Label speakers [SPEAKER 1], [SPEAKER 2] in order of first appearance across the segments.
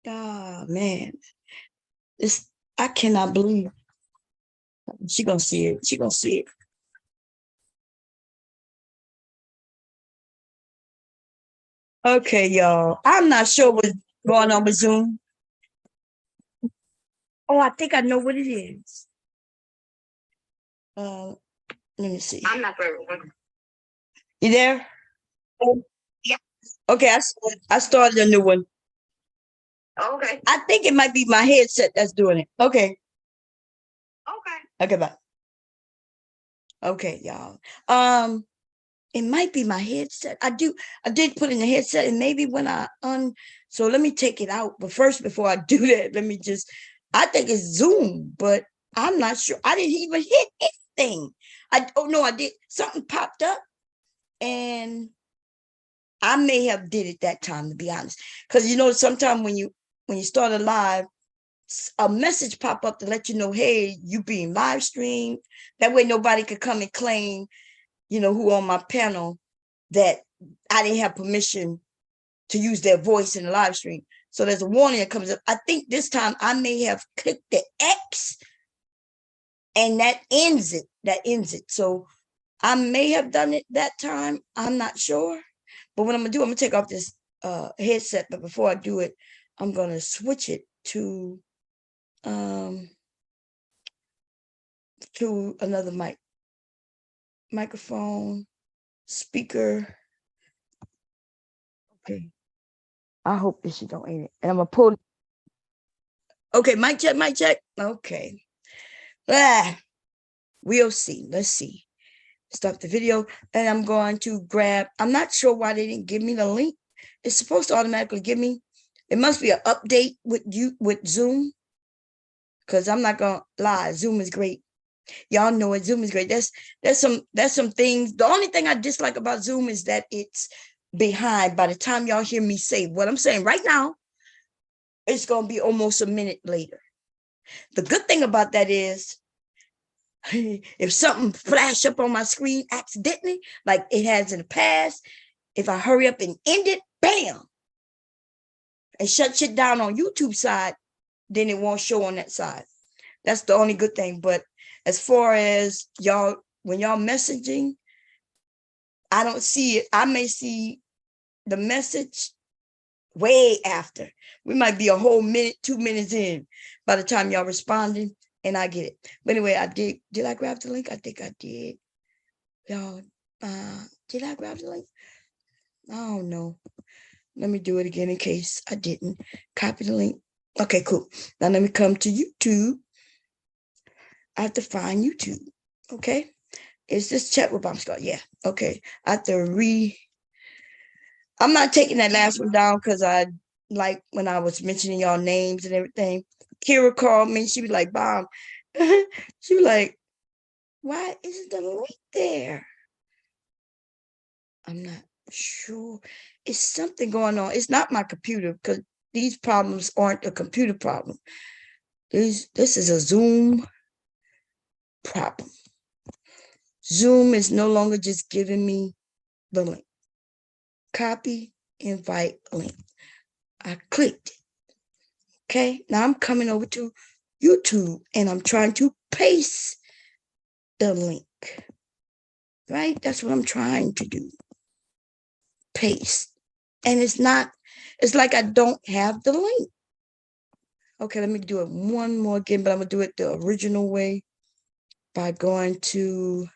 [SPEAKER 1] Ah, man. This, I cannot believe she gonna see it. She gonna see it. Okay, y'all. I'm not sure what's going on with Zoom. Oh, I think I know what it is. Uh, let me see. I'm not very well. You there? Oh, yeah. Okay, I started a new one. Okay. I think it might be my headset that's doing it. Okay. Okay. Okay, bye. Okay, y'all. It might be my headset. I did put in the headset, and maybe when so let me take it out. But first, before I do that, let me just I think it's Zoom, but I'm not sure. I didn't even hit anything. Oh no, I did. Something popped up, and I may have did it that time, to be honest. Because sometimes when you start a live, a message pop up to let you know, hey, you being live streamed. That way nobody could come and claim, who on my panel that I didn't have permission to use their voice in the live stream. So there's a warning that comes up. I think this time I may have clicked the X and that ends it. So I may have done it that time. I'm not sure. But what I'm gonna do, I'm gonna take off this headset. But before I do it, I'm gonna switch it to another microphone, speaker. Okay. I hope this shit don't end it. And I'm gonna pull. Okay, mic check, mic check. Okay. We'll see. Let's see. Stop the video. And I'm going to grab, I'm not sure why they didn't give me the link. It's supposed to automatically give me. It must be an update with Zoom. Because I'm not gonna lie, Zoom is great. Y'all know it. Zoom is great. There's some things. The only thing I dislike about Zoom is that it's behind. By the time y'all hear me say what I'm saying right now, it's gonna be almost a minute later. The good thing about that is if something flash up on my screen accidentally, like it has in the past, if I hurry up and end it, bam, and shut shit down on YouTube side, then it won't show on that side. That's the only good thing. But as far as y'all, when y'all messaging, I don't see it. I may see the message way after. We might be a whole minute, 2 minutes in by the time y'all responding, and I get it. But anyway, I did I grab the link? I think I did. Y'all, did I grab the link? I don't know. Let me do it again in case I didn't. Copy the link. Okay, cool. Now let me come to YouTube. I have to find YouTube. Okay. Is this chat with Bomb Scott? Yeah. Okay. I have to I'm not taking that last one down because I like when I was mentioning y'all names and everything. Kira called me. She was like, Bomb. She was like, why isn't the link there? I'm not sure. It's something going on. It's not my computer because these problems aren't a computer problem. This is a Zoom problem. Zoom is no longer just giving me the link. Copy, invite, link. I clicked it. Okay, now I'm coming over to YouTube and I'm trying to paste the link. Right? That's what I'm trying to do. Paste. And it's like I don't have the link. Okay, let me do it one more again, but I'm going to do it the original way by going to,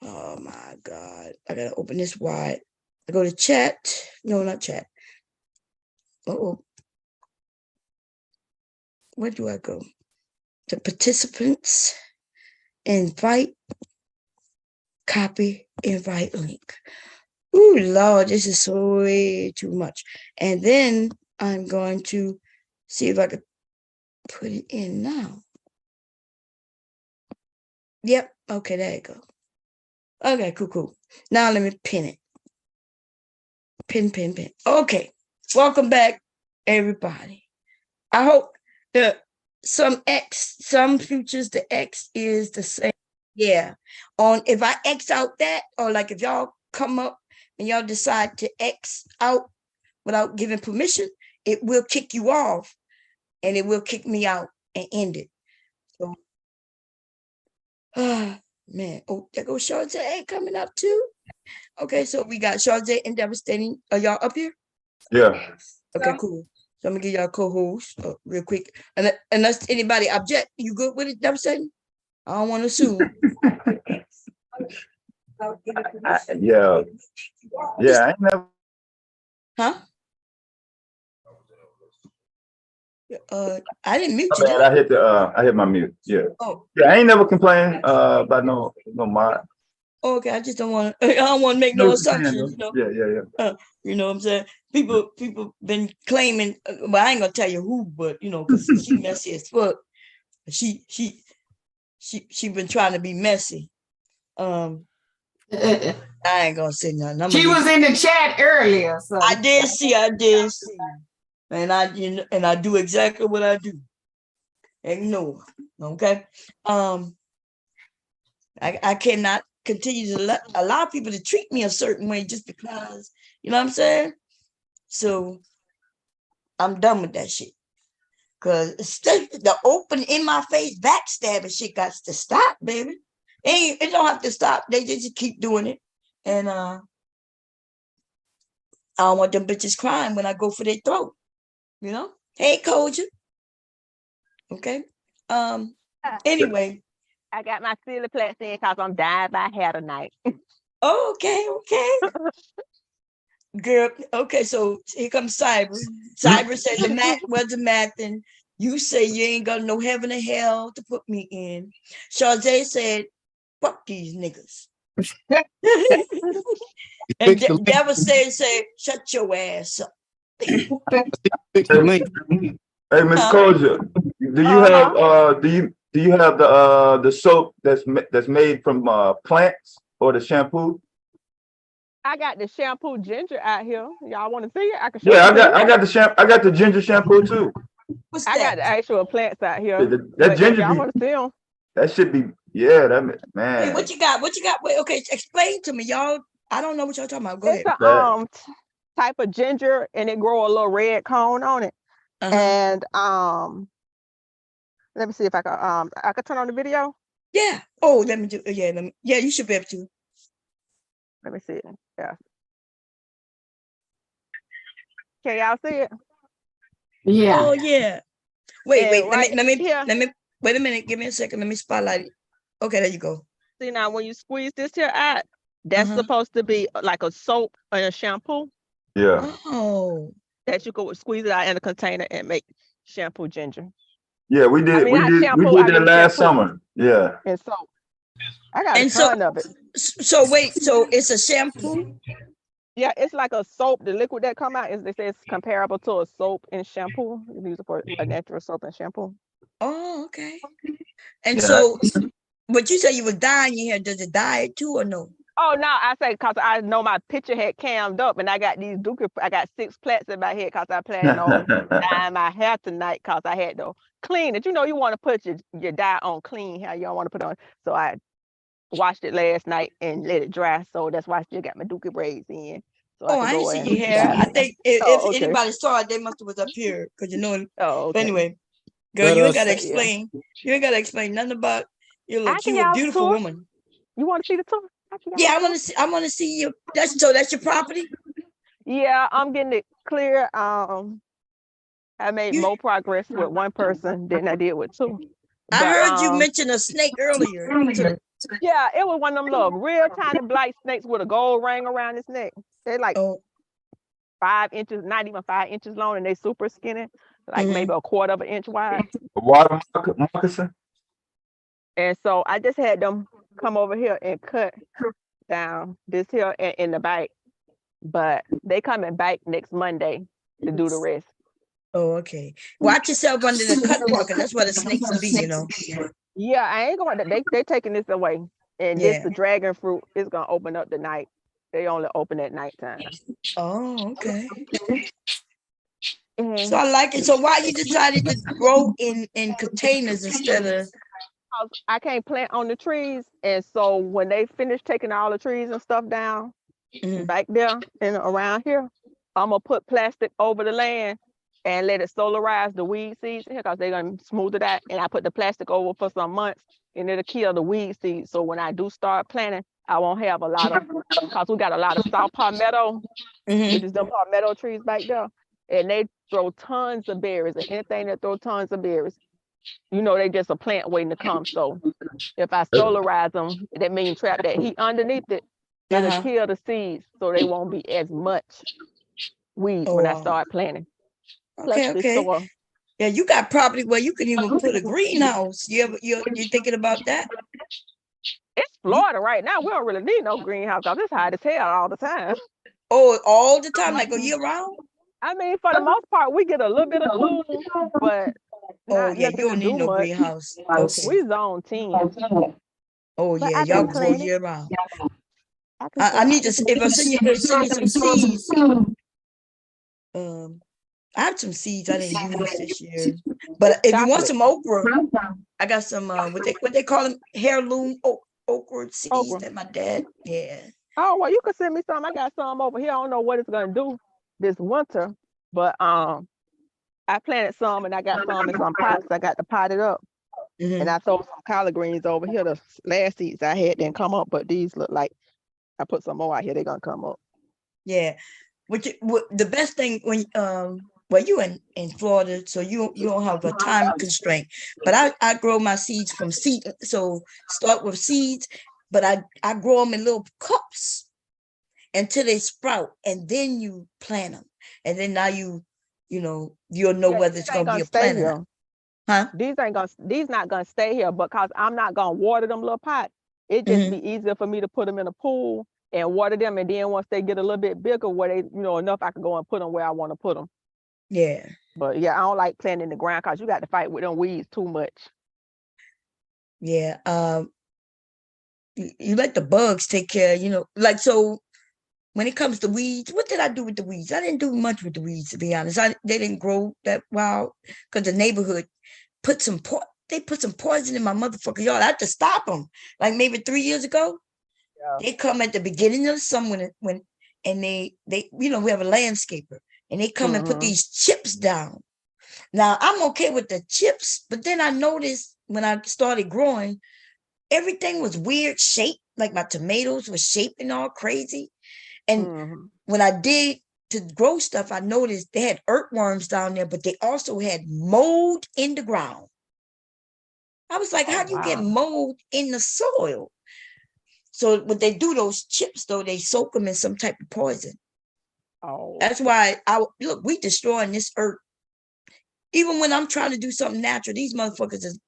[SPEAKER 1] oh my God, I got to open this wide. I go to chat. No, not chat. Uh-oh. Where do I go? To participants, invite, copy, invite link. Ooh, Lord, this is way too much. And then I'm going to see if I could put it in now. Yep. Okay, there you go. Okay, cool. Now let me pin it. Pin. Okay. Welcome back, everybody. I hope some futures, the X is the same. Yeah. If I X out that, or like if y'all come up and y'all decide to X out without giving permission, it will kick you off and it will kick me out and end it. So, man. Oh, there goes Charlotte coming up too. Okay, so we got Charlotte and Devastating. Are y'all up here?
[SPEAKER 2] Yeah.
[SPEAKER 1] Okay, cool. So I'm gonna give y'all a co-host real quick. And unless anybody object, you good with it, Devastating? I don't want to assume.
[SPEAKER 2] Yeah. Yeah, I ain't never.
[SPEAKER 1] Huh? I didn't mute you.
[SPEAKER 2] I hit my mute. Yeah.
[SPEAKER 1] Oh.
[SPEAKER 2] Yeah, I ain't never complained about no mod.
[SPEAKER 1] Okay, I just don't want to. I don't want to make no assumptions. You know.
[SPEAKER 2] Yeah.
[SPEAKER 1] You know what I'm saying? People been claiming. But I ain't gonna tell you who, but you know, because she messy as fuck. She been trying to be messy. I ain't gonna say nothing.
[SPEAKER 3] She was in the chat earlier, so
[SPEAKER 1] I did see, and I do exactly what I do. Ignore, okay? I cannot continue to allow people to treat me a certain way just because, you know what I'm saying? So I'm done with that shit. Cause the open in my face backstabbing shit got to stop, baby. It don't have to stop. They just keep doing it. And I don't want them bitches crying when I go for their throat. You know? Hey, Koja. Okay. Anyway.
[SPEAKER 4] I got my silly plats in because I'm dying by hair tonight.
[SPEAKER 1] Okay. Girl, okay, so here comes Cyber. Cyber said the math wasn't math, and you say you ain't got no heaven or hell to put me in. Shazay said, fuck these niggas. And Devil said, shut your ass up.
[SPEAKER 2] Hey, Miss Koja, do you have the soap that's made from plants or the shampoo?
[SPEAKER 4] I got the shampoo ginger out here. Y'all want to see it? I can show
[SPEAKER 2] Yeah,
[SPEAKER 4] you.
[SPEAKER 2] I got the ginger shampoo too.
[SPEAKER 1] What's
[SPEAKER 4] I
[SPEAKER 1] that?
[SPEAKER 4] got the actual plants out here.
[SPEAKER 2] That ginger,
[SPEAKER 4] y'all want to see them?
[SPEAKER 2] That should be, yeah, that man.
[SPEAKER 1] Hey, what you got? Wait, okay, explain to me, y'all. I don't know what y'all talking about. Go ahead.
[SPEAKER 4] It's a type of ginger, and it grow a little red cone on it. And let me see if I can turn on the video.
[SPEAKER 1] Yeah. Oh, let me do. Yeah, you should be able to.
[SPEAKER 4] Let me see it. Yeah. Can y'all see it?
[SPEAKER 3] yeah.
[SPEAKER 1] Oh yeah. Wait.
[SPEAKER 4] Right
[SPEAKER 1] let me wait a minute. Give me a second. Let me spotlight it. Okay, there you go.
[SPEAKER 4] See now, when you squeeze this here out, that's supposed to be like a soap and a shampoo.
[SPEAKER 2] Yeah.
[SPEAKER 1] Oh.
[SPEAKER 4] That you could squeeze it out in a container and make shampoo ginger.
[SPEAKER 2] Yeah, we did. We did that last summer. Yeah.
[SPEAKER 4] And soap. I got a ton of it.
[SPEAKER 1] So wait, so it's a shampoo?
[SPEAKER 4] Yeah, it's like a soap. The liquid that come out they say it's comparable to a soap and shampoo. You use it for a natural soap and shampoo.
[SPEAKER 1] Oh, okay. And so, but you said you was dyeing your hair. Does it dye it too or no?
[SPEAKER 4] Oh no, I say because I know my picture had cammed up, and I got these I got 6 plaits in my head because I planned on dyeing my hair tonight because I had to clean it. You know, you want to put your dye on clean hair. You don't want to put on. So I washed it last night and let it dry. So that's why I still got my dookie braids in. So
[SPEAKER 1] I didn't see your hair. I think if anybody saw it, they must have was up here because you know.
[SPEAKER 4] Oh, okay.
[SPEAKER 1] But anyway, girl, you ain't gotta explain. Yeah. You ain't gotta explain nothing about you. Look, you a beautiful woman.
[SPEAKER 4] You want to see the tour?
[SPEAKER 1] Yeah, I want to see you. That's your property.
[SPEAKER 4] Yeah, I'm getting it clear. I made more progress with one person than I did with 2.
[SPEAKER 1] I heard you mention a snake earlier.
[SPEAKER 4] Yeah, it was one of them little real tiny black snakes with a gold ring around its neck. They're like 5 inches, not even 5 inches long, and they super skinny, like maybe a quarter of an inch wide.
[SPEAKER 2] A water moccasin.
[SPEAKER 4] And so I just had them come over here and cut down this here in the back, but they coming back next Monday to do the rest.
[SPEAKER 1] Oh, okay. Watch yourself under the cut walker. That's what the snakes be, you know.
[SPEAKER 4] Yeah, I ain't going to. They taking this away, and this the dragon fruit is gonna open up the night. They only open at nighttime.
[SPEAKER 1] Oh, okay. So I like it. So why you decided to grow in containers instead of?
[SPEAKER 4] I can't plant on the trees, and so when they finish taking all the trees and stuff down back there and around here, I'm gonna put plastic over the land and let it solarize the weed seeds here because they're gonna smooth it out. And I put the plastic over for some months and it'll kill the weed seeds. So when I do start planting, I won't have a lot of because we got a lot of South palmetto,
[SPEAKER 1] Mhm.
[SPEAKER 4] which is the palmetto trees back there. And they throw tons of berries, and anything that throw tons of berries, you know, they just a plant waiting to come. So if I solarize them, that means trap that heat underneath it, it'll
[SPEAKER 1] Uh-huh.
[SPEAKER 4] kill the seeds so they won't be as much weeds when I
[SPEAKER 1] Oh,
[SPEAKER 4] start planting. Plus
[SPEAKER 1] okay,
[SPEAKER 4] this
[SPEAKER 1] okay.
[SPEAKER 4] soil.
[SPEAKER 1] Yeah, you got property where you can even put a greenhouse. You thinking about that?
[SPEAKER 4] It's Florida right now. We don't really need no greenhouse because it's hot as hell all the time.
[SPEAKER 1] Oh, all the time, like a year round?
[SPEAKER 4] I mean, for the most part, we get a little bit of cool, but
[SPEAKER 1] Oh
[SPEAKER 4] not
[SPEAKER 1] yeah, you
[SPEAKER 4] nothing to
[SPEAKER 1] don't need
[SPEAKER 4] do
[SPEAKER 1] no
[SPEAKER 4] much.
[SPEAKER 1] greenhouse. Okay.
[SPEAKER 4] We zone 10,
[SPEAKER 1] Oh
[SPEAKER 4] but
[SPEAKER 1] yeah,
[SPEAKER 4] I
[SPEAKER 1] y'all
[SPEAKER 4] can
[SPEAKER 1] grow
[SPEAKER 4] plant it.
[SPEAKER 1] year round.
[SPEAKER 4] I can
[SPEAKER 1] I
[SPEAKER 4] plant
[SPEAKER 1] need to if I send you some seeds. I have some seeds I didn't use this year. But if you want
[SPEAKER 4] chocolate.
[SPEAKER 1] some okra, I got some what they call them heirloom okra seeds
[SPEAKER 4] Okra.
[SPEAKER 1] that my dad. Yeah.
[SPEAKER 4] Oh, well, you can send me some. I got some over here. I don't know what it's gonna do this winter, but I planted some and I got some in some pots. I got to pot it up.
[SPEAKER 1] Mhm.
[SPEAKER 4] And I throw some collard greens over here. The last seeds I had didn't come up, but these look like I put some more out here. They're gonna come up.
[SPEAKER 1] Yeah. What the best thing when well you in Florida, so you don't have a time constraint. But I grow my seeds from seed, so start with seeds, but I grow them in little cups until they sprout, and then you plant them, and then now you'll know
[SPEAKER 4] Yeah,
[SPEAKER 1] whether
[SPEAKER 4] these
[SPEAKER 1] it's
[SPEAKER 4] ain't
[SPEAKER 1] gonna be
[SPEAKER 4] gonna
[SPEAKER 1] a
[SPEAKER 4] stay
[SPEAKER 1] plant or
[SPEAKER 4] here.
[SPEAKER 1] not. Huh?
[SPEAKER 4] These not gonna stay here because I'm not gonna water them little pots. It just
[SPEAKER 1] Mhm.
[SPEAKER 4] be easier for me to put them in a pool and water them, and then once they get a little bit bigger, where they enough, I can go and put them where I want to put them.
[SPEAKER 1] Yeah.
[SPEAKER 4] But yeah, I don't like planting in the ground because you got to fight with them weeds too much.
[SPEAKER 1] Yeah. You let the bugs take care, like so when it comes to weeds, what did I do with the weeds? I didn't do much with the weeds, to be honest. They didn't grow that wild because the neighborhood they put some poison in my motherfucking yard. I had to stop them. Like maybe 3 years ago,
[SPEAKER 4] Yeah.
[SPEAKER 1] they come at the beginning of the summer when and they we have a landscaper and they come and put
[SPEAKER 4] Mhm.
[SPEAKER 1] these chips down. Now I'm okay with the chips, but then I noticed when I started growing, everything was weird shape. Like my tomatoes were shaping all crazy. And
[SPEAKER 4] Mhm.
[SPEAKER 1] when I dig to grow stuff, I noticed they had earthworms down there, but they also had mold in the ground. I was like,
[SPEAKER 4] Oh
[SPEAKER 1] how do you get
[SPEAKER 4] wow.
[SPEAKER 1] mold in the soil? So what they do, those chips, though, they soak them in some type of poison.
[SPEAKER 4] Oh.
[SPEAKER 1] That's why look, we destroying this earth. Even when I'm trying to do something natural, these motherfuckers is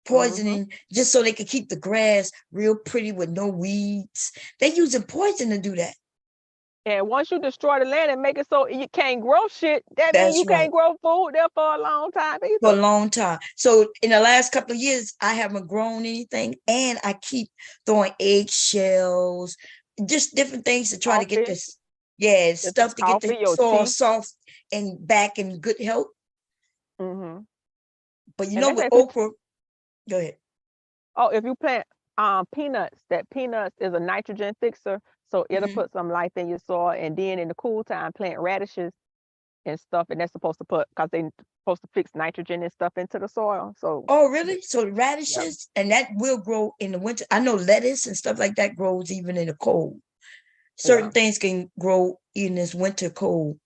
[SPEAKER 1] poisoning just so they could keep the grass real pretty with no weeds. They using poison to do that.
[SPEAKER 4] And once you destroy the land and make it so you can't grow shit, that means
[SPEAKER 1] That's
[SPEAKER 4] you
[SPEAKER 1] right.
[SPEAKER 4] can't grow food there for a long time
[SPEAKER 1] For a
[SPEAKER 4] either.
[SPEAKER 1] long time. So in the last couple of years, I haven't grown anything, and I keep throwing eggshells, just different things to try to get
[SPEAKER 4] Coffee,
[SPEAKER 1] this, yeah,
[SPEAKER 4] get some
[SPEAKER 1] stuff to get the
[SPEAKER 4] coffee or
[SPEAKER 1] soil
[SPEAKER 4] tea.
[SPEAKER 1] soft and back in good health.
[SPEAKER 4] Mm-hmm.
[SPEAKER 1] But
[SPEAKER 4] And they
[SPEAKER 1] with
[SPEAKER 4] say
[SPEAKER 1] okra, go ahead.
[SPEAKER 4] if you plant peanuts, that peanuts is a nitrogen fixer, so it'll
[SPEAKER 1] Mhm.
[SPEAKER 4] put some life in your soil. And then in the cool time, plant radishes and stuff, and that's supposed to put because they supposed to fix nitrogen and stuff into the soil. So
[SPEAKER 1] Oh, really? So
[SPEAKER 4] yeah.
[SPEAKER 1] radishes, and that will grow in the winter. I know lettuce and stuff like that grows even in the cold. Certain
[SPEAKER 4] Yeah.
[SPEAKER 1] things can grow in this winter cold.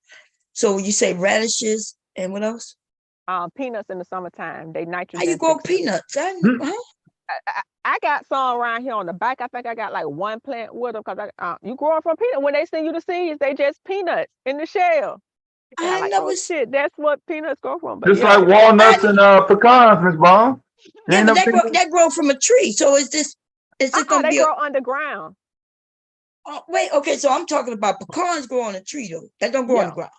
[SPEAKER 1] So you say radishes and what else?
[SPEAKER 4] Peanuts in the summertime, they
[SPEAKER 1] How you
[SPEAKER 4] nitrogen
[SPEAKER 1] grow
[SPEAKER 4] fixer.
[SPEAKER 1] peanuts? Huh?
[SPEAKER 4] I got some around here on the back. I think I got like one plant with them because you growing from peanut. When they send you the seeds, they just peanuts in the shell. And I'm
[SPEAKER 1] I
[SPEAKER 4] like,
[SPEAKER 1] never.
[SPEAKER 4] oh shit, that's what peanuts grow from. But
[SPEAKER 2] Just
[SPEAKER 4] yeah,
[SPEAKER 2] like walnuts and pecans, Miss Bond. You
[SPEAKER 1] Yeah,
[SPEAKER 2] ain't
[SPEAKER 1] but
[SPEAKER 2] never seen
[SPEAKER 1] that grow from a tree. So is this gonna
[SPEAKER 4] they
[SPEAKER 1] be a?
[SPEAKER 4] grow underground.
[SPEAKER 1] Oh, wait, okay. So I'm talking about pecans grow on a tree though. That don't grow on the
[SPEAKER 4] Yeah.
[SPEAKER 1] ground.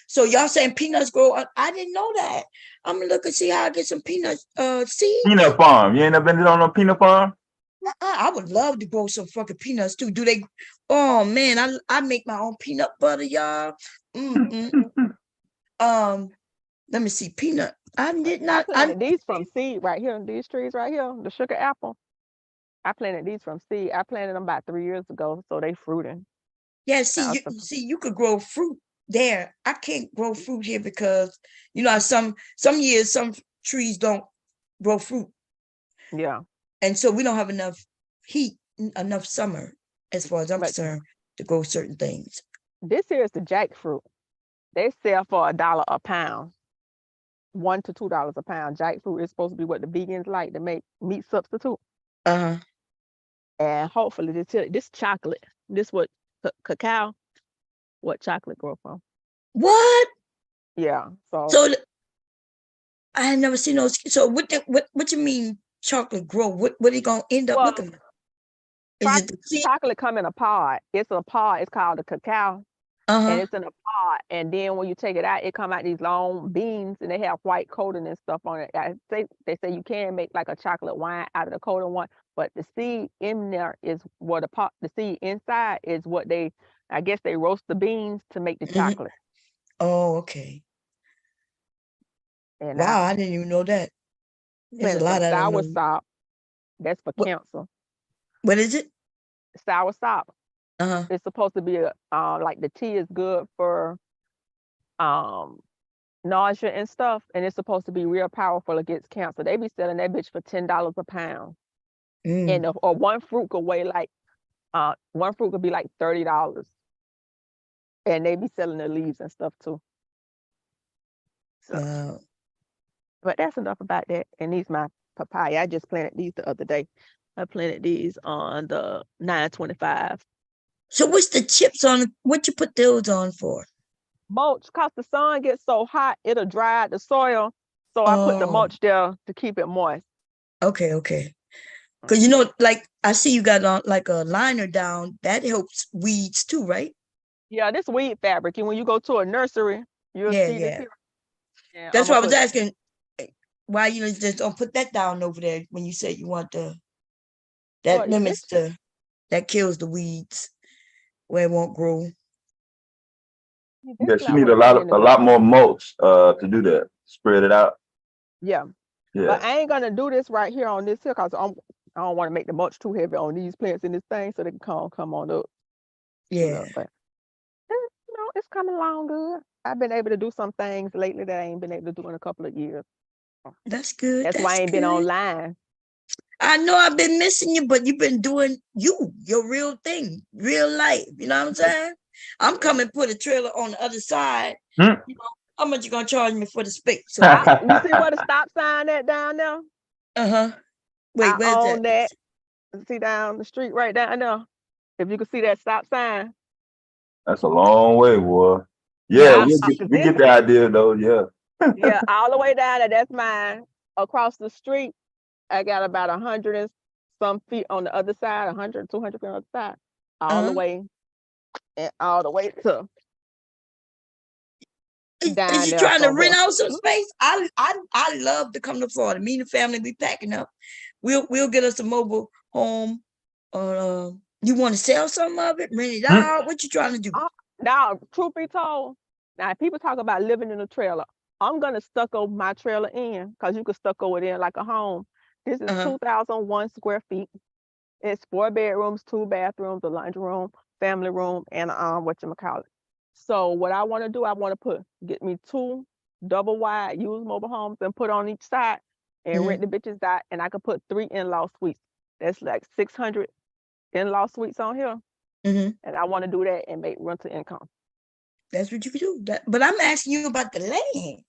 [SPEAKER 1] So y'all saying peanuts grow? I didn't know that. I'm gonna look and see how I get some peanut seeds.
[SPEAKER 2] peanut farm. You ain't never been on no peanut farm?
[SPEAKER 1] I would love to grow some fucking peanuts too. Do they? Oh man, I make my own peanut butter, y'all. Let me see. Peanut. I did
[SPEAKER 4] I
[SPEAKER 1] not.
[SPEAKER 4] planted these from seed right here. These trees right here, the sugar apple. I planted these from seed. I planted them about 3 years ago, so they fruiting.
[SPEAKER 1] Yeah.
[SPEAKER 4] Now,
[SPEAKER 1] See, you could grow fruit there. I can't grow fruit here because some years some trees don't grow fruit,
[SPEAKER 4] Yeah,
[SPEAKER 1] and so we don't have enough heat, enough summer, as far as I'm
[SPEAKER 4] but
[SPEAKER 1] concerned, to grow certain things.
[SPEAKER 4] this here is the jackfruit. They sell for $1 a pound, $1 to $2 a pound. Jackfruit is supposed to be what the vegans like to make meat substitute.
[SPEAKER 1] Uh-huh.
[SPEAKER 4] And hopefully this chocolate, this what cacao, what chocolate grow from.
[SPEAKER 1] What?
[SPEAKER 4] Yeah. So
[SPEAKER 1] So I had never seen those. So what you mean chocolate grow? What are you gonna end up
[SPEAKER 4] well,
[SPEAKER 1] looking like? Is it the seed?
[SPEAKER 4] chocolate come in a pod. It's a pod. It's called a cacao, and
[SPEAKER 1] Uh-huh.
[SPEAKER 4] it's in a pod. And then when you take it out, it come out these long beans, and they have white coating and stuff on it. They say you can make like a chocolate wine out of the coating one, but the seed in there is what the seed inside is what I guess they roast the beans to make the
[SPEAKER 1] Mhm.
[SPEAKER 4] chocolate.
[SPEAKER 1] Oh, okay.
[SPEAKER 4] And
[SPEAKER 1] Wow, I didn't even know that. There's a
[SPEAKER 4] planted
[SPEAKER 1] lot
[SPEAKER 4] some
[SPEAKER 1] I don't
[SPEAKER 4] sour
[SPEAKER 1] know.
[SPEAKER 4] sop. That's for
[SPEAKER 1] What
[SPEAKER 4] cancer.
[SPEAKER 1] what is it?
[SPEAKER 4] Sour sop.
[SPEAKER 1] Uh-huh.
[SPEAKER 4] It's supposed to be like the tea is good for um nausea and stuff, and it's supposed to be real powerful against cancer. They be selling that bitch for $10 a pound,
[SPEAKER 1] Mm.
[SPEAKER 4] and or one fruit could weigh like one fruit could be like $30, and they be selling the leaves and stuff too. So,
[SPEAKER 1] Wow.
[SPEAKER 4] but that's enough about that. And these my papaya. I just planted these the other day. I planted these on the 925
[SPEAKER 1] So what's the chips on? What you put those on for?
[SPEAKER 4] mulch. Cause the sun gets so hot, it'll dry out the soil. So I put the
[SPEAKER 1] Oh,
[SPEAKER 4] mulch there to keep it moist.
[SPEAKER 1] okay. Because like I see you got on like a liner down. That helps weeds too, right?
[SPEAKER 4] Yeah, this weed fabric. And when you go to a nursery, you'll
[SPEAKER 1] Yeah,
[SPEAKER 4] see this
[SPEAKER 1] yeah.
[SPEAKER 4] here. And
[SPEAKER 1] That's
[SPEAKER 4] I'm
[SPEAKER 1] why
[SPEAKER 4] gonna
[SPEAKER 1] I was
[SPEAKER 4] put
[SPEAKER 1] asking why you just don't put that down over there when you said you want that
[SPEAKER 4] yeah,
[SPEAKER 1] limits that kills the weeds where it won't grow.
[SPEAKER 2] Yeah,
[SPEAKER 4] this
[SPEAKER 2] she
[SPEAKER 4] not
[SPEAKER 2] need
[SPEAKER 4] what it be in
[SPEAKER 2] a
[SPEAKER 4] the
[SPEAKER 2] lot more mulch to do that. Spread it out.
[SPEAKER 4] yeah.
[SPEAKER 2] Yeah.
[SPEAKER 4] But I ain't gonna do this right here on this here because I don't want to make the mulch too heavy on these plants in this thing so they can come on up.
[SPEAKER 1] Yeah,
[SPEAKER 4] But it's coming along good. I've been able to do some things lately that I ain't been able to do in a couple of years.
[SPEAKER 1] that's good.
[SPEAKER 4] That's why I
[SPEAKER 1] That's
[SPEAKER 4] ain't been
[SPEAKER 1] good.
[SPEAKER 4] online.
[SPEAKER 1] I know I've been missing you, but you've been doing your real thing, real life. You know what I'm saying? I'm coming put a trailer on the other side.
[SPEAKER 2] Hmm.
[SPEAKER 1] How much you gonna charge me for the space? So
[SPEAKER 4] You see where the stop sign at down there?
[SPEAKER 1] uh-huh. Wait,
[SPEAKER 4] I
[SPEAKER 1] where's that?
[SPEAKER 4] own that. See down the street right down there. If you can see that stop sign.
[SPEAKER 2] That's a long way, boy. Yeah,
[SPEAKER 4] Yeah,
[SPEAKER 2] we get the idea though. Yeah.
[SPEAKER 4] yeah, all the way down there. That's mine. Across the street, I got about 100 and some feet on the other side, 100, 200 feet on the other side, all the
[SPEAKER 1] Uh-huh.
[SPEAKER 4] way and all the way to
[SPEAKER 1] Is
[SPEAKER 4] down
[SPEAKER 1] you
[SPEAKER 4] there
[SPEAKER 1] trying to
[SPEAKER 4] somewhere.
[SPEAKER 1] rent out some space? I love to come to Florida. Me and the family be packing up. We'll get us a mobile home. You want to sell some of it, rent it out? What you trying to do?
[SPEAKER 4] Now, truth be told, now people talk about living in a trailer. I'm gonna stucco my trailer in because you can stucco it in like a home. This is
[SPEAKER 1] Uh-huh.
[SPEAKER 4] 2,001 square feet. It's 4 bedrooms, 2 bathrooms, a laundry room, family room, and whatchamacallit. So what I want to do, I want to get me 2 double wide used mobile homes and put on each side and rent the bitches out, and I could put 3 in-law suites. That's like 600 in-law suites on here,
[SPEAKER 1] Mm-hmm.
[SPEAKER 4] and I want to do that and make rental income.
[SPEAKER 1] That's what you can do. But I'm asking you about the land.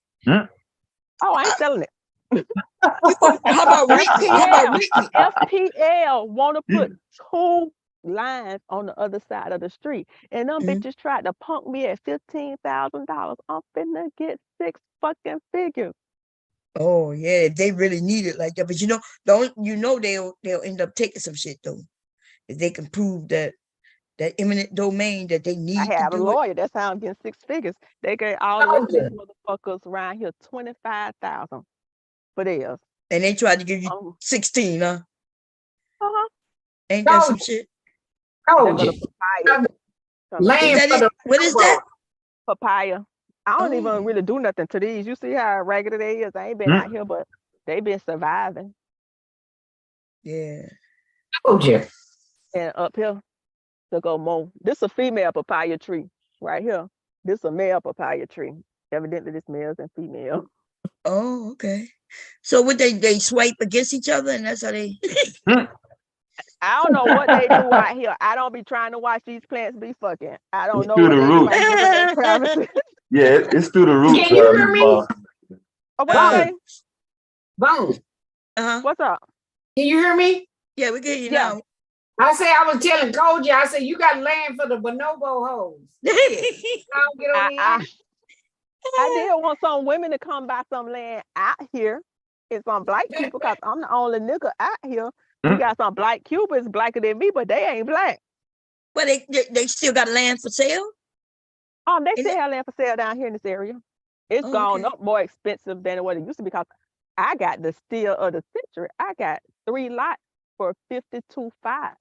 [SPEAKER 4] Oh, I ain't selling it.
[SPEAKER 1] How about renting? How about renting?
[SPEAKER 4] FPL want to put 2 lines on the other side of the street, and them
[SPEAKER 1] Mhm.
[SPEAKER 4] bitches tried to punk me at $15,000. I'm finna get 6 fucking figures.
[SPEAKER 1] Oh yeah, if they really need it like that. But they'll end up taking some shit though. If they can prove that eminent domain that they
[SPEAKER 4] I
[SPEAKER 1] need to
[SPEAKER 4] have a
[SPEAKER 1] do it.
[SPEAKER 4] lawyer. That's how I'm getting 6 figures. They gave all the rest of these motherfuckers around here 25,000 for theirs.
[SPEAKER 1] And they tried to give you 16, huh?
[SPEAKER 4] Uh-huh.
[SPEAKER 1] Ain't that some shit?
[SPEAKER 4] They're
[SPEAKER 3] Told
[SPEAKER 4] gonna
[SPEAKER 3] you.
[SPEAKER 4] papaya.
[SPEAKER 1] Is
[SPEAKER 3] Land
[SPEAKER 1] that
[SPEAKER 3] for
[SPEAKER 1] it?
[SPEAKER 3] the
[SPEAKER 1] What is that?
[SPEAKER 4] Papaya. I don't even
[SPEAKER 1] Oh,
[SPEAKER 4] really do nothing to these. You see how raggedy they is? I ain't been out here, but they been surviving.
[SPEAKER 1] yeah.
[SPEAKER 3] told you.
[SPEAKER 4] And up here to go more. This a female papaya tree right here. This is a male papaya tree. Evidently, this males and female.
[SPEAKER 1] Oh, okay. So what they swipe against each other and that's how they
[SPEAKER 4] I don't know what they do out here. I don't be trying to watch these plants be fucking. I don't
[SPEAKER 2] It's
[SPEAKER 4] know
[SPEAKER 2] through
[SPEAKER 4] what
[SPEAKER 2] the
[SPEAKER 4] they do.
[SPEAKER 2] roots.
[SPEAKER 4] I give them their privacy.
[SPEAKER 2] Yeah, it's through the roots.
[SPEAKER 3] Can you hear me?
[SPEAKER 4] Oh, what you
[SPEAKER 1] Uh,
[SPEAKER 4] say?
[SPEAKER 3] Boom.
[SPEAKER 1] uh-huh.
[SPEAKER 4] What's up?
[SPEAKER 3] Can you hear me?
[SPEAKER 1] Yeah, we get you
[SPEAKER 4] Yeah.
[SPEAKER 1] now.
[SPEAKER 3] I say I was telling Koji, I said you got land for the bonobo hoes. I don't get on the app.
[SPEAKER 4] I did want some women to come buy some land out here. And some black people, because I'm the only nigga out here. You
[SPEAKER 2] Mm.
[SPEAKER 4] got some black Cubans blacker than me, but they ain't black.
[SPEAKER 1] But they still got land for sale?
[SPEAKER 4] They
[SPEAKER 1] Is
[SPEAKER 4] still
[SPEAKER 1] it-
[SPEAKER 4] have land for sale down here in this area. It's
[SPEAKER 1] Oh,
[SPEAKER 4] gone
[SPEAKER 1] okay.
[SPEAKER 4] up more expensive than what it used to be because I got the steal of the century. I got 3 lots for 52.5.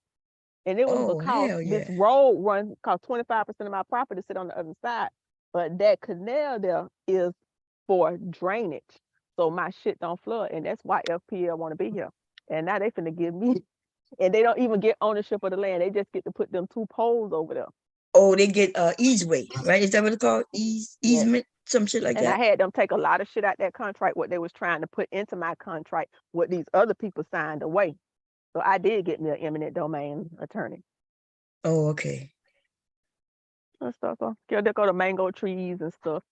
[SPEAKER 4] And it was
[SPEAKER 1] Oh,
[SPEAKER 4] because
[SPEAKER 1] hell
[SPEAKER 4] this
[SPEAKER 1] yeah.
[SPEAKER 4] road run, because 25% of my property sit on the other side. But that canal there is for drainage. So my shit don't flood. And that's why FPL want to be here. And now they finna give me, and they don't even get ownership of the land. They just get to put them 2 poles over there.
[SPEAKER 1] Oh, they get easeway, right? Is that what it's called?
[SPEAKER 4] Yeah.
[SPEAKER 1] Easement, some shit like
[SPEAKER 4] And I
[SPEAKER 1] that.
[SPEAKER 4] had them take a lot of shit out that contract, what they was trying to put into my contract, what these other people signed away. So I did get me an eminent domain attorney
[SPEAKER 1] Oh, okay.
[SPEAKER 4] and stuff. So yeah, they go to mango trees and stuff.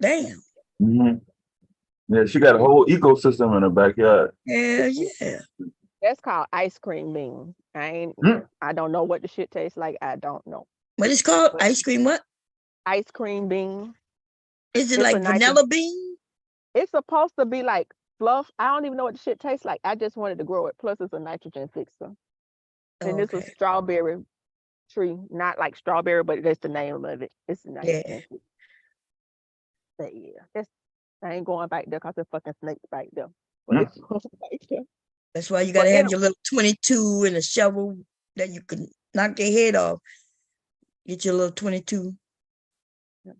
[SPEAKER 1] Damn.
[SPEAKER 2] Mhm. Yeah, she got a whole ecosystem in her backyard.
[SPEAKER 1] Hell yeah.
[SPEAKER 4] That's called ice cream bean.
[SPEAKER 2] Mm.
[SPEAKER 4] I don't know what the shit tastes like. I don't know.
[SPEAKER 1] What is called?
[SPEAKER 4] But
[SPEAKER 1] Ice cream what?
[SPEAKER 4] ice cream bean.
[SPEAKER 1] Is it
[SPEAKER 4] It's a
[SPEAKER 1] like
[SPEAKER 4] nice.
[SPEAKER 1] vanilla bean?
[SPEAKER 4] It's supposed to be like fluff. I don't even know what the shit tastes like. I just wanted to grow it. Plus, it's a nitrogen fixer. And
[SPEAKER 1] Oh,
[SPEAKER 4] it's a
[SPEAKER 1] okay.
[SPEAKER 4] strawberry tree, not like strawberry, but that's the name of it. It's a nitrogen
[SPEAKER 1] Yeah.
[SPEAKER 4] fixer. But yeah, I ain't going back there because the fucking snakes back there. But
[SPEAKER 2] Mm.
[SPEAKER 4] it's going back there.
[SPEAKER 1] That's why you
[SPEAKER 4] But
[SPEAKER 1] gotta have
[SPEAKER 4] anyway,
[SPEAKER 1] your little 22 and a shovel that you can knock their head off. Get your little 22.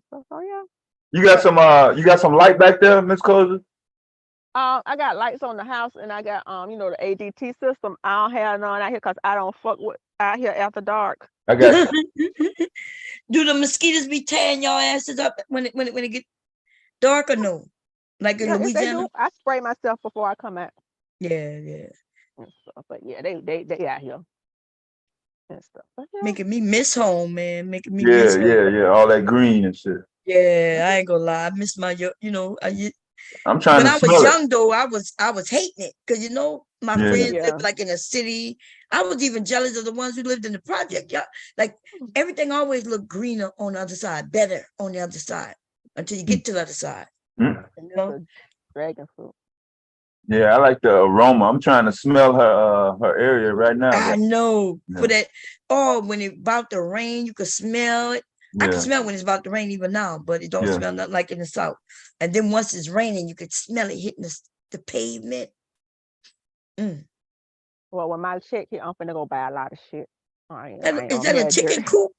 [SPEAKER 4] so yeah.
[SPEAKER 2] You got some light back there, Miss Cozy?
[SPEAKER 4] I got lights on the house and I got the ADT system. I don't have none out here because I don't fuck with out here after dark.
[SPEAKER 2] I got you.
[SPEAKER 1] Do the mosquitoes be tearing your asses up when it get dark or no? Like in
[SPEAKER 4] Yeah, if they do,
[SPEAKER 1] Louisiana?
[SPEAKER 4] I spray myself before I come out
[SPEAKER 1] Yeah, yeah.
[SPEAKER 4] and stuff. But yeah, they out here and stuff. But yeah,
[SPEAKER 1] Making me miss home, man. Making me
[SPEAKER 2] Yeah,
[SPEAKER 1] miss home.
[SPEAKER 2] yeah. All that green and shit.
[SPEAKER 1] Yeah, I ain't gonna lie. I miss my,
[SPEAKER 2] I'm trying
[SPEAKER 1] when
[SPEAKER 2] to
[SPEAKER 1] I was
[SPEAKER 2] smell it.
[SPEAKER 1] young though, I was hating it because my
[SPEAKER 2] Yeah.
[SPEAKER 1] friends
[SPEAKER 4] yeah.
[SPEAKER 1] lived like in a city. I was even jealous of the ones who lived in the project. Yeah, like everything always looked greener on the other side, better on the other side until you get to the other side.
[SPEAKER 2] Mm.
[SPEAKER 4] And
[SPEAKER 1] You know?
[SPEAKER 4] there's a dragon fruit.
[SPEAKER 2] Yeah, I like the aroma. I'm trying to smell her area right now.
[SPEAKER 1] I know
[SPEAKER 2] Yeah.
[SPEAKER 1] for that. Oh, when it's about to rain, you could smell it. I can
[SPEAKER 2] Yeah.
[SPEAKER 1] smell when it's about to rain even now, but it don't
[SPEAKER 2] Yeah.
[SPEAKER 1] smell nothing like in the south. And then once it's raining, you could smell it hitting the pavement.
[SPEAKER 4] Well, when my check hit, I'm finna go buy a lot of shit. I ain't
[SPEAKER 1] Is
[SPEAKER 4] gonna
[SPEAKER 1] that a
[SPEAKER 4] have
[SPEAKER 1] chicken
[SPEAKER 4] dirt.
[SPEAKER 1] coop?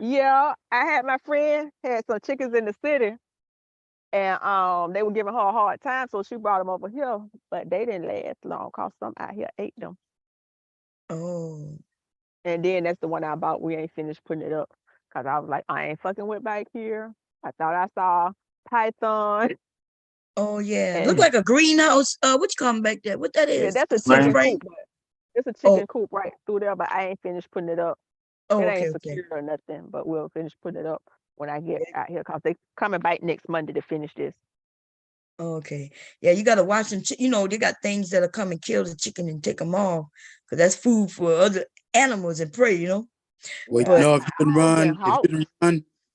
[SPEAKER 4] Yeah, I had my friend had some chickens in the city, and they were giving her a hard time, so she brought them over here, but they didn't last long cause some out here ate them.
[SPEAKER 1] Oh,
[SPEAKER 4] And then that's the one I bought. We ain't finished putting it up because I was like, I ain't fucking with back here. I thought I saw python.
[SPEAKER 1] oh yeah.
[SPEAKER 4] And
[SPEAKER 1] Look like a greenhouse. What you call 'em back there? What that
[SPEAKER 4] yeah,
[SPEAKER 1] is?
[SPEAKER 4] that's a
[SPEAKER 2] Right.
[SPEAKER 4] chicken
[SPEAKER 1] Frame?
[SPEAKER 4] coop. But it's a
[SPEAKER 1] Oh,
[SPEAKER 4] chicken coop right through there, but I ain't finished putting it up.
[SPEAKER 1] oh,
[SPEAKER 4] It
[SPEAKER 1] okay,
[SPEAKER 4] ain't
[SPEAKER 1] okay.
[SPEAKER 4] secure or nothing, but we'll finish putting it up when I get out here because they coming back next Monday to finish this.
[SPEAKER 1] Okay. Yeah, you gotta watch them. They got things that'll come and kill the chicken and take them off because that's food for other animals and prey.
[SPEAKER 5] Well,
[SPEAKER 4] Yeah,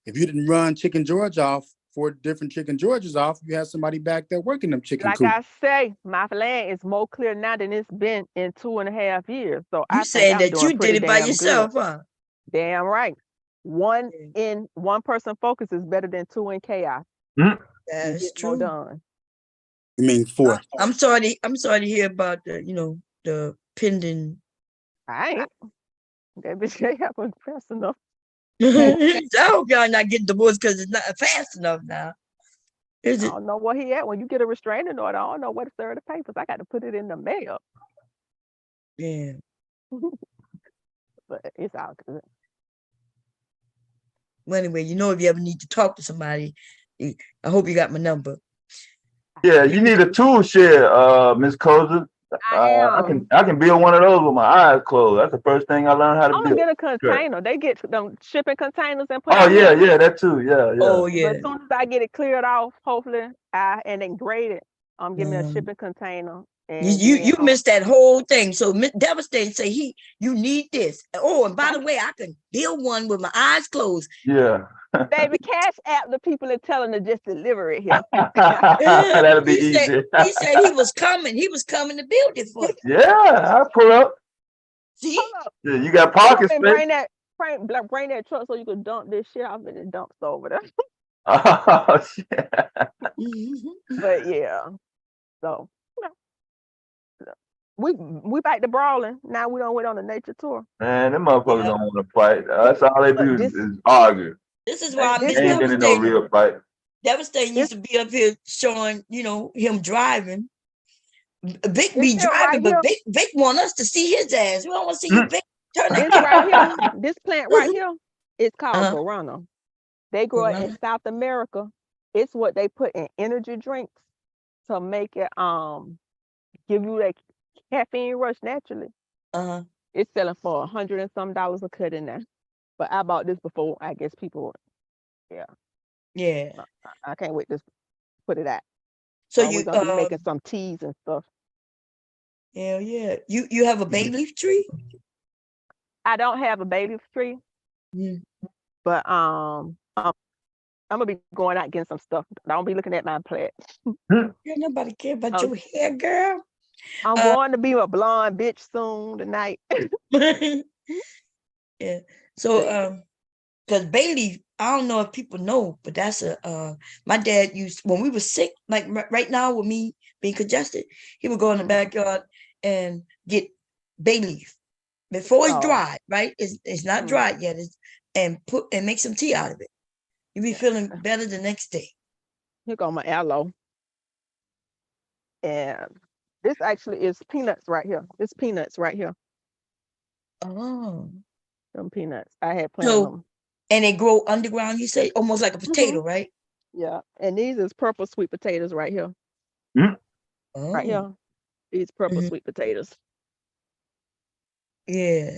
[SPEAKER 5] if you didn't run Chicken George off, 4 different Chicken Georges off, you have somebody back there working them chicken
[SPEAKER 4] like
[SPEAKER 5] coop.
[SPEAKER 4] I say, my land is more clear now than it's been in 2.5 years. So
[SPEAKER 1] You
[SPEAKER 4] I think
[SPEAKER 1] saying
[SPEAKER 4] I'm
[SPEAKER 1] that
[SPEAKER 4] doing
[SPEAKER 1] you did
[SPEAKER 4] pretty
[SPEAKER 1] it by
[SPEAKER 4] damn good.
[SPEAKER 1] yourself, huh?
[SPEAKER 4] Damn right. One
[SPEAKER 1] Yeah.
[SPEAKER 4] person focus is better than 2 in chaos.
[SPEAKER 2] Mm.
[SPEAKER 4] You
[SPEAKER 1] That's
[SPEAKER 4] get more
[SPEAKER 1] true.
[SPEAKER 4] done.
[SPEAKER 5] You mean 4?
[SPEAKER 1] I'm sorry to hear about the pending.
[SPEAKER 4] I ain't. That bitch they haven't fast enough.
[SPEAKER 1] I hope y'all not getting divorced because it's not fast enough now.
[SPEAKER 4] I
[SPEAKER 1] Is it?
[SPEAKER 4] don't know where he at. When you get a restraining order, I don't know where to serve the papers. I got to put it in the mail.
[SPEAKER 1] Yeah.
[SPEAKER 4] But it's all good.
[SPEAKER 1] Well, anyway, you know, if you ever need to talk to somebody, I hope you got my number.
[SPEAKER 2] Yeah, you need a tool share, Miss Koza. I can build one of those with my eyes closed. That's the first thing I learned how to
[SPEAKER 4] I'm gonna
[SPEAKER 2] build.
[SPEAKER 4] get a container. They get them shipping containers and put
[SPEAKER 2] Oh
[SPEAKER 4] out
[SPEAKER 2] yeah,
[SPEAKER 4] here.
[SPEAKER 2] yeah, that too. Yeah, yeah.
[SPEAKER 1] Oh
[SPEAKER 4] But
[SPEAKER 1] yeah.
[SPEAKER 4] as soon as I get it cleared off, hopefully, and then graded, give me a shipping container. And
[SPEAKER 1] You missed that whole thing. So Devastating say you need this. Oh, and by the way, I can build one with my eyes closed.
[SPEAKER 2] Yeah.
[SPEAKER 4] baby, cash app the people and tell them to just deliver it here.
[SPEAKER 2] That'll be
[SPEAKER 1] He
[SPEAKER 2] easy.
[SPEAKER 1] he said he was coming. He was coming to build it for you.
[SPEAKER 2] Yeah, I pull up.
[SPEAKER 1] See?
[SPEAKER 4] Hold up.
[SPEAKER 2] Yeah, you got parking
[SPEAKER 4] And
[SPEAKER 2] space.
[SPEAKER 4] bring that truck so you can dump this shit off in the dumpster over there.
[SPEAKER 2] Oh shit.
[SPEAKER 4] But yeah, so we back to brawling. Now we don't wait on the nature tour.
[SPEAKER 2] Man, them motherfuckers
[SPEAKER 1] Yeah.
[SPEAKER 2] don't want to fight. That's all they do
[SPEAKER 1] But
[SPEAKER 2] is argue.
[SPEAKER 1] This is why I
[SPEAKER 2] They
[SPEAKER 1] miss
[SPEAKER 2] ain't getting no
[SPEAKER 1] Devastating.
[SPEAKER 2] real fight.
[SPEAKER 1] Devastating used to be up here showing, you know, him driving. Vic be
[SPEAKER 4] This here
[SPEAKER 1] driving,
[SPEAKER 4] right
[SPEAKER 1] but Vic want us to see his ass. We don't want to see you, Vic. Turn
[SPEAKER 4] This
[SPEAKER 1] that
[SPEAKER 4] right here, this plant right here, it's called
[SPEAKER 1] Uh-huh.
[SPEAKER 4] guarana. They grow it in
[SPEAKER 1] Guarana?
[SPEAKER 4] South America. It's what they put in energy drinks to make it give you that caffeine rush naturally.
[SPEAKER 1] Uh-huh.
[SPEAKER 4] It's selling for $100 and some a cut in there. But I bought this before. I guess people,
[SPEAKER 1] Yeah.
[SPEAKER 4] I can't wait to put it out.
[SPEAKER 1] So
[SPEAKER 4] We're
[SPEAKER 1] you
[SPEAKER 4] gonna be making some teas and stuff.
[SPEAKER 1] hell yeah. You have a bay leaf tree?
[SPEAKER 4] I don't have a bay leaf tree,
[SPEAKER 1] Mm.
[SPEAKER 4] but I'm gonna be going out getting some stuff. I don't be looking at my plant.
[SPEAKER 1] Yeah, nobody care about
[SPEAKER 4] Oh.
[SPEAKER 1] your hair, girl.
[SPEAKER 4] I'm going to be a blonde bitch soon tonight.
[SPEAKER 1] Yeah. So because Bailey, I don't know if people know, but that's my dad used when we were sick, like right now with me being congested, he would go in the backyard and get bay leaf before it's
[SPEAKER 4] Oh.
[SPEAKER 1] dried, right? It's not dried yet. And make some tea out of it. You'll be feeling better the next day.
[SPEAKER 4] Here go my aloe. And this actually is peanuts right here. This peanuts right here.
[SPEAKER 1] Oh.
[SPEAKER 4] Them peanuts. I had planted
[SPEAKER 1] So
[SPEAKER 4] them.
[SPEAKER 1] and they grow underground, you say, almost like a potato, right?
[SPEAKER 4] Yeah. And these is purple sweet potatoes right here.
[SPEAKER 1] Oh.
[SPEAKER 4] Right here. These purple sweet potatoes.
[SPEAKER 1] Yeah.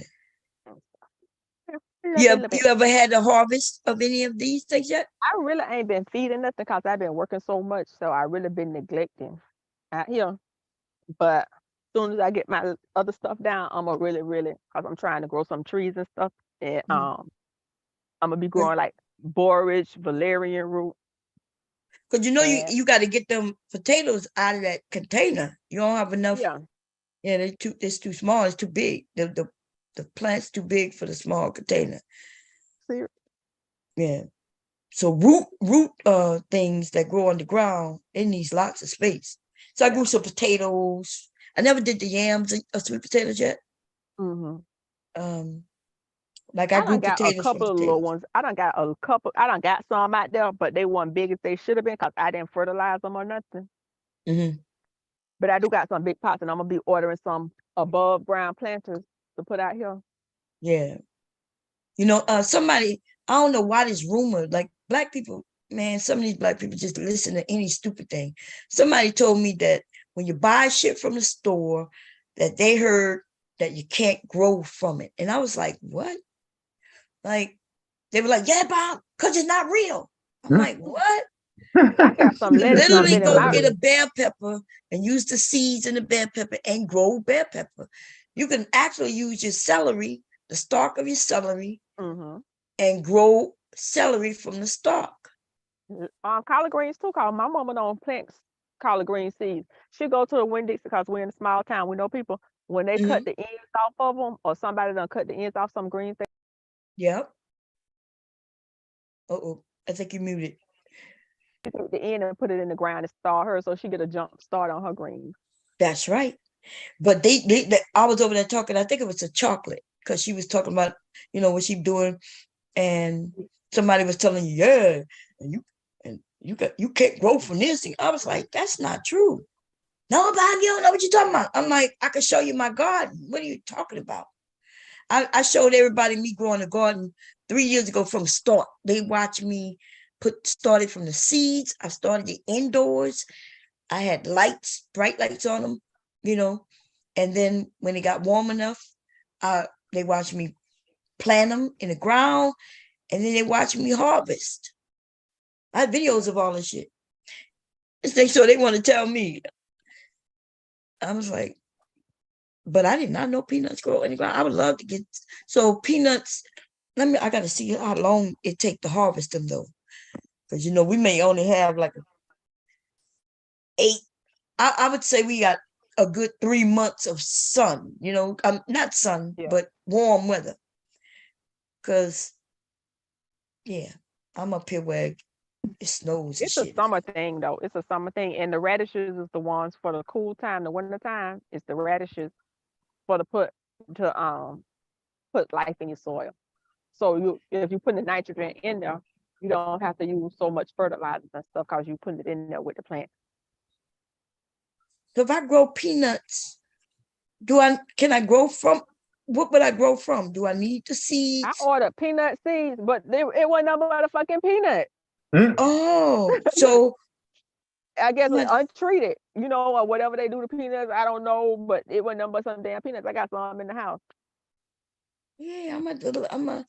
[SPEAKER 4] Yeah,
[SPEAKER 1] You ever had a harvest of any of these things yet?
[SPEAKER 4] I really ain't been feeding nothing because I've been working so much. So I really been neglecting out here. But as soon as I get my other stuff down, I'm gonna really, because I'm trying to grow some trees and stuff. And I'm gonna be growing like borage, valerian root.
[SPEAKER 1] Because you know
[SPEAKER 4] And-
[SPEAKER 1] you got to get them potatoes out of that container. You don't have enough.
[SPEAKER 4] Yeah.
[SPEAKER 1] Yeah, it's too small. It's too big. The plant's too big for the small container.
[SPEAKER 4] See,
[SPEAKER 1] Yeah. So root things that grow underground, it needs lots of space. So I grew some potatoes. I never did the yams or sweet potatoes yet. Like I
[SPEAKER 4] I
[SPEAKER 1] grew
[SPEAKER 4] done got a
[SPEAKER 1] potatoes from
[SPEAKER 4] couple of little
[SPEAKER 1] potatoes.
[SPEAKER 4] ones. I done got some out there, but they weren't big as they should have been because I didn't fertilize them or nothing.
[SPEAKER 1] Mhm.
[SPEAKER 4] But I do got some big pots, and I'm gonna be ordering some above ground planters to put out here.
[SPEAKER 1] Yeah. You know, somebody, I don't know why this rumor, like black people, man, some of these black people just listen to any stupid thing. Somebody told me that when you buy shit from the store, that they heard that you can't grow from it. And I was like, what? Like, they were like, yeah, Bob, because it's not real. I'm like, what?
[SPEAKER 4] I got some
[SPEAKER 1] You
[SPEAKER 4] lettuce
[SPEAKER 1] literally
[SPEAKER 4] in
[SPEAKER 1] go
[SPEAKER 4] my
[SPEAKER 1] get a bell pepper and use the seeds in the bell pepper and grow bell pepper. You can actually use your celery, the stalk of your celery, and grow celery from the stalk.
[SPEAKER 4] collard greens too. Cause my mama don't plant collard green seeds. She go to the Winn-Dixie because we're in a small town. We know people when they cut the ends off of them, or somebody done cut the ends off some greens.
[SPEAKER 1] Yep. Uh-oh, I think you muted.
[SPEAKER 4] She take the end and put it in the ground and start her, so she get a jump start on her greens.
[SPEAKER 1] That's right. But I was over there talking, I think it was a chocolate, because she was talking about, you know, what she doing, and somebody was telling you, yeah, and you can't grow from this thing. I was like, that's not true. No, Bob, you don't know what you're talking about. I'm like, I can show you my garden. What are you talking about? I showed everybody me growing a garden 3 years ago from start. They watched me started from the seeds. I started it indoors. I had lights, bright lights on them, you know. And then when it got warm enough, they watched me plant them in the ground, and then they watched me harvest. I had videos of all this shit. So they want to tell me. I was like, but I did not know peanuts grow in the ground. I would love to get peanuts. I gotta see how long it take to harvest them though. Because we may only have like 8. I would say we got a good 3 months of sun, not sun, but warm weather. Because I'm up here where it snows.
[SPEAKER 4] It's a summer thing though. It's a summer thing. And the radishes is the ones for the cool time, the winter time. It's the radishes for the put life in your soil. So if you put the nitrogen in there, you don't have to use so much fertilizers and stuff because you put it in there with the plant.
[SPEAKER 1] So if I grow peanuts, can I grow from? What would I grow from? Do I need the seeds?
[SPEAKER 4] I ordered peanut seeds, but it wasn't no motherfucking peanut.
[SPEAKER 1] Oh, so
[SPEAKER 4] I guess it's untreated, or whatever they do to peanuts. I don't know, but it wasn't nothing but some damn peanuts. I got some in the house.
[SPEAKER 1] Yeah, I'm gonna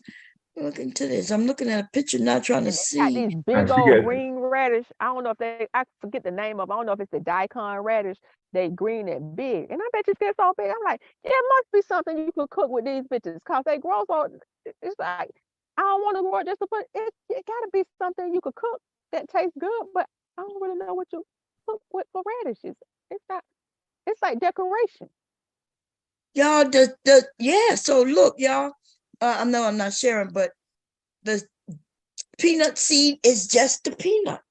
[SPEAKER 1] look into this. I'm looking at a picture now, trying to see.
[SPEAKER 4] Got these big old green radish. I don't know if I forget the name of. I don't know if it's the daikon radish. They green and big, and I bet you get so big. I'm like, there must be something you could cook with these bitches, cause they grow so. It's like I don't want to grow it just to put it. It gotta be something you could cook that tastes good, but I don't really know what you cook with for radishes. It's not. It's like decoration.
[SPEAKER 1] Y'all, so look, y'all. I know I'm not sharing, but the peanut seed is just the peanut.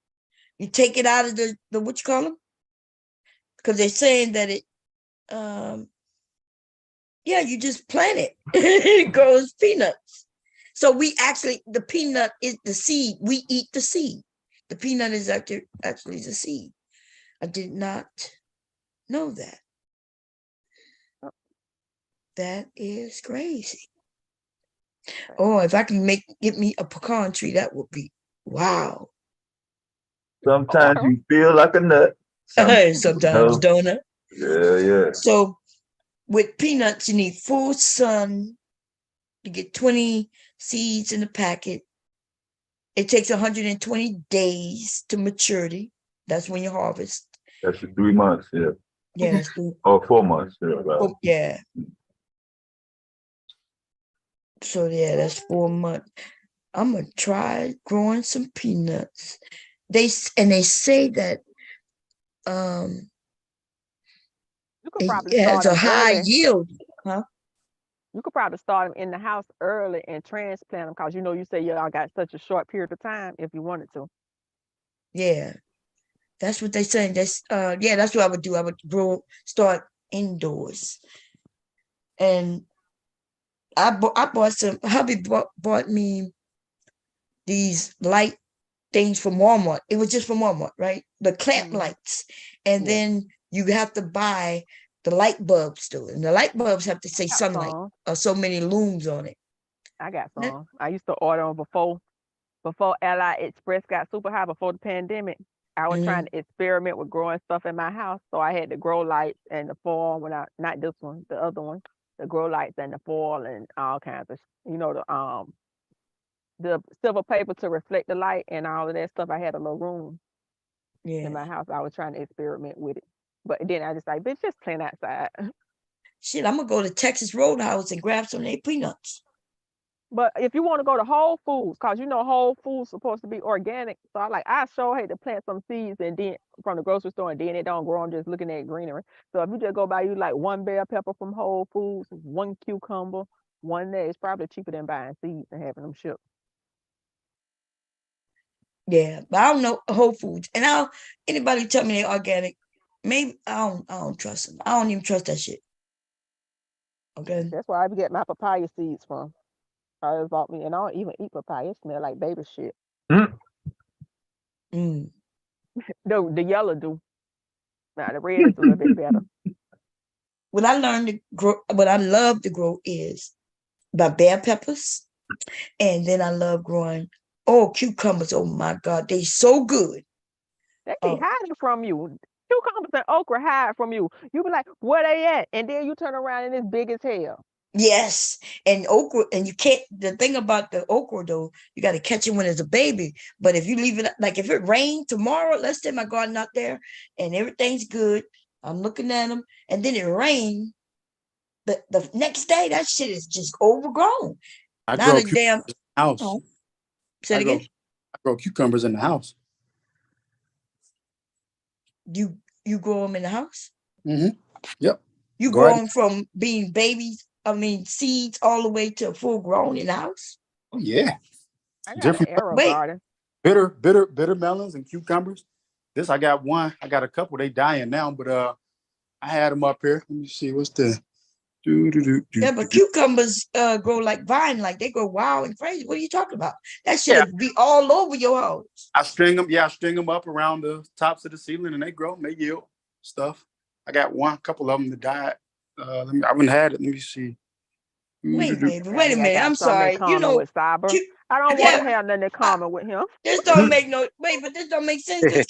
[SPEAKER 1] You take it out of the what you call them? Because they're saying that it, you just plant it. It grows peanuts. So the peanut is the seed. We eat the seed. The peanut is actually the seed. I did not know that. That is crazy. Oh, if I can get me a pecan tree, that would be wow.
[SPEAKER 2] Sometimes you feel like a nut.
[SPEAKER 1] Sometimes don't I?
[SPEAKER 2] Yeah.
[SPEAKER 1] So with peanuts, you need full sun. You get 20 seeds in the packet. It takes 120 days to maturity. That's when you harvest.
[SPEAKER 2] That's 3 months, yeah.
[SPEAKER 1] Yeah, that's
[SPEAKER 2] or 4 months. Right.
[SPEAKER 1] Yeah. So that's 4 months. I'm gonna try growing some peanuts. They say that it has a high yield, huh?
[SPEAKER 4] You could probably start them in the house early and transplant them because you say y'all got such a short period of time if you wanted to.
[SPEAKER 1] Yeah, that's what they're saying. That's what I would do. I would start indoors, and I bought some. Hubby bought me these light things from Walmart. It was just from Walmart, right? The clamp lights, and then you have to buy the light bulbs too, and the light bulbs have to say sunlight or so many looms on it.
[SPEAKER 4] I got some. I used to order them before AliExpress got super high before the pandemic. I was trying to experiment with growing stuff in my house, so I had the grow lights and the foil. Not this one, the other one, the grow lights and the foil and all kinds of, the silver paper to reflect the light and all of that stuff. I had a little room in my house. I was trying to experiment with it, but then I just like, bitch, just plant outside.
[SPEAKER 1] Shit, I'm gonna go to Texas Roadhouse and grab some of their peanuts.
[SPEAKER 4] But if you want to go to Whole Foods, because Whole Foods supposed to be organic, so I sure hate to plant some seeds and then from the grocery store and then it don't grow. I'm just looking at greenery. So if you just go buy you like 1 bell pepper from Whole Foods, 1 cucumber, 1 that, it's probably cheaper than buying seeds and having them shipped.
[SPEAKER 1] Yeah, but I don't know Whole Foods, and anybody tell me they're organic, maybe I don't trust them. I don't even trust that shit. Okay,
[SPEAKER 4] that's where I get my papaya seeds from. I bought me, and I don't even eat papaya. It smell like baby shit. The yellow do. Now the red is a little bit better.
[SPEAKER 1] What I learned to grow, what I love to grow is my bell peppers. And then I love growing, cucumbers. Oh my God, they so good.
[SPEAKER 4] They be hiding from you. Cucumbers and okra hide from you. You be like, where they at? And then you turn around and it's big as hell.
[SPEAKER 1] Yes, and okra, and you can't. The thing about the okra, though, you got to catch it when it's a baby. But if you leave it, like if it rained tomorrow, let's say my garden out there and everything's good, I'm looking at them, and then it rained. The next day, that shit is just overgrown.
[SPEAKER 5] I
[SPEAKER 1] Not
[SPEAKER 5] grow
[SPEAKER 1] a damn.
[SPEAKER 5] cucumbers in the house.
[SPEAKER 1] Oh, say it
[SPEAKER 5] I grow,
[SPEAKER 1] again.
[SPEAKER 5] I grow cucumbers in the house.
[SPEAKER 1] You grow them in the house.
[SPEAKER 5] Mm-hmm. Yep.
[SPEAKER 1] You
[SPEAKER 5] Go
[SPEAKER 1] grow
[SPEAKER 5] ahead.
[SPEAKER 1] them from being babies. I mean, seeds all the way to full grown in the house.
[SPEAKER 5] Oh yeah.
[SPEAKER 4] I got
[SPEAKER 5] Different.
[SPEAKER 4] an arrow
[SPEAKER 1] Wait.
[SPEAKER 4] garden.
[SPEAKER 5] Bitter melons and cucumbers. This I got one. I got a couple. They dying now, but I had them up here. Let me see. What's the
[SPEAKER 1] Yeah, but cucumbers grow like vine, like they go wild and crazy. What are you talking about? That should be all over your house.
[SPEAKER 5] I string them. Yeah, I string them up around the tops of the ceiling, and they grow. And they yield stuff. I got couple of them that died. I haven't had it. Let me see.
[SPEAKER 1] Wait a minute.
[SPEAKER 4] I
[SPEAKER 1] I'm
[SPEAKER 4] got something
[SPEAKER 1] sorry.
[SPEAKER 4] in common with Cyber. I don't
[SPEAKER 1] yeah.
[SPEAKER 4] want to have nothing in common with him.
[SPEAKER 1] This don't make no. Wait, but this don't make sense. This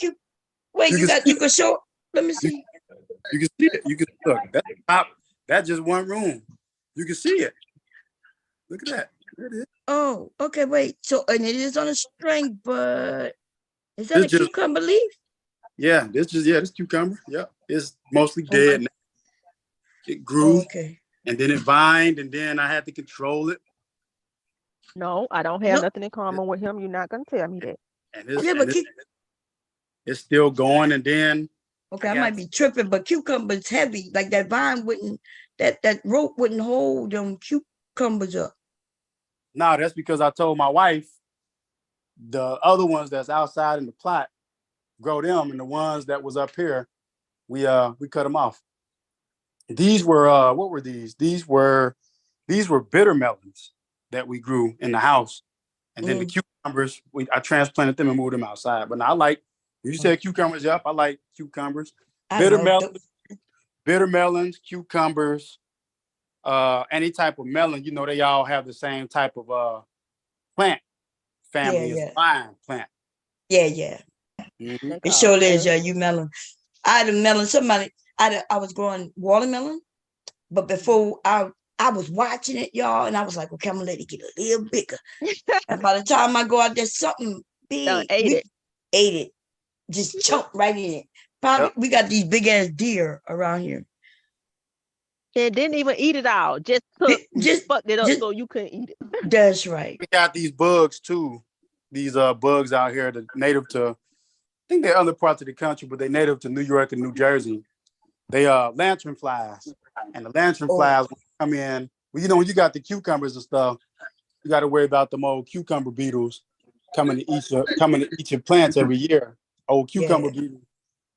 [SPEAKER 1] wait, you can show. Let me see.
[SPEAKER 5] You can see it. You can look. That's top. That's just one room. You can see it. Look at that. There it is.
[SPEAKER 1] Oh, okay. Wait. So, and it is on a string, but is that
[SPEAKER 5] It's
[SPEAKER 1] a
[SPEAKER 5] just-
[SPEAKER 1] cucumber leaf?
[SPEAKER 5] Yeah, this cucumber. Yep. It's mostly dead.
[SPEAKER 1] Okay.
[SPEAKER 5] It grew
[SPEAKER 1] Okay.
[SPEAKER 5] and then it vined, and then I had to control it.
[SPEAKER 4] No, I don't have
[SPEAKER 1] No.
[SPEAKER 4] nothing in common with him. You're not gonna tell me that.
[SPEAKER 5] And
[SPEAKER 1] Yeah, but
[SPEAKER 5] it's still going, and then
[SPEAKER 1] okay,
[SPEAKER 5] I
[SPEAKER 1] I
[SPEAKER 5] got-
[SPEAKER 1] might be tripping, but cucumber's heavy. Like that vine wouldn't, that rope wouldn't hold them cucumbers up.
[SPEAKER 5] no, that's because I told my wife the other ones that's outside in the plot, grow them, and the ones that was up here, we cut them off. These were what were these? These were bitter melons that we grew in the house, and then the cucumbers I transplanted them and moved them outside. But now I like, you said cucumbers, yep, I like cucumbers. Bitter melons, cucumbers, any type of melon. You know, they all have the same type of plant family as vine plant.
[SPEAKER 1] Yeah.
[SPEAKER 5] Mhm.
[SPEAKER 1] It sure is, you melon. I had a melon. I was growing watermelon, but before I was watching it, y'all, and I was like, okay, I'm gonna let it get a little bigger. And by the time I go out there, something big
[SPEAKER 4] ate
[SPEAKER 1] it, just chomped right in it. Probably we got these big ass deer around here.
[SPEAKER 4] It didn't even eat it all. Just fucked it up so you couldn't eat it.
[SPEAKER 1] That's right.
[SPEAKER 5] We got these bugs too. These bugs out here that native to, I think they're other parts of the country, but they native to New York and New Jersey. They lantern flies, and the lantern flies come in. Well, you know, when you got the cucumbers and stuff, you got to worry about them old cucumber beetles coming to eat your plants every year. Old cucumber beetles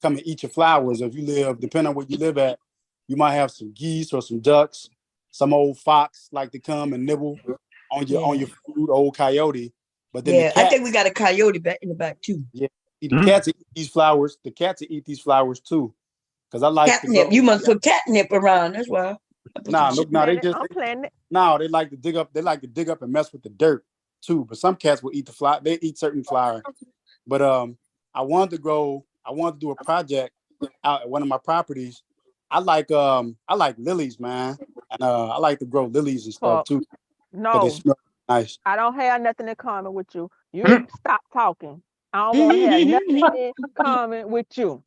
[SPEAKER 5] come to eat your flowers. If you live, depending on where you live at, you might have some geese or some ducks. Some old fox like to come and nibble on your food. Old coyote. But then
[SPEAKER 1] I think we got a coyote back in the back too.
[SPEAKER 5] Yeah, the cats eat these flowers. The cats eat these flowers too. Because I like
[SPEAKER 1] catnip. You must put catnip around. That's why.
[SPEAKER 5] No, they just they like to dig up. They like to dig up and mess with the dirt too. But some cats will eat the fly. They eat certain flowers. But I wanted to do a project out at one of my properties. I like lilies, man, and I like to grow lilies and stuff too.
[SPEAKER 4] No,
[SPEAKER 5] they smell nice.
[SPEAKER 4] I don't have nothing in common with you. You stop talking. I don't want to have nothing in common with you.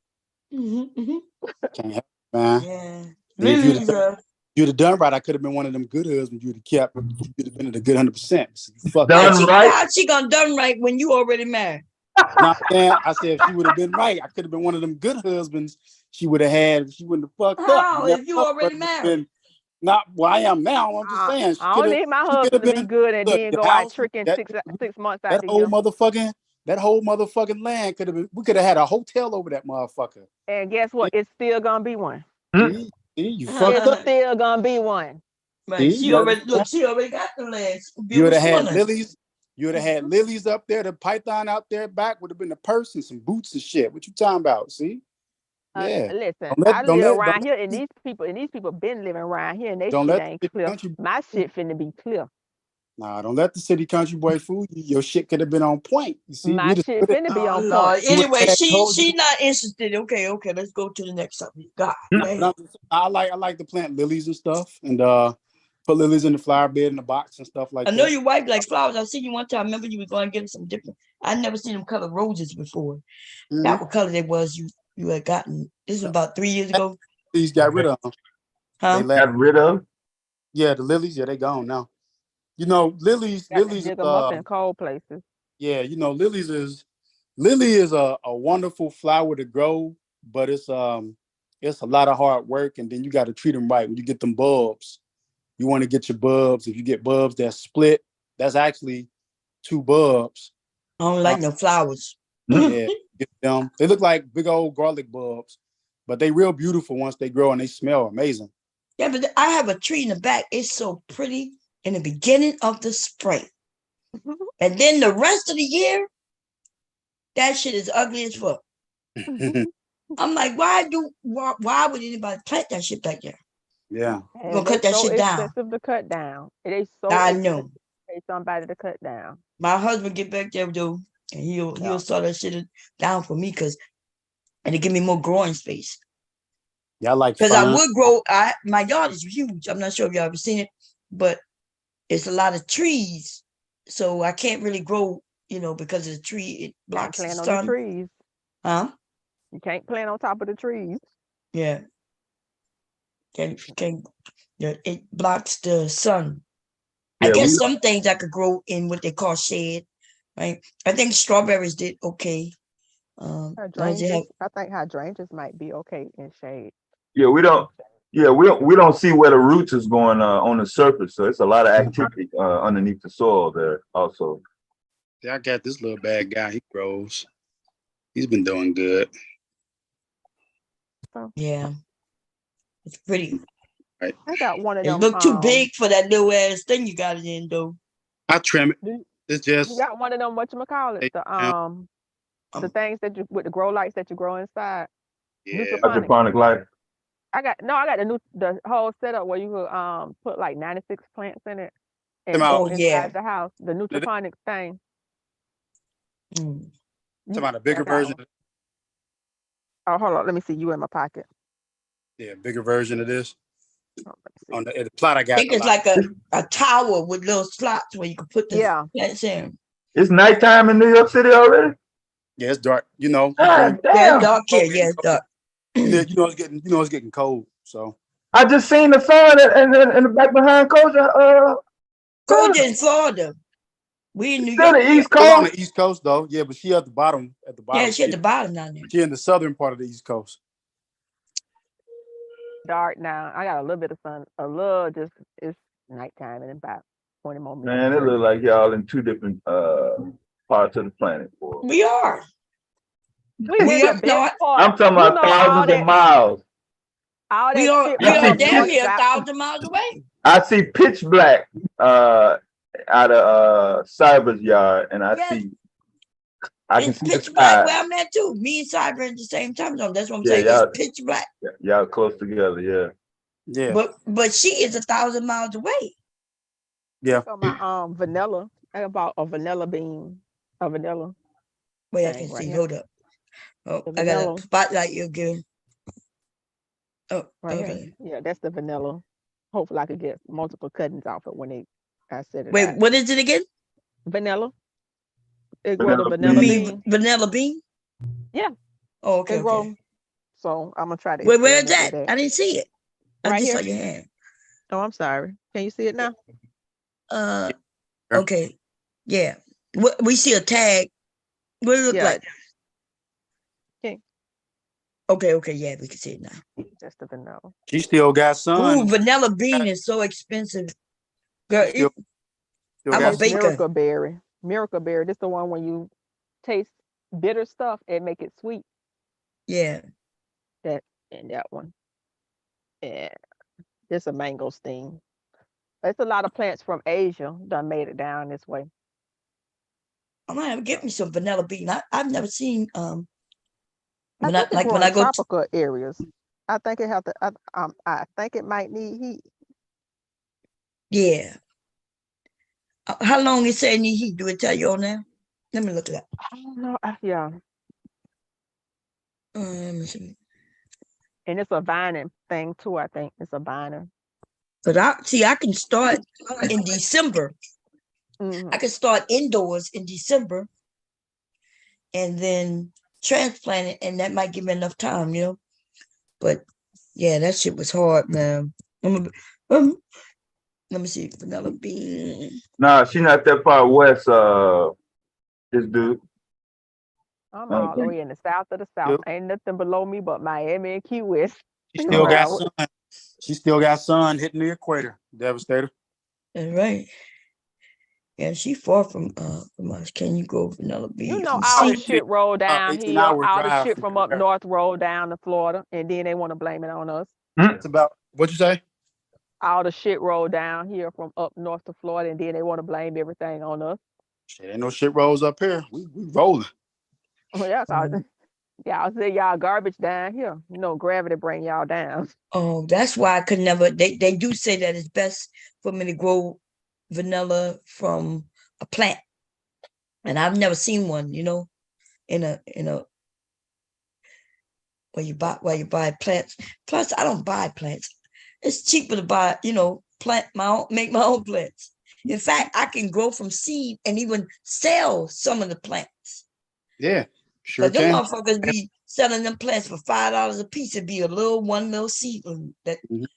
[SPEAKER 5] Can't help, man.
[SPEAKER 1] Yeah.
[SPEAKER 5] You'd have done right. I could have been one of them good husbands. You'd have kept. You'd have been at a good 100%.
[SPEAKER 2] Done right.
[SPEAKER 1] How's she gonna done right when you already married?
[SPEAKER 5] I said if she would have been right, I could have been one of them good husbands. She would have had. She wouldn't have fucked up.
[SPEAKER 1] How if you already married?
[SPEAKER 5] Not well, I am now. I'm just saying.
[SPEAKER 4] I don't need my husband to be good and then go out tricking 6 months out
[SPEAKER 5] that whole motherfucking land could have been. We could have had a hotel over that motherfucker.
[SPEAKER 4] And guess what? It's still gonna be one.
[SPEAKER 5] See, you fucked up.
[SPEAKER 4] Still gonna be one.
[SPEAKER 1] Right. She already got the land.
[SPEAKER 5] You would have had lilies. You would have had lilies up there. The python out there back would have been a purse and some boots and shit. What you talking about? See? Yeah.
[SPEAKER 4] Listen,
[SPEAKER 5] Don't
[SPEAKER 4] I
[SPEAKER 5] let don't
[SPEAKER 4] live
[SPEAKER 5] let
[SPEAKER 4] around
[SPEAKER 5] don't
[SPEAKER 4] here,
[SPEAKER 5] let
[SPEAKER 4] and these people been living around here, and they
[SPEAKER 5] don't
[SPEAKER 4] shit
[SPEAKER 5] let
[SPEAKER 4] ain't
[SPEAKER 5] the
[SPEAKER 4] clear.
[SPEAKER 5] country
[SPEAKER 4] My shit finna be clear.
[SPEAKER 5] nah, don't let the city country boy fool you. Your shit could have been on point. You see,
[SPEAKER 4] My shit finna be
[SPEAKER 1] Oh
[SPEAKER 4] on
[SPEAKER 1] Lord.
[SPEAKER 4] point.
[SPEAKER 5] you would
[SPEAKER 1] Anyway,
[SPEAKER 5] have told
[SPEAKER 1] she
[SPEAKER 5] you.
[SPEAKER 1] not interested. Okay, let's go to the next subject. God,
[SPEAKER 5] But
[SPEAKER 1] dang.
[SPEAKER 5] I like to plant lilies and stuff, and put lilies in the flower bed in the box and stuff like
[SPEAKER 1] I know
[SPEAKER 5] that.
[SPEAKER 1] your wife likes flowers. I seen you one time. I remember you were going to get some different. I never seen them color roses before.
[SPEAKER 5] Mhm.
[SPEAKER 1] That what color they was you had gotten. This was about 3 years ago,
[SPEAKER 5] Lilies got rid of them. They
[SPEAKER 1] huh?
[SPEAKER 5] left.
[SPEAKER 2] Got rid of.
[SPEAKER 5] Yeah, the lilies. Yeah, they gone now. You know, lilies.
[SPEAKER 4] Got to
[SPEAKER 5] Lilies.
[SPEAKER 4] dig them up in cold places.
[SPEAKER 5] Yeah. You know, lily is a wonderful flower to grow, but it's a lot of hard work, and then you got to treat them right when you get them bulbs. You want to get your bulbs. If you get bulbs that split, that's actually two bulbs.
[SPEAKER 1] I don't
[SPEAKER 5] Uh,
[SPEAKER 1] like no flowers.
[SPEAKER 5] yeah, get them. They look like big old garlic bulbs, but they real beautiful once they grow and they smell amazing.
[SPEAKER 1] Yeah, but I have a tree in the back. It's so pretty in the beginning of the spring. And then the rest of the year, that shit is ugly as fuck. I'm like, why would anybody plant that shit back there?
[SPEAKER 5] Yeah.
[SPEAKER 1] You're gonna
[SPEAKER 4] And
[SPEAKER 1] cut
[SPEAKER 4] they
[SPEAKER 1] that
[SPEAKER 4] so
[SPEAKER 1] shit down.
[SPEAKER 4] expensive to cut down. It is so
[SPEAKER 1] I
[SPEAKER 4] expensive
[SPEAKER 1] know.
[SPEAKER 4] to pay somebody to cut down.
[SPEAKER 1] My husband get back there though, and he'll
[SPEAKER 4] Yeah.
[SPEAKER 1] sort that shit down for me and to give me more growing space.
[SPEAKER 5] Yeah, I like
[SPEAKER 1] Because I
[SPEAKER 5] fern.
[SPEAKER 1] would grow. My yard is huge. I'm not sure if y'all ever seen it, but it's a lot of trees, so I can't really grow. Because of the tree, it
[SPEAKER 4] Can't
[SPEAKER 1] blocks the
[SPEAKER 4] plant on the
[SPEAKER 1] sun.
[SPEAKER 4] trees.
[SPEAKER 1] Huh?
[SPEAKER 4] You can't plant on top of the trees.
[SPEAKER 1] Yeah. Can yeah, it blocks the sun. I
[SPEAKER 2] Yeah,
[SPEAKER 1] guess
[SPEAKER 2] we
[SPEAKER 1] some things I could grow in what they call shade, right? I think strawberries did okay. As long as you have,
[SPEAKER 4] I think hydrangeas might be okay in shade.
[SPEAKER 2] yeah we don't yeah we don't see where the roots is going on the surface. So it's a lot of activity underneath the soil there also.
[SPEAKER 5] Yeah, I got this little bad guy. He grows. He's been doing good.
[SPEAKER 1] yeah, it's pretty.
[SPEAKER 5] Right.
[SPEAKER 4] I got one of
[SPEAKER 1] It
[SPEAKER 4] them.
[SPEAKER 1] looked too big for that little ass thing you got it in though.
[SPEAKER 5] I trim it.
[SPEAKER 4] You
[SPEAKER 5] It's
[SPEAKER 4] you
[SPEAKER 5] just
[SPEAKER 4] got one of them. Whatchamacallit? The things that you with the grow lights that you grow inside.
[SPEAKER 5] yeah.
[SPEAKER 4] Nutroponics.
[SPEAKER 2] Hydroponic life.
[SPEAKER 4] I got the whole setup where you could put like 96 plants in it and
[SPEAKER 5] Come
[SPEAKER 4] grow
[SPEAKER 5] out.
[SPEAKER 1] Oh yeah.
[SPEAKER 4] inside the house. The nutroponics thing.
[SPEAKER 1] Mm.
[SPEAKER 5] Talking about a bigger
[SPEAKER 4] That's how-
[SPEAKER 5] version.
[SPEAKER 4] Oh, hold on. Let me see. You in my pocket.
[SPEAKER 5] Yeah, bigger version of this.
[SPEAKER 4] Oh, let me see.
[SPEAKER 5] On the plot I
[SPEAKER 1] I
[SPEAKER 5] got.
[SPEAKER 1] think it's like a tower with little slots where you can put the
[SPEAKER 4] Yeah.
[SPEAKER 1] plants in.
[SPEAKER 2] It's nighttime in New York City already.
[SPEAKER 5] Yeah, it's dark. You know,
[SPEAKER 2] God
[SPEAKER 1] Yeah,
[SPEAKER 2] damn.
[SPEAKER 1] it's dark here. Yeah, it's dark.
[SPEAKER 5] it's getting cold. So
[SPEAKER 2] I just seen the sun in the back behind Koja.
[SPEAKER 1] Cold in Florida. We in New
[SPEAKER 2] Still
[SPEAKER 1] York.
[SPEAKER 2] the East
[SPEAKER 5] still on
[SPEAKER 2] Coast.
[SPEAKER 5] the East Coast though. Yeah, but she at the bottom.
[SPEAKER 1] Yeah, she at the bottom down there.
[SPEAKER 5] She in the southern part of the East Coast.
[SPEAKER 4] Dark now. I got a little bit of sun. A little just it's nighttime and about 20 more minutes.
[SPEAKER 2] Man, it look like y'all in two different parts of the planet, boy.
[SPEAKER 1] We are.
[SPEAKER 4] We
[SPEAKER 1] We
[SPEAKER 4] the
[SPEAKER 1] up
[SPEAKER 4] best
[SPEAKER 1] north.
[SPEAKER 4] part.
[SPEAKER 2] I'm talking
[SPEAKER 4] You
[SPEAKER 2] about
[SPEAKER 4] know, all
[SPEAKER 2] thousands of
[SPEAKER 4] that
[SPEAKER 2] miles.
[SPEAKER 4] all
[SPEAKER 1] We
[SPEAKER 4] that
[SPEAKER 1] are.
[SPEAKER 4] shit
[SPEAKER 1] We
[SPEAKER 4] from
[SPEAKER 1] are
[SPEAKER 4] up
[SPEAKER 1] damn
[SPEAKER 4] north
[SPEAKER 1] near
[SPEAKER 4] south.
[SPEAKER 1] 1,000 miles away.
[SPEAKER 2] I see pitch black out of Cyber's yard, and I see I can
[SPEAKER 1] It's
[SPEAKER 2] see the
[SPEAKER 1] pitch black
[SPEAKER 2] sky.
[SPEAKER 1] where I'm at too. Me and Cyber at the same time zone. That's what I'm
[SPEAKER 2] Yeah,
[SPEAKER 1] saying.
[SPEAKER 2] y'all-
[SPEAKER 1] It's pitch black.
[SPEAKER 2] Y'all close together, yeah.
[SPEAKER 5] Yeah.
[SPEAKER 1] But she is 1,000 miles away.
[SPEAKER 5] Yeah.
[SPEAKER 4] So my vanilla. I bought a vanilla bean. A vanilla.
[SPEAKER 1] Wait, I
[SPEAKER 4] thing
[SPEAKER 1] can
[SPEAKER 4] right
[SPEAKER 1] see.
[SPEAKER 4] here.
[SPEAKER 1] Hold up. Oh,
[SPEAKER 4] The
[SPEAKER 1] I got
[SPEAKER 4] vanilla
[SPEAKER 1] a spotlight you're giving. Oh,
[SPEAKER 4] right
[SPEAKER 1] okay.
[SPEAKER 4] here. Yeah, that's the vanilla. Hopefully I could get multiple cuttings off it when I set it
[SPEAKER 1] Wait,
[SPEAKER 4] out.
[SPEAKER 1] what is it again?
[SPEAKER 4] Vanilla. It grow the
[SPEAKER 2] Vanilla
[SPEAKER 1] You
[SPEAKER 4] vanilla
[SPEAKER 2] bean.
[SPEAKER 1] mean
[SPEAKER 4] bean.
[SPEAKER 1] vanilla bean?
[SPEAKER 4] Yeah.
[SPEAKER 1] Oh, okay,
[SPEAKER 4] It grow.
[SPEAKER 1] okay.
[SPEAKER 4] So I'm gonna try to
[SPEAKER 1] Where is
[SPEAKER 4] experiment with
[SPEAKER 1] that?
[SPEAKER 4] that.
[SPEAKER 1] I didn't see it. I
[SPEAKER 4] Right
[SPEAKER 1] just
[SPEAKER 4] here.
[SPEAKER 1] saw your hand.
[SPEAKER 4] Oh, I'm sorry. Can you see it now?
[SPEAKER 1] Okay. Yeah. We see a tag. What does it look
[SPEAKER 4] Yeah.
[SPEAKER 1] like?
[SPEAKER 4] Okay.
[SPEAKER 1] Okay, yeah, we can see it now.
[SPEAKER 4] Just the vanilla.
[SPEAKER 5] She still got sun.
[SPEAKER 1] Ooh, vanilla bean is so expensive. Girl,
[SPEAKER 5] She still
[SPEAKER 1] I'm
[SPEAKER 5] got
[SPEAKER 1] a
[SPEAKER 4] It's
[SPEAKER 1] baker.
[SPEAKER 4] miracle berry. Miracle berry. This the one when you taste bitter stuff and make it sweet.
[SPEAKER 1] Yeah.
[SPEAKER 4] That one. Yeah. It's a mangosteen. It's a lot of plants from Asia done made it down this way.
[SPEAKER 1] I might have to get me some vanilla bean. I've never seen
[SPEAKER 4] I
[SPEAKER 1] When I
[SPEAKER 4] think it
[SPEAKER 1] like
[SPEAKER 4] grow
[SPEAKER 1] when
[SPEAKER 4] in
[SPEAKER 1] I go to,
[SPEAKER 4] tropical areas. I think it have to. I think it might need heat.
[SPEAKER 1] yeah. How long it say need heat? Do it tell you on there? Let me look it up.
[SPEAKER 4] I don't know. Yeah,
[SPEAKER 1] Let me see.
[SPEAKER 4] and it's a vining thing too. I think it's a vining.
[SPEAKER 1] But I can start in December.
[SPEAKER 4] Mhm.
[SPEAKER 1] I can start indoors in December and then transplant it, and that might give me enough time, you know. But yeah, that shit was hard, man. Let me see, vanilla bean.
[SPEAKER 2] Nah, she not that far west. This dude.
[SPEAKER 4] I'm
[SPEAKER 2] I don't
[SPEAKER 4] all the
[SPEAKER 2] think.
[SPEAKER 4] way in the south of the south.
[SPEAKER 5] Yep.
[SPEAKER 4] Ain't nothing below me but Miami and Key West.
[SPEAKER 5] She still got
[SPEAKER 4] Wow.
[SPEAKER 5] sun. She still got sun hitting the equator. Devastator.
[SPEAKER 1] That's right. Yeah, she far from us. Can you go vanilla
[SPEAKER 4] You
[SPEAKER 1] bean
[SPEAKER 4] know,
[SPEAKER 1] from
[SPEAKER 4] all the
[SPEAKER 1] sea?
[SPEAKER 4] shit roll down
[SPEAKER 5] 18
[SPEAKER 4] here,
[SPEAKER 5] hour
[SPEAKER 4] all the
[SPEAKER 5] drive
[SPEAKER 4] shit
[SPEAKER 5] from
[SPEAKER 4] from up
[SPEAKER 5] there.
[SPEAKER 4] north roll down to Florida, and then they want to blame it on us.
[SPEAKER 5] It's about what you say?
[SPEAKER 4] All the shit roll down here from up north to Florida, and then they want to blame everything on us.
[SPEAKER 5] Shit, ain't no shit rolls up here. We rolling.
[SPEAKER 4] Oh yeah, cause y'all say y'all garbage down here. You know, gravity bring y'all down.
[SPEAKER 1] Oh, that's why I could never. They do say that it's best for me to grow vanilla from a plant, and I've never seen one. You know, in a where you buy plants. Plus, I don't buy plants. It's cheaper to buy, plant my own, make my own plants. In fact, I can grow from seed and even sell some of the plants.
[SPEAKER 5] Yeah, sure
[SPEAKER 1] Because them
[SPEAKER 5] can.
[SPEAKER 1] motherfuckers be selling them plants for $5 a piece. It'd be a little 1 mil seedling. That
[SPEAKER 4] Now, them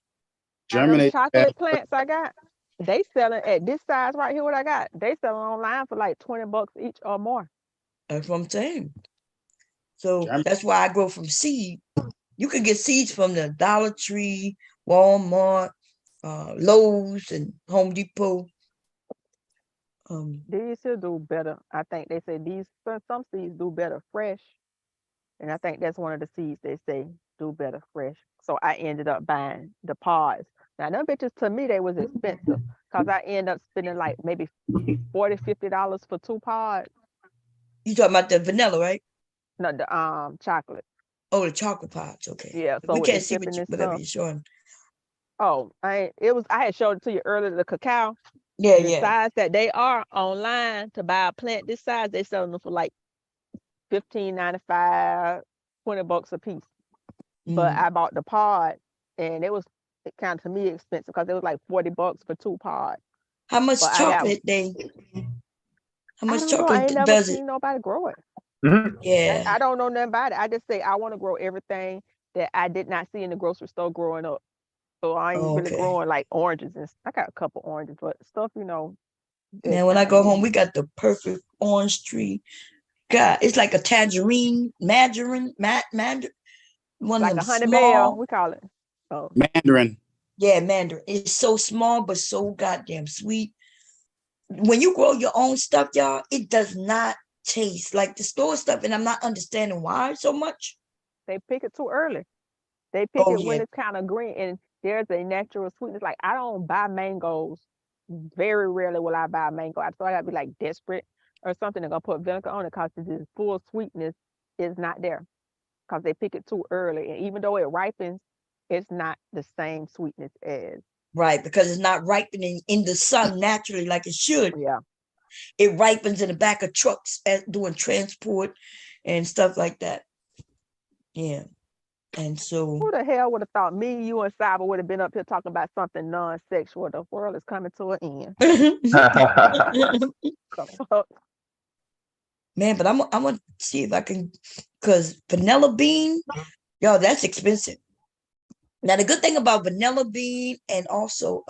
[SPEAKER 5] Germinate.
[SPEAKER 4] chocolate plants I got, they selling at this size right here. What I got, they selling online for like $20 each or more.
[SPEAKER 1] that's what I'm saying. So
[SPEAKER 5] Germinate.
[SPEAKER 1] that's why I grow from seed. You can get seeds from the Dollar Tree, Walmart, Lowe's, and Home Depot.
[SPEAKER 4] These here do better. I think they say these some seeds do better fresh, and I think that's one of the seeds they say do better fresh. So I ended up buying the pods. Now them bitches to me they was expensive because I ended up spending like maybe $40, $50 for 2 pods.
[SPEAKER 1] You talking about the vanilla, right?
[SPEAKER 4] No, the chocolate.
[SPEAKER 1] Oh, the chocolate pods. Okay.
[SPEAKER 4] Yeah. So
[SPEAKER 1] We
[SPEAKER 4] with the
[SPEAKER 1] can't see
[SPEAKER 4] shipping and
[SPEAKER 1] whatever
[SPEAKER 4] stuff.
[SPEAKER 1] you're showing.
[SPEAKER 4] Oh, I had showed it to you earlier. The cacao.
[SPEAKER 1] Yeah,
[SPEAKER 4] The
[SPEAKER 1] yeah.
[SPEAKER 4] size that they are online to buy a plant this size, they selling them for like $15.95, $20 a piece. But I bought the pod, and it kind of to me expensive because it was like $40 for 2 pods.
[SPEAKER 1] How much
[SPEAKER 4] But I
[SPEAKER 1] chocolate how much
[SPEAKER 4] don't know. I ain't
[SPEAKER 1] chocolate
[SPEAKER 4] never
[SPEAKER 1] does it?
[SPEAKER 4] seen nobody grow it.
[SPEAKER 1] Yeah.
[SPEAKER 4] I don't know nothing about it. I just say I want to grow everything that I did not see in the grocery store growing up. So I ain't really
[SPEAKER 1] Okay.
[SPEAKER 4] growing like oranges and I got a couple oranges, but stuff,
[SPEAKER 1] Man, when I go home, we got the perfect orange tree. God, it's like a tangerine, mandarin, one
[SPEAKER 4] like
[SPEAKER 1] of
[SPEAKER 4] a
[SPEAKER 1] them
[SPEAKER 4] honey bell,
[SPEAKER 1] small.
[SPEAKER 4] we call it. Oh.
[SPEAKER 5] Mandarin.
[SPEAKER 1] Yeah, mandarin. It's so small, but so goddamn sweet. When you grow your own stuff, y'all, it does not taste like the store stuff. And I'm not understanding why so much.
[SPEAKER 4] They pick it too early. They pick
[SPEAKER 1] Oh,
[SPEAKER 4] it when
[SPEAKER 1] yeah.
[SPEAKER 4] it's kind of green and there's a natural sweetness. Like I don't buy mangoes. Very rarely will I buy a mango. So I gotta be like desperate or something. They're gonna put vinegar on it because the full sweetness is not there. Because they pick it too early. And even though it ripens, it's not the same sweetness as.
[SPEAKER 1] Right, because it's not ripening in the sun naturally like it should.
[SPEAKER 4] Yeah.
[SPEAKER 1] It ripens in the back of trucks doing transport and stuff like that. Yeah. And so
[SPEAKER 4] Who the hell would have thought me, you, and Cyber would have been up here talking about something non-sexual? The world is coming to an end.
[SPEAKER 1] man, but I'm gonna see if I can, because vanilla bean, yo, that's expensive. Now the good thing about vanilla bean and also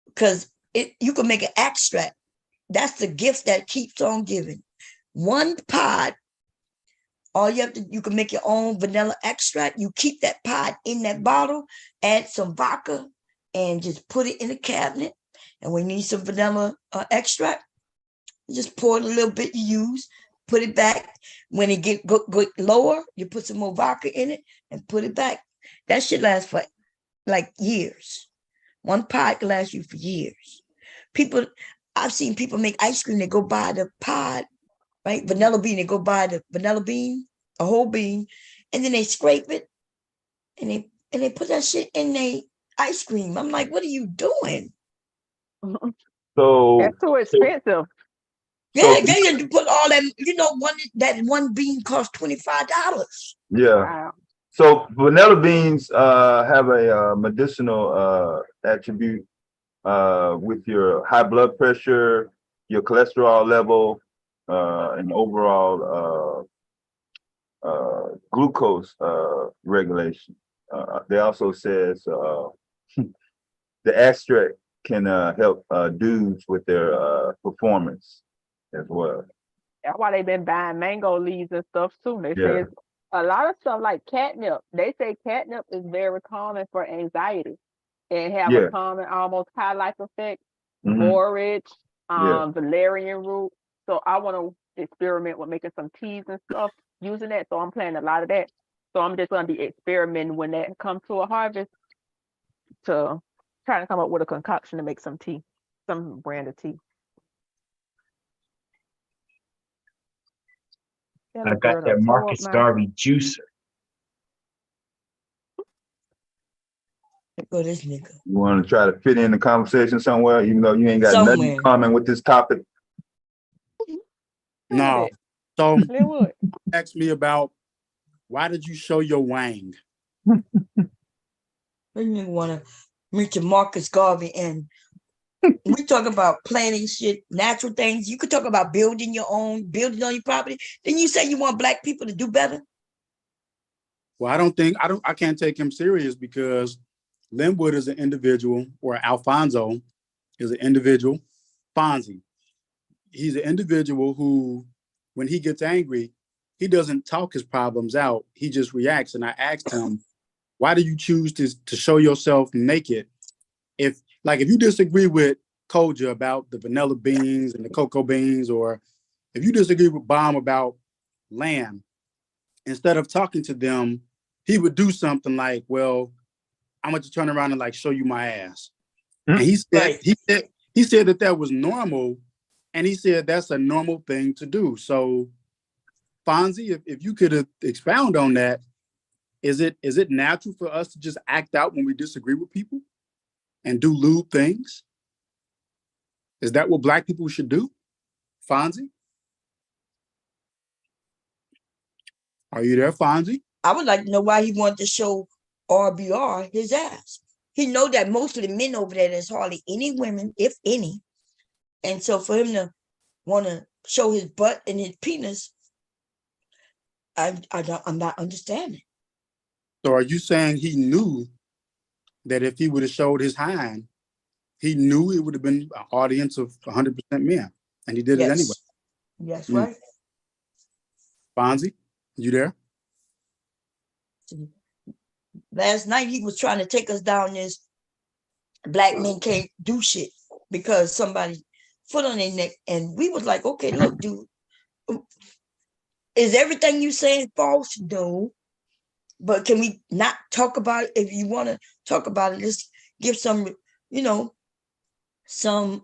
[SPEAKER 1] because you can make an extract. That's the gift that keeps on giving. One pod, all you can make your own vanilla extract. You keep that pod in that bottle, add some vodka, and just put it in a cabinet. And when you need some vanilla extract, you just pour it a little bit you use, put it back. When it get lower, you put some more vodka in it and put it back. That should last for like years. One pod can last you for years. I've seen people make ice cream. They go buy the pod, right? Vanilla bean. They go buy the vanilla bean a whole bean, and then they scrape it, and they put that shit in their ice cream. I'm like, what are you doing?
[SPEAKER 2] So
[SPEAKER 4] That's too expensive.
[SPEAKER 1] Yeah, they had to put all that. That one bean cost $25.
[SPEAKER 2] yeah.
[SPEAKER 4] Wow.
[SPEAKER 2] So vanilla beans have a medicinal attribute with your high blood pressure, your cholesterol level, and overall glucose regulation. They also says the extract can help dudes with their performance as well.
[SPEAKER 4] That's why they've been buying mango leaves and stuff too. They say
[SPEAKER 2] Yeah.
[SPEAKER 4] it's a lot of stuff like catnip. They say catnip is very common for anxiety and have
[SPEAKER 2] Yeah.
[SPEAKER 4] a common almost high life effect.
[SPEAKER 2] Mhm.
[SPEAKER 4] Borage,
[SPEAKER 2] Yeah.
[SPEAKER 4] valerian root. So I want to experiment with making some teas and stuff using that. So I'm planning a lot of that. So I'm just going to be experimenting when that comes to a harvest to try to come up with a concoction to make some tea, some brand of tea.
[SPEAKER 6] I got that Marcus Garvey juicer.
[SPEAKER 1] There go this nigga.
[SPEAKER 2] You want to try to fit in the conversation somewhere, even though you ain't got nothing in common with this topic?
[SPEAKER 5] No. So
[SPEAKER 4] Linwood.
[SPEAKER 5] ask me about why did you show your wang?
[SPEAKER 1] This nigga want to mention Marcus Garvey, and we talk about planting shit, natural things. You could talk about building on your property. Then you say you want Black people to do better.
[SPEAKER 5] Well, I can't take him serious because Linwood is an individual, or Alfonso is an individual. Fonzie, he's an individual who, when he gets angry, he doesn't talk his problems out. He just reacts. And I asked him, why do you choose to show yourself naked? If you disagree with Koja about the vanilla beans and the cocoa beans, or if you disagree with Baum about lamb, instead of talking to them, he would do something like, well, I'm going to turn around and show you my ass. And he said that was normal. And he said that's a normal thing to do. So Fonzie, if you could expound on that, is it natural for us to just act out when we disagree with people and do lewd things? Is that what Black people should do? Fonzie? Are you there, Fonzie?
[SPEAKER 1] I would like to know why he wanted to show RBR his ass. He know that most of the men over there, there's hardly any women, if any. And so for him to want to show his butt and his penis, I'm not understanding.
[SPEAKER 5] So are you saying he knew that if he would have showed his hind, he knew it would have been an audience of 100% men, and he did it anyway?
[SPEAKER 1] Yes, right.
[SPEAKER 5] Fonzie, you there?
[SPEAKER 1] Last night he was trying to take us down this Black men can't do shit because somebody foot on their neck, and we was like, okay, look, dude, is everything you saying false? No. But can we not talk about it? If you want to talk about it, let's give some, some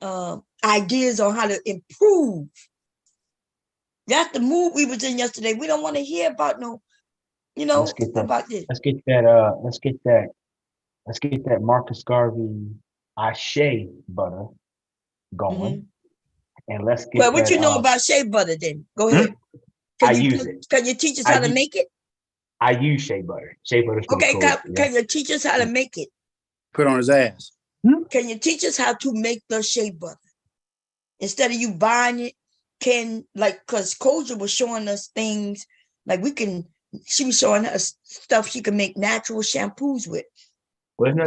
[SPEAKER 1] ideas on how to improve. That's the mood we was in yesterday. We don't want to hear about no, about this.
[SPEAKER 6] Let's get that Marcus Garvey shea butter going. And let's get
[SPEAKER 1] well, what you know about shea butter then? Go ahead. Can you teach us how to make it?
[SPEAKER 6] I use shea butter. Shea butter.
[SPEAKER 1] Okay, can you teach us how to make it?
[SPEAKER 5] Put on his ass.
[SPEAKER 1] Can you teach us how to make the shea butter? Instead of you buying it, because Koja was showing us things, she was showing us stuff she can make natural shampoos with.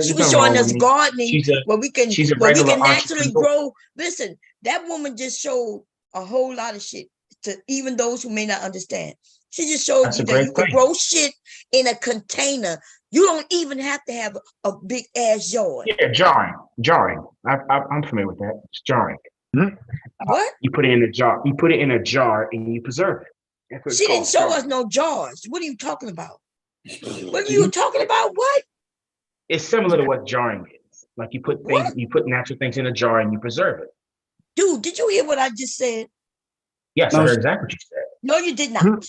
[SPEAKER 1] She was showing us gardening where we can naturally grow. Listen, that woman just showed a whole lot of shit to even those who may not understand. She just showed you that you can grow shit in a container. You don't even have to have a big ass yard.
[SPEAKER 6] Yeah, jarring. I'm familiar with that. It's jarring.
[SPEAKER 1] What?
[SPEAKER 6] You put it in a jar. You put it in a jar and you preserve it.
[SPEAKER 1] She didn't show us no jars. What are you talking about? What are you talking about? What?
[SPEAKER 6] It's similar to what jarring is. Like you put things, you put natural things in a jar and you preserve it.
[SPEAKER 1] Dude, did you hear what I just said?
[SPEAKER 6] Yes, I heard exactly what you said.
[SPEAKER 1] No, you did not.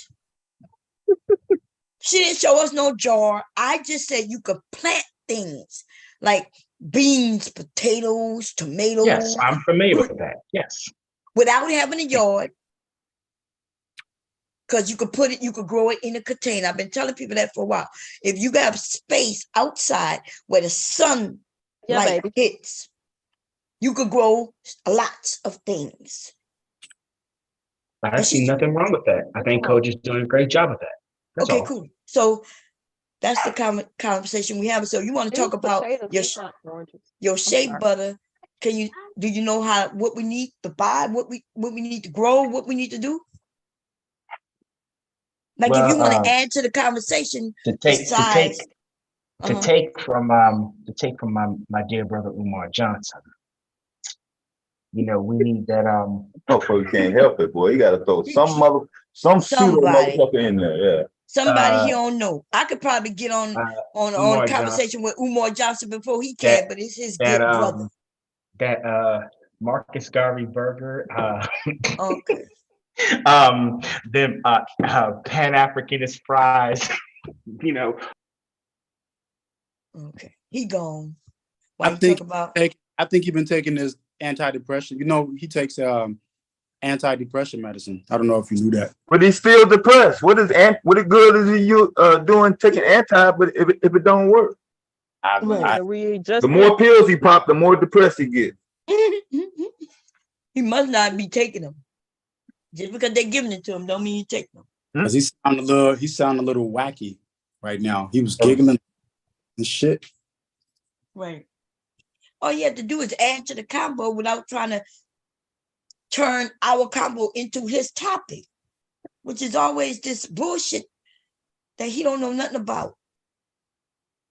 [SPEAKER 1] She didn't show us no jar. I just said you could plant things like beans, potatoes, tomatoes.
[SPEAKER 6] Yes, I'm familiar with that. Yes.
[SPEAKER 1] Without having a yard. Because you could put it, you could grow it in a container. I've been telling people that for a while. If you got space outside where the sun light hits, you could grow lots of things.
[SPEAKER 6] I see nothing wrong with that. I think Coach is doing a great job of that. That's
[SPEAKER 1] okay,
[SPEAKER 6] all.
[SPEAKER 1] cool. So that's the conversation we have. So you want to talk about your shea butter? Do you know what we need to buy, what we need to grow, what we need to do? Like, if you want to add to the conversation,
[SPEAKER 6] to take from my dear brother Umar Johnson. You know, we need that.
[SPEAKER 2] You can't help it, boy. You got to throw some pseudo motherfucker in there. Yeah.
[SPEAKER 1] Somebody he don't know. I could probably get on a conversation with Umar Johnson before he can, but it's his good brother.
[SPEAKER 6] That Marcus Garvey Burger.
[SPEAKER 1] Okay.
[SPEAKER 6] Them Pan-Africanist fries. You know.
[SPEAKER 1] Okay, he gone.
[SPEAKER 5] I think he's been taking this antidepressant. You know, he takes antidepressant medicine. I don't know if you knew that.
[SPEAKER 2] But he's still depressed. What good is he doing taking but if it don't work?
[SPEAKER 4] The
[SPEAKER 2] more pills he pop, the more depressed he gets.
[SPEAKER 1] He must not be taking them. Just because they're giving it to him don't mean you take them.
[SPEAKER 5] He sound a little wacky right now. He was giggling and shit.
[SPEAKER 1] Right. All you have to do is add to the combo without trying to turn our combo into his topic, which is always this bullshit that he don't know nothing about.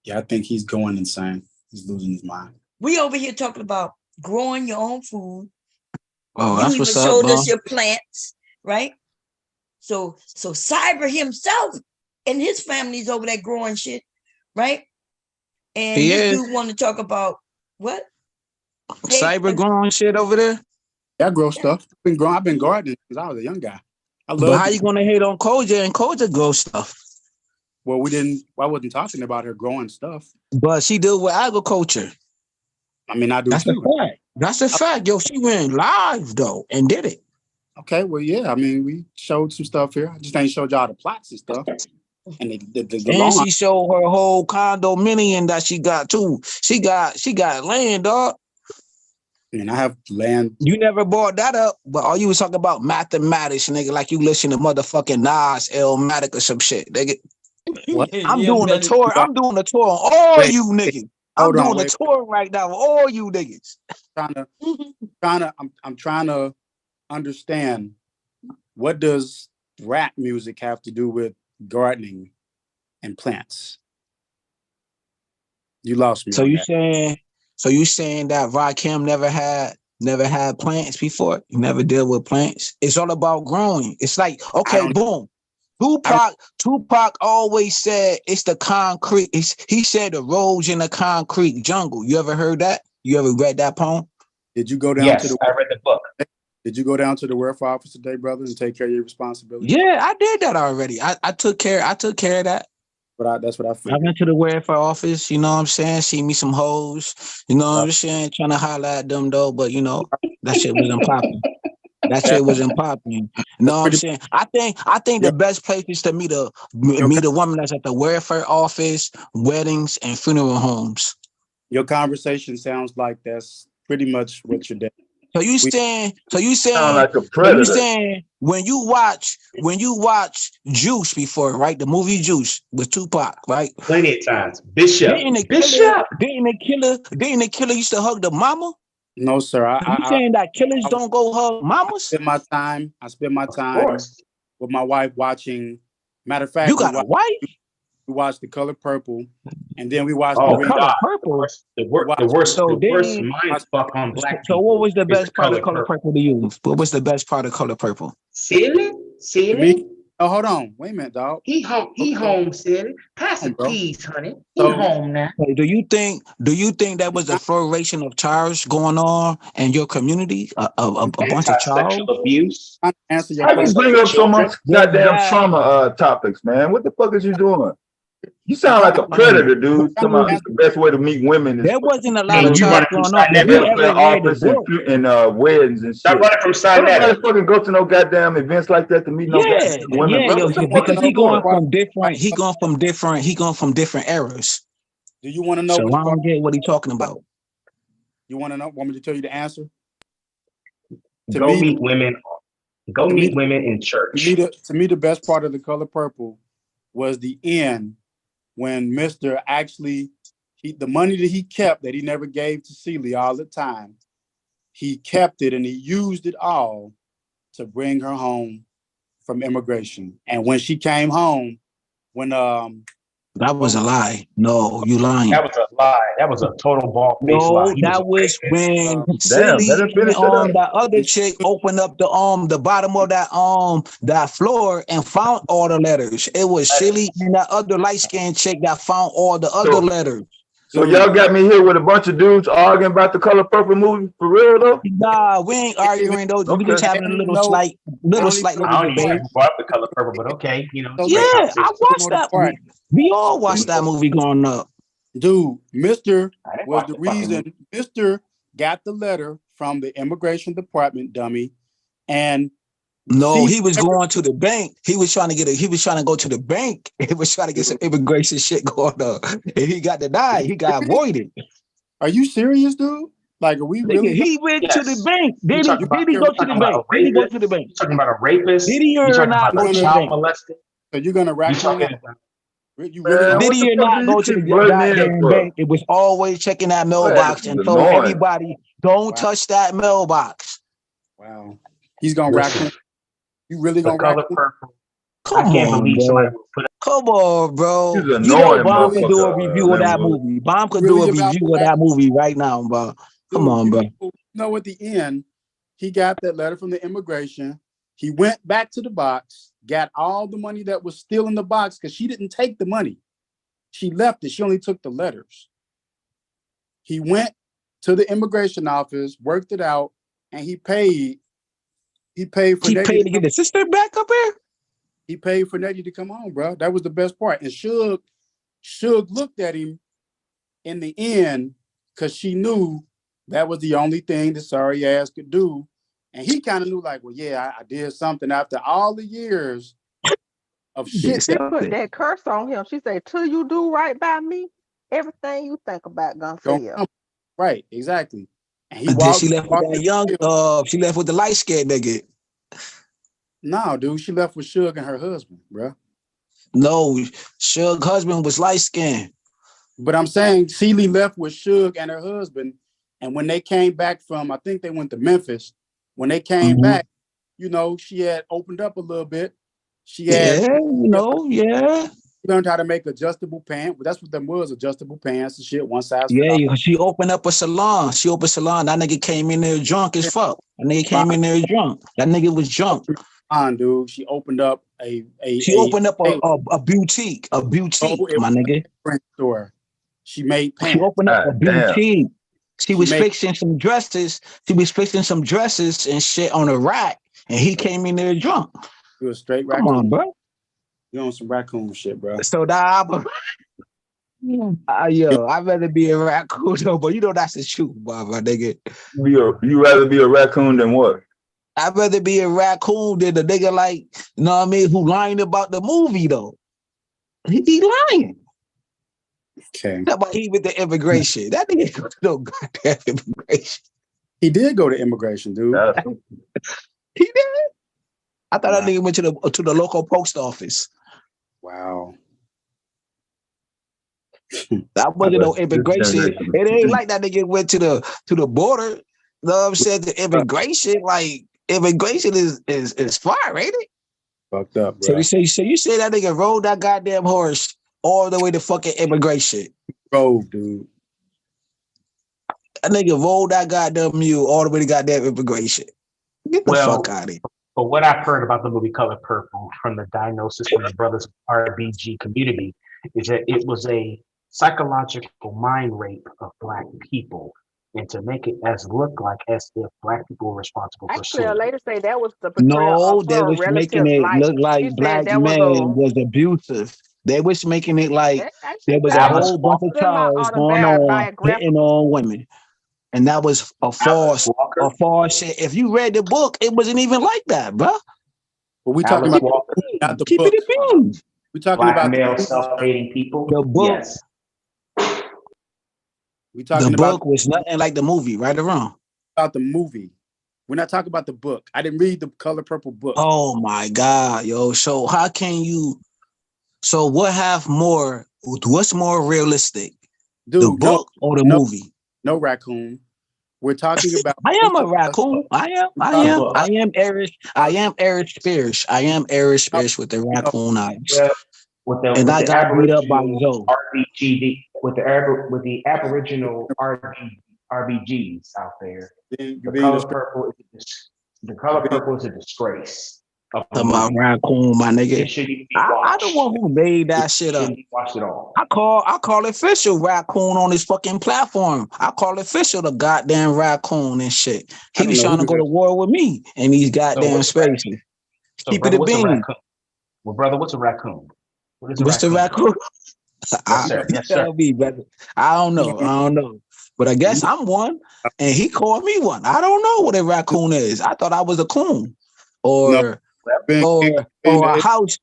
[SPEAKER 5] Yeah, I think he's going insane. He's losing his mind.
[SPEAKER 1] We over here talking about growing your own food.
[SPEAKER 7] Oh,
[SPEAKER 1] you
[SPEAKER 7] that's
[SPEAKER 1] even
[SPEAKER 7] what's up,
[SPEAKER 1] showed
[SPEAKER 7] bro.
[SPEAKER 1] us your plants, right? So Cyber himself and his family's over there growing shit, right? And this dude want to talk about what?
[SPEAKER 7] Cyber growing shit over there?
[SPEAKER 5] Yeah, I grow stuff. I've been gardening since I was a young guy.
[SPEAKER 7] But how you gonna hate on Koja and Koja grow stuff?
[SPEAKER 5] Well, I wasn't talking about her growing stuff.
[SPEAKER 7] But she deal with agriculture.
[SPEAKER 5] I mean, I do
[SPEAKER 7] That's
[SPEAKER 5] too.
[SPEAKER 7] a fact. That's a fact. Yo, she went live though and did it.
[SPEAKER 5] Okay, well, yeah. I mean, we showed some stuff here. I just ain't showed y'all the plots and stuff. And
[SPEAKER 7] and she showed her whole condominium that she got too. She got land, dog.
[SPEAKER 5] And I have land.
[SPEAKER 7] You never brought that up, but all you was talking about mathematics, nigga, like you listen to motherfucking Nas, Illmatic or some shit, nigga.
[SPEAKER 5] What?
[SPEAKER 7] I'm doing a tour. I'm doing a tour on all you niggas. I'm doing a tour right now with all you niggas.
[SPEAKER 5] I'm trying to understand, what does rap music have to do with gardening and plants? You lost me.
[SPEAKER 7] So you saying that Rakim never had plants before? You never deal with plants? It's all about growing. It's like, okay, boom. Tupac always said it's the concrete. He said the roads in the concrete jungle. You ever heard that? You ever read that poem?
[SPEAKER 5] Did you go down
[SPEAKER 6] I read the book.
[SPEAKER 5] Did you go down to the welfare office today, brother, and take care of your responsibility?
[SPEAKER 7] Yeah, I did that already. I took care of that.
[SPEAKER 5] But that's what I figured.
[SPEAKER 7] I went to the welfare office, you know what I'm saying? See me some hoes, you know what I'm saying? Trying to holler at them though, but you know, that shit wasn't popping. That shit wasn't popping. You know what I'm saying? I think the best place is to meet a woman that's at the welfare office, weddings, and funeral homes.
[SPEAKER 5] Your conversation sounds like that's pretty much what you're doing.
[SPEAKER 7] So you saying
[SPEAKER 2] like a predator.
[SPEAKER 7] You saying when you watch Juice before, right? The movie Juice with Tupac, right?
[SPEAKER 6] Plenty of times. Bishop.
[SPEAKER 7] Didn't the killer used to hug the mama?
[SPEAKER 5] No, sir.
[SPEAKER 7] You saying that killers don't go hug mamas?
[SPEAKER 5] I spend my time with my wife watching. Matter of fact,
[SPEAKER 7] you got a wife?
[SPEAKER 5] We watched The Color Purple, and then we watched
[SPEAKER 7] The Color Purple.
[SPEAKER 6] The worst mind fuck on black people.
[SPEAKER 7] So what was the best part of Color Purple to you? What was the best part of Color Purple?
[SPEAKER 6] Ceiling?
[SPEAKER 5] Oh, hold on. Wait a minute, dog.
[SPEAKER 6] He home, said. Pass the
[SPEAKER 5] Bro.
[SPEAKER 6] keys, honey. He
[SPEAKER 5] So-
[SPEAKER 6] home now.
[SPEAKER 7] Hey, do you think that was a flourishing of charge going on in your community? A bunch of child?
[SPEAKER 6] Sexual abuse.
[SPEAKER 5] I'm trying to answer your
[SPEAKER 2] How you
[SPEAKER 5] question.
[SPEAKER 2] bring up so much goddamn
[SPEAKER 7] Yeah.
[SPEAKER 2] trauma topics, man? What the fuck is you doing? You sound like a predator, dude. Somebody the best way to meet women is
[SPEAKER 7] There wasn't a lot
[SPEAKER 6] Hey,
[SPEAKER 7] of
[SPEAKER 6] you
[SPEAKER 7] charge
[SPEAKER 6] running from
[SPEAKER 7] going on. If
[SPEAKER 6] Sinai
[SPEAKER 7] you
[SPEAKER 6] Village.
[SPEAKER 7] ever read the
[SPEAKER 2] office
[SPEAKER 7] book,
[SPEAKER 2] and weddings and
[SPEAKER 6] Stop
[SPEAKER 2] shit.
[SPEAKER 6] running from
[SPEAKER 2] Nobody
[SPEAKER 6] Sinai.
[SPEAKER 2] fucking go to no goddamn events like that to meet no
[SPEAKER 7] yeah,
[SPEAKER 2] goddamn women.
[SPEAKER 7] yeah,
[SPEAKER 2] bro.
[SPEAKER 7] yo,
[SPEAKER 2] What the fuck
[SPEAKER 7] because
[SPEAKER 2] is
[SPEAKER 7] he
[SPEAKER 2] you
[SPEAKER 7] going
[SPEAKER 2] doing?
[SPEAKER 7] from different, he going from different eras.
[SPEAKER 5] Do you want to know
[SPEAKER 7] So
[SPEAKER 5] which
[SPEAKER 7] I
[SPEAKER 5] part?
[SPEAKER 7] don't get what he talking about.
[SPEAKER 5] You want to know? Want me to tell you the answer? To
[SPEAKER 6] Go
[SPEAKER 5] me-
[SPEAKER 6] meet women. Go
[SPEAKER 5] to
[SPEAKER 6] meet
[SPEAKER 5] me-
[SPEAKER 6] women in church.
[SPEAKER 5] To me, the best part of The Color Purple was the end when Mr. actually, the money that he kept that he never gave to Celie all the time, he kept it and he used it all to bring her home from immigration. And when she came home, when
[SPEAKER 7] That was a lie. No, you lying.
[SPEAKER 6] That was a lie. That was a total ball-faced
[SPEAKER 7] No,
[SPEAKER 6] lie. He
[SPEAKER 7] that
[SPEAKER 6] a
[SPEAKER 7] was
[SPEAKER 6] rapist.
[SPEAKER 7] when
[SPEAKER 2] Damn,
[SPEAKER 7] Silly
[SPEAKER 2] let him finish it up.
[SPEAKER 7] that other chick opened up the bottom of that floor and found all the letters. It was Silly and that other light-skinned chick that found all the other letters.
[SPEAKER 2] So y'all got me here with a bunch of dudes arguing about the Color Purple movie for real though?
[SPEAKER 7] Nah, we ain't arguing though. We just having a little slight
[SPEAKER 6] I don't
[SPEAKER 7] debate.
[SPEAKER 6] even know who brought up The Color Purple, but okay, you know.
[SPEAKER 7] Yeah, I watched that.
[SPEAKER 5] Right.
[SPEAKER 7] We all watched that movie growing up.
[SPEAKER 5] Dude, Mr.
[SPEAKER 6] I didn't
[SPEAKER 5] was
[SPEAKER 6] watch
[SPEAKER 5] the
[SPEAKER 6] the fucking
[SPEAKER 5] reason Mr. got the letter from the immigration department, dummy. And
[SPEAKER 7] No,
[SPEAKER 5] See,
[SPEAKER 7] he was going to the bank. He was trying to go to the bank. He was trying to get some immigration shit going on. And he got denied. He got avoided.
[SPEAKER 5] are you serious, dude? Like, are we really?
[SPEAKER 7] Nigga, he went to the bank. Did he go to the bank? Did he go to the bank?
[SPEAKER 6] You talking about a rapist?
[SPEAKER 7] Did he
[SPEAKER 6] You
[SPEAKER 7] or
[SPEAKER 6] talking
[SPEAKER 7] not
[SPEAKER 6] about
[SPEAKER 7] go
[SPEAKER 6] a
[SPEAKER 7] to the
[SPEAKER 6] child
[SPEAKER 7] bank?
[SPEAKER 6] molester?
[SPEAKER 5] So you're gonna
[SPEAKER 6] You
[SPEAKER 5] raccoon?
[SPEAKER 6] talking?
[SPEAKER 5] You really?
[SPEAKER 2] Man,
[SPEAKER 7] Did
[SPEAKER 2] what
[SPEAKER 7] he
[SPEAKER 2] the
[SPEAKER 7] or
[SPEAKER 2] fuck
[SPEAKER 7] not
[SPEAKER 2] do
[SPEAKER 7] go
[SPEAKER 2] you
[SPEAKER 7] to the
[SPEAKER 2] keep blurting in
[SPEAKER 7] goddamn
[SPEAKER 2] for?
[SPEAKER 7] bank? It was always checking that mailbox and
[SPEAKER 2] is
[SPEAKER 7] told
[SPEAKER 2] annoying.
[SPEAKER 7] everybody, don't touch that mailbox.
[SPEAKER 5] Wow. He's gonna
[SPEAKER 6] Listen,
[SPEAKER 5] raccoon. You really
[SPEAKER 6] The
[SPEAKER 5] gonna
[SPEAKER 6] Color
[SPEAKER 5] raccoon?
[SPEAKER 6] Purple.
[SPEAKER 7] Come
[SPEAKER 6] I can't
[SPEAKER 7] on,
[SPEAKER 6] believe
[SPEAKER 7] bro.
[SPEAKER 6] somebody would put up.
[SPEAKER 7] Come on, bro.
[SPEAKER 2] He's
[SPEAKER 7] You
[SPEAKER 2] annoying,
[SPEAKER 7] know Bomb could do a
[SPEAKER 2] motherfucker,
[SPEAKER 7] review of that
[SPEAKER 2] Linwood.
[SPEAKER 7] movie. Bomb could
[SPEAKER 5] Really
[SPEAKER 7] do a
[SPEAKER 5] about
[SPEAKER 7] review of that movie right now, bro. Come
[SPEAKER 5] Dude,
[SPEAKER 7] on, bro.
[SPEAKER 5] You know, at the end, he got that letter from the immigration. He went back to the box, got all the money that was still in the box because she didn't take the money. She left it. She only took the letters. He went to the immigration office, worked it out, and he paid. He paid for
[SPEAKER 7] He
[SPEAKER 5] Nettie
[SPEAKER 7] paid to get the sister back up here?
[SPEAKER 5] He paid for Nettie to come home, bro. That was the best part. And Suge looked at him in the end because she knew that was the only thing the sorry ass could do. And he kind of knew, like, well, yeah, I did something after all the years of shit.
[SPEAKER 4] She put that curse on him. She said, till you do right by me, everything you think about gonna fail.
[SPEAKER 5] Right, exactly. And he
[SPEAKER 7] Then
[SPEAKER 5] walked,
[SPEAKER 7] she left with that young, she left with the light skinned nigga.
[SPEAKER 5] No, dude, she left with Suge and her husband, bro.
[SPEAKER 7] No, Suge's husband was light skinned.
[SPEAKER 5] But I'm saying Celie left with Suge and her husband. And when they came back from, I think they went to Memphis. When they came back, you know, she had opened up a little bit. She had, learned how to make adjustable pants. Well, that's what them was, adjustable pants and shit, one size.
[SPEAKER 7] Yeah, she opened up a salon. She opened a salon. That nigga came in there drunk as fuck. That nigga came in there drunk. That nigga was drunk.
[SPEAKER 5] Dude, she opened up a
[SPEAKER 7] boutique, my nigga.
[SPEAKER 5] Print store. She made pants.
[SPEAKER 7] She opened up a boutique. She was
[SPEAKER 5] made-
[SPEAKER 7] fixing some dresses. She was fixing some dresses and shit on a rack, and he came in there drunk.
[SPEAKER 5] You a straight raccoon.
[SPEAKER 7] Come on, bro.
[SPEAKER 5] You on some raccoon shit, bro.
[SPEAKER 7] So that yo, I'd rather be a raccoon though, but you know that's the truth, my nigga.
[SPEAKER 2] You rather be a raccoon than what?
[SPEAKER 7] I'd rather be a raccoon than a nigga like, you know what I mean, who lying about the movie though. He lying.
[SPEAKER 5] Okay.
[SPEAKER 7] How about he with the immigration? That nigga go to no goddamn immigration.
[SPEAKER 5] He did go to immigration, dude.
[SPEAKER 7] He did. I thought that nigga went to the local post office.
[SPEAKER 5] Wow.
[SPEAKER 7] That wasn't no immigration. It ain't like that nigga went to the border. You know what I'm saying? The immigration, like immigration is far, ain't it?
[SPEAKER 5] Fucked up, bro.
[SPEAKER 7] So you say that nigga rode that goddamn horse all the way to fucking immigration.
[SPEAKER 5] Rode, dude.
[SPEAKER 7] That nigga rolled that goddamn mule all the way to goddamn immigration. Get the fuck out of here.
[SPEAKER 6] But what I've heard about the movie Color Purple from the diagnosis from the Brothers RBG community is that it was a psychological mind rape of Black people, and to make it look like as if Black people were responsible for
[SPEAKER 4] Actually, a
[SPEAKER 6] slavery.
[SPEAKER 4] lady say that was the portrayal
[SPEAKER 7] No,
[SPEAKER 4] of
[SPEAKER 7] they
[SPEAKER 4] her
[SPEAKER 7] was making
[SPEAKER 4] relatives'
[SPEAKER 7] it
[SPEAKER 4] life.
[SPEAKER 7] look like
[SPEAKER 4] She said
[SPEAKER 7] black
[SPEAKER 4] that was
[SPEAKER 7] men was abusive. They was making it like
[SPEAKER 4] that
[SPEAKER 7] there
[SPEAKER 4] actually
[SPEAKER 7] was
[SPEAKER 4] said
[SPEAKER 7] a
[SPEAKER 4] that
[SPEAKER 6] Alice
[SPEAKER 7] whole bunch of
[SPEAKER 6] Walker.
[SPEAKER 4] in my
[SPEAKER 7] trials going on hitting
[SPEAKER 4] autobiographical.
[SPEAKER 7] on women. And that was a
[SPEAKER 6] Alice Walker.
[SPEAKER 7] false shit. If you read the book, it wasn't even like that, bro.
[SPEAKER 5] But we talking
[SPEAKER 6] Alice
[SPEAKER 5] about
[SPEAKER 6] Walker.
[SPEAKER 5] not the
[SPEAKER 7] Keep
[SPEAKER 5] book.
[SPEAKER 7] it a bean.
[SPEAKER 5] We talking
[SPEAKER 6] Black
[SPEAKER 5] about
[SPEAKER 6] male
[SPEAKER 5] the
[SPEAKER 6] self-hating people.
[SPEAKER 7] The book,
[SPEAKER 6] Yes.
[SPEAKER 5] we
[SPEAKER 7] the
[SPEAKER 5] talking
[SPEAKER 7] book was nothing like the movie, right or wrong.
[SPEAKER 5] about the movie. We're not talking about the book. I didn't read the Color Purple book.
[SPEAKER 7] Oh my God, yo. So how can you? So what have more? What's more realistic,
[SPEAKER 5] Dude,
[SPEAKER 7] the book or the
[SPEAKER 5] no.
[SPEAKER 7] movie?
[SPEAKER 5] No raccoon. We're talking about.
[SPEAKER 7] I am a raccoon. I am Irish. I am Irish Spears. I am Irish Spears with the raccoon eyes.
[SPEAKER 6] Well,
[SPEAKER 7] And I got beat up by Zoe.
[SPEAKER 6] RBGD with the Aboriginal RBGs out there. The Color Purple is a disgrace.
[SPEAKER 7] To my raccoon, my
[SPEAKER 6] It
[SPEAKER 7] nigga.
[SPEAKER 6] shouldn't even be
[SPEAKER 7] I
[SPEAKER 6] watched.
[SPEAKER 7] the one who made that shit up.
[SPEAKER 6] Shouldn't be watched at all.
[SPEAKER 7] I call it Fisher raccoon on his fucking platform. I call it Fisher the goddamn raccoon and shit. He be trying to go to war with me in these goddamn spaces. Keep it a bean.
[SPEAKER 6] Well, brother, what's a raccoon? What is a
[SPEAKER 7] What's the raccoon?
[SPEAKER 6] Yes, sir. Yes, sir.
[SPEAKER 7] Tell me, brother. I don't know. But I guess I'm one, and he called me one. I don't know what a raccoon is. I thought I was a coon, or a house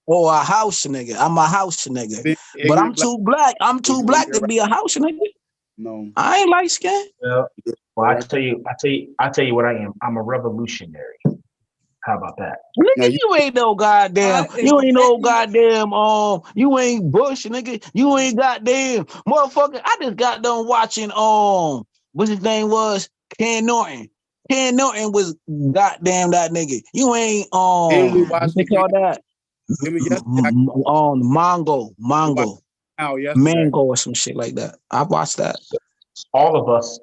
[SPEAKER 7] nigga. I'm a house nigga, but I'm too black. I'm too black to be a house nigga.
[SPEAKER 5] No,
[SPEAKER 7] I ain't light skinned.
[SPEAKER 6] Well, I tell you what I am. I'm a revolutionary. How about that?
[SPEAKER 7] Nigga, you ain't no goddamn. You ain't no goddamn. You ain't Bush, nigga. You ain't goddamn motherfucker. I just got done watching. What's his name was Ken Norton. Ken Norton was goddamn that nigga. You ain't what they call that? Mongo, Mango or some shit like that. I watched that.
[SPEAKER 6] All of us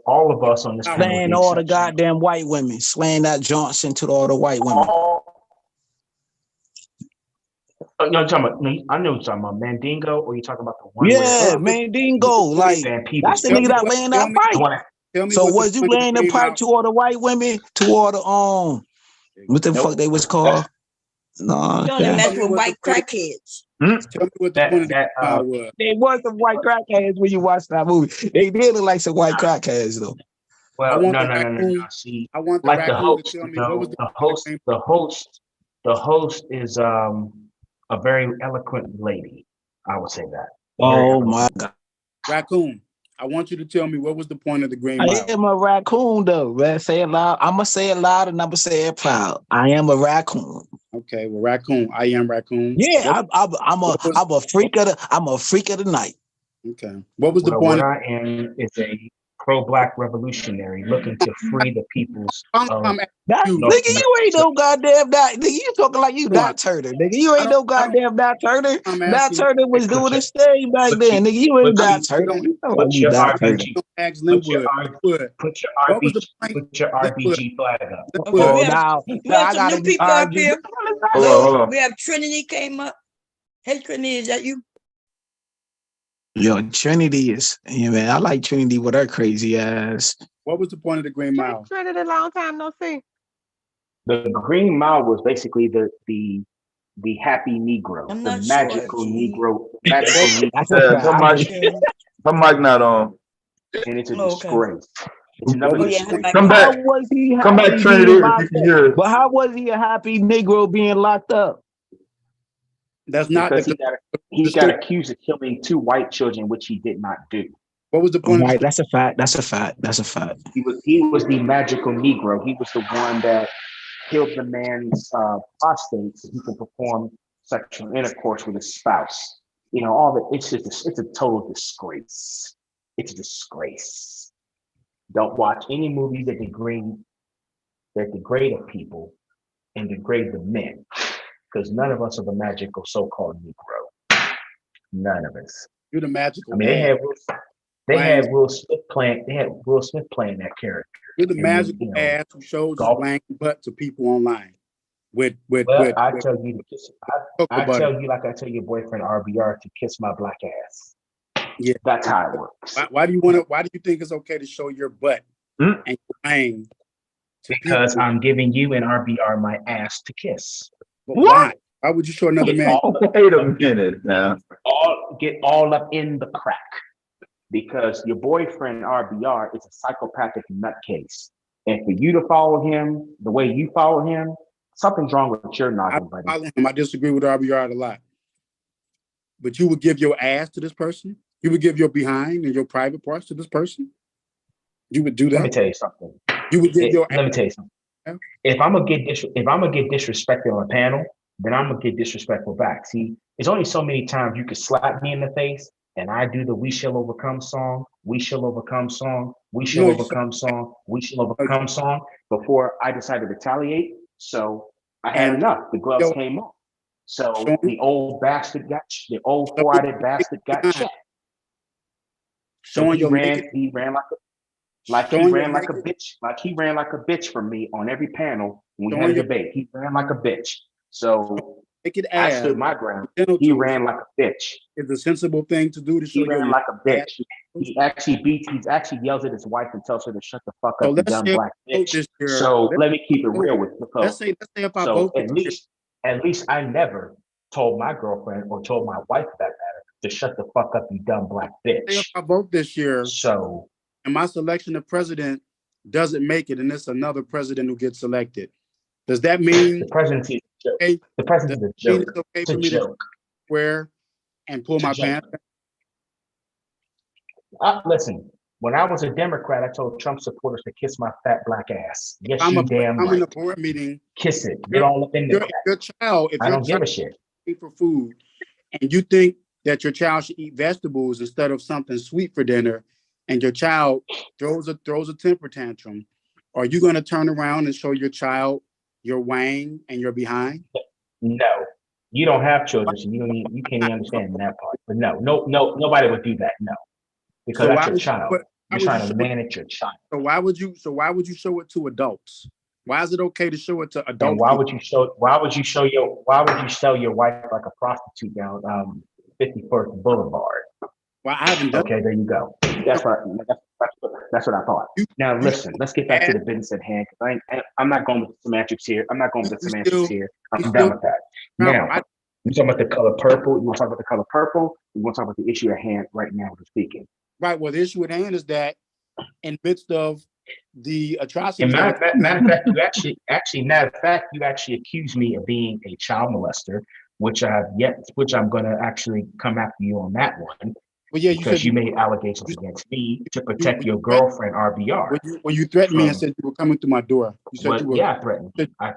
[SPEAKER 6] on this panel.
[SPEAKER 7] Slaying all the goddamn white women, slaying that Johnson to all the white women.
[SPEAKER 6] I know you're talking about Mandingo, or you talking about the one?
[SPEAKER 7] Yeah, Mandingo. Like that's the nigga that laying that pipe. So was you laying the pipe to all the white women, to all the what the fuck they was called? No,
[SPEAKER 1] you only mess with white crackheads.
[SPEAKER 5] Tell me what the point of that was.
[SPEAKER 7] They was some white crackheads when you watched that movie. They did look like some white crackheads though.
[SPEAKER 6] Well, no. See,
[SPEAKER 5] I want the
[SPEAKER 6] like the host.
[SPEAKER 5] to tell me what was
[SPEAKER 6] the host is a very eloquent lady. I would say that.
[SPEAKER 7] Oh my God,
[SPEAKER 5] raccoon. I want you to tell me what was the point of the Green Mile.
[SPEAKER 7] I am a raccoon though, man. Say it loud. I'm gonna say it loud and I'm gonna say it proud. I am a raccoon.
[SPEAKER 5] Okay, well, raccoon. I am raccoon.
[SPEAKER 7] Yeah, I'm a freak of the night.
[SPEAKER 5] Okay. What was the point?
[SPEAKER 6] What I am is a pro-black revolutionary looking to free the peoples.
[SPEAKER 7] Nigga, you ain't no goddamn that. Nigga, you talking like you Nat Turner. Nigga, you ain't no goddamn Nat Turner. Nat Turner was doing his thing back then. Nigga, you ain't Nat Turner.
[SPEAKER 6] Put your RBG flag up.
[SPEAKER 7] Now I got
[SPEAKER 1] new people up here.
[SPEAKER 2] Hold on.
[SPEAKER 1] We have Trinity came up. Hey, Trinity, is that you?
[SPEAKER 7] Yo, Trinity is, man, I like Trinity with her crazy ass.
[SPEAKER 5] What was the point of the Green Mile?
[SPEAKER 4] Trinity, long time no see.
[SPEAKER 6] The Green Mile was basically the happy Negro, the magical Negro.
[SPEAKER 2] My mic not on.
[SPEAKER 6] And it's a disgrace. It's another disgrace.
[SPEAKER 2] Come back, Trinity. If you can hear it.
[SPEAKER 7] But how was he a happy Negro being locked up?
[SPEAKER 5] That's not
[SPEAKER 6] because he got accused of killing 2 white children, which he did not do.
[SPEAKER 5] What was the point?
[SPEAKER 7] Right, that's a fact.
[SPEAKER 6] He was the magical Negro. He was the one that killed the man's prostate so he could perform sexual intercourse with his spouse. You know, all that. It's a total disgrace. It's a disgrace. Don't watch any movies that degrade a people and degrade the men. Because none of us are the magical so-called Negro. None of us.
[SPEAKER 5] You're the magical.
[SPEAKER 6] I mean, they had Will Smith playing that character.
[SPEAKER 5] You're the magical ass who shows his blank butt to people online.
[SPEAKER 6] I tell you to kiss. I tell you like I tell your boyfriend RBR to kiss my black ass.
[SPEAKER 5] Yeah,
[SPEAKER 6] that's how it works.
[SPEAKER 5] Why do you think it's okay to show your butt and your wang?
[SPEAKER 6] Because people? I'm giving you and RBR my ass to kiss.
[SPEAKER 5] But why? Why would you show another man?
[SPEAKER 2] Wait a minute now.
[SPEAKER 6] Get all up in the crack. Because your boyfriend RBR is a psychopathic nutcase. And for you to follow him the way you follow him, something's wrong with your noggin, buddy.
[SPEAKER 5] I disagree with RBR a lot. But you would give your ass to this person? You would give your behind and your private parts to this person? You would do that?
[SPEAKER 6] Let me tell you something.
[SPEAKER 5] You would give your ass.
[SPEAKER 6] Let me tell you something. If I'm gonna get disrespected on a panel, then I'm gonna get disrespectful back. See, there's only so many times you could slap me in the face and I do the "We Shall Overcome" song, "We Shall Overcome" song, "We Shall Overcome" song, "We Shall Overcome" song before I decided to retaliate. So I had enough. The gloves came off. So the old bastard the old four-eyed bastard got checked. So he ran like a bitch. Like he ran like a bitch for me on every panel when we had a debate. He ran like a bitch. So I stood my ground. He ran like a bitch.
[SPEAKER 5] It's a sensible thing to do.
[SPEAKER 6] He ran like a bitch. He actually yells at his wife and tells her to shut the fuck up, you dumb black bitch. So let me keep it real with you.
[SPEAKER 5] Let's say about both.
[SPEAKER 6] At least I never told my girlfriend or told my wife for that matter to shut the fuck up, you dumb black bitch.
[SPEAKER 5] If I vote this year,
[SPEAKER 6] so
[SPEAKER 5] and my selection of president doesn't make it, and it's another president who gets selected, does that mean
[SPEAKER 6] the presidency?
[SPEAKER 5] Okay,
[SPEAKER 6] the president's a joke.
[SPEAKER 5] It's okay for me to swear and pull my pants?
[SPEAKER 6] Listen, when I was a Democrat, I told Trump supporters to kiss my fat black ass. Yes, I'm
[SPEAKER 5] in a board meeting.
[SPEAKER 6] Kiss it. Get all up in there.
[SPEAKER 5] Your child, if
[SPEAKER 6] I don't give a shit.
[SPEAKER 5] Eat for food, and you think that your child should eat vegetables instead of something sweet for dinner, and your child throws a temper tantrum, are you going to turn around and show your child your wang and your behind?
[SPEAKER 6] No, you don't have children, so you can't even understand that part. But no, nobody would do that. No, because that's your child. You're trying to manage your child.
[SPEAKER 5] So why would you show it to adults? Why is it okay to show it to adults?
[SPEAKER 6] And why would you sell your wife like a prostitute down 51st Boulevard?
[SPEAKER 5] Well, I haven't done.
[SPEAKER 6] Okay, there you go. That's what I thought. Now listen, let's get back to the business at hand. I'm not going with the semantics here. I'm done with that. Now, you talking about the color purple? You want to talk about the color purple? You want to talk about the issue at hand right now we're speaking?
[SPEAKER 5] Right. Well, the issue at hand is that in midst of the atrocities.
[SPEAKER 6] Matter of fact, you actually accused me of being a child molester, which I'm going to actually come after you on that one.
[SPEAKER 5] Well, yeah,
[SPEAKER 6] because you made allegations against me to protect your girlfriend RBR.
[SPEAKER 5] When you threatened me and said you were coming through my door, you said you were.
[SPEAKER 6] Yeah, I threatened. I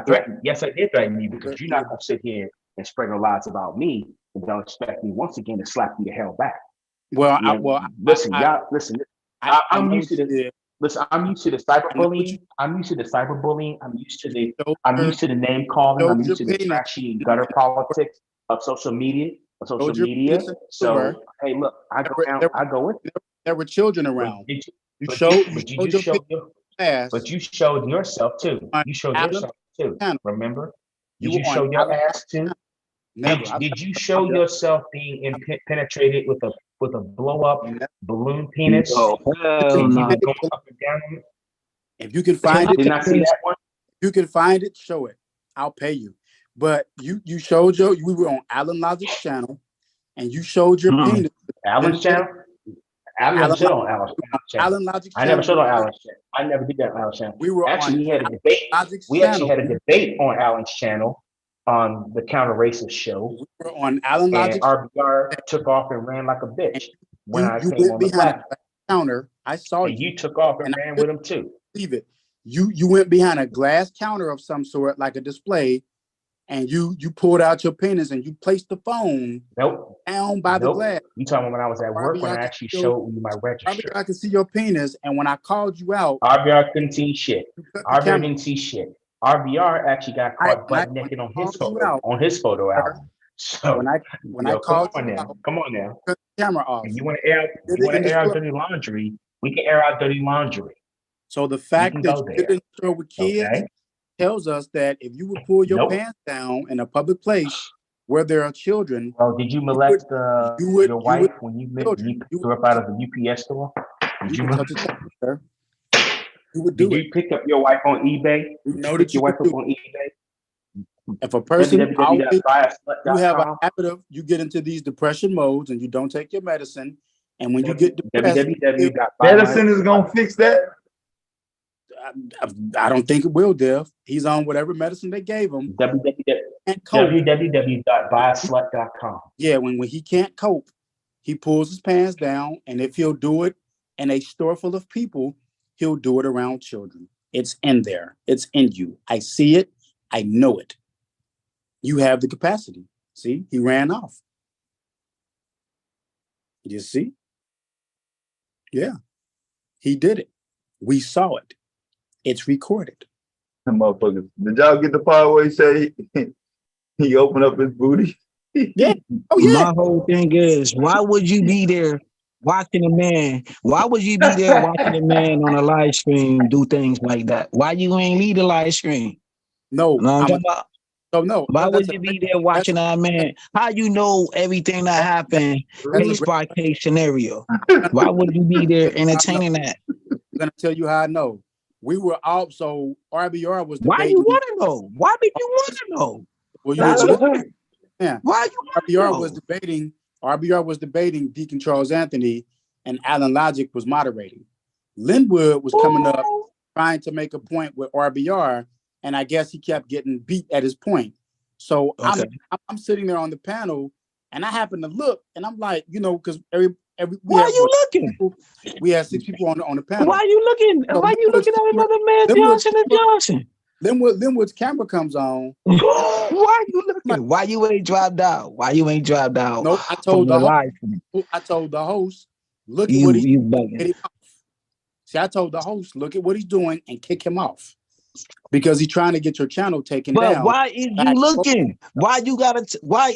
[SPEAKER 6] threatened. Yes, I did threaten you because you're not going to sit here and spread no lies about me and don't expect me once again to slap you the hell back.
[SPEAKER 5] Well,
[SPEAKER 6] I'm used to this. Listen, I'm used to the cyberbullying. I'm used to the name calling. I'm used to the trashy and gutter politics of social media. So hey, look, I go with it.
[SPEAKER 5] There were children around.
[SPEAKER 6] You showed yourself too. You showed yourself too. Remember? Did you show your ass too? Did you show yourself being penetrated with a blow up balloon penis?
[SPEAKER 7] Oh, hell no.
[SPEAKER 5] If you can find it,
[SPEAKER 6] did not see that one.
[SPEAKER 5] You can find it, show it. I'll pay you. But you showed we were on Alan Logic's channel, and you showed your penis.
[SPEAKER 6] Alan's channel? I never showed on Alan's channel.
[SPEAKER 5] Alan Logic's
[SPEAKER 6] channel. I never showed on Alan's channel. I never did that on Alan's channel. We had a debate. We actually had a debate on Alan's channel on the Counter Racist show.
[SPEAKER 5] We were on Alan Logic's
[SPEAKER 6] channel. RBR took off and ran like a bitch when I came on the platform.
[SPEAKER 5] Counter. I saw you.
[SPEAKER 6] You took off and ran with him too.
[SPEAKER 5] Believe it. You went behind a glass counter of some sort, like a display, and you pulled out your penis and you placed the phone down by the glass.
[SPEAKER 6] You talking about when I was at work when I actually showed you my register.
[SPEAKER 5] I could see your penis, and when I called you out,
[SPEAKER 6] RBR couldn't see shit. RBR didn't see shit. RBR actually got caught butt naked on his photo album. So
[SPEAKER 5] when I called you out,
[SPEAKER 6] come on now,
[SPEAKER 5] cut the camera off.
[SPEAKER 6] If you want to air out dirty laundry, we can air out dirty laundry.
[SPEAKER 5] So the fact that you didn't show with kids tells us that if you would pull your
[SPEAKER 6] Nope.
[SPEAKER 5] pants down in a public place where there are children,
[SPEAKER 6] Well, did you molest your wife
[SPEAKER 5] would-
[SPEAKER 6] when you
[SPEAKER 5] children,
[SPEAKER 6] threw up out of the UPS store? Did
[SPEAKER 5] you
[SPEAKER 6] you,
[SPEAKER 5] would touch a child, sir. You would do
[SPEAKER 6] did
[SPEAKER 5] it.
[SPEAKER 6] you pick up your wife on eBay?
[SPEAKER 5] You know
[SPEAKER 6] Pick
[SPEAKER 5] that
[SPEAKER 6] your
[SPEAKER 5] you
[SPEAKER 6] wife
[SPEAKER 5] would
[SPEAKER 6] up
[SPEAKER 5] do
[SPEAKER 6] on eBay?
[SPEAKER 5] If a person always, you have a
[SPEAKER 6] www.buyaslut.com.
[SPEAKER 5] habit of, you get into these depression modes and you don't take your medicine, and when you get depressed,
[SPEAKER 2] Medicine is gonna fix that.
[SPEAKER 5] I don't think it will, Dev. He's on whatever medicine they gave him. And cope.
[SPEAKER 6] www.buyaslut.com.
[SPEAKER 5] Yeah, when he can't cope, he pulls his pants down, and if he'll do it in a store full of people, he'll do it around children. It's in there. It's in you. I see it. I know it. You have the capacity. See, he ran off. You see? Yeah, he did it. We saw it. It's recorded.
[SPEAKER 2] Motherfuckers. Did y'all get the part where he say he opened up his booty?
[SPEAKER 5] Yeah. Oh yeah.
[SPEAKER 7] My whole thing is, why would you be there watching a man? Why would you be there watching a man on a live stream do things like that? Why you ain't leave the live stream?
[SPEAKER 5] No,
[SPEAKER 7] I'm talking about.
[SPEAKER 5] no.
[SPEAKER 7] Why would you be there watching that man? How you know everything that happened case by case scenario? Why would you be there entertaining that?
[SPEAKER 5] I'm gonna tell you how I know. We were also RBR was debating.
[SPEAKER 7] Why you want to know? Why did you want to know?
[SPEAKER 5] Well,
[SPEAKER 7] That's
[SPEAKER 5] you
[SPEAKER 7] what-
[SPEAKER 5] yeah.
[SPEAKER 7] Why you want to
[SPEAKER 5] RBR
[SPEAKER 7] know?
[SPEAKER 5] was debating Deacon Charles Anthony, and Alan Logic was moderating. Linwood was coming up trying to make a point with RBR, and I guess he kept getting beat at his point. So
[SPEAKER 7] Okay.
[SPEAKER 5] I'm sitting there on the panel, and I happen to look, and I'm like, because
[SPEAKER 7] Why you looking?
[SPEAKER 5] We had 6 people on the panel.
[SPEAKER 7] Why you looking?
[SPEAKER 5] So
[SPEAKER 7] Why you looking at another man, Johnson and Johnson?
[SPEAKER 5] Linwood's camera comes on.
[SPEAKER 7] Why you looking? Why you ain't dropped out? Why you ain't dropped out?
[SPEAKER 5] Nope, I told the host, look at what
[SPEAKER 7] you
[SPEAKER 5] get
[SPEAKER 7] bugging.
[SPEAKER 5] him off. See, I told the host, look at what he's doing and kick him off. Because he's trying to get your channel taken down.
[SPEAKER 7] But why is you looking? Why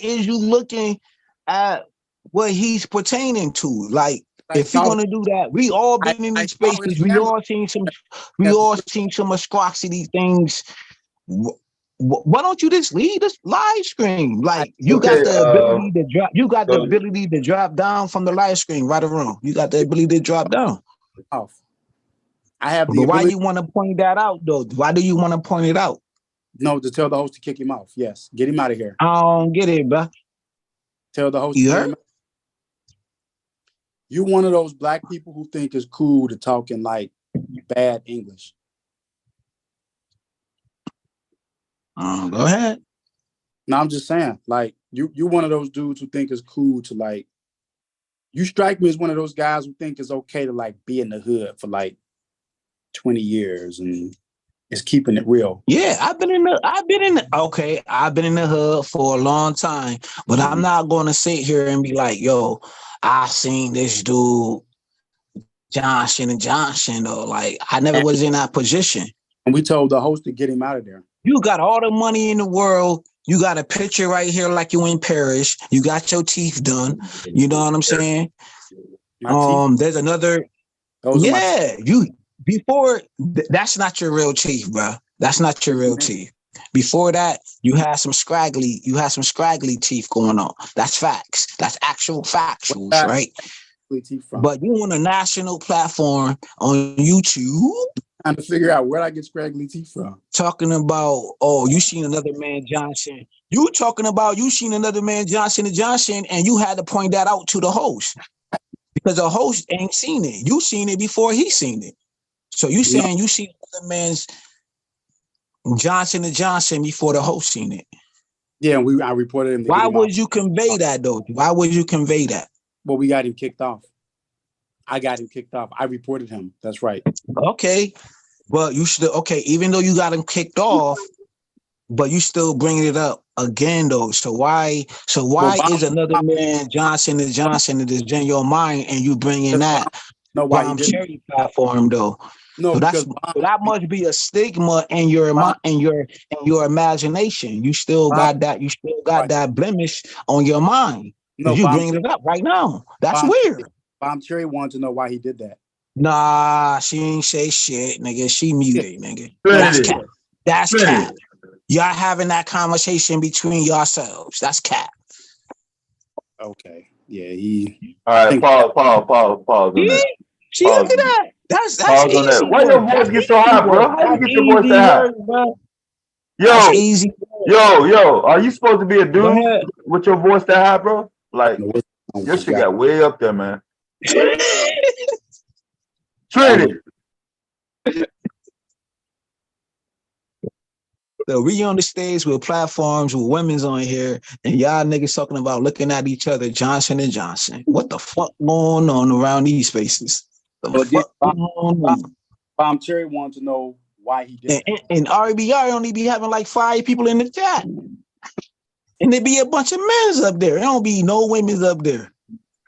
[SPEAKER 7] is you looking at what he's pertaining to? Like, if you're gonna do that, we all been in these spaces. We all seen some atrocity things. Why don't you just leave this live stream? Like, you got the ability to drop. You got the ability to drop down from the live stream, right or wrong. You got the ability to drop down.
[SPEAKER 5] Off. I have the
[SPEAKER 7] But why
[SPEAKER 5] ability.
[SPEAKER 7] you want to point that out though? Why do you want to point it out?
[SPEAKER 5] No, to tell the host to kick him off. Yes, get him out of here.
[SPEAKER 7] I don't get it, bro.
[SPEAKER 5] Tell the host.
[SPEAKER 7] You
[SPEAKER 5] to get
[SPEAKER 7] heard?
[SPEAKER 5] him out. You one of those black people who think it's cool to talk in like bad English.
[SPEAKER 7] Go ahead.
[SPEAKER 5] No, I'm just saying, like, you one of those dudes who think it's cool to, like, you strike me as one of those guys who think it's okay to, like, be in the hood for like 20 years and is keeping it real.
[SPEAKER 7] Yeah, I've been in the hood for a long time, but I'm not gonna sit here and be like, yo, I seen this dude Johnson and Johnson though. Like, I never was in that position.
[SPEAKER 5] And we told the host to get him out of there.
[SPEAKER 7] You got all the money in the world. You got a picture right here like you in Paris. You got your teeth done. You know what I'm saying? There's another. That's not your real teeth, bro. That's not your real teeth. Before that, you had some scraggly teeth going on. That's facts. That's actual factuals, right? But you on a national platform on YouTube.
[SPEAKER 5] Trying to figure out where I get scraggly teeth from.
[SPEAKER 7] Talking about, you seen another man Johnson. You talking about you seen another man Johnson and Johnson, and you had to point that out to the host because the host ain't seen it. You seen it before he seen it. So you saying you seen another man's Johnson and Johnson before the host seen it.
[SPEAKER 5] Yeah, I reported him.
[SPEAKER 7] Why would you convey that though? Why would you convey that?
[SPEAKER 5] Well, we got him kicked off. I got him kicked off. I reported him. That's right.
[SPEAKER 7] Okay. Well, you should, even though you got him kicked off, but you still bringing it up again though. So why is another man Johnson and Johnson that is in your mind and you bringing that Bomb Cherry platform though?
[SPEAKER 5] No,
[SPEAKER 7] so that must be a stigma in your imagination. You still got that. You still got that blemish on your mind. No, you bringing it up right now. That's weird.
[SPEAKER 5] Bomb Cherry wanted to know why he did that.
[SPEAKER 7] Nah, she ain't say shit, nigga. She muted, nigga. That's cap. Y'all having that conversation between yourselves. That's cap.
[SPEAKER 5] Okay. Yeah, he.
[SPEAKER 2] All right, pause on that.
[SPEAKER 7] See, look at that. That's
[SPEAKER 2] Pause on that.
[SPEAKER 7] easy
[SPEAKER 2] Why
[SPEAKER 7] work.
[SPEAKER 2] your voice
[SPEAKER 7] That's
[SPEAKER 2] get so
[SPEAKER 7] easy
[SPEAKER 2] high, bro?
[SPEAKER 7] work.
[SPEAKER 2] How you
[SPEAKER 7] That's
[SPEAKER 2] get your voice
[SPEAKER 7] easy
[SPEAKER 2] that high?
[SPEAKER 7] work, bro. That's easy work.
[SPEAKER 2] Yo, are you supposed to be a
[SPEAKER 7] Go
[SPEAKER 2] dude
[SPEAKER 7] ahead.
[SPEAKER 2] with your voice that high, bro? Like, your shit got way up there, man. Trinity.
[SPEAKER 7] So we on the stage with platforms with women's on here, and y'all niggas talking about looking at each other, Johnson and Johnson. What the fuck going on around these spaces?
[SPEAKER 5] Bomb Cherry wanted to know why he did that.
[SPEAKER 7] And RBR only be having like 5 people in the chat. And there be a bunch of men's up there. There don't be no women's up there.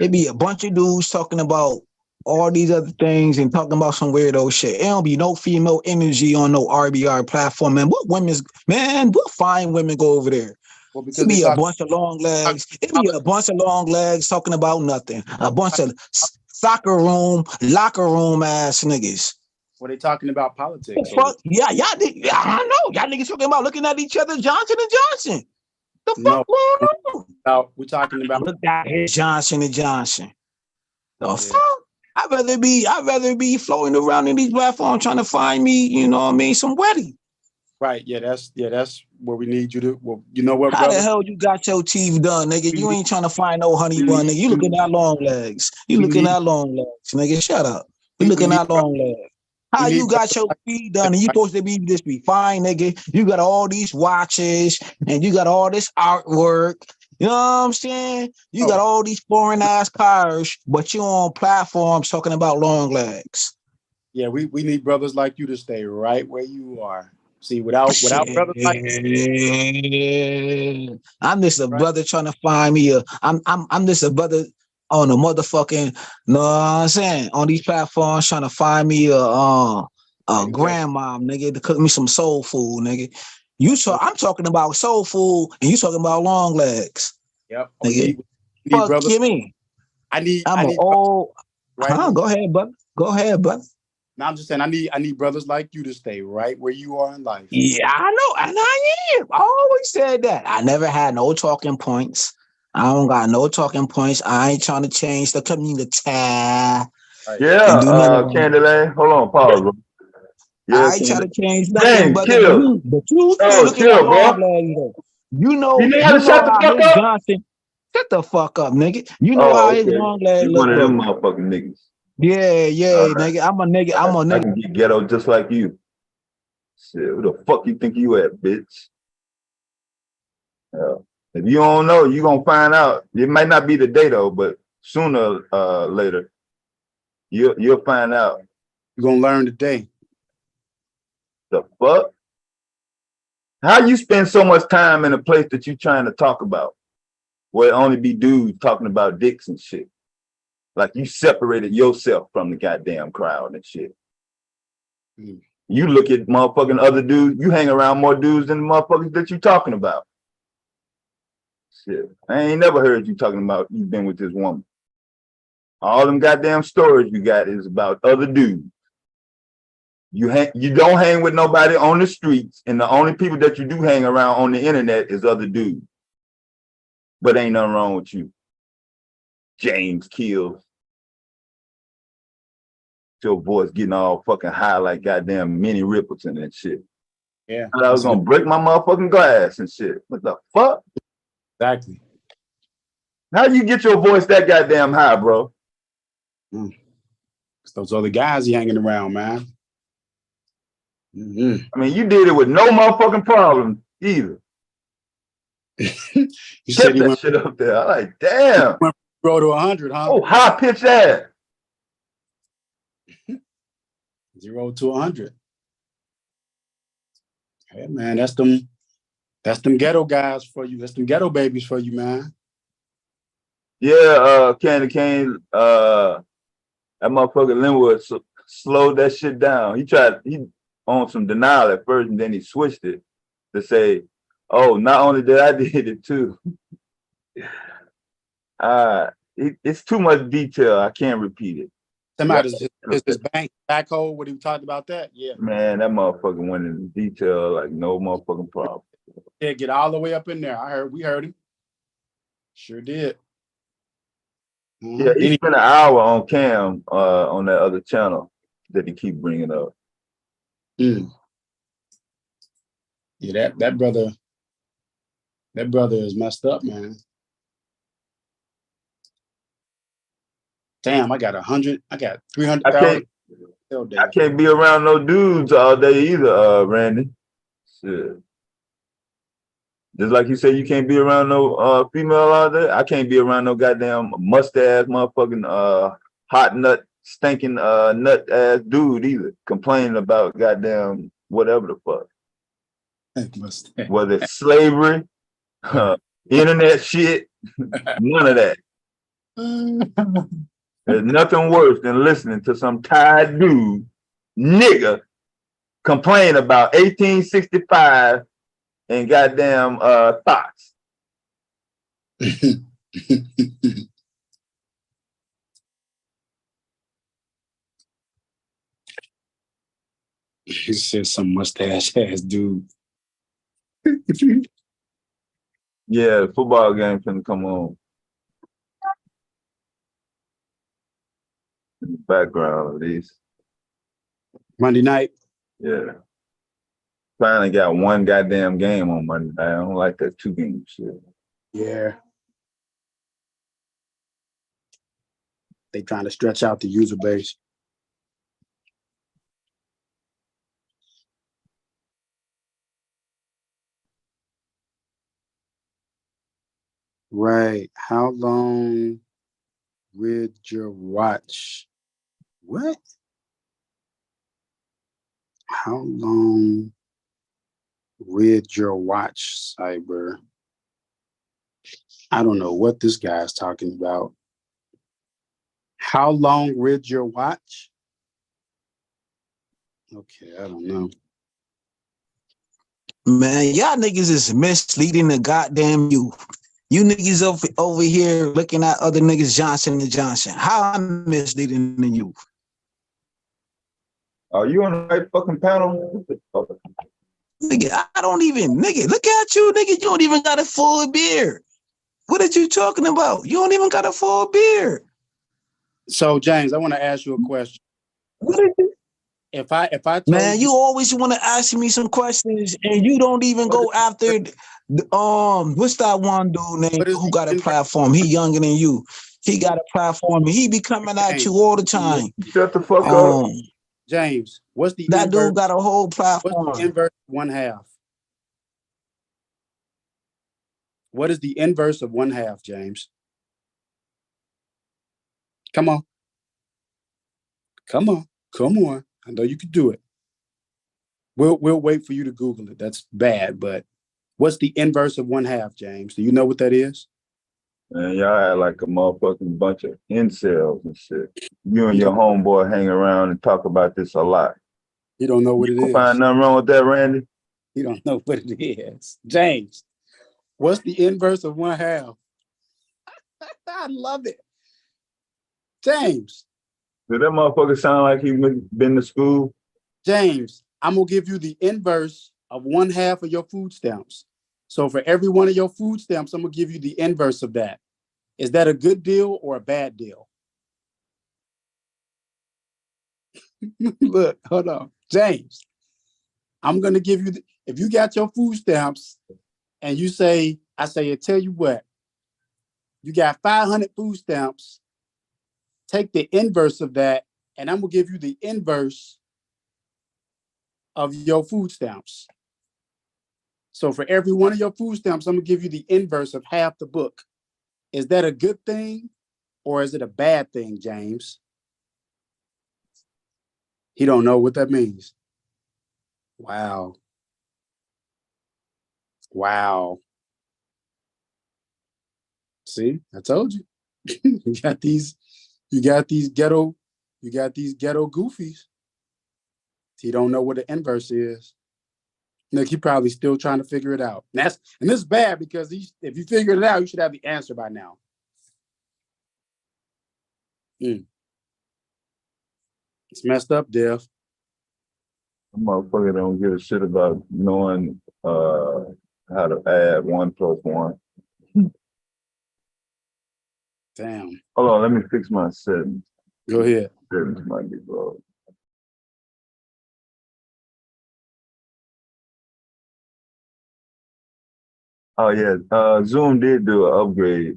[SPEAKER 7] There be a bunch of dudes talking about all these other things and talking about some weirdo shit. It don't be no female energy on no RBR platform, man. What fine women go over there? Well, because it be a bunch of long legs. It be a bunch of long legs talking about nothing. A bunch of locker room ass niggas.
[SPEAKER 5] Well, they talking about politics.
[SPEAKER 7] Fuck yeah, I know. Y'all niggas talking about looking at each other, Johnson and Johnson. The fuck going on?
[SPEAKER 5] We're talking about
[SPEAKER 7] look at Johnson and Johnson. The fuck? I'd rather be floating around in these platforms trying to find me, you know what I mean, some wedding.
[SPEAKER 5] Right. Yeah, that's where we need you to. Well, you know what,
[SPEAKER 7] How
[SPEAKER 5] brother?
[SPEAKER 7] the hell you got your teeth done, nigga? You ain't trying to find no honey bun, nigga. You looking at long legs. You looking at long legs, nigga. Shut up. You looking at long legs. How you got your feet done and you supposed to be fine, nigga? You got all these watches and you got all this artwork. You know what I'm saying? You got all these foreign ass cars, but you on platforms talking about long legs.
[SPEAKER 5] Yeah, we need brothers like you to stay right where you are. See, without brothers like
[SPEAKER 7] you, I'm just a brother trying to find me I'm just a brother on a motherfucking, know what I'm saying, on these platforms trying to find me a grandma, nigga, to cook me some soul food, nigga. I'm talking about soul food, and you talking about long legs.
[SPEAKER 5] Yep.
[SPEAKER 7] Nigga.
[SPEAKER 5] Need brothers.
[SPEAKER 7] You mean?
[SPEAKER 5] I'm
[SPEAKER 7] an old. Right? Go ahead, bud.
[SPEAKER 5] No, I'm just saying I need brothers like you to stay right where you are in life.
[SPEAKER 7] Yeah, I know, and I am. I always said that. I never had no talking points. I don't got no talking points. I ain't trying to change the community.
[SPEAKER 2] Yeah, Candela. Hold on, pause, bro.
[SPEAKER 7] Yeah, I ain't trying to change nothing, but you still looking at long legs, though. You know how his Johnson. Shut the fuck up, nigga. You know how his long legs look.
[SPEAKER 2] One of them motherfucking niggas.
[SPEAKER 7] Yeah, nigga. I'm a nigga.
[SPEAKER 2] I can get ghetto just like you. Shit, who the fuck you think you at, bitch? If you don't know, you gonna find out. It might not be today though, but sooner or later, you'll find out.
[SPEAKER 5] You're gonna learn today.
[SPEAKER 2] The fuck? How you spend so much time in a place that you trying to talk about, where it only be dudes talking about dicks and shit? Like you separated yourself from the goddamn crowd and shit. You look at motherfucking other dudes, you hang around more dudes than the motherfuckers that you talking about. Shit, I ain't never heard you talking about you been with this woman. All them goddamn stories you got is about other dudes. You don't hang with nobody on the streets, and the only people that you do hang around on the internet is other dudes. But ain't nothing wrong with you. James Kills. Your voice getting all fucking high like goddamn Minnie Riperton and shit.
[SPEAKER 5] Yeah.
[SPEAKER 2] I was gonna break my motherfucking glass and shit. What the fuck?
[SPEAKER 5] Exactly.
[SPEAKER 2] How you get your voice that goddamn high, bro?
[SPEAKER 5] Those other guys you hanging around, man.
[SPEAKER 2] I mean, you did it with no motherfucking problem either.
[SPEAKER 5] You said he
[SPEAKER 2] went shit up there. I like, damn.
[SPEAKER 5] Grow to 100, huh?
[SPEAKER 2] Oh, high pitch that.
[SPEAKER 5] 0 to 100. Hey man, that's them ghetto guys for you. That's them ghetto babies for you, man.
[SPEAKER 2] Yeah, Candy Cane, that motherfucker Linwood slowed that shit down. He on some denial at first, and then he switched it to say, oh, not only did I did it too. It's too much detail. I can't repeat it.
[SPEAKER 5] Somebody is his bank backhoe when he talked about that. Yeah.
[SPEAKER 2] Man, that motherfucker went into detail like no motherfucking problem.
[SPEAKER 5] Yeah, get all the way up in there. We heard him. Sure did.
[SPEAKER 2] Yeah, he spent an hour on Cam on that other channel that he keep bringing up.
[SPEAKER 5] Yeah, that brother is messed up, man. Damn, I got 300,000.
[SPEAKER 2] I can't be around no dudes all day either, Randy. Shit. Just like you said, you can't be around no female all day. I can't be around no goddamn mustache motherfucking hot nut stinking nut ass dude either, complaining about goddamn whatever the fuck. Whether it's slavery, internet shit, none of that. There's nothing worse than listening to some tired dude, nigga, complain about 1865 and goddamn thoughts.
[SPEAKER 5] He said some mustache ass dude.
[SPEAKER 2] Yeah, the football game finna come on. In the background, at least.
[SPEAKER 5] Monday night.
[SPEAKER 2] Yeah. Finally got one goddamn game on Monday night. I don't like that 2-game shit.
[SPEAKER 5] Yeah. They trying to stretch out the user base. Right. How long would your watch? What? How long would your watch, Cyber? I don't know what this guy's talking about. How long would your watch? Okay, I don't know.
[SPEAKER 7] Man, y'all niggas is misleading the goddamn youth. You niggas over here looking at other niggas Johnson & Johnson. How I'm misleading the youth?
[SPEAKER 2] Are you on the right fucking panel?
[SPEAKER 7] Nigga, I don't even, nigga, look at you, nigga. You don't even got a full beard. What are you talking about? You don't even got a full beard.
[SPEAKER 5] So, James, I want to ask you a question.
[SPEAKER 7] What are you?
[SPEAKER 5] If I told
[SPEAKER 7] Man, you always want to ask me some questions and you don't even go after what's that one dude named who got a platform? He younger than you. He got a platform and he be coming at you all the time.
[SPEAKER 2] Shut the fuck up.
[SPEAKER 5] James, what's the
[SPEAKER 7] that dude got a whole platform?
[SPEAKER 5] What's the inverse of 1/2? What is the inverse of 1/2, James? Come on. Come on. Come on. I know you can do it. We'll wait for you to Google it. That's bad, but what's the inverse of 1/2, James? Do you know what that is?
[SPEAKER 2] Man, y'all act like a motherfucking bunch of incels and shit. You and your homeboy hang around and talk about this a lot.
[SPEAKER 5] You don't know what it is.
[SPEAKER 2] Find nothing wrong with that, Randy?
[SPEAKER 5] You don't know what it is. James, what's the inverse of 1/2? I love it. James.
[SPEAKER 2] Did that motherfucker sound like he been to school?
[SPEAKER 5] James, I'm going to give you the inverse of 1/2 of your food stamps. So for every one of your food stamps, I'm going to give you the inverse of that. Is that a good deal or a bad deal? Look, hold on. James, I'm going to give you, if you got your food stamps and you say, I tell you what, you got 500 food stamps, take the inverse of that, and I'm going to give you the inverse of your food stamps. So for every one of your food stamps, I'm going to give you the inverse of half the book. Is that a good thing or is it a bad thing, James? He don't know what that means. Wow. Wow. See, I told you. You got these ghetto goofies. He don't know what the inverse is. Look, he probably still trying to figure it out. And this is bad because if you figure it out, you should have the answer by now. It's messed up, Dev.
[SPEAKER 2] The motherfucker don't give a shit about knowing how to add 1 + 1.
[SPEAKER 5] Damn.
[SPEAKER 2] Hold on, let me fix my settings.
[SPEAKER 5] Go ahead.
[SPEAKER 2] Settings might be broke. Oh yeah, Zoom did do an upgrade.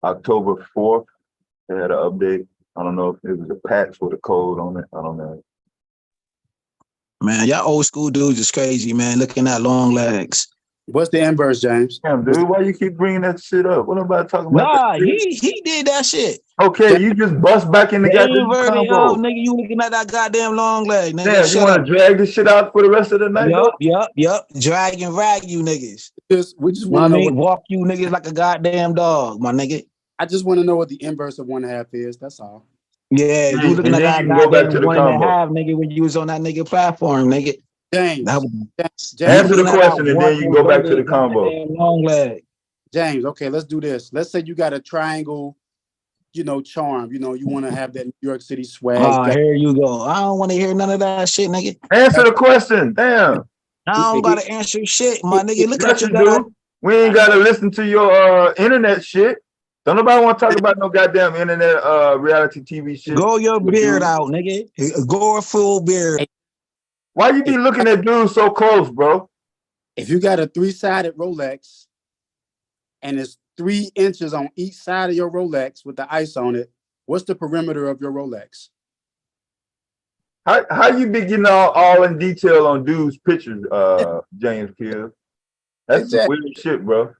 [SPEAKER 2] October 4th, they had an update. I don't know if it was a patch with a code on it. I don't know.
[SPEAKER 7] Man, y'all old school dudes is crazy, man. Looking at long legs.
[SPEAKER 5] What's the inverse, James?
[SPEAKER 2] Damn, dude, why you keep bringing that shit up? What about talking about
[SPEAKER 7] Nah,
[SPEAKER 2] that shit?
[SPEAKER 7] he did that shit.
[SPEAKER 2] Okay, you just bust back in the goddamn
[SPEAKER 7] Inverted,
[SPEAKER 2] combo.
[SPEAKER 7] nigga, you looking at that goddamn long leg, nigga.
[SPEAKER 2] Damn, you
[SPEAKER 7] Shut
[SPEAKER 2] want
[SPEAKER 7] up.
[SPEAKER 2] to drag this shit out for the rest of the night, though?
[SPEAKER 7] Yup. Drag and rag you niggas.
[SPEAKER 5] We just
[SPEAKER 7] I
[SPEAKER 5] want to know.
[SPEAKER 7] mean, walk you niggas like a goddamn dog, my nigga.
[SPEAKER 5] I just want to know what the inverse of 1/2 is. That's all.
[SPEAKER 7] Yeah, you looking
[SPEAKER 2] And
[SPEAKER 7] at
[SPEAKER 2] then
[SPEAKER 7] that
[SPEAKER 2] you can go back to
[SPEAKER 7] goddamn
[SPEAKER 2] the
[SPEAKER 7] 1.5,
[SPEAKER 2] combo.
[SPEAKER 7] nigga, when you was on that nigga platform, nigga.
[SPEAKER 5] James.
[SPEAKER 7] James,
[SPEAKER 2] Answer the question, and then you can go back to the combo.
[SPEAKER 7] Long leg.
[SPEAKER 5] James, okay, let's do this. Let's say you got a triangle, charm. You want to have that New York City swag.
[SPEAKER 7] Here you go. I don't want to hear none of that shit, nigga.
[SPEAKER 2] Answer the question. Damn.
[SPEAKER 7] I don't gotta answer shit, my nigga. Look at
[SPEAKER 2] Yes,
[SPEAKER 7] you,
[SPEAKER 2] you do. We ain't gotta listen to your internet shit. Don't nobody want to talk about no goddamn internet reality TV shit.
[SPEAKER 7] Grow your beard out, nigga. Grow a full beard.
[SPEAKER 2] Why you be looking at dudes so close, bro?
[SPEAKER 5] If you got a 3-sided Rolex and it's 3 inches on each side of your Rolex with the ice on it, what's the perimeter of your Rolex?
[SPEAKER 2] How you be getting all in detail on dudes' pictures, James Kidd? That's some weird shit, bro.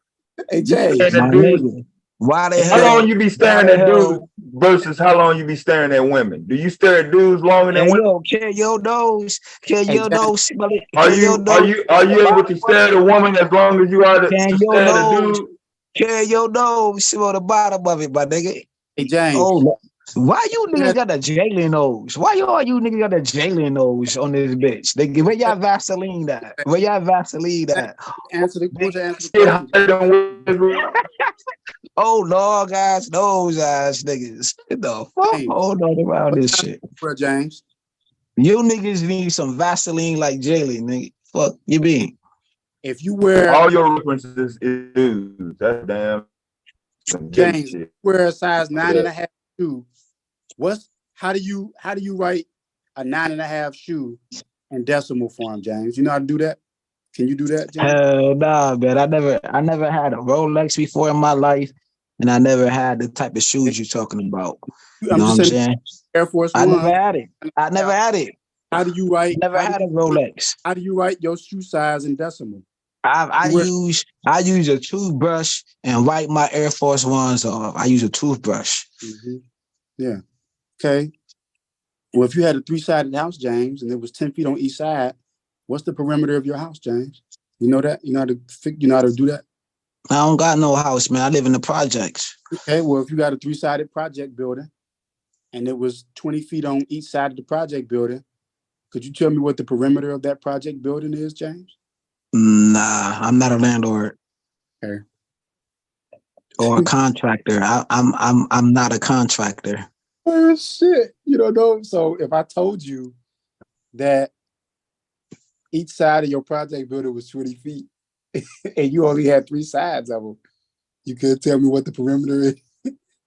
[SPEAKER 5] Hey, James.
[SPEAKER 7] My nigga. Why the hell?
[SPEAKER 2] How long you be staring at dudes versus how long you be staring at women? Do you stare at dudes longer than women?
[SPEAKER 7] Yo, kill your nose. Kill your nose.
[SPEAKER 2] Are you able to stare at a woman as long as you are to stare at a dude?
[SPEAKER 7] Kill your nose. See on the bottom of it, my nigga.
[SPEAKER 5] Hey, James.
[SPEAKER 7] Oh, why you niggas got a Jalen nose? Why all you niggas got a Jalen nose on this bitch? Nigga, where y'all Vaseline at? Where y'all Vaseline at?
[SPEAKER 5] Answer the question.
[SPEAKER 7] Oh, Lord, guys, those ass niggas. Get the fuck hold on around this shit.
[SPEAKER 5] For James.
[SPEAKER 7] You niggas need some Vaseline like Jalen, nigga. Fuck you mean?
[SPEAKER 5] If you wear
[SPEAKER 2] all your references is dudes, that's damn.
[SPEAKER 5] James, you wear a size 9.5 shoe. How do you write a 9.5 shoe in decimal form, James? You know how to do that? Can you do that, James?
[SPEAKER 7] Hell nah, man. I never had a Rolex before in my life, and I never had the type of shoes you're talking about. You know what I'm saying?
[SPEAKER 5] Air Force
[SPEAKER 7] I
[SPEAKER 5] One.
[SPEAKER 7] I never had it.
[SPEAKER 5] How do you write?
[SPEAKER 7] Never had a Rolex.
[SPEAKER 5] How do you write your shoe size in decimal?
[SPEAKER 7] I use a toothbrush and wipe my Air Force Ones off. I use a toothbrush.
[SPEAKER 5] Mm-hmm. Yeah. Okay. Well, if you had a 3-sided house, James, and it was 10 feet on each side, what's the perimeter of your house, James? You know that? You know how to do that?
[SPEAKER 7] I don't got no house, man. I live in the projects.
[SPEAKER 5] Okay. Well, if you got a 3-sided project building and it was 20 feet on each side of the project building, could you tell me what the perimeter of that project building is, James?
[SPEAKER 7] Nah, I'm not a landlord.
[SPEAKER 5] Okay.
[SPEAKER 7] Or a contractor. I'm not a contractor.
[SPEAKER 5] Oh, shit. You don't know. So if I told you that each side of your project building was 20 feet and you only had 3 sides of them, you could tell me what the perimeter is.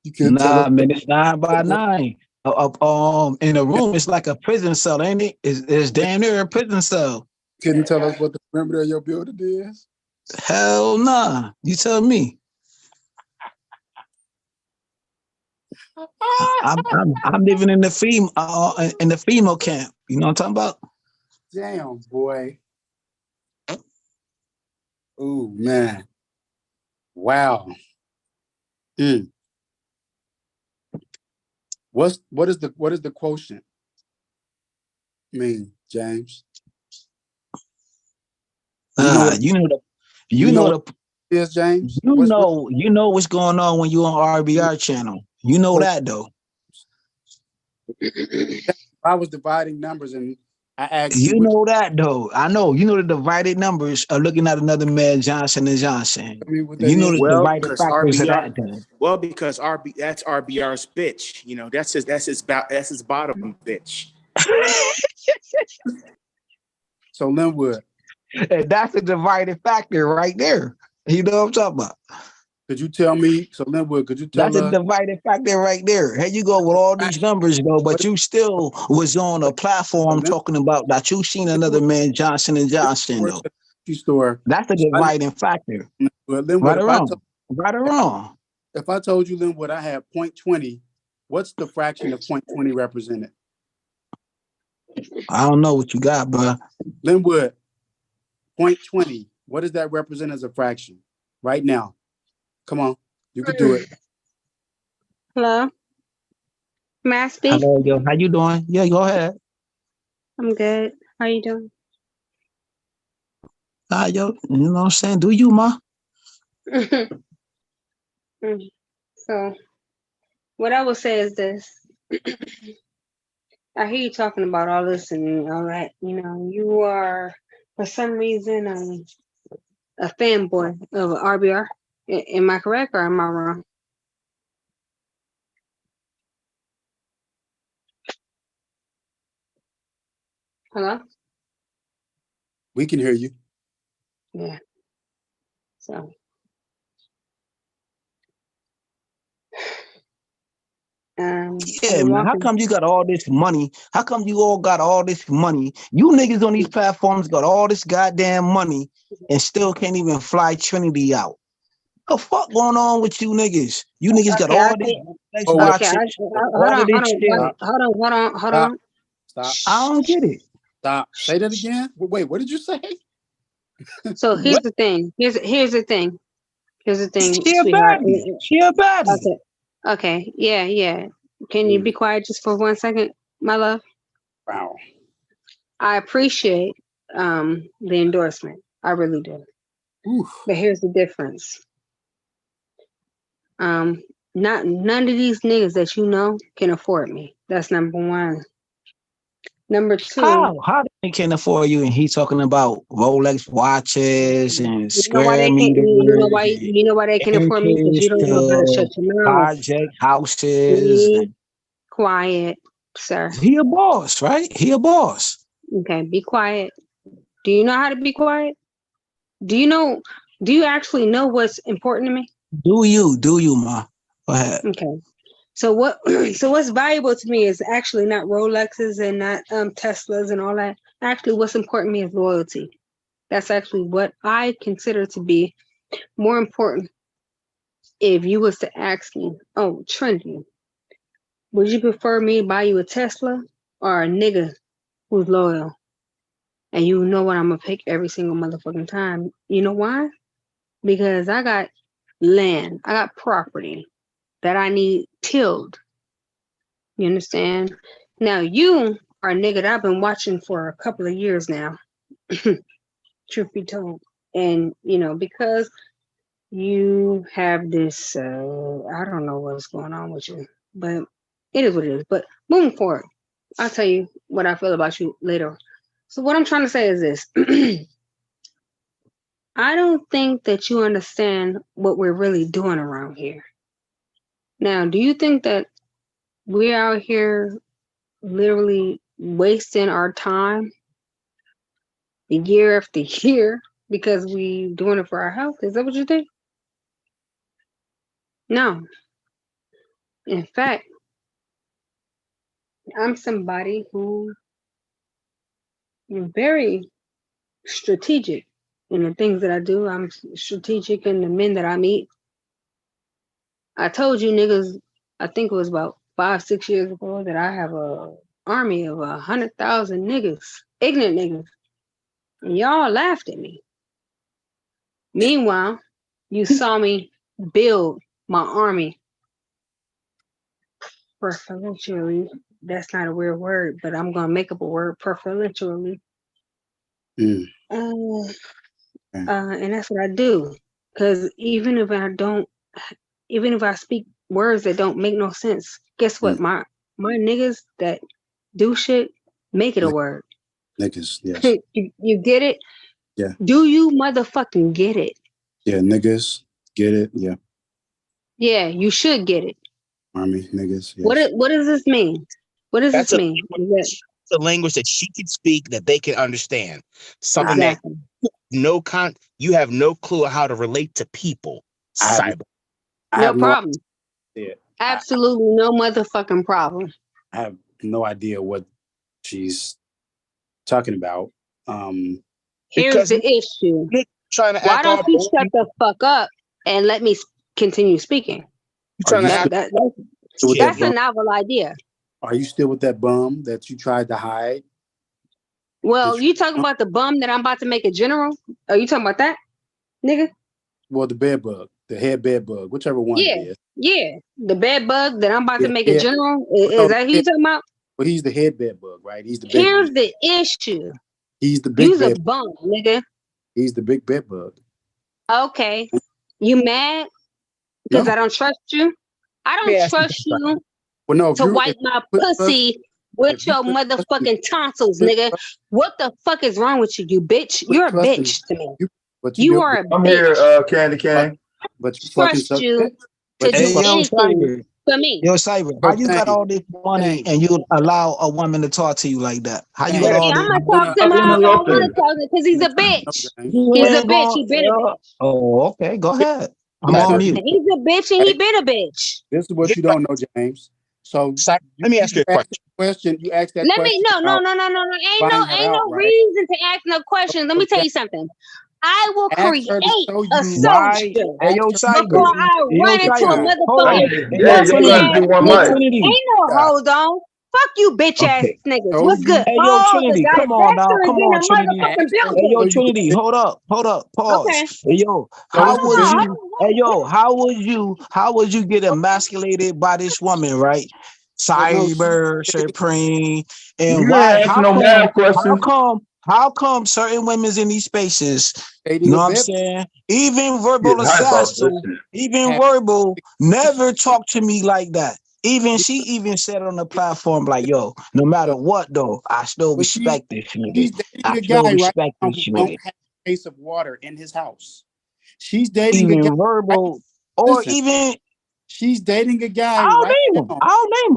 [SPEAKER 5] You could
[SPEAKER 7] nah, man, it's 9 by 9. In a room, it's like a prison cell, ain't it? It's damn near a prison cell.
[SPEAKER 5] Couldn't tell us what the perimeter of your building is?
[SPEAKER 7] Hell nah. You tell me. I'm living in the female camp. You know what I'm talking about?
[SPEAKER 5] Damn, boy. Oh man. Wow. What is the quotient mean, James?
[SPEAKER 7] You know
[SPEAKER 5] Yes, James.
[SPEAKER 7] You know what's going on when you on RBR channel. You know that though.
[SPEAKER 5] I was dividing numbers and I asked
[SPEAKER 7] You
[SPEAKER 5] which,
[SPEAKER 7] know that though. I know. You know the divided numbers are looking at another man, Johnson and Johnson.
[SPEAKER 5] tell me what that
[SPEAKER 7] You know
[SPEAKER 5] is.
[SPEAKER 7] the
[SPEAKER 8] Well,
[SPEAKER 7] divided
[SPEAKER 8] because
[SPEAKER 7] factors of
[SPEAKER 8] RBR,
[SPEAKER 7] that. Then.
[SPEAKER 8] well, because that's RBR's bitch. You know, that's his bottom bitch.
[SPEAKER 5] So Linwood,
[SPEAKER 7] And that's a divided factor right there. You know what I'm talking about?
[SPEAKER 5] could you tell me? So Linwood, could you tell
[SPEAKER 7] That's a
[SPEAKER 5] us
[SPEAKER 7] divided factor right there. Here you go with all these numbers, though, but you still was on a platform talking about that you seen another man, Johnson and Johnson, though.
[SPEAKER 5] store?
[SPEAKER 7] That's a dividing factor.
[SPEAKER 5] Well, Linwood,
[SPEAKER 7] Right or wrong? Right or wrong?
[SPEAKER 5] if I told you, Linwood, I had 0.20, what's the fraction of 0.20 represented?
[SPEAKER 7] I don't know what you got, bro.
[SPEAKER 5] Linwood, 0.20, what does that represent as a fraction right now? Come on, you could do it.
[SPEAKER 9] Hello, may I speak?
[SPEAKER 7] Hello, yo. How you doing? Yeah, go ahead.
[SPEAKER 9] I'm good. How you doing?
[SPEAKER 7] Yo, you know what I'm saying? Do you, ma?
[SPEAKER 9] So, what I will say is this. I hear you talking about all this and all that. You know, you are, for some reason, a fanboy of RBR. Am I correct or am I wrong? Hello?
[SPEAKER 5] We can hear you.
[SPEAKER 9] Yeah. So,
[SPEAKER 7] Yeah, man. How come you got all this money? How come you all got all this money? You niggas on these platforms got all this goddamn money and still can't even fly Trinity out. What the fuck going on with you niggas? You niggas got all this.
[SPEAKER 5] Oh, wait.
[SPEAKER 9] Okay, hold on.
[SPEAKER 5] Stop.
[SPEAKER 7] I don't get it.
[SPEAKER 5] Stop. Say that again. Wait, what did you say?
[SPEAKER 9] So here's the thing. Here's the thing. Here's the thing,
[SPEAKER 7] She a
[SPEAKER 9] sweetheart.
[SPEAKER 7] baddie. She a baddie.
[SPEAKER 9] Okay. Yeah. Can you be quiet just for 1 second, my love?
[SPEAKER 5] Wow.
[SPEAKER 9] I appreciate the endorsement. I really do.
[SPEAKER 5] Oof.
[SPEAKER 9] But here's the difference. None of these niggas that you know can afford me. That's number one. Number two.
[SPEAKER 7] How they can afford you and he talking about Rolex watches and square meters?
[SPEAKER 9] You know why they can afford me? Because you don't know how to shut your mouth.
[SPEAKER 7] Project houses.
[SPEAKER 9] Be quiet, sir.
[SPEAKER 7] He a boss, right? He a boss.
[SPEAKER 9] Okay, be quiet. Do you know how to be quiet? Do you actually know what's important to me?
[SPEAKER 7] Do you, ma? Go ahead.
[SPEAKER 9] Okay. So what's valuable to me is actually not Rolexes and not Teslas and all that. Actually, what's important to me is loyalty. That's actually what I consider to be more important. If you was to ask me, oh, Trinity, would you prefer me to buy you a Tesla or a nigga who's loyal? And you know what I'm gonna pick every single motherfucking time. You know why? Because I got land, I got property that I need tilled. You understand? Now you are a nigga that I've been watching for a couple of years now. Truth be told. And because you have this I don't know what's going on with you, but it is what it is. But moving forward, I'll tell you what I feel about you later. So what I'm trying to say is this. I don't think that you understand what we're really doing around here. Now, do you think that we're out here literally wasting our time year after year because we doing it for our health? Is that what you think? No. In fact, I'm somebody who is very strategic in the things that I do. I'm strategic in the men that I meet. I told you niggas, I think it was about 5-6 years ago, that I have a army of 100,000 niggas, ignorant niggas. And y'all laughed at me. Meanwhile, you saw me build my army preferentially. That's not a weird word, but I'm gonna make up a word, preferentially. And that's what I do. Because even if I speak words that don't make no sense, guess what? My niggas that do shit make it a word.
[SPEAKER 5] Niggas, yes.
[SPEAKER 9] You get it?
[SPEAKER 5] Yeah.
[SPEAKER 9] Do you motherfucking get it?
[SPEAKER 5] Yeah, niggas, get it? Yeah.
[SPEAKER 9] Yeah, you should get it.
[SPEAKER 5] Army, niggas, yes.
[SPEAKER 9] What does this mean? What does
[SPEAKER 6] That's
[SPEAKER 9] this mean?
[SPEAKER 6] It's a language that she can speak that they can understand. Something
[SPEAKER 9] Exactly.
[SPEAKER 6] that you have no clue how to relate to people. Cyber.
[SPEAKER 9] No problem.
[SPEAKER 5] Yeah.
[SPEAKER 9] Absolutely no motherfucking problem.
[SPEAKER 5] I have no idea what she's talking about.
[SPEAKER 9] Here's the issue.
[SPEAKER 6] Trying to
[SPEAKER 9] Why
[SPEAKER 6] act
[SPEAKER 9] don't
[SPEAKER 6] all
[SPEAKER 9] you
[SPEAKER 6] bold.
[SPEAKER 9] shut the fuck up and let me continue speaking?
[SPEAKER 6] Trying to act
[SPEAKER 9] That's a novel idea.
[SPEAKER 5] Are you still with that bum that you tried to hide?
[SPEAKER 9] Well, you talking about the bum that I'm about to make a general? Are you talking about that, nigga?
[SPEAKER 5] Well, the bed bug, the head bed bug, whichever one it is.
[SPEAKER 9] Yeah. The bed bug that I'm about to make a
[SPEAKER 5] Yeah.
[SPEAKER 9] general. Is that who you talking about?
[SPEAKER 5] Well, he's the head bed bug, right? He's the big
[SPEAKER 9] Here's the issue.
[SPEAKER 5] He's the big
[SPEAKER 9] You's a
[SPEAKER 5] bed.
[SPEAKER 9] bum, nigga.
[SPEAKER 5] He's the big bed bug.
[SPEAKER 9] Okay. You mad? Because
[SPEAKER 5] No.
[SPEAKER 9] I don't trust you? I don't trust you
[SPEAKER 5] Well, no,
[SPEAKER 9] to wipe my pussy with your motherfucking tonsils, nigga. What the fuck is wrong with you, you bitch? You're a bitch to me. You are a
[SPEAKER 2] I'm
[SPEAKER 9] bitch.
[SPEAKER 2] here, Candy Cane.
[SPEAKER 5] But you
[SPEAKER 9] Trust you to do anything for me.
[SPEAKER 7] Yo, Cyber, how you got all this money and you allow a woman to talk to you like that? How you got all
[SPEAKER 9] I'm
[SPEAKER 7] this?
[SPEAKER 9] gonna talk to him how I want to talk to him because he's a bitch. He's a bitch. He been a bitch.
[SPEAKER 7] Oh, okay. Go ahead. I'm on mute.
[SPEAKER 9] He's a bitch and he been a bitch.
[SPEAKER 5] This is what you don't know, James. So
[SPEAKER 6] let me ask you a question.
[SPEAKER 5] You asked that
[SPEAKER 9] No.
[SPEAKER 5] question.
[SPEAKER 9] Ain't no reason to ask no questions. Let me tell you something. I will create a soldier
[SPEAKER 7] Hey, yo, Cyber.
[SPEAKER 9] before I run into a motherfucking
[SPEAKER 7] Trinity.
[SPEAKER 9] Ain't no hold on. Fuck you, bitch ass niggas. What's good?
[SPEAKER 7] Hey, yo, Trinity, come on now. Come on, Trinity. Hey, yo, Trinity, hold up. Pause.
[SPEAKER 9] Okay.
[SPEAKER 7] Hey, yo, how would you get emasculated by this woman, right? Cyber, Supreme, and
[SPEAKER 2] You
[SPEAKER 7] why?
[SPEAKER 2] ain't asking no mad questions.
[SPEAKER 7] How come certain women's in these spaces, you know what I'm saying? Even verbal
[SPEAKER 2] Get hype off
[SPEAKER 7] assassin,
[SPEAKER 2] this
[SPEAKER 7] even verbal, never talk to me like that. She even said on the platform, like, yo, no matter what though, I still respect this nigga.
[SPEAKER 5] She's dating
[SPEAKER 7] I
[SPEAKER 5] a
[SPEAKER 7] still
[SPEAKER 5] guy right
[SPEAKER 7] respect
[SPEAKER 5] now
[SPEAKER 7] this
[SPEAKER 5] who
[SPEAKER 7] nigga.
[SPEAKER 5] don't have a case of water in his house. She's dating
[SPEAKER 7] Even
[SPEAKER 5] a guy
[SPEAKER 7] verbal, or even
[SPEAKER 5] she's dating a guy.
[SPEAKER 7] I'll name him.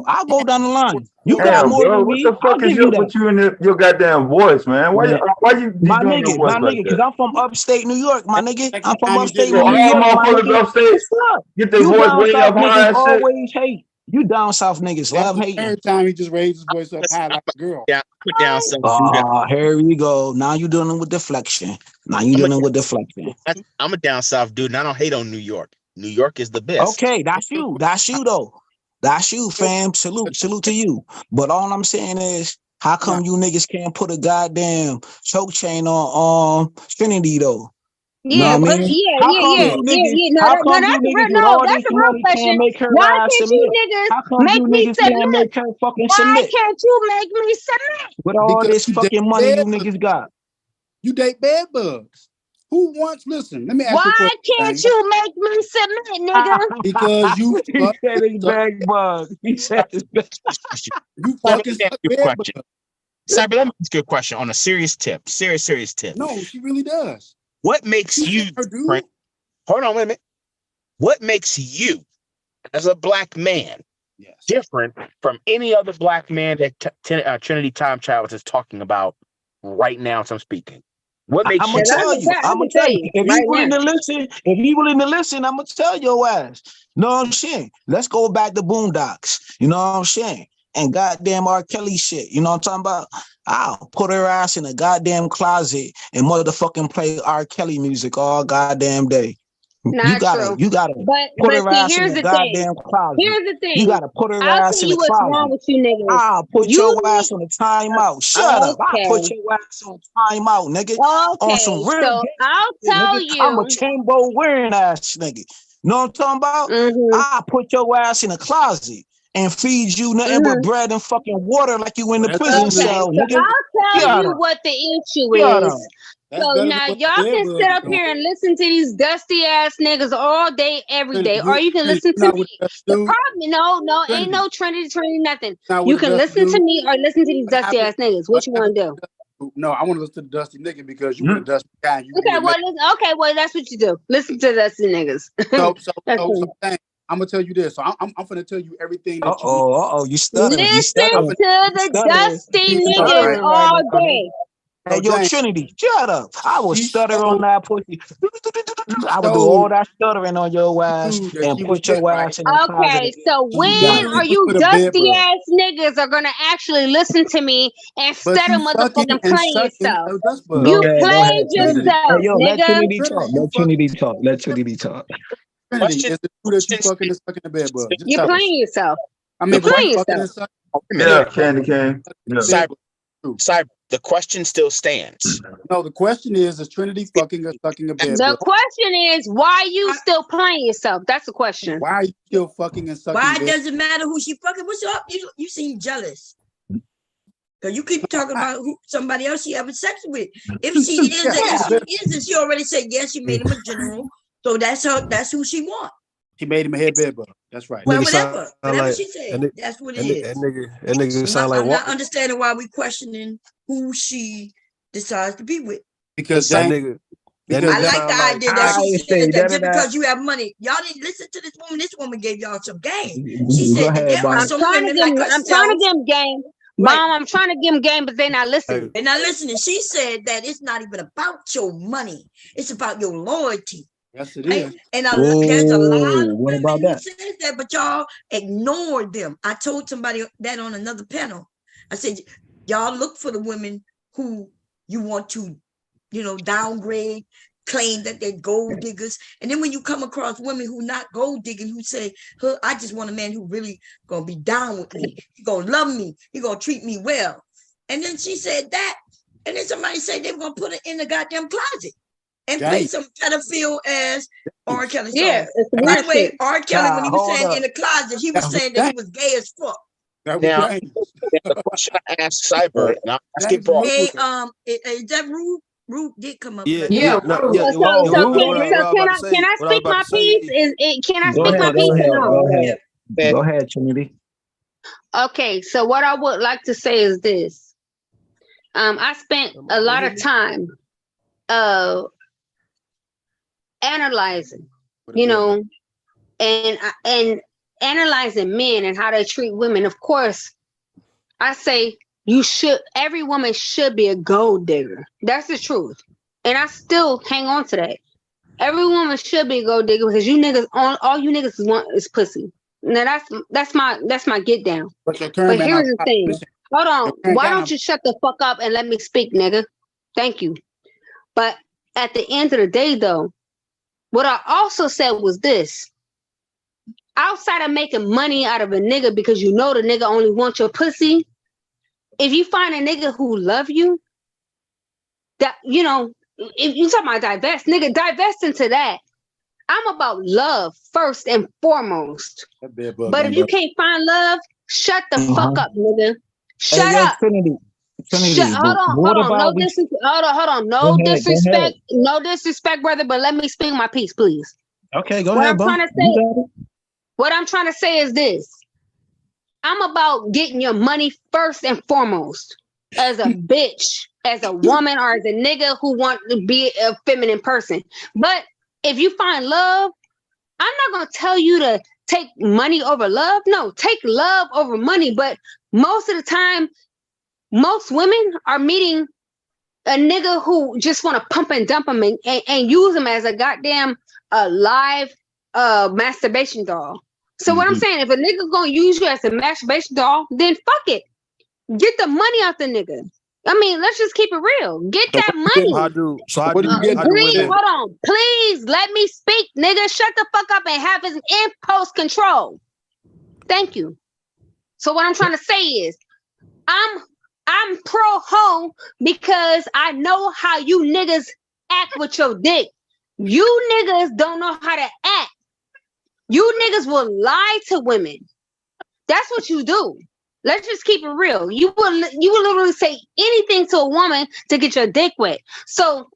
[SPEAKER 7] I'll go down the line. You got
[SPEAKER 2] Damn,
[SPEAKER 7] more
[SPEAKER 2] bro,
[SPEAKER 7] than
[SPEAKER 2] what
[SPEAKER 7] me.
[SPEAKER 2] the fuck is your with you in your goddamn voice, man? Why you
[SPEAKER 7] my
[SPEAKER 2] doing your
[SPEAKER 7] nigga,
[SPEAKER 2] voice like
[SPEAKER 7] because
[SPEAKER 2] that?
[SPEAKER 7] I'm from upstate New York, my nigga. I'm from upstate
[SPEAKER 2] So
[SPEAKER 7] New
[SPEAKER 2] all
[SPEAKER 7] York, my
[SPEAKER 2] motherfuckers
[SPEAKER 7] nigga.
[SPEAKER 2] upstate get their
[SPEAKER 7] You
[SPEAKER 2] voice
[SPEAKER 7] down
[SPEAKER 2] way
[SPEAKER 7] south
[SPEAKER 2] up high
[SPEAKER 7] niggas
[SPEAKER 2] and shit.
[SPEAKER 7] always hate. You down south niggas love hating.
[SPEAKER 5] Third time he just raised his voice up high like a girl.
[SPEAKER 6] Yeah, put down some.
[SPEAKER 7] Oh, here we go. Now you dealing with deflection. I'm
[SPEAKER 6] a down south dude, and I don't hate on New York. New York is the best.
[SPEAKER 7] Okay, that's you. That's you though. That's you, fam. Salute to you. But all I'm saying is, how come you niggas can't put a goddamn choke chain on Trinity though?
[SPEAKER 9] Yeah,
[SPEAKER 7] know what I mean? How come you niggas? How come you niggas with all this money can't make her
[SPEAKER 9] Why
[SPEAKER 7] ass
[SPEAKER 9] can't
[SPEAKER 7] submit?
[SPEAKER 9] you niggas
[SPEAKER 7] How come
[SPEAKER 9] make
[SPEAKER 7] you
[SPEAKER 9] me
[SPEAKER 7] niggas can't
[SPEAKER 9] submit?
[SPEAKER 7] make her fucking
[SPEAKER 9] Why
[SPEAKER 7] submit?
[SPEAKER 9] can't you make me submit?
[SPEAKER 7] With all this fucking money you niggas got.
[SPEAKER 5] You date bed bugs. Who wants? Listen, let me ask you a
[SPEAKER 9] Why
[SPEAKER 5] question.
[SPEAKER 9] can't you make me submit, nigga?
[SPEAKER 5] Because you
[SPEAKER 7] he said it's bag bug. He said it's bag.
[SPEAKER 5] You fucking suck bed bugs.
[SPEAKER 6] Cyber, let me ask you a question on a serious tip. Serious tip.
[SPEAKER 5] No, she really does.
[SPEAKER 6] What makes you different? Hold on, wait a minute. What makes you, as a black man, different from any other black man that Trinity Time Travels is talking about right now as I'm speaking? What makes
[SPEAKER 7] I'm gonna tell you. If you willing to listen, I'm gonna tell your ass. You know what I'm saying? Let's go back to Boondocks. You know what I'm saying? And goddamn R. Kelly shit. You know what I'm talking about? I'll put her ass in a goddamn closet and motherfucking play R. Kelly music all goddamn day. You gotta put her ass in the goddamn closet.
[SPEAKER 9] Here's the thing.
[SPEAKER 7] You gotta put her
[SPEAKER 9] I'll
[SPEAKER 7] ass
[SPEAKER 9] tell
[SPEAKER 7] in
[SPEAKER 9] you
[SPEAKER 7] the
[SPEAKER 9] what's
[SPEAKER 7] closet.
[SPEAKER 9] wrong with you niggas.
[SPEAKER 7] I'll put your ass on a timeout. Shut up. I'll put your ass on timeout, nigga. On some real
[SPEAKER 9] so I'll tell
[SPEAKER 7] nigga.
[SPEAKER 9] you.
[SPEAKER 7] I'm a Timbo wearing ass nigga. Know what I'm talking about? I'll put your ass in a closet and feed you nothing but bread and fucking water like you in the prison cell, nigga.
[SPEAKER 9] I'll tell you what the issue is. So now y'all can sit up here and listen to these dusty ass niggas all day, every day, or you can listen to me. The problem, no, ain't no Trinity, nothing. You can listen to me or listen to these dusty ass niggas. What you want to do?
[SPEAKER 5] No, I want to listen to the Dusty nigga because you were the Dusty guy. And you
[SPEAKER 9] Okay,
[SPEAKER 5] would
[SPEAKER 9] well,
[SPEAKER 5] make-
[SPEAKER 9] listen, okay, well, that's what you do. Listen to Dusty niggas. That's cool.
[SPEAKER 5] I'm gonna tell you this. So I'm gonna tell you everything that
[SPEAKER 7] You stuttering. You
[SPEAKER 9] Listen
[SPEAKER 7] stuttering.
[SPEAKER 9] to the Dusty niggas all day.
[SPEAKER 7] Hey, yo,
[SPEAKER 5] James,
[SPEAKER 7] Trinity, shut up. I will
[SPEAKER 5] she
[SPEAKER 7] stutter
[SPEAKER 5] showed-
[SPEAKER 7] on that pussy. I would do all that stuttering on your ass
[SPEAKER 5] Dude, that
[SPEAKER 7] and
[SPEAKER 5] she was
[SPEAKER 7] put your
[SPEAKER 5] with,
[SPEAKER 7] ass
[SPEAKER 5] right?
[SPEAKER 7] in the closet.
[SPEAKER 9] Okay, so
[SPEAKER 5] She
[SPEAKER 9] when
[SPEAKER 5] literally
[SPEAKER 9] are you
[SPEAKER 5] put a bed
[SPEAKER 9] dusty
[SPEAKER 5] bug.
[SPEAKER 9] ass niggas are gonna actually listen to me
[SPEAKER 5] But
[SPEAKER 9] instead of
[SPEAKER 5] you sucking
[SPEAKER 9] motherfucking
[SPEAKER 5] and
[SPEAKER 9] playing
[SPEAKER 5] sucking
[SPEAKER 9] yourself?
[SPEAKER 5] a dust bug.
[SPEAKER 9] You
[SPEAKER 7] Go ahead,
[SPEAKER 9] played
[SPEAKER 7] Trinity.
[SPEAKER 9] yourself,
[SPEAKER 7] Hey, yo, let
[SPEAKER 9] nigga.
[SPEAKER 7] Trinity talk.
[SPEAKER 5] Trinity, you
[SPEAKER 7] Let Trinity talk. Let Trinity talk.
[SPEAKER 5] Trinity, is it true that you fucking and sucking the bed bug? Just
[SPEAKER 9] You're
[SPEAKER 5] tell us.
[SPEAKER 9] playing yourself.
[SPEAKER 5] I mean,
[SPEAKER 9] You're
[SPEAKER 5] but you
[SPEAKER 9] playing
[SPEAKER 5] fucking and
[SPEAKER 9] yourself.
[SPEAKER 5] sucking.
[SPEAKER 2] Yeah, Candy Cane. Yeah.
[SPEAKER 10] Cyber, Cyber, the question still stands.
[SPEAKER 5] No, the question is Trinity fucking or sucking a bed
[SPEAKER 9] The
[SPEAKER 5] bug?
[SPEAKER 9] question is, why you still playing yourself? That's the question.
[SPEAKER 5] Why are you still fucking and sucking
[SPEAKER 1] Why
[SPEAKER 5] bed?
[SPEAKER 1] does it matter who she fucking? What's up? You seem jealous. Cause you keep talking about somebody else she having sex with. If she is, and she already said yes, she made him a general. So that's her. That's who she want.
[SPEAKER 5] She made him a head bed bug. That's right.
[SPEAKER 1] Well,
[SPEAKER 11] Nigga sound
[SPEAKER 1] whatever
[SPEAKER 11] like-
[SPEAKER 1] she said,
[SPEAKER 11] and it-
[SPEAKER 1] that's what it
[SPEAKER 11] That
[SPEAKER 1] is.
[SPEAKER 11] nigga sound like
[SPEAKER 1] I'm not
[SPEAKER 11] what?
[SPEAKER 1] understanding why we questioning who she decides to be with.
[SPEAKER 5] Because
[SPEAKER 11] That
[SPEAKER 5] James,
[SPEAKER 11] nigga. That
[SPEAKER 5] because
[SPEAKER 1] I
[SPEAKER 11] nigga
[SPEAKER 1] like
[SPEAKER 11] sound
[SPEAKER 1] the
[SPEAKER 11] like
[SPEAKER 1] idea that she
[SPEAKER 7] I
[SPEAKER 1] said
[SPEAKER 7] say
[SPEAKER 1] that
[SPEAKER 7] that
[SPEAKER 1] just
[SPEAKER 7] and
[SPEAKER 1] because you have money. Y'all didn't listen to this woman. This woman gave y'all some game. She
[SPEAKER 7] Go
[SPEAKER 1] said that
[SPEAKER 7] ahead,
[SPEAKER 1] there are
[SPEAKER 7] Bonnie.
[SPEAKER 9] I'm
[SPEAKER 1] some
[SPEAKER 9] trying to
[SPEAKER 1] women
[SPEAKER 9] give
[SPEAKER 1] like
[SPEAKER 9] him. I'm trying to
[SPEAKER 1] herself.
[SPEAKER 9] give him game.
[SPEAKER 1] Right.
[SPEAKER 9] Mom, I'm trying to give him game, but they're not listening.
[SPEAKER 1] They're not listening. She said that it's not even about your money. It's about your loyalty.
[SPEAKER 5] yes, it
[SPEAKER 1] Right?
[SPEAKER 5] is.
[SPEAKER 1] And there's a lot
[SPEAKER 7] Whoa,
[SPEAKER 1] of
[SPEAKER 7] what
[SPEAKER 1] women
[SPEAKER 7] about
[SPEAKER 1] who
[SPEAKER 7] that?
[SPEAKER 1] says that, but y'all ignore them. I told somebody that on another panel. I said, y'all look for the women who you want to, downgrade, claim that they're gold diggers. And then when you come across women who not gold digging, who say, I just want a man who really gonna be down with me. He gonna love me. He gonna treat me well. And then she said that. And then somebody said they were gonna put it in the goddamn closet and play
[SPEAKER 5] James.
[SPEAKER 1] some pedophile as R. Kelly song.
[SPEAKER 9] Yeah, it's
[SPEAKER 1] By
[SPEAKER 9] weird
[SPEAKER 1] the way,
[SPEAKER 9] shit.
[SPEAKER 1] R. Kelly, when he
[SPEAKER 7] Nah,
[SPEAKER 1] was
[SPEAKER 7] hold
[SPEAKER 1] saying
[SPEAKER 7] up.
[SPEAKER 1] in the closet, he was
[SPEAKER 5] That was
[SPEAKER 1] saying that he
[SPEAKER 5] James.
[SPEAKER 1] was gay as fuck.
[SPEAKER 5] That was
[SPEAKER 10] Now,
[SPEAKER 5] James.
[SPEAKER 10] the question I asked Cyber, now ask it
[SPEAKER 5] James
[SPEAKER 10] broad.
[SPEAKER 5] Lewis.
[SPEAKER 1] Hey, is that Rude? Rude did come up.
[SPEAKER 11] Yeah,
[SPEAKER 1] but-
[SPEAKER 3] Yeah,
[SPEAKER 11] no, yeah.
[SPEAKER 9] So
[SPEAKER 11] What
[SPEAKER 9] can
[SPEAKER 11] I was about to say-
[SPEAKER 9] I
[SPEAKER 11] what I was
[SPEAKER 9] speak
[SPEAKER 11] about
[SPEAKER 9] my
[SPEAKER 11] to say-
[SPEAKER 9] piece? Can I
[SPEAKER 7] Go
[SPEAKER 9] speak my
[SPEAKER 7] ahead,
[SPEAKER 9] piece
[SPEAKER 7] go
[SPEAKER 9] or
[SPEAKER 7] ahead,
[SPEAKER 9] no?
[SPEAKER 7] go ahead.
[SPEAKER 10] That-
[SPEAKER 7] Go ahead, Trinity.
[SPEAKER 9] Okay, so what I would like to say is this. I spent a lot of time analyzing, and analyzing men and how they treat women. Of course, I say every woman should be a gold digger. That's the truth. And I still hang on to that. Every woman should be a gold digger because you niggas, all you niggas want is pussy. Now that's my get down.
[SPEAKER 5] But your turn,
[SPEAKER 9] But
[SPEAKER 5] man,
[SPEAKER 9] here's the
[SPEAKER 5] I'm-
[SPEAKER 9] thing.
[SPEAKER 5] listen,
[SPEAKER 9] Hold on.
[SPEAKER 5] Okay,
[SPEAKER 9] Why
[SPEAKER 5] down.
[SPEAKER 9] don't you shut the fuck up and let me speak, nigga? Thank you. But at the end of the day, though, what I also said was this. Outside of making money out of a nigga because you know the nigga only wants your pussy, if you find a nigga who love you, that, if you talking about divest, nigga, divest into that. I'm about love first and foremost.
[SPEAKER 5] that bed bug
[SPEAKER 9] But
[SPEAKER 5] gonna
[SPEAKER 9] if you
[SPEAKER 5] love
[SPEAKER 9] can't find love, shut the fuck up, nigga. Shut
[SPEAKER 7] Hey, yo,
[SPEAKER 9] up.
[SPEAKER 7] Trinity.
[SPEAKER 9] Hold on. No disrespect. Hold on. No
[SPEAKER 7] Go ahead,
[SPEAKER 9] disrespect. No disrespect, brother. But let me speak my piece, please.
[SPEAKER 7] Okay, go
[SPEAKER 9] What
[SPEAKER 7] ahead,
[SPEAKER 9] I'm
[SPEAKER 7] bro.
[SPEAKER 9] trying to say- What I'm trying to say is this. I'm about getting your money first and foremost. As a bitch, as a woman, or as a nigga who want to be a feminine person. But if you find love, I'm not gonna tell you to take money over love. No, take love over money. But most of the time, most women are meeting a nigga who just want to pump and dump them and use them as a goddamn live masturbation doll. So what I'm saying, if a nigga gonna use you as a masturbation doll, then fuck it. Get the money out the nigga. I mean, let's just keep it real. Get that money.
[SPEAKER 11] How do
[SPEAKER 5] What do you get?
[SPEAKER 9] Please,
[SPEAKER 11] women?
[SPEAKER 9] hold on. Please let me speak, nigga. Shut the fuck up and have his impulse control. Thank you. So what I'm trying to say is, I'm pro hoe because I know how you niggas act with your dick. You niggas don't know how to act. You niggas will lie to women. That's what you do. Let's just keep it real. You will literally say anything to a woman to get your dick wet. So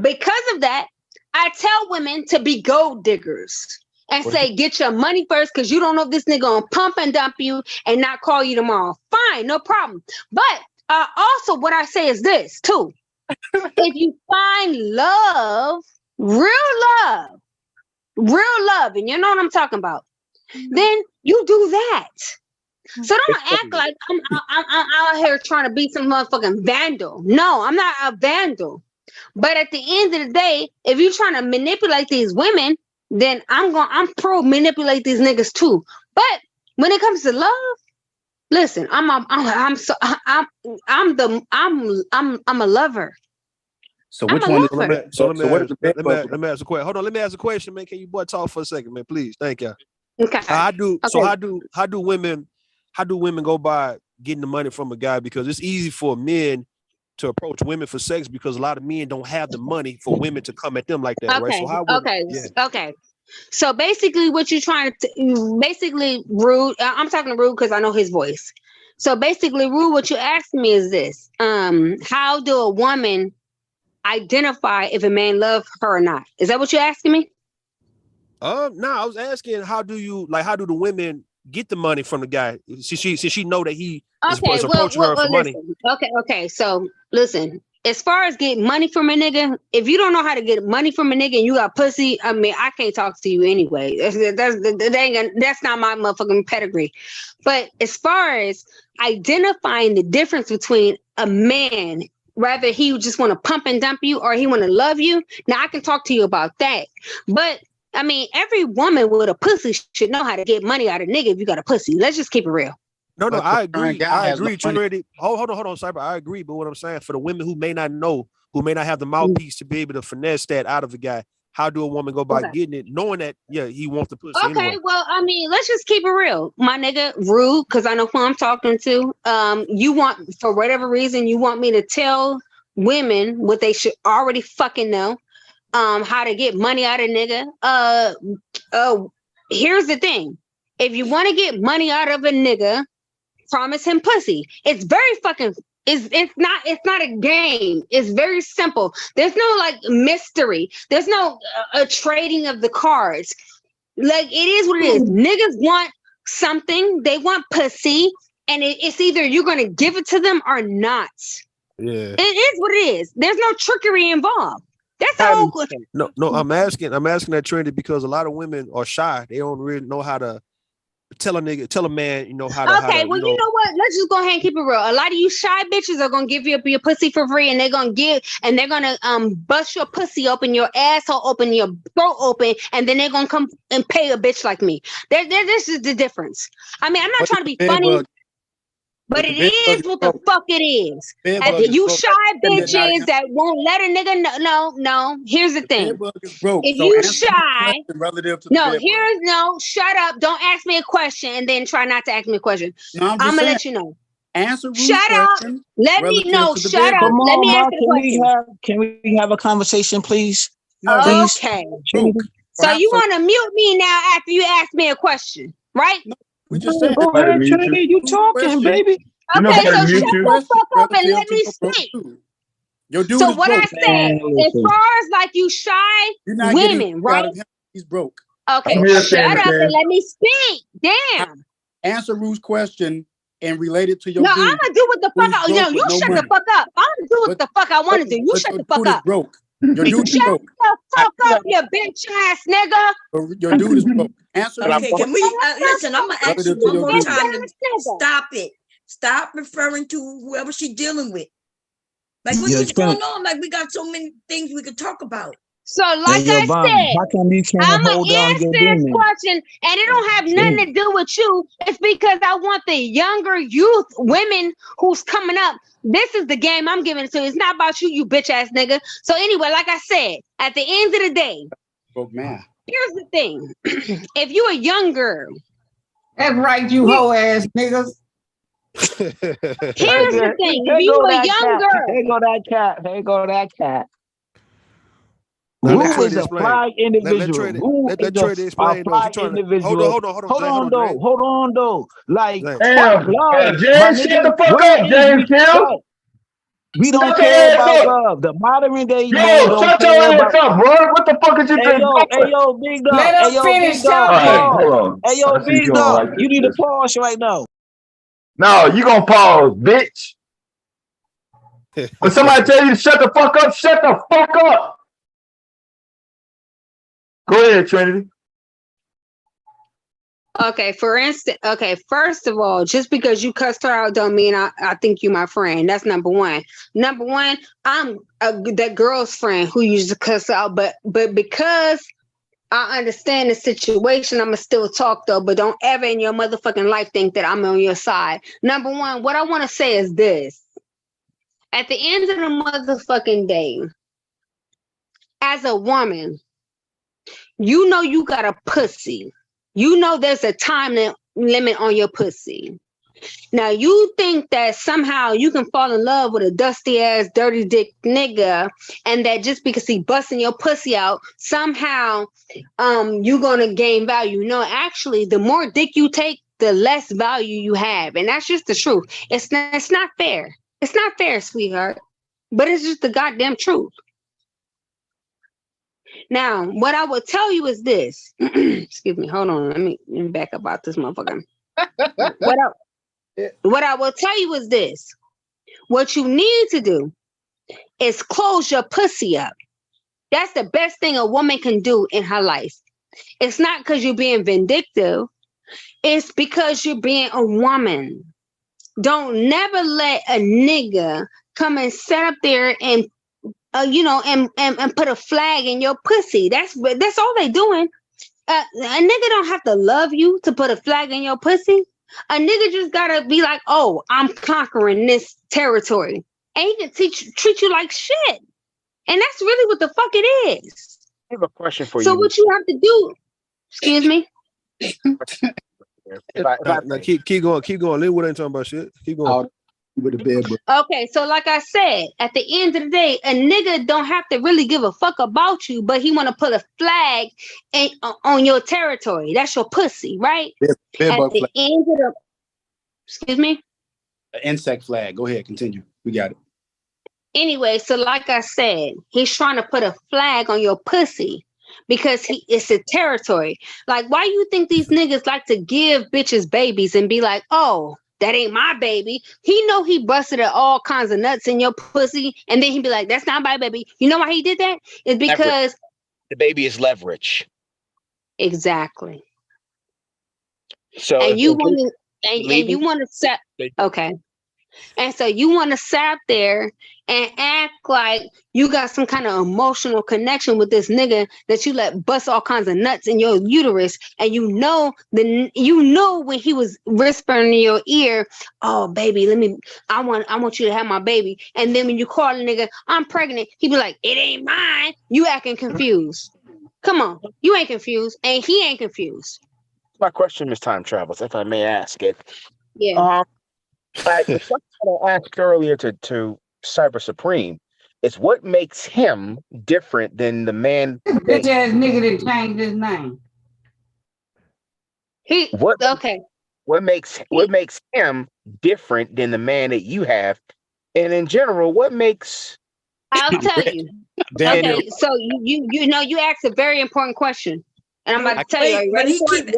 [SPEAKER 9] because of that, I tell women to be gold diggers and say, get your money first because you don't know if this nigga gonna pump and dump you and not call you tomorrow. Fine, no problem. But Also, what I say is this too: if you find love, real love, and you know what I'm talking about, then you do that. So don't act like I'm out here trying to be some motherfucking vandal. No, I'm not a vandal. But at the end of the day, if you're trying to manipulate these women, then I'm pro manipulate these niggas too. But when it comes to love, listen, I'm a lover.
[SPEAKER 8] So which
[SPEAKER 9] I'm a
[SPEAKER 8] one?
[SPEAKER 9] lover.
[SPEAKER 11] Let me
[SPEAKER 8] what is the best
[SPEAKER 11] let me ask a question. Hold on, let me ask a question, man. Can you boy talk for a second, man? Please, thank you.
[SPEAKER 9] Okay.
[SPEAKER 11] How do
[SPEAKER 9] Okay.
[SPEAKER 11] women go by getting the money from a guy? Because it's easy for men to approach women for sex because a lot of men don't have the money for women to come at them like that, right? So how would
[SPEAKER 9] Okay. So basically, what you're trying to basically Rude. I'm talking to Rude because I know his voice. So basically, Rude, what you asked me is this: how do a woman identify if a man loves her or not? Is that what you're asking me?
[SPEAKER 11] No, I was asking how do the women get the money from the guy? Since she know that he is approaching her for money.
[SPEAKER 9] Okay. So listen, as far as getting money from a nigga, if you don't know how to get money from a nigga and you got pussy, I mean, I can't talk to you anyway. That's not my motherfucking pedigree. But as far as identifying the difference between a man, whether he just want to pump and dump you or he want to love you, now I can talk to you about that. But I mean, every woman with a pussy should know how to get money out of nigga if you got a pussy. Let's just keep it real.
[SPEAKER 11] No,
[SPEAKER 8] But
[SPEAKER 11] I
[SPEAKER 8] the current
[SPEAKER 11] agree.
[SPEAKER 8] guy
[SPEAKER 11] I
[SPEAKER 8] has no
[SPEAKER 11] agree,
[SPEAKER 8] money.
[SPEAKER 11] Trinity. Hold on, Cyber. I agree. But what I'm saying for the women who may not know, who may not have the mouthpiece to be able to finesse that out of a guy, how do a woman go by getting it, knowing that he wants the pussy anyway?
[SPEAKER 9] Well, I mean, let's just keep it real, my nigga. Rude, because I know who I'm talking to. You want, for whatever reason, you want me to tell women what they should already fucking know. How to get money out of nigga. Here's the thing: if you want to get money out of a nigga, promise him pussy. It's very fucking. It's not a game. It's very simple. There's no like mystery. There's no a trading of the cards. Like it is what it is. Niggas want something. They want pussy, and it's either you're gonna give it to them or not.
[SPEAKER 11] Yeah,
[SPEAKER 9] it is what it is. There's no trickery involved. That's the whole.
[SPEAKER 11] No. I'm asking that Trinity because a lot of women are shy. They don't really know how to tell a man, how to.
[SPEAKER 9] Okay, well, you know what? Let's just go ahead and keep it real. A lot of you shy bitches are gonna give you your pussy for free, and they're gonna bust your pussy open, your asshole open, your throat open, and then they're gonna come and pay a bitch like me. This is the difference. I mean, I'm not trying to be funny. But it is what the fuck it is. You shy bitches that won't let a nigga know. No. Here's the thing. If you shy, shut up. Don't ask me a question and then try not to ask me a question. I'm gonna let you know.
[SPEAKER 8] Answer.
[SPEAKER 9] Shut up. Let me know. Shut up. Let me ask you a question.
[SPEAKER 7] Can we have a conversation, please?
[SPEAKER 9] Okay. So you want to mute me now after you ask me a question, right?
[SPEAKER 8] We just said,
[SPEAKER 7] go ahead, Trinity. You talking, baby?
[SPEAKER 9] Okay, so shut the fuck up and let me speak. So what I said, as far as like you shy women, right?
[SPEAKER 8] He's broke.
[SPEAKER 9] Okay, shut up and let me speak. Damn.
[SPEAKER 8] Answer Ruth's question and relate it to your.
[SPEAKER 9] No, I'm gonna do what the fuck I. You shut the fuck up. I'm gonna do what the fuck I want to do. You shut the fuck up.
[SPEAKER 8] Broke. Your dude is broke.
[SPEAKER 9] Shut the fuck up, you bitch ass nigga.
[SPEAKER 8] Your dude is broke. Answer.
[SPEAKER 1] Okay, can we listen? I'm gonna ask you one more time to stop it. Stop referring to whoever she's dealing with. Like what's going on? Like we got so many things we could talk about.
[SPEAKER 9] So like I said, I'm gonna answer this question, and it don't have nothing to do with you. It's because I want the younger youth, women who's coming up. This is the game I'm giving it to. It's not about you, you bitch ass nigga. So anyway, like I said, at the end of the day,
[SPEAKER 8] broke man.
[SPEAKER 9] Here's the thing: if you a young girl,
[SPEAKER 3] that's right, you hoe ass niggas.
[SPEAKER 9] Here's the thing: if you a young girl,
[SPEAKER 7] here go that cat.
[SPEAKER 11] Now,
[SPEAKER 7] Who is a fly individual?
[SPEAKER 11] Let Trey explain. Hold
[SPEAKER 7] on, though. Like,
[SPEAKER 2] damn, James, shut the fuck up, James Hill.
[SPEAKER 7] We don't care about love. The modern day man don't
[SPEAKER 2] shut
[SPEAKER 7] care
[SPEAKER 2] your
[SPEAKER 7] about.
[SPEAKER 2] ass up, bro. What the fuck is you doing?
[SPEAKER 7] Hey, yo, big dog.
[SPEAKER 3] Let us finish
[SPEAKER 2] talking.
[SPEAKER 7] Hey, yo, big dog. You need to pause right now.
[SPEAKER 2] No, you gonna pause, bitch. When somebody tell you to shut the fuck up, shut the fuck up. Go ahead, Trinity.
[SPEAKER 9] Okay, for instance, okay, first of all, just because you cussed her out don't mean I think you my friend. That's number one. Number one, I'm that girl's friend who used to cuss out, but because I understand the situation, I'ma still talk though, but don't ever in your motherfucking life think that I'm on your side. Number one, what I want to say is this. At the end of the motherfucking day, as a woman, you know you got a pussy. You know there's a time limit on your pussy. Now you think that somehow you can fall in love with a dusty ass, dirty dick nigga, and that just because he busting your pussy out, somehow you're gonna gain value. No, actually, the more dick you take, the less value you have, and that's just the truth. It's not fair. It's not fair, sweetheart, but it's just the goddamn truth. Now, what I will tell you is this. Excuse me. Hold on. Let me back up out this motherfucker. What I will tell you is this. What you need to do is close your pussy up. That's the best thing a woman can do in her life. It's not because you're being vindictive. It's because you're being a woman. Don't never let a nigga come and sit up there and and put a flag in your pussy. That's all they doing. A nigga don't have to love you to put a flag in your pussy. A nigga just gotta be like, oh, I'm conquering this territory. And he can treat you like shit. And that's really what the fuck it is.
[SPEAKER 10] I have a question for you.
[SPEAKER 9] So what you have to do, excuse me.
[SPEAKER 11] Keep going. Linwood ain't talking about shit. Keep going.
[SPEAKER 5] With the bed.
[SPEAKER 9] Okay, so like I said, at the end of the day, a nigga don't have to really give a fuck about you, but he want to put a flag on your territory. That's your pussy, right? At the end of the, excuse me?
[SPEAKER 5] An insect flag. Go ahead, continue. We got it.
[SPEAKER 9] Anyway, so like I said, he's trying to put a flag on your pussy because it's a territory. Like, why you think these niggas like to give bitches babies and be like, oh, that ain't my baby? He know he busted at all kinds of nuts in your pussy, and then he'd be like, that's not my baby. You know why he did that? It's because
[SPEAKER 10] leverage. The baby is leverage.
[SPEAKER 9] Exactly.
[SPEAKER 10] So
[SPEAKER 9] and you want to set okay. And so you want to sit out there and act like you got some kind of emotional connection with this nigga that you let bust all kinds of nuts in your uterus, and you know when he was whispering in your ear, oh baby, I want you to have my baby. And then when you call the nigga, I'm pregnant, he be like, it ain't mine. You acting confused. Come on, you ain't confused, and he ain't confused.
[SPEAKER 10] My question, Miss Time Travels, if I may ask it.
[SPEAKER 9] Yeah.
[SPEAKER 10] Like the question I asked earlier to Cyber Supreme is what makes him different than the man.
[SPEAKER 3] Bitch ass nigga that changed his name.
[SPEAKER 10] What makes him different than the man that you have, and in general, what makes?
[SPEAKER 9] I'll tell you. Okay, so you asked a very important question, and I'm about to tell you. Are you ready for it?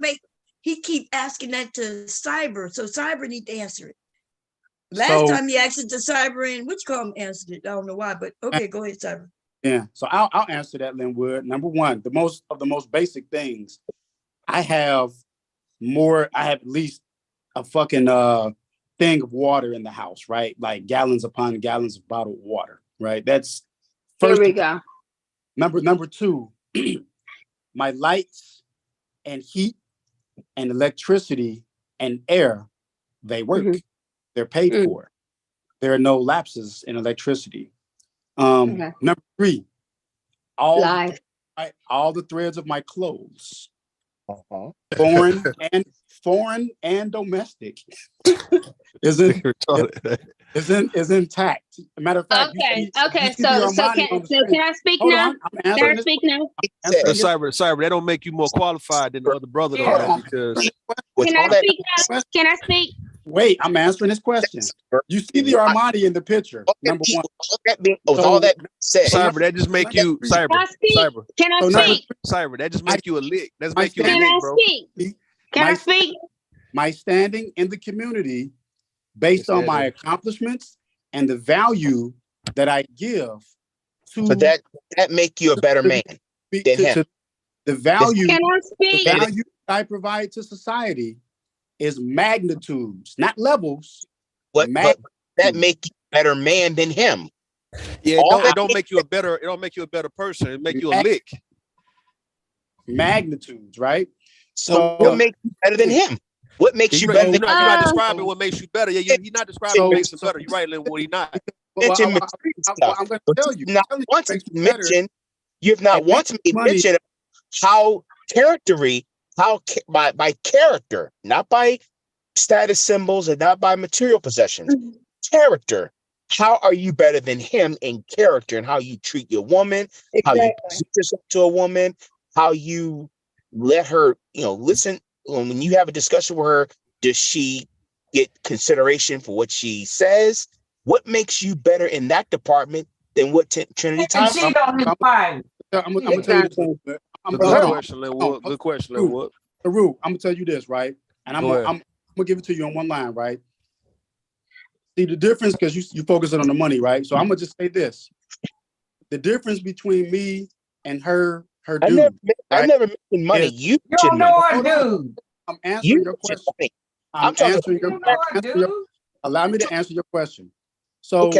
[SPEAKER 1] Wait. He keep asking that to Cyber, so Cyber need to answer it. Last time he asked it to Cyber, and which column answered it? I don't know why, but okay, go ahead, Cyber.
[SPEAKER 5] Yeah, so I'll answer that, Linwood. Number one, the most basic things. I have at least a fucking thing of water in the house, right? Like gallons upon gallons of bottled water, right? That's first.
[SPEAKER 9] Here we go.
[SPEAKER 5] Number two, my lights and heat and electricity and air, they work. Mm-hmm. They're paid for. There are no lapses in electricity. Number three, all the threads of my clothes, foreign and domestic, is intact. Matter of fact,
[SPEAKER 9] okay. So can I speak now? Can I speak now?
[SPEAKER 11] Cyber, that don't make you more qualified than the other brother. Because
[SPEAKER 9] can I speak now? Can I speak?
[SPEAKER 5] Wait, I'm answering this question. You see the Armani in the picture. Number one.
[SPEAKER 10] All that said.
[SPEAKER 11] Cyber, that just make you Cyber.
[SPEAKER 9] Can I speak?
[SPEAKER 11] Cyber, that just make you a lick. That's make you a
[SPEAKER 9] lick,
[SPEAKER 11] bro.
[SPEAKER 9] Can I speak?
[SPEAKER 5] My standing in the community based on my accomplishments and the value that I give to.
[SPEAKER 10] So that make you a better man than him.
[SPEAKER 5] The value,
[SPEAKER 9] Can I speak?
[SPEAKER 5] the value I provide to society is magnitudes, not levels.
[SPEAKER 10] But that make you a better man than him.
[SPEAKER 11] Yeah, it don't make you a better. It don't make you a better person. It make you a lick.
[SPEAKER 5] Magnitudes, right?
[SPEAKER 10] So what makes you better than him? What makes you better than him?
[SPEAKER 11] You're not describing what makes you better. Yeah, you're not describing what makes you better. You're right, Lynn. What he not.
[SPEAKER 5] I'm going to tell you.
[SPEAKER 10] You have not once made mention of how by character, not by status symbols and not by material possessions. Character. How are you better than him in character and how you treat your woman, how you present yourself to a woman, how you let her, listen when you have a discussion with her, does she get consideration for what she says? What makes you better in that department than what Trinity Time?
[SPEAKER 5] I'm gonna tell you this.
[SPEAKER 11] Good question, Linwood.
[SPEAKER 5] Aru, I'm gonna tell you this, right? And I'm gonna give it to you on one line, right? See the difference, because you focusing on the money, right? So I'm gonna just say this: the difference between me and her dude.
[SPEAKER 10] I never mentioned money. You
[SPEAKER 3] don't know our dude.
[SPEAKER 5] I'm answering your question. Allow me to answer your question. So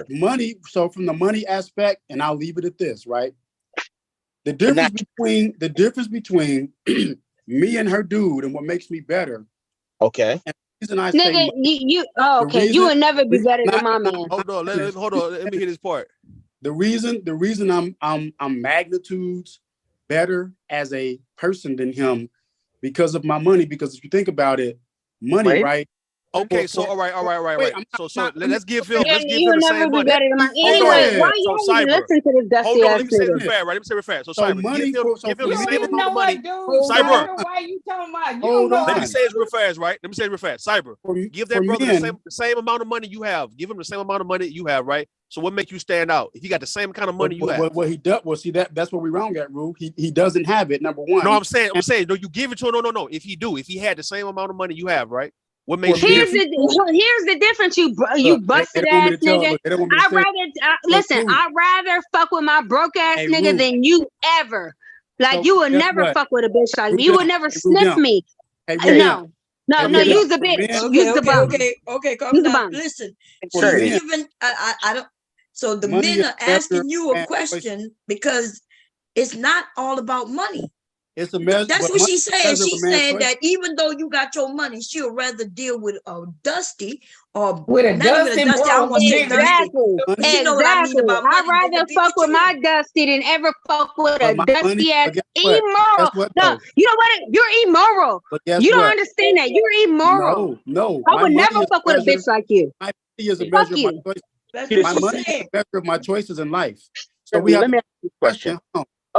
[SPEAKER 5] money. So from the money aspect, and I'll leave it at this, right? The difference between me and her dude and what makes me better.
[SPEAKER 10] Okay.
[SPEAKER 5] And the reason I
[SPEAKER 9] Nigga,
[SPEAKER 5] say
[SPEAKER 9] you will never be better than my man.
[SPEAKER 11] Hold on. Let me hear this part.
[SPEAKER 5] The reason I'm magnitudes better as a person than him because of my money. Because if you think about it, money, right?
[SPEAKER 11] Okay, so all right. So let's give him
[SPEAKER 9] You
[SPEAKER 11] the
[SPEAKER 9] never
[SPEAKER 11] same
[SPEAKER 9] be
[SPEAKER 11] money.
[SPEAKER 9] better than my. Anyway, why you even listen to this dusty ass
[SPEAKER 11] Let me say
[SPEAKER 9] nigga?
[SPEAKER 11] it fair, right? Let me say it fair. So
[SPEAKER 5] So
[SPEAKER 11] Cyber,
[SPEAKER 5] money
[SPEAKER 11] give him the same amount of money.
[SPEAKER 3] Cyber. Why you talking about?
[SPEAKER 5] Hold on.
[SPEAKER 11] Let me say it real fast, right? Let me say it real fast. Cyber, give that brother the same amount of money you have. Give him the same amount of money you have, right? So what make you stand out? If he got the same kind of money you have.
[SPEAKER 5] What he does, see that's where we wrong at, Rue. He doesn't have it. Number one.
[SPEAKER 11] No, I'm saying, no, you give it to him. No. If he had the same amount of money you have, right? What makes
[SPEAKER 9] here's the difference, you busted ass nigga. I'd rather fuck with my broke ass nigga than you ever. Like you would never fuck with a bitch like me. You would never sniff me. No, use the bitch. Use the bum.
[SPEAKER 1] Okay, calm down. Listen, I don't. So the men are asking you a question because it's not all about money.
[SPEAKER 5] It's a mess.
[SPEAKER 1] That's what she's saying. She's saying that even though you got your money, she'll rather deal with a dusty or
[SPEAKER 3] with a dusty.
[SPEAKER 1] Exactly. You know what I mean about money.
[SPEAKER 9] I'd rather fuck with my dusty than ever fuck with a dusty ass immoral. No, you know what? You're immoral. You don't understand that. You're immoral.
[SPEAKER 5] No.
[SPEAKER 9] I would never fuck with a bitch like you.
[SPEAKER 5] My money is a measure of my choices. My money is a measure of my choices in life. So
[SPEAKER 10] let me ask you a question.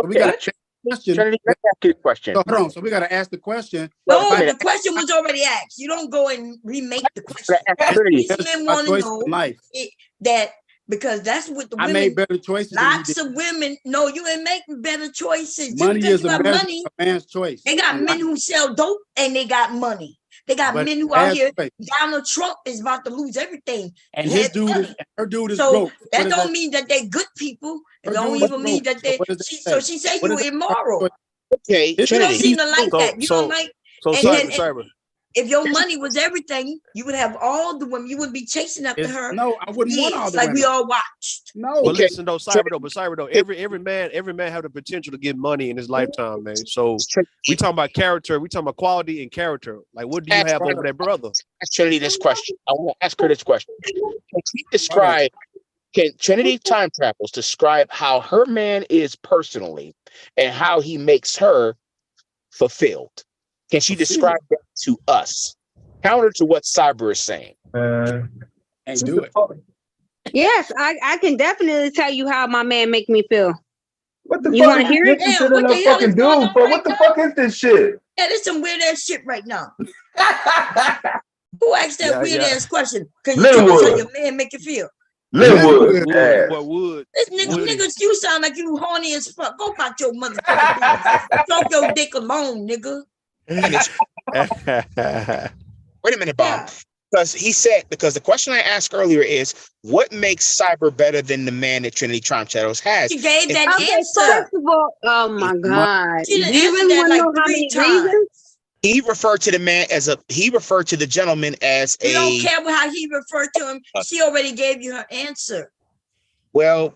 [SPEAKER 5] We got to question.
[SPEAKER 10] Trinity, let me ask you a question.
[SPEAKER 5] So hold on. So we got to ask the question.
[SPEAKER 1] No, the question was already asked. You don't go and remake the question. These men want to know that because that's what the women.
[SPEAKER 5] I made better choices.
[SPEAKER 1] Lots of women. No, you ain't making better choices.
[SPEAKER 5] Money is a man's choice.
[SPEAKER 1] They got men who sell dope and they got money. They got men who out here. Donald Trump is about to lose everything.
[SPEAKER 5] And her dude is
[SPEAKER 1] so
[SPEAKER 5] broke.
[SPEAKER 1] That don't mean that they're good people. It don't even mean that they. So she said you were immoral.
[SPEAKER 10] Okay,
[SPEAKER 1] you don't seem to like that. You don't like.
[SPEAKER 11] So Cyber.
[SPEAKER 1] If your money was everything, you would have all the women. You wouldn't be chasing after her.
[SPEAKER 5] No, I wouldn't want all the
[SPEAKER 1] women.
[SPEAKER 5] Like
[SPEAKER 1] we all watched.
[SPEAKER 5] No.
[SPEAKER 11] But listen though, Cyber though, every man have the potential to get money in his lifetime, man. So we talking about character, we talking about quality and character. Like, what do you have over that brother?
[SPEAKER 10] Ask Trinity this question. I want to ask her this question. Can Trinity Time Travels describe how her man is personally and how he makes her fulfilled? Can she describe that to us? Counter to what Cyber is saying.
[SPEAKER 5] And do it.
[SPEAKER 9] Yes, I can definitely tell you how my man make me feel.
[SPEAKER 2] What the
[SPEAKER 9] you
[SPEAKER 2] fuck?
[SPEAKER 9] Want to hear it?
[SPEAKER 2] Yeah, what the fucking dude, but what the fuck is this shit?
[SPEAKER 1] Yeah, there's some weird ass shit right now. Who asked that weird ass question? Because you tell us how your man make you feel.
[SPEAKER 2] Linwood.
[SPEAKER 11] What wood?
[SPEAKER 1] This niggas, you sound like you horny as fuck. Go back your motherfucking business. Throw your dick alone, nigga.
[SPEAKER 10] Wait a minute, Bob. Because the question I asked earlier is, what makes Cyber better than the man that Trinity Triumph Shadows has?
[SPEAKER 1] She gave
[SPEAKER 10] And
[SPEAKER 1] that
[SPEAKER 9] Okay,
[SPEAKER 1] answer.
[SPEAKER 9] first of all, oh my God.
[SPEAKER 1] She
[SPEAKER 9] Do
[SPEAKER 1] done
[SPEAKER 9] you
[SPEAKER 1] answered
[SPEAKER 9] really
[SPEAKER 1] that
[SPEAKER 9] want to
[SPEAKER 1] like
[SPEAKER 9] know how
[SPEAKER 1] 3
[SPEAKER 9] many
[SPEAKER 1] times.
[SPEAKER 9] reasons?
[SPEAKER 10] he referred to the gentleman as
[SPEAKER 1] We don't
[SPEAKER 10] a,
[SPEAKER 1] care how he referred to him. She already gave you her answer.
[SPEAKER 10] well,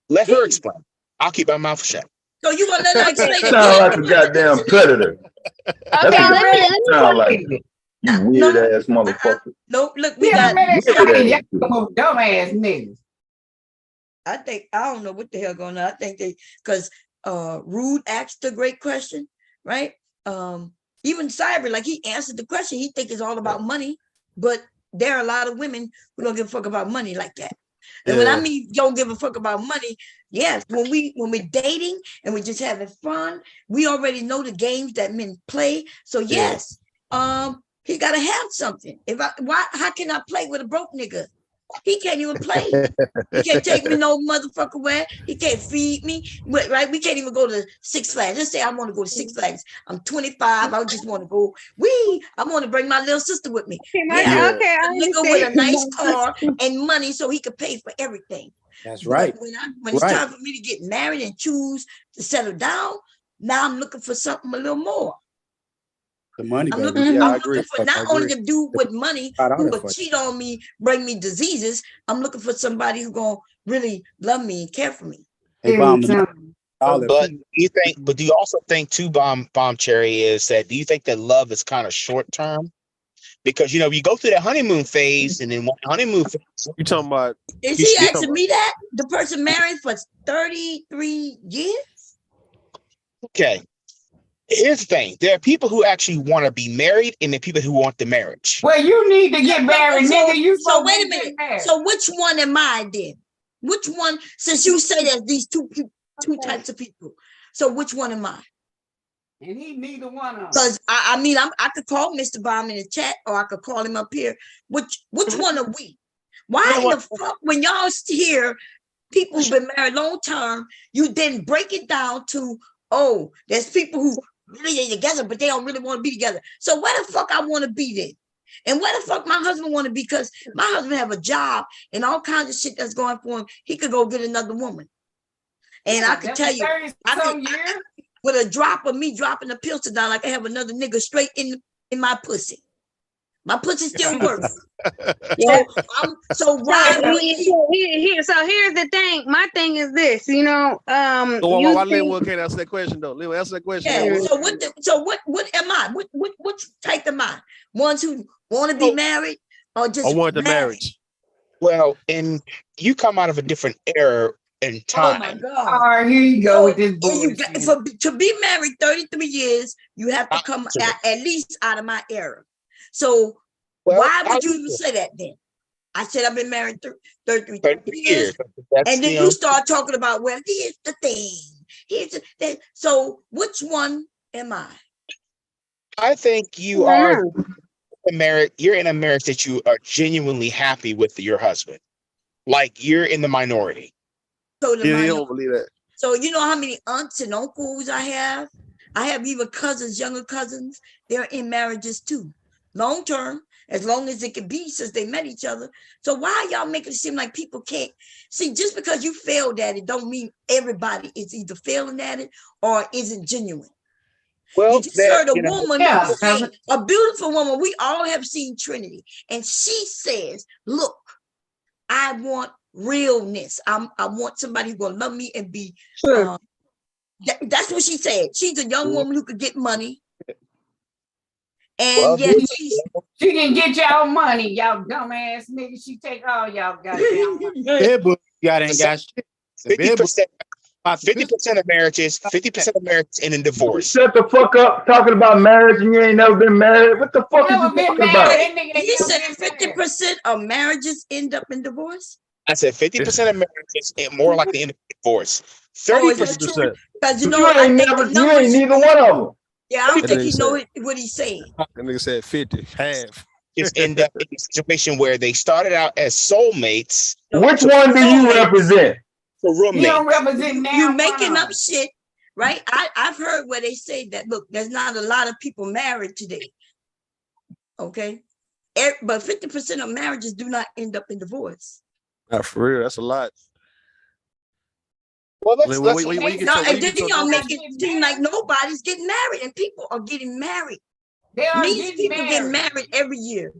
[SPEAKER 10] let her
[SPEAKER 1] Gee.
[SPEAKER 10] explain. I'll keep my mouth shut.
[SPEAKER 1] So you gonna let her explain it?
[SPEAKER 2] Sound like a goddamn predator. That's
[SPEAKER 9] Okay,
[SPEAKER 2] what
[SPEAKER 9] let
[SPEAKER 2] it
[SPEAKER 9] me
[SPEAKER 2] sound like. You weird
[SPEAKER 1] No,
[SPEAKER 2] ass motherfucker.
[SPEAKER 1] Nope, look, we
[SPEAKER 3] Yeah,
[SPEAKER 1] got.
[SPEAKER 3] man,
[SPEAKER 2] Weird
[SPEAKER 3] y'all
[SPEAKER 2] ass.
[SPEAKER 3] some dumbass niggas.
[SPEAKER 1] I don't know what the hell going on. I think because Rude asked a great question, right? Even Cyber, like he answered the question, he think it's all about money, but there are a lot of women who don't give a fuck about money like that. And when I mean don't give a fuck about money, yes, when we're dating and we're just having fun, we already know the games that men play. So yes, he gotta have something. How can I play with a broke nigga? He can't even play. He can't take me no motherfucker where. He can't feed me. Right? We can't even go to Six Flags. Let's say I want to go to Six Flags. I'm 25. I just want to go. I want to bring my little sister with me. Yeah,
[SPEAKER 9] Okay, I
[SPEAKER 1] a nigga with a
[SPEAKER 9] understand.
[SPEAKER 1] nice car and money so he could pay for everything.
[SPEAKER 5] That's
[SPEAKER 1] But
[SPEAKER 5] right.
[SPEAKER 1] when it's time for me to get married and choose to settle down, now I'm looking for something a little more.
[SPEAKER 5] The money,
[SPEAKER 1] I'm
[SPEAKER 5] baby.
[SPEAKER 1] looking,
[SPEAKER 5] Yeah,
[SPEAKER 1] I'm
[SPEAKER 5] I agree.
[SPEAKER 1] looking for
[SPEAKER 5] I
[SPEAKER 1] not only
[SPEAKER 5] agree.
[SPEAKER 1] the dude with money
[SPEAKER 5] Got all
[SPEAKER 1] who
[SPEAKER 5] that
[SPEAKER 1] will
[SPEAKER 5] for you.
[SPEAKER 1] cheat on me, bring me diseases. I'm looking for somebody who's gonna really love me and care for me.
[SPEAKER 5] Hey, Bomb, all that
[SPEAKER 10] But
[SPEAKER 5] for
[SPEAKER 10] do you also think too, Bomb Cherry, is that do you think that love is kind of short term? Because you go through that honeymoon phase, and then one honeymoon phase.
[SPEAKER 11] You talking about?
[SPEAKER 1] Is
[SPEAKER 10] You
[SPEAKER 1] he
[SPEAKER 10] still-
[SPEAKER 1] asking me that? The person married for 33 years?
[SPEAKER 10] Okay. Here's the thing. There are people who actually want to be married, and there are people who want the marriage.
[SPEAKER 3] Well, you need to get married, nigga. You
[SPEAKER 1] So wait a minute. So which one am I then? Which one? Since you say there's these two types of people, so which one am I?
[SPEAKER 3] And he neither one of them.
[SPEAKER 1] Because I mean, I could call Mr. Baum in the chat, or I could call him up here. Which one are we? Why in the fuck when y'all hear people who've been married long term, you then break it down to, oh, there's people who really are together, but they don't really want to be together. So where the fuck I want to be then? And where the fuck my husband want to be? Because my husband have a job and all kinds of shit that's going for him. He could go get another woman. And I could tell you, with a drop of me dropping the pills down, like I have another nigga straight in my pussy. My pussy still works. So why?
[SPEAKER 9] So here's the thing. My thing is this.
[SPEAKER 11] So why Linwood can't answer that question though? Linwood, answer that question.
[SPEAKER 1] Yeah. So what am I? What type am I? Ones who want to be married or just
[SPEAKER 11] want the marriage?
[SPEAKER 10] Well, and you come out of a different era in time.
[SPEAKER 1] Oh my God!
[SPEAKER 3] All right, here you go with this bullshit.
[SPEAKER 1] To be married 33 years, you have to come at least out of my era. So why would you even say that then? I said I've been married 33 years, and then you start talking about, well, here's the thing. Here's the thing. So which one am I?
[SPEAKER 10] I think you are married. You're in a marriage that you are genuinely happy with your husband. Like you're in the minority.
[SPEAKER 1] So
[SPEAKER 11] you don't believe that.
[SPEAKER 1] So you know how many aunts and uncles I have? I have even cousins, younger cousins. They're in marriages too, long term, as long as it can be since they met each other. So why y'all make it seem like people can't see? Just because you failed at it, don't mean everybody is either failing at it or isn't genuine.
[SPEAKER 10] Well,
[SPEAKER 1] you just heard a woman say, a beautiful woman. We all have seen Trinity, and she says, "Look, I want realness. I want somebody who's gonna love me and be." That's what she said. She's a young woman who could get money, and
[SPEAKER 3] she can get y'all money, y'all dumbass niggas. She take all y'all goddamn money.
[SPEAKER 5] Ain't got shit.
[SPEAKER 10] 50% of marriages, 50% of marriages end in divorce.
[SPEAKER 2] Shut the fuck up talking about marriage and you ain't never been married. What the fuck are you talking about?
[SPEAKER 1] You said 50% of marriages end up in divorce?
[SPEAKER 10] I said 50% of marriages and more likely end in divorce.
[SPEAKER 2] 30%.
[SPEAKER 1] Because you
[SPEAKER 2] ain't neither one of them.
[SPEAKER 1] Yeah, I don't think he knows what he's saying.
[SPEAKER 11] That nigga said 50, half.
[SPEAKER 10] Just end up in a situation where they started out as soulmates.
[SPEAKER 2] Which one do you represent?
[SPEAKER 10] You
[SPEAKER 3] don't represent
[SPEAKER 1] you making up shit, right? I've heard where they say that, look, there's not a lot of people married today. Okay. But 50% of marriages do not end up in divorce.
[SPEAKER 11] Not for real. That's a lot.
[SPEAKER 10] Well,
[SPEAKER 11] Wait, when you get
[SPEAKER 1] No,
[SPEAKER 11] to- when
[SPEAKER 1] and
[SPEAKER 11] you
[SPEAKER 1] then
[SPEAKER 11] get to-
[SPEAKER 1] y'all make it seem like nobody's getting married, and people are getting married.
[SPEAKER 3] They are
[SPEAKER 1] These
[SPEAKER 3] getting
[SPEAKER 1] people get
[SPEAKER 3] married.
[SPEAKER 1] married every year.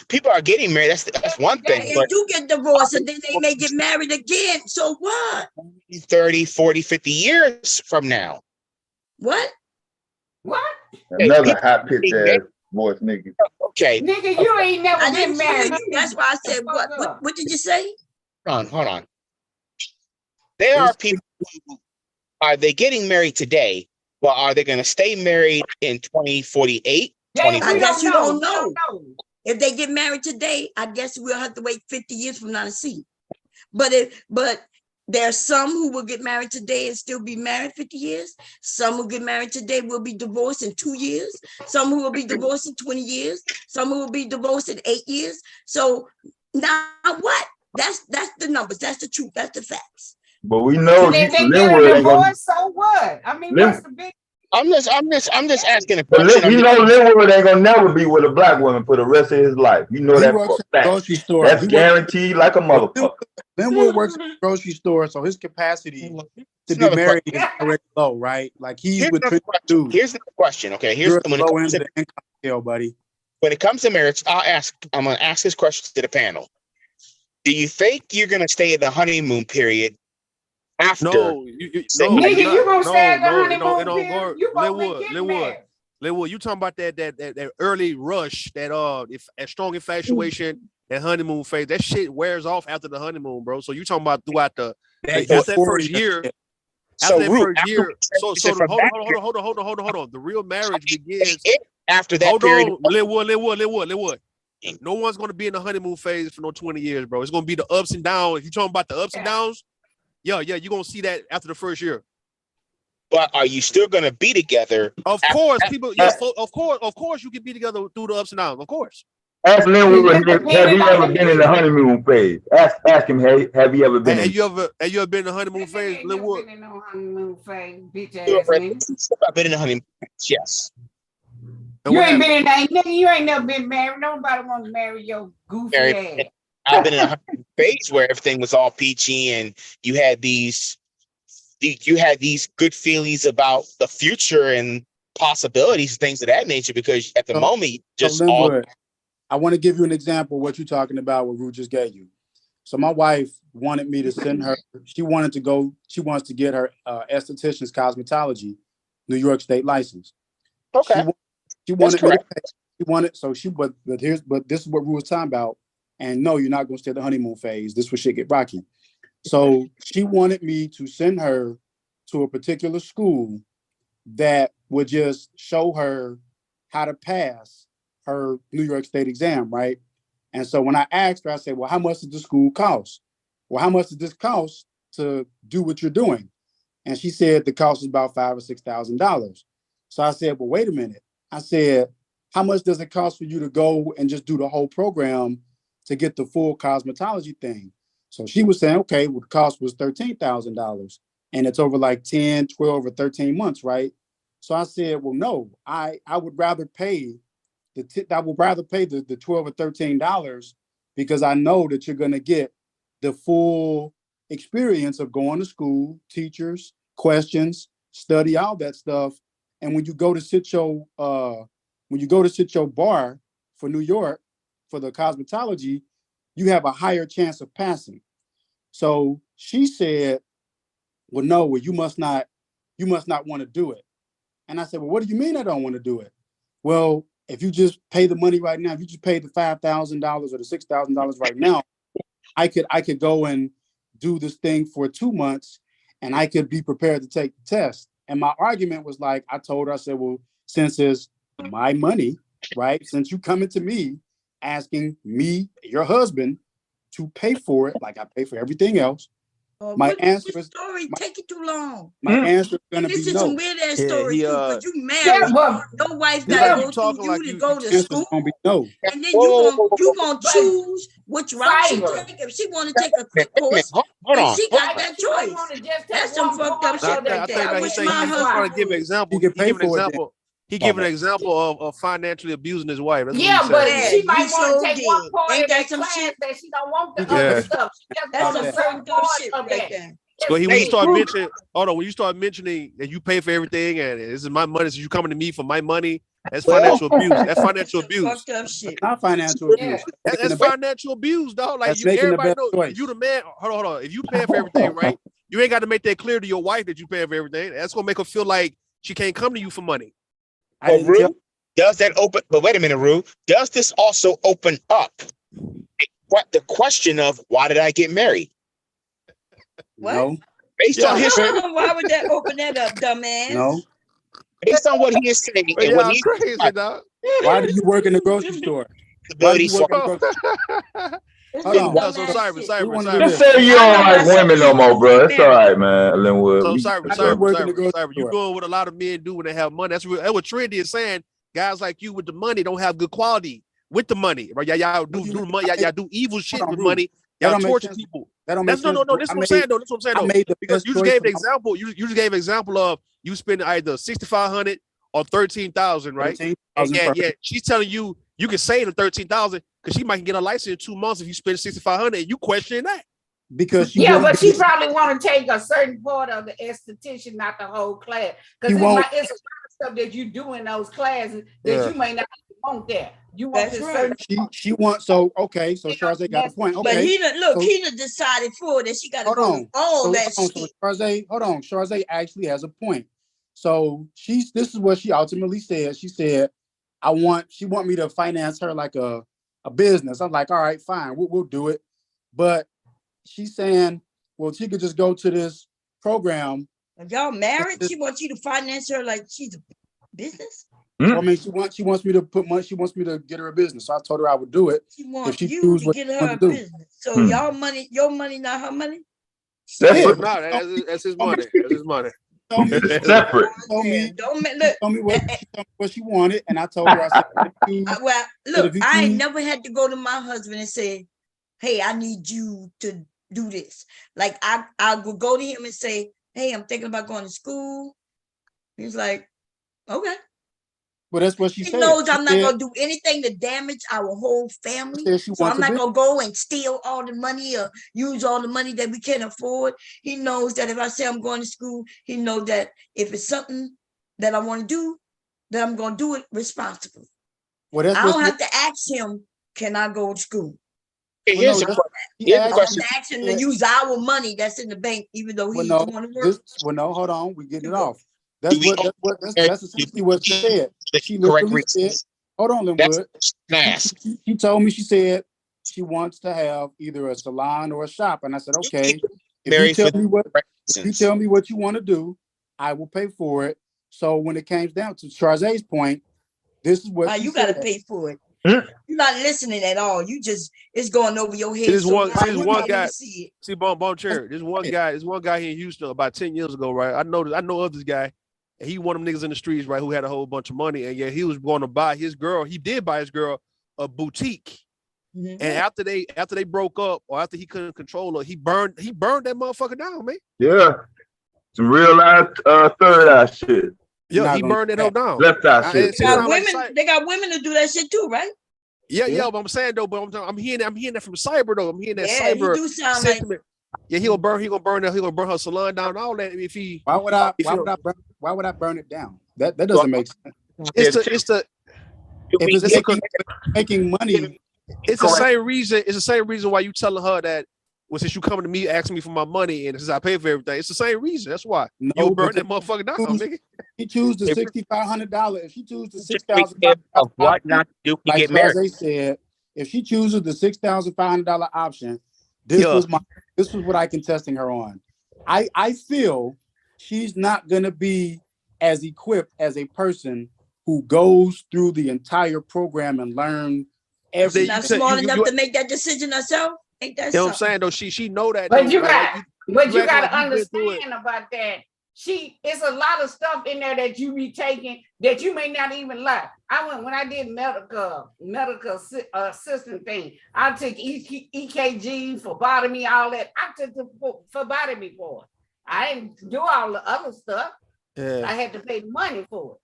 [SPEAKER 10] People are getting married. That's one thing.
[SPEAKER 1] They
[SPEAKER 10] But
[SPEAKER 1] do get divorced, and then they may get married again. So what?
[SPEAKER 10] 30, 40, 50 years from now.
[SPEAKER 1] What?
[SPEAKER 3] What?
[SPEAKER 2] Another high pitched ass voice nigga.
[SPEAKER 10] Okay.
[SPEAKER 3] Nigga, you ain't never
[SPEAKER 1] I
[SPEAKER 3] been
[SPEAKER 1] didn't hear
[SPEAKER 3] married.
[SPEAKER 1] you. That's why I said what? What did you say?
[SPEAKER 10] Hold on. There are people who are they getting married today, but are they going to stay married in 2048?
[SPEAKER 1] I guess you don't know. If they get married today, I guess we'll have to wait 50 years from now to see. But there are some who will get married today and still be married 50 years. Some who get married today will be divorced in 2 years. Some who will be divorced in 20 years. Some who will be divorced in 8 years. So now what? That's the numbers. That's the truth. That's the facts.
[SPEAKER 2] But we know
[SPEAKER 3] If they
[SPEAKER 2] Linwood
[SPEAKER 3] get a
[SPEAKER 2] ain't gonna.
[SPEAKER 3] divorce, so what? I mean, what's the big?
[SPEAKER 10] I'm just asking a
[SPEAKER 2] But
[SPEAKER 10] question.
[SPEAKER 2] you know Linwood ain't gonna never be with a black woman for the rest of his life. You know
[SPEAKER 5] He
[SPEAKER 2] that
[SPEAKER 5] works
[SPEAKER 2] for
[SPEAKER 5] at
[SPEAKER 2] a
[SPEAKER 5] the
[SPEAKER 2] fact.
[SPEAKER 5] grocery store.
[SPEAKER 2] That's guaranteed like a motherfucker.
[SPEAKER 5] Linwood works at the grocery store, so his capacity to be married is already low, right? Like he's with dudes.
[SPEAKER 10] Here's the question. Okay,
[SPEAKER 5] You're at the low end of the income scale, buddy.
[SPEAKER 10] When it comes to marriage, I'm going to ask this question to the panel. Do you think you're going to stay in the honeymoon period after?
[SPEAKER 11] No,
[SPEAKER 3] Nigga, you gonna stay at the honeymoon period? You gonna get married.
[SPEAKER 11] Linwood, you talking about that early rush, that strong infatuation, that honeymoon phase. That shit wears off after the honeymoon, bro. So you talking about throughout that first year. After that first year, so hold on. The real marriage begins
[SPEAKER 10] after that period.
[SPEAKER 11] Linwood. No one's gonna be in the honeymoon phase for no 20 years, bro. It's gonna be the ups and downs. If you're talking about the ups and downs, yeah, you're gonna see that after the first year.
[SPEAKER 10] But are you still gonna be together?
[SPEAKER 11] Of course, people. Yeah, of course, you can be together through the ups and downs. Of course.
[SPEAKER 2] Ask Linwood, have he ever been in the honeymoon phase? Ask him, hey, have you ever been?
[SPEAKER 11] Have you ever been in the honeymoon phase, Linwood?
[SPEAKER 3] Been in no honeymoon phase, bitch ass
[SPEAKER 10] I've been in the honeymoon phase, yes.
[SPEAKER 3] You ain't been in that, nigga. You ain't never been married. Nobody wants to marry your goofy ass.
[SPEAKER 10] I've been in a honeymoon phase where everything was all peachy, and you had these good feelings about the future and possibilities, things of that nature. Because at the moment, just
[SPEAKER 5] Linwood, I want to give you an example of what you're talking about. What Ruth just gave you. So my wife wanted me to send her. She wants to get her esthetician's cosmetology, New York State license.
[SPEAKER 10] Okay.
[SPEAKER 5] She wanted me to pay. She wanted, so she, but this is what Ruth was talking about. And no, you're not going to stay at the honeymoon phase. This was shit get rocky. So she wanted me to send her to a particular school that would just show her how to pass her New York State exam, right? And so when I asked her, I said, well, how much does the school cost? Well, how much does this cost to do what you're doing? And she said the cost is about $5,000 or $6,000. So I said, well, wait a minute. I said, how much does it cost for you to go and just do the whole program to get the full cosmetology thing? So she was saying, okay, well, the cost was $13,000 and it's over like 10, 12 or 13 months, right? So I said, well, no, I would rather pay the 12 or $13 because I know that you're going to get the full experience of going to school, teachers, questions, study, all that stuff. And when you go to sit your bar for New York for the cosmetology, you have a higher chance of passing. So she said, well, no, well, you must not want to do it. And I said, well, what do you mean I don't want to do it? Well, if you just pay the money right now, if you just pay the $5,000 or the $6,000 right now, I could go and do this thing for 2 months and I could be prepared to take the test. And my argument was like, I told her, I said, well, since it's my money, right? Since you coming to me asking me, your husband, to pay for it, like I pay for everything else, my answer is
[SPEAKER 1] story. Take it too long.
[SPEAKER 5] My answer is gonna be no.
[SPEAKER 1] This is some weird ass story too, because you married. Your wife gotta go through you to go to school.
[SPEAKER 5] Gonna be no.
[SPEAKER 1] And then you gonna choose which route she take. If she want to take a quick course, she got that choice. That's some fucked up shit right there. I wish my husband
[SPEAKER 11] give an example. Give an example. He gave an example of financially abusing his wife. That's
[SPEAKER 3] Yeah,
[SPEAKER 11] what he
[SPEAKER 3] but
[SPEAKER 11] said.
[SPEAKER 3] she might
[SPEAKER 1] he
[SPEAKER 3] want
[SPEAKER 1] sure
[SPEAKER 3] to take
[SPEAKER 1] did.
[SPEAKER 3] one part
[SPEAKER 1] Ain't
[SPEAKER 3] of
[SPEAKER 1] that
[SPEAKER 3] that
[SPEAKER 1] some
[SPEAKER 3] class
[SPEAKER 1] shit?
[SPEAKER 3] that she don't want the
[SPEAKER 11] Yeah.
[SPEAKER 3] other stuff. She just
[SPEAKER 1] That's
[SPEAKER 3] wants
[SPEAKER 1] some
[SPEAKER 3] a certain
[SPEAKER 1] fucked up
[SPEAKER 3] part
[SPEAKER 1] shit
[SPEAKER 3] of
[SPEAKER 1] right
[SPEAKER 3] that.
[SPEAKER 1] there.
[SPEAKER 11] But when you start
[SPEAKER 10] Hey,
[SPEAKER 11] mentioning, hold on, when you start mentioning that you pay for everything and this is my money, so you coming to me for my money, that's
[SPEAKER 10] Well-
[SPEAKER 11] financial abuse. That's financial
[SPEAKER 1] Some
[SPEAKER 11] abuse.
[SPEAKER 1] fucked up shit.
[SPEAKER 5] Not financial
[SPEAKER 3] Yeah.
[SPEAKER 5] abuse.
[SPEAKER 11] That's financial abuse, dog. Like
[SPEAKER 5] That's
[SPEAKER 11] you,
[SPEAKER 5] making the
[SPEAKER 11] everybody
[SPEAKER 5] best
[SPEAKER 11] knows
[SPEAKER 5] choice.
[SPEAKER 11] you the man. Hold on. If you paying for everything, right? You ain't got to make that clear to your wife that you paying for everything. That's gonna make her feel like she can't come to you for money.
[SPEAKER 5] I
[SPEAKER 10] Well,
[SPEAKER 5] didn't tell-
[SPEAKER 10] Rue, does that open? But wait a minute, Rue. Does this also open up what the question of why did I get married?
[SPEAKER 1] What?
[SPEAKER 5] No,
[SPEAKER 10] Based
[SPEAKER 11] Yeah.
[SPEAKER 10] on his,
[SPEAKER 1] Why would that open that up, dumbass?
[SPEAKER 5] no.
[SPEAKER 10] based on what he is saying,
[SPEAKER 11] But
[SPEAKER 10] and what
[SPEAKER 11] yeah,
[SPEAKER 10] he
[SPEAKER 11] crazy, dog.
[SPEAKER 5] Why do you work in the grocery store? Why do
[SPEAKER 10] ability.
[SPEAKER 5] you
[SPEAKER 10] So
[SPEAKER 5] work in the grocery store? Hold on.
[SPEAKER 11] No, so Cyber.
[SPEAKER 5] wanna do
[SPEAKER 2] Just
[SPEAKER 5] this.
[SPEAKER 2] say you
[SPEAKER 1] I
[SPEAKER 2] don't
[SPEAKER 1] know
[SPEAKER 2] like
[SPEAKER 1] myself
[SPEAKER 2] women no
[SPEAKER 1] you
[SPEAKER 2] more,
[SPEAKER 1] won't
[SPEAKER 2] bro.
[SPEAKER 1] get
[SPEAKER 2] It's all right, man. Linwood.
[SPEAKER 11] So
[SPEAKER 2] we-
[SPEAKER 5] work in the grocery
[SPEAKER 11] Cyber. You
[SPEAKER 5] store.
[SPEAKER 11] doing what a lot of men do when they have money. That's what Trendy is saying. Guys like you with the money don't have good quality with the money, right? Y'all do the money. Y'all do evil shit
[SPEAKER 5] on,
[SPEAKER 11] with
[SPEAKER 5] Rue.
[SPEAKER 11] money.
[SPEAKER 5] That
[SPEAKER 11] Y'all
[SPEAKER 5] don't make
[SPEAKER 11] torture
[SPEAKER 5] sense.
[SPEAKER 11] people.
[SPEAKER 5] That don't make
[SPEAKER 11] That's no.
[SPEAKER 5] sense.
[SPEAKER 11] That's what I'm saying though. That's what I'm saying
[SPEAKER 5] I
[SPEAKER 11] though.
[SPEAKER 5] made the
[SPEAKER 11] Because
[SPEAKER 5] best
[SPEAKER 11] you just
[SPEAKER 5] choice
[SPEAKER 11] gave an
[SPEAKER 5] for my-
[SPEAKER 11] example. You just gave an example of you spending either 6,500 or 13,000, right?
[SPEAKER 5] 13,000
[SPEAKER 11] Yeah. She's telling you you can save the 13,000 because she might get a license in 2 months if you spend 6,500 and you question that.
[SPEAKER 5] because she
[SPEAKER 3] Yeah,
[SPEAKER 5] won't
[SPEAKER 3] but she
[SPEAKER 5] be-
[SPEAKER 3] probably want to take a certain part of the esthetician, not the whole class. Because
[SPEAKER 5] He won't.
[SPEAKER 3] it's a lot of stuff that you do in those classes that
[SPEAKER 11] Yeah.
[SPEAKER 3] you may not want that. You want
[SPEAKER 1] That's
[SPEAKER 3] this
[SPEAKER 1] right.
[SPEAKER 3] certain
[SPEAKER 5] She wants. So okay. So Charze got a point.
[SPEAKER 1] But
[SPEAKER 5] Okay.
[SPEAKER 1] he done look,
[SPEAKER 5] So-
[SPEAKER 1] he done decided for that she gotta
[SPEAKER 5] Hold
[SPEAKER 1] go
[SPEAKER 5] on.
[SPEAKER 1] to all
[SPEAKER 5] So,
[SPEAKER 1] that
[SPEAKER 5] hold on.
[SPEAKER 1] shit.
[SPEAKER 5] So Charze actually has a point. So this is what she ultimately said. She said, she want me to finance her like a business. I'm like, all right, fine, we'll do it. But she's saying, well, she could just go to this program.
[SPEAKER 1] If y'all married, she wants you to finance her like she's a business.
[SPEAKER 5] I mean, she wants me to put money. She wants me to get her a business. So I told her I would do it
[SPEAKER 1] She
[SPEAKER 5] if
[SPEAKER 1] wants
[SPEAKER 5] she
[SPEAKER 1] you
[SPEAKER 5] choose
[SPEAKER 1] to
[SPEAKER 5] what
[SPEAKER 1] get
[SPEAKER 5] she
[SPEAKER 1] her a
[SPEAKER 5] wants to do.
[SPEAKER 1] business. So your money, not her money.
[SPEAKER 2] That's
[SPEAKER 5] Yeah,
[SPEAKER 2] what-
[SPEAKER 11] No, that's his money. That's his money.
[SPEAKER 5] Told me,
[SPEAKER 2] It's separate.
[SPEAKER 5] told me,
[SPEAKER 1] Don't look.
[SPEAKER 5] she told me what she wanted, and I told her, I said,
[SPEAKER 1] Well,
[SPEAKER 5] if
[SPEAKER 1] look,
[SPEAKER 5] you
[SPEAKER 1] I ain't
[SPEAKER 5] choose-
[SPEAKER 1] never had to go to my husband and say, "Hey, I need you to do this." Like I would go to him and say, "Hey, I'm thinking about going to school." He's like, "Okay."
[SPEAKER 5] but that's what she
[SPEAKER 1] He
[SPEAKER 5] said.
[SPEAKER 1] knows
[SPEAKER 5] She
[SPEAKER 1] I'm not
[SPEAKER 5] said-
[SPEAKER 1] gonna do anything to damage our whole family.
[SPEAKER 5] said she
[SPEAKER 1] So
[SPEAKER 5] wants
[SPEAKER 1] I'm
[SPEAKER 5] a
[SPEAKER 1] not
[SPEAKER 5] business.
[SPEAKER 1] gonna go and steal all the money or use all the money that we can't afford. He knows that if I say I'm going to school, he knows that if it's something that I want to do, that I'm gonna do it responsibly.
[SPEAKER 5] Well, that's
[SPEAKER 1] I
[SPEAKER 5] what
[SPEAKER 1] don't
[SPEAKER 5] she-
[SPEAKER 1] have to ask him, can I go to school?
[SPEAKER 10] Here's
[SPEAKER 5] Well, no,
[SPEAKER 10] the
[SPEAKER 5] that's-
[SPEAKER 10] question.
[SPEAKER 5] he
[SPEAKER 10] Here's the
[SPEAKER 5] asked-
[SPEAKER 1] I have
[SPEAKER 10] question.
[SPEAKER 1] to ask him to use our money that's in the bank, even though he's
[SPEAKER 5] Well,
[SPEAKER 1] the
[SPEAKER 5] no,
[SPEAKER 1] one who works.
[SPEAKER 5] no, hold on. We getting it
[SPEAKER 1] You go.
[SPEAKER 5] off. That's
[SPEAKER 10] Do we
[SPEAKER 5] that's essentially what she said. She
[SPEAKER 10] correct
[SPEAKER 5] literally said,
[SPEAKER 10] reasons?
[SPEAKER 5] hold on,
[SPEAKER 10] That's
[SPEAKER 5] Linwood.
[SPEAKER 10] ask.
[SPEAKER 5] She told me, she said she wants to have either a salon or a shop. And I said, okay, if you
[SPEAKER 10] Married
[SPEAKER 5] tell
[SPEAKER 10] for
[SPEAKER 5] me what
[SPEAKER 10] reasons.
[SPEAKER 5] you want to do, I will pay for it. So when it came down to Charze's point, this is what she
[SPEAKER 1] You gotta
[SPEAKER 5] said.
[SPEAKER 1] pay for it.
[SPEAKER 2] Hmm?
[SPEAKER 1] You're not listening at all. You just it's going over your head.
[SPEAKER 11] See, this
[SPEAKER 1] so
[SPEAKER 11] one
[SPEAKER 1] hard, you
[SPEAKER 11] guy.
[SPEAKER 1] can't even see it.
[SPEAKER 11] See, Bone Cherry. This one guy here in Houston about 10 years ago, right? I know of this guy. And he one of them niggas in the streets, right, who had a whole bunch of money. And yeah, he was going to buy his girl. He did buy his girl a boutique.
[SPEAKER 1] Mhm.
[SPEAKER 11] And after they broke up, or after he couldn't control her, he burned that motherfucker down, man.
[SPEAKER 2] Yeah. Some real life third eye shit.
[SPEAKER 11] Yeah,
[SPEAKER 5] Not
[SPEAKER 11] he
[SPEAKER 5] gonna
[SPEAKER 11] burned that
[SPEAKER 5] do
[SPEAKER 11] hoe
[SPEAKER 5] that.
[SPEAKER 11] down.
[SPEAKER 2] Left eye shit.
[SPEAKER 1] They got women, they got women to do that shit too, right?
[SPEAKER 11] Yeah, but I'm saying though, but I'm hearing that from Cyber though. I'm hearing that
[SPEAKER 1] Yeah, he
[SPEAKER 11] Cyber
[SPEAKER 1] do sound like
[SPEAKER 11] sentiment. Yeah, he gonna burn her salon down and all that. If he
[SPEAKER 5] Why would I burn it down? That doesn't make sense.
[SPEAKER 11] it's
[SPEAKER 5] making money.
[SPEAKER 11] It's the same reason. It's the same reason why you telling her that. Well, since you coming to me asking me for my money and since I pay for everything, it's the same reason. That's why you burn that motherfucker down, nigga.
[SPEAKER 5] He choose the $6,500. If she chooses the
[SPEAKER 10] $6,000 of what not to do,
[SPEAKER 5] like
[SPEAKER 10] get married.
[SPEAKER 5] Charze said, if she chooses the $6,500 option, this was what I can testing her on. I feel she's not gonna be as equipped as a person who goes through the entire program and learn everything.
[SPEAKER 1] She's not smart enough to make that decision herself. Ain't that
[SPEAKER 11] You know what I'm
[SPEAKER 1] something?
[SPEAKER 11] saying though? She know that.
[SPEAKER 3] But
[SPEAKER 11] though,
[SPEAKER 3] you
[SPEAKER 11] like,
[SPEAKER 3] got you
[SPEAKER 11] act
[SPEAKER 3] got
[SPEAKER 11] like
[SPEAKER 3] to
[SPEAKER 11] you been through it.
[SPEAKER 3] understand about that. It's a lot of stuff in there that you be taking that you may not even like. When I did medical assistant thing, I took EKG, phlebotomy, all that. I took the phlebotomy for it. I didn't do all the other stuff.
[SPEAKER 11] Yeah.
[SPEAKER 3] I had to pay money for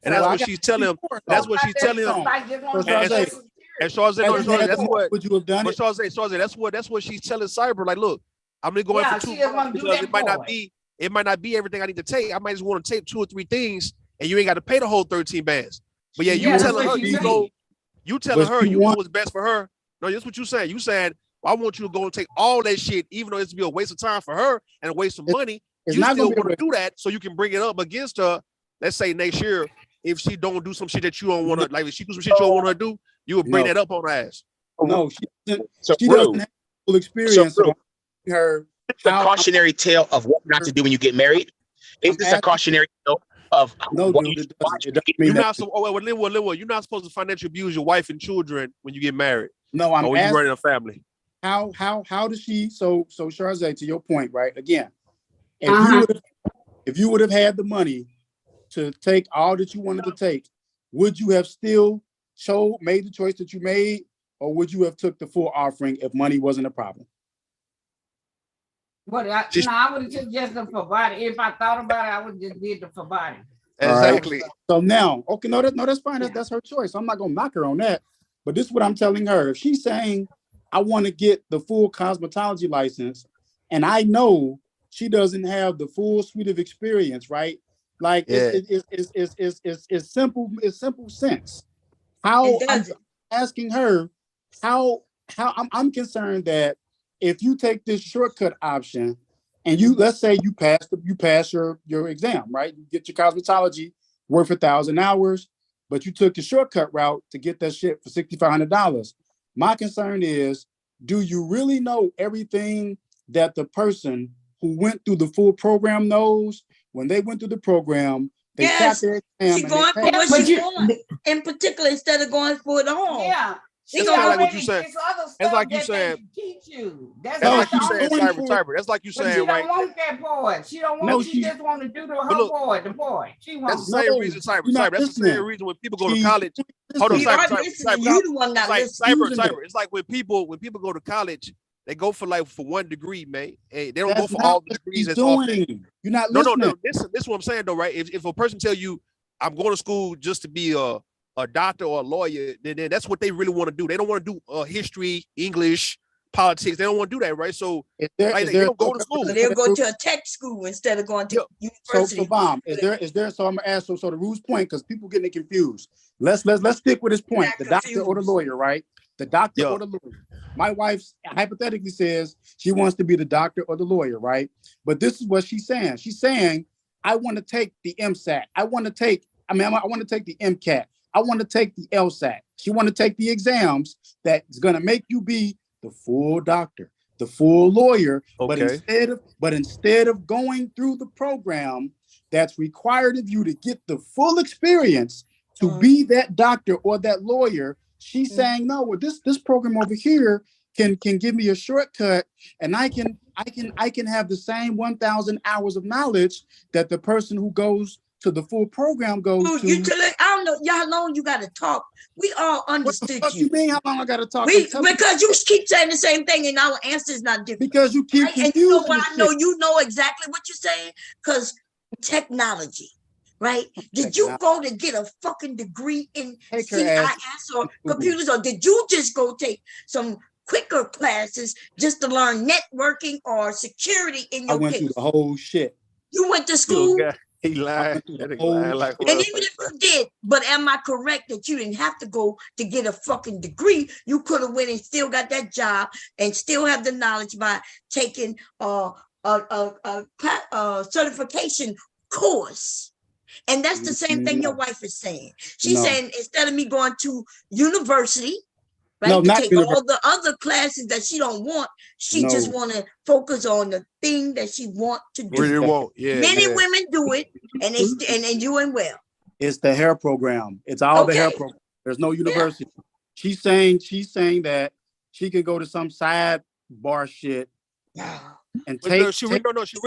[SPEAKER 3] it.
[SPEAKER 11] And that's
[SPEAKER 5] Well, I
[SPEAKER 11] what
[SPEAKER 5] got
[SPEAKER 11] she's telling him.
[SPEAKER 5] before,
[SPEAKER 11] That's
[SPEAKER 5] though.
[SPEAKER 11] what she's telling him.
[SPEAKER 3] Like just want
[SPEAKER 5] So,
[SPEAKER 3] to
[SPEAKER 11] And
[SPEAKER 5] Sharjay,
[SPEAKER 3] Social
[SPEAKER 11] and Shawzay, no,
[SPEAKER 5] had you
[SPEAKER 11] Shawzay,
[SPEAKER 5] had
[SPEAKER 11] that's
[SPEAKER 5] the
[SPEAKER 11] what.
[SPEAKER 5] money, would you have done
[SPEAKER 11] But
[SPEAKER 5] it?
[SPEAKER 11] Shawzay, that's what she's telling Cyber. Like, look, I'm gonna go in
[SPEAKER 3] Yeah,
[SPEAKER 11] for 2
[SPEAKER 3] she just want
[SPEAKER 11] months
[SPEAKER 3] to do
[SPEAKER 11] because
[SPEAKER 3] that
[SPEAKER 11] it might not be everything I need to take. I might just want to take 2 or 3 things, and you ain't got to pay the whole 13 bands. But yeah, you
[SPEAKER 3] Yeah, that's
[SPEAKER 11] telling
[SPEAKER 3] what
[SPEAKER 11] her
[SPEAKER 3] she
[SPEAKER 11] you
[SPEAKER 3] said.
[SPEAKER 11] go, you telling
[SPEAKER 5] But
[SPEAKER 11] her
[SPEAKER 5] she
[SPEAKER 11] you know
[SPEAKER 5] want
[SPEAKER 11] what's best for her. No, that's what you saying. You saying I want you to go and take all that shit, even though it's be a waste of time for her and a waste of money.
[SPEAKER 5] it's
[SPEAKER 11] You
[SPEAKER 5] not
[SPEAKER 11] still
[SPEAKER 5] gonna be a
[SPEAKER 11] want to do that so you can bring it up against her. Let's say next year, if she don't do some shit that you don't want to, like if she do some shit you don't want her to do, you would bring
[SPEAKER 5] no,
[SPEAKER 11] that up on her ass.
[SPEAKER 5] no, she doesn't.
[SPEAKER 10] So
[SPEAKER 5] She
[SPEAKER 10] Brew,
[SPEAKER 5] doesn't have full
[SPEAKER 10] so
[SPEAKER 5] experience. So
[SPEAKER 10] Brew,
[SPEAKER 5] I'm asking her
[SPEAKER 10] it's a
[SPEAKER 5] how.
[SPEAKER 10] cautionary tale of what not to do when you get married. Is
[SPEAKER 5] I'm
[SPEAKER 10] this a
[SPEAKER 5] asking.
[SPEAKER 10] cautionary tale of
[SPEAKER 5] No,
[SPEAKER 10] what
[SPEAKER 5] dude,
[SPEAKER 10] you
[SPEAKER 5] it
[SPEAKER 10] should
[SPEAKER 5] doesn't.
[SPEAKER 10] watch
[SPEAKER 5] It
[SPEAKER 10] when you
[SPEAKER 5] doesn't
[SPEAKER 10] get
[SPEAKER 5] mean
[SPEAKER 11] You're
[SPEAKER 5] that.
[SPEAKER 11] not so. Oh, well, Linwood, you're not supposed to financially abuse your wife and children when you get married
[SPEAKER 5] No, I'm
[SPEAKER 11] or when you
[SPEAKER 5] asking
[SPEAKER 11] running a family.
[SPEAKER 5] how does she? So Sharjay, to your point, right? Again,
[SPEAKER 3] Uh-huh.
[SPEAKER 5] if you would have had the money to take all that you wanted to take, would you have still made the choice that you made, or would you have took the full offering if money wasn't a problem?
[SPEAKER 3] But I would have just the for body. If I thought about it, I would just did the for body.
[SPEAKER 5] All right.
[SPEAKER 11] Exactly.
[SPEAKER 5] So now, okay, no, that's fine. That's her choice. I'm not gonna knock her on that. But this is what I'm telling her. If she's saying, I want to get the full cosmetology license, and I know she doesn't have the full suite of experience, right? Like
[SPEAKER 11] Yeah.
[SPEAKER 5] it's simple sense. How
[SPEAKER 1] It
[SPEAKER 5] I'm
[SPEAKER 1] doesn't.
[SPEAKER 5] asking her how I'm concerned that if you take this shortcut option and let's say you pass your exam, right? You get your cosmetology worth 1,000 hours, but you took the shortcut route to get that shit for $6,500. My concern is, do you really know everything that the person who went through the full program knows? When they went through the program, they
[SPEAKER 1] Yes,
[SPEAKER 5] sat their exam
[SPEAKER 1] she
[SPEAKER 5] and
[SPEAKER 1] going
[SPEAKER 5] they
[SPEAKER 1] for
[SPEAKER 5] passed.
[SPEAKER 1] what she want, in particular, instead of going for it all.
[SPEAKER 3] Yeah.
[SPEAKER 1] She
[SPEAKER 11] It's
[SPEAKER 1] gonna
[SPEAKER 11] kind of like what
[SPEAKER 3] already
[SPEAKER 11] you said.
[SPEAKER 3] it's other
[SPEAKER 11] That's
[SPEAKER 3] stuff
[SPEAKER 11] like you
[SPEAKER 3] that
[SPEAKER 11] saying.
[SPEAKER 3] they teach you. That's
[SPEAKER 11] That's
[SPEAKER 5] No,
[SPEAKER 11] like you
[SPEAKER 3] all.
[SPEAKER 11] saying,
[SPEAKER 5] going
[SPEAKER 11] cyber.
[SPEAKER 5] for
[SPEAKER 11] That's like you
[SPEAKER 3] But she
[SPEAKER 11] saying,
[SPEAKER 3] don't
[SPEAKER 11] right?
[SPEAKER 3] want that part. She don't want.
[SPEAKER 5] no,
[SPEAKER 3] She just want to do the
[SPEAKER 11] But
[SPEAKER 3] her
[SPEAKER 11] look,
[SPEAKER 3] part. The part she
[SPEAKER 11] that's
[SPEAKER 3] wants.
[SPEAKER 11] the
[SPEAKER 5] no,
[SPEAKER 11] same reason, cyber.
[SPEAKER 5] you're not
[SPEAKER 11] That's the same
[SPEAKER 5] listening.
[SPEAKER 11] reason when people go to
[SPEAKER 5] She
[SPEAKER 11] college. Hold on,
[SPEAKER 1] We
[SPEAKER 5] listen.
[SPEAKER 1] are
[SPEAKER 11] cyber.
[SPEAKER 1] listening. You the one
[SPEAKER 11] It's
[SPEAKER 1] not
[SPEAKER 11] like
[SPEAKER 1] listening.
[SPEAKER 11] cyber. It's like when people go to college, they go for like for one degree, man. And they don't go
[SPEAKER 5] That's
[SPEAKER 11] for
[SPEAKER 5] not
[SPEAKER 11] all the
[SPEAKER 5] what
[SPEAKER 11] degrees
[SPEAKER 5] she's
[SPEAKER 11] that's offered.
[SPEAKER 5] doing. You're not
[SPEAKER 11] No.
[SPEAKER 5] listening.
[SPEAKER 11] This is what I'm saying though, right? If a person tell you I'm going to school just to be a doctor or a lawyer, then that's what they really want to do. They don't want to do history, English, politics. They don't want to do that, right? So like, they don't go to school.
[SPEAKER 1] So they'll go to a tech school instead of going to university.
[SPEAKER 5] So Bomb, is there? So I'm gonna ask. So the rules point, because people getting it confused. Let's stick with this point. The doctor or the lawyer, right? The doctor or the lawyer. My wife hypothetically says she wants to be the doctor or the lawyer, right? But this is what she's saying. She's saying, I want to take the MSAT. I want to take the MCAT. I want to take the LSAT. She want to take the exams that's gonna make you be the full doctor, the full lawyer.
[SPEAKER 11] Okay.
[SPEAKER 5] But instead of going through the program that's required of you to get the full experience to be that doctor or that lawyer, she's saying, no, well, this program over here can give me a shortcut, and I can have the same 1,000 hours of knowledge that the person who goes to the full program goes to.
[SPEAKER 1] I don't know how long you got to talk. We all understood
[SPEAKER 5] What you mean? How long I got to talk?
[SPEAKER 1] Because you keep saying the same thing, and our answer is not different.
[SPEAKER 5] Because you keep
[SPEAKER 1] and you know
[SPEAKER 5] confusing
[SPEAKER 1] what?
[SPEAKER 5] the
[SPEAKER 1] I know
[SPEAKER 5] shit.
[SPEAKER 1] you know exactly what you're saying. Because technology, right? Did you go to get a fucking degree in
[SPEAKER 5] Take her
[SPEAKER 1] CIS or computers, or did you just go take some quicker classes just to learn networking or security in
[SPEAKER 5] I
[SPEAKER 1] your
[SPEAKER 5] went
[SPEAKER 1] case?
[SPEAKER 5] through the whole shit.
[SPEAKER 1] You went to school?
[SPEAKER 11] He lied. That nigga lied like
[SPEAKER 1] And even if you did, but am I correct that you didn't have to go to get a fucking degree? You could have went and still got that job and still have the knowledge by taking a certification course. And that's the same thing your wife is saying. She's saying, instead of me going to university, right,
[SPEAKER 5] No,
[SPEAKER 1] to
[SPEAKER 5] not
[SPEAKER 1] take
[SPEAKER 5] university.
[SPEAKER 1] all the other classes that she don't want, she just want to focus on the thing that she want to do.
[SPEAKER 11] really won't. Yeah.
[SPEAKER 1] Many women do it, and they doing well.
[SPEAKER 5] It's the hair program. It's all the hair program. There's no university. She's saying that she can go to some side bar shit and
[SPEAKER 11] But
[SPEAKER 5] take.
[SPEAKER 11] no, she really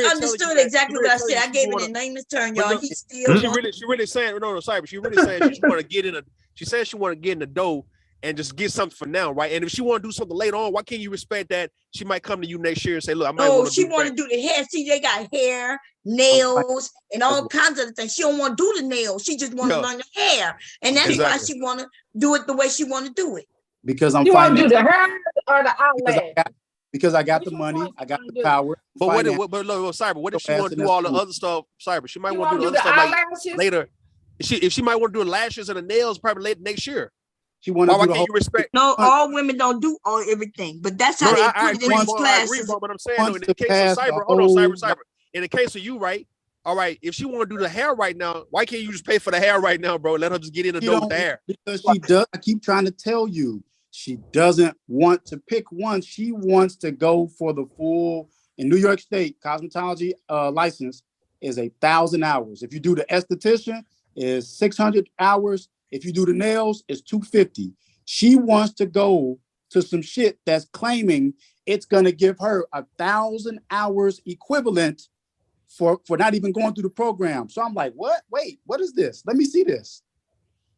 [SPEAKER 1] Understood exactly what I said. I gave it a nameless turn, y'all. He still
[SPEAKER 11] she really saying no, sorry, but she really saying she want to get in a. She said she want to get in the dough and just get something for now, right? And if she want to do something later on, why can't you respect that she might come to you next year and say, look, I might
[SPEAKER 1] No,
[SPEAKER 11] want to
[SPEAKER 1] she want to do the hair. See, they got hair, nails, and all kinds of things. She don't want to do the nails. She just want to
[SPEAKER 11] Yeah.
[SPEAKER 1] learn the hair, and that's why
[SPEAKER 11] Exactly.
[SPEAKER 1] she want to do it the way she want to do it.
[SPEAKER 5] Because I'm
[SPEAKER 3] You want to do
[SPEAKER 5] financial.
[SPEAKER 3] the hair or the eyelash?
[SPEAKER 5] Because I got
[SPEAKER 3] Which
[SPEAKER 5] the
[SPEAKER 3] one
[SPEAKER 5] money,
[SPEAKER 3] you
[SPEAKER 5] I got
[SPEAKER 3] wanna
[SPEAKER 5] the
[SPEAKER 3] do?
[SPEAKER 5] power.
[SPEAKER 11] But what if,
[SPEAKER 5] finance.
[SPEAKER 11] but look, Cyber, what if she
[SPEAKER 5] Your
[SPEAKER 11] want
[SPEAKER 5] ass
[SPEAKER 11] to
[SPEAKER 5] in
[SPEAKER 11] do all
[SPEAKER 5] that
[SPEAKER 11] the
[SPEAKER 5] school.
[SPEAKER 11] other stuff, Cyber? She might
[SPEAKER 3] You
[SPEAKER 11] want to
[SPEAKER 3] want
[SPEAKER 11] do
[SPEAKER 3] to
[SPEAKER 11] the
[SPEAKER 3] do
[SPEAKER 11] other
[SPEAKER 3] the
[SPEAKER 11] stuff like
[SPEAKER 3] eyelashes?
[SPEAKER 11] later. If she might want to do the lashes and the nails probably later next year.
[SPEAKER 5] She want to
[SPEAKER 11] Why
[SPEAKER 5] do the
[SPEAKER 11] can't
[SPEAKER 5] whole.
[SPEAKER 11] you respect?
[SPEAKER 1] No, all women don't do all everything, but that's how
[SPEAKER 11] No,
[SPEAKER 1] they
[SPEAKER 11] I
[SPEAKER 1] put it in
[SPEAKER 11] agree,
[SPEAKER 1] these
[SPEAKER 11] Bro. I agree,
[SPEAKER 1] classes.
[SPEAKER 11] bro. But I'm saying though,
[SPEAKER 5] wants
[SPEAKER 11] in the
[SPEAKER 5] to
[SPEAKER 11] case of
[SPEAKER 5] pass the
[SPEAKER 11] Cyber, hold on,
[SPEAKER 5] whole-
[SPEAKER 11] Cyber. In the case of you, right? All right, if she want to do the hair right now, why can't you just pay for the hair right now, bro? Let her just get in the
[SPEAKER 5] She
[SPEAKER 11] door with
[SPEAKER 5] don't-
[SPEAKER 11] the hair.
[SPEAKER 5] Because she does. I keep trying to tell you, she doesn't want to pick one. She wants to go for the full. In New York State, cosmetology license is 1,000 hours. If you do the esthetician, is 600 hours. If you do the nails, it's 250. She wants to go to some shit that's claiming it's gonna give her 1,000 hours equivalent for not even going through the program. So I'm like, what? Wait, what is this? Let me see this.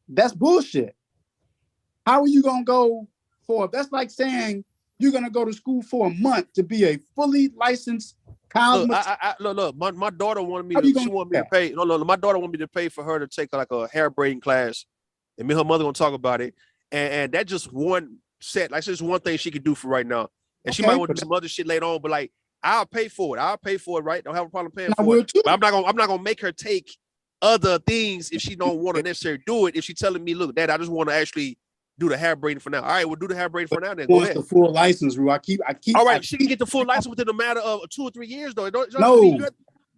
[SPEAKER 5] That's bullshit. How are you gonna go for? That's like saying you're gonna go to school for a month to be a fully licensed
[SPEAKER 11] Look,
[SPEAKER 5] cosmetologist.
[SPEAKER 11] look. My daughter wanted me
[SPEAKER 5] How
[SPEAKER 11] to.
[SPEAKER 5] you
[SPEAKER 11] She
[SPEAKER 5] gonna
[SPEAKER 11] wanted
[SPEAKER 5] do
[SPEAKER 11] me to pay. No. My daughter wanted me to pay for her to take like a hair braiding class, and me and her mother gonna talk about it. And that just one set. Like just one thing she could do for right now. And she
[SPEAKER 5] Okay,
[SPEAKER 11] might want to
[SPEAKER 5] but
[SPEAKER 11] do some other shit later on. But like, I'll pay for it. I'll pay for it. Right? Don't have a problem paying
[SPEAKER 5] I
[SPEAKER 11] for
[SPEAKER 5] will
[SPEAKER 11] it.
[SPEAKER 5] too.
[SPEAKER 11] But I'm not gonna make her take other things if she don't want to necessarily do it. If she's telling me, look, Dad, I just want to actually do the hair braiding for now. All right, we'll do the hair braiding for now. Then go
[SPEAKER 5] Wants
[SPEAKER 11] ahead.
[SPEAKER 5] the full license, Rue. I keep.
[SPEAKER 11] All right, she can get the full license within a matter of 2 or 3 years, though. It don't have to
[SPEAKER 5] No.
[SPEAKER 11] be good.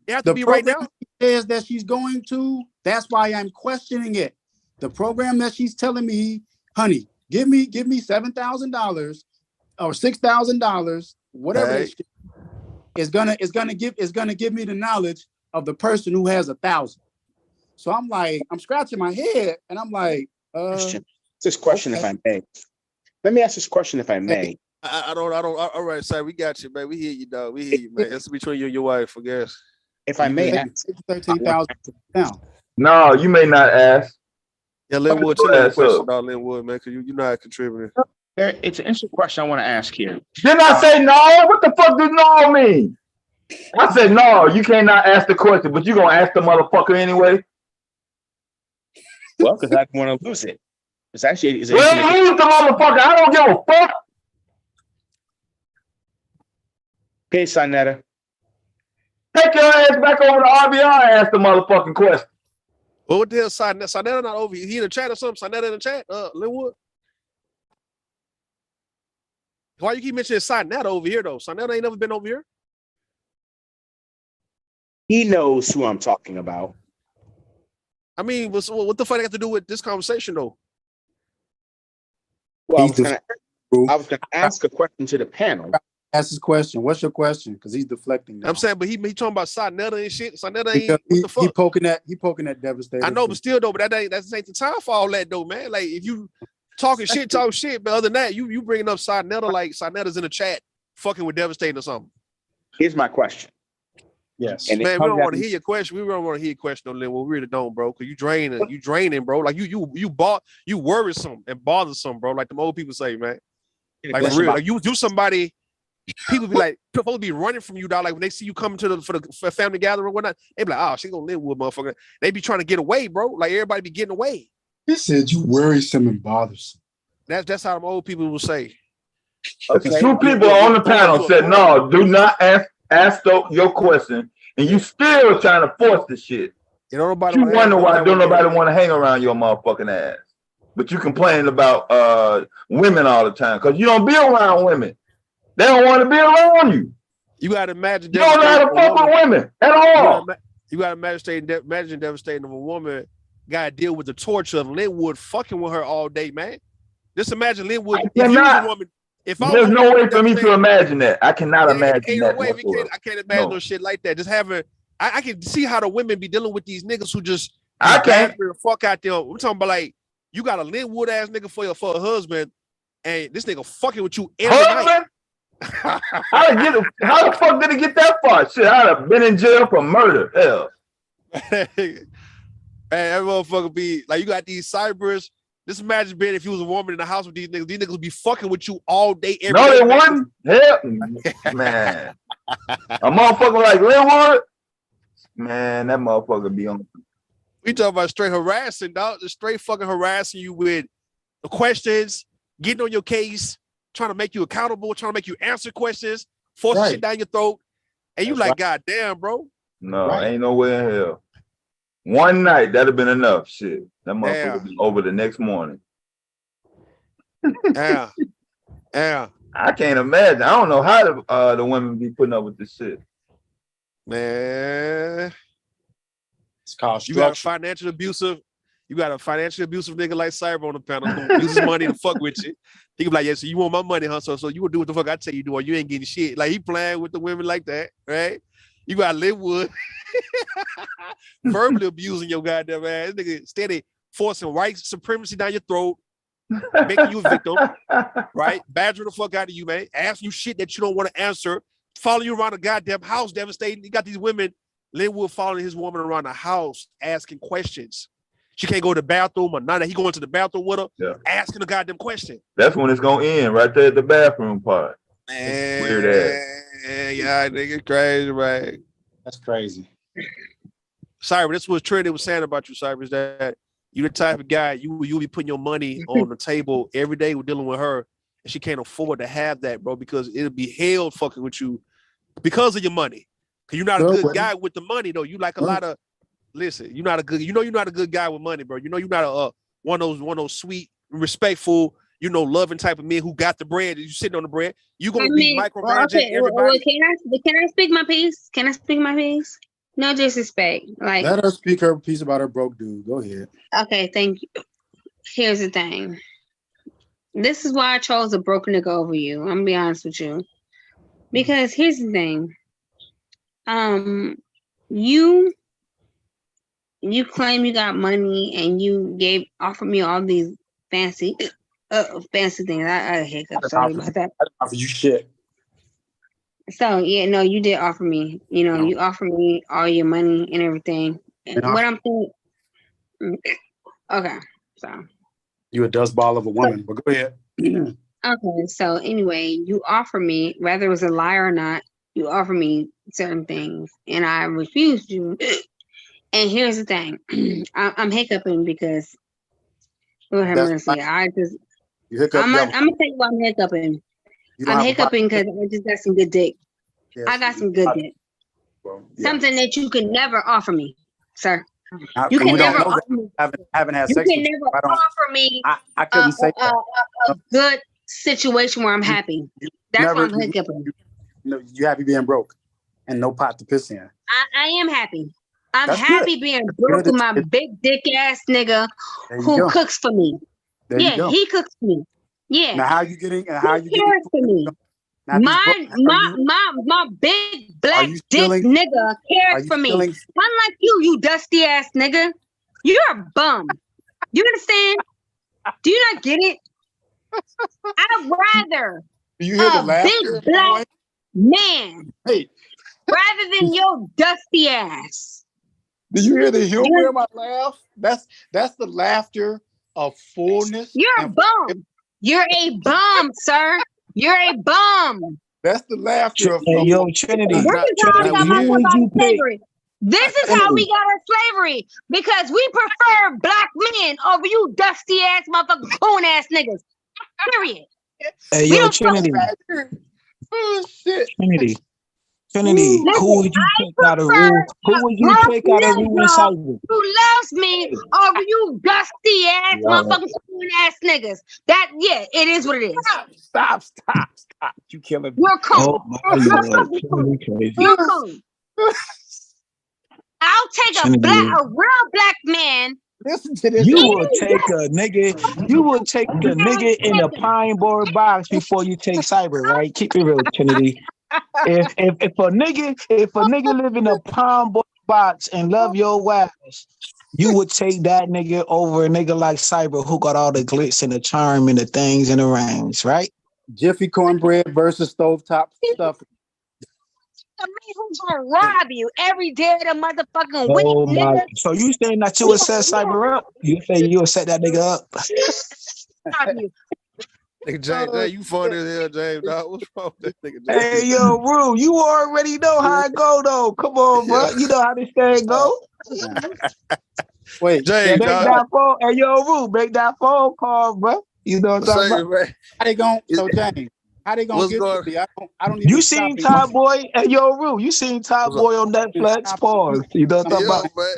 [SPEAKER 11] It have to
[SPEAKER 5] The
[SPEAKER 11] be right
[SPEAKER 5] program
[SPEAKER 11] now.
[SPEAKER 5] she says that she's going to. That's why I'm questioning it. The program that she's telling me, honey, give me $7,000 or $6,000, whatever
[SPEAKER 11] Hey.
[SPEAKER 5] that shit is gonna give me the knowledge of the person who has 1,000. So I'm like, I'm scratching my head, and I'm like,
[SPEAKER 10] Question. This question, if
[SPEAKER 5] okay.
[SPEAKER 10] I may. Let me ask this question, if I may.
[SPEAKER 11] I don't. All right, sir, we got you, man. We hear you, dog. We hear you, man. That's between you and your wife, I guess.
[SPEAKER 10] If I may
[SPEAKER 5] Take
[SPEAKER 10] ask,
[SPEAKER 5] 13,000 down.
[SPEAKER 2] No, you may not ask.
[SPEAKER 11] Yeah, Linwood,
[SPEAKER 2] Your
[SPEAKER 11] tell me the
[SPEAKER 2] ass
[SPEAKER 11] question
[SPEAKER 2] up.
[SPEAKER 11] about Linwood, man, because you're not contributing.
[SPEAKER 10] it's an interesting question I want to ask here.
[SPEAKER 2] Didn't I say no? What the fuck does no mean? I said no, you cannot ask the question, but you gonna ask the motherfucker anyway.
[SPEAKER 10] Well, because I want to lose it. It's actually it's
[SPEAKER 2] Well, lose the motherfucker. I don't give a fuck.
[SPEAKER 10] Okay, Sinetta.
[SPEAKER 2] Take your ass back over to RBR and ask the motherfucking question.
[SPEAKER 11] Well, what the hell, Sinetta not over here? He in the chat or something? Sinetta in the chat? Linwood? Why you keep mentioning Sinetta over here, though? Sinetta ain't never been over here?
[SPEAKER 10] He knows who I'm talking about.
[SPEAKER 11] I mean, what the fuck got to do with this conversation, though?
[SPEAKER 10] Well, I
[SPEAKER 5] He's
[SPEAKER 10] was gonna ask a question to the panel.
[SPEAKER 5] Ask his question. What's your question? Because he's deflecting now.
[SPEAKER 11] I'm saying, but he talking about Sinetta and shit. Sinetta ain't,
[SPEAKER 5] Because
[SPEAKER 11] what the fuck?
[SPEAKER 5] he poking that devastator.
[SPEAKER 11] I know, but still though, but that ain't the time for all that though, man. Like if you talk shit, but other than that, you bringing up Sinetta like Sinetta's in the chat fucking with Devastating or something.
[SPEAKER 10] Here's my question.
[SPEAKER 5] Yes.
[SPEAKER 10] And
[SPEAKER 11] Man, we don't want to hear your question. We don't want to hear your question on Lynn. We really don't, bro. Cause you draining, bro. Like you worrisome and bothersome, bro. Like the old people say, man. Like for real. Like you do somebody, people be like, people be running from you, dog. Like when they see you coming to for the family gathering or whatnot, they be like, oh, she's gonna live with motherfucker. They be trying to get away, bro. Like everybody be getting away.
[SPEAKER 5] He said you worrisome and bothersome.
[SPEAKER 11] That's how them old people will say.
[SPEAKER 2] Okay. 2 people on the panel said, no, do not ask your question. And you still trying to force the shit.
[SPEAKER 11] You know, nobody
[SPEAKER 2] You wonder why don't nobody want to hang around your motherfucking ass. But you complaining about women all the time because you don't be around women. They don't want to be around you.
[SPEAKER 11] You gotta imagine
[SPEAKER 2] you don't know how to fuck with women at all.
[SPEAKER 11] You gotta imagine devastating of a woman gotta deal with the torture of Linwood fucking with her all day, man. Just imagine Linwood. If you was a woman,
[SPEAKER 2] there's no way for me to imagine that. I cannot imagine that.
[SPEAKER 11] I can't imagine no shit like that. Just having, I can see how the women be dealing with these niggas who just
[SPEAKER 2] I can't
[SPEAKER 11] the fuck out there. We're talking about like you got a Linwood ass nigga for a husband, and this nigga fucking with you every night.
[SPEAKER 2] How the fuck did it get that far? Shit, I'd have been in jail for murder. Hell.
[SPEAKER 11] Man, that motherfucker be like, you got these cybers Just imagine being if you was a woman in the house with these niggas would be fucking with you all day, every day.
[SPEAKER 2] No, they wouldn't. Hell, man. A motherfucker like Linwood, man, that motherfucker be on.
[SPEAKER 11] We talking about straight harassing, dog. Just straight fucking harassing you with the questions, getting on your case, trying to make you accountable, trying to make you answer questions, forcing shit down your throat. And you like, God damn, bro.
[SPEAKER 2] No, ain't nowhere in hell. One night, that'd have been enough. Shit. That motherfucker be over the next morning.
[SPEAKER 11] Yeah. Yeah.
[SPEAKER 2] I can't imagine. I don't know how the women be putting up with this shit.
[SPEAKER 11] Man.
[SPEAKER 5] It's called
[SPEAKER 11] you got a financial abusive nigga like Cyber on the panel who uses money to fuck with you. He be like, yeah, so you want my money, huh? So you will do what the fuck I tell you to do, or you ain't getting shit. Like he playing with the women like that, right? You got Linwood verbally abusing your goddamn ass. This nigga steady forcing white supremacy down your throat, making you a victim, right? Badgering the fuck out of you, man. Asking you shit that you don't want to answer, following you around the goddamn house, devastating. You got these women, Linwood following his woman around the house, asking questions. She can't go to the bathroom or none. He going to the bathroom with her, asking a goddamn question.
[SPEAKER 2] That's when it's gonna end, right there at the bathroom part.
[SPEAKER 11] Man,
[SPEAKER 2] weird ass.
[SPEAKER 11] Yeah, nigga, crazy, right?
[SPEAKER 5] That's crazy.
[SPEAKER 11] Cyber, this was Trinity was saying about you, Cyber, is that you the type of guy you be putting your money on the table every day. We're dealing with her, and she can't afford to have that, bro, because it'll be hell fucking with you because of your money. Cause you're not a good guy with the money, though. You like a lot of. Listen, you're not a good guy with money, bro. You know you're not one of those sweet, respectful, loving type of men who got the bread. You sitting on the bread. You gonna be micromanaging everybody.
[SPEAKER 9] Can I speak my piece? Can I speak my piece? No disrespect. Like,
[SPEAKER 5] let her speak her piece about her broke dude. Go ahead.
[SPEAKER 9] Okay, thank you. Here's the thing. This is why I chose a broke nigga over you. I'm gonna be honest with you. Because here's the thing. You claim you got money and you offered me all these fancy things. I hiccup. Sorry about that.
[SPEAKER 5] I didn't offer you shit.
[SPEAKER 9] So yeah, no, you did offer me. You offered me all your money and everything. What I'm thinking. Okay, so
[SPEAKER 5] you a dust ball of a woman, but go ahead.
[SPEAKER 9] Okay, so anyway, you offer me, whether it was a lie or not, you offer me certain things, and I refused you. And here's the thing, I'm hiccuping because, Lord have mercy, I'm gonna tell you why I'm hiccuping. I'm hiccuping because I just got some good dick. Yes, I got some good dick. Well, yeah. Something that you can never offer me, sir. You can never offer me.
[SPEAKER 5] Haven't had
[SPEAKER 9] you
[SPEAKER 5] sex.
[SPEAKER 9] You can never offer me.
[SPEAKER 5] I couldn't say
[SPEAKER 9] a good situation where I'm happy. That's why I'm hiccuping.
[SPEAKER 5] You happy being broke and no pot to piss in.
[SPEAKER 9] I am happy. I'm happy being broke with my big dick ass nigga who cooks for me. Yeah, he cooks for me. Yeah.
[SPEAKER 5] Now how you getting? How you
[SPEAKER 9] cares for me? My big black dick nigga cares for me. Unlike you dusty ass nigga. You're a bum. You understand? Do you not get it? I'd rather big black man rather than your dusty ass.
[SPEAKER 5] Do you hear the humor in my laugh? That's the laughter of fullness.
[SPEAKER 9] You're a bum. You're a bum, sir. You're a bum.
[SPEAKER 5] That's the laughter of
[SPEAKER 7] yo, Trinity.
[SPEAKER 9] This is how we got slavery. This is how we got our slavery because we prefer black men over you dusty ass motherfucking coon ass niggas. Period.
[SPEAKER 7] Hey, yo, Trinity.
[SPEAKER 5] Oh shit.
[SPEAKER 7] Trinity, who would you take out of Rule? Who would you take out of Rule and Cyber?
[SPEAKER 9] Who loves me over you dusty ass motherfucking coon ass niggas? That it is what it is.
[SPEAKER 5] Stop. You killing me.
[SPEAKER 9] You're cool. You're cool. I'll take a real black man.
[SPEAKER 5] Listen to this.
[SPEAKER 7] You will take a nigga in a pine board box before you take Cyber, right? Keep it real, Trinity. If a nigga live in a pine board box and love your wife, you would take that nigga over a nigga like Cyber who got all the glitz and the charm and the things and the rings, right?
[SPEAKER 5] Jiffy cornbread versus stovetop stuff.
[SPEAKER 9] man who's gonna rob you every day of the motherfucking week,
[SPEAKER 7] Oh my!
[SPEAKER 9] nigga.
[SPEAKER 7] So you saying that you would set Cyber up? You say you would set that nigga up?
[SPEAKER 9] Rob you.
[SPEAKER 11] Nigga, James, hey, you funny as hell, James. Dog. What's wrong with that nigga, James?
[SPEAKER 7] Hey yo, Rue, you already know how it go though. Come on, bro. You know how this thing go.
[SPEAKER 5] Wait,
[SPEAKER 11] James,
[SPEAKER 7] Make
[SPEAKER 11] dog.
[SPEAKER 7] that phone. Hey yo, Rue, make that phone call, bro. You know what I'm
[SPEAKER 11] Say,
[SPEAKER 7] talking about?
[SPEAKER 11] man.
[SPEAKER 5] how they going? So James, how they gonna
[SPEAKER 11] What's
[SPEAKER 5] get
[SPEAKER 11] going-
[SPEAKER 5] to me? I don't even
[SPEAKER 7] You
[SPEAKER 5] stop
[SPEAKER 7] seen
[SPEAKER 5] it.
[SPEAKER 7] Top Boy? Hey yo, Rue, you seen Top
[SPEAKER 11] What's up?
[SPEAKER 7] Boy on Netflix? Pause. You know what I'm talking
[SPEAKER 11] Yeah,
[SPEAKER 7] about?
[SPEAKER 11] man.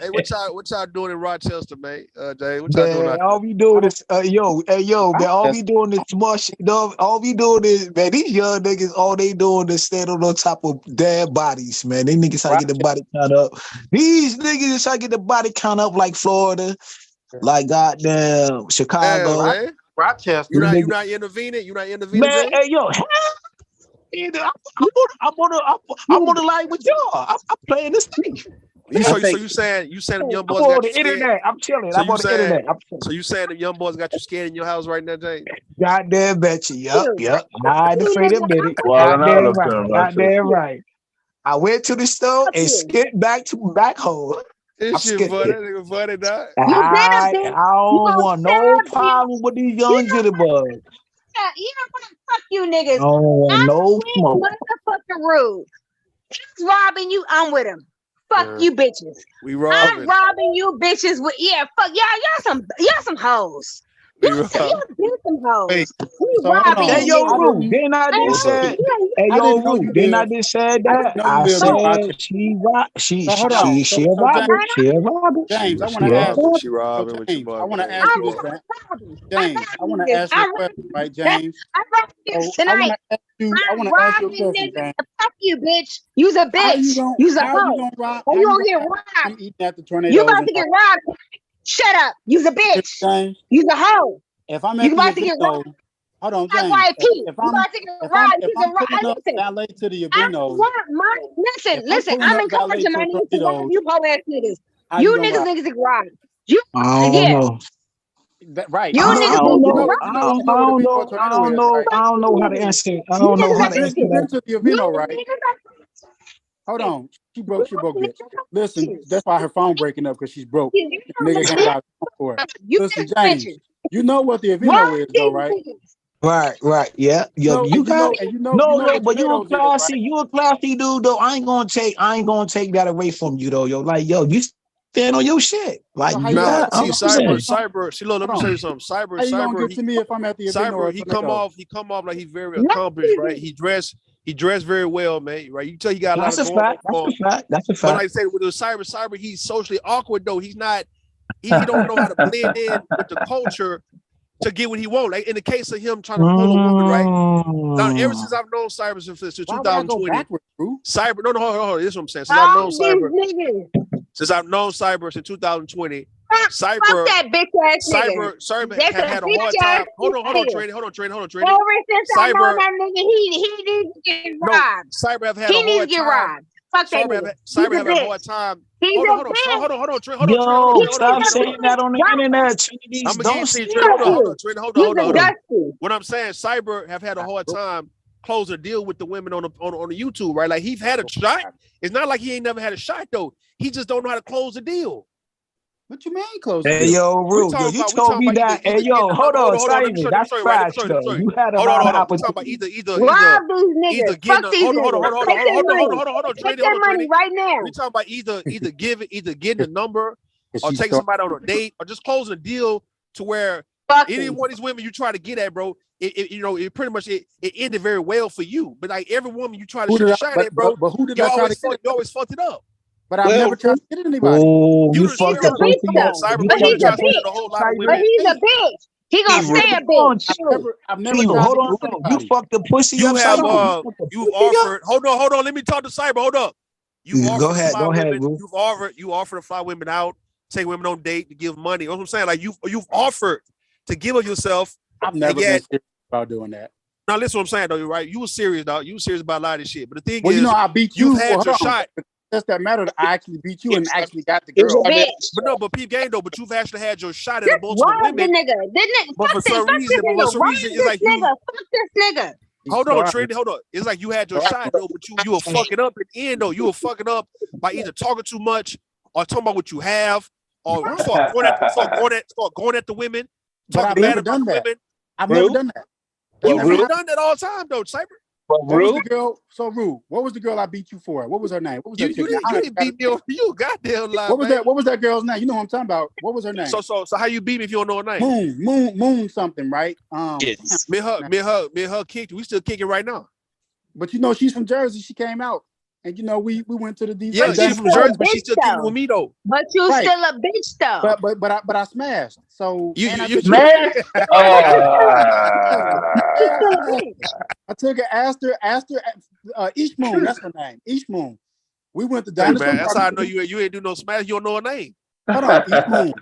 [SPEAKER 11] Hey, what y'all doing in Rochester, man? James, what y'all doing
[SPEAKER 7] Man,
[SPEAKER 11] out
[SPEAKER 7] all we doing is man, all we doing is small shit. All we doing is, man, these young niggas, all they doing is standing on top of dead bodies, man. They niggas trying to get the body count up. These niggas is trying to get the body count up like Florida, like goddamn Chicago.
[SPEAKER 11] Yeah, man.
[SPEAKER 5] Rochester.
[SPEAKER 11] You not intervening? You not intervening,
[SPEAKER 7] Man,
[SPEAKER 11] James?
[SPEAKER 7] hey yo, I'm on the line with y'all. I'm playing this thing.
[SPEAKER 11] So you saying them young
[SPEAKER 7] I'm
[SPEAKER 11] boys
[SPEAKER 7] on
[SPEAKER 11] got
[SPEAKER 7] the
[SPEAKER 11] you scared?
[SPEAKER 7] internet. I'm chilling.
[SPEAKER 11] So
[SPEAKER 7] I'm
[SPEAKER 11] you
[SPEAKER 7] on the
[SPEAKER 11] saying-
[SPEAKER 7] internet. I'm chilling.
[SPEAKER 11] So you saying them young boys got you scared in your house right now, James?
[SPEAKER 7] Goddamn bet you. Yep. I ain't afraid to admit it.
[SPEAKER 2] Walking out
[SPEAKER 7] Goddamn
[SPEAKER 2] up
[SPEAKER 7] right.
[SPEAKER 2] there, Rochester.
[SPEAKER 7] Goddamn right. I went to the store and skipped back home.
[SPEAKER 11] This
[SPEAKER 7] I'm
[SPEAKER 11] shit
[SPEAKER 7] scared.
[SPEAKER 11] funny. That nigga funny, dog.
[SPEAKER 7] I don't want no problem with these young jitterbugs.
[SPEAKER 9] Yeah, you know what? Fuck you, niggas.
[SPEAKER 7] I don't want no
[SPEAKER 9] I'm
[SPEAKER 7] smoke.
[SPEAKER 9] motherfucking rude. He's robbing you. I'm with him. Fuck you, bitches.
[SPEAKER 11] We
[SPEAKER 9] I'm
[SPEAKER 11] robbing.
[SPEAKER 9] robbing you, bitches. With fuck y'all some hoes.
[SPEAKER 11] We
[SPEAKER 9] Y'all
[SPEAKER 11] robbing.
[SPEAKER 9] been some hoes.
[SPEAKER 5] Wait,
[SPEAKER 9] We
[SPEAKER 5] so hold
[SPEAKER 9] robbing
[SPEAKER 5] on.
[SPEAKER 7] Hey
[SPEAKER 9] you,
[SPEAKER 7] yo,
[SPEAKER 9] niggas.
[SPEAKER 7] Rue, didn't I just
[SPEAKER 11] What's up?
[SPEAKER 7] say? Hey
[SPEAKER 5] I
[SPEAKER 7] yo,
[SPEAKER 5] didn't know
[SPEAKER 7] Rue,
[SPEAKER 5] you
[SPEAKER 7] didn't I
[SPEAKER 5] lived.
[SPEAKER 7] just say
[SPEAKER 5] I
[SPEAKER 7] that?
[SPEAKER 5] didn't know
[SPEAKER 7] I
[SPEAKER 5] you lived in
[SPEAKER 7] said
[SPEAKER 5] Rochester.
[SPEAKER 7] she
[SPEAKER 5] So hold on.
[SPEAKER 7] she a
[SPEAKER 5] So
[SPEAKER 7] robber.
[SPEAKER 5] James,
[SPEAKER 7] She a robber.
[SPEAKER 5] James, I
[SPEAKER 11] She
[SPEAKER 5] want to ask.
[SPEAKER 11] robbing. She
[SPEAKER 5] So
[SPEAKER 11] robbing with your
[SPEAKER 5] James, I
[SPEAKER 11] boy.
[SPEAKER 5] want to
[SPEAKER 11] Man.
[SPEAKER 5] ask
[SPEAKER 9] I'm
[SPEAKER 5] you this,
[SPEAKER 9] robbing.
[SPEAKER 5] James. I want to ask you a question, right, James?
[SPEAKER 9] I'm robbing you
[SPEAKER 5] So I want
[SPEAKER 9] tonight.
[SPEAKER 5] to ask you. I
[SPEAKER 9] I'm
[SPEAKER 5] want to ask you a
[SPEAKER 9] robbing
[SPEAKER 5] question,
[SPEAKER 9] niggas.
[SPEAKER 5] James.
[SPEAKER 9] Fuck you, bitch. You's a
[SPEAKER 5] How you
[SPEAKER 9] bitch.
[SPEAKER 5] gonna?
[SPEAKER 9] You's a
[SPEAKER 5] How you
[SPEAKER 9] hoe.
[SPEAKER 5] gonna rob?
[SPEAKER 9] And
[SPEAKER 5] How
[SPEAKER 9] you
[SPEAKER 5] you
[SPEAKER 9] gonna get
[SPEAKER 5] gonna? I'm
[SPEAKER 9] robbed.
[SPEAKER 5] eating at the
[SPEAKER 9] You
[SPEAKER 5] tornadoes.
[SPEAKER 9] about
[SPEAKER 5] And
[SPEAKER 9] to get robbed. Shut up. You's a bitch.
[SPEAKER 5] James,
[SPEAKER 9] You's a hoe.
[SPEAKER 5] if I'm
[SPEAKER 9] You
[SPEAKER 5] at the
[SPEAKER 9] about to get
[SPEAKER 5] Avino,
[SPEAKER 9] robbed.
[SPEAKER 5] hold on,
[SPEAKER 9] That's
[SPEAKER 5] James.
[SPEAKER 9] YP.
[SPEAKER 5] If
[SPEAKER 9] You
[SPEAKER 5] I'm
[SPEAKER 9] about to get robbed.
[SPEAKER 5] if
[SPEAKER 9] He's a
[SPEAKER 5] I'm pulling up
[SPEAKER 9] listen.
[SPEAKER 5] valet to the
[SPEAKER 9] I
[SPEAKER 5] Avino,
[SPEAKER 9] want my listen.
[SPEAKER 5] if I'm pulling
[SPEAKER 9] I'm
[SPEAKER 5] up valet
[SPEAKER 9] encouraging
[SPEAKER 5] to
[SPEAKER 9] my
[SPEAKER 5] a
[SPEAKER 9] niggas to rob
[SPEAKER 5] Tornado,
[SPEAKER 9] you hoe ass niggas.
[SPEAKER 5] how you
[SPEAKER 9] You
[SPEAKER 5] gonna rob?
[SPEAKER 9] niggas get robbed. You
[SPEAKER 7] I don't
[SPEAKER 9] yeah.
[SPEAKER 7] know.
[SPEAKER 5] Right.
[SPEAKER 9] You
[SPEAKER 7] I
[SPEAKER 9] niggas
[SPEAKER 7] don't
[SPEAKER 9] get
[SPEAKER 7] know.
[SPEAKER 9] robbed.
[SPEAKER 7] I
[SPEAKER 5] You
[SPEAKER 7] don't
[SPEAKER 5] know what a Avino
[SPEAKER 7] know. I
[SPEAKER 5] tornado
[SPEAKER 7] don't
[SPEAKER 5] is,
[SPEAKER 7] know.
[SPEAKER 5] right?
[SPEAKER 7] I don't know how to answer. I
[SPEAKER 9] You
[SPEAKER 7] don't know
[SPEAKER 9] niggas
[SPEAKER 7] how
[SPEAKER 9] are
[SPEAKER 7] to answer
[SPEAKER 5] You've been
[SPEAKER 7] that.
[SPEAKER 5] to the
[SPEAKER 9] you
[SPEAKER 5] Avino, right?
[SPEAKER 9] niggas are
[SPEAKER 5] Hold on. She broke, bitch. Listen, that's why her phone breaking up because she's broke.
[SPEAKER 9] you
[SPEAKER 5] Nigga ain't gonna buy a phone for it.
[SPEAKER 9] You
[SPEAKER 5] Listen,
[SPEAKER 9] niggas
[SPEAKER 5] James,
[SPEAKER 9] bitches.
[SPEAKER 5] you know what the Avino
[SPEAKER 9] Rob
[SPEAKER 5] is,
[SPEAKER 9] these
[SPEAKER 5] though, right?
[SPEAKER 9] niggas.
[SPEAKER 7] Right. Yeah.
[SPEAKER 5] No,
[SPEAKER 7] You got it.
[SPEAKER 5] and you know
[SPEAKER 7] No,
[SPEAKER 5] what
[SPEAKER 7] but you a
[SPEAKER 5] tornadoes is,
[SPEAKER 7] classy,
[SPEAKER 5] right?
[SPEAKER 7] you a classy dude though. I ain't gonna take that away from you though, yo. Like, yo, you stand on your shit. Like,
[SPEAKER 5] So how
[SPEAKER 7] you
[SPEAKER 5] you
[SPEAKER 11] Nah,
[SPEAKER 7] got.
[SPEAKER 11] see,
[SPEAKER 7] I'm saying.
[SPEAKER 11] cyber. See, look, let me tell you something.
[SPEAKER 5] How you gonna
[SPEAKER 11] Cyber.
[SPEAKER 5] get to me if I'm at the Avino
[SPEAKER 11] Cyber.
[SPEAKER 5] or
[SPEAKER 11] He
[SPEAKER 5] tornado?
[SPEAKER 11] come off like he's very accomplished, right? He dressed very well, man. Right? You can tell he got a lot
[SPEAKER 7] That's
[SPEAKER 11] of
[SPEAKER 7] a
[SPEAKER 11] going
[SPEAKER 7] fact.
[SPEAKER 11] on.
[SPEAKER 7] That's a
[SPEAKER 11] But like
[SPEAKER 7] fact.
[SPEAKER 11] I said, with the cyber, he's socially awkward though. He's not. He don't know how to blend in with the culture to get what he wants. Like in the case of him trying to pull a woman, right? Now, ever since I've known Cyber since
[SPEAKER 5] Why would I go
[SPEAKER 11] 2020,
[SPEAKER 5] backwards, bro?
[SPEAKER 11] Cyber. No, hold on. This is what I'm saying. Since I've known
[SPEAKER 9] Rob these
[SPEAKER 11] Cyber,
[SPEAKER 9] niggas.
[SPEAKER 11] since 2020,
[SPEAKER 9] Fuck
[SPEAKER 11] Cyber.
[SPEAKER 9] that bitch ass nigga.
[SPEAKER 11] Cyber
[SPEAKER 9] That's
[SPEAKER 11] have
[SPEAKER 9] a
[SPEAKER 11] had a
[SPEAKER 9] bitch
[SPEAKER 11] hard
[SPEAKER 9] ass
[SPEAKER 11] time. Hold on,
[SPEAKER 9] nigga.
[SPEAKER 11] Trady. Hold on.
[SPEAKER 9] Ever since I know
[SPEAKER 11] Cyber.
[SPEAKER 9] that nigga, he needs to get
[SPEAKER 11] No,
[SPEAKER 9] robbed.
[SPEAKER 11] Cyber have had
[SPEAKER 9] He
[SPEAKER 11] a
[SPEAKER 9] needs
[SPEAKER 11] hard
[SPEAKER 9] to get
[SPEAKER 11] time.
[SPEAKER 9] robbed. Fuck that nigga.
[SPEAKER 11] Cyber
[SPEAKER 9] He's
[SPEAKER 11] have
[SPEAKER 9] a
[SPEAKER 11] a
[SPEAKER 9] bitch.
[SPEAKER 11] hard time.
[SPEAKER 9] He's
[SPEAKER 11] Hold
[SPEAKER 9] a
[SPEAKER 11] on,
[SPEAKER 9] bitch.
[SPEAKER 7] Yo,
[SPEAKER 9] He's
[SPEAKER 7] stop
[SPEAKER 9] a
[SPEAKER 7] saying that on the
[SPEAKER 9] bitch.
[SPEAKER 7] internet, Trinity.
[SPEAKER 11] I'm gonna
[SPEAKER 7] Don't
[SPEAKER 11] get to you,
[SPEAKER 7] say
[SPEAKER 11] Trey. Hold
[SPEAKER 7] that.
[SPEAKER 11] on, Trey. Hold
[SPEAKER 9] He's
[SPEAKER 11] on.
[SPEAKER 9] a dusty.
[SPEAKER 11] What I'm saying, Cyber have had a hard time closing a deal with the women on the YouTube, right? Like he's had a shot. It's not like he ain't never had a shot though. He just don't know how to close a deal.
[SPEAKER 5] What you mean close the
[SPEAKER 7] Hey,
[SPEAKER 5] deal?
[SPEAKER 7] yo, Rue, yo, you told me that. Hey, yo, hold on, Simon. That's facts, though. You had a lot of
[SPEAKER 11] We talking about
[SPEAKER 7] opportunity.
[SPEAKER 9] Rob these niggas.
[SPEAKER 11] getting
[SPEAKER 9] Fuck these niggas. Take their money. Take their money right now.
[SPEAKER 11] We talking about either getting a number or
[SPEAKER 5] She's
[SPEAKER 11] taking
[SPEAKER 5] so-
[SPEAKER 11] somebody on a date or just closing a deal to where
[SPEAKER 9] Fuck
[SPEAKER 11] any
[SPEAKER 9] them.
[SPEAKER 11] one of these women you try to get at, bro, it pretty much it ended very well for you. But like every woman you try to
[SPEAKER 5] Who
[SPEAKER 11] shoot
[SPEAKER 5] did
[SPEAKER 11] a
[SPEAKER 5] I-
[SPEAKER 11] shot
[SPEAKER 5] but-
[SPEAKER 11] at, bro,
[SPEAKER 5] but who did
[SPEAKER 11] you
[SPEAKER 5] I try
[SPEAKER 11] always
[SPEAKER 5] to get
[SPEAKER 11] you always fucked it up.
[SPEAKER 5] But I've never tried to get anybody.
[SPEAKER 7] Oh, you
[SPEAKER 11] just-
[SPEAKER 7] fucked
[SPEAKER 9] He's a
[SPEAKER 7] the
[SPEAKER 9] bitch,
[SPEAKER 7] pussy
[SPEAKER 9] though.
[SPEAKER 7] up.
[SPEAKER 11] Cyber,
[SPEAKER 7] You
[SPEAKER 9] But
[SPEAKER 11] you
[SPEAKER 9] he's
[SPEAKER 11] try
[SPEAKER 9] a
[SPEAKER 11] to get
[SPEAKER 9] bitch.
[SPEAKER 11] a whole lot of
[SPEAKER 9] But
[SPEAKER 11] women.
[SPEAKER 9] he's a bitch. He gonna
[SPEAKER 7] Hey,
[SPEAKER 9] stay a
[SPEAKER 7] hold on,
[SPEAKER 9] bitch.
[SPEAKER 7] chill.
[SPEAKER 5] I've never
[SPEAKER 7] Chill,
[SPEAKER 5] tried
[SPEAKER 7] hold
[SPEAKER 5] to
[SPEAKER 7] on.
[SPEAKER 5] get
[SPEAKER 7] You
[SPEAKER 5] anybody.
[SPEAKER 7] fucked the pussy
[SPEAKER 11] You
[SPEAKER 7] up.
[SPEAKER 11] have
[SPEAKER 7] Simon?
[SPEAKER 11] you've offered. Hold on. Let me talk to Cyber. Hold up. You
[SPEAKER 7] Go
[SPEAKER 11] offered to
[SPEAKER 7] ahead,
[SPEAKER 11] fly
[SPEAKER 7] go ahead,
[SPEAKER 11] women.
[SPEAKER 7] Rue.
[SPEAKER 11] You offered to fly women out, take women on date to give money. You know what I'm saying? Like you've offered to give of yourself.
[SPEAKER 5] I've never
[SPEAKER 11] yet-
[SPEAKER 5] been serious about doing that.
[SPEAKER 11] Now listen, what I'm saying though. You're right. You were serious, dog. You were serious about a lot of this shit. But the thing
[SPEAKER 5] Well,
[SPEAKER 11] is,
[SPEAKER 5] you know, I beat you.
[SPEAKER 11] you've had
[SPEAKER 5] Well,
[SPEAKER 11] your
[SPEAKER 5] hold on.
[SPEAKER 11] shot.
[SPEAKER 5] Does that matter? I actually beat you and actually got the
[SPEAKER 9] He's a
[SPEAKER 5] girl.
[SPEAKER 9] bitch.
[SPEAKER 11] But Pete Game though. But you've actually had your shot at a
[SPEAKER 9] Just
[SPEAKER 11] multiple
[SPEAKER 9] rob the
[SPEAKER 11] women.
[SPEAKER 9] nigga.
[SPEAKER 11] But for some reason,
[SPEAKER 9] Rob
[SPEAKER 11] it's like
[SPEAKER 9] this
[SPEAKER 11] you.
[SPEAKER 9] nigga. Fuck this nigga.
[SPEAKER 11] Hold on, Trinity. Hold on. It's like you had your shot though, but you were fucking up at the end though. You were fucking up by either talking too much or talking about what you have, or start going at the women,
[SPEAKER 5] But I've
[SPEAKER 11] talking bad
[SPEAKER 5] never
[SPEAKER 11] about
[SPEAKER 5] done
[SPEAKER 11] the
[SPEAKER 5] that.
[SPEAKER 11] women.
[SPEAKER 5] I've never done that.
[SPEAKER 11] You
[SPEAKER 10] Well, Rue,
[SPEAKER 11] done that all the time though, Cyber.
[SPEAKER 10] but
[SPEAKER 5] What was
[SPEAKER 10] Rue,
[SPEAKER 5] the girl? So Rue, what was the girl I beat you for? What was her name? What was
[SPEAKER 11] You
[SPEAKER 5] that chick?
[SPEAKER 11] didn't beat me on you goddamn lie,
[SPEAKER 5] What was
[SPEAKER 11] man.
[SPEAKER 5] that? What was that girl's name? You know what I'm talking about. What was her name?
[SPEAKER 11] So how you beat me if you don't know her name?
[SPEAKER 5] Moon something, right?
[SPEAKER 10] yes.
[SPEAKER 11] Me and her kicked. We still kicking right now.
[SPEAKER 5] But you know, she's from Jersey. She came out, and you know, we went to the DC.
[SPEAKER 11] Yeah,
[SPEAKER 12] But
[SPEAKER 11] she
[SPEAKER 12] you
[SPEAKER 11] from
[SPEAKER 12] still a
[SPEAKER 11] Jersey, but she
[SPEAKER 12] bitch
[SPEAKER 11] still kicking
[SPEAKER 12] though.
[SPEAKER 11] with me though.
[SPEAKER 12] But you
[SPEAKER 5] Right.
[SPEAKER 12] still a bitch though.
[SPEAKER 5] But I smashed. So
[SPEAKER 11] You
[SPEAKER 5] and I
[SPEAKER 11] you,
[SPEAKER 5] took-
[SPEAKER 2] Man,
[SPEAKER 12] You still a
[SPEAKER 5] I
[SPEAKER 12] bitch.
[SPEAKER 5] took her Aster East Moon. That's her name. East Moon. We went to
[SPEAKER 11] Hey,
[SPEAKER 5] Dinosaur
[SPEAKER 11] man, that's how I know
[SPEAKER 5] Barbecue.
[SPEAKER 11] you ain't do no smash. You don't know her name.
[SPEAKER 5] Hold on, East Moon.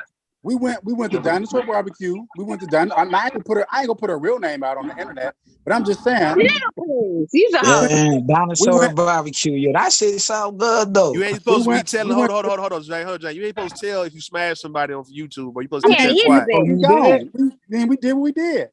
[SPEAKER 5] We went to Dinosaur Barbecue. We went to Dinosaur. I ain't gonna put her real name out on the internet, but I'm just saying.
[SPEAKER 12] Please. Use a hoe.
[SPEAKER 7] Yeah, dinosaur
[SPEAKER 5] went-
[SPEAKER 7] barbecue. Yeah, that shit sound good though.
[SPEAKER 11] You ain't supposed
[SPEAKER 5] went-
[SPEAKER 11] to be telling.
[SPEAKER 5] we
[SPEAKER 11] Hold
[SPEAKER 5] went-
[SPEAKER 11] on, Jay. You ain't supposed to tell if you smash somebody on YouTube, or you supposed to
[SPEAKER 12] Yeah,
[SPEAKER 11] keep that
[SPEAKER 12] he's a
[SPEAKER 11] quiet.
[SPEAKER 7] Oh,
[SPEAKER 12] bitch.
[SPEAKER 7] you
[SPEAKER 5] We
[SPEAKER 7] did?
[SPEAKER 5] gone. Then we did what we did.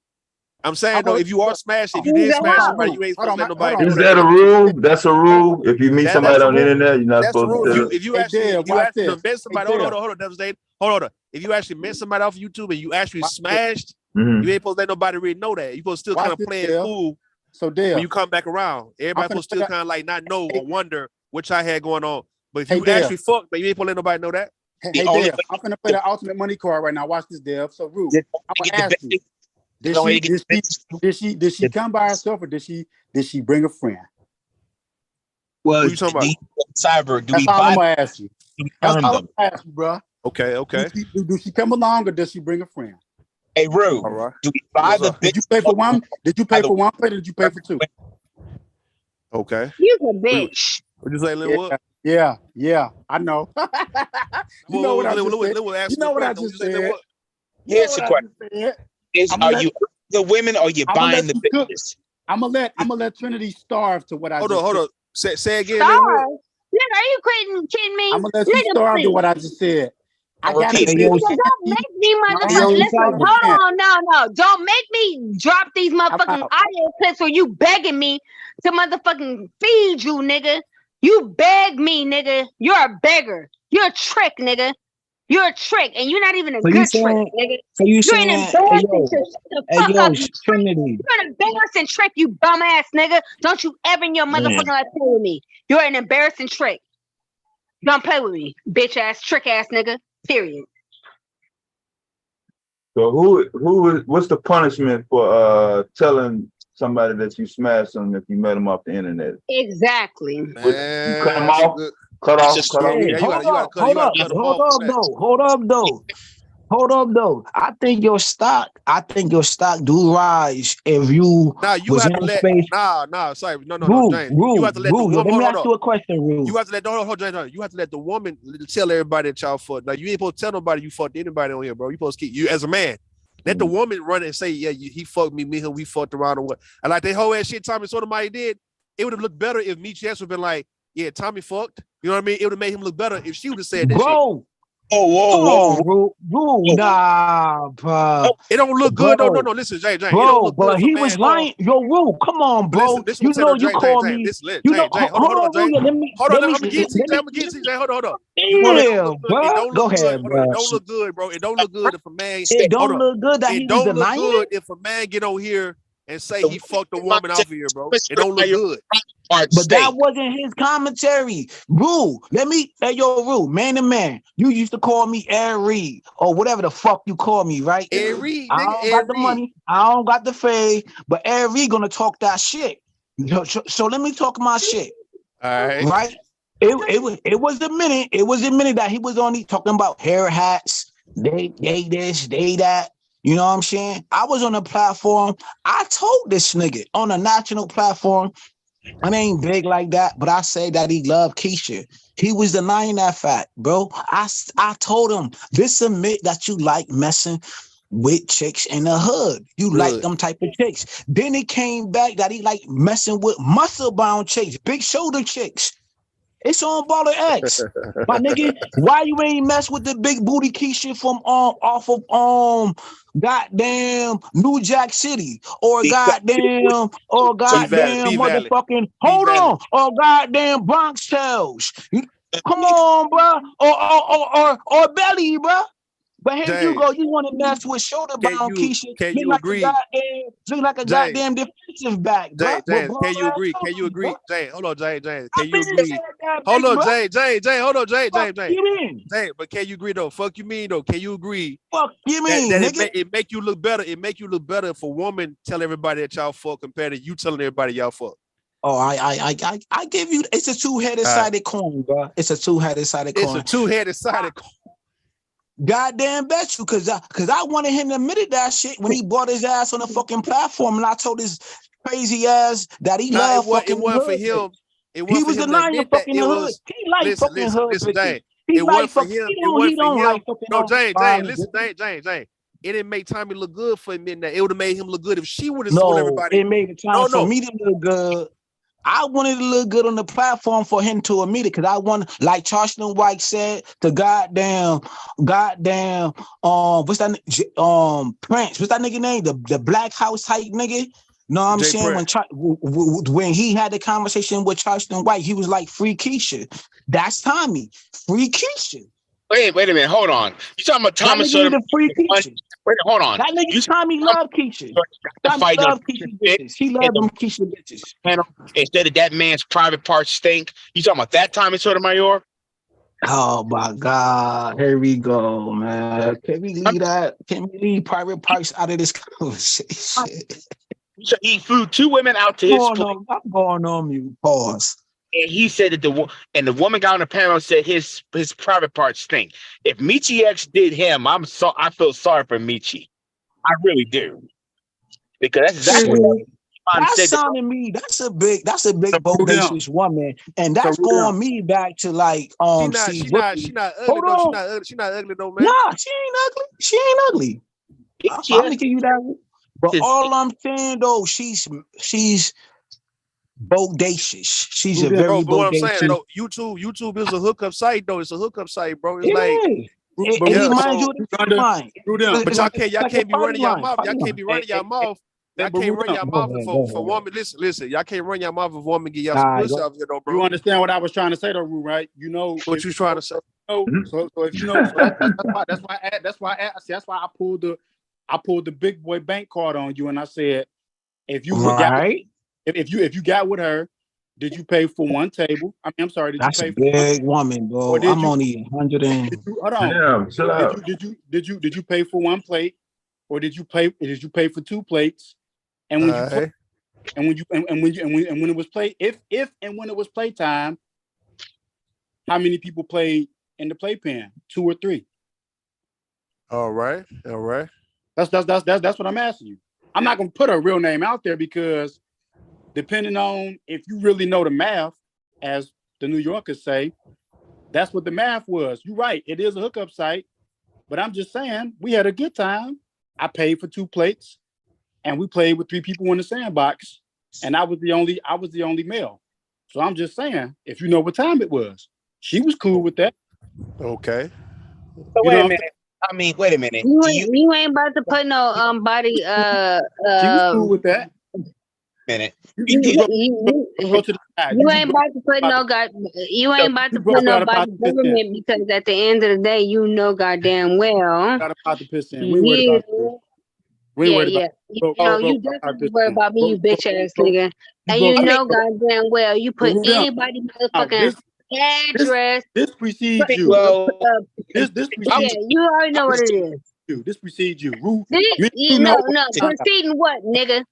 [SPEAKER 11] I'm saying though, if you are smashing, if you
[SPEAKER 12] He's
[SPEAKER 11] did
[SPEAKER 12] a
[SPEAKER 11] smash
[SPEAKER 12] hoe.
[SPEAKER 11] somebody, you ain't
[SPEAKER 5] Hold
[SPEAKER 11] supposed
[SPEAKER 5] on,
[SPEAKER 11] to let nobody
[SPEAKER 5] hold
[SPEAKER 11] know
[SPEAKER 2] is that a rule? That's a rule. If you meet
[SPEAKER 11] That's
[SPEAKER 2] somebody
[SPEAKER 11] a
[SPEAKER 2] on the
[SPEAKER 11] rule.
[SPEAKER 2] internet, you're not
[SPEAKER 11] That's the
[SPEAKER 2] supposed
[SPEAKER 11] rule.
[SPEAKER 2] to.
[SPEAKER 11] If you
[SPEAKER 5] Hey,
[SPEAKER 11] actually,
[SPEAKER 5] Dale,
[SPEAKER 11] if you
[SPEAKER 5] watch
[SPEAKER 11] actually
[SPEAKER 5] this.
[SPEAKER 11] met somebody,
[SPEAKER 5] Hey,
[SPEAKER 11] hold on, Devil's Dave. Hold on. If you actually met somebody off YouTube and you actually
[SPEAKER 5] Watch this.
[SPEAKER 11] smashed,
[SPEAKER 2] Mhm.
[SPEAKER 11] you ain't supposed to let nobody really know that. You supposed to still
[SPEAKER 5] Watch
[SPEAKER 11] kind of
[SPEAKER 5] this,
[SPEAKER 11] play it
[SPEAKER 5] Dale.
[SPEAKER 11] cool
[SPEAKER 5] So Dale,
[SPEAKER 11] when you come back around. Everybody
[SPEAKER 5] finna
[SPEAKER 11] supposed to
[SPEAKER 5] put
[SPEAKER 11] still
[SPEAKER 5] that-
[SPEAKER 11] kind of like not know or wonder what I had going on. But if
[SPEAKER 5] Hey,
[SPEAKER 11] you
[SPEAKER 5] Dale.
[SPEAKER 11] actually fucked, but you ain't supposed to let nobody know that.
[SPEAKER 5] hey,
[SPEAKER 10] The only
[SPEAKER 5] Dale, I'm finna play the ultimate money card right now. Watch this, Dale. So Rue,
[SPEAKER 10] The
[SPEAKER 5] I'm
[SPEAKER 10] only
[SPEAKER 5] gonna
[SPEAKER 10] way to
[SPEAKER 5] ask
[SPEAKER 10] get
[SPEAKER 5] you.
[SPEAKER 10] the only way to get
[SPEAKER 5] Did she come by herself or did she bring a friend?
[SPEAKER 10] Well,
[SPEAKER 11] Who you talking about?
[SPEAKER 10] Cyber, do
[SPEAKER 5] That's
[SPEAKER 10] we
[SPEAKER 5] all I'm
[SPEAKER 10] buy
[SPEAKER 5] gonna ask you.
[SPEAKER 10] do we
[SPEAKER 5] That's
[SPEAKER 10] earn
[SPEAKER 5] all
[SPEAKER 10] them?
[SPEAKER 5] I'm gonna ask you, bro.
[SPEAKER 11] Okay.
[SPEAKER 5] Do she come along or does she bring a friend?
[SPEAKER 10] Hey, Rue,
[SPEAKER 11] All right.
[SPEAKER 10] do we buy
[SPEAKER 11] What's
[SPEAKER 10] the
[SPEAKER 11] up?
[SPEAKER 5] Did you
[SPEAKER 10] bitch?
[SPEAKER 5] pay for one? Did you pay
[SPEAKER 10] By the
[SPEAKER 5] for one plate or did you pay for two?
[SPEAKER 11] Okay.
[SPEAKER 12] You's a bitch.
[SPEAKER 11] What'd you say, Lil Wood?
[SPEAKER 5] Yeah, I know. You know what I just said. You know what I just said.
[SPEAKER 10] Here's the question: Is
[SPEAKER 5] I'ma
[SPEAKER 10] are
[SPEAKER 5] let-
[SPEAKER 10] you the women or you
[SPEAKER 5] I'ma
[SPEAKER 10] buying
[SPEAKER 5] let
[SPEAKER 10] the
[SPEAKER 5] you cook.
[SPEAKER 10] bitches?
[SPEAKER 5] I'm gonna let Trinity starve to what I
[SPEAKER 11] Hold
[SPEAKER 5] just
[SPEAKER 11] on.
[SPEAKER 5] said.
[SPEAKER 11] Say again, Lil Wood.
[SPEAKER 12] Starve. Nigga, are you kidding me?
[SPEAKER 5] I'm gonna let you
[SPEAKER 12] Nigga,
[SPEAKER 5] starve to
[SPEAKER 12] please.
[SPEAKER 5] what I just said. I
[SPEAKER 10] I
[SPEAKER 5] got
[SPEAKER 10] repeat
[SPEAKER 5] the
[SPEAKER 10] it.
[SPEAKER 7] Hey, yo,
[SPEAKER 5] bitch.
[SPEAKER 12] Nigga, don't make me
[SPEAKER 5] No,
[SPEAKER 12] motherfucking listen.
[SPEAKER 7] Cyber.
[SPEAKER 12] Hold on, no. Don't make me drop these motherfucking
[SPEAKER 5] out.
[SPEAKER 12] audio clips where you begging me to motherfucking feed you, nigga. You beg me, nigga. You're a beggar. You're a trick, nigga. You're a trick, and you're not even a
[SPEAKER 7] So you
[SPEAKER 12] good trick,
[SPEAKER 7] saying?
[SPEAKER 12] nigga.
[SPEAKER 7] So you
[SPEAKER 12] You're
[SPEAKER 7] saying?
[SPEAKER 12] an
[SPEAKER 7] Hey
[SPEAKER 12] embarrassing
[SPEAKER 7] yo,
[SPEAKER 12] trick. Shut the
[SPEAKER 7] hey
[SPEAKER 12] fuck
[SPEAKER 7] yo,
[SPEAKER 12] up, you trick.
[SPEAKER 7] Trinity.
[SPEAKER 12] You're an embarrassing trick, you bum ass nigga. Don't you ever in your motherfucking life play with me. You're an embarrassing trick. Don't play with me, bitch ass, trick ass nigga. Period.
[SPEAKER 2] So what's the punishment for telling somebody that you smashed them if you met them off the internet?
[SPEAKER 12] Exactly.
[SPEAKER 2] You cut them
[SPEAKER 11] That's a
[SPEAKER 2] off,
[SPEAKER 11] good.
[SPEAKER 2] cut
[SPEAKER 10] That's
[SPEAKER 2] off.
[SPEAKER 10] just
[SPEAKER 11] Yeah,
[SPEAKER 7] Hey,
[SPEAKER 11] you
[SPEAKER 7] hold
[SPEAKER 11] gotta
[SPEAKER 7] up,
[SPEAKER 11] cut them off for that.
[SPEAKER 7] Hold up though. I think your stock do rise if you
[SPEAKER 11] Nah, you
[SPEAKER 7] was
[SPEAKER 11] have
[SPEAKER 7] in
[SPEAKER 11] to
[SPEAKER 7] a
[SPEAKER 11] let.
[SPEAKER 7] space.
[SPEAKER 11] Nah. Sorry, no, James.
[SPEAKER 7] Rue,
[SPEAKER 11] You have to let the woman.
[SPEAKER 7] let me
[SPEAKER 11] Hold
[SPEAKER 7] ask
[SPEAKER 11] on.
[SPEAKER 7] you a question, Rue.
[SPEAKER 11] You have to let James. You have to let the woman tell everybody that y'all fucked. Now you ain't supposed to tell nobody you fucked anybody on here, bro. You supposed to keep you as a man. Let the woman run and say, yeah, he fucked me, and we fucked around or what. And like that whole ass shit Tommy Sotomayor did, it would have looked better if Meech would have been like, yeah, Tommy fucked. You know what I mean? It would have made him look better if she would have said that shit.
[SPEAKER 7] Bro,
[SPEAKER 10] Whoa,
[SPEAKER 7] come on, Rue, nah, bro.
[SPEAKER 11] It don't look good.
[SPEAKER 7] Bro.
[SPEAKER 11] No. Listen, Jay. It don't
[SPEAKER 7] Bro,
[SPEAKER 11] look good
[SPEAKER 7] but
[SPEAKER 11] if a
[SPEAKER 7] he
[SPEAKER 11] man
[SPEAKER 7] was
[SPEAKER 11] call.
[SPEAKER 7] lying. Yo, Rue, come on, bro.
[SPEAKER 11] Listen
[SPEAKER 7] You
[SPEAKER 11] what
[SPEAKER 7] know
[SPEAKER 11] Jay,
[SPEAKER 7] you call me.
[SPEAKER 11] Listen,
[SPEAKER 7] You know,
[SPEAKER 11] Jay. Hold on, Jay.
[SPEAKER 7] Rue, let me.
[SPEAKER 11] Hold on,
[SPEAKER 7] let me-
[SPEAKER 11] I'm gonna get
[SPEAKER 7] let me-
[SPEAKER 11] Jay. Hold on.
[SPEAKER 7] Yeah, bro.
[SPEAKER 11] It don't
[SPEAKER 7] Go
[SPEAKER 11] look good.
[SPEAKER 7] ahead,
[SPEAKER 11] Hold on. It
[SPEAKER 7] bro.
[SPEAKER 11] don't look good, bro. It don't look good if a man.
[SPEAKER 7] It
[SPEAKER 11] Hold
[SPEAKER 7] don't
[SPEAKER 11] on.
[SPEAKER 7] look good that
[SPEAKER 11] It
[SPEAKER 7] he was
[SPEAKER 11] don't look
[SPEAKER 7] denying
[SPEAKER 11] good
[SPEAKER 7] it.
[SPEAKER 11] if a man get on here and say he fucked a woman out here, bro. It don't look good.
[SPEAKER 7] But that wasn't his commentary. Rue, Rue, man to man. You used to call me Ed Reed or whatever the fuck you call me, right?
[SPEAKER 11] Ed Reed,
[SPEAKER 7] I
[SPEAKER 11] nigga,
[SPEAKER 7] don't
[SPEAKER 11] Ed
[SPEAKER 7] got the
[SPEAKER 11] Reed.
[SPEAKER 7] money. I don't got the fade, but Ed Reed gonna talk that shit. So let me talk my shit.
[SPEAKER 11] All right.
[SPEAKER 7] Right? It was a minute. It was a minute that he was only talking about hair hats. They this, they that. You know what I'm saying? I was on a platform. I told this nigga on a national platform. I ain't big like that, but I say that he loved Keisha. He was denying that fact, bro. I told him, this admit that you like messing with chicks in the hood. You like them type of chicks. Then it came back that he like messing with muscle bound chicks, big shoulder chicks. It's on Baller X. My nigga, why you ain't mess with the big booty Keisha from off of goddamn New Jack City or goddamn motherfucking or goddamn Bronx Tales. Come on, bro. Or Belly, bro. But here
[SPEAKER 11] Jay,
[SPEAKER 7] you go. You want to mess with shoulder bound Keisha?
[SPEAKER 11] Can
[SPEAKER 7] Look
[SPEAKER 11] you agree?
[SPEAKER 7] Look like a goddamn defensive back, bro.
[SPEAKER 11] James, can you agree? Can you agree? James, hold on, James. Can you agree? Hold on, James. Hold on, James. James, but can you agree though? Fuck you mean though? Can you agree?
[SPEAKER 7] Fuck you mean,
[SPEAKER 11] that
[SPEAKER 7] nigga?
[SPEAKER 11] It make you look better. It make you look better if a woman tell everybody that y'all fuck compared to you telling everybody y'all fuck.
[SPEAKER 7] Oh, I give you. It's a two-headed sided coin, bro. It's a two-headed sided coin.
[SPEAKER 11] It's a two-headed sided coin.
[SPEAKER 7] Goddamn bet you, cause I wanted him to admit that shit when he bought his ass on the fucking platform, and I told his crazy ass that he loved fucking. It wasn't for him. He was denying fucking the hood. He like fucking hood.
[SPEAKER 11] Listen, James.
[SPEAKER 7] It wasn't for him. He don't like fucking.
[SPEAKER 11] No, James. Listen, James. It didn't make Tommy look good for him. That it would have made him look good if she would have told everybody.
[SPEAKER 7] It made the time for me to look good. I wanted to look good on the platform for him to admit it, because I want, like Charleston White said, to goddamn, what's that? Prince, what's that nigga name? The Black House type nigga. No, I'm saying when he had the conversation with Charleston White, he was like, "Free Keisha." That's Tommy. Free Keisha.
[SPEAKER 10] Wait a minute. Hold on. You talking about Thomas? Wait, hold on.
[SPEAKER 7] That nigga Tommy love Keisha. Tommy love Keisha bitches. He love them Keisha bitches.
[SPEAKER 10] Instead of that man's private parts stink. You talking about that Tommy Sotomayor?
[SPEAKER 7] Oh my God. Here we go, man. Can we leave that? Can we leave private parts out of this conversation?
[SPEAKER 10] So he flew two women out to his place.
[SPEAKER 7] I'm going on mute. Pause.
[SPEAKER 10] And he said that the woman got on the panel and said his private parts stink. If Michi X did him, I feel sorry for Michi. I really do. Because that's exactly what
[SPEAKER 7] that's sounding me. That's a big bodacious woman. And that's going me back to like
[SPEAKER 11] She not ugly. She not ugly though, man.
[SPEAKER 7] Nah, she ain't ugly. I'm gonna give you that. But all I'm saying though, she's bodacious. She's a very bodacious.
[SPEAKER 11] What I'm saying though, YouTube is a hookup site though. It's a hookup site, bro. It's but y'all can't be running your mouth. Y'all can't be running your mouth. Y'all can't run your mouth for woman. Listen. Y'all can't run your mouth if woman get y'all some pussy out here, though, bro.
[SPEAKER 5] You understand what I was trying to say, though, Rue, right? You know
[SPEAKER 11] what you trying to say.
[SPEAKER 5] So if you know, that's why I pulled the big boy bank card on you, and I said, if you got with her, did you pay for one table? I'm sorry. Did
[SPEAKER 7] that's
[SPEAKER 5] you pay
[SPEAKER 7] a big woman, bro. I'm only 100 and.
[SPEAKER 5] Hold on.
[SPEAKER 2] Damn, chill out.
[SPEAKER 5] Did you pay for one plate, or did you pay for two plates? And when when it was play, if and when it was playtime, how many people played in the playpen? 2 or 3.
[SPEAKER 11] All right.
[SPEAKER 5] That's what I'm asking you. I'm not gonna put a real name out there because depending on if you really know the math, as the New Yorkers say, that's what the math was. You're right. It is a hookup site, but I'm just saying we had a good time. I paid for 2 plates, and we played with 3 people in the sandbox, and I was the only male. So I'm just saying, if you know what time it was, she was cool with that.
[SPEAKER 11] Okay.
[SPEAKER 10] So wait a minute. I mean, wait a minute.
[SPEAKER 12] You ain't about to put no body.
[SPEAKER 5] She was cool with that.
[SPEAKER 10] Minute.
[SPEAKER 12] You ain't about to put no body government, because at the end of the day, you know goddamn well.
[SPEAKER 5] Got about to piss in.
[SPEAKER 12] You definitely worry about me, you bitch ass nigga. And you know goddamn well you put anybody motherfucking address.
[SPEAKER 5] This precedes you.
[SPEAKER 12] You already know what it is.
[SPEAKER 5] This precedes you.
[SPEAKER 12] Preceding what, nigga?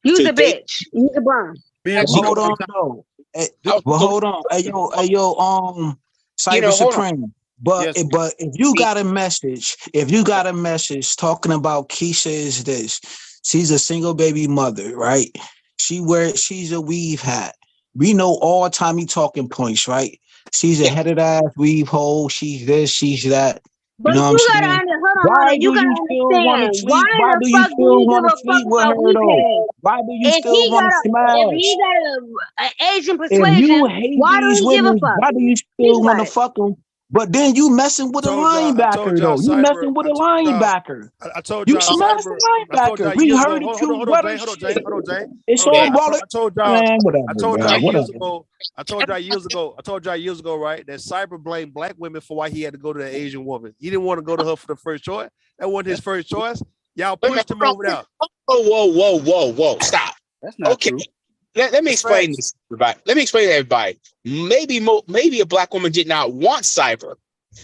[SPEAKER 12] You's a bitch. You's a bum.
[SPEAKER 7] Hold on, though. Hold on. Hey, yo, Cyber Supreme. But if you got a message talking about Keisha is this, she's a single baby mother, right? She's a weave hat. We know all Tommy talking points, right? She's a headed ass weave hole. She's this, she's that.
[SPEAKER 12] But
[SPEAKER 7] You know what I'm
[SPEAKER 12] you gotta
[SPEAKER 7] saying?
[SPEAKER 12] hold on,
[SPEAKER 7] Why do
[SPEAKER 12] you gotta
[SPEAKER 7] you still want to
[SPEAKER 12] understand.
[SPEAKER 7] sleep?
[SPEAKER 12] Why
[SPEAKER 7] Why
[SPEAKER 12] the
[SPEAKER 7] do you
[SPEAKER 12] fuck do
[SPEAKER 7] still
[SPEAKER 12] he give
[SPEAKER 7] want to
[SPEAKER 12] a fuck
[SPEAKER 7] sleep with
[SPEAKER 12] about
[SPEAKER 7] her though?
[SPEAKER 12] weekend?
[SPEAKER 7] Why do you
[SPEAKER 12] If
[SPEAKER 7] still
[SPEAKER 12] he
[SPEAKER 7] want
[SPEAKER 12] got
[SPEAKER 7] to
[SPEAKER 12] if
[SPEAKER 7] smash?
[SPEAKER 12] he got a Asian
[SPEAKER 7] If you
[SPEAKER 12] persuasion,
[SPEAKER 7] hate
[SPEAKER 12] why do
[SPEAKER 7] these
[SPEAKER 12] he give a
[SPEAKER 7] women,
[SPEAKER 12] fuck?
[SPEAKER 7] why do you
[SPEAKER 12] Think
[SPEAKER 7] still want to
[SPEAKER 12] about it.
[SPEAKER 7] fuck them? But then you messing with a
[SPEAKER 11] I told
[SPEAKER 7] linebacker
[SPEAKER 11] y'all,
[SPEAKER 7] though. You
[SPEAKER 11] Cyber.
[SPEAKER 7] messing with
[SPEAKER 11] I
[SPEAKER 7] a
[SPEAKER 11] told y'all.
[SPEAKER 7] linebacker.
[SPEAKER 11] I told
[SPEAKER 7] You
[SPEAKER 11] y'all,
[SPEAKER 7] smashed
[SPEAKER 11] Cyber.
[SPEAKER 7] the
[SPEAKER 11] I told
[SPEAKER 7] linebacker.
[SPEAKER 11] y'all
[SPEAKER 7] We
[SPEAKER 11] years ago.
[SPEAKER 7] heard it
[SPEAKER 11] Hold on,
[SPEAKER 7] too,
[SPEAKER 11] hold on,
[SPEAKER 7] brother.
[SPEAKER 11] Jane. Hold on, Jane.
[SPEAKER 7] Shit.
[SPEAKER 11] Hold on, Jane.
[SPEAKER 7] It's
[SPEAKER 11] Hold on,
[SPEAKER 7] on
[SPEAKER 11] Jane.
[SPEAKER 7] baller.
[SPEAKER 11] I told y'all.
[SPEAKER 7] Man, whatever,
[SPEAKER 11] I told
[SPEAKER 7] bro.
[SPEAKER 11] y'all
[SPEAKER 7] Whatever.
[SPEAKER 11] years ago. I told y'all years ago, right? That Cyber blamed black women for why he had to go to the Asian woman. He didn't want to go to her for the first choice. That wasn't his first choice. Y'all
[SPEAKER 10] Wait a minute,
[SPEAKER 11] pushed him over there.
[SPEAKER 10] whoa. Stop.
[SPEAKER 5] That's not
[SPEAKER 10] Okay.
[SPEAKER 5] true.
[SPEAKER 10] Let me
[SPEAKER 11] It's
[SPEAKER 10] explain
[SPEAKER 11] facts.
[SPEAKER 10] this, everybody. Let me explain to everybody. Maybe a black woman did not want Cyber.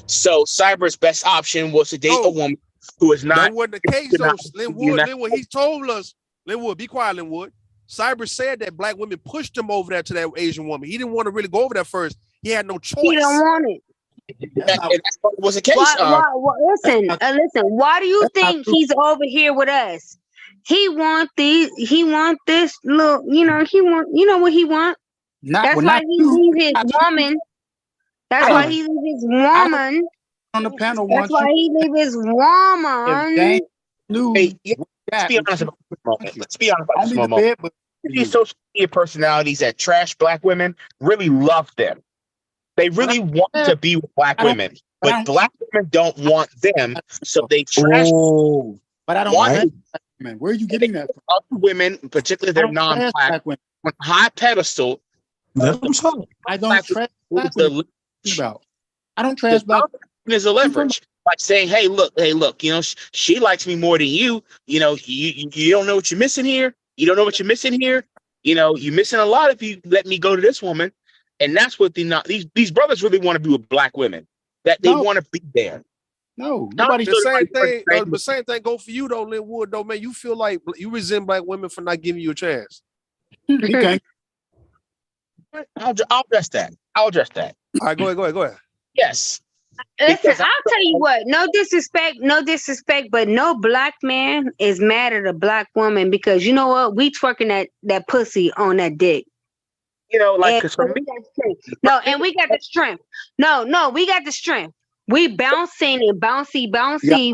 [SPEAKER 10] So Cyber's best option was to date a
[SPEAKER 11] No,
[SPEAKER 10] woman who is not.
[SPEAKER 11] that wasn't the case though. Linwood, he told us. Linwood, be quiet, Linwood. Cyber said that black women pushed him over there to that Asian woman. He didn't want to really go over there first. He had no choice.
[SPEAKER 12] He don't want it.
[SPEAKER 5] That's not,
[SPEAKER 10] That's what was the case.
[SPEAKER 12] Listen,
[SPEAKER 5] that's not,
[SPEAKER 12] listen. Why do you
[SPEAKER 5] that's not
[SPEAKER 12] think
[SPEAKER 5] true.
[SPEAKER 12] he's over here with us? He want this little, you know what he want? That's why he leave his woman. That's why he leave his woman.
[SPEAKER 5] On the panel
[SPEAKER 12] That's why he leave his woman.
[SPEAKER 10] Hey, let's be honest about this moment. Let's be honest about this moment. These social media personalities that trash black women really love them. They really want to be with black women, but black women don't want them, so they trash.
[SPEAKER 5] Oh, but I don't
[SPEAKER 10] want
[SPEAKER 5] man. Where are you getting that from?
[SPEAKER 10] Other women, particularly they're non-black, on a high pedestal.
[SPEAKER 5] I don't trash black women. I don't trash black women.
[SPEAKER 10] Is a leverage, like saying, hey, look, you know, she likes me more than you. You know, you don't know what you're missing here. You don't know what you're missing here. You know, you're missing a lot if you let me go to this woman. And that's what these brothers really want to be with black women. That they want to be there.
[SPEAKER 5] No,
[SPEAKER 11] nobody. The same thing go for you though, Linwood. Though, man, you feel like you resent black women for not giving you a chance.
[SPEAKER 5] Okay.
[SPEAKER 10] I'll address that. All
[SPEAKER 11] right, go ahead.
[SPEAKER 10] Yes.
[SPEAKER 12] Listen, I'll tell you what. No disrespect, but no black man is mad at a black woman because you know what? We twerking that pussy on that dick.
[SPEAKER 10] You know, like
[SPEAKER 12] and we got the strength. No, we got the strength. We bouncing and bouncy.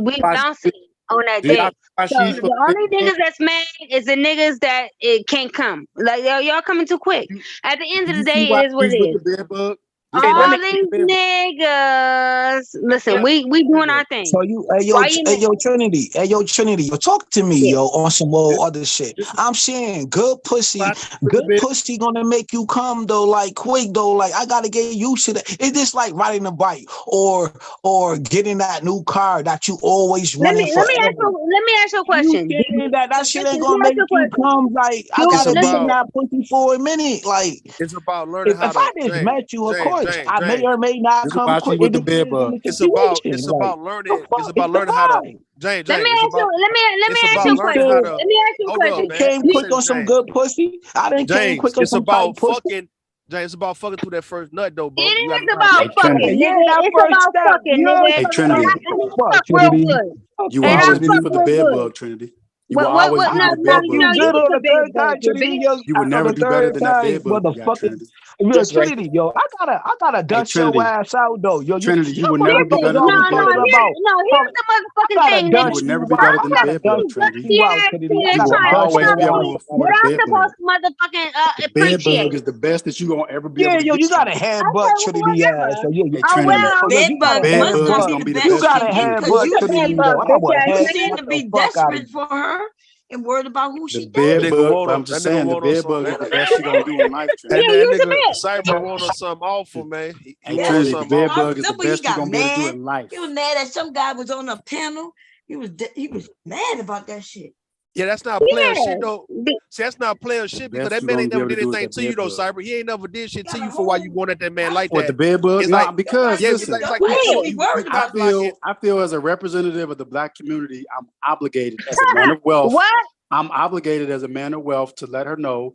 [SPEAKER 12] We bouncing on that dick. So the only niggas that's mad is the niggas that it can't come. Like y'all coming too quick. At the end of the day, it is what it is. All these niggas. Listen, we doing our thing.
[SPEAKER 7] So Trinity, yo, talk to me, yo, on some more other shit. I'm saying good pussy gonna make you come though, like quick though. Like I gotta get used to that. It's just like riding a bike or getting that new car that you always wanted.
[SPEAKER 12] Let me ask you a question.
[SPEAKER 7] That shit ain't gonna make you come. Like I gotta be in that pussy for a minute. Like
[SPEAKER 11] it's about learning
[SPEAKER 7] if I just met you, of course, I may or may not come quick.
[SPEAKER 11] It's about learning. It's about learning how to. James,
[SPEAKER 12] let me ask you a question.
[SPEAKER 7] Came quick on some good pussy. I didn't came quick on some tight pussy.
[SPEAKER 11] James, it's about fucking through that first nut though, bro.
[SPEAKER 12] It is about fucking. It's about fucking, nigga.
[SPEAKER 5] Hey, Trinity.
[SPEAKER 12] Fuck real good.
[SPEAKER 5] You will always be for the bed bug, Trinity. You will always be for the bed bug. You would never do better than that bed bug, Trinity.
[SPEAKER 7] Yo, Trinity, yo, I gotta dust your ass out though. Yo,
[SPEAKER 5] Trinity, you would never be better than the bed bug.
[SPEAKER 12] Here's the motherfucking thing, nigga.
[SPEAKER 5] You would never be better than the bed bug, Trinity.
[SPEAKER 12] You will always be able to afford the bed bug.
[SPEAKER 5] The bed bug is the best that you gonna ever be able to
[SPEAKER 7] yo, you got a headbutt Trinity ass.
[SPEAKER 1] Bed bug must not be the best.
[SPEAKER 7] You got a headbutt Trinity.
[SPEAKER 1] You seem to be desperate for her and worried about who she dating.
[SPEAKER 5] I'm just saying the bed bug is the best she gonna do in life.
[SPEAKER 11] And that nigga Cyber want us something awful, man.
[SPEAKER 5] Trinity, the bed bug is the best you're gonna be able to do in life.
[SPEAKER 1] He was mad that some guy was on a panel. He was mad about that shit.
[SPEAKER 11] Yeah, that's not player shit though. See, that's not player shit because that man ain't never did anything to you though, Cyber. He ain't never did shit to you for why you going at that man like that.
[SPEAKER 5] What, the bed bug?
[SPEAKER 11] It's
[SPEAKER 5] No, because listen,
[SPEAKER 11] I
[SPEAKER 5] feel as a representative of the black community, I'm obligated as a man of wealth.
[SPEAKER 12] What?
[SPEAKER 5] I'm obligated as a man of wealth to let her know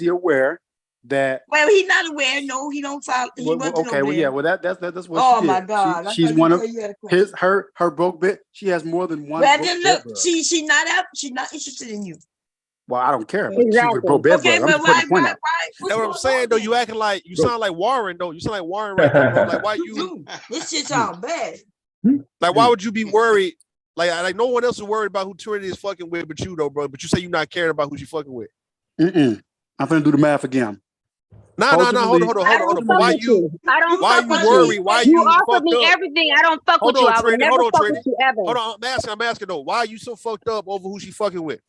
[SPEAKER 5] he aware that.
[SPEAKER 1] Well, he's not aware. No, he don't follow. He wasn't
[SPEAKER 5] Okay,
[SPEAKER 1] over
[SPEAKER 5] well, yeah,
[SPEAKER 1] there.
[SPEAKER 5] well, that's what
[SPEAKER 1] Oh
[SPEAKER 5] she
[SPEAKER 1] my
[SPEAKER 5] did.
[SPEAKER 1] God! I
[SPEAKER 5] She's
[SPEAKER 1] thought you
[SPEAKER 5] one of
[SPEAKER 1] said you had a question.
[SPEAKER 5] her broke bit. She has more than one.
[SPEAKER 1] Well,
[SPEAKER 5] broke
[SPEAKER 1] then
[SPEAKER 5] bed
[SPEAKER 1] look,
[SPEAKER 5] bug.
[SPEAKER 1] she's not out. She's not interested in you.
[SPEAKER 5] Well, I don't care, but she's a
[SPEAKER 12] Exactly.
[SPEAKER 5] broke bed
[SPEAKER 1] Okay,
[SPEAKER 5] bug. I'm
[SPEAKER 1] well,
[SPEAKER 5] just putting
[SPEAKER 1] why,
[SPEAKER 5] the point
[SPEAKER 1] why,
[SPEAKER 5] out.
[SPEAKER 1] why? What's
[SPEAKER 11] That's what I'm
[SPEAKER 1] going
[SPEAKER 11] saying
[SPEAKER 1] on
[SPEAKER 11] though.
[SPEAKER 1] then?
[SPEAKER 11] You acting like you
[SPEAKER 5] Bro.
[SPEAKER 11] sound like Warren though. You sound like Warren right there, bro. Like why
[SPEAKER 1] You
[SPEAKER 11] you
[SPEAKER 1] do. This shit sound bad.
[SPEAKER 11] like why would you be worried? Like no one else is worried about who Trinity is fucking with but you though, bro. But you say you're not caring about who she fucking with.
[SPEAKER 5] I'm finna do the math again.
[SPEAKER 11] No. Hold on.
[SPEAKER 12] I don't fuck
[SPEAKER 11] Why
[SPEAKER 12] with you. I don't
[SPEAKER 11] why
[SPEAKER 12] fuck
[SPEAKER 11] you
[SPEAKER 12] with
[SPEAKER 11] worried?
[SPEAKER 12] you.
[SPEAKER 11] Why
[SPEAKER 12] You
[SPEAKER 11] you
[SPEAKER 12] offered
[SPEAKER 11] fucked
[SPEAKER 12] me
[SPEAKER 11] up?
[SPEAKER 12] everything. I don't fuck
[SPEAKER 11] Hold
[SPEAKER 12] with you.
[SPEAKER 11] on,
[SPEAKER 12] I would
[SPEAKER 11] Trinity.
[SPEAKER 12] never
[SPEAKER 11] Hold on,
[SPEAKER 12] fuck
[SPEAKER 11] Trinity.
[SPEAKER 12] with you ever.
[SPEAKER 11] Hold on, I'm asking though. Why are you so fucked up over who she fucking with?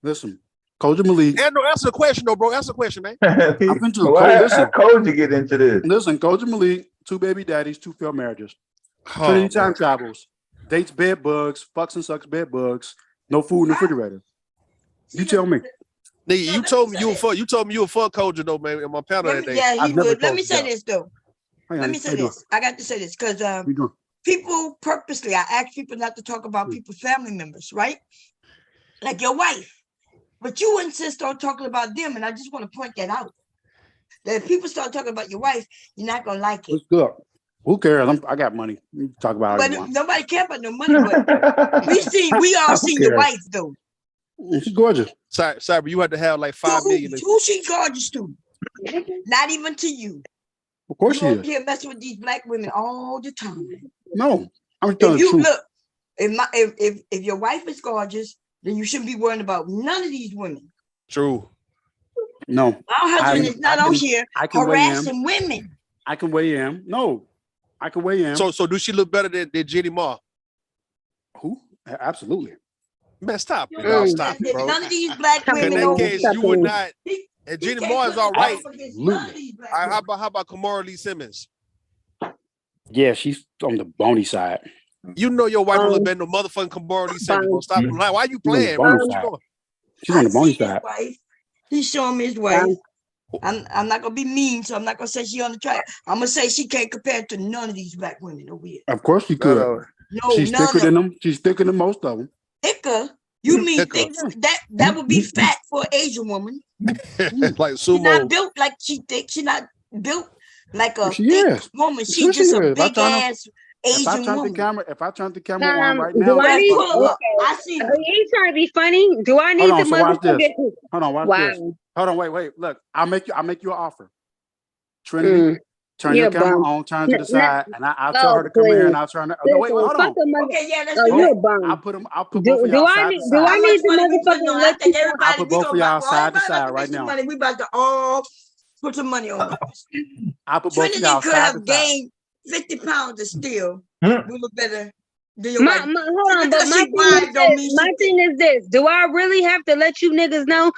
[SPEAKER 5] Listen, Kojo Malik.
[SPEAKER 11] And no, answer the question though, bro. Answer the question, man.
[SPEAKER 5] I'm finna
[SPEAKER 2] How cold you get into this?
[SPEAKER 5] Listen, Kojo Malik, 2 baby daddies, 2 failed marriages.
[SPEAKER 11] Oh,
[SPEAKER 5] Trinity time travels. Dates bed bugs, fucks and sucks bed bugs. No food in the refrigerator. You tell me.
[SPEAKER 11] Nigga, you told me you were fuck. You told me you were fuck Kojo though, man. In my panel that day.
[SPEAKER 1] Yeah, he
[SPEAKER 5] I've never
[SPEAKER 1] would. Let
[SPEAKER 5] told
[SPEAKER 1] me
[SPEAKER 5] you
[SPEAKER 1] say
[SPEAKER 5] that.
[SPEAKER 1] this though. Let me say this. I got to say this because
[SPEAKER 5] You doing?
[SPEAKER 1] people purposely, I ask people not to talk about people's family members, right? Like your wife. But you insist on talking about them, and I just want to point that out. That if people start talking about your wife, you're not gonna like it.
[SPEAKER 5] What's good? Who cares? I got money. You can talk about
[SPEAKER 1] But
[SPEAKER 5] it.
[SPEAKER 1] nobody cares about no money. But we all seen your wife though.
[SPEAKER 5] She's gorgeous.
[SPEAKER 11] Sorry, but you had to have like 5 million.
[SPEAKER 1] Who she gorgeous to? Not even to you.
[SPEAKER 5] Of course she
[SPEAKER 1] You over
[SPEAKER 5] is.
[SPEAKER 1] here messing with these black women all the time.
[SPEAKER 5] No, I'm telling
[SPEAKER 1] If
[SPEAKER 5] the
[SPEAKER 1] you
[SPEAKER 5] truth.
[SPEAKER 1] look, if your wife is gorgeous, then you shouldn't be worrying about none of these women.
[SPEAKER 11] True.
[SPEAKER 5] No.
[SPEAKER 1] My husband is not on here
[SPEAKER 5] I can weigh in.
[SPEAKER 1] harassing women.
[SPEAKER 5] I can weigh in. No, I can weigh in.
[SPEAKER 11] So do she look better than Jenny Ma?
[SPEAKER 5] Who? Absolutely.
[SPEAKER 11] Man, stop it, dog. Stop it, bro.
[SPEAKER 1] None of these black
[SPEAKER 11] In
[SPEAKER 1] women.
[SPEAKER 11] that case, you would not. And Jenny Ma is all right.
[SPEAKER 5] Absolutely.
[SPEAKER 11] All right, how about Kamara Lee Simmons?
[SPEAKER 5] Yeah, she's on the bony side.
[SPEAKER 11] You know your wife will have been no motherfucking Kamara Lee Simmons. Bro. Stop lying. Why you playing, bro? What you doing?
[SPEAKER 5] She's on the bony side.
[SPEAKER 1] He's showing me his wife. I'm not gonna be mean, so I'm not gonna say she on the track. I'm gonna say she can't compare to none of these black women over here.
[SPEAKER 5] Of course she could.
[SPEAKER 1] No,
[SPEAKER 5] She's
[SPEAKER 1] none
[SPEAKER 5] thicker
[SPEAKER 1] of
[SPEAKER 5] than them. She's thicker than most of them.
[SPEAKER 1] Thicker? You mean
[SPEAKER 5] Thicker.
[SPEAKER 1] thick? That would be fat for an Asian woman.
[SPEAKER 11] Like
[SPEAKER 1] She's
[SPEAKER 11] sumo.
[SPEAKER 1] not built like she thick. She's not built like a
[SPEAKER 5] She
[SPEAKER 1] thick
[SPEAKER 5] is.
[SPEAKER 1] woman.
[SPEAKER 5] Sure
[SPEAKER 1] She's just
[SPEAKER 5] she
[SPEAKER 1] a
[SPEAKER 5] is.
[SPEAKER 1] big ass
[SPEAKER 5] If I
[SPEAKER 1] Asian
[SPEAKER 5] turn
[SPEAKER 1] woman.
[SPEAKER 5] the camera, on right
[SPEAKER 12] Do
[SPEAKER 5] now,
[SPEAKER 12] I need?
[SPEAKER 1] pull her up.
[SPEAKER 12] Okay.
[SPEAKER 1] I see.
[SPEAKER 12] He ain't trying to be funny. Do I need
[SPEAKER 5] hold on.
[SPEAKER 12] the
[SPEAKER 5] So watch this.
[SPEAKER 12] motherfucker?
[SPEAKER 5] Hold on. Watch
[SPEAKER 12] Wow.
[SPEAKER 5] this. Hold on. Wait. Look, I'll make you an offer. Trinity, turn
[SPEAKER 12] You're
[SPEAKER 5] your
[SPEAKER 12] a
[SPEAKER 5] camera
[SPEAKER 12] bum.
[SPEAKER 5] on. Turn to the
[SPEAKER 12] No,
[SPEAKER 5] side, and I'll tell her to come here, and I'll turn. No, wait. Hold on.
[SPEAKER 1] Okay, yeah, let's
[SPEAKER 12] Oh,
[SPEAKER 1] do
[SPEAKER 12] you're a
[SPEAKER 1] that.
[SPEAKER 12] bum.
[SPEAKER 5] I'll put both
[SPEAKER 12] Do
[SPEAKER 5] of y'all
[SPEAKER 12] I
[SPEAKER 5] side
[SPEAKER 12] need?
[SPEAKER 5] to
[SPEAKER 12] Do I
[SPEAKER 5] side.
[SPEAKER 1] How
[SPEAKER 12] need
[SPEAKER 1] much
[SPEAKER 12] the
[SPEAKER 1] money we putting
[SPEAKER 12] motherfucker
[SPEAKER 1] on?
[SPEAKER 12] to
[SPEAKER 1] I
[SPEAKER 12] let
[SPEAKER 1] think
[SPEAKER 12] you?
[SPEAKER 1] everybody
[SPEAKER 5] I'll put
[SPEAKER 1] we
[SPEAKER 5] both
[SPEAKER 1] gonna
[SPEAKER 5] of y'all
[SPEAKER 1] well,
[SPEAKER 5] side to
[SPEAKER 1] everybody
[SPEAKER 5] side
[SPEAKER 1] to
[SPEAKER 5] right
[SPEAKER 1] put some
[SPEAKER 5] now.
[SPEAKER 1] money. We about to all put some money on this.
[SPEAKER 5] I'll put both of
[SPEAKER 1] Trinity
[SPEAKER 5] y'all
[SPEAKER 1] could
[SPEAKER 5] side
[SPEAKER 1] have
[SPEAKER 5] to side.
[SPEAKER 1] gained 50 pounds and still we look better than your wife.
[SPEAKER 12] Hold on,
[SPEAKER 1] Just
[SPEAKER 12] but
[SPEAKER 1] because
[SPEAKER 12] my
[SPEAKER 1] she
[SPEAKER 12] thing
[SPEAKER 1] wide
[SPEAKER 12] is
[SPEAKER 1] don't
[SPEAKER 12] this.
[SPEAKER 1] mean
[SPEAKER 12] My
[SPEAKER 1] she
[SPEAKER 12] thing is this. Do I really have to let you niggas know?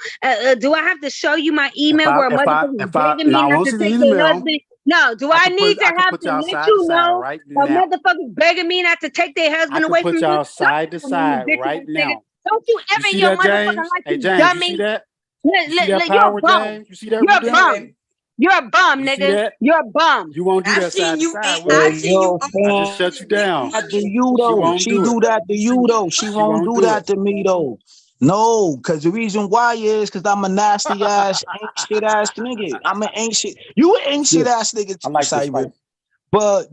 [SPEAKER 12] Do I have to show you my email where motherfuckers begging me
[SPEAKER 5] now
[SPEAKER 12] not
[SPEAKER 5] once
[SPEAKER 12] to
[SPEAKER 5] in the
[SPEAKER 12] take their
[SPEAKER 5] email,
[SPEAKER 12] husband? No, do I need to
[SPEAKER 5] I can
[SPEAKER 12] have
[SPEAKER 5] put
[SPEAKER 12] to
[SPEAKER 5] y'all
[SPEAKER 12] let
[SPEAKER 5] side
[SPEAKER 12] you
[SPEAKER 5] to side
[SPEAKER 12] know
[SPEAKER 5] right
[SPEAKER 12] a
[SPEAKER 5] now.
[SPEAKER 12] motherfuckers begging me not to take their
[SPEAKER 5] I
[SPEAKER 12] husband
[SPEAKER 5] can
[SPEAKER 12] away
[SPEAKER 5] put
[SPEAKER 12] from you?
[SPEAKER 5] y'all side to
[SPEAKER 12] Don't
[SPEAKER 5] side
[SPEAKER 12] you
[SPEAKER 5] right
[SPEAKER 12] ridiculous nigga.
[SPEAKER 5] now.
[SPEAKER 12] Don't you
[SPEAKER 5] You
[SPEAKER 12] ever in
[SPEAKER 5] see
[SPEAKER 12] your
[SPEAKER 5] that,
[SPEAKER 12] motherfucking
[SPEAKER 5] James?
[SPEAKER 12] life,
[SPEAKER 5] Hey,
[SPEAKER 12] you
[SPEAKER 5] James,
[SPEAKER 12] dummy.
[SPEAKER 5] you see that?
[SPEAKER 12] Look,
[SPEAKER 5] You see that
[SPEAKER 12] you're
[SPEAKER 5] power,
[SPEAKER 12] a bum.
[SPEAKER 5] James? You see that?
[SPEAKER 12] You're a
[SPEAKER 5] Ruben?
[SPEAKER 12] bum. You're a bum,
[SPEAKER 5] You see
[SPEAKER 12] nigga.
[SPEAKER 5] that?
[SPEAKER 12] You're a bum.
[SPEAKER 5] You won't do
[SPEAKER 1] I've
[SPEAKER 5] that
[SPEAKER 1] seen
[SPEAKER 5] side to
[SPEAKER 1] you.
[SPEAKER 5] side, will
[SPEAKER 1] I've
[SPEAKER 5] you?
[SPEAKER 1] seen you.
[SPEAKER 5] I just shut you down.
[SPEAKER 7] That to you
[SPEAKER 5] She
[SPEAKER 7] though.
[SPEAKER 5] won't
[SPEAKER 7] She
[SPEAKER 5] do
[SPEAKER 7] do
[SPEAKER 5] it.
[SPEAKER 7] that to you though. She won't do that to me though. No, because the reason why is because I'm a nasty ass, ain't shit ass nigga. I'm an ain't shit. You an ain't shit ass nigga
[SPEAKER 5] I
[SPEAKER 7] too,
[SPEAKER 5] like this
[SPEAKER 7] Cyber.
[SPEAKER 5] fight.
[SPEAKER 7] But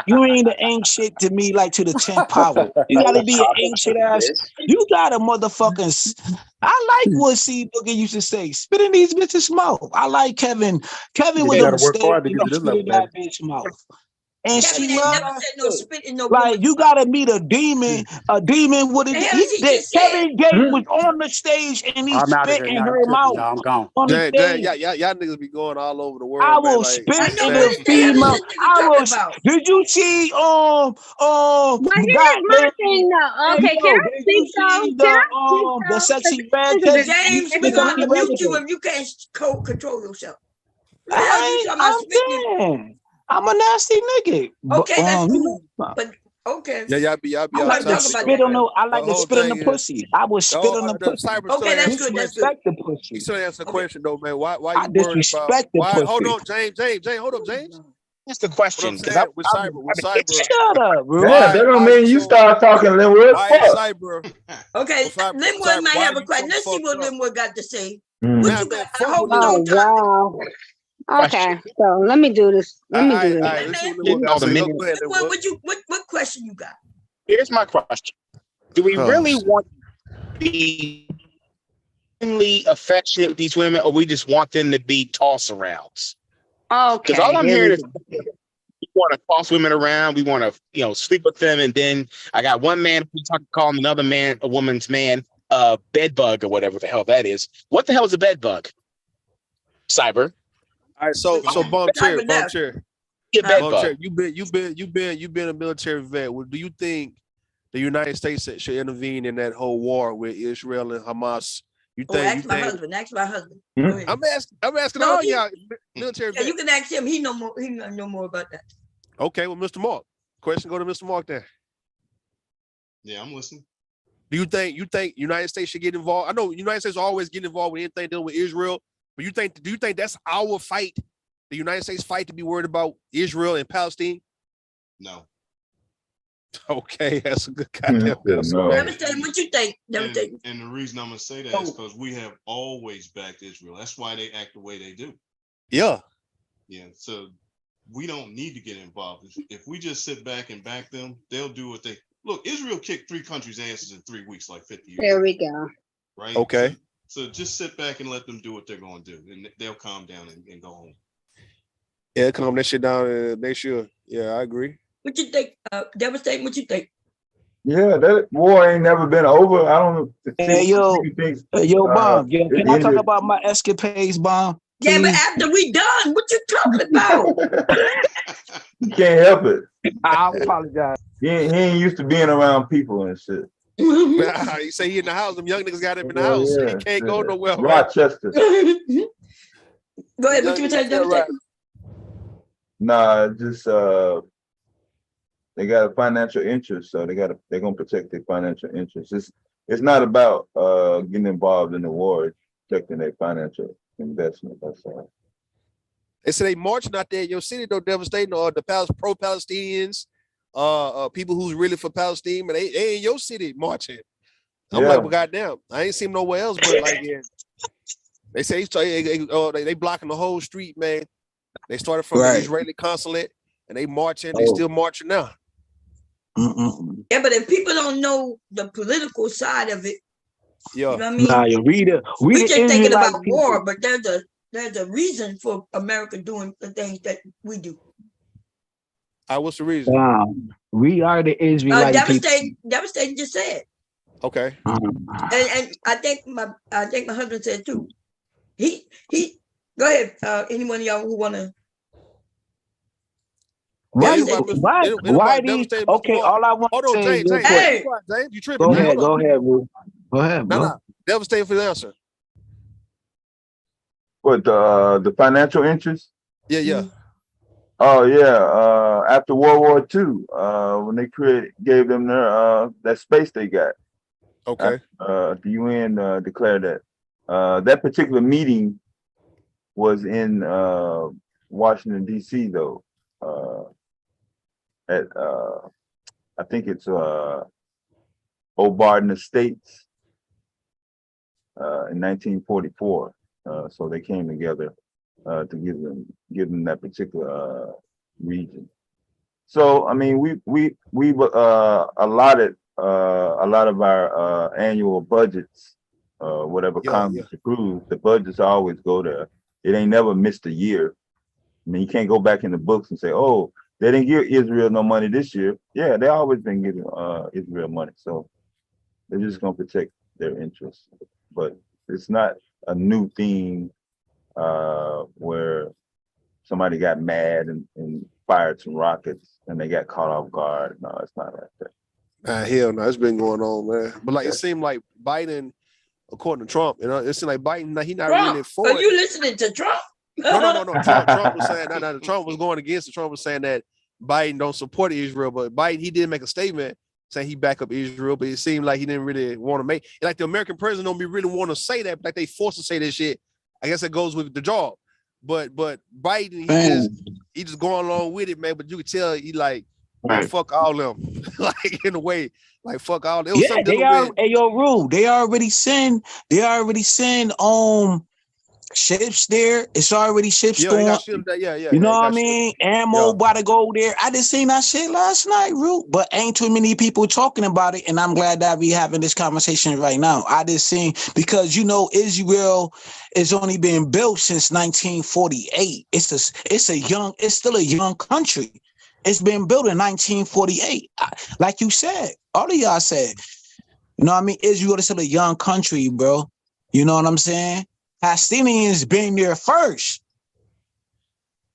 [SPEAKER 7] you ain't the ain't shit to me like to the 10th power. You gotta be an ain't shit ass. You got a motherfucking. I like what C Boogie used to say. Spit in these bitches' mouth. I like Kevin. Kevin
[SPEAKER 5] You
[SPEAKER 7] with
[SPEAKER 5] gotta
[SPEAKER 7] them
[SPEAKER 5] work
[SPEAKER 7] stairs
[SPEAKER 5] hard to
[SPEAKER 7] and
[SPEAKER 5] get
[SPEAKER 7] them
[SPEAKER 5] to this
[SPEAKER 7] spit
[SPEAKER 5] level,
[SPEAKER 7] in that
[SPEAKER 5] baby.
[SPEAKER 7] bitch mouth. And
[SPEAKER 1] Kevin
[SPEAKER 7] she
[SPEAKER 1] ain't
[SPEAKER 7] loves
[SPEAKER 1] never said no spit in no
[SPEAKER 7] like
[SPEAKER 1] woman.
[SPEAKER 7] you gotta meet a demon with
[SPEAKER 1] The
[SPEAKER 7] it.
[SPEAKER 1] hell is he just said?
[SPEAKER 7] Kevin Gates was on the stage and he
[SPEAKER 5] I'm out of
[SPEAKER 7] spit
[SPEAKER 5] here
[SPEAKER 7] in
[SPEAKER 5] now.
[SPEAKER 7] her mouth
[SPEAKER 5] No, I'm gone.
[SPEAKER 7] on the
[SPEAKER 11] Jay,
[SPEAKER 7] stage.
[SPEAKER 11] y'all niggas be going all over the
[SPEAKER 7] I
[SPEAKER 11] world, man.
[SPEAKER 7] will
[SPEAKER 11] Like,
[SPEAKER 7] spit
[SPEAKER 1] I
[SPEAKER 7] in
[SPEAKER 1] know,
[SPEAKER 7] the
[SPEAKER 1] what the hell is
[SPEAKER 7] female.
[SPEAKER 1] this nigga talking about?
[SPEAKER 7] Did you see
[SPEAKER 12] But here's my
[SPEAKER 7] goddamn
[SPEAKER 12] thing though.
[SPEAKER 7] hey,
[SPEAKER 12] Okay, can
[SPEAKER 7] yo,
[SPEAKER 12] I
[SPEAKER 7] did
[SPEAKER 12] speak
[SPEAKER 7] you
[SPEAKER 12] though?
[SPEAKER 7] see
[SPEAKER 12] Can I speak
[SPEAKER 7] the
[SPEAKER 12] though?
[SPEAKER 7] sexy red
[SPEAKER 12] This is
[SPEAKER 7] cake?
[SPEAKER 1] James,
[SPEAKER 7] The
[SPEAKER 1] we're gonna have
[SPEAKER 7] sexy
[SPEAKER 1] to
[SPEAKER 7] red
[SPEAKER 1] mute you
[SPEAKER 7] cake.
[SPEAKER 1] if you can't control yourself. What the hell you talking about
[SPEAKER 7] I'm
[SPEAKER 1] spitting?
[SPEAKER 7] saying I'm a nasty nigga.
[SPEAKER 1] Okay, that's
[SPEAKER 7] you
[SPEAKER 1] cool.
[SPEAKER 7] know,
[SPEAKER 1] But okay.
[SPEAKER 11] yeah, y'all be
[SPEAKER 7] I
[SPEAKER 11] off
[SPEAKER 7] like to
[SPEAKER 11] topic,
[SPEAKER 1] about
[SPEAKER 11] though,
[SPEAKER 7] spit on
[SPEAKER 11] man.
[SPEAKER 7] the I
[SPEAKER 11] The
[SPEAKER 7] like to
[SPEAKER 11] whole
[SPEAKER 7] spit on
[SPEAKER 11] thing
[SPEAKER 7] the
[SPEAKER 11] is,
[SPEAKER 7] pussy. I will spit on the
[SPEAKER 11] the
[SPEAKER 7] pussy.
[SPEAKER 11] cyber
[SPEAKER 1] Okay,
[SPEAKER 11] still
[SPEAKER 1] that's
[SPEAKER 11] answer
[SPEAKER 1] good.
[SPEAKER 11] the
[SPEAKER 1] That's
[SPEAKER 11] question.
[SPEAKER 1] good.
[SPEAKER 7] Disrespect the pussy.
[SPEAKER 11] He still answer the
[SPEAKER 1] Okay.
[SPEAKER 11] question, though, man. Why
[SPEAKER 7] I
[SPEAKER 11] you worried about?
[SPEAKER 7] disrespect the
[SPEAKER 11] Why? Hold
[SPEAKER 7] pussy.
[SPEAKER 11] on, James. Hold up, James.
[SPEAKER 10] ask the question because I
[SPEAKER 11] with cyber,
[SPEAKER 7] Shut up, bro.
[SPEAKER 2] Yeah, that don't mean you start talking Linwood.
[SPEAKER 11] cyber.
[SPEAKER 1] Okay, Linwood might have a question. Let's see what Linwood got to say. What you got? I hope you don't talk.
[SPEAKER 12] Wow. Okay, so let me do this. Let me do this.
[SPEAKER 1] What question you got?
[SPEAKER 10] Here's my question: do we really want to be affectionate with these women, or we just want them to be toss arounds?
[SPEAKER 12] Okay.
[SPEAKER 10] Because all I'm hearing is we want to toss women around. We want to, sleep with them, and then I got one man calling another man, a woman's man, bed bug or whatever the hell that is. What the hell is a bed bug? Cyber.
[SPEAKER 11] All right, so bomb chair.
[SPEAKER 10] Get bed bug.
[SPEAKER 11] You've been a military vet. Well, do you think the United States should intervene in that whole war with Israel and Hamas?
[SPEAKER 1] Ask my husband.
[SPEAKER 11] I'm asking all y'all military vets.
[SPEAKER 1] You can ask him. He know more about that.
[SPEAKER 11] Okay, well, Mr. Mark. Question go to Mr. Mark then.
[SPEAKER 13] Yeah, I'm listening.
[SPEAKER 11] Do you think United States should get involved? I know United States always get involved with anything dealing with Israel. But do you think that's our fight, the United States fight, to be worried about Israel and Palestine?
[SPEAKER 13] No.
[SPEAKER 11] Okay, that's a good goddamn answer.
[SPEAKER 1] Devastate, what you think?
[SPEAKER 13] And the reason I'm gonna say that is because we have always backed Israel. That's why they act the way they do.
[SPEAKER 11] Yeah.
[SPEAKER 13] Yeah. So we don't need to get involved. If we just sit back and back them, they'll do what they look. Israel kicked 3 countries' asses in 3 weeks, like 50 years.
[SPEAKER 12] There we go.
[SPEAKER 13] Right.
[SPEAKER 11] Okay.
[SPEAKER 13] So just sit back and let them do what they're going to do, and they'll calm down and go home.
[SPEAKER 11] Yeah, calm that shit down. They should. Yeah, I agree.
[SPEAKER 1] What you think? Devastating. What you think?
[SPEAKER 2] Yeah, that war ain't never been over. I don't.
[SPEAKER 7] Hey, yo, Bomb. Yeah, can I talk about my escapades, Bomb?
[SPEAKER 1] Yeah, but after we done, what you talking about?
[SPEAKER 2] You can't help it.
[SPEAKER 7] I apologize.
[SPEAKER 2] He ain't used to being around people and shit.
[SPEAKER 11] You say he in the house. Them young niggas got him in the house. He can't go nowhere.
[SPEAKER 2] Rochester.
[SPEAKER 1] Go ahead. What you were saying, Devastating?
[SPEAKER 2] Nah, just they got a financial interest, so they're gonna protect their financial interests. It's not about getting involved in the war, it's protecting their financial investment. That's all.
[SPEAKER 11] They say they marching out there in your city though, Devastating, or the pro-Palestinians, people who's really for Palestine, but they in your city marching. I'm like, well, goddamn, I ain't seen nowhere else, but like, yeah. They say they blocking the whole street, man. They started from the Israeli consulate, and they marching. They still marching now.
[SPEAKER 1] Yeah, but if people don't know the political side of it,
[SPEAKER 11] yeah,
[SPEAKER 1] you know what I mean?
[SPEAKER 7] Nah, you
[SPEAKER 1] we just thinking about war, but there's a reason for America doing the things that we do.
[SPEAKER 11] What's the reason?
[SPEAKER 7] We are the Israelite people.
[SPEAKER 1] Devastating just said.
[SPEAKER 11] Okay.
[SPEAKER 1] And I think my husband said too. He go ahead. Anyone of y'all who wanna?
[SPEAKER 7] Why these? Okay, all I want to say is
[SPEAKER 11] James, you tripping?
[SPEAKER 7] Go ahead, bro. Go ahead, bro.
[SPEAKER 11] No. Devastating for the answer.
[SPEAKER 2] What the financial interest?
[SPEAKER 11] Yeah.
[SPEAKER 2] Oh yeah. After World War II, when they gave them their that space they got.
[SPEAKER 11] Okay.
[SPEAKER 2] The UN declared that. That particular meeting was in Washington D.C. though. At I think it's Old Barden Estates in 1944. So they came together to give them that particular region. So I mean, we allotted a lot of our annual budgets, whatever Congress approved. The budgets always go there. It ain't never missed a year. I mean, you can't go back in the books and say, oh, they didn't give Israel no money this year. Yeah, they always been giving Israel money. So they're just gonna protect their interests. But it's not a new thing where somebody got mad and fired some rockets and they got caught off guard. No, it's not like that.
[SPEAKER 11] Hell no, it's been going on, man. But like it seemed like Biden, according to Trump, it seemed like Biden, he not
[SPEAKER 1] Trump,
[SPEAKER 11] really for it.
[SPEAKER 1] Are you listening to Trump?
[SPEAKER 11] No. Trump was saying Trump was going against it. Trump was saying that Biden don't support Israel, but Biden, he did make a statement saying he back up Israel, but it seemed like he didn't really want to make like the American president don't be really want to say that, but like they forced to say this shit. I guess it goes with the job. But Biden, he just going along with it, man. But you could tell he like, man, fuck all them. Like in a way, like fuck all. It was something
[SPEAKER 7] they
[SPEAKER 11] dealing
[SPEAKER 7] are.
[SPEAKER 11] with.
[SPEAKER 7] Hey, yo, Rue, they already send ships there. It's already ships
[SPEAKER 11] Yeah, they
[SPEAKER 7] going.
[SPEAKER 11] got ships there. Yeah.
[SPEAKER 7] You know
[SPEAKER 11] they
[SPEAKER 7] what I
[SPEAKER 11] got ships.
[SPEAKER 7] mean? Ammo about to go there. I just seen that shit last night, Rue. But ain't too many people talking about it. And I'm glad that we having this conversation right now. I just seen, because you know Israel is only been built since 1948. It's still a young country. It's been built in 1948. Like you said, all of y'all said. You know what I mean? Israel is still a young country, bro. You know what I'm saying? Palestinians been there first.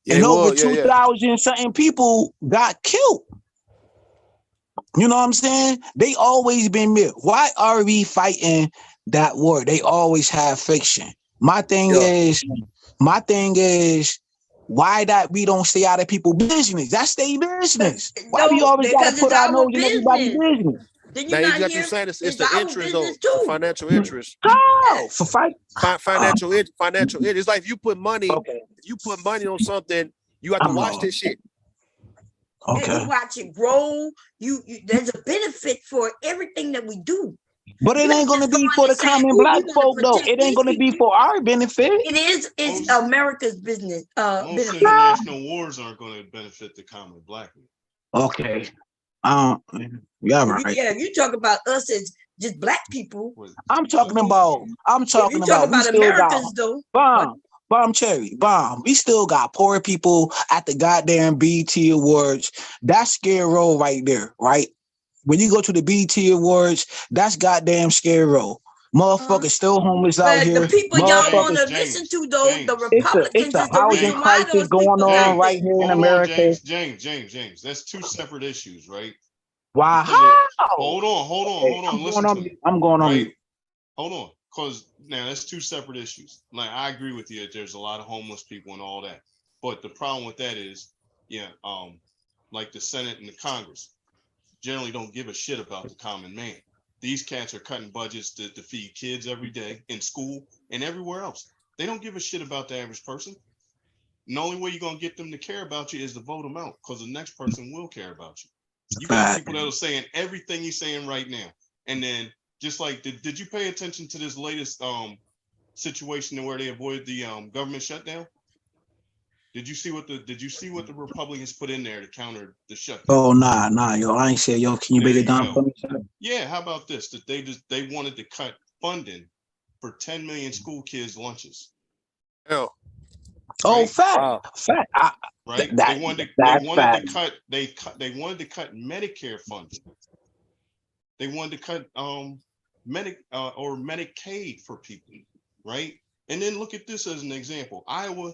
[SPEAKER 11] Yeah,
[SPEAKER 7] And over 2,000 something people got killed. You know what I'm saying? They always been there. Why are we fighting that war? They always have fiction. My thing is, why that we don't stay out of people's business? That's their business. Why we always gotta put our nose in everybody's business?
[SPEAKER 11] Now you got you saying it's the interest though, the financial interest.
[SPEAKER 7] How? For
[SPEAKER 11] financial interest. It's like if you put money on something, you have to watch this shit.
[SPEAKER 1] And you watch it grow. You there's a benefit for everything that we do.
[SPEAKER 7] But it ain't gonna be for the common black folk though. It ain't gonna be for our benefit.
[SPEAKER 1] It's America's business.
[SPEAKER 13] Most international wars aren't going to benefit the common black man.
[SPEAKER 7] Okay. Yeah, right.
[SPEAKER 1] Yeah, you talk about us as just black people.
[SPEAKER 7] I'm talking about we still
[SPEAKER 1] Americans
[SPEAKER 7] got bomb cherry. We still got poor people at the goddamn BET Awards. That's Skid Row right there, right? When you go to the BET Awards, that's goddamn Skid Row. Motherfuckers still homeless out here.
[SPEAKER 1] The people y'all want to listen to, though, the Republicans,
[SPEAKER 7] it's a housing crisis going on right here in America.
[SPEAKER 13] James, that's two separate issues, right?
[SPEAKER 7] Wow.
[SPEAKER 13] Hold on. Listen to me.
[SPEAKER 7] I'm going on.
[SPEAKER 13] Right? Hold on, because now that's two separate issues. Like I agree with you that there's a lot of homeless people and all that, but the problem with that is, like the Senate and the Congress generally don't give a shit about the common man. These cats are cutting budgets to feed kids every day in school and everywhere else. They don't give a shit about the average person. And the only way you're going to get them to care about you is to vote them out, because the next person will care about you. You got people that are saying everything you're saying right now. And then just like, did you pay attention to this latest situation where they avoided the government shutdown? Did you see what the Republicans put in there to counter the shutdown?
[SPEAKER 7] Oh nah, yo, I ain't said, yo, can you break it down for me?
[SPEAKER 13] Yeah, how about this? That they wanted to cut funding for 10 million school kids' lunches.
[SPEAKER 11] Hell.
[SPEAKER 7] Oh,
[SPEAKER 13] right?
[SPEAKER 7] fact.
[SPEAKER 11] Wow.
[SPEAKER 7] Fact.
[SPEAKER 13] Right? They wanted to cut Medicare funding. They wanted to cut Medicaid for people, right? And then look at this as an example. Iowa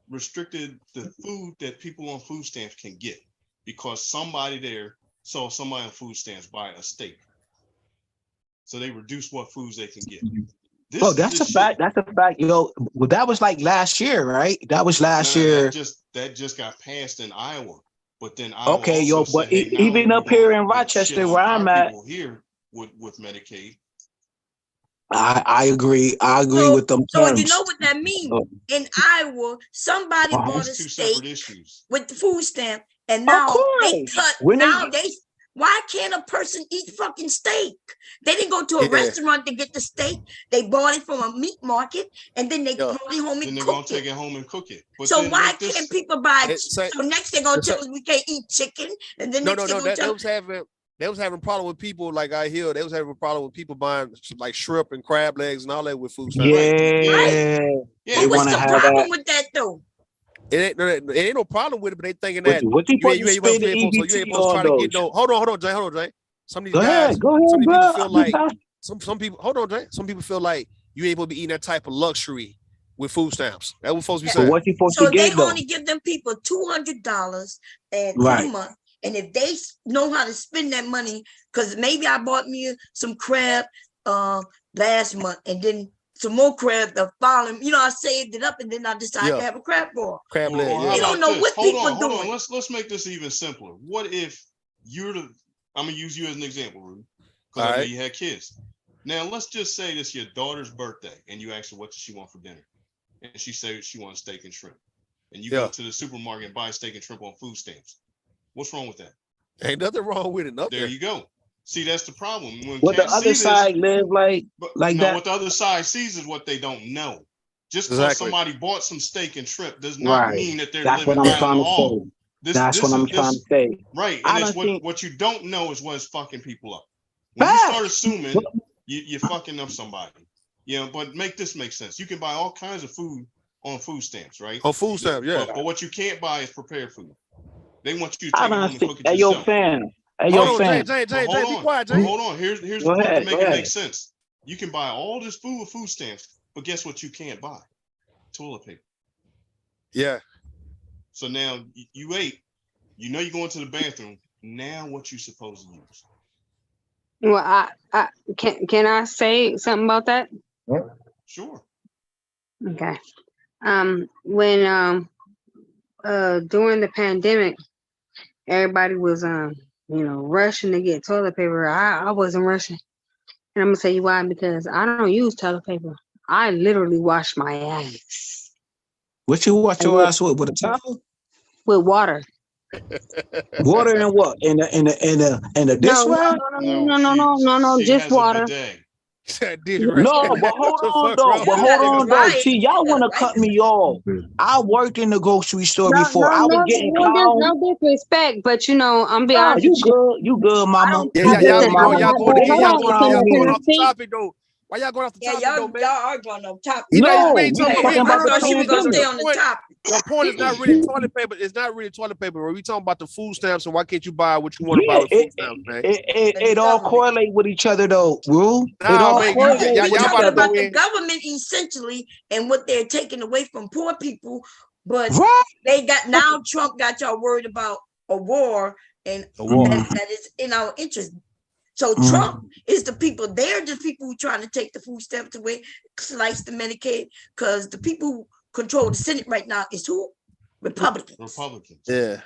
[SPEAKER 13] restricted the food that people on food stamps can get because somebody there saw somebody on food stamps buy a steak. So they reduced what foods they can get.
[SPEAKER 7] That's a fact. That's a fact. Well, that was like last year, right? That was last year.
[SPEAKER 13] That just got passed in Iowa. But then Iowa
[SPEAKER 7] but even up here in Rochester where I'm at
[SPEAKER 13] here with Medicaid.
[SPEAKER 7] I agree. I agree with them.
[SPEAKER 1] So you know what that means? In Iowa, somebody bought a steak with the food stamp, and now they cut. Why can't a person eat fucking steak? They didn't go to a restaurant to get the steak. They bought it from a meat market, and then they brought it home and
[SPEAKER 13] then they're
[SPEAKER 1] cooked
[SPEAKER 13] gonna take it home and cook it. But
[SPEAKER 1] so why can't people buy? So next they're gonna tell us we can't eat chicken, and then
[SPEAKER 11] they was having a problem with people, like I hear they was having a problem with people buying like shrimp and crab legs and all that with food stamps.
[SPEAKER 1] Yeah. What's the problem with that though?
[SPEAKER 11] It ain't no problem with it, but they thinking that you ain't supposed to try to get no. Hold on, Jay. Some of these guys, some people feel like some people. Hold on, Jay. Some people feel like you ain't supposed to be eating that type of luxury with food stamps. That was supposed to be saying.
[SPEAKER 7] What you supposed
[SPEAKER 1] to
[SPEAKER 7] get,
[SPEAKER 1] they only give them people $200 and a month. And if they know how to spend that money, because maybe I bought me some crab last month and then some more crab the following, I saved it up and then I decided to have a crab ball.
[SPEAKER 11] Crab leg.
[SPEAKER 1] You don't know what people are doing.
[SPEAKER 13] Hold on. Let's make this even simpler. What if I'm gonna use you as an example, Rudy, because I know you had kids. Now let's just say this your daughter's birthday and you ask her what does she want for dinner, and she said she wants steak and shrimp. and you go to the supermarket and buy steak and shrimp on food stamps. What's wrong with that?
[SPEAKER 11] Ain't nothing wrong with it.
[SPEAKER 13] There you go. See, that's the problem. When
[SPEAKER 7] What the
[SPEAKER 13] cats
[SPEAKER 7] other
[SPEAKER 13] see
[SPEAKER 7] side
[SPEAKER 13] this,
[SPEAKER 7] live like that?
[SPEAKER 13] what the other side sees is what they don't know. Just because
[SPEAKER 11] Exactly.
[SPEAKER 13] somebody bought some steak and shrimp does not mean that they're
[SPEAKER 7] That's
[SPEAKER 13] living
[SPEAKER 7] what I'm
[SPEAKER 13] down
[SPEAKER 7] trying
[SPEAKER 13] the
[SPEAKER 7] to
[SPEAKER 13] hall.
[SPEAKER 7] say. That's what I'm trying to say.
[SPEAKER 13] Right.
[SPEAKER 7] I
[SPEAKER 13] And it's
[SPEAKER 7] don't think-
[SPEAKER 13] what you don't know is what's fucking people up. When you start assuming, you're fucking up somebody. You know, but make this make sense. You can buy all kinds of food on food stamps, right?
[SPEAKER 11] On food stamps, yeah.
[SPEAKER 13] But what you can't buy is prepared food. They want you to
[SPEAKER 7] I
[SPEAKER 13] take it
[SPEAKER 7] don't
[SPEAKER 13] home and
[SPEAKER 7] think.
[SPEAKER 13] cook it
[SPEAKER 7] Hey,
[SPEAKER 13] yourself.
[SPEAKER 7] yo, fam. Hey,
[SPEAKER 11] Hold
[SPEAKER 7] yo,
[SPEAKER 11] on,
[SPEAKER 7] fam.
[SPEAKER 11] James,
[SPEAKER 13] But
[SPEAKER 11] be quiet, James.
[SPEAKER 13] hold on. Here's the
[SPEAKER 7] Go
[SPEAKER 13] part
[SPEAKER 7] ahead,
[SPEAKER 13] to make
[SPEAKER 7] go
[SPEAKER 13] it
[SPEAKER 7] ahead.
[SPEAKER 13] make sense. You can buy all this food with food stamps, but guess what you can't buy? Toilet paper.
[SPEAKER 11] Yeah.
[SPEAKER 13] So now you ate, you know you're going to the bathroom. Now what you supposed to use?
[SPEAKER 12] Well, I can I say something about that?
[SPEAKER 13] Sure.
[SPEAKER 12] Okay. When during the pandemic, everybody was rushing to get toilet paper. I wasn't rushing. And I'm gonna tell you why, because I don't use toilet paper. I literally wash my ass
[SPEAKER 7] What you wash your ass with a towel?
[SPEAKER 12] with water.
[SPEAKER 7] Water and what? In the dish rag?
[SPEAKER 12] No, just water.
[SPEAKER 7] No, but hold on though. But hold on though. See, y'all want to cut me off. I worked in the grocery store before. I was getting clowned.
[SPEAKER 12] No disrespect, but I'm being honest
[SPEAKER 7] you
[SPEAKER 12] with you.
[SPEAKER 7] good. You good, mama.
[SPEAKER 11] Yeah, y'all going off the topic though. Why y'all going off the
[SPEAKER 1] Yeah,
[SPEAKER 11] topic though, man?
[SPEAKER 1] y'all are going off topic.
[SPEAKER 7] No,
[SPEAKER 11] we talking about
[SPEAKER 1] I thought she was gonna stay on the topic.
[SPEAKER 11] Your point is not really toilet paper. It's not really toilet paper. Bro. We talking about the food stamps, and why can't you buy what you want to buy with food stamps, man?
[SPEAKER 7] It all correlate with each other though, Rule.
[SPEAKER 11] Nah,
[SPEAKER 7] it all
[SPEAKER 11] man,
[SPEAKER 7] correlate.
[SPEAKER 11] y'all
[SPEAKER 1] We're
[SPEAKER 11] about
[SPEAKER 1] talking
[SPEAKER 11] to
[SPEAKER 1] about
[SPEAKER 11] go
[SPEAKER 1] the
[SPEAKER 11] in.
[SPEAKER 1] government essentially and what they're taking away from poor people, but
[SPEAKER 7] Right.
[SPEAKER 1] they got now Trump got y'all worried about a war and that is in our interest. So Trump is the people, they're the people who trying to take the food stamps away, slice the Medicaid, because the people who control the Senate right now is who? Republicans.
[SPEAKER 11] Yeah.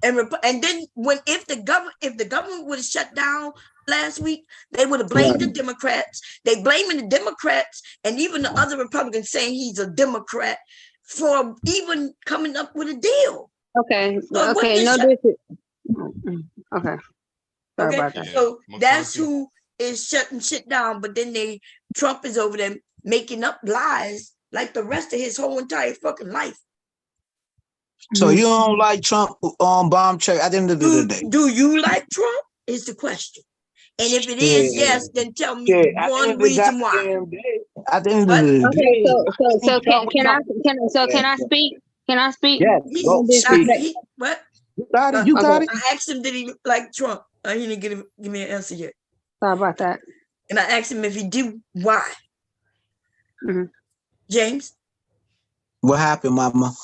[SPEAKER 1] And then if the government would have shut down last week, they would have blamed the Democrats. They blaming the Democrats and even the other Republicans saying he's a Democrat for even coming up with a deal.
[SPEAKER 12] Okay.
[SPEAKER 1] So
[SPEAKER 12] Okay. No, this is okay. Sorry
[SPEAKER 1] Okay,
[SPEAKER 12] about that.
[SPEAKER 1] so that's who is shutting shit down. But then Trump is over there making up lies like the rest of his whole entire fucking life.
[SPEAKER 7] So you don't like Trump on bomb check at the end of the day?
[SPEAKER 1] Do you like Trump? Is the question. And if it is yes, then tell me one reason why.
[SPEAKER 7] At the end of the day.
[SPEAKER 12] Okay, so can I speak? Can I speak?
[SPEAKER 7] Yeah, go speak.
[SPEAKER 1] What?
[SPEAKER 7] You got it. You got it.
[SPEAKER 1] I asked him, did he like Trump? He didn't give me an answer yet.
[SPEAKER 12] Sorry about that.
[SPEAKER 1] And I asked him if he did, why? James?
[SPEAKER 7] What happened, mama?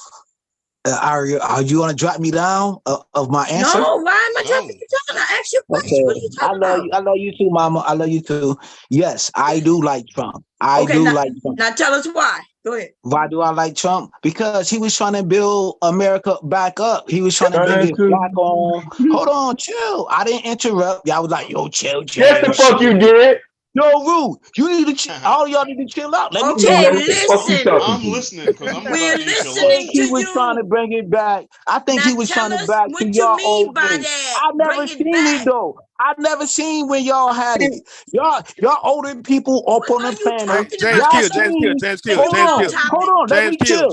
[SPEAKER 7] Are you going to drop me down of my answer?
[SPEAKER 1] No, why am I dropping you down? I asked you a question. What are you talking about?
[SPEAKER 7] I love you too, mama. I love you too. Yes, I do like Trump. I do like Trump.
[SPEAKER 1] Now tell us why. Go ahead.
[SPEAKER 7] Why do I like Trump? Because he was trying to build America back up. He was trying to bring it back on. Hold on, chill. I didn't interrupt. Y'all was like, yo, chill.
[SPEAKER 2] Yes, the fuck you did.
[SPEAKER 7] Yo, Rude, you need to chill. All y'all need to chill out. Let me
[SPEAKER 1] Okay,
[SPEAKER 7] tell you.
[SPEAKER 1] listen.
[SPEAKER 13] I'm listening because I'm
[SPEAKER 1] We're
[SPEAKER 13] about to
[SPEAKER 1] listening
[SPEAKER 7] He was trying to bring it back. I think he was trying to back to y'all old days. I never seen it though. I never seen when y'all had it. Y'all older people up on the planet.
[SPEAKER 11] James Kill.
[SPEAKER 7] Hold on, let me chill.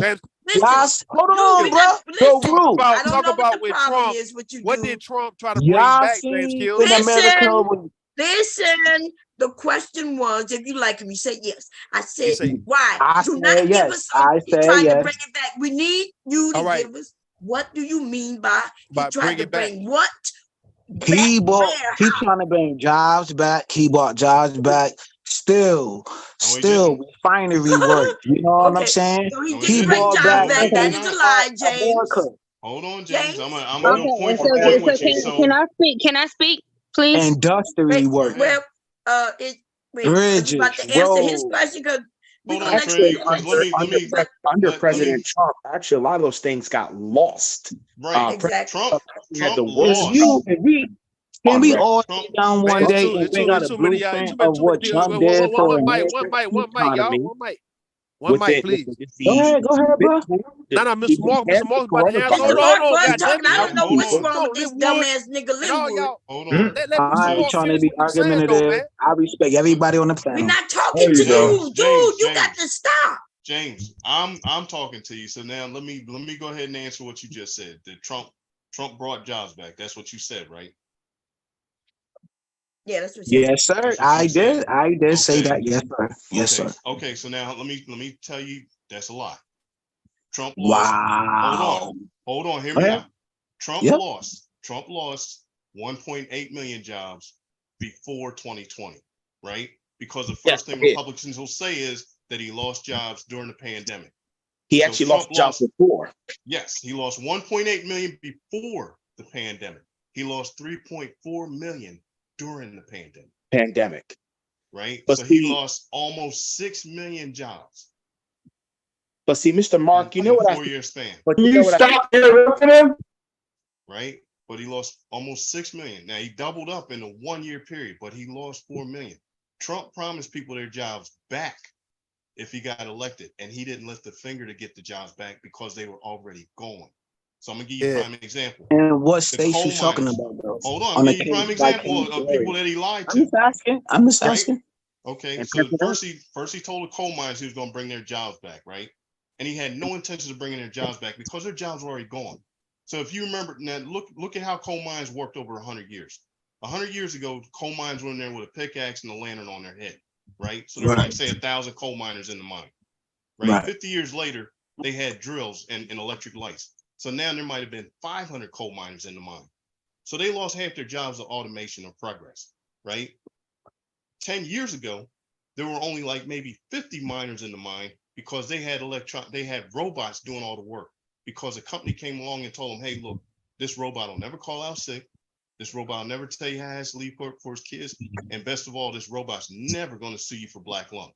[SPEAKER 7] Hold on, bro. So Rude.
[SPEAKER 11] Talk about with Trump. What did Trump try to bring back, James Kill?
[SPEAKER 1] Listen, the question was, if you like him, you say yes. I said, why?
[SPEAKER 7] I
[SPEAKER 1] Do
[SPEAKER 7] said
[SPEAKER 1] not give
[SPEAKER 7] yes.
[SPEAKER 1] us something. He tried to bring
[SPEAKER 7] yes.
[SPEAKER 1] it back. We need you to give us, what do you mean by he tried to bring what?
[SPEAKER 7] He trying to bring jobs back. He bought jobs back. Still refinery work. You know what I'm saying?
[SPEAKER 1] So he brought back. That is a lie, James.
[SPEAKER 13] Hold on, James. I'm gonna go point for point with you. So
[SPEAKER 12] can I speak? Can I speak, please?
[SPEAKER 7] Industry work.
[SPEAKER 1] Well,
[SPEAKER 7] Bridges,
[SPEAKER 1] about to answer his question because
[SPEAKER 6] under President Trump, actually, a lot of those things got lost.
[SPEAKER 13] Right,
[SPEAKER 1] exactly.
[SPEAKER 13] Trump
[SPEAKER 6] had the
[SPEAKER 13] lost.
[SPEAKER 7] Can we all sit down one day and bring out a blueprint of what Trump did for American economy?
[SPEAKER 11] One mic, please.
[SPEAKER 7] Go ahead, bro.
[SPEAKER 11] No, Mr. Mark about to answer. Hold
[SPEAKER 1] Mark
[SPEAKER 11] on,
[SPEAKER 1] was
[SPEAKER 11] goddamn
[SPEAKER 1] talking. I don't
[SPEAKER 11] it.
[SPEAKER 1] know what's
[SPEAKER 11] Hold
[SPEAKER 1] wrong
[SPEAKER 11] on,
[SPEAKER 1] with this
[SPEAKER 11] Linwood.
[SPEAKER 1] dumbass nigga
[SPEAKER 11] And all
[SPEAKER 1] Linwood.
[SPEAKER 11] y'all,
[SPEAKER 13] Hold on.
[SPEAKER 11] let
[SPEAKER 7] I
[SPEAKER 11] Mr.
[SPEAKER 7] ain't
[SPEAKER 11] Mark
[SPEAKER 7] trying to
[SPEAKER 11] finish
[SPEAKER 7] be
[SPEAKER 11] what he's saying, though,
[SPEAKER 7] argumentative.
[SPEAKER 11] man.
[SPEAKER 7] I respect everybody on the
[SPEAKER 1] We're
[SPEAKER 7] panel.
[SPEAKER 1] not talking
[SPEAKER 2] There
[SPEAKER 1] to
[SPEAKER 2] you go.
[SPEAKER 1] you, dude. You got to stop.
[SPEAKER 13] James, I'm talking to you. So now let me go ahead and answer what you just said. That Trump brought jobs back. That's what you said, right?
[SPEAKER 1] Yeah, that's what you said.
[SPEAKER 7] Yes, sir.
[SPEAKER 13] That's what
[SPEAKER 7] I
[SPEAKER 13] you said.
[SPEAKER 7] did. I did say
[SPEAKER 13] Okay.
[SPEAKER 7] that. Yes, sir. Yes,
[SPEAKER 13] Okay.
[SPEAKER 7] sir.
[SPEAKER 13] Okay. So now let me tell you that's a lie. Trump lost.
[SPEAKER 7] Wow.
[SPEAKER 13] Hold on. Hear
[SPEAKER 7] Go
[SPEAKER 13] me
[SPEAKER 7] ahead.
[SPEAKER 13] out. Trump
[SPEAKER 7] Yep.
[SPEAKER 13] lost 1.8 million jobs before 2020, right? Because the first thing Republicans will say is that he lost jobs during the pandemic.
[SPEAKER 10] He
[SPEAKER 13] So
[SPEAKER 10] actually
[SPEAKER 13] Trump
[SPEAKER 10] lost jobs before.
[SPEAKER 13] Yes, he lost 1.8 million before the pandemic. He lost 3.4 million during the pandemic. Right?
[SPEAKER 10] But
[SPEAKER 13] so
[SPEAKER 10] see,
[SPEAKER 13] he lost almost 6 million jobs.
[SPEAKER 10] But see, Mr. Mark, you know what
[SPEAKER 13] 4-year span.
[SPEAKER 10] But
[SPEAKER 2] you stop interrupting him?
[SPEAKER 13] Right? But he lost almost 6 million. Now he doubled up in a 1-year period, but he lost 4 million. Trump promised people their jobs back if he got elected, and he didn't lift a finger to get the jobs back because they were already gone. So I'm gonna give you a prime example.
[SPEAKER 7] And what
[SPEAKER 13] The
[SPEAKER 7] states
[SPEAKER 13] coal
[SPEAKER 7] you talking
[SPEAKER 13] miners.
[SPEAKER 7] about, though?
[SPEAKER 13] Hold on,
[SPEAKER 7] On
[SPEAKER 13] I'm
[SPEAKER 7] the
[SPEAKER 13] giving you a prime
[SPEAKER 7] case, like,
[SPEAKER 13] example of people that he lied
[SPEAKER 7] I'm
[SPEAKER 13] to.
[SPEAKER 7] just asking. I'm just
[SPEAKER 13] Right?
[SPEAKER 7] asking.
[SPEAKER 13] Okay,
[SPEAKER 7] And
[SPEAKER 13] so
[SPEAKER 7] President-
[SPEAKER 13] first he told the coal miners he was going to bring their jobs back, right? And he had no intention of bringing their jobs back because their jobs were already gone. So if you remember, now look at how coal mines worked over 100 years. 100 years ago, coal mines were in there with a pickaxe and a lantern on their head, right? So there were like, say, 1,000 coal miners in the mine, right? 50 years later, they had drills and electric lights. So now there might have been 500 coal miners in the mine. So they lost half their jobs to automation or progress, right? 10 years ago, there were only like maybe 50 miners in the mine because they had robots doing all the work, because a company came along and told them, hey, look, this robot will never call out sick. This robot will never tell you how he has to leave work for his kids. And best of all, this robot's never going to sue you for black lung.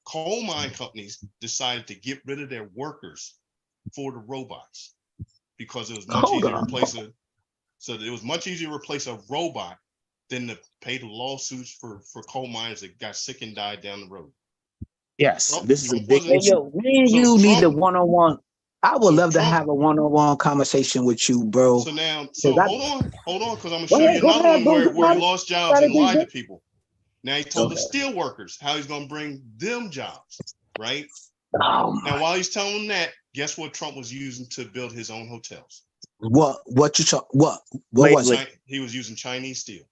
[SPEAKER 13] Coal mine companies decided to get rid of their workers for the robots because it was much easier to replace a robot than to pay the lawsuits for coal miners that got sick and died down the road.
[SPEAKER 10] Yes, this is a big
[SPEAKER 7] Hey,
[SPEAKER 10] issue.
[SPEAKER 7] yo, me and you need a one-on-one. I would love to have a one-on-one conversation with you, bro.
[SPEAKER 13] So now, hold on, because I'm gonna show you
[SPEAKER 7] Go
[SPEAKER 13] another
[SPEAKER 7] ahead,
[SPEAKER 13] one
[SPEAKER 7] bro.
[SPEAKER 13] where he lost jobs and lied to
[SPEAKER 7] Strategy,
[SPEAKER 13] people. Now he told the steel workers how he's gonna bring them jobs, right?
[SPEAKER 7] Oh,
[SPEAKER 13] now, while he's telling them that, guess what Trump was using to build his own hotels?
[SPEAKER 7] What you talk? What was it?
[SPEAKER 13] He was using Chinese steel.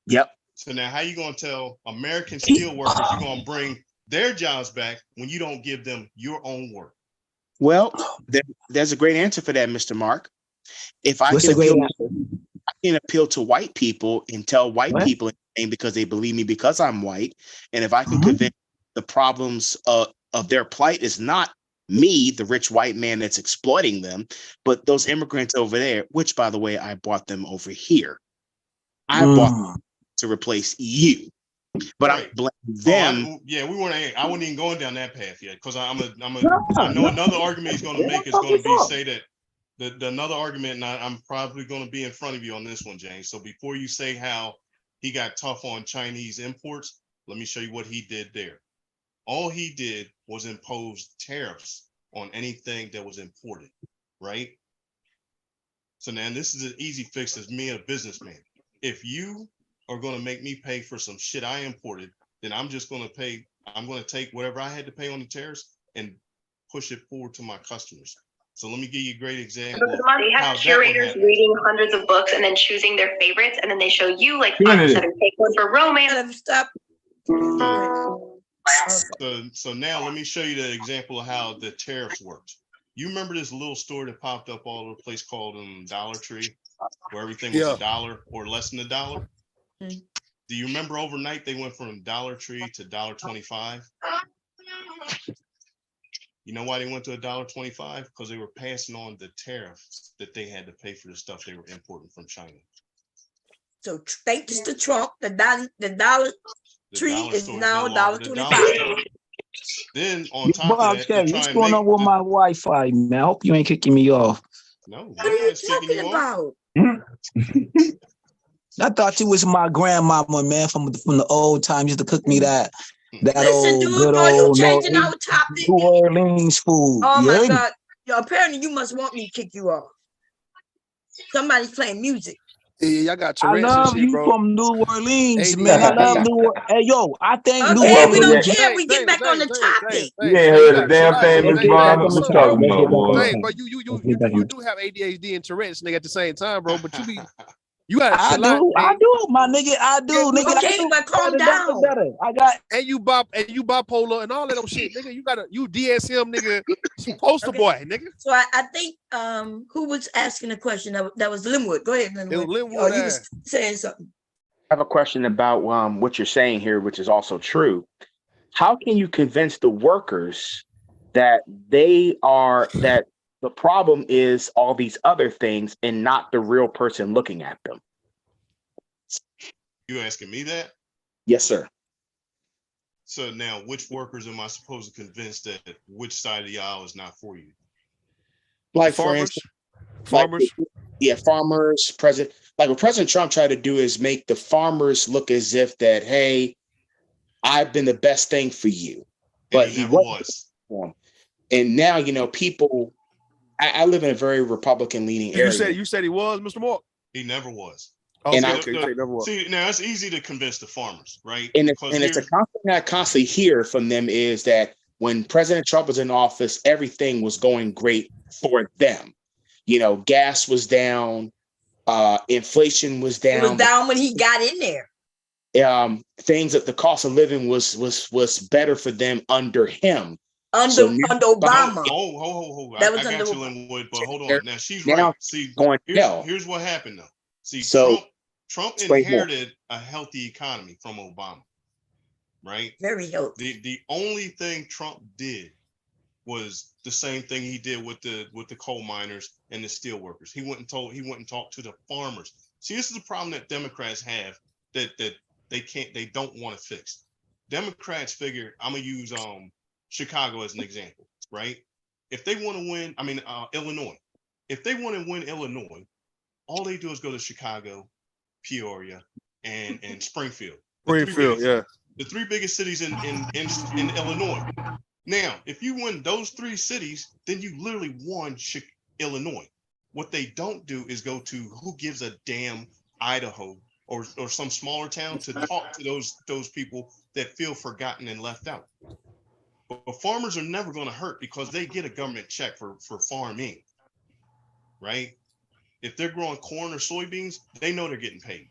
[SPEAKER 10] Yep.
[SPEAKER 13] So now, how you gonna tell American steel workers you're gonna bring their jobs back when you don't give them your own work?
[SPEAKER 10] Well, there's a great answer for that, Mr. Mark. If I
[SPEAKER 7] What's
[SPEAKER 10] can
[SPEAKER 7] a great
[SPEAKER 10] appeal,
[SPEAKER 7] answer?
[SPEAKER 10] I can appeal to white people and tell white people anything because they believe me because I'm white. And if I can convince the problems of their plight is not me, the rich white man that's exploiting them, but those immigrants over there, which, by the way, I brought them over here. I bought them to replace you. But I blame them.
[SPEAKER 13] We weren't. I wasn't even going down that path yet, because I know another argument he's going to make is going to be say that the another argument, and I'm probably going to be in front of you on this one, James. So before you say how he got tough on Chinese imports, let me show you what he did there. All he did was impose tariffs on anything that was imported, right? So now this is an easy fix as me, a businessman. If you are going to make me pay for some shit I imported, then I'm just going to pay. I'm going to take whatever I had to pay on the tariffs and push it forward to my customers. So let me give you a great example.
[SPEAKER 14] They have curators reading hundreds of books and then choosing their favorites, and then they show you like 5 or 7 take one for romance.
[SPEAKER 1] Stop.
[SPEAKER 13] So now let me show you the example of how the tariffs worked. You remember this little store that popped up all over the place called Dollar Tree, where everything was $1 or less than $1? Do you remember overnight they went from Dollar Tree to $1.25? You know why they went to $1.25? Because they were passing on the tariffs that they had to pay for the stuff they were importing from China.
[SPEAKER 1] So thanks to Trump, the Dollar Tree is now $1.25.
[SPEAKER 13] Then on top of that,
[SPEAKER 7] what's going on with my Wi-Fi, man? I hope you ain't kicking me off.
[SPEAKER 13] No,
[SPEAKER 1] what are you talking about?
[SPEAKER 7] I thought you was my grandmama, man, from the old times. Used to cook me that That
[SPEAKER 1] Listen,
[SPEAKER 7] old
[SPEAKER 1] dude,
[SPEAKER 7] good
[SPEAKER 1] are you
[SPEAKER 7] old
[SPEAKER 1] changing our topic?
[SPEAKER 7] New Orleans food.
[SPEAKER 1] Oh
[SPEAKER 7] You
[SPEAKER 1] my
[SPEAKER 7] heard me?
[SPEAKER 1] God. Yo, apparently you must want me to kick you off. Somebody's playing music.
[SPEAKER 11] Yeah, y'all got
[SPEAKER 7] I
[SPEAKER 11] Tourette's and
[SPEAKER 7] love
[SPEAKER 11] shit,
[SPEAKER 7] you
[SPEAKER 11] bro.
[SPEAKER 7] from New Orleans, man. I love
[SPEAKER 11] ADHD.
[SPEAKER 7] New Orleans. Hey, yo, I think New
[SPEAKER 1] Okay, we don't
[SPEAKER 7] Orleans.
[SPEAKER 1] care. We get back on the topic.
[SPEAKER 2] You ain't heard a damn thing,
[SPEAKER 7] Let's
[SPEAKER 2] Miss
[SPEAKER 7] get back
[SPEAKER 2] Vaughn.
[SPEAKER 7] on
[SPEAKER 2] What
[SPEAKER 7] the
[SPEAKER 2] you
[SPEAKER 7] topic.
[SPEAKER 2] talking
[SPEAKER 7] Let's
[SPEAKER 2] about,
[SPEAKER 7] get back on the
[SPEAKER 2] boy?
[SPEAKER 11] Hey,
[SPEAKER 7] topic.
[SPEAKER 11] but you do have ADHD and Tourette's, nigga, at the same time, bro. But you gotta
[SPEAKER 7] I
[SPEAKER 11] chill out,
[SPEAKER 7] do,
[SPEAKER 11] man.
[SPEAKER 7] my nigga. I do, nigga.
[SPEAKER 1] Okay, but calm down.
[SPEAKER 7] Better. I got
[SPEAKER 11] And you bipolar and all that old shit, nigga. You DSM, nigga. Poster boy, nigga.
[SPEAKER 1] So I think who was asking a question? That was Linwood. Go ahead, Linwood.
[SPEAKER 11] It was Linwood,
[SPEAKER 1] Oh, you was saying something.
[SPEAKER 6] I have a question about what you're saying here, which is also true. How can you convince the workers that that the problem is all these other things and not the real person looking at them?
[SPEAKER 13] You asking me that?
[SPEAKER 6] Yes, sir.
[SPEAKER 13] So now, which workers am I supposed to convince that which side of the aisle is not for you?
[SPEAKER 10] Like for
[SPEAKER 11] Farmers?
[SPEAKER 10] instance,
[SPEAKER 11] Farmers?
[SPEAKER 10] Farmers, President. Like what President Trump tried to do is make the farmers look as if that, hey, I've been the best thing for you, but he wasn't for them. And now, people. I live in a very Republican leaning area.
[SPEAKER 11] You said he was, Mr. Moore?
[SPEAKER 13] He never was.
[SPEAKER 11] Oh,
[SPEAKER 10] And
[SPEAKER 13] see, now it's easy to convince the farmers, right?
[SPEAKER 10] And it's a constant thing I constantly hear from them is that when President Trump was in office, everything was going great for them. Gas was down, inflation was down.
[SPEAKER 1] It was down when he got in there.
[SPEAKER 10] Things that the cost of living was better for them under him.
[SPEAKER 1] Under Obama.
[SPEAKER 13] Oh,
[SPEAKER 1] That
[SPEAKER 13] I
[SPEAKER 1] was
[SPEAKER 13] got
[SPEAKER 1] under
[SPEAKER 13] you, Linwood, but hold on. Now she's
[SPEAKER 10] now
[SPEAKER 13] right. See, here's what happened though. See, Trump inherited a healthy economy from Obama, right?
[SPEAKER 1] Very healthy.
[SPEAKER 13] The only thing Trump did was the same thing he did with the coal miners and the steel workers. He went and talked to the farmers. See, this is the problem that Democrats have that they don't want to fix. Democrats figure, I'm gonna use Chicago as an example, right? If they want to win, Illinois. If they want to win Illinois, all they do is go to Chicago, Peoria, and Springfield. The three biggest cities in Illinois. Now, if you win those three cities, then you literally won Illinois. What they don't do is go to who gives a damn Idaho or some smaller town to talk to those people that feel forgotten and left out. But farmers are never going to hurt because they get a government check for farming, right? If they're growing corn or soybeans, they know they're getting paid,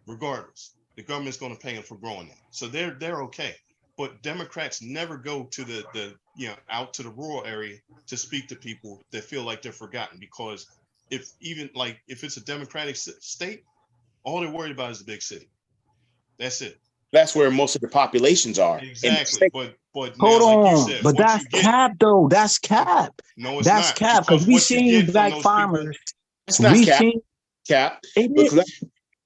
[SPEAKER 13] regardless. The government's going to pay them for growing that, so they're okay. But Democrats never go to the out to the rural area to speak to people that feel like they're forgotten, because if it's a Democratic state, all they're worried about is the big city. That's it.
[SPEAKER 10] That's where most of the populations are.
[SPEAKER 13] Exactly. But
[SPEAKER 7] hold
[SPEAKER 13] now, like
[SPEAKER 7] on,
[SPEAKER 13] you said,
[SPEAKER 7] but that's cap though. That's cap.
[SPEAKER 13] No, it's
[SPEAKER 7] that's
[SPEAKER 13] not,
[SPEAKER 7] cap because we seen black farmers.
[SPEAKER 10] It's not cap. Look, let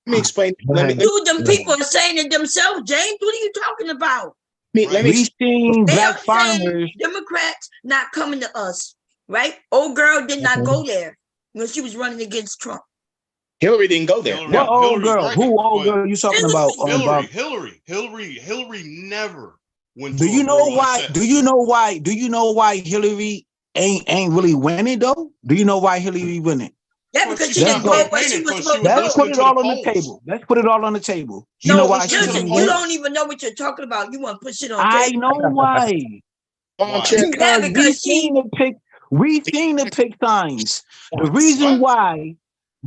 [SPEAKER 10] me explain.
[SPEAKER 1] Dude, them people are saying it themselves. James, what are you talking about?
[SPEAKER 7] We seen black farmers.
[SPEAKER 1] Democrats not coming to us, right? Old girl did not go there when she was running against Trump.
[SPEAKER 10] Hillary didn't go there.
[SPEAKER 7] What old girl? Who old girl you talking about?
[SPEAKER 13] Hillary never went.
[SPEAKER 7] Do you know why? Do you know why? Do you know why Hillary ain't really winning though? Do you know why Hillary winning?
[SPEAKER 1] Yeah, because she didn't go where she was supposed to go.
[SPEAKER 7] Let's put it all on the table. Let's put it all on the table. You know why?
[SPEAKER 1] Listen, you don't even know what you're talking about. You want to put shit on.
[SPEAKER 7] I know why. Because we seen the pick signs. The reason why.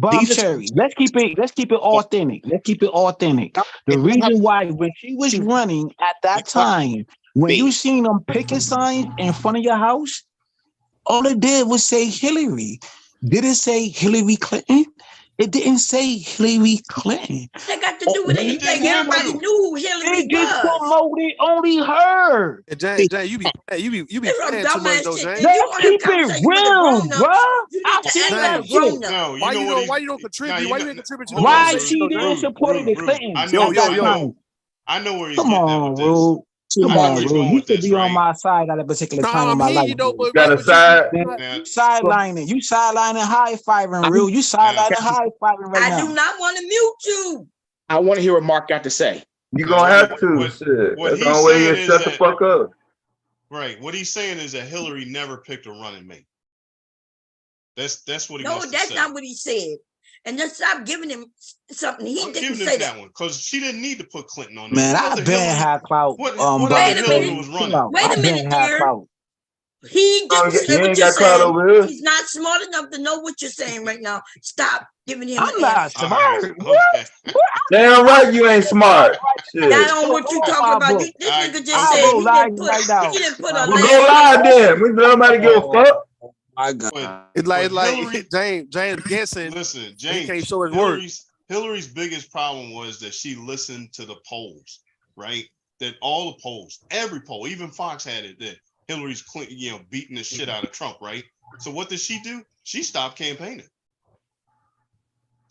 [SPEAKER 7] Bob Cherry. Let's keep it authentic. The reason why when she was running at that time, when you seen them picking signs in front of your house, all it did was say Hillary. Did it say Hillary Clinton? It didn't say Hillary Clinton.
[SPEAKER 1] That got to do with anything. Everybody knew who Hillary
[SPEAKER 7] They just promoted only her.
[SPEAKER 11] Jay, you be playing too much though, Jay.
[SPEAKER 7] Let's keep it real, bro. I've seen that shit.
[SPEAKER 11] Why you don't contribute? Why you ain't contribute to the
[SPEAKER 7] Why she didn't support the Clintons?
[SPEAKER 13] I know where he's
[SPEAKER 7] Come on, bro. Come on, bro. You should be on my side at a particular time in my life.
[SPEAKER 2] Got a side.
[SPEAKER 7] Sidelining. You sidelining, high-fiving, real. You sidelining, high-fiving right now.
[SPEAKER 1] I do not want to mute you.
[SPEAKER 10] I want to hear what Mark got to say.
[SPEAKER 2] You gonna have to. Shit.
[SPEAKER 13] what
[SPEAKER 2] That's the
[SPEAKER 13] he's
[SPEAKER 2] only way
[SPEAKER 13] saying
[SPEAKER 2] you
[SPEAKER 13] is
[SPEAKER 2] shut the
[SPEAKER 13] that-
[SPEAKER 2] fuck up.
[SPEAKER 13] Right. What he's saying is that Hillary never picked a running mate. That's what he
[SPEAKER 1] No,
[SPEAKER 13] wants to
[SPEAKER 1] that's
[SPEAKER 13] say.
[SPEAKER 1] not what he said. And just stop giving him something. He
[SPEAKER 13] I'm
[SPEAKER 1] didn't
[SPEAKER 13] giving
[SPEAKER 1] say
[SPEAKER 13] him
[SPEAKER 1] that.
[SPEAKER 13] that one because she didn't need to put Clinton on there.
[SPEAKER 7] Man,
[SPEAKER 13] What
[SPEAKER 7] I've
[SPEAKER 13] other
[SPEAKER 7] been
[SPEAKER 13] Hillary-
[SPEAKER 7] high clout.
[SPEAKER 13] What
[SPEAKER 1] Wait
[SPEAKER 13] other
[SPEAKER 1] a
[SPEAKER 13] Hillary
[SPEAKER 1] minute.
[SPEAKER 13] was running?
[SPEAKER 1] Wait a
[SPEAKER 7] I've
[SPEAKER 1] minute,
[SPEAKER 7] been high
[SPEAKER 1] dear.
[SPEAKER 7] clout.
[SPEAKER 1] He didn't
[SPEAKER 2] You
[SPEAKER 1] say what
[SPEAKER 2] ain't
[SPEAKER 1] you're
[SPEAKER 2] got clout
[SPEAKER 1] saying.
[SPEAKER 2] over here.
[SPEAKER 1] He's not smart enough to know what you're saying right now. Stop giving him
[SPEAKER 7] I'm
[SPEAKER 1] an
[SPEAKER 7] not
[SPEAKER 1] answer.
[SPEAKER 7] smart.
[SPEAKER 13] Okay.
[SPEAKER 2] Damn right you ain't smart. Shit.
[SPEAKER 1] That on what you talking about. You, this nigga just
[SPEAKER 7] I'll
[SPEAKER 1] said
[SPEAKER 7] go
[SPEAKER 1] he
[SPEAKER 7] live
[SPEAKER 1] didn't put
[SPEAKER 7] right now.
[SPEAKER 1] he didn't put a
[SPEAKER 2] We
[SPEAKER 1] last
[SPEAKER 2] go live
[SPEAKER 1] name.
[SPEAKER 2] then. We nobody give a fuck.
[SPEAKER 7] My God.
[SPEAKER 11] It's
[SPEAKER 13] But
[SPEAKER 11] like
[SPEAKER 13] Hillary-
[SPEAKER 11] James guessing.
[SPEAKER 13] Listen,
[SPEAKER 11] He
[SPEAKER 13] James.
[SPEAKER 11] can't show his work.
[SPEAKER 13] Hillary's biggest problem was that she listened to the polls, right? That all the polls, every poll, even Fox had it that Hillary's beating the shit out of Trump, right? So what did she do? She stopped campaigning.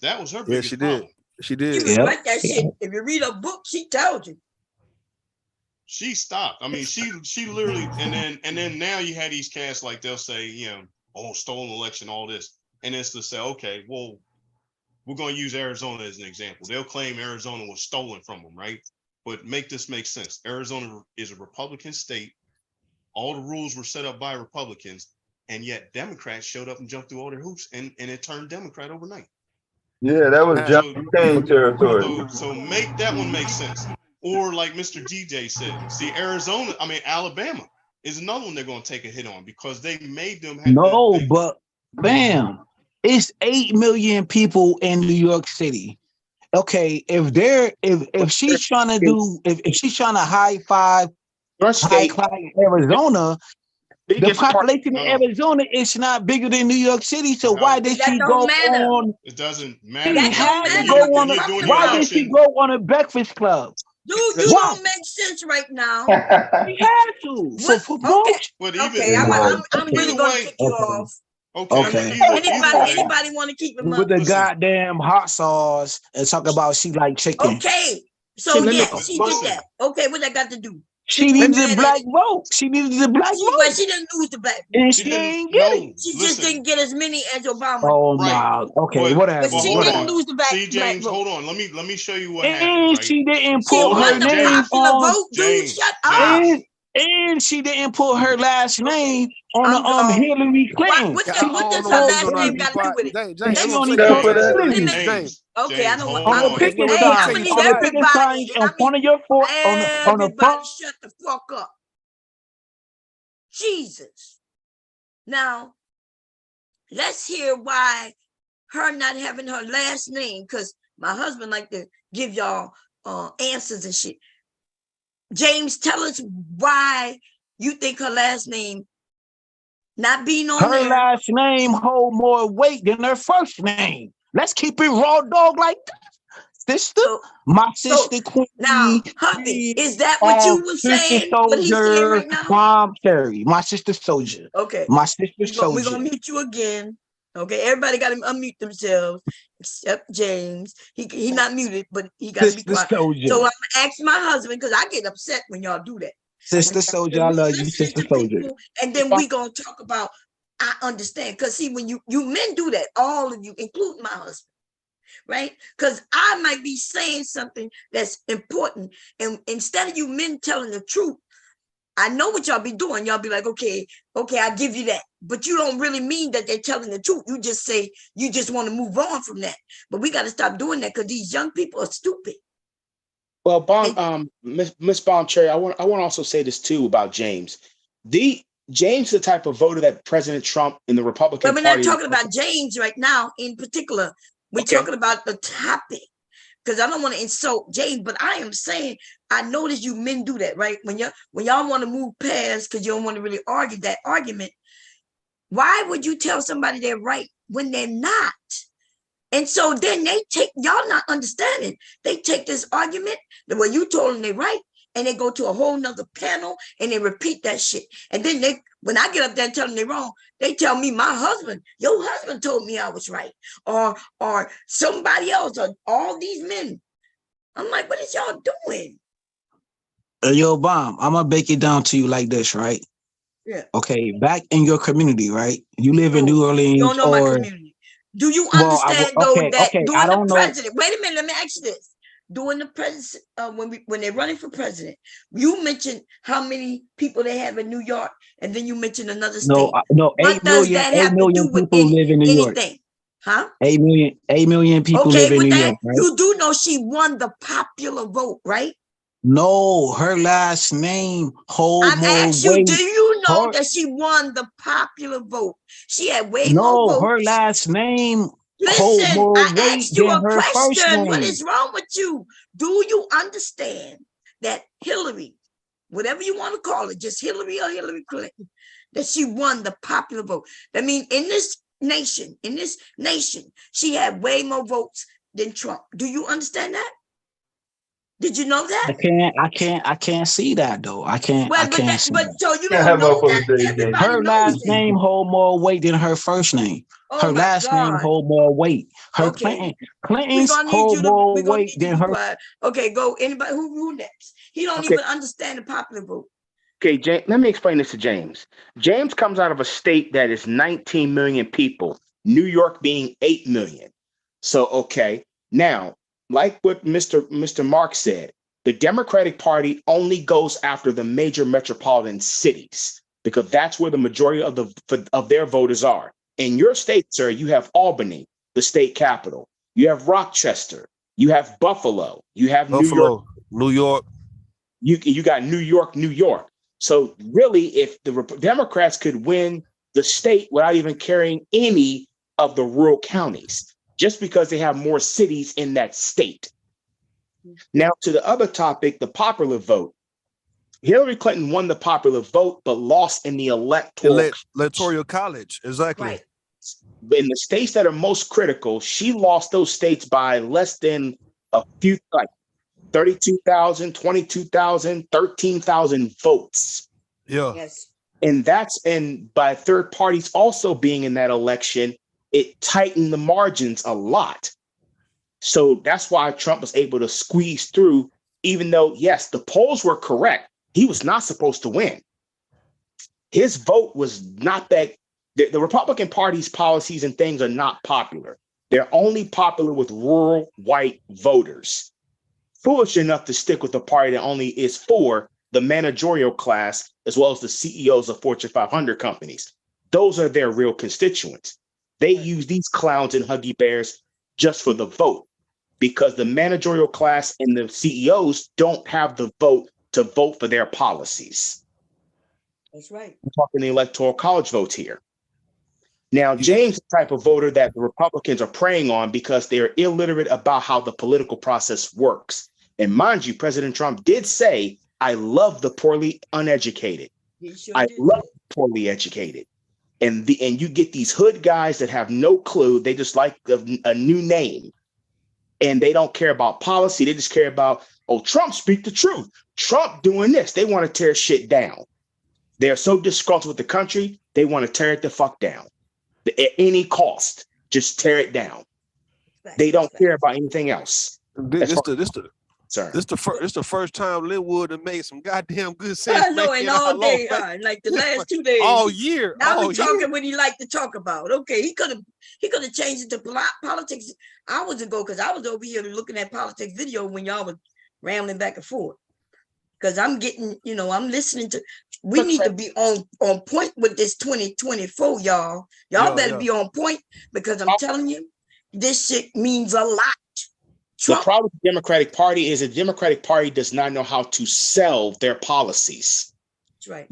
[SPEAKER 13] That was her
[SPEAKER 11] Yeah,
[SPEAKER 13] biggest
[SPEAKER 11] she
[SPEAKER 13] problem.
[SPEAKER 11] did. She
[SPEAKER 1] She
[SPEAKER 11] did.
[SPEAKER 1] was like that shit. If you read a book, she tells you.
[SPEAKER 13] She stopped. I mean, she literally, and then now you had these cats like they'll say, oh, stolen election, all this, and it's to say, okay, well, we're going to use Arizona as an example. They'll claim Arizona was stolen from them, right? But make this make sense. Arizona is a Republican state. All the rules were set up by Republicans, and yet Democrats showed up and jumped through all their hoops, and it turned Democrat overnight.
[SPEAKER 2] Yeah, that was John McCain territory.
[SPEAKER 13] So make that one make sense. Or like Mr. DJ said, see, Alabama is another one they're going to take a hit on because they made them have
[SPEAKER 7] No, but bam, it's 8 million people in New York City. Okay, if she's trying to do if she's trying to high five Arizona, the population in Arizona is not bigger than New York City. So why did she go on?
[SPEAKER 13] It doesn't matter.
[SPEAKER 7] She had to go on. Why did she go on a Breakfast Club?
[SPEAKER 1] Dude, you
[SPEAKER 7] Why?
[SPEAKER 1] don't make sense right now.
[SPEAKER 7] She had to.
[SPEAKER 1] Okay, I'm really gonna kick you off.
[SPEAKER 7] Okay.
[SPEAKER 1] Anybody want to keep him up?
[SPEAKER 7] With the goddamn hot sauce and talk about she like chicken.
[SPEAKER 1] Okay, so yeah, she did that. Okay, what that got to do?
[SPEAKER 7] She needed the black vote. She needed the black vote.
[SPEAKER 1] But she didn't lose the black vote.
[SPEAKER 7] And she didn't get it.
[SPEAKER 1] She just didn't get as many as Obama.
[SPEAKER 7] Oh my. Okay, whatever.
[SPEAKER 1] But she didn't lose the black
[SPEAKER 13] See, James,
[SPEAKER 1] vote.
[SPEAKER 13] hold on. Let me show you what happened.
[SPEAKER 7] And
[SPEAKER 13] Right?
[SPEAKER 7] she didn't
[SPEAKER 1] She
[SPEAKER 7] put her
[SPEAKER 1] won the
[SPEAKER 7] name
[SPEAKER 1] popular
[SPEAKER 7] on.
[SPEAKER 1] vote, dude. Shut up.
[SPEAKER 7] And she didn't put her last name on the Hillary Clinton.
[SPEAKER 1] What does her last name got to do with it?
[SPEAKER 11] James.
[SPEAKER 1] Okay, I don't want.
[SPEAKER 7] On the picket sign,
[SPEAKER 1] need
[SPEAKER 7] on the picket sign in front of your foot, on the
[SPEAKER 1] Everybody
[SPEAKER 7] front.
[SPEAKER 1] shut the fuck up. Jesus. Now, let's hear why her not having her last name, because my husband like to give y'all answers and shit. James, tell us why you think her last name not being on
[SPEAKER 7] Her
[SPEAKER 1] there.
[SPEAKER 7] last name hold more weight than her first name. Let's keep it raw dog like that. Sister, my sister Queen.
[SPEAKER 1] Now, hubby, is that what you were saying? What he's saying right now?
[SPEAKER 7] Prom Terry, my sister Soldier.
[SPEAKER 1] Okay.
[SPEAKER 7] My sister
[SPEAKER 1] We're
[SPEAKER 7] Soldier.
[SPEAKER 1] gonna mute you again. Okay, everybody got to unmute themselves except James. He not muted, but he got to be
[SPEAKER 7] Sister
[SPEAKER 1] quiet.
[SPEAKER 7] Soldier.
[SPEAKER 1] So I'm gonna ask my husband because I get upset when y'all do that.
[SPEAKER 7] Sister Soldier, I love you, Sister Soldier.
[SPEAKER 1] And then we gonna talk about. I understand because see when you men do that, all of you, including my husband, right? Because I might be saying something that's important, and instead of you men telling the truth, I know what y'all be doing. Y'all be like, okay, I give you that. But you don't really mean that they're telling the truth. You just say, you just want to move on from that. But we got to stop doing that because these young people are stupid.
[SPEAKER 10] Well, Miss Baum-Cherry, I want to also say this too about James. James, the type of voter that President Trump and the Republican
[SPEAKER 1] But we're
[SPEAKER 10] Party.
[SPEAKER 1] not talking about James right now in particular. We're talking about the topic. Because I don't want to insult James, but I am saying, I notice you men do that, right? When y'all want to move past because you don't want to really argue that argument, why would you tell somebody they're right when they're not? And so then they take, y'all not understanding, they take this argument, the way you told them they're right, and they go to a whole nother panel and they repeat that shit. And then when I get up there and tell them they're wrong, they tell me my husband, your husband told me I was right. Or somebody else, or all these men. I'm like, what is y'all doing?
[SPEAKER 7] Yo, Bomb, I'm gonna break it down to you like this, right?
[SPEAKER 1] Yeah.
[SPEAKER 7] Okay, back in your community, right? You live in New Orleans,
[SPEAKER 1] You don't know my community. Do you understand though that during
[SPEAKER 7] I
[SPEAKER 1] the
[SPEAKER 7] don't know.
[SPEAKER 1] president? Wait a minute, let me ask you this. during the president, when they're running for president, you mentioned how many people they have in New York, and then you mentioned another state.
[SPEAKER 7] No,
[SPEAKER 1] What does that have to do with
[SPEAKER 7] people live in New York.
[SPEAKER 1] anything? Huh?
[SPEAKER 7] 8 million people live in New York, right?
[SPEAKER 1] You do know she won the popular vote, right?
[SPEAKER 7] No, her last name hold
[SPEAKER 1] I'm
[SPEAKER 7] more
[SPEAKER 1] asking you,
[SPEAKER 7] weight.
[SPEAKER 1] do you know that she won the popular vote? She had way more
[SPEAKER 7] No,
[SPEAKER 1] votes.
[SPEAKER 7] her last name hold
[SPEAKER 1] Listen,
[SPEAKER 7] more
[SPEAKER 1] I
[SPEAKER 7] weight
[SPEAKER 1] asked you
[SPEAKER 7] than
[SPEAKER 1] a
[SPEAKER 7] her first
[SPEAKER 1] question. What
[SPEAKER 7] name.
[SPEAKER 1] is wrong with you? Do you understand that Hillary, whatever you want to call it, just Hillary or Hillary Clinton, that she won the popular vote? That means in this nation, she had way more votes than Trump. Do you understand that? Did you know that?
[SPEAKER 7] I can't see that though. I can't see that.
[SPEAKER 1] So you don't know that. Everybody
[SPEAKER 7] Her
[SPEAKER 1] knows
[SPEAKER 7] last
[SPEAKER 1] that.
[SPEAKER 7] name hold more weight than her first name.
[SPEAKER 1] Oh
[SPEAKER 7] Her
[SPEAKER 1] my
[SPEAKER 7] last name
[SPEAKER 1] God.
[SPEAKER 7] hold more weight. Her
[SPEAKER 1] Okay.
[SPEAKER 7] Clinton's hold more weight than her.
[SPEAKER 1] Okay, go. Anybody who next? He don't
[SPEAKER 6] Okay.
[SPEAKER 1] even understand the popular vote.
[SPEAKER 6] Okay, James, let me explain this to James. James comes out of a state that is 19 million people, New York being 8 million. So, okay, now, like what Mr. Mark said, the Democratic Party only goes after the major metropolitan cities because that's where the majority of their voters are. In your state, sir, you have Albany, the state capital. You have Rochester. You have Buffalo. You have New York. You got New York. So really, if the Democrats could win the state without even carrying any of the rural counties, just because they have more cities in that state. Now, to the other topic, the popular vote. Hillary Clinton won the popular vote, but lost in the electoral
[SPEAKER 11] college. Exactly.
[SPEAKER 1] Right.
[SPEAKER 6] In the states that are most critical, she lost those states by less than a few, like 32,000, 22,000, 13,000 votes.
[SPEAKER 11] Yeah.
[SPEAKER 1] Yes.
[SPEAKER 6] And by third parties also being in that election, it tightened the margins a lot. So that's why Trump was able to squeeze through, even though, yes, the polls were correct. He was not supposed to win. His vote was not that. The Republican Party's policies and things are not popular. They're only popular with rural white voters. Foolish enough to stick with a party that only is for the managerial class, as well as the CEOs of Fortune 500 companies. Those are their real constituents. They use these clowns and huggy bears just for the vote, because the managerial class and the CEOs don't have the vote to vote for their policies.
[SPEAKER 1] That's right.
[SPEAKER 6] I'm talking the electoral college votes here. Now, James is the type of voter that the Republicans are preying on because they're illiterate about how the political process works. And mind you, President Trump did say, I love the poorly uneducated. I love the poorly educated. And you get these hood guys that have no clue. They just like a new name. And they don't care about policy. They just care about, oh, Trump speak the truth. Trump doing this. They want to tear shit down. They're so disgruntled with the country, they want to tear it the fuck down. At any cost, just tear it down. They don't care about anything else.
[SPEAKER 11] This the first time Linwood has made some goddamn good sense.
[SPEAKER 1] I know, and all day, like the last 2 days,
[SPEAKER 11] all year.
[SPEAKER 1] Now we're talking what he liked to talk about. Okay, he could have changed it to politics hours ago, because I was over here looking at politics video when y'all was rambling back and forth. Because I'm getting, I'm listening to. We need to be on point with this 2024, y'all. Y'all better be on point, because I'm telling you, this shit means a lot.
[SPEAKER 6] Trump. The problem with the Democratic Party is the Democratic Party does not know how to sell their policies.
[SPEAKER 1] That's right.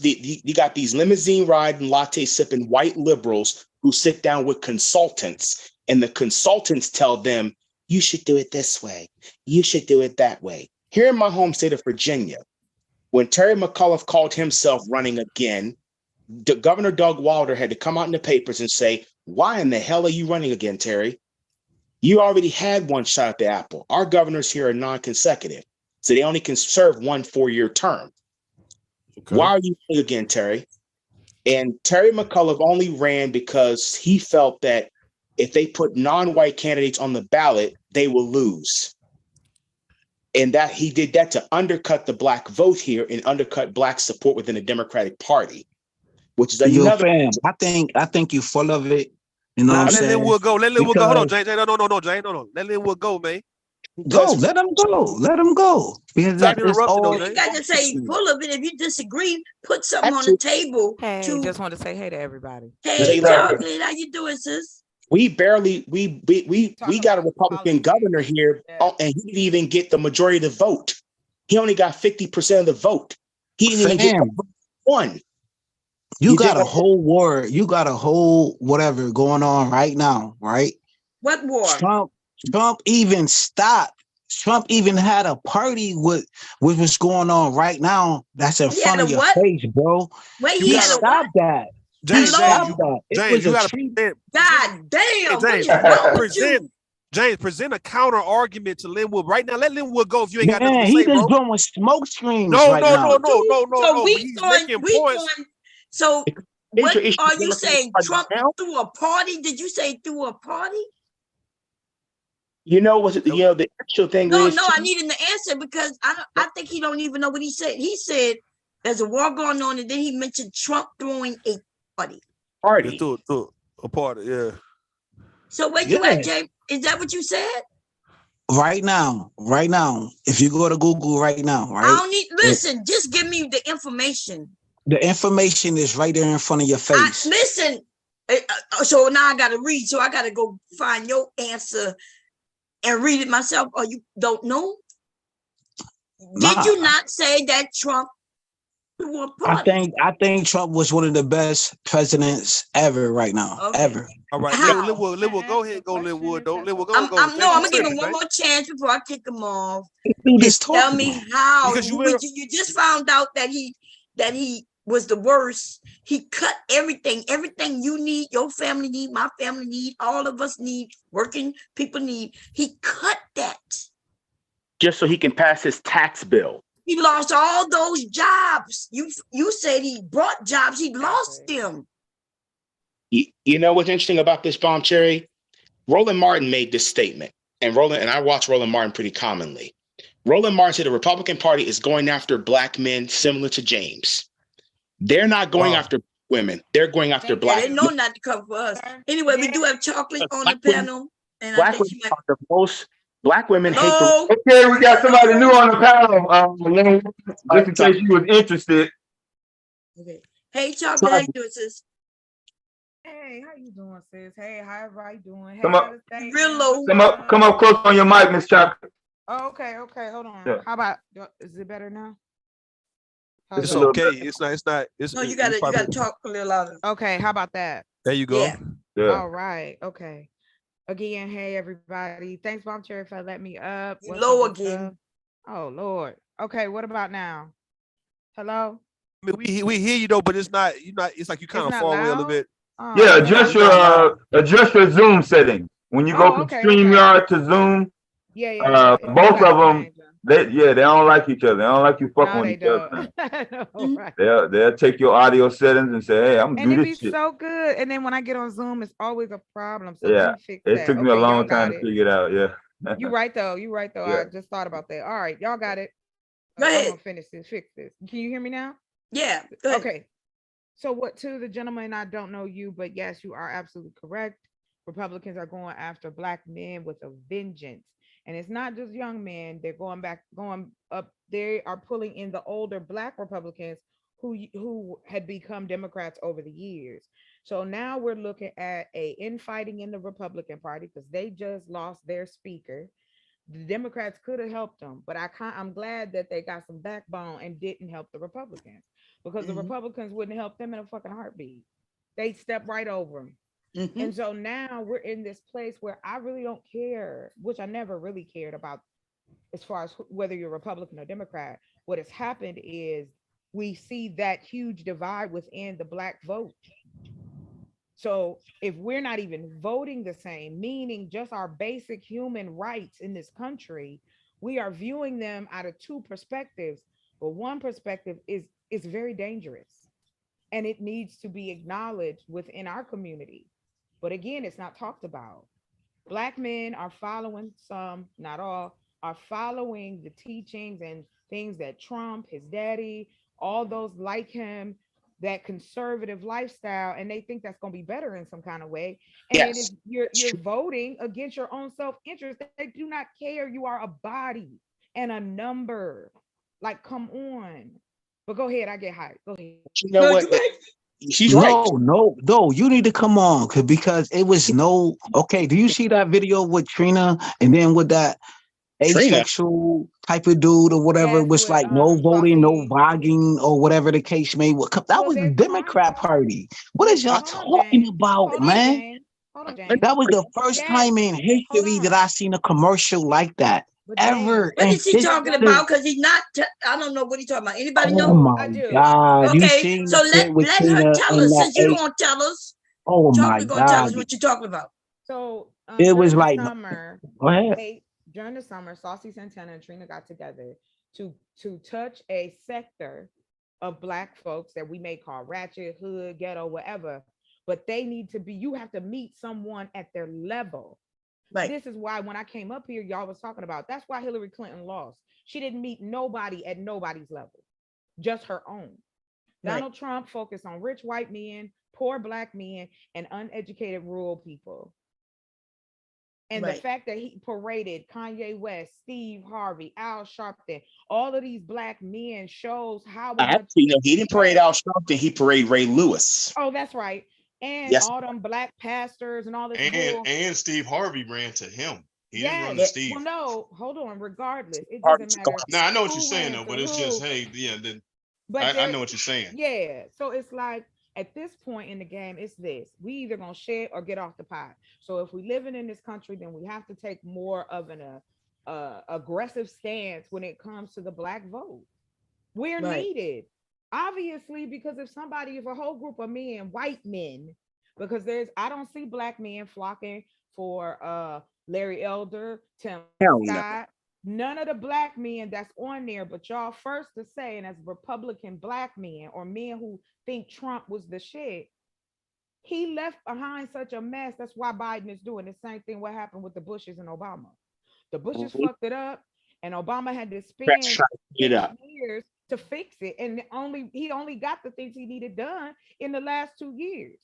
[SPEAKER 6] You got these limousine riding, latte sipping white liberals who sit down with consultants, and the consultants tell them, you should do it this way. You should do it that way. Here in my home state of Virginia, when Terry McAuliffe called himself running again, Governor Doug Wilder had to come out in the papers and say, why in the hell are you running again, Terry? You already had one shot at the apple. Our governors here are non-consecutive, so they only can serve 1 4-year term. Okay. Why are you running again, Terry? And Terry McAuliffe only ran because he felt that if they put non-white candidates on the ballot, they will lose. And that he did that to undercut the black vote here and undercut black support within the Democratic Party, which is another.
[SPEAKER 7] Fam, I think you're full of it. You know what I'm saying?
[SPEAKER 11] Let Linwood go. Let Linwood go. Hold on, James. No, James. No. Let Linwood go, man.
[SPEAKER 7] Go, let them go. Let them go. Because
[SPEAKER 11] Sorry to
[SPEAKER 7] it's
[SPEAKER 11] interrupt you, though,
[SPEAKER 7] all.
[SPEAKER 11] Jay.
[SPEAKER 1] You got to say full of it. If you disagree, put something on the
[SPEAKER 10] Actually,
[SPEAKER 1] table
[SPEAKER 15] Hey,
[SPEAKER 1] to,
[SPEAKER 15] just want to say hey to everybody.
[SPEAKER 1] hey,
[SPEAKER 10] Exactly.
[SPEAKER 1] chocolate, how you doing, sis?
[SPEAKER 10] We barely we
[SPEAKER 15] Talking
[SPEAKER 10] got a
[SPEAKER 15] about
[SPEAKER 10] Republican
[SPEAKER 15] politics.
[SPEAKER 10] governor here,
[SPEAKER 15] Yeah.
[SPEAKER 10] and he didn't even get the majority of the vote. He only got 50% of the vote. He didn't even get
[SPEAKER 7] Fam,
[SPEAKER 10] one.
[SPEAKER 7] you
[SPEAKER 10] You
[SPEAKER 7] got
[SPEAKER 10] dig
[SPEAKER 7] a
[SPEAKER 10] what I'm
[SPEAKER 7] whole war. You got a whole whatever going on right now, right?
[SPEAKER 1] What war?
[SPEAKER 7] Trump even stopped. Trump even had a party with what's going on right now. That's in
[SPEAKER 1] He
[SPEAKER 7] front
[SPEAKER 1] had
[SPEAKER 7] of
[SPEAKER 1] a
[SPEAKER 7] your
[SPEAKER 1] what?
[SPEAKER 7] face, bro.
[SPEAKER 1] Wait,
[SPEAKER 7] He
[SPEAKER 1] he had a what?
[SPEAKER 7] stopped that. He
[SPEAKER 11] James,
[SPEAKER 7] stopped
[SPEAKER 11] you,
[SPEAKER 7] that. It
[SPEAKER 11] James,
[SPEAKER 7] was
[SPEAKER 11] you
[SPEAKER 7] a
[SPEAKER 11] gotta
[SPEAKER 7] treat.
[SPEAKER 11] present,
[SPEAKER 1] God damn,
[SPEAKER 11] hey,
[SPEAKER 1] what
[SPEAKER 11] James,
[SPEAKER 1] is wrong with
[SPEAKER 11] present,
[SPEAKER 1] you?
[SPEAKER 11] James, present a counter argument to Linwood right now. Let Linwood go if you ain't got nothing
[SPEAKER 7] Man,
[SPEAKER 11] to
[SPEAKER 7] he
[SPEAKER 11] say,
[SPEAKER 7] just
[SPEAKER 11] bro.
[SPEAKER 7] doing smoke screens
[SPEAKER 11] No,
[SPEAKER 7] right
[SPEAKER 11] no,
[SPEAKER 7] now.
[SPEAKER 11] no, no, no, no,
[SPEAKER 1] So
[SPEAKER 11] no. But he's making points.
[SPEAKER 1] so
[SPEAKER 10] Major
[SPEAKER 1] what
[SPEAKER 10] issue
[SPEAKER 1] are you
[SPEAKER 10] Democrats
[SPEAKER 1] saying?
[SPEAKER 10] are
[SPEAKER 1] Trump
[SPEAKER 10] now.
[SPEAKER 1] threw a party? Did you say threw a party?
[SPEAKER 10] You know what? You know the actual thing
[SPEAKER 1] No,
[SPEAKER 10] is.
[SPEAKER 1] no, I
[SPEAKER 10] too,
[SPEAKER 1] need him to answer because I think he don't even know what he said. He said there's a war going on, and then he mentioned Trump throwing a party.
[SPEAKER 10] Party.
[SPEAKER 11] To a party, yeah.
[SPEAKER 1] So where you
[SPEAKER 7] Yeah.
[SPEAKER 1] at, Jay? Is that what you said?
[SPEAKER 7] Right now, if you go to Google right now,
[SPEAKER 1] I
[SPEAKER 7] right?
[SPEAKER 1] don't need listen, just give me the information.
[SPEAKER 7] The information is right there in front of your face.
[SPEAKER 1] Listen, so now I gotta read, so I gotta go find your answer and read it myself, or you don't know? Did
[SPEAKER 7] Nah.
[SPEAKER 1] you not say that Trump threw a party?
[SPEAKER 7] I think Trump was one of the best presidents ever right now.
[SPEAKER 1] Okay.
[SPEAKER 7] Ever.
[SPEAKER 11] All right,
[SPEAKER 1] How?
[SPEAKER 11] Linwood, go ahead, go Linwood. Don't Linwood, go,
[SPEAKER 1] I'm
[SPEAKER 11] go.
[SPEAKER 1] no,
[SPEAKER 11] Take
[SPEAKER 1] I'm
[SPEAKER 11] your
[SPEAKER 1] gonna give
[SPEAKER 11] trick,
[SPEAKER 1] him one
[SPEAKER 11] man.
[SPEAKER 1] more chance before I kick him off.
[SPEAKER 7] Just
[SPEAKER 1] Tell
[SPEAKER 7] talking.
[SPEAKER 1] me how
[SPEAKER 11] Because
[SPEAKER 1] you just found out that he was the worst. He cut everything you need, your family need, my family need, all of us need, working people need. He cut that.
[SPEAKER 10] Just so he can pass his tax bill.
[SPEAKER 1] He lost all those jobs. You said he brought jobs. He lost them.
[SPEAKER 10] You know what's interesting about this, Bomb Cherry? Roland Martin made this statement, and I watch Roland Martin pretty commonly. Roland Martin said the Republican Party is going after black men similar to James. They're not going after women. They're going after black
[SPEAKER 1] They know not to come for us. Anyway, we do have chocolate on the panel, and I
[SPEAKER 10] Black
[SPEAKER 1] think
[SPEAKER 10] women are the most. Black women hate
[SPEAKER 1] Hello?
[SPEAKER 10] the.
[SPEAKER 2] Okay, we got somebody new on the panel. Just in case you was interested.
[SPEAKER 1] Okay. Hey, chocolate, how you doing, sis?
[SPEAKER 15] Hey, how you doing, sis? Hey, how everybody doing? Hey,
[SPEAKER 2] Come up.
[SPEAKER 1] Real low.
[SPEAKER 2] Come up close on your mic, Miss Chocolate.
[SPEAKER 15] Oh, okay, hold on.
[SPEAKER 2] Yeah.
[SPEAKER 15] How about is it better now?
[SPEAKER 11] It's
[SPEAKER 2] a little
[SPEAKER 11] okay.
[SPEAKER 2] bit.
[SPEAKER 11] It's not. It's
[SPEAKER 1] No, you
[SPEAKER 11] it's
[SPEAKER 1] gotta
[SPEAKER 11] probably-
[SPEAKER 1] talk a little louder.
[SPEAKER 15] Okay, how about that?
[SPEAKER 11] There you go.
[SPEAKER 1] Yeah.
[SPEAKER 2] Yeah.
[SPEAKER 15] All right, okay. Again, hey everybody. Thanks, Bomb Cherry, for letting me up.
[SPEAKER 1] You
[SPEAKER 15] What's
[SPEAKER 1] low
[SPEAKER 15] up, what's
[SPEAKER 1] again.
[SPEAKER 15] up? Oh Lord. Okay, what about now? Hello?
[SPEAKER 11] I mean, we hear you though, but it's not. You not. It's like you kind of
[SPEAKER 15] not
[SPEAKER 11] far away a little
[SPEAKER 15] loud?
[SPEAKER 11] bit.
[SPEAKER 15] Oh,
[SPEAKER 2] Yeah,
[SPEAKER 15] okay.
[SPEAKER 2] adjust your Zoom settings. When you go from
[SPEAKER 15] okay,
[SPEAKER 2] StreamYard to Zoom,
[SPEAKER 15] Yeah.
[SPEAKER 2] both of them, they don't like each other. They don't like you fucking
[SPEAKER 15] No,
[SPEAKER 2] with
[SPEAKER 15] they
[SPEAKER 2] each other.
[SPEAKER 15] don't. No, right.
[SPEAKER 2] They'll take your audio settings and say, "Hey, I'm
[SPEAKER 15] And
[SPEAKER 2] gonna
[SPEAKER 15] it
[SPEAKER 2] do
[SPEAKER 15] be
[SPEAKER 2] this shit."
[SPEAKER 15] so good. And then when I get on Zoom, it's always a problem. So let
[SPEAKER 2] Yeah,
[SPEAKER 15] me fix
[SPEAKER 2] it
[SPEAKER 15] that.
[SPEAKER 2] took me a
[SPEAKER 15] Okay, y'all
[SPEAKER 2] long
[SPEAKER 15] got
[SPEAKER 2] time to
[SPEAKER 15] it.
[SPEAKER 2] figure it out. Yeah.
[SPEAKER 15] You right though.
[SPEAKER 2] Yeah.
[SPEAKER 15] I just thought about that. All right, y'all got it.
[SPEAKER 1] Go
[SPEAKER 15] I'm
[SPEAKER 1] ahead.
[SPEAKER 15] gonna fix this. Can you hear me now?
[SPEAKER 1] Yeah. Go ahead.
[SPEAKER 15] Okay. So what to the gentleman, I don't know you, but yes, you are absolutely correct. Republicans are going after black men with a vengeance. And it's not just young men, they're going up. They are pulling in the older black Republicans who had become Democrats over the years. So now we're looking at a infighting in the Republican Party because they just lost their speaker. The Democrats could have helped them, but I'm glad that they got some backbone and didn't help the Republicans because the Republicans wouldn't help them in a fucking heartbeat. They'd step right over them. And so now we're in this place where I really don't care, which I never really cared about as far as whether you're Republican or Democrat. What has happened is we see that huge divide within the black vote. So if we're not even voting the same, meaning just our basic human rights in this country, we are viewing them out of two perspectives. But one perspective is very dangerous and it needs to be acknowledged within our community. But again, it's not talked about. Black men are following, some, not all, are following the teachings and things that Trump, his daddy, all those like him, that conservative lifestyle, and they think that's going to be better in some kind of way. And
[SPEAKER 10] Yes.
[SPEAKER 15] if you're voting against your own self-interest, they do not care. You are a body and a number. Like, come on. But go ahead, I get hyped. Go ahead.
[SPEAKER 10] You know what? She's right.
[SPEAKER 7] No, you need to come on because it was no. Okay, do you see that video with Trina and then with that asexual type of dude or whatever? It was like no voting, no vogging, or whatever the case may be. That was the Democrat Party. What is y'all talking about, man? That was the first time in history that I seen a commercial like that. Ever.
[SPEAKER 1] What is he talking about? Because he's not. I don't know what he's talking about. Anybody know?
[SPEAKER 7] Oh my God!
[SPEAKER 1] Okay, so let her tell us. Since you don't tell us,
[SPEAKER 7] oh my
[SPEAKER 1] Chocolate gonna tell us
[SPEAKER 7] God!
[SPEAKER 1] what you're talking about.
[SPEAKER 15] So
[SPEAKER 7] It was
[SPEAKER 15] during the
[SPEAKER 7] like-
[SPEAKER 15] summer.
[SPEAKER 7] Go ahead.
[SPEAKER 15] During the summer, Saucy Santana and Trina got together to touch a sector of Black folks that we may call ratchet, hood, ghetto, whatever. But they need to be. You have to meet someone at their level.
[SPEAKER 1] Right.
[SPEAKER 15] This is why when I came up here, y'all was talking about, that's why Hillary Clinton lost. She didn't meet nobody at nobody's level, just her own.
[SPEAKER 1] Right.
[SPEAKER 15] Donald Trump focused on rich white men, poor Black men, and uneducated rural people. And the
[SPEAKER 1] Right.
[SPEAKER 15] fact that he paraded Kanye West, Steve Harvey, Al Sharpton, all of these Black men shows how much.
[SPEAKER 10] Actually, no, he didn't parade Al Sharpton. He paraded Ray Lewis.
[SPEAKER 15] Oh, that's right. And
[SPEAKER 10] Yes.
[SPEAKER 15] all them Black pastors and all this bull.
[SPEAKER 13] And Steve Harvey ran to him. He didn't run to
[SPEAKER 15] Yes.
[SPEAKER 13] Steve.
[SPEAKER 15] Well, no, hold on. Regardless, it
[SPEAKER 10] Harvey
[SPEAKER 15] doesn't
[SPEAKER 10] took
[SPEAKER 15] matter.
[SPEAKER 13] No, I know what
[SPEAKER 15] who
[SPEAKER 13] you're saying
[SPEAKER 15] ran
[SPEAKER 13] though,
[SPEAKER 15] to
[SPEAKER 13] but it's just,
[SPEAKER 15] who.
[SPEAKER 13] hey, yeah, then
[SPEAKER 15] But
[SPEAKER 13] I
[SPEAKER 15] there-
[SPEAKER 13] know what you're saying.
[SPEAKER 15] Yeah. So it's like at this point in the game, it's this. We either gonna shed or get off the pot. So if we living in this country, then we have to take more of an aggressive stance when it comes to the Black vote. We're
[SPEAKER 1] Right.
[SPEAKER 15] needed. Obviously, because if a whole group of men, white men, because I don't see Black men flocking for Larry Elder, Tim
[SPEAKER 10] Hell no.
[SPEAKER 15] Scott, none of the Black men that's on there, but y'all first to say, and as Republican Black men or men who think Trump was the shit, he left behind such a mess. That's why Biden is doing the same thing what happened with the Bushes and Obama. The Bushes
[SPEAKER 10] Mhm.
[SPEAKER 15] fucked it up, and Obama had to spend
[SPEAKER 10] That's trying to get up.
[SPEAKER 15] years to fix it, and he only got the things he needed done in the last 2 years.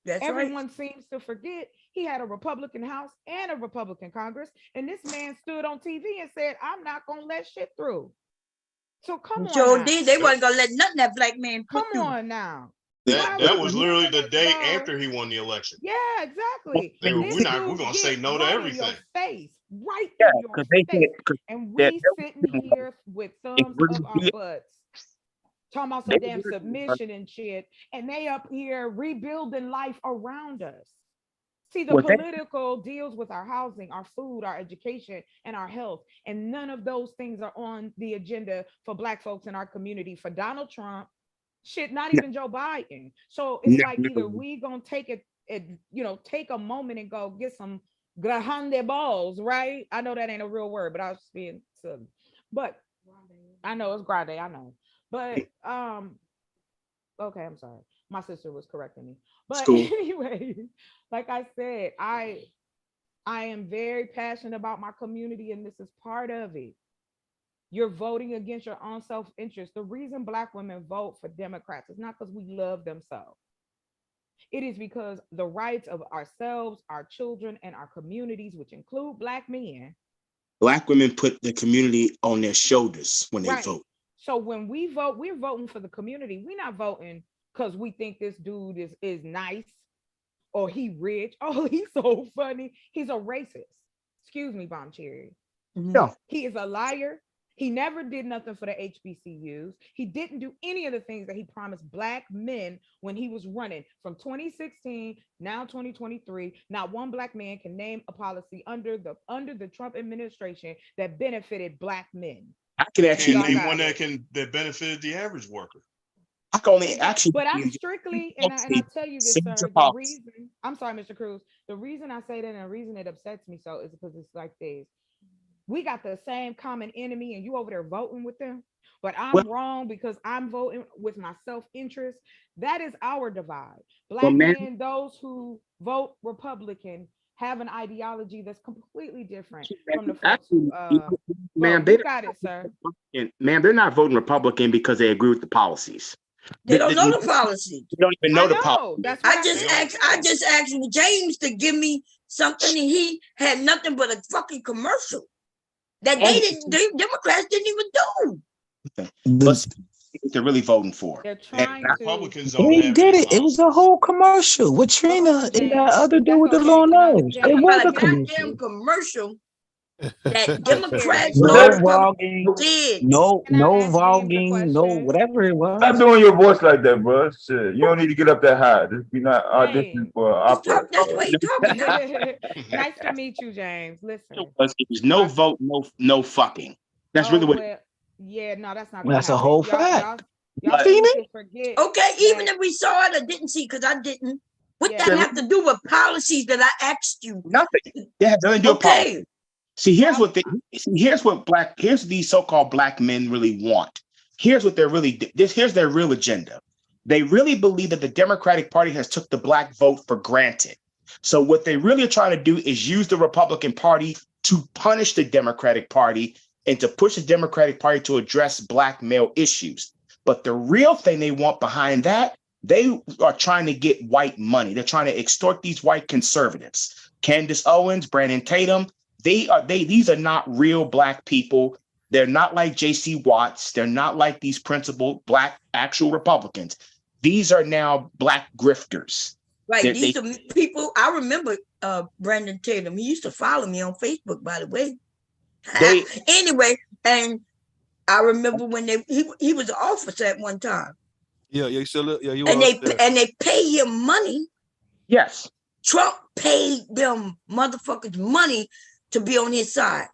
[SPEAKER 1] That's right.
[SPEAKER 15] Everyone seems to forget he had a Republican House and a Republican Congress, and this man stood on TV and said, "I'm not gonna let shit through." So come on,
[SPEAKER 1] Joe
[SPEAKER 15] now.
[SPEAKER 1] did. They wasn't gonna let nothing that Black man put
[SPEAKER 15] Come
[SPEAKER 1] through.
[SPEAKER 15] on now.
[SPEAKER 13] That was literally the day after he won the election.
[SPEAKER 15] Yeah, exactly.
[SPEAKER 13] They were,
[SPEAKER 15] This
[SPEAKER 13] we're
[SPEAKER 15] dude
[SPEAKER 13] gonna
[SPEAKER 15] get
[SPEAKER 13] say no to
[SPEAKER 15] right in your
[SPEAKER 13] everything.
[SPEAKER 15] face, right
[SPEAKER 10] Yeah,
[SPEAKER 15] in your
[SPEAKER 10] because they
[SPEAKER 15] face.
[SPEAKER 10] think
[SPEAKER 15] And
[SPEAKER 10] that
[SPEAKER 15] we
[SPEAKER 10] they
[SPEAKER 15] sitting here with thumbs
[SPEAKER 10] really
[SPEAKER 15] up our
[SPEAKER 10] did.
[SPEAKER 15] butts, talking about
[SPEAKER 10] They
[SPEAKER 15] some damn
[SPEAKER 10] really did.
[SPEAKER 15] submission and shit, and they up here rebuilding life around us. See, the
[SPEAKER 10] Well, that-
[SPEAKER 15] political deals with our housing, our food, our education, and our health, and none of those things are on the agenda for Black folks in our community. For Donald Trump, shit, not
[SPEAKER 10] No.
[SPEAKER 15] even Joe Biden. So it's
[SPEAKER 10] No,
[SPEAKER 15] like
[SPEAKER 10] no.
[SPEAKER 15] either we gonna take take a moment and go get some grande balls, right? I know that ain't a real word, but I was just being silly. But I know it's grande, I know. But okay, I'm sorry. My sister was correcting me. But
[SPEAKER 10] cool.
[SPEAKER 15] anyway, like I said, I am very passionate about my community, and this is part of it. You're voting against your own self-interest. The reason Black women vote for Democrats is not because we love them so. It is because the rights of ourselves, our children, and our communities, which include Black men.
[SPEAKER 10] Black women put the community on their shoulders when they
[SPEAKER 15] Right.
[SPEAKER 10] vote.
[SPEAKER 15] So when we vote, we're voting for the community. We're not voting because we think this dude is nice or he rich. Oh, he's so funny. He's a racist. Excuse me, Bomb Cherry.
[SPEAKER 10] No.
[SPEAKER 15] He is a liar. He never did nothing for the HBCUs. He didn't do any of the things that he promised Black men when he was running from 2016, now 2023. Not one Black man can name a policy under the Trump administration that benefited Black men.
[SPEAKER 10] I can actually
[SPEAKER 13] And
[SPEAKER 10] name
[SPEAKER 13] name one that benefited the average worker.
[SPEAKER 10] I can only actually.
[SPEAKER 15] But I'm strictly, and I tell you this, sir, the reason, I'm sorry, Mr. Cruz, the reason I say that and the reason it upsets me so is because it's like this. We got the same common enemy and you over there voting with them, but I'm wrong because I'm voting with my self-interest. That is our divide. Black men, those who vote Republican, have an ideology that's completely different from the folks who
[SPEAKER 10] ma'am,
[SPEAKER 15] you got it, sir.
[SPEAKER 10] Ma'am, they're not voting Republican because they agree with the policies.
[SPEAKER 1] They don't know the policy.
[SPEAKER 10] You don't even know the policy.
[SPEAKER 1] I just asked James to give me something, and he had nothing but a fucking commercial that the Democrats didn't even do.
[SPEAKER 10] But they're really voting for.
[SPEAKER 15] They're trying to.
[SPEAKER 13] Republicans don't
[SPEAKER 7] They
[SPEAKER 13] have
[SPEAKER 7] did
[SPEAKER 13] any
[SPEAKER 7] it. It was a whole commercial with Trina and that other dude with the long nose. It was a commercial.
[SPEAKER 1] Goddamn commercial that Democrats
[SPEAKER 7] No vlogging,
[SPEAKER 1] did.
[SPEAKER 7] no vlogging, no whatever it was.
[SPEAKER 2] Stop doing your voice like that, bro. Shit, you don't need to get up that high. Just be not auditioning for opera.
[SPEAKER 1] That's the way you talking.
[SPEAKER 15] Nice to meet you, James. Listen.
[SPEAKER 10] It was no vote, no fucking. That's really what.
[SPEAKER 15] Well, yeah, no, that's not.
[SPEAKER 7] Well, that's a whole fact.
[SPEAKER 15] Y'all
[SPEAKER 7] seen
[SPEAKER 15] it? Forget
[SPEAKER 1] okay, even if we saw it or didn't see, because I didn't. What that have to do with policies that I asked you?
[SPEAKER 10] Nothing. They have nothing to do with policy. See, here's what these so-called black men really want. Here's what they're really here's their real agenda. They really believe that the Democratic Party has took the black vote for granted. So what they really are trying to do is use the Republican Party to punish the Democratic Party and to push the Democratic Party to address black male issues. But the real thing they want behind that, they are trying to get white money. They're trying to extort these white conservatives. Candace Owens, Brandon Tatum, these are not real black people. They're not like J.C. Watts. They're not like these principled black actual Republicans. These are now black grifters.
[SPEAKER 1] Right. These are people. I remember Brandon Tatum. He used to follow me on Facebook, by the way. Anyway, and I remember when he was an officer at one time.
[SPEAKER 11] Yeah, you still you
[SPEAKER 1] and they pay him money.
[SPEAKER 10] Yes.
[SPEAKER 1] Trump paid them motherfuckers money to be on his side.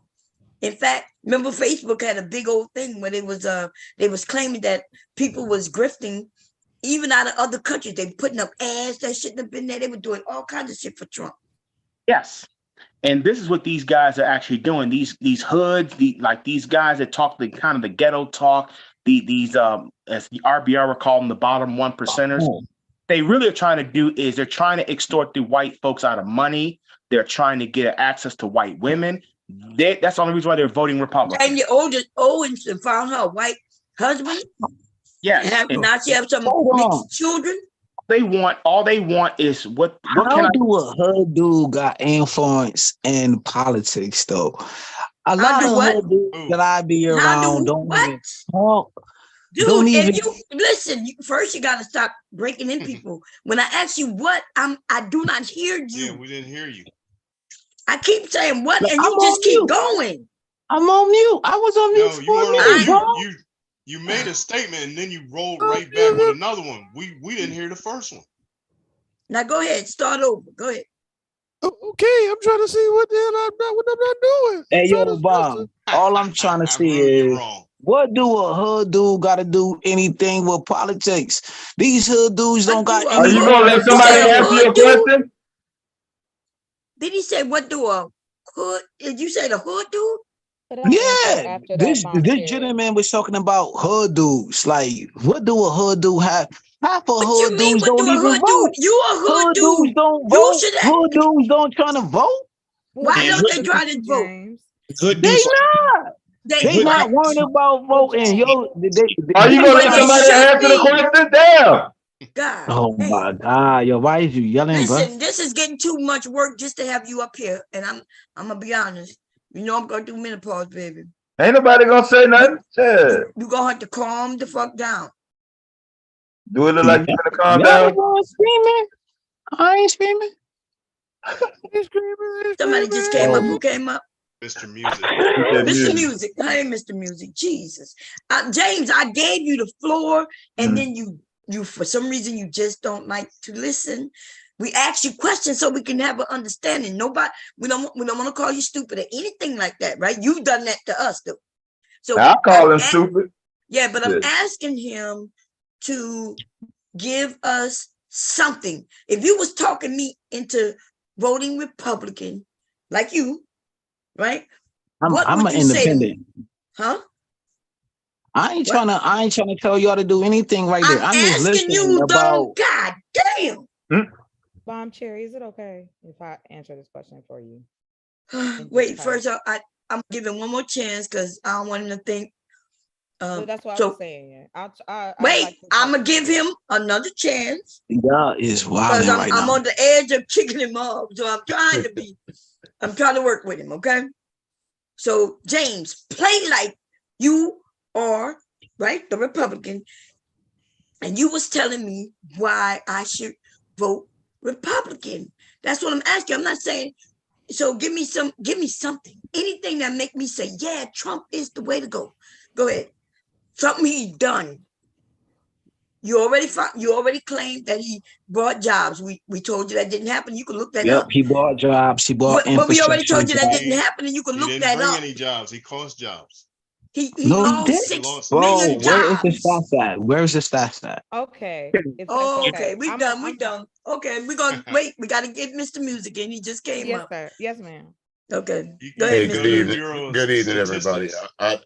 [SPEAKER 1] In fact, remember Facebook had a big old thing where they was claiming that people was grifting even out of other countries. They putting up ads that shouldn't have been there. They were doing all kinds of shit for Trump.
[SPEAKER 10] Yes. And this is what these guys are actually doing. These hoods, these guys that talk the kind of the ghetto talk, these as the RBR would call them, the bottom 1%ers. They really are trying to do is they're trying to extort the white folks out of money. They're trying to get access to white women. That's the only reason why they're voting Republican.
[SPEAKER 1] And the oldest Owens found her white husband.
[SPEAKER 10] Yes.
[SPEAKER 1] Now she have some mixed children.
[SPEAKER 10] All they want is what
[SPEAKER 7] How do a hood dude got influence in politics though? A lot of hood dudes that I be around don't even talk.
[SPEAKER 1] Dude,
[SPEAKER 7] don't
[SPEAKER 1] if you listen, first you gotta stop breaking in people. When I ask you what, I do not hear you.
[SPEAKER 13] Yeah, we didn't hear you.
[SPEAKER 1] I keep saying what, and you just keep going.
[SPEAKER 7] I'm on mute. I was on mute for a minute.
[SPEAKER 13] You made a statement and then you rolled right back with another one. We didn't hear the first one.
[SPEAKER 1] Now go ahead, start over. Go ahead.
[SPEAKER 11] Okay, I'm trying to see what the hell I'm not doing.
[SPEAKER 7] Hey, yo, Bob, all I'm trying to see is what do a hood dude got to do anything with politics? These hood dudes don't got.
[SPEAKER 2] Are you gonna let somebody answer your question?
[SPEAKER 1] Did he say what do a hood? Did you say the hood dude?
[SPEAKER 7] Yeah, this gentleman was talking about hood dudes. Like, what do a hood dude have? Half of hood dudes don't even vote.
[SPEAKER 1] You a hood dude.
[SPEAKER 7] Dudes don't vote. Hood dudes don't try to vote.
[SPEAKER 1] Why don't they try to vote?
[SPEAKER 7] They not. They not worried about voting. Yo,
[SPEAKER 2] are you gonna let somebody answer the question? Damn.
[SPEAKER 1] God.
[SPEAKER 7] Oh my God, yo, why is you yelling,
[SPEAKER 1] Listen,
[SPEAKER 7] bro?
[SPEAKER 1] this is getting too much work just to have you up here, and I'm gonna be honest. You know I'm gonna do menopause, baby.
[SPEAKER 2] Ain't nobody gonna say nothing. Shit.
[SPEAKER 1] You gonna have to calm the fuck down.
[SPEAKER 2] Do it look like you're gonna calm down?
[SPEAKER 7] Screaming? I ain't screaming.
[SPEAKER 1] Somebody just came up. Who came up?
[SPEAKER 13] Mr. Music.
[SPEAKER 1] Mr. Music. Hey, Mr. Music. Jesus. James, I gave you the floor, and then you for some reason you just don't like to listen. We ask you questions so we can have an understanding. We don't want to call you stupid or anything like that, right? You've done that to us, though. So
[SPEAKER 2] I'll call him stupid.
[SPEAKER 1] Yeah, but I'm asking him to give us something. If you was talking me into voting Republican, like you, right?
[SPEAKER 7] I'm an independent.
[SPEAKER 1] Huh?
[SPEAKER 7] I ain't trying to tell y'all to do anything right there. I'm just listening
[SPEAKER 1] you
[SPEAKER 7] about.
[SPEAKER 1] God damn.
[SPEAKER 15] Bomb Cherry, is it okay if I answer this question for you?
[SPEAKER 1] Wait, first I'm giving one more chance because I don't want him to think
[SPEAKER 15] Well, that's what I
[SPEAKER 1] So
[SPEAKER 15] was saying. I
[SPEAKER 1] wait,
[SPEAKER 15] like to
[SPEAKER 1] I'm
[SPEAKER 15] talk
[SPEAKER 1] gonna give him another chance
[SPEAKER 7] Y'all is
[SPEAKER 1] because
[SPEAKER 7] wilding right
[SPEAKER 1] I'm
[SPEAKER 7] now.
[SPEAKER 1] on the edge of kicking him off. So I'm trying to work with him. Okay. So James, play like you are right, the Republican, and you was telling me why I should vote Republican. That's what I'm asking. I'm not saying. So give me something, anything that make me say, yeah, Trump is the way to go. Go ahead. Something he done. You already claimed that he brought jobs. We told you that didn't happen. You can look that
[SPEAKER 7] Yep,
[SPEAKER 1] up.
[SPEAKER 7] he bought jobs. He bought
[SPEAKER 1] But we already
[SPEAKER 7] infrastructure.
[SPEAKER 1] told you that didn't happen, and you can
[SPEAKER 13] He
[SPEAKER 1] look
[SPEAKER 13] didn't
[SPEAKER 1] that
[SPEAKER 13] bring
[SPEAKER 1] up.
[SPEAKER 13] any jobs. He cost jobs.
[SPEAKER 1] He
[SPEAKER 7] No, he
[SPEAKER 1] lost
[SPEAKER 7] did.
[SPEAKER 1] 6
[SPEAKER 7] Bro,
[SPEAKER 1] million
[SPEAKER 7] where is the
[SPEAKER 1] jobs.
[SPEAKER 7] stats at? Where is the stats at?
[SPEAKER 15] Okay.
[SPEAKER 1] Oh,
[SPEAKER 15] okay.
[SPEAKER 1] okay. We done. Okay, we're gonna wait. We gotta get Mr. Music in. He just came
[SPEAKER 15] Yes,
[SPEAKER 1] up.
[SPEAKER 15] sir. Yes, ma'am.
[SPEAKER 1] Okay. Go ahead,
[SPEAKER 16] Hey,
[SPEAKER 1] Mr.
[SPEAKER 16] good
[SPEAKER 1] Music.
[SPEAKER 16] evening. Good evening, everybody. I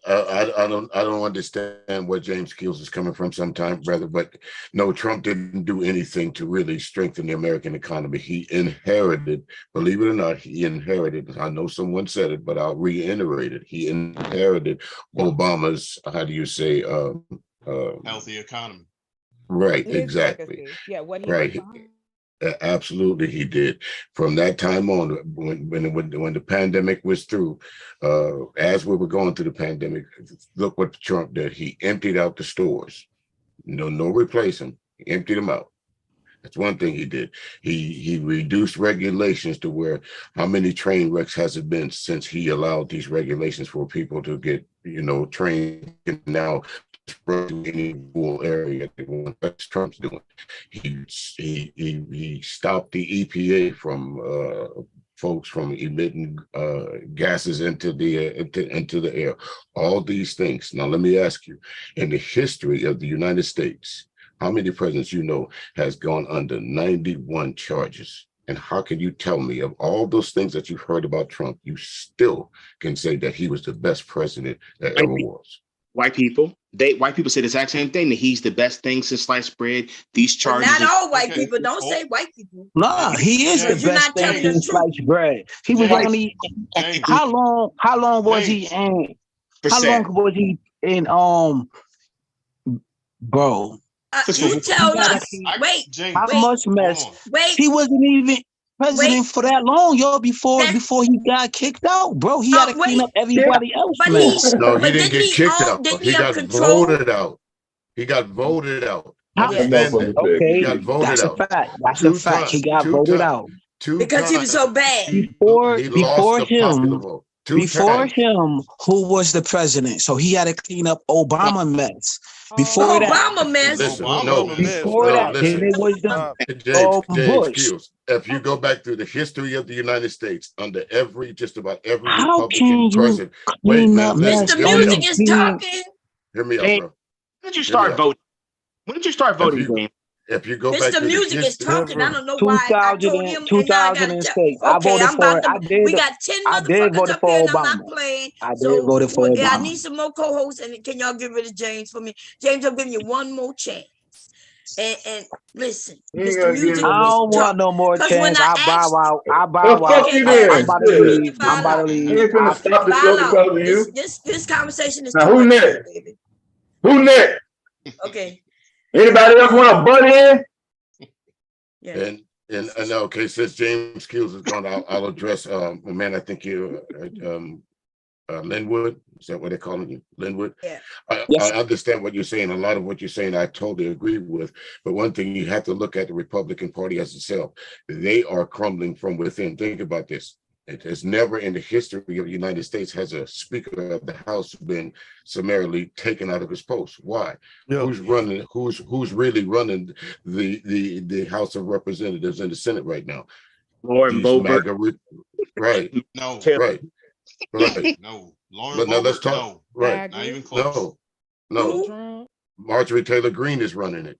[SPEAKER 16] don't understand where James Keels is coming from sometimes, brother. But no, Trump didn't do anything to really strengthen the American economy. He inherited, believe it or not, he inherited. I know someone said it, but I'll reiterate it. He inherited Obama's, how do you say,
[SPEAKER 13] Healthy economy.
[SPEAKER 16] right,
[SPEAKER 15] His
[SPEAKER 16] exactly.
[SPEAKER 15] legacy. Yeah, what he
[SPEAKER 16] Right.
[SPEAKER 15] left behind.
[SPEAKER 16] Absolutely, he did. From that time on, when the pandemic was through, as we were going through the pandemic, look what Trump did. He emptied out the stores. No replacing. He emptied them out. That's one thing he did. He reduced regulations to where how many train wrecks has it been since he allowed these regulations for people to get, trained now in any rural area. That's Trump's doing. He stopped the EPA from folks from emitting gases into the air. All these things. Now let me ask you, in the history of the United States, how many presidents has gone under 91 charges? And how can you tell me of all those things that you've heard about Trump, you still can say that he was the best president that ever was?
[SPEAKER 10] White people say the exact same thing, that he's the best thing since sliced bread. These
[SPEAKER 1] But
[SPEAKER 10] charges.
[SPEAKER 1] not all white people. Don't say white people.
[SPEAKER 7] Nah, he is the
[SPEAKER 1] Because you're
[SPEAKER 7] best
[SPEAKER 1] not
[SPEAKER 7] thing
[SPEAKER 1] telling the
[SPEAKER 7] since
[SPEAKER 1] truth.
[SPEAKER 7] sliced bread. He was only how long was he in? How long was he in? Bro,
[SPEAKER 1] You tell us. Wait.
[SPEAKER 7] how much mess?
[SPEAKER 1] Wait.
[SPEAKER 7] He wasn't even president for that long, yo. Before he got kicked out, bro. He had to clean up everybody else
[SPEAKER 1] But
[SPEAKER 7] mess.
[SPEAKER 16] No, he didn't get kicked out.
[SPEAKER 1] Didn't
[SPEAKER 16] He got
[SPEAKER 1] control?
[SPEAKER 16] voted out. He got voted out.
[SPEAKER 7] Okay,
[SPEAKER 16] He got voted
[SPEAKER 7] that's
[SPEAKER 16] out.
[SPEAKER 7] a fact. That's a fact. He got voted out
[SPEAKER 1] because he was so bad.
[SPEAKER 7] Before
[SPEAKER 16] he lost the popular vote.
[SPEAKER 7] Before him, who was the president? So he had to clean up Obama mess. Before that,
[SPEAKER 1] Obama mess.
[SPEAKER 16] Listen,
[SPEAKER 7] before that, then it was the
[SPEAKER 16] James
[SPEAKER 7] Bush.
[SPEAKER 16] Keels. If you go back through the history of the United States, under just about every
[SPEAKER 7] How
[SPEAKER 16] Republican
[SPEAKER 7] can you
[SPEAKER 16] president.
[SPEAKER 7] clean up mess?
[SPEAKER 1] Mr. Music is talking.
[SPEAKER 16] Hear me out,
[SPEAKER 10] Hey,
[SPEAKER 16] bro.
[SPEAKER 10] when did you start voting? When did you start voting, James?
[SPEAKER 16] If you go back to
[SPEAKER 1] Mr.
[SPEAKER 16] the
[SPEAKER 1] Music is
[SPEAKER 16] history,
[SPEAKER 1] talking. I don't know why I told him.
[SPEAKER 7] 2006. I
[SPEAKER 1] Okay,
[SPEAKER 7] voted
[SPEAKER 1] I'm
[SPEAKER 7] for
[SPEAKER 1] about
[SPEAKER 7] it.
[SPEAKER 1] to.
[SPEAKER 7] I did.
[SPEAKER 1] We got 10
[SPEAKER 7] I did
[SPEAKER 1] motherfuckers
[SPEAKER 7] vote
[SPEAKER 1] up
[SPEAKER 7] for
[SPEAKER 1] here, and I'm
[SPEAKER 7] Obama.
[SPEAKER 1] not playing.
[SPEAKER 7] I did
[SPEAKER 1] So
[SPEAKER 7] vote for
[SPEAKER 1] yeah, I
[SPEAKER 7] Obama.
[SPEAKER 1] need some more co-hosts, and can y'all get rid of James for me? James, I'm giving you one more chance. And listen, Mr. Music.
[SPEAKER 7] I don't want no more chance. I bow out. I bow
[SPEAKER 2] fuck
[SPEAKER 7] out.
[SPEAKER 2] you
[SPEAKER 7] I'm
[SPEAKER 2] then.
[SPEAKER 7] about to leave. I'm about to leave.
[SPEAKER 2] I ain't finna stop the show because of you.
[SPEAKER 1] This conversation is
[SPEAKER 2] Now
[SPEAKER 1] too
[SPEAKER 2] who
[SPEAKER 1] much,
[SPEAKER 2] next?
[SPEAKER 1] baby.
[SPEAKER 2] Who next?
[SPEAKER 1] Okay.
[SPEAKER 2] Anybody else want to butt in?
[SPEAKER 16] and okay, since James Keels is gone, I'll address. Man, I think you, Linwood. Is that what they're calling you, Linwood?
[SPEAKER 1] Yeah.
[SPEAKER 16] I understand what you're saying. A lot of what you're saying, I totally agree with. But one thing you have to look at the Republican Party as itself. They are crumbling from within. Think about this. It has never in the history of the United States has a Speaker of the House been summarily taken out of his post. Why? Who's running? Who's really running the House of Representatives and the Senate right now?
[SPEAKER 10] Lauren Boebert.
[SPEAKER 16] Right.
[SPEAKER 13] No.
[SPEAKER 16] Right. Right.
[SPEAKER 13] No. Lauren
[SPEAKER 16] But now let's
[SPEAKER 13] Boebert,
[SPEAKER 16] talk.
[SPEAKER 13] no.
[SPEAKER 16] Right.
[SPEAKER 13] Not even close.
[SPEAKER 16] No. Marjorie Taylor Greene is running it.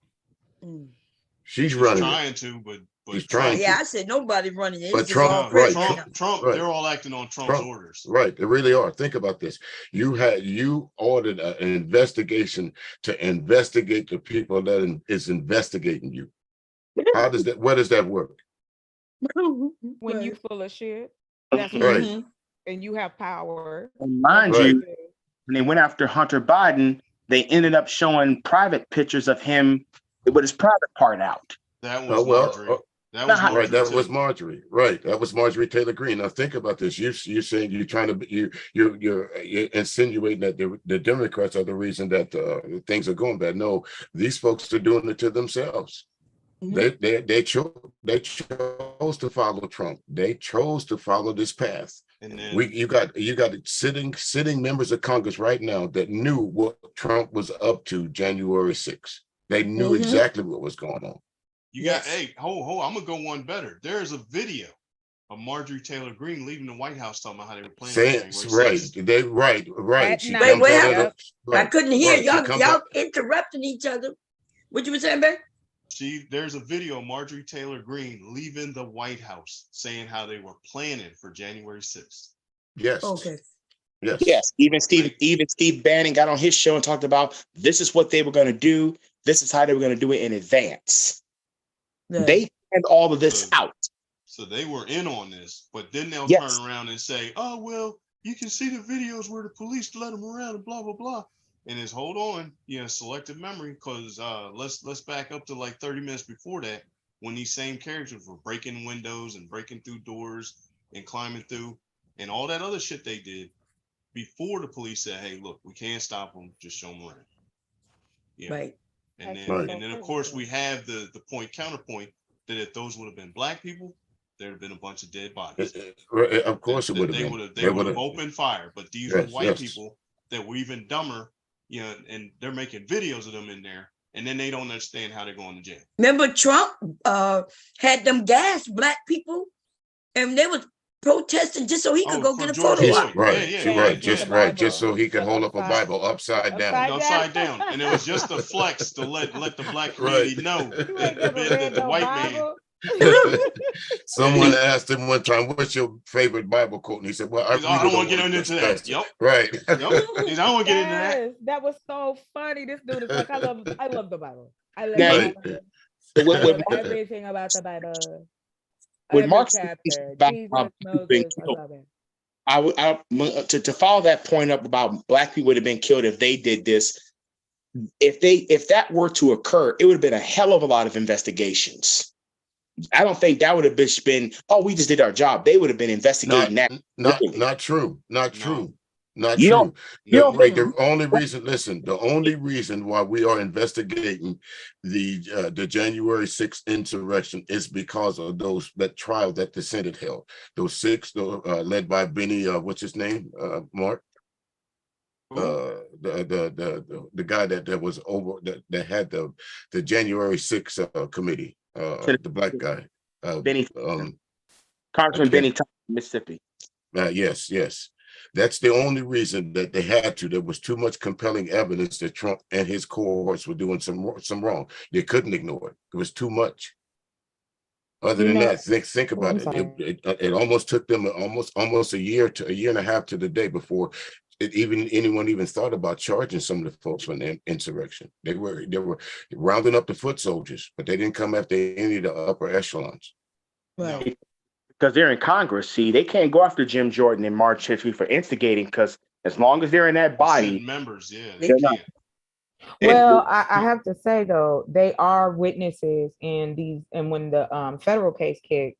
[SPEAKER 16] She's running
[SPEAKER 13] trying
[SPEAKER 16] it.
[SPEAKER 13] to, but
[SPEAKER 16] He's trying
[SPEAKER 1] Yeah,
[SPEAKER 16] to.
[SPEAKER 1] I said nobody running it.
[SPEAKER 16] But
[SPEAKER 1] It's
[SPEAKER 16] Trump,
[SPEAKER 1] all
[SPEAKER 16] right?
[SPEAKER 13] Trump,
[SPEAKER 16] right.
[SPEAKER 13] they're all acting on Trump's orders.
[SPEAKER 16] Right, they really are. Think about this. You ordered an investigation to investigate the people that is investigating you. How does that? Where does that work?
[SPEAKER 15] When you full of shit, that's what
[SPEAKER 16] Right.
[SPEAKER 15] and you have power.
[SPEAKER 10] And mind you, when they went after Hunter Biden,
[SPEAKER 6] they ended up showing private pictures of him with his private part out.
[SPEAKER 13] That was Marjorie. That was Marjorie.
[SPEAKER 16] Right, that was Marjorie. Right, that was Marjorie Taylor Greene. Now think about this. You're saying you're trying to you're insinuating that the Democrats are the reason that things are going bad. No, these folks are doing it to themselves. They chose to follow Trump. They chose to follow this path. And then you got sitting members of Congress right now that knew what Trump was up to January 6th. They knew exactly what was going on.
[SPEAKER 13] You got, hey, hold, I'm gonna go one better. There's a video of Marjorie Taylor Greene leaving the White House talking about how they were playing.
[SPEAKER 16] Right. She
[SPEAKER 1] I couldn't hear y'all interrupting each other. What you were saying, babe?
[SPEAKER 13] There's a video of Marjorie Taylor Greene leaving the White House saying how they were planning for January 6th.
[SPEAKER 16] Yes.
[SPEAKER 1] Okay.
[SPEAKER 10] Yes. Even Steve Bannon got on his show and talked about this is what they were going to do. This is how they were going to do it in advance. Yeah. They planned all of this out.
[SPEAKER 13] So they were in on this, but then they'll turn around and say, "Oh well, you can see the videos where the police let them around and blah blah blah." And it's hold on, selective memory, because let's back up to like 30 minutes before that, when these same characters were breaking windows and breaking through doors and climbing through and all that other shit they did before the police said, "Hey, look, we can't stop them, just show them around." Yeah. Right. And then of course we have the counterpoint that if those would have been black people, there'd have been a bunch of dead bodies.
[SPEAKER 16] Of course it would have been.
[SPEAKER 13] They would have opened fire, but these were white people that were even dumber. And they're making videos of them in there, and then they don't understand how they're going to jail.
[SPEAKER 1] Remember, Trump had them gas black people, and they was protesting just so he could go get a photo op.
[SPEAKER 16] Just so he could hold up a Bible upside down.
[SPEAKER 13] And it was just a flex to let the black community know that the white man.
[SPEAKER 16] Someone asked him one time, "What's your favorite Bible quote?" And he said, "Well, I don't want to get into that."
[SPEAKER 13] Yep.
[SPEAKER 16] Right.
[SPEAKER 13] I don't want to get into that.
[SPEAKER 15] That was so funny. This dude is like, I love the Bible. I love everything about the Bible.
[SPEAKER 10] When Mark said to follow that point up about black people would have been killed if they did this. If that were to occur, it would have been a hell of a lot of investigations. I don't think that would have been, oh, we just did our job. They would have been investigating that.
[SPEAKER 16] Not true. The only reason why we are investigating the January 6th insurrection is because of that trial that the Senate held. Those six, led by Benny, what's his name, Mark? The guy that was over that had the January 6th committee. The black guy,
[SPEAKER 10] Benny, Congressman Benny Thompson, Mississippi.
[SPEAKER 16] Yes. That's the only reason that they had to. There was too much compelling evidence that Trump and his cohorts were doing some wrong. They couldn't ignore it. It was too much. Other than that, think about it. It almost took them almost a year and a half to the day before anyone even thought about charging some of the folks from the insurrection. They were rounding up the foot soldiers, but they didn't come after any of the upper echelons.
[SPEAKER 10] Right. Because they're in Congress. See, they can't go after Jim Jordan and March History for instigating, because as long as they're in that body,
[SPEAKER 13] members,
[SPEAKER 10] they're not.
[SPEAKER 15] Well, I have to say though, they are witnesses in these, and when the federal case kicked,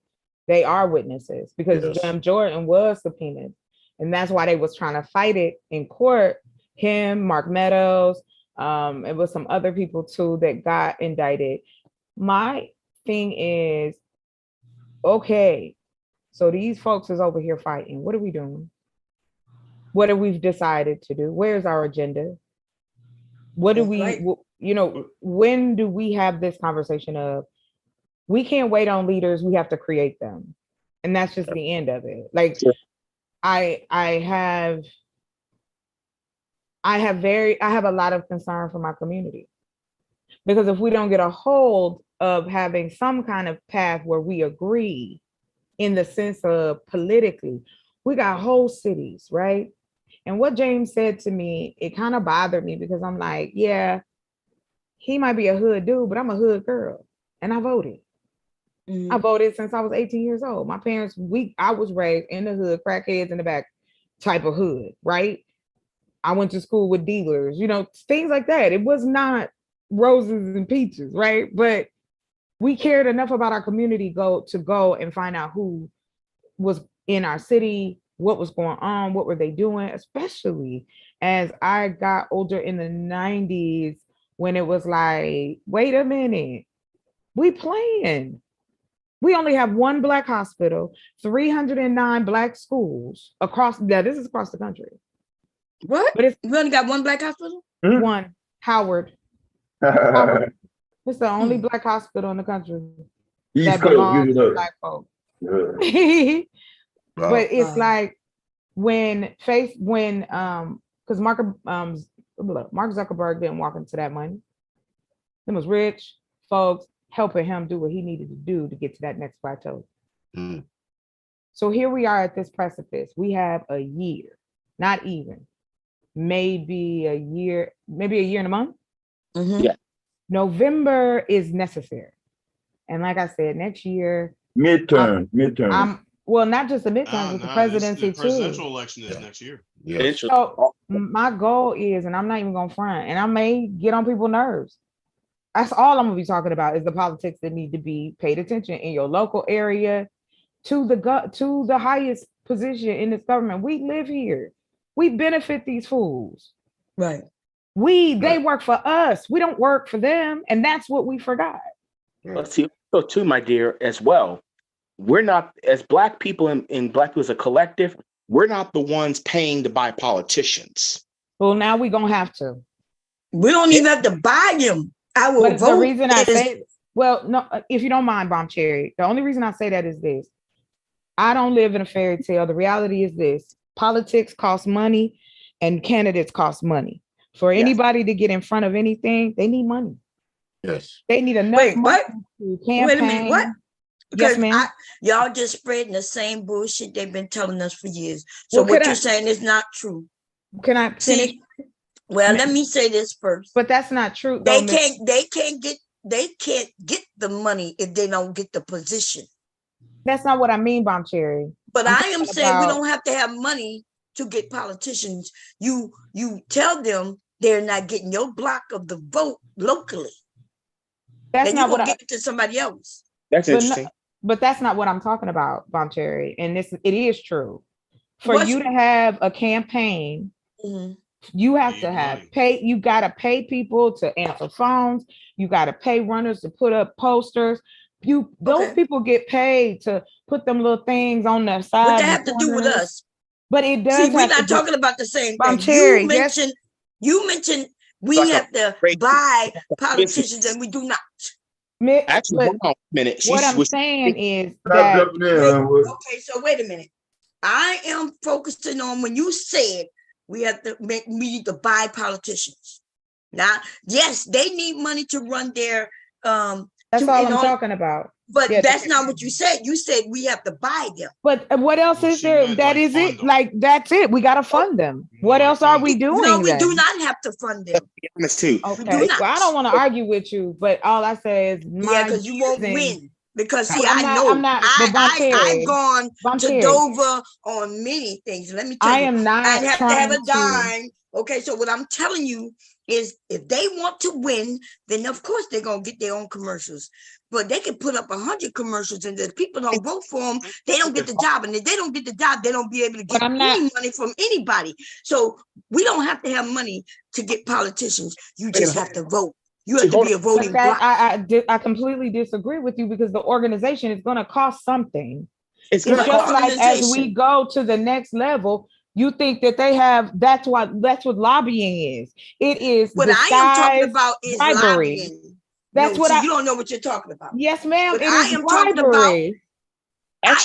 [SPEAKER 15] they are witnesses because Jim Jordan was subpoenaed. And that's why they was trying to fight it in court. Him, Mark Meadows, it was some other people too that got indicted. My thing is, okay, so these folks is over here fighting. What are we doing? What have we decided to do? Where's our agenda? What do when do we have this conversation of, we can't wait on leaders, we have to create them. And that's just the end of it. Like, I have a lot of concern for my community, because if we don't get a hold of having some kind of path where we agree in the sense of politically, we got whole cities, right? And what James said to me, it kind of bothered me, because I'm like, yeah, he might be a hood dude, but I'm a hood girl, and I voted. I voted since I was 18 years old. My parents, I was raised in the hood, crackheads in the back type of hood, right? I went to school with dealers, you know, things like that. It was not roses and peaches, right? But we cared enough about our community to go and find out who was in our city, what was going on, what were they doing, especially as I got older in the 90s when it was like, wait a minute, we playing. We only have one Black hospital, 309 Black schools across, this is across the country.
[SPEAKER 1] What?
[SPEAKER 15] But
[SPEAKER 1] we only got one Black hospital?
[SPEAKER 15] One, Howard. Howard. It's the only Black hospital in the country that belongs to Black folks. But it's like because Mark Zuckerberg didn't walk into that money. It was rich folks helping him do what he needed to do to get to that next plateau. So here we are at this precipice. We have a year, not even, maybe a year and a month.
[SPEAKER 10] Yeah.
[SPEAKER 15] November is necessary. And like I said, next year.
[SPEAKER 2] Midterm.
[SPEAKER 15] Well, not just the midterms, but the presidency
[SPEAKER 13] the presidential
[SPEAKER 15] too.
[SPEAKER 13] election is next year.
[SPEAKER 16] Yeah.
[SPEAKER 15] So my goal is, and I'm not even gonna front, and I may get on people's nerves. That's all I'm gonna be talking about is the politics that need to be paid attention in your local area, to the highest position in this government. We live here. We benefit these fools.
[SPEAKER 1] Right.
[SPEAKER 15] They work for us. We don't work for them, and that's what we forgot.
[SPEAKER 10] Let's see. So too, my dear, as well. We're not, as Black people in Black people as a collective, we're not the ones paying to buy politicians.
[SPEAKER 15] Well, now we're gonna have to.
[SPEAKER 1] We don't even have to buy them. I will
[SPEAKER 15] But
[SPEAKER 1] vote.
[SPEAKER 15] the reason I say, well, no, if you don't mind, Bomb Cherry, the only reason I say that is this. I don't live in a fairy tale. The reality is this: politics costs money, and candidates cost money. For anybody to get in front of anything, they need money.
[SPEAKER 16] Yes.
[SPEAKER 15] They need enough money to campaign.
[SPEAKER 1] Wait a minute, what? Because
[SPEAKER 15] Yes, ma'am.
[SPEAKER 1] y'all just spreading the same bullshit they've been telling us for years. So what you're saying is not true.
[SPEAKER 15] Can I finish?
[SPEAKER 1] Well, let me say this first.
[SPEAKER 15] But that's not true.
[SPEAKER 1] They can't get the money if they don't get the position.
[SPEAKER 15] That's not what I mean, Bomb Cherry.
[SPEAKER 1] But I am saying we don't have to have money to get politicians. You tell them they're not getting your block of the vote locally.
[SPEAKER 15] That's
[SPEAKER 1] then
[SPEAKER 15] not what
[SPEAKER 1] get it to somebody else.
[SPEAKER 10] That's interesting.
[SPEAKER 15] But that's not what I'm talking about, Bomb Cherry. And it is true. For you to have a campaign, you have to you gotta pay people to answer phones, you gotta pay runners to put up posters. Those people get paid to put them little things on their side.
[SPEAKER 1] What that have to do with us?
[SPEAKER 15] But it does.
[SPEAKER 1] See, we're not talking about the same
[SPEAKER 15] Bomb
[SPEAKER 1] thing.
[SPEAKER 15] Cherry,
[SPEAKER 1] You mentioned we have to buy politicians, and we do not.
[SPEAKER 10] Actually, hold on a minute.
[SPEAKER 15] What I'm saying is that.
[SPEAKER 1] Okay, so wait a minute. I am focusing on when you said we need to buy politicians. Now, yes, they need money to run their.
[SPEAKER 15] That's all I'm talking about.
[SPEAKER 1] But that's not what you said. You said we have to buy them.
[SPEAKER 15] But what else is there? That is it. Like, that's it. We got to fund them. What else are we doing?
[SPEAKER 1] No, we do not have to fund them.
[SPEAKER 10] Honest too.
[SPEAKER 15] Okay. Well, I don't want to argue with you, but all I say is,
[SPEAKER 1] because you won't win. Because see, I've gone to Dover on many things. Let me tell you,
[SPEAKER 15] I am not.
[SPEAKER 1] I'd have to have a dime. Okay, so what I'm telling you is, if they want to win, then of course they're gonna get their own commercials. But they can put up 100 commercials, and if people don't vote for them, they don't get the job. And if they don't get the job, they don't be able to get any money from anybody. So we don't have to have money to get politicians. You just have to vote. You have to be a voting bloc.
[SPEAKER 15] I completely disagree with you, because the organization is going to cost something. It's just like as we go to the next level, you think that they have. That's what lobbying is. It is.
[SPEAKER 1] What I am talking about is
[SPEAKER 15] bribery.
[SPEAKER 1] Lobbying.
[SPEAKER 15] That's what
[SPEAKER 1] you don't know what you're talking about.
[SPEAKER 15] Yes, ma'am.
[SPEAKER 1] I am talking about.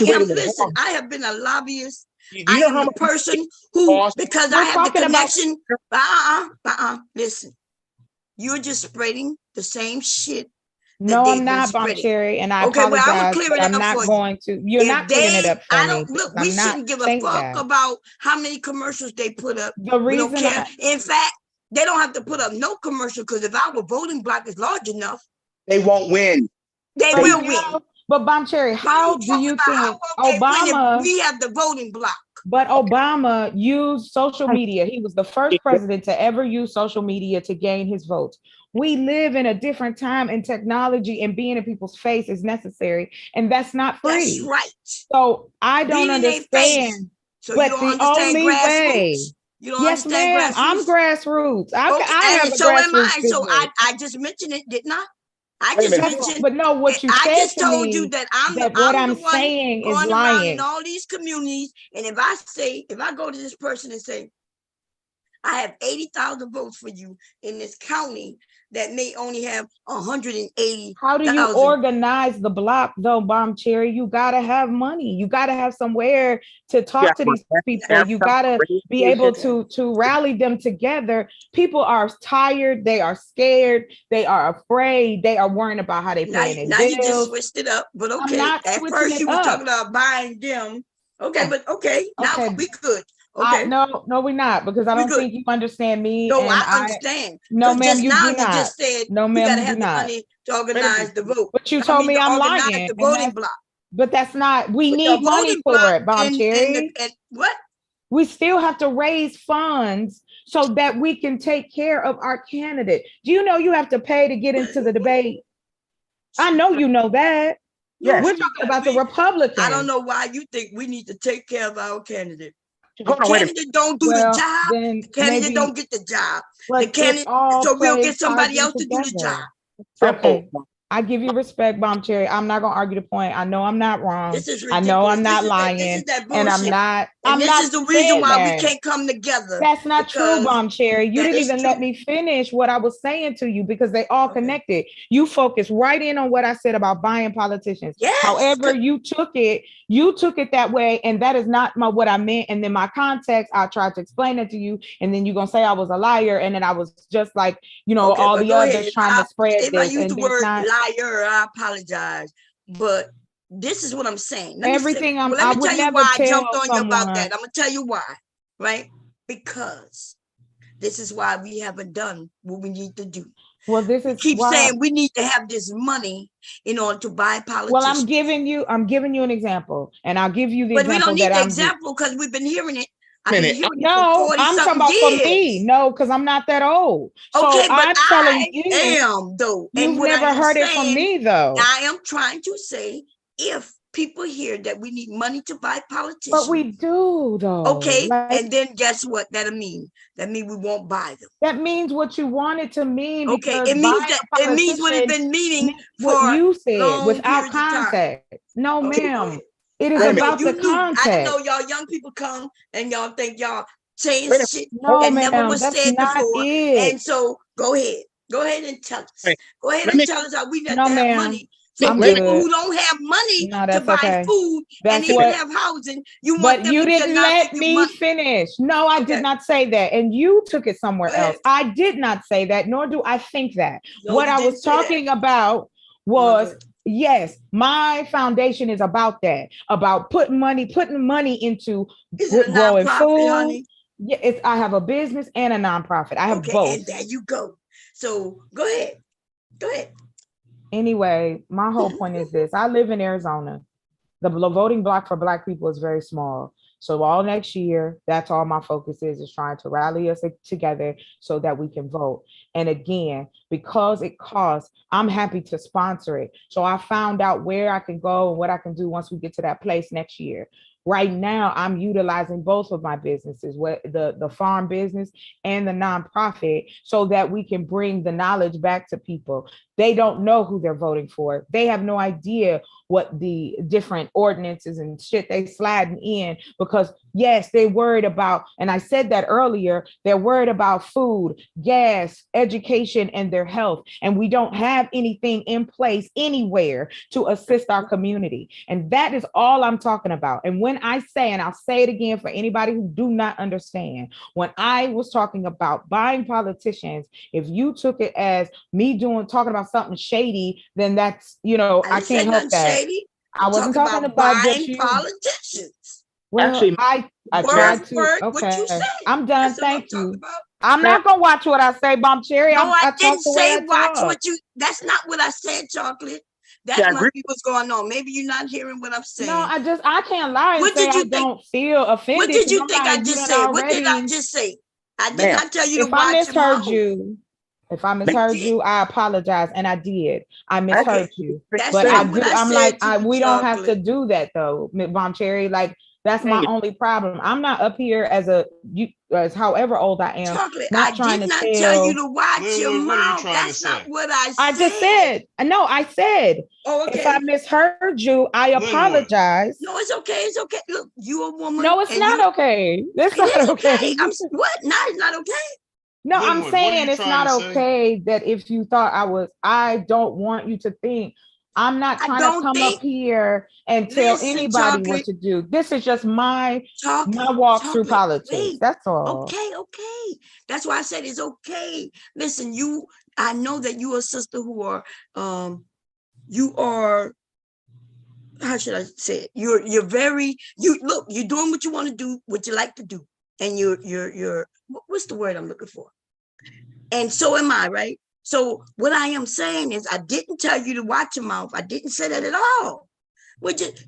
[SPEAKER 1] Listen, I have been a lobbyist. I am a person who, because I have the connection. Listen, you're just spreading the same shit.
[SPEAKER 15] No, I'm not, Bomb Cherry, and I apologize. Well, I will clear it up. I'm not going to. You're not clearing it up for me.
[SPEAKER 1] Look, we shouldn't give a fuck about how many commercials they put up.
[SPEAKER 15] The reason,
[SPEAKER 1] we don't care. In fact, they don't have to put up no commercial, because if our voting block is large enough,
[SPEAKER 10] they won't win.
[SPEAKER 1] They will win.
[SPEAKER 15] But Bomb Cherry, how do you think Obama?
[SPEAKER 1] We have the voting block.
[SPEAKER 15] But Obama used social media. He was the first president to ever use social media to gain his votes. We live in a different time, and technology and being in people's face is necessary, and that's not free.
[SPEAKER 1] That's right.
[SPEAKER 15] So I don't
[SPEAKER 1] Being in their face.
[SPEAKER 15] understand.
[SPEAKER 1] So
[SPEAKER 15] But
[SPEAKER 1] you don't
[SPEAKER 15] the
[SPEAKER 1] understand
[SPEAKER 15] only way.
[SPEAKER 1] grassroots? You don't
[SPEAKER 15] Yes,
[SPEAKER 1] understand
[SPEAKER 15] ma'am. I'm grassroots. I have
[SPEAKER 1] and
[SPEAKER 15] a
[SPEAKER 1] so am I.
[SPEAKER 15] grassroots
[SPEAKER 1] So
[SPEAKER 15] business.
[SPEAKER 1] I just mentioned it, didn't I? I
[SPEAKER 10] Wait a
[SPEAKER 1] just
[SPEAKER 10] minute.
[SPEAKER 1] mentioned.
[SPEAKER 15] But no, what you
[SPEAKER 1] I
[SPEAKER 15] said
[SPEAKER 1] just
[SPEAKER 15] to
[SPEAKER 1] told
[SPEAKER 15] me
[SPEAKER 1] you that I'm
[SPEAKER 15] that what
[SPEAKER 1] the
[SPEAKER 15] I'm
[SPEAKER 1] one
[SPEAKER 15] saying is
[SPEAKER 1] going around in
[SPEAKER 15] lying.
[SPEAKER 1] all these communities, and if I go to this person and say, I have 80,000 votes for you in this county that may only have 180,000.
[SPEAKER 15] How do you organize the block though, Bomb Cherry? You gotta have money. You gotta have somewhere to talk to these people. You gotta be able to rally them together. People are tired, they are scared, they are afraid, they are worrying about how they paying their
[SPEAKER 1] Now
[SPEAKER 15] bills.
[SPEAKER 1] you just switched it up, but okay.
[SPEAKER 15] I'm not
[SPEAKER 1] At
[SPEAKER 15] switching
[SPEAKER 1] first
[SPEAKER 15] it
[SPEAKER 1] you were
[SPEAKER 15] up.
[SPEAKER 1] talking about buying them. Okay, but okay, now
[SPEAKER 15] Okay.
[SPEAKER 1] we could. Okay.
[SPEAKER 15] No, we're not, because I don't think you understand me.
[SPEAKER 1] No,
[SPEAKER 15] and
[SPEAKER 1] I understand.
[SPEAKER 15] No,
[SPEAKER 1] 'Cause
[SPEAKER 15] ma'am,
[SPEAKER 1] just
[SPEAKER 15] you
[SPEAKER 1] now
[SPEAKER 15] do not.
[SPEAKER 1] just said
[SPEAKER 15] No,
[SPEAKER 1] we
[SPEAKER 15] ma'am,
[SPEAKER 1] gotta
[SPEAKER 15] you
[SPEAKER 1] have
[SPEAKER 15] do
[SPEAKER 1] the
[SPEAKER 15] not.
[SPEAKER 1] money to organize the vote.
[SPEAKER 15] But you told me
[SPEAKER 1] to
[SPEAKER 15] I'm
[SPEAKER 1] organize
[SPEAKER 15] lying.
[SPEAKER 1] the
[SPEAKER 15] and
[SPEAKER 1] voting
[SPEAKER 15] that's-
[SPEAKER 1] block.
[SPEAKER 15] But that's not, we
[SPEAKER 1] But the
[SPEAKER 15] need money
[SPEAKER 1] voting
[SPEAKER 15] for
[SPEAKER 1] block
[SPEAKER 15] it, Bomb
[SPEAKER 1] and
[SPEAKER 15] Cherry.
[SPEAKER 1] What?
[SPEAKER 15] We still have to raise funds so that we can take care of our candidate. Do you know you have to pay to get into the debate? I know you know that.
[SPEAKER 1] Yes.
[SPEAKER 15] We're talking about the Republicans.
[SPEAKER 1] I don't know why you think we need to take care of our candidate. The
[SPEAKER 10] Hold on, wait a
[SPEAKER 1] candidate don't do
[SPEAKER 15] Well,
[SPEAKER 1] the job.
[SPEAKER 15] then
[SPEAKER 1] The candidate
[SPEAKER 15] maybe-
[SPEAKER 1] don't get the job.
[SPEAKER 15] But
[SPEAKER 1] The
[SPEAKER 15] it
[SPEAKER 1] candidate,
[SPEAKER 15] all
[SPEAKER 1] so we'll
[SPEAKER 15] plays
[SPEAKER 1] get somebody
[SPEAKER 15] ties
[SPEAKER 1] else to do the
[SPEAKER 15] together.
[SPEAKER 1] job.
[SPEAKER 15] Okay. I give you respect, Bomb Cherry. I'm not gonna argue the point. I know I'm not wrong.
[SPEAKER 1] This is
[SPEAKER 15] I know
[SPEAKER 1] ridiculous.
[SPEAKER 15] I'm not
[SPEAKER 1] This
[SPEAKER 15] lying.
[SPEAKER 1] is that
[SPEAKER 15] And I'm
[SPEAKER 1] bullshit.
[SPEAKER 15] not.
[SPEAKER 1] And
[SPEAKER 15] I'm
[SPEAKER 1] this
[SPEAKER 15] not
[SPEAKER 1] is the reason
[SPEAKER 15] saying
[SPEAKER 1] why
[SPEAKER 15] that.
[SPEAKER 1] we can't come together.
[SPEAKER 15] That's not true,
[SPEAKER 1] because
[SPEAKER 15] Bomb Cherry. You
[SPEAKER 1] that
[SPEAKER 15] didn't
[SPEAKER 1] is
[SPEAKER 15] even let me finish what I was saying to you, because they all connected. You focused right in on what I said about buying politicians.
[SPEAKER 1] Yes.
[SPEAKER 15] However, you took it that way, and that is not what I meant. And then my context, I tried to explain it to you, and then you're gonna say I was a liar, and then I was just like,
[SPEAKER 1] Okay,
[SPEAKER 15] all
[SPEAKER 1] but
[SPEAKER 15] the
[SPEAKER 1] go
[SPEAKER 15] others
[SPEAKER 1] ahead.
[SPEAKER 15] trying to spread
[SPEAKER 1] If I
[SPEAKER 15] this.
[SPEAKER 1] use
[SPEAKER 15] And
[SPEAKER 1] the
[SPEAKER 15] it's
[SPEAKER 1] word
[SPEAKER 15] not
[SPEAKER 1] liar, I apologize. But this is what I'm saying. Let me
[SPEAKER 15] would
[SPEAKER 1] tell you
[SPEAKER 15] never
[SPEAKER 1] why I
[SPEAKER 15] tell
[SPEAKER 1] jumped on you about
[SPEAKER 15] someone-
[SPEAKER 1] that. I'm gonna tell you why, right? Because this is why we haven't done what we need to do.
[SPEAKER 15] Well, this is
[SPEAKER 1] Keep
[SPEAKER 15] why-
[SPEAKER 1] saying we need to have this money in order to buy politicians.
[SPEAKER 15] Well, I'm giving you an example, and I'll give you the
[SPEAKER 1] But we
[SPEAKER 15] example
[SPEAKER 1] don't need
[SPEAKER 15] that
[SPEAKER 1] the
[SPEAKER 15] I'm
[SPEAKER 1] example because we've been hearing it. I've
[SPEAKER 10] Minute.
[SPEAKER 1] been hearing it
[SPEAKER 15] No,
[SPEAKER 1] for 40
[SPEAKER 15] I'm talking
[SPEAKER 1] something
[SPEAKER 15] about
[SPEAKER 1] years.
[SPEAKER 15] for me. No, because I'm not that old. So
[SPEAKER 1] Okay, but
[SPEAKER 15] I'm telling
[SPEAKER 1] I
[SPEAKER 15] you,
[SPEAKER 1] am though.
[SPEAKER 15] You've
[SPEAKER 1] what I
[SPEAKER 15] never
[SPEAKER 1] am
[SPEAKER 15] heard it from
[SPEAKER 1] saying,
[SPEAKER 15] me though.
[SPEAKER 1] I am trying to say if people hear that we need money to buy politicians.
[SPEAKER 15] But we do though.
[SPEAKER 1] Okay,
[SPEAKER 15] Like,
[SPEAKER 1] and then guess what that'll mean? That means we won't buy them.
[SPEAKER 15] that means what you want it to mean.
[SPEAKER 1] Okay,
[SPEAKER 15] because
[SPEAKER 1] it means
[SPEAKER 15] buying
[SPEAKER 1] that
[SPEAKER 15] a
[SPEAKER 1] it means what it's
[SPEAKER 15] politician
[SPEAKER 1] been meaning
[SPEAKER 15] means
[SPEAKER 1] for
[SPEAKER 15] what you said
[SPEAKER 1] long
[SPEAKER 15] without
[SPEAKER 1] periods of time.
[SPEAKER 15] context. No,
[SPEAKER 1] Okay,
[SPEAKER 15] ma'am. It is
[SPEAKER 1] I know
[SPEAKER 15] about
[SPEAKER 1] you
[SPEAKER 15] the
[SPEAKER 1] knew. I
[SPEAKER 15] context.
[SPEAKER 1] know y'all young people come and y'all think y'all saying
[SPEAKER 10] Wait a-
[SPEAKER 1] shit
[SPEAKER 15] No,
[SPEAKER 1] that never
[SPEAKER 15] ma'am,
[SPEAKER 1] was
[SPEAKER 15] that's
[SPEAKER 1] said
[SPEAKER 15] not
[SPEAKER 1] before.
[SPEAKER 15] it.
[SPEAKER 1] And so go ahead and tell us.
[SPEAKER 10] Wait,
[SPEAKER 1] Go ahead
[SPEAKER 10] let
[SPEAKER 1] and
[SPEAKER 10] me-
[SPEAKER 1] tell us how we need
[SPEAKER 15] No,
[SPEAKER 1] to have
[SPEAKER 15] ma'am.
[SPEAKER 1] money. So
[SPEAKER 15] I'm
[SPEAKER 1] people
[SPEAKER 15] good.
[SPEAKER 1] who don't have money
[SPEAKER 15] No,
[SPEAKER 1] to
[SPEAKER 15] that's
[SPEAKER 1] buy
[SPEAKER 15] okay.
[SPEAKER 1] food
[SPEAKER 15] That's
[SPEAKER 1] and even
[SPEAKER 15] what-
[SPEAKER 1] have housing, you want
[SPEAKER 15] But
[SPEAKER 1] them
[SPEAKER 15] you
[SPEAKER 1] to
[SPEAKER 15] didn't
[SPEAKER 1] not
[SPEAKER 15] let
[SPEAKER 1] give you
[SPEAKER 15] me
[SPEAKER 1] money.
[SPEAKER 15] finish. No, I
[SPEAKER 1] Okay.
[SPEAKER 15] did not say that. And you took it somewhere
[SPEAKER 1] Go ahead.
[SPEAKER 15] else. I did not say that, nor do I think that.
[SPEAKER 1] No,
[SPEAKER 15] What
[SPEAKER 1] you
[SPEAKER 15] I
[SPEAKER 1] didn't
[SPEAKER 15] was
[SPEAKER 1] say that.
[SPEAKER 15] talking about was, yes, my foundation is about that, about putting money into
[SPEAKER 1] Is it a
[SPEAKER 15] growing
[SPEAKER 1] nonprofit,
[SPEAKER 15] food.
[SPEAKER 1] honey?
[SPEAKER 15] Yeah, I have a business and a nonprofit. I have
[SPEAKER 1] Okay,
[SPEAKER 15] both.
[SPEAKER 1] and there you go. So go ahead. Go ahead.
[SPEAKER 15] Anyway, my whole point is this. I live in Arizona. The voting block for Black people is very small. So all next year, that's all my focus is trying to rally us together so that we can vote. And again, because it costs, I'm happy to sponsor it. So I found out where I can go and what I can do once we get to that place next year. Right now, I'm utilizing both of my businesses, the farm business and the nonprofit, so that we can bring the knowledge back to people. They don't know who they're voting for. They have no idea what the different ordinances and shit they sliding in, because yes, they're worried about, and I said that earlier, they're worried about food, gas, education, and their health. And we don't have anything in place anywhere to assist our community. And that is all I'm talking about. And when I say, and I'll say it again for anybody who do not understand, when I was talking about buying politicians, if you took it as me talking about something shady, then that's, I can't help that.
[SPEAKER 1] Shady.
[SPEAKER 15] I wasn't talking about just
[SPEAKER 1] buying
[SPEAKER 15] you.
[SPEAKER 1] politicians.
[SPEAKER 15] Well,
[SPEAKER 10] Actually,
[SPEAKER 15] I
[SPEAKER 1] word
[SPEAKER 15] tried
[SPEAKER 1] for
[SPEAKER 15] to.
[SPEAKER 1] word, what
[SPEAKER 15] Okay,
[SPEAKER 1] you say.
[SPEAKER 15] I'm done.
[SPEAKER 1] That's what I'm
[SPEAKER 15] Thank you.
[SPEAKER 1] about.
[SPEAKER 15] I'm not gonna watch what I say, Bomb Cherry.
[SPEAKER 1] No, I
[SPEAKER 15] talk
[SPEAKER 1] didn't
[SPEAKER 15] the way
[SPEAKER 1] say
[SPEAKER 15] I
[SPEAKER 1] watch
[SPEAKER 15] talk.
[SPEAKER 1] what you. That's not what I said, Chocolate. That must be what's going on. Maybe you're not hearing what I'm saying.
[SPEAKER 15] No, I can't lie and
[SPEAKER 1] What
[SPEAKER 15] say
[SPEAKER 1] did you
[SPEAKER 15] I
[SPEAKER 1] think?
[SPEAKER 15] don't feel offended.
[SPEAKER 1] What did you
[SPEAKER 15] I'm
[SPEAKER 1] think I
[SPEAKER 15] like,
[SPEAKER 1] just
[SPEAKER 15] you
[SPEAKER 1] said?
[SPEAKER 15] done
[SPEAKER 1] What did I
[SPEAKER 15] already-
[SPEAKER 1] just say? I did not tell you to
[SPEAKER 15] If I
[SPEAKER 1] watch your
[SPEAKER 15] misheard
[SPEAKER 1] mouth.
[SPEAKER 15] you, if I misheard you, I apologize, and I did. I misheard you,
[SPEAKER 1] That's
[SPEAKER 15] but
[SPEAKER 1] not
[SPEAKER 15] I
[SPEAKER 1] what
[SPEAKER 15] do.
[SPEAKER 1] I
[SPEAKER 15] I'm
[SPEAKER 1] said
[SPEAKER 15] like,
[SPEAKER 1] to you,
[SPEAKER 15] we don't have to
[SPEAKER 1] Chocolate.
[SPEAKER 15] do that though, Mom Cherry. Like that's my only problem. I'm not up here as as however old I am,
[SPEAKER 1] Chocolate,
[SPEAKER 15] not
[SPEAKER 1] I
[SPEAKER 15] trying
[SPEAKER 1] did
[SPEAKER 15] to
[SPEAKER 1] not
[SPEAKER 15] tell
[SPEAKER 1] tell you to watch your
[SPEAKER 13] What are you
[SPEAKER 1] mouth.
[SPEAKER 13] trying
[SPEAKER 1] That's
[SPEAKER 13] to
[SPEAKER 1] not
[SPEAKER 13] say?
[SPEAKER 1] what I said.
[SPEAKER 15] I just said, no, I said,
[SPEAKER 1] Oh,
[SPEAKER 15] if I misheard you, I apologize.
[SPEAKER 1] No, it's okay. It's okay. Look, you a woman.
[SPEAKER 15] No, it's
[SPEAKER 1] and
[SPEAKER 15] not
[SPEAKER 1] you-
[SPEAKER 15] okay. That's
[SPEAKER 1] It
[SPEAKER 15] not
[SPEAKER 1] is
[SPEAKER 15] okay.
[SPEAKER 1] What? No, it's not okay.
[SPEAKER 15] No, I'm
[SPEAKER 13] Linwood, what are
[SPEAKER 15] saying
[SPEAKER 13] you
[SPEAKER 15] it's
[SPEAKER 13] trying
[SPEAKER 15] not
[SPEAKER 13] to say?
[SPEAKER 15] okay that if you thought I don't want you to think I'm not
[SPEAKER 1] I
[SPEAKER 15] trying to
[SPEAKER 1] don't
[SPEAKER 15] come
[SPEAKER 1] think-
[SPEAKER 15] up here and tell
[SPEAKER 1] Listen,
[SPEAKER 15] anybody what
[SPEAKER 1] Chocolate.
[SPEAKER 15] to do. This is just my walk through
[SPEAKER 1] Chocolate,
[SPEAKER 15] politics.
[SPEAKER 1] wait.
[SPEAKER 15] That's all.
[SPEAKER 1] Okay. That's why I said it's okay. Listen, I know that you are a sister who are, you are, how should I say it? You're look, you're doing what you want to do, what you like to do. And you're, what's the word I'm looking for? And so am I, right? So what I am saying is I didn't tell you to watch your mouth. I didn't say that at all.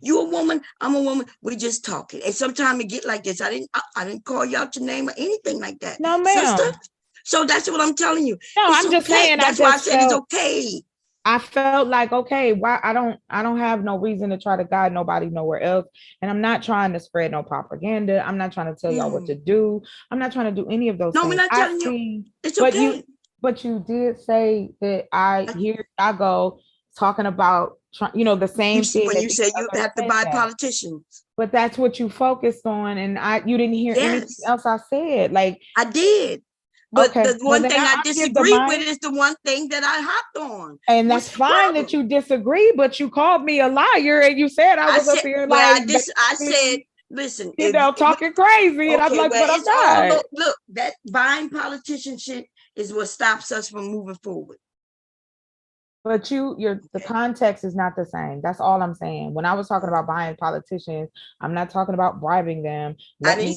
[SPEAKER 1] You a woman, I'm a woman. We're just talking. And sometimes it get like this. I didn't call you out your name or anything like that.
[SPEAKER 15] No, ma'am.
[SPEAKER 1] Sister. So that's what I'm telling you.
[SPEAKER 15] No,
[SPEAKER 1] It's
[SPEAKER 15] I'm just
[SPEAKER 1] okay.
[SPEAKER 15] saying.
[SPEAKER 1] That's why I said it's okay.
[SPEAKER 15] I felt like, okay, why I don't have no reason to try to guide nobody nowhere else. And I'm not trying to spread no propaganda. I'm not trying to tell y'all what to do. I'm not trying to do any of those
[SPEAKER 1] No,
[SPEAKER 15] things.
[SPEAKER 1] we're not telling you. It's
[SPEAKER 15] but
[SPEAKER 1] okay.
[SPEAKER 15] But you did say that here I go talking about the same thing.
[SPEAKER 1] When
[SPEAKER 15] that
[SPEAKER 1] you
[SPEAKER 15] these
[SPEAKER 1] said you
[SPEAKER 15] others
[SPEAKER 1] have to
[SPEAKER 15] said
[SPEAKER 1] buy
[SPEAKER 15] that.
[SPEAKER 1] politicians.
[SPEAKER 15] But that's what you focused on, and you didn't hear anything
[SPEAKER 1] Yes.
[SPEAKER 15] else I said. Like
[SPEAKER 1] I did. But
[SPEAKER 15] okay,
[SPEAKER 1] the one
[SPEAKER 15] then
[SPEAKER 1] thing I
[SPEAKER 15] I'll give the
[SPEAKER 1] disagree
[SPEAKER 15] mic.
[SPEAKER 1] with is the one thing that I hopped on.
[SPEAKER 15] And that's fine that you disagree, but you called me a liar and you said I was up here like
[SPEAKER 1] I said, listen,
[SPEAKER 15] talking crazy, and I'm like, but I'm
[SPEAKER 1] it's all
[SPEAKER 15] not.
[SPEAKER 1] look, that buying politician shit is what stops us from moving forward.
[SPEAKER 15] But the context is not the same. That's all I'm saying. When I was talking about buying politicians, I'm not talking about bribing them. Let me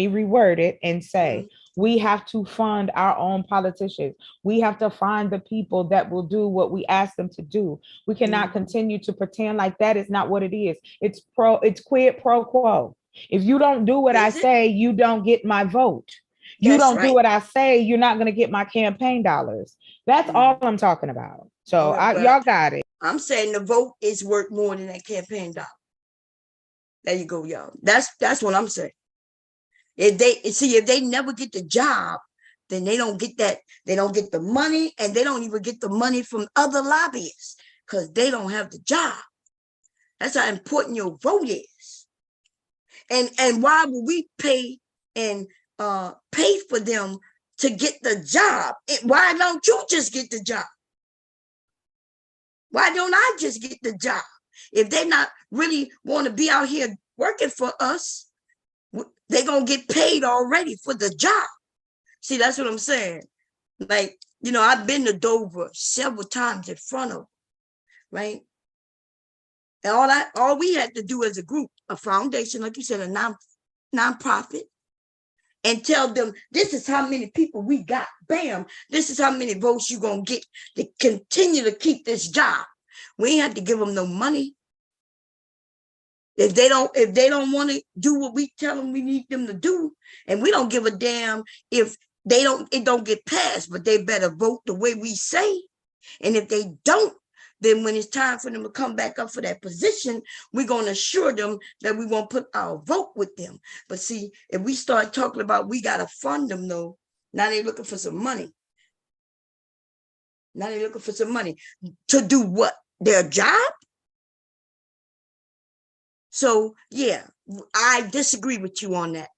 [SPEAKER 15] reword it and say we have to fund our own politicians. We have to find the people that will do what we ask them to do. We cannot continue to pretend like that is not what it is. It's quid pro quo. If you don't do what I say, you don't get my vote. You don't do what I say, you're not going to get my campaign dollars. That's all I'm talking about. So y'all got it.
[SPEAKER 1] I'm saying the vote is worth more than that campaign dollar. There you go, y'all. That's what I'm saying. If they never get the job, then they don't get that. They don't get the money, and they don't even get the money from other lobbyists because they don't have the job. That's how important your vote is. And why would we pay and pay for them to get the job? Why don't you just get the job? Why don't I just get the job? If they not really want to be out here working for us, they're going to get paid already for the job. See, that's what I'm saying. Like, I've been to Dover several times in front of, right? And all we had to do as a group, a foundation, like you said, a nonprofit, and tell them, this is how many people we got. Bam. This is how many votes you're going to get to continue to keep this job. We ain't have to give them no money. If they don't want to do what we tell them we need them to do, and we don't give a damn if it don't get passed, but they better vote the way we say. And if they don't, then when it's time for them to come back up for that position, we're going to assure them that we won't put our vote with them. But see, if we start talking about we got to fund them, though, now they're looking for some money. Now they're looking for some money to do what? Their job? So, yeah, I disagree with you on that.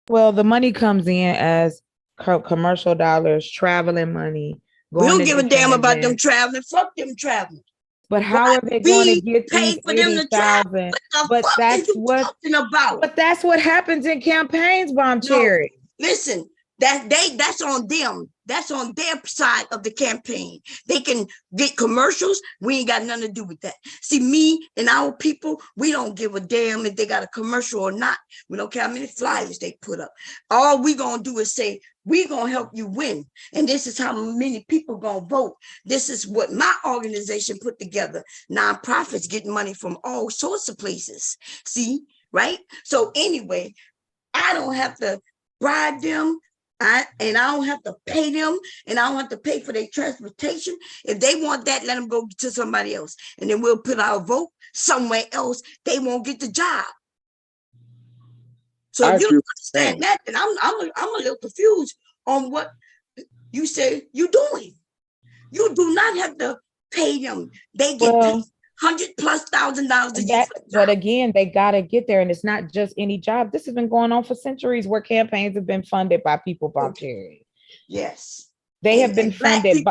[SPEAKER 15] Well, the money comes in as commercial dollars, traveling money.
[SPEAKER 1] We don't give a damn about them traveling. Fuck them traveling.
[SPEAKER 15] But how are they going to get these 80,000? But that's what
[SPEAKER 1] talking about.
[SPEAKER 15] But that's what happens in campaigns, Bomb Cherry.
[SPEAKER 1] Listen, That's on them. That's on their side of the campaign. They can get commercials. We ain't got nothing to do with that. See, me and our people, we don't give a damn if they got a commercial or not. We don't care how many flyers they put up. All we gonna do is say, we gonna help you win. And this is how many people gonna vote. This is what my organization put together. Nonprofits get money from all sorts of places. See, right? So anyway, I don't have to bribe them. I don't have to pay them, and I don't have to pay for their transportation. If they want that, let them go to somebody else, and then we'll put our vote somewhere else. They won't get the job. So if you don't understand that, then I'm a little confused on what you say you're doing. You do not have to pay them. They get paid $100,000+ a year.
[SPEAKER 15] But again, they gotta get there, and it's not just any job. This has been going on for centuries, where campaigns have been funded by people volunteering.
[SPEAKER 1] Yes,
[SPEAKER 15] they have been funded,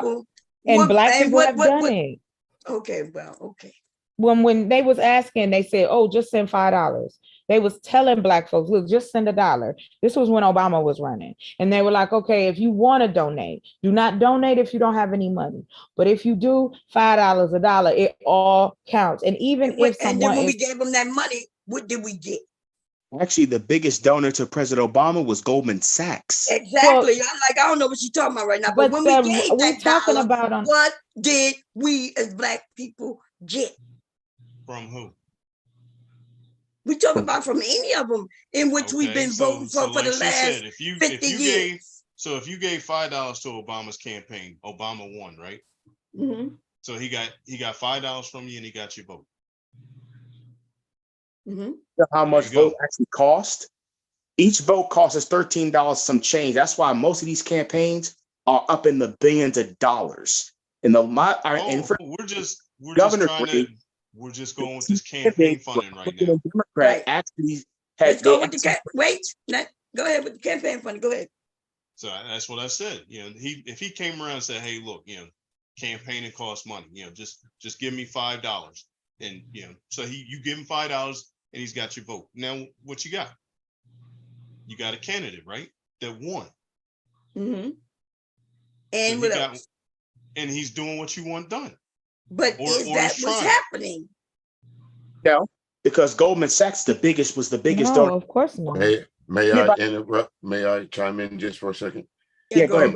[SPEAKER 15] and black people have done it.
[SPEAKER 1] Okay, well, okay.
[SPEAKER 15] When they was asking, they said, "Oh, just send $5." They was telling black folks, "Look, just send $1." This was when Obama was running, and they were like, "Okay, if you want to donate, do not donate if you don't have any money. But if you do, $5, $1, it all counts." And even if someone,
[SPEAKER 1] and then when we gave them that money, what did we get?
[SPEAKER 10] Actually, the biggest donor to President Obama was Goldman Sachs.
[SPEAKER 1] Exactly. I don't know what you're talking about right now. But when we gave that
[SPEAKER 15] talking
[SPEAKER 1] dollar,
[SPEAKER 15] about
[SPEAKER 1] what did we as black people get?
[SPEAKER 13] From who?
[SPEAKER 1] We talk about from any of them in which we've been voting for
[SPEAKER 13] like
[SPEAKER 1] the last
[SPEAKER 13] said,
[SPEAKER 1] 50 years.
[SPEAKER 13] If you gave $5 to Obama's campaign, Obama won, right?
[SPEAKER 1] Mm-hmm.
[SPEAKER 13] So he got $5 from you, and he got your vote.
[SPEAKER 1] Mm-hmm.
[SPEAKER 10] You know how much vote actually cost? Each vote costs us $13 some change. That's why most of these campaigns are up in the billions of dollars.
[SPEAKER 13] We're just going with this campaign funding right now.
[SPEAKER 10] Democrat actually
[SPEAKER 1] Let's go with the go ahead with the campaign funding. Go ahead.
[SPEAKER 13] So that's what I said. If he came around and said, "Hey, look, campaigning costs money. Just give me $5," and so you give him $5 and he's got your vote. Now, what you got? You got a candidate, right? That won.
[SPEAKER 1] Mm-hmm. And what else?
[SPEAKER 13] And he's doing what you want done.
[SPEAKER 1] But is that what's happening?
[SPEAKER 10] No, because Goldman Sachs was the biggest donor.
[SPEAKER 15] Of course not.
[SPEAKER 16] May I interrupt? May I chime in just for a second?
[SPEAKER 10] Yeah, go ahead.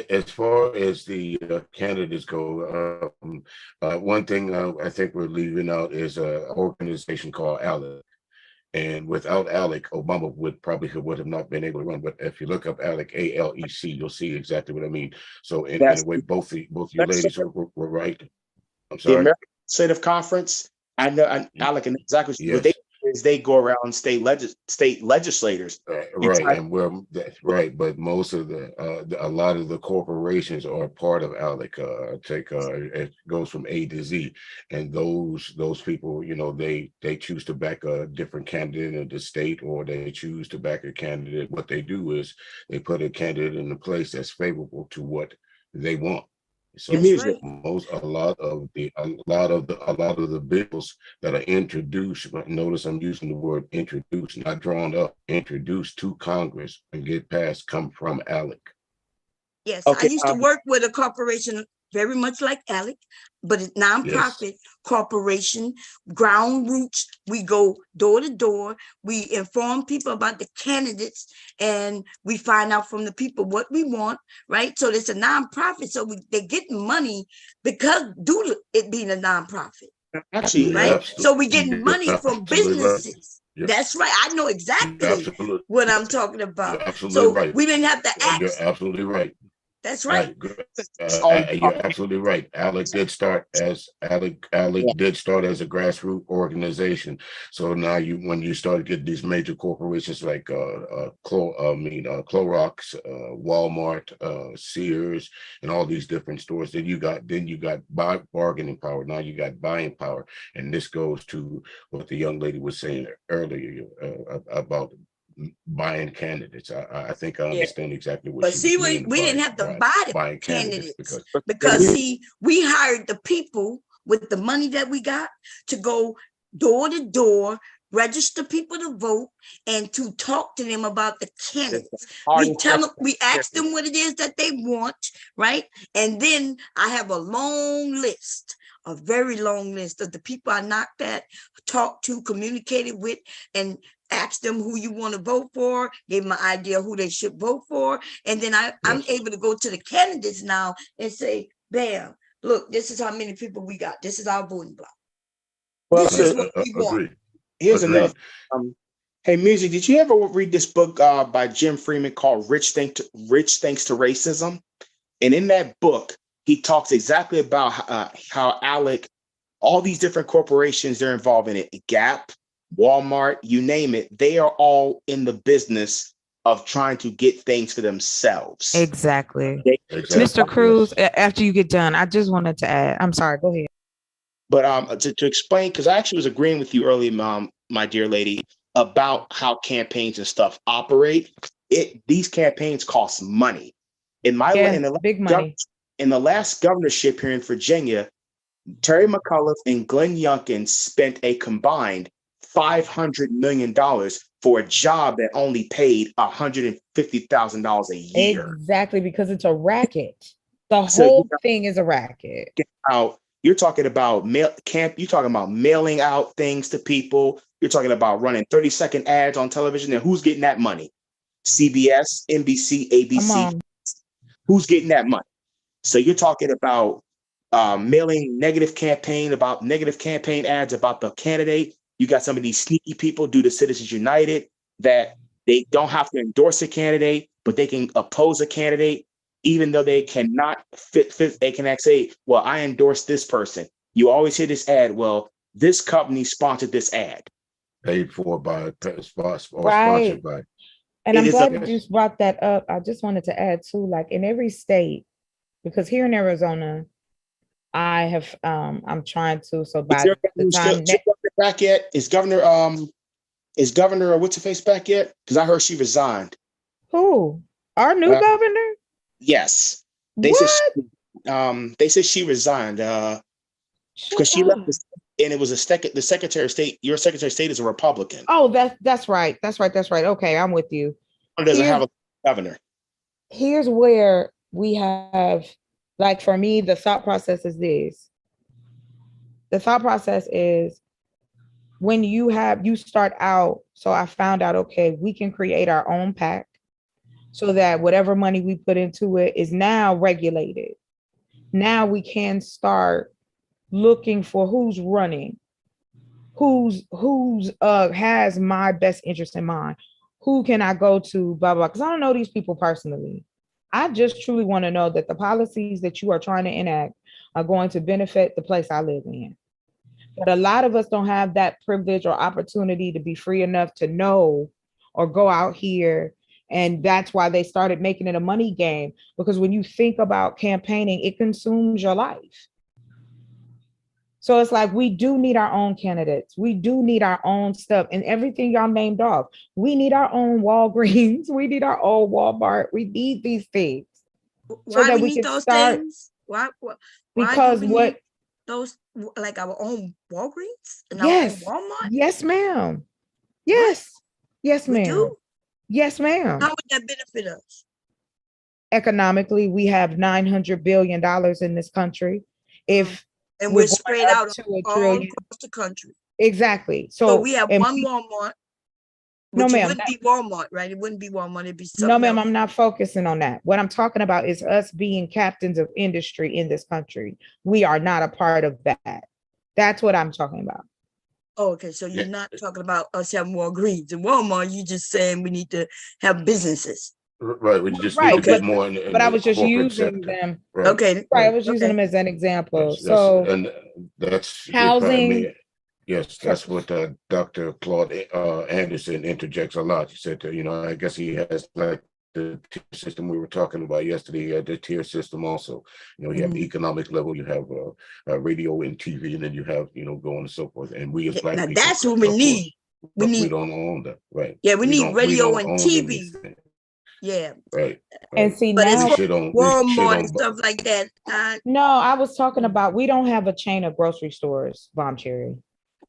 [SPEAKER 16] As far as the candidates go, one thing I think we're leaving out is an organization called ALEC. And without ALEC, Obama would have not been able to run. But if you look up ALEC, ALEC, you'll see exactly what I mean. So in a way, both you ladies were right. I'm sorry.
[SPEAKER 10] The American Legislative Conference. I know ALEC and exactly what they do is they go around state legislators.
[SPEAKER 16] Right, and right, but most of a lot of the corporations are part of ALEC. It goes from A to Z, and those people, they choose to back a different candidate in the state, or they choose to back a candidate. What they do is they put a candidate in a place that's favorable to what they want. So a lot of the bills that are introduced, notice I'm using the word introduced, not drawn up, introduced to Congress and get passed, come from ALEC.
[SPEAKER 1] Yes, I used to work with a corporation very much like ALEC, but it's nonprofit corporation, ground roots. We go door to door. We inform people about the candidates, and we find out from the people what we want, right? So it's a nonprofit. So they get money because due to it being a nonprofit.
[SPEAKER 10] Actually,
[SPEAKER 1] right? So we get money from businesses. Right. That's right. I know exactly what I'm talking about. So we didn't have to ask.
[SPEAKER 16] You're absolutely right.
[SPEAKER 1] That's right.
[SPEAKER 16] You're absolutely right. ALEC did start as a grassroots organization. So now when you start to get these major corporations like Clorox, Walmart, Sears, and all these different stores, then you got bargaining power. Now you got buying power, and this goes to what the young lady was saying earlier about buying candidates. I think I understand exactly what.
[SPEAKER 1] But see, we didn't have to buy the candidates because see, we hired the people with the money that we got to go door to door, register people to vote and to talk to them about the candidates.
[SPEAKER 10] Party
[SPEAKER 1] We tell them, we
[SPEAKER 10] preference.
[SPEAKER 1] ask them what it is that they want, right? And then I have a long list, a very long list of the people I knocked at, talked to, communicated with, and asked them who you want to vote for, gave them an idea who they should vote for. And then I'm able to go to the candidates now and say, bam, look, this is how many people we got. This is our voting block.
[SPEAKER 10] Well,
[SPEAKER 1] This is what we want.
[SPEAKER 16] Agreed.
[SPEAKER 10] here's
[SPEAKER 16] Agreed.
[SPEAKER 10] another. Hey, Music, did you ever read this book by Jim Freeman called Rich Thanks to Racism? And in that book, he talks exactly about how Alec, all these different corporations, they're involved in it. Gap, Walmart, you name it. They are all in the business of trying to get things for themselves.
[SPEAKER 15] Exactly.
[SPEAKER 16] Exactly.
[SPEAKER 15] Mr. Cruz, after you get done, I just wanted to add, I'm sorry, go ahead.
[SPEAKER 10] But to explain, because I actually was agreeing with you earlier, my dear lady, about how campaigns and stuff operate. These campaigns cost money. In the last governorship here in Virginia, Terry McAuliffe and Glenn Youngkin spent a combined $500 million for a job that only paid $150,000 a year.
[SPEAKER 15] Exactly, because it's a racket. The whole thing is a racket.
[SPEAKER 10] You're talking about you're talking about mailing out things to people. You're talking about running 30-second ads on television. And who's getting that money? CBS, NBC, ABC. Who's getting that money? So you're talking about mailing negative campaign ads about the candidate. You got some of these sneaky people due to Citizens United that they don't have to endorse a candidate, but they can oppose a candidate, even though they cannot they can say, well, I endorse this person. You always hear this ad. Well, this company sponsored this ad.
[SPEAKER 16] Paid for by, or sponsored
[SPEAKER 15] Right.
[SPEAKER 16] by.
[SPEAKER 15] And I'm glad you just brought that up. I just wanted to add too, like in every state, because here in Arizona, I have I'm trying to, so by the time
[SPEAKER 10] back yet? Is Governor what's her face back yet? Because I heard she resigned.
[SPEAKER 15] Who? Our new governor?
[SPEAKER 10] Yes. They said she resigned because she left and it was the Secretary of State. Your Secretary of State is a Republican.
[SPEAKER 15] Oh, that's right. Okay, I'm with you.
[SPEAKER 10] It doesn't have a governor.
[SPEAKER 15] Here's where we have, like, for me, the thought process is this. The thought process is when you start out, so I found out, okay, we can create our own PAC so that whatever money we put into it is now regulated. Now we can start looking for who's running, who's has my best interest in mind, who can I go to, blah, blah, because I don't know these people personally. I just truly want to know that the policies that you are trying to enact are going to benefit the place I live in. But a lot of us don't have that privilege or opportunity to be free enough to know or go out here. And that's why they started making it a money game, because when you think about campaigning, it consumes your life. So it's like, we do need our own candidates. We do need our own stuff, and everything y'all named off. We need our own Walgreens. We need our own Walmart. We need these things.
[SPEAKER 1] Why so that we need those things? Why
[SPEAKER 15] because what
[SPEAKER 1] those, like our own Walgreens and
[SPEAKER 15] yes,
[SPEAKER 1] our own Walmart?
[SPEAKER 15] Yes, ma'am. Yes. Yes, ma'am.
[SPEAKER 1] Do?
[SPEAKER 15] Yes, ma'am.
[SPEAKER 1] How would that benefit us?
[SPEAKER 15] Economically, we have $900 billion in this country.
[SPEAKER 1] And we're spread out all across the country.
[SPEAKER 15] Exactly.
[SPEAKER 1] So we have one Walmart.
[SPEAKER 15] No, ma'am.
[SPEAKER 1] It wouldn't be Walmart, right? It wouldn't be Walmart. It'd be something.
[SPEAKER 15] No, ma'am.
[SPEAKER 1] else.
[SPEAKER 15] I'm not focusing on that. What I'm talking about is us being captains of industry in this country. We are not a part of that. That's what I'm talking about.
[SPEAKER 1] Oh, okay. So you're not talking about us having Walgreens and Walmart. You're just saying we need to have businesses.
[SPEAKER 16] Right, we just need to get more in
[SPEAKER 15] but I was just
[SPEAKER 16] corporate
[SPEAKER 15] using
[SPEAKER 16] sector.
[SPEAKER 15] them.
[SPEAKER 16] Right.
[SPEAKER 1] Okay.
[SPEAKER 15] Right, I was using them as an example. So
[SPEAKER 16] that's
[SPEAKER 15] housing.
[SPEAKER 16] Yes, that's what Dr. Claude Anderson interjects a lot. He said, I guess he has like the tier system we were talking about yesterday. He had the tier system also. You have the economic level, you have radio and TV, and then you have, go on and so forth. And we as black
[SPEAKER 1] now
[SPEAKER 16] people,
[SPEAKER 1] that's what we need.
[SPEAKER 16] We don't own that, right?
[SPEAKER 1] Yeah, we need radio and TV. Yeah.
[SPEAKER 16] Right.
[SPEAKER 15] And see,
[SPEAKER 1] but
[SPEAKER 15] now
[SPEAKER 1] Walmart and stuff like that.
[SPEAKER 15] No, I was talking about, we don't have a chain of grocery stores, Bomb Cherry.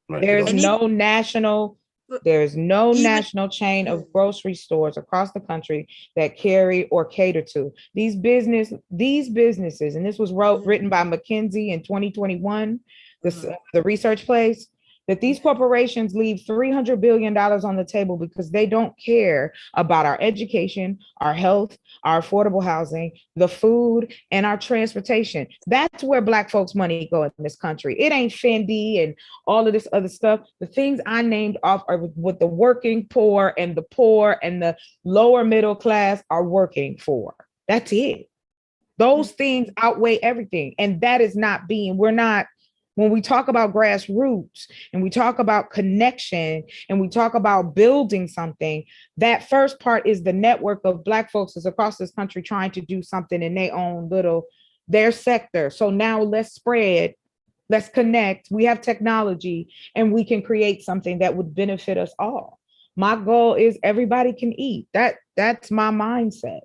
[SPEAKER 16] Right.
[SPEAKER 15] There's no national There's no
[SPEAKER 1] even-
[SPEAKER 15] national chain of grocery stores across the country that carry or cater to these businesses. And this was written by McKinsey in 2021, the research place, that these corporations leave $300 billion on the table because they don't care about our education, our health, our affordable housing, the food, and our transportation. That's where Black folks' money go in this country. It ain't Fendi and all of this other stuff. The things I named off are what the working poor and the lower middle class are working for. That's it. Those things outweigh everything. And that is not when we talk about grassroots and we talk about connection and we talk about building something, that first part is the network of Black folks is across this country trying to do something in their sector. So now let's spread, let's connect. We have technology and we can create something that would benefit us all. My goal is everybody can eat. That's my mindset.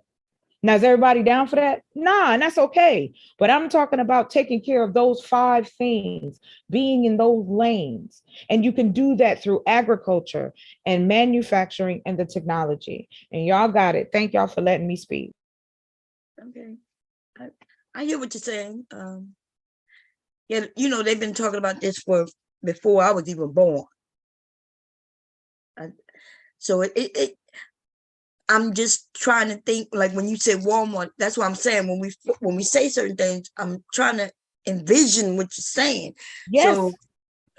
[SPEAKER 15] Now, is everybody down for that? Nah, and that's okay. But I'm talking about taking care of those 5 things, being in those lanes. And you can do that through agriculture and manufacturing and the technology. And y'all got it. Thank y'all for letting me speak.
[SPEAKER 1] Okay. I hear what you're saying. Yeah, they've been talking about this before I was even born. So I'm just trying to think, like when you said Walmart, that's what I'm saying. When we say certain things, I'm trying to envision what you're saying.
[SPEAKER 15] Yes.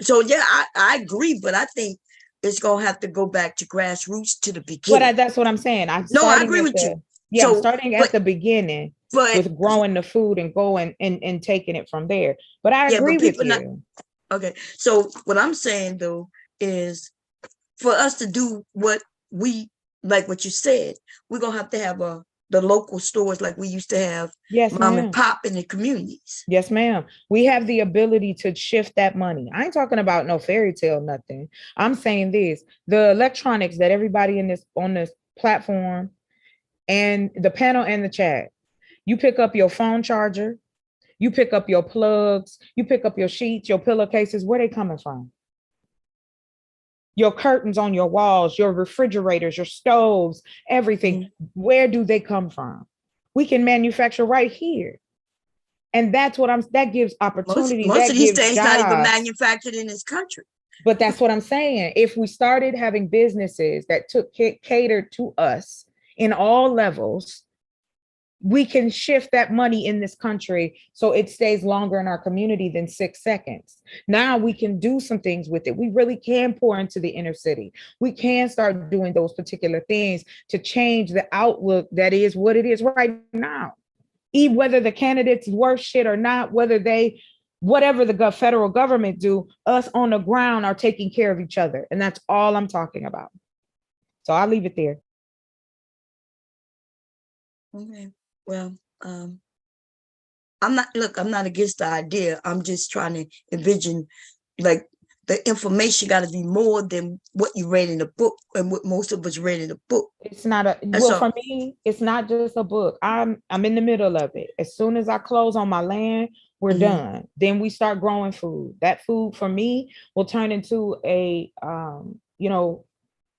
[SPEAKER 1] So yeah, I agree, but I think it's gonna have to go back to grassroots to the beginning.
[SPEAKER 15] But that's what I'm saying.
[SPEAKER 1] I agree with you.
[SPEAKER 15] Yeah, I'm starting at the beginning with growing the food and going and taking it from there. But I agree with you.
[SPEAKER 1] Okay, so what I'm saying though is for us to do what we like what you said, we're gonna have to have the local stores like we used to have, mom and pop in the communities.
[SPEAKER 15] Yes, ma'am. We have the ability to shift that money. I ain't talking about no fairy tale, nothing. I'm saying this: the electronics that everybody on this platform and the panel and the chat, you pick up your phone charger, you pick up your plugs, you pick up your sheets, your pillowcases. Where they coming from? Your curtains on your walls, your refrigerators, your stoves, everything. Where do they come from? We can manufacture right here. And that's what that gives opportunity.
[SPEAKER 1] Most of these things not even manufactured in this country.
[SPEAKER 15] But that's what I'm saying. If we started having businesses that catered to us in all levels, we can shift that money in this country so it stays longer in our community than 6 seconds. Now we can do some things with it. We really can pour into the inner city. We can start doing those particular things to change the outlook that is what it is right now. Even whether the candidates worth shit or not, whatever the federal government do, us on the ground are taking care of each other. And that's all I'm talking about. So I'll leave it there.
[SPEAKER 1] Okay. Well, I'm not against the idea. I'm just trying to envision, like, the information got to be more than what you read in the book and what most of us read in the book.
[SPEAKER 15] It's not for me, it's not just a book. I'm in the middle of it. As soon as I close on my land, we're done. Then we start growing food. That food for me will turn into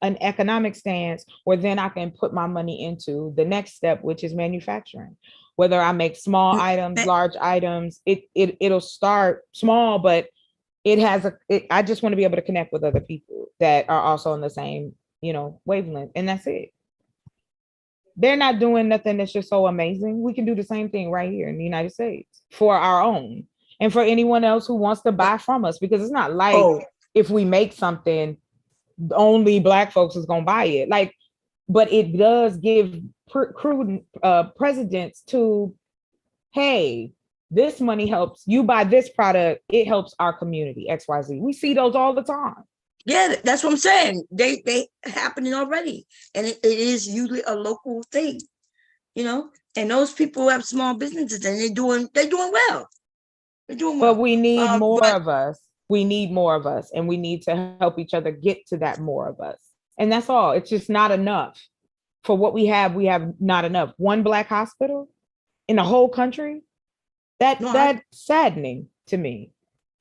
[SPEAKER 15] an economic stance where then I can put my money into the next step, which is manufacturing. Whether I make small items, large items, it'll start small, but I just want to be able to connect with other people that are also on the same, wavelength. And that's it. They're not doing nothing that's just so amazing. We can do the same thing right here in the United States for our own and for anyone else who wants to buy from us, because it's not like if we make something, only Black folks is going to buy it. But it does give precedence to, hey, this money helps you buy this product. It helps our community, XYZ. We see those all the time.
[SPEAKER 1] Yeah, that's what I'm saying. They happening already. And it is usually a local thing, and those people have small businesses and they're doing well. They're doing well.
[SPEAKER 15] But we need more of us. We need more of us, and we need to help each other get to that more of us. And that's all. It's just not enough. For what we have not enough. One Black hospital in the whole country, that's saddening to me.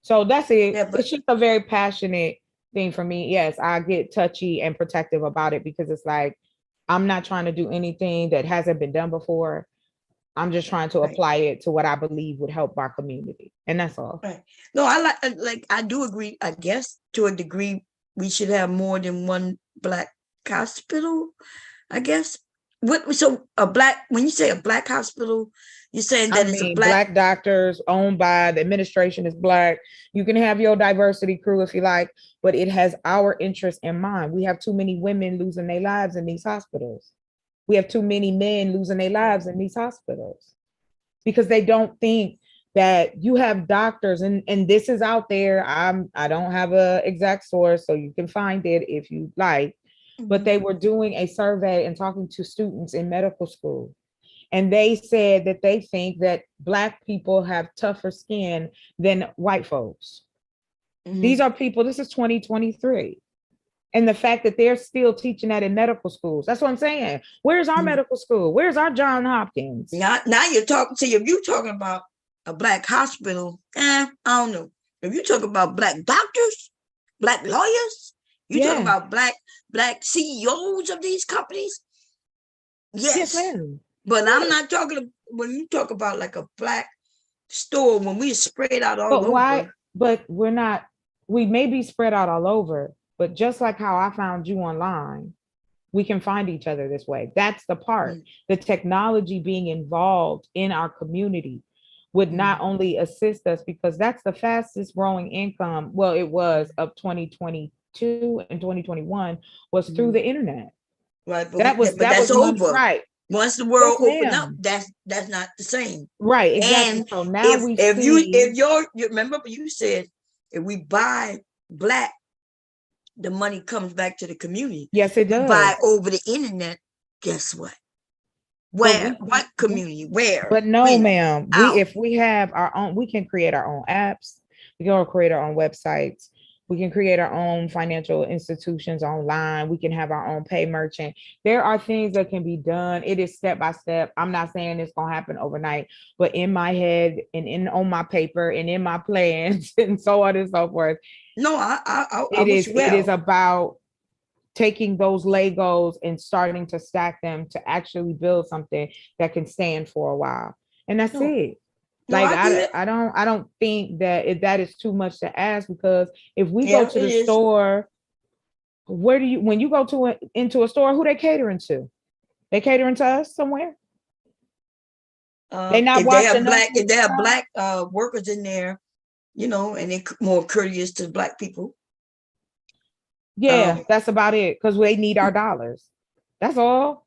[SPEAKER 15] So that's it. Yeah, it's just a very passionate thing for me. Yes, I get touchy and protective about it because it's like I'm not trying to do anything that hasn't been done before. I'm just trying to apply it to what I believe would help our community, and that's all.
[SPEAKER 1] Right. No, I like I do agree. I guess to a degree, we should have more than one black hospital. I guess. What? So a black? When you say a black hospital, you're saying that it's a
[SPEAKER 15] black doctors owned by the administration is black. You can have your diversity crew if you like, but it has our interest in mind. We have too many women losing their lives in these hospitals. We have too many men losing their lives in these hospitals because they don't think that you have doctors, and this is out there. I don't have an exact source, so you can find it if you like. But they were doing a survey and talking to students in medical school. And they said that they think that Black people have tougher skin than white folks. These are people, this is 2023. And the fact that they're still teaching that in medical schools. That's what I'm saying. Where's our medical school? Where's our John Hopkins?
[SPEAKER 1] Now you're talking, see, if you're talking about a black hospital, I don't know. If you're talking about black doctors, black lawyers, you're talking about black CEOs of these companies. Yes,
[SPEAKER 15] ma'am.
[SPEAKER 1] But I'm not talking, when you talk about like a black store, when we spread out all over.
[SPEAKER 15] Why? But we're not, we may be spread out all over, but just like how I found you online, we can find each other this way. That's the part. The technology being involved in our community would not only assist us, because that's the fastest growing income. Well, it was of 2022 and 2021 was through the internet.
[SPEAKER 1] Right. But
[SPEAKER 15] that was
[SPEAKER 1] over.
[SPEAKER 15] Right.
[SPEAKER 1] Once the world opened up, that's not the same.
[SPEAKER 15] Right. Exactly. And so now
[SPEAKER 1] if you remember you said if we buy black, the money comes back to the community.
[SPEAKER 15] Yes, it does.
[SPEAKER 1] Buy over the internet, guess what? Where? What community? Where?
[SPEAKER 15] But no, ma'am. If we have our own, we can create our own apps. We can create our own websites. We can create our own financial institutions online. We can have our own pay merchant. There are things that can be done. It is step by step. I'm not saying it's going to happen overnight, but in my head and on my paper and in my plans and so on and so forth.
[SPEAKER 1] No,
[SPEAKER 15] it is about taking those Legos and starting to stack them to actually build something that can stand for a while. And that's it. Like, I don't think that that is too much to ask, because if we go to the store, when you go into a store, who they catering to? They catering to us somewhere? They not watching
[SPEAKER 1] if they have black workers in there, and they're more courteous to black people.
[SPEAKER 15] Yeah, that's about it, because they need our dollars. That's all.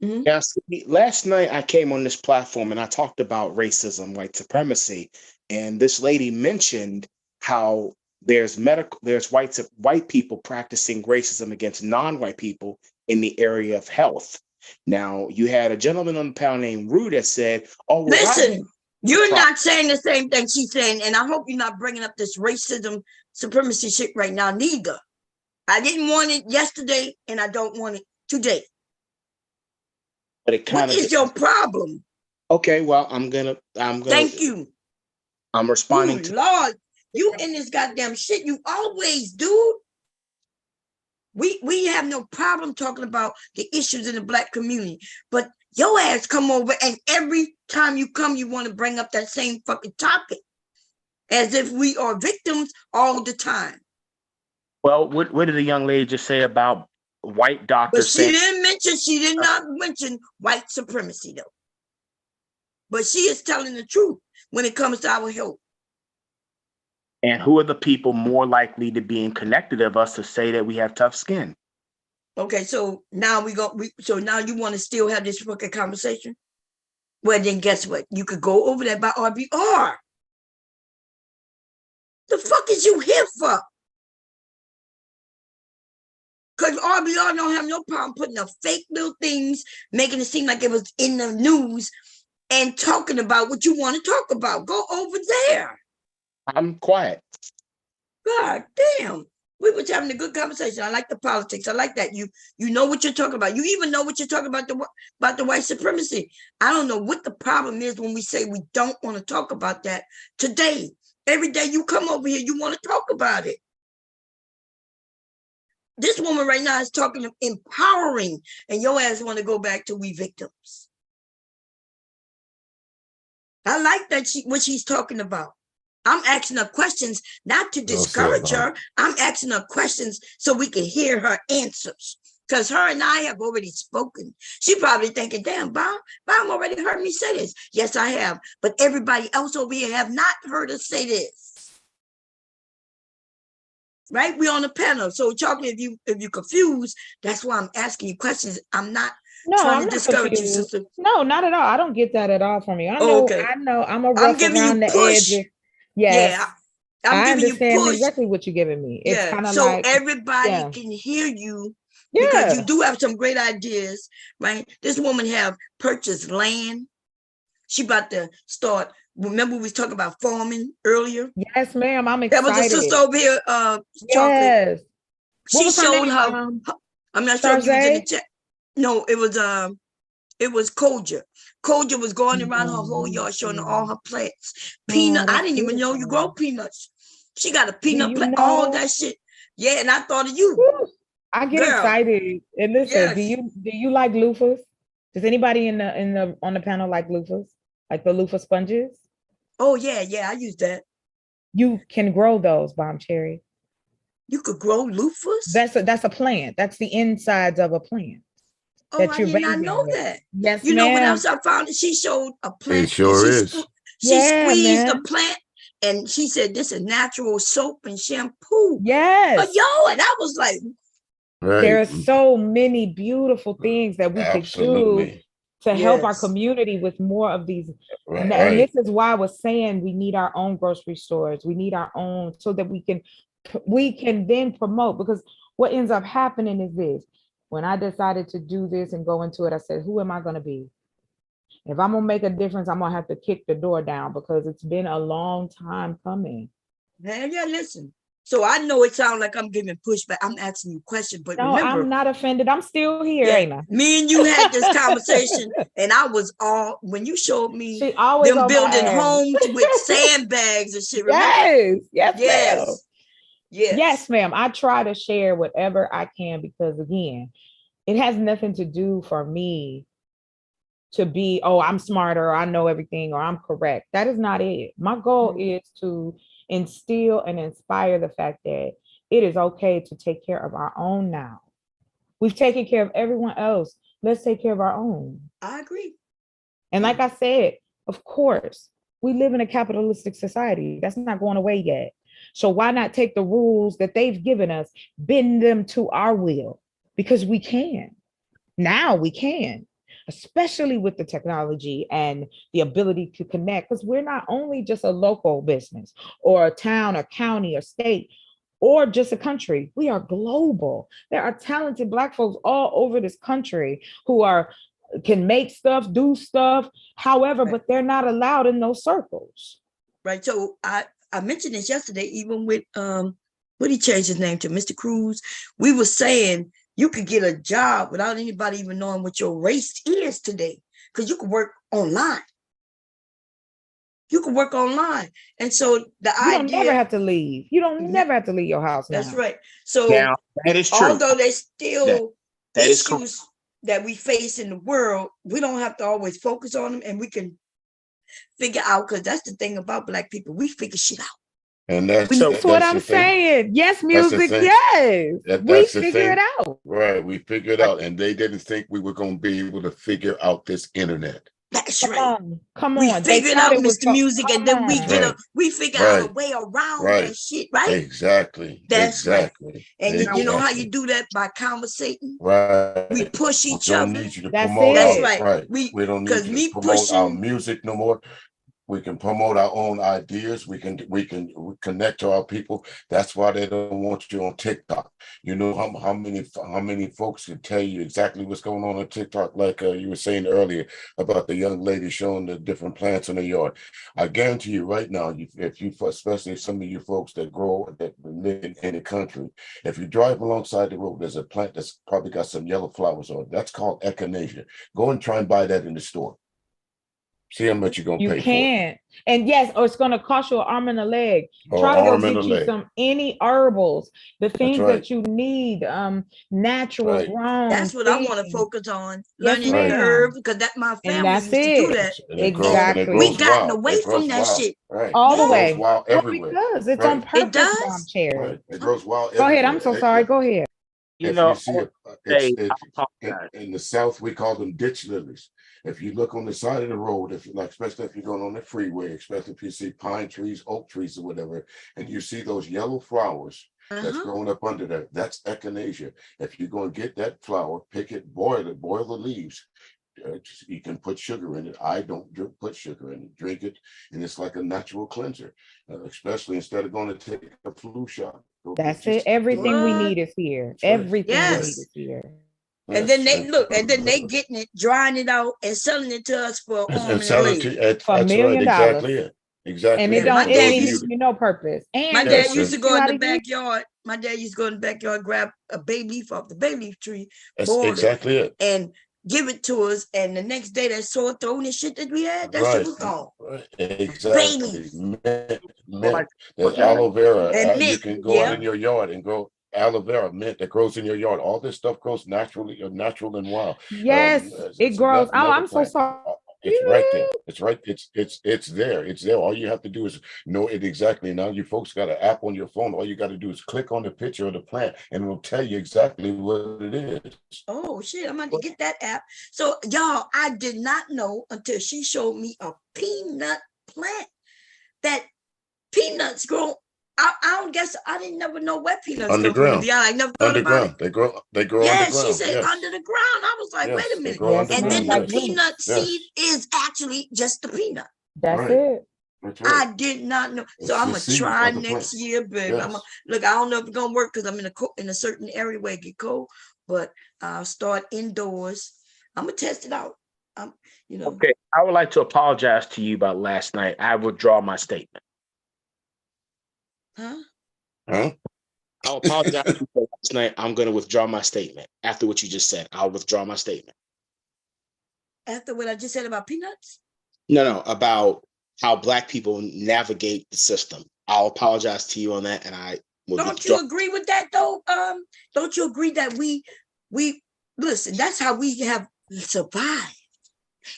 [SPEAKER 10] Yeah, last night I came on this platform and I talked about racism, white supremacy, and this lady mentioned how there's white people practicing racism against non-white people in the area of health. Now, you had a gentleman on the panel named Rue that said, "Oh, well,
[SPEAKER 1] listen, you're not saying the same thing she's saying, and I hope you're not bringing up this racism supremacy shit right now, neither. I didn't want it yesterday, and I don't want it today."
[SPEAKER 10] But it kind
[SPEAKER 1] what is your problem?
[SPEAKER 10] Okay, well, I'm gonna.
[SPEAKER 1] Thank you.
[SPEAKER 10] I'm responding to
[SPEAKER 1] Lord. You in this goddamn shit. You always do. We have no problem talking about the issues in the black community, but your ass come over, and every time you come, you want to bring up that same fucking topic, as if we are victims all the time.
[SPEAKER 10] Well, what did the young lady just say about white doctors?
[SPEAKER 1] But she did not mention white supremacy, though. But she is telling the truth when it comes to our health.
[SPEAKER 10] And who are the people more likely to be connected of us to say that we have tough skin?
[SPEAKER 1] Okay, so now now you want to still have this fucking conversation? Well, then guess what? You could go over there by RBR. The fuck is you here for? Because RBR don't have no problem putting up fake little things, making it seem like it was in the news, and talking about what you want to talk about. Go over there.
[SPEAKER 10] I'm quiet.
[SPEAKER 1] God damn. We was having a good conversation. I like the politics. I like that. You know what you're talking about. You even know what you're talking about the white supremacy. I don't know what the problem is when we say we don't want to talk about that today. Every day you come over here, you want to talk about it. this woman right now is talking of empowering, and your ass want to go back to we victims. I like that what she's talking about. I'm asking her questions, not to discourage her. I'm asking her questions so we can hear her answers. Because her and I have already spoken. She probably thinking, damn, Bob already heard me say this. Yes, I have. But everybody else over here have not heard us say this. Right? We're on the panel. So Chocolate, if you confused, that's why I'm asking you questions. I'm not trying to discourage you, sister.
[SPEAKER 15] No, not at all. I don't get that at all from you. I know I'm a rough around the edges. Yes.
[SPEAKER 1] Yeah. I
[SPEAKER 15] understand exactly what you're giving me. It's kind of
[SPEAKER 1] so
[SPEAKER 15] like
[SPEAKER 1] everybody can hear you. Because you do have some great ideas, right? This woman have purchased land. She about to start. Remember we was talking about farming earlier?
[SPEAKER 15] Yes, ma'am. I'm excited.
[SPEAKER 1] There was a sister over here, Chocolate. She showed her. I'm not sure if you was in the chat. No, it was Koja. Koja was going around her whole yard showing all her plants. Peanut. I didn't even know you grow peanuts. She got a peanut plant, all that shit. Yeah, and I thought of you.
[SPEAKER 15] Woo. I get excited. And listen, do you like loofahs? Does anybody on the panel like loofahs? Like the loofah sponges?
[SPEAKER 1] Oh yeah, I use that.
[SPEAKER 15] You can grow those, Bomb Cherry.
[SPEAKER 1] You could grow loofahs?
[SPEAKER 15] That's a plant. That's the insides of a plant.
[SPEAKER 1] Oh, I did not know that.
[SPEAKER 15] Yes,
[SPEAKER 1] you know what else I found? She showed a plant.
[SPEAKER 16] It sure is.
[SPEAKER 1] She squeezed the plant. And she said, this is natural soap and shampoo.
[SPEAKER 15] Yes.
[SPEAKER 1] And I was like,
[SPEAKER 16] right.
[SPEAKER 15] There are so many beautiful things that we could do to help our community with more of these. And this is why I was saying we need our own grocery stores. We need our own so that we can then promote, because what ends up happening is this. When I decided to do this and go into it, I said, who am I going to be? If I'm going to make a difference, I'm going to have to kick the door down, because it's been a long time coming.
[SPEAKER 1] Yeah, listen. So I know it sounds like I'm giving pushback. I'm asking you questions, but
[SPEAKER 15] no,
[SPEAKER 1] remember,
[SPEAKER 15] I'm not offended. I'm still here, ain't I?
[SPEAKER 1] Me and you had this conversation, and I was all, when you showed me them building homes with sandbags and shit. Remember?
[SPEAKER 15] Yes, ma'am. I try to share whatever I can, because again, it has nothing to do for me to be, oh, I'm smarter, or I know everything, or I'm correct. That is not it. My goal is to instill and inspire the fact that it is okay to take care of our own now. We've taken care of everyone else. Let's take care of our own.
[SPEAKER 1] I agree.
[SPEAKER 15] And like I said, of course, we live in a capitalistic society. That's not going away yet. So why not take the rules that they've given us, bend them to our will? Because we can. Now we can. Especially with the technology and the ability to connect, because we're not only just a local business or a town or county or state or just a country. We are global. There are talented Black folks all over this country who can make stuff, do stuff, however, but they're not allowed in those circles.
[SPEAKER 1] Right. So I mentioned this yesterday, even with what he changed his name to, Mr. Cruz. We were saying you could get a job without anybody even knowing what your race is today, because you can work online. You can work online. And so the idea—
[SPEAKER 15] You don't never have to leave. You don't never have to leave your house now.
[SPEAKER 1] That's right. So
[SPEAKER 10] now, that is true.
[SPEAKER 1] Although there's still
[SPEAKER 10] that
[SPEAKER 1] issues that we face in the world, we don't have to always focus on them, and we can figure out, because that's the thing about Black people. We figure shit out.
[SPEAKER 16] And that's
[SPEAKER 15] what I'm saying. Yes, music. Yes. We figure it out.
[SPEAKER 16] Right. We figured it out. And they didn't think we were going to be able to figure out this internet.
[SPEAKER 1] That's right.
[SPEAKER 15] Come on.
[SPEAKER 1] We figured out Mr. Music, and then we figure out a way around that shit, right?
[SPEAKER 16] Exactly.
[SPEAKER 1] That's
[SPEAKER 16] exactly.
[SPEAKER 1] Right. And you know how you do that? By conversating.
[SPEAKER 16] Right.
[SPEAKER 1] We push each
[SPEAKER 16] other.
[SPEAKER 1] other.
[SPEAKER 16] Need you to
[SPEAKER 1] That's
[SPEAKER 16] promote
[SPEAKER 1] That's
[SPEAKER 16] our,
[SPEAKER 1] right.
[SPEAKER 16] Right. We don't need you to promote our music no more. We can promote our own ideas. We can connect to our people. That's why they don't want you on TikTok. You know how many folks can tell you exactly what's going on TikTok, like you were saying earlier about the young lady showing the different plants in the yard. I guarantee you right now, especially some of you folks that live in the country, if you drive alongside the road, there's a plant that's probably got some yellow flowers on it. That's called echinacea. Go and try and buy that in the store. See how much you're gonna
[SPEAKER 15] You
[SPEAKER 16] pay
[SPEAKER 15] can't. And yes, or it's gonna cost you an arm and a leg.
[SPEAKER 16] for it.
[SPEAKER 15] Try to go
[SPEAKER 16] Arm and a
[SPEAKER 15] get you
[SPEAKER 16] leg.
[SPEAKER 15] any herbals, the
[SPEAKER 16] That's
[SPEAKER 15] things
[SPEAKER 16] right.
[SPEAKER 15] that you need, natural
[SPEAKER 16] Right.
[SPEAKER 15] grown
[SPEAKER 1] That's what I want to
[SPEAKER 15] things.
[SPEAKER 1] focus on,
[SPEAKER 15] Yes,
[SPEAKER 1] learning
[SPEAKER 16] Right.
[SPEAKER 1] the
[SPEAKER 15] ma'am.
[SPEAKER 1] herbs, because that my
[SPEAKER 15] And
[SPEAKER 1] family
[SPEAKER 15] that's
[SPEAKER 1] used to do
[SPEAKER 15] it.
[SPEAKER 1] that.
[SPEAKER 16] And it grows and it
[SPEAKER 15] Exactly.
[SPEAKER 1] We
[SPEAKER 16] grows
[SPEAKER 1] gotten
[SPEAKER 16] wild.
[SPEAKER 1] away
[SPEAKER 16] It
[SPEAKER 1] from
[SPEAKER 16] grows
[SPEAKER 1] that
[SPEAKER 16] wild.
[SPEAKER 1] shit.
[SPEAKER 16] Right.
[SPEAKER 15] All the
[SPEAKER 16] It grows
[SPEAKER 15] way.
[SPEAKER 16] wild
[SPEAKER 15] No, it
[SPEAKER 16] everywhere.
[SPEAKER 15] does. It's on
[SPEAKER 16] Right.
[SPEAKER 1] It
[SPEAKER 15] purpose,
[SPEAKER 1] does?
[SPEAKER 15] Mom Cherry.
[SPEAKER 16] Right. It grows wild
[SPEAKER 15] Go ahead.
[SPEAKER 16] everywhere.
[SPEAKER 15] I'm so sorry. Go ahead.
[SPEAKER 16] If you see in the South, we call them ditch lilies. If you look on the side of the road, especially if you're going on the freeway, especially if you see pine trees, oak trees, or whatever, and you see those yellow flowers that's growing up under there, that's echinacea. If you go and get that flower, pick it, boil the leaves. You can put sugar in it. I don't put sugar in it. Drink it, and it's like a natural cleanser. Especially instead of going to take a flu shot.
[SPEAKER 15] That's it. Everything we need is here. Everything we need is here.
[SPEAKER 1] And then they look, and then they getting it, drying it out, and selling it to us for an arm and a
[SPEAKER 16] selling
[SPEAKER 1] leg.
[SPEAKER 16] to that's
[SPEAKER 15] For $1 million.
[SPEAKER 16] exactly it. Exactly.
[SPEAKER 15] And it
[SPEAKER 16] it.
[SPEAKER 15] don't
[SPEAKER 1] My dad
[SPEAKER 15] even
[SPEAKER 1] used-
[SPEAKER 15] give you no purpose. And
[SPEAKER 1] My
[SPEAKER 16] Yes,
[SPEAKER 1] dad used to
[SPEAKER 16] and-
[SPEAKER 1] go in
[SPEAKER 15] How
[SPEAKER 1] the
[SPEAKER 15] to use-
[SPEAKER 1] backyard. My dad used to go in the backyard, grab a bay leaf off the bay leaf tree,
[SPEAKER 16] That's
[SPEAKER 1] boil
[SPEAKER 16] exactly it.
[SPEAKER 1] and give it to us. And the next day, that sore throat and shit that we had, that shit
[SPEAKER 16] Right.
[SPEAKER 1] was gone.
[SPEAKER 16] Right. Exactly.
[SPEAKER 1] Babies.
[SPEAKER 16] Mint. There's aloe vera.
[SPEAKER 1] And
[SPEAKER 16] You
[SPEAKER 1] mint,
[SPEAKER 16] can go out
[SPEAKER 1] yeah.
[SPEAKER 16] in your yard and grow aloe vera, mint that grows in your yard. All this stuff grows naturally, natural and wild.
[SPEAKER 15] Yes, it
[SPEAKER 16] it's
[SPEAKER 15] grows.
[SPEAKER 16] another
[SPEAKER 15] Oh, I'm so
[SPEAKER 16] plant.
[SPEAKER 15] sorry.
[SPEAKER 16] It's right there. It's right. It's there. It's there. All you have to do is know it exactly. Now you folks got an app on your phone. All you got to do is click on the picture of the plant, and it will tell you exactly what it is.
[SPEAKER 1] Oh shit, I'm going to get that app. So y'all, I did not know until she showed me a peanut plant that peanuts grow. I don't guess I didn't never know where peanuts come from. To
[SPEAKER 16] Underground.
[SPEAKER 1] be honest, I never thought about
[SPEAKER 16] Underground.
[SPEAKER 1] it.
[SPEAKER 16] They grow
[SPEAKER 1] Yeah,
[SPEAKER 16] underground.
[SPEAKER 1] she said
[SPEAKER 16] Yes.
[SPEAKER 1] under the ground. I was like,
[SPEAKER 16] Yes,
[SPEAKER 1] wait a
[SPEAKER 16] they
[SPEAKER 1] minute.
[SPEAKER 16] grow
[SPEAKER 15] Yes,
[SPEAKER 1] And then
[SPEAKER 16] underground.
[SPEAKER 1] the
[SPEAKER 15] yes.
[SPEAKER 1] peanut
[SPEAKER 16] Yes.
[SPEAKER 1] seed is actually just the peanut.
[SPEAKER 15] That's
[SPEAKER 16] Right.
[SPEAKER 15] it.
[SPEAKER 16] That's right.
[SPEAKER 1] I did not know.
[SPEAKER 16] It's
[SPEAKER 1] So I'm
[SPEAKER 16] the
[SPEAKER 1] gonna
[SPEAKER 16] seed
[SPEAKER 1] try
[SPEAKER 16] of the
[SPEAKER 1] next
[SPEAKER 16] plant.
[SPEAKER 1] year, baby.
[SPEAKER 16] Yes.
[SPEAKER 1] Look, I don't know if it's gonna work because I'm in a certain area where it get cold, but I'll start indoors. I'm gonna test it out.
[SPEAKER 6] Okay, I would like to apologize to you about last night. I withdraw my statement.
[SPEAKER 1] Huh?
[SPEAKER 16] Huh?
[SPEAKER 6] I'll apologize to you for last night. I'm going to withdraw my statement. After what you just said, I'll withdraw my statement.
[SPEAKER 1] After what I just said about peanuts?
[SPEAKER 6] No, about how Black people navigate the system. I'll apologize to you on that, and I will
[SPEAKER 1] Don't
[SPEAKER 6] withdraw.
[SPEAKER 1] you agree with that though? Don't you agree that we listen, that's how we have survived.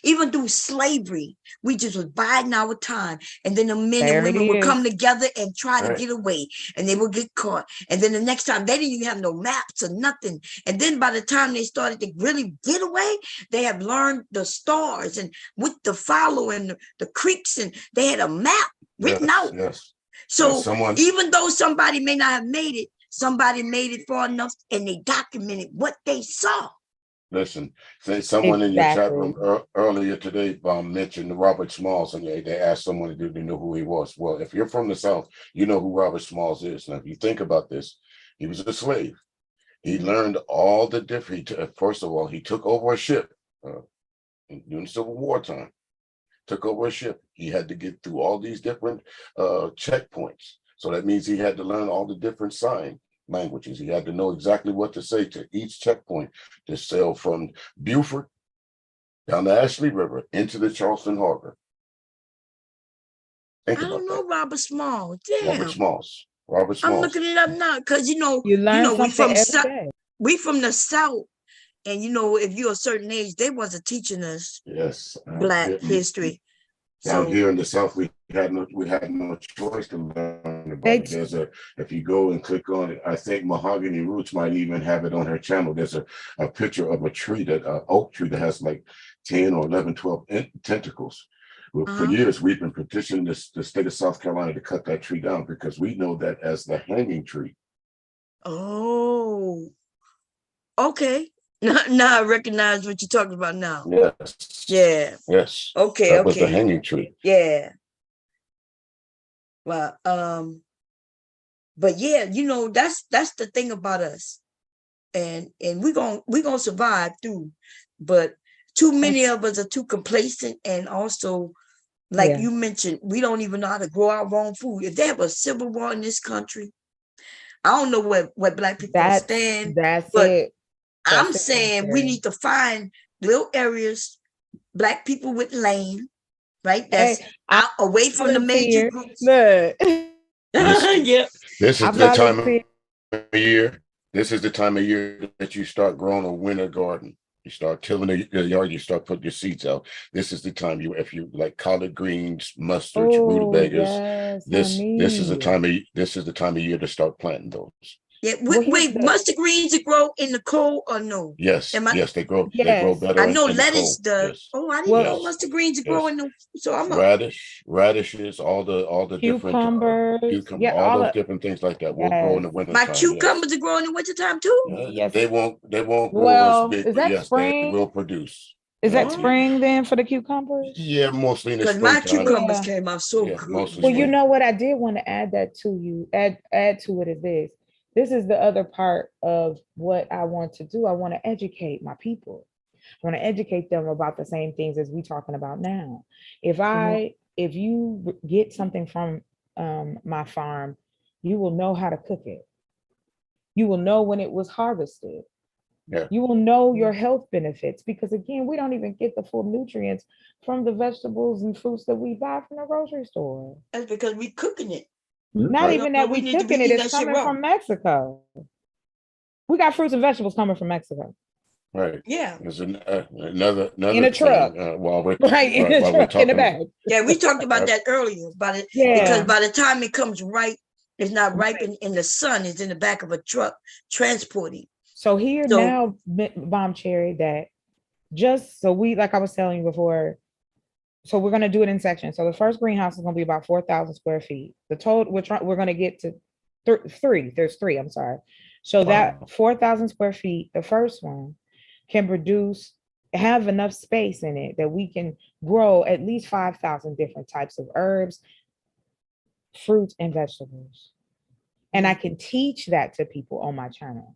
[SPEAKER 1] Even through slavery, we just was biding our time. And then the men
[SPEAKER 15] There
[SPEAKER 1] and
[SPEAKER 15] it
[SPEAKER 1] women would come
[SPEAKER 15] is.
[SPEAKER 1] together and try to
[SPEAKER 16] Right.
[SPEAKER 1] get away, and they would get caught. And then the next time they didn't even have no maps or nothing. And then by the time they started to really get away, they have learned the stars and with the follow and the creeks, and they had a map written
[SPEAKER 16] Yes.
[SPEAKER 1] out.
[SPEAKER 16] Yes.
[SPEAKER 1] So
[SPEAKER 16] Yes, someone-
[SPEAKER 1] even though somebody may not have made it, somebody made it far enough and they documented what they saw.
[SPEAKER 16] Listen, someone in your chat room
[SPEAKER 15] Exactly.
[SPEAKER 16] earlier today mentioned Robert Smalls, and they asked someone if they knew who he was. Well, if you're from the South, you know who Robert Smalls is. Now, if you think about this, he was a slave. He learned all the different. First of all, he took over a ship during Civil War time. Took over a ship. He had to get through all these different checkpoints. So that means he had to learn all the different sign languages. He had to know exactly what to say to each checkpoint to sail from Beaufort down the Ashley River into the Charleston Harbor.
[SPEAKER 1] I
[SPEAKER 16] Think about
[SPEAKER 1] don't know
[SPEAKER 16] that.
[SPEAKER 1] Robert Smalls. Damn.
[SPEAKER 16] Robert Smalls. Robert
[SPEAKER 1] I'm
[SPEAKER 16] Smalls.
[SPEAKER 1] looking it up now because
[SPEAKER 15] You learn
[SPEAKER 1] we
[SPEAKER 15] something
[SPEAKER 1] from
[SPEAKER 15] every day.
[SPEAKER 1] we from the South, and if you're a certain age, they wasn't teaching us
[SPEAKER 16] Yes.
[SPEAKER 1] Black history.
[SPEAKER 16] Down
[SPEAKER 1] So
[SPEAKER 16] here in the South, we had no choice to learn about it. There's if you go and click on it, I think Mahogany Roots might even have it on her channel. There's a picture of a tree oak tree that has like 10 or 11, 12 tentacles. Well, for years, we've been petitioning the state of South Carolina to cut that tree down because we know that as the hanging tree.
[SPEAKER 1] oh, okay. Now I recognize what you're talking about now.
[SPEAKER 16] Yes.
[SPEAKER 1] Yeah.
[SPEAKER 16] Yes.
[SPEAKER 1] Okay.
[SPEAKER 16] That was the
[SPEAKER 1] Okay.
[SPEAKER 16] hanging tree.
[SPEAKER 1] Yeah. Well, but yeah, that's the thing about us, and we're gonna survive through, but too many of us are too complacent, and also, like
[SPEAKER 15] Yeah.
[SPEAKER 1] you mentioned, we don't even know how to grow our own food. If they have a civil war in this country, I don't know where Black people stand,
[SPEAKER 15] That's
[SPEAKER 1] but
[SPEAKER 15] it.
[SPEAKER 1] I'm
[SPEAKER 15] That's it,
[SPEAKER 1] saying we
[SPEAKER 15] Mary.
[SPEAKER 1] need to find little areas, Black people with land, right? That's out away from the major
[SPEAKER 15] volunteer.
[SPEAKER 1] groups.
[SPEAKER 15] Look.
[SPEAKER 1] Yeah.
[SPEAKER 16] This
[SPEAKER 15] I
[SPEAKER 16] is the time
[SPEAKER 15] volunteer.
[SPEAKER 16] of year. This is the time of year that you start growing a winter garden. You start tilling the yard. You start putting your seeds out. This is the time if you like collard greens, mustards,
[SPEAKER 15] Oh,
[SPEAKER 16] rutabagas.
[SPEAKER 15] yes,
[SPEAKER 16] This is the
[SPEAKER 15] honey.
[SPEAKER 16] time of year to start planting those.
[SPEAKER 1] Yeah,
[SPEAKER 15] Well, here's
[SPEAKER 1] wait,
[SPEAKER 15] the
[SPEAKER 1] mustard greens to grow in the cold or no?
[SPEAKER 16] Yes,
[SPEAKER 1] Am I?
[SPEAKER 16] yes, they grow
[SPEAKER 15] yes.
[SPEAKER 16] better
[SPEAKER 1] I know
[SPEAKER 16] in the
[SPEAKER 1] lettuce
[SPEAKER 16] cold.
[SPEAKER 1] does.
[SPEAKER 16] Yes,
[SPEAKER 1] Oh, I didn't
[SPEAKER 15] Well,
[SPEAKER 1] know
[SPEAKER 16] yes,
[SPEAKER 1] mustard greens grow
[SPEAKER 16] yes.
[SPEAKER 1] in the. So I'm a.
[SPEAKER 16] Radishes, all the different
[SPEAKER 15] cucumbers.
[SPEAKER 16] cucumber,
[SPEAKER 15] Yeah,
[SPEAKER 16] all
[SPEAKER 15] all
[SPEAKER 16] those
[SPEAKER 15] of
[SPEAKER 16] different things like that will grow in
[SPEAKER 15] yes.
[SPEAKER 16] the winter
[SPEAKER 1] My
[SPEAKER 16] time. Yes.
[SPEAKER 1] cucumbers are growing in wintertime too.
[SPEAKER 15] Yes.
[SPEAKER 16] They won't grow as
[SPEAKER 15] Well,
[SPEAKER 16] big,
[SPEAKER 15] is
[SPEAKER 16] but
[SPEAKER 15] that
[SPEAKER 16] yes, they
[SPEAKER 15] spring?
[SPEAKER 16] will produce.
[SPEAKER 15] Is that
[SPEAKER 1] Oh,
[SPEAKER 15] spring then for the cucumbers?
[SPEAKER 16] Yeah, mostly in the
[SPEAKER 1] because my
[SPEAKER 16] springtime.
[SPEAKER 1] cucumbers
[SPEAKER 15] Yeah.
[SPEAKER 1] came out so
[SPEAKER 16] Yeah,
[SPEAKER 1] good.
[SPEAKER 16] mostly
[SPEAKER 15] Well, you
[SPEAKER 16] spring.
[SPEAKER 15] know what? I did want to add that to you. Add to it is this. This is the other part of what I want to do. I want to educate my people. I want to educate them about the same things as we talking about now. If you get something from my farm, you will know how to cook it. You will know when it was harvested.
[SPEAKER 16] Yeah.
[SPEAKER 15] You will know your health benefits because again, we don't even get the full nutrients from the vegetables and fruits that we buy from the grocery store.
[SPEAKER 1] That's because we cooking it.
[SPEAKER 15] Not
[SPEAKER 16] Right.
[SPEAKER 15] even
[SPEAKER 1] No,
[SPEAKER 15] that
[SPEAKER 1] we
[SPEAKER 15] we
[SPEAKER 1] need to be
[SPEAKER 15] cooking it,
[SPEAKER 1] eating
[SPEAKER 15] it's
[SPEAKER 1] that shit
[SPEAKER 15] coming
[SPEAKER 1] raw.
[SPEAKER 15] from Mexico. We got fruits and vegetables coming from Mexico
[SPEAKER 16] Right.
[SPEAKER 1] Yeah.
[SPEAKER 16] There's another
[SPEAKER 15] in a truck,
[SPEAKER 16] thing, while we're
[SPEAKER 15] right? In a
[SPEAKER 16] while we're
[SPEAKER 15] truck in the
[SPEAKER 16] talking.
[SPEAKER 15] bag.
[SPEAKER 1] Yeah, we talked about that earlier. About it because
[SPEAKER 15] Yeah,
[SPEAKER 1] by the time it comes ripe, it's not ripe in the sun. It's in the back of a truck transporting.
[SPEAKER 15] so here
[SPEAKER 1] So
[SPEAKER 15] now, Bomb Cherry, that just so we, like I was telling you before, so we're going to do it in sections. So the first greenhouse is going to be about 4,000 square feet. The total we're going to get to three. There's three. I'm sorry. So that 4,000 square feet, the first one can have enough space in it that we can grow at least 5,000 different types of herbs, fruits, and vegetables. And I can teach that to people on my channel.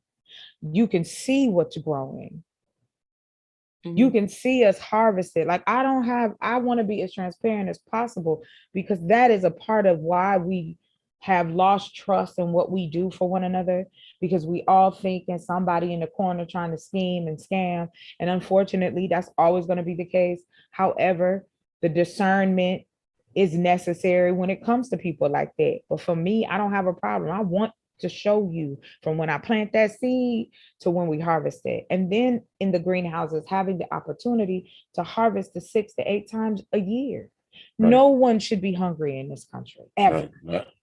[SPEAKER 15] You can see what's growing. You can see us harvest it. Like I want to be as transparent as possible because that is a part of why we have lost trust in what we do for one another, because we all think in somebody in the corner trying to scheme and scam. And unfortunately, that's always going to be the case. However, the discernment is necessary when it comes to people like that. But for me, I don't have a problem. I want to show you from when I plant that seed to when we harvest it. And then in the greenhouses, having the opportunity to harvest the 6 to 8 times a year. Right. No one should be hungry in this country ever.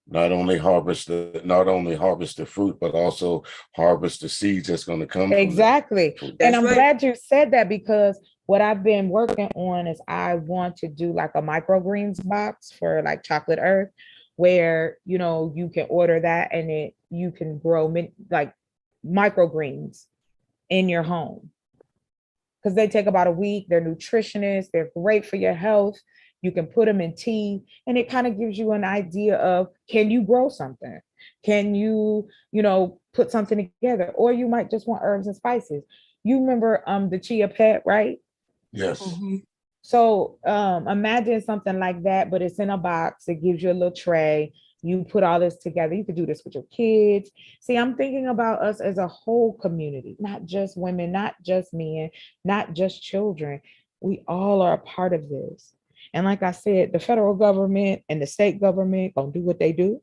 [SPEAKER 16] Not only harvest the fruit, but also harvest the seeds that's going to come.
[SPEAKER 15] Exactly. And I'm
[SPEAKER 1] right.
[SPEAKER 15] glad you said that because what I've been working on is I want to do like a microgreens box for like Chocolate Earth, where you can order that and you can grow like microgreens in your home because they take about a week. They're nutritionists. They're great for your health. You can put them in tea, and it kind of gives you an idea of, can you grow something? Can you, put something together? Or you might just want herbs and spices. You remember the Chia Pet, right?
[SPEAKER 16] Yes.
[SPEAKER 1] Mm-hmm.
[SPEAKER 15] So imagine something like that, but it's in a box. It gives you a little tray. You put all this together. You could do this with your kids. See, I'm thinking about us as a whole community, not just women, not just men, not just children. We all are a part of this. And like I said, the federal government and the state government gonna do what they do.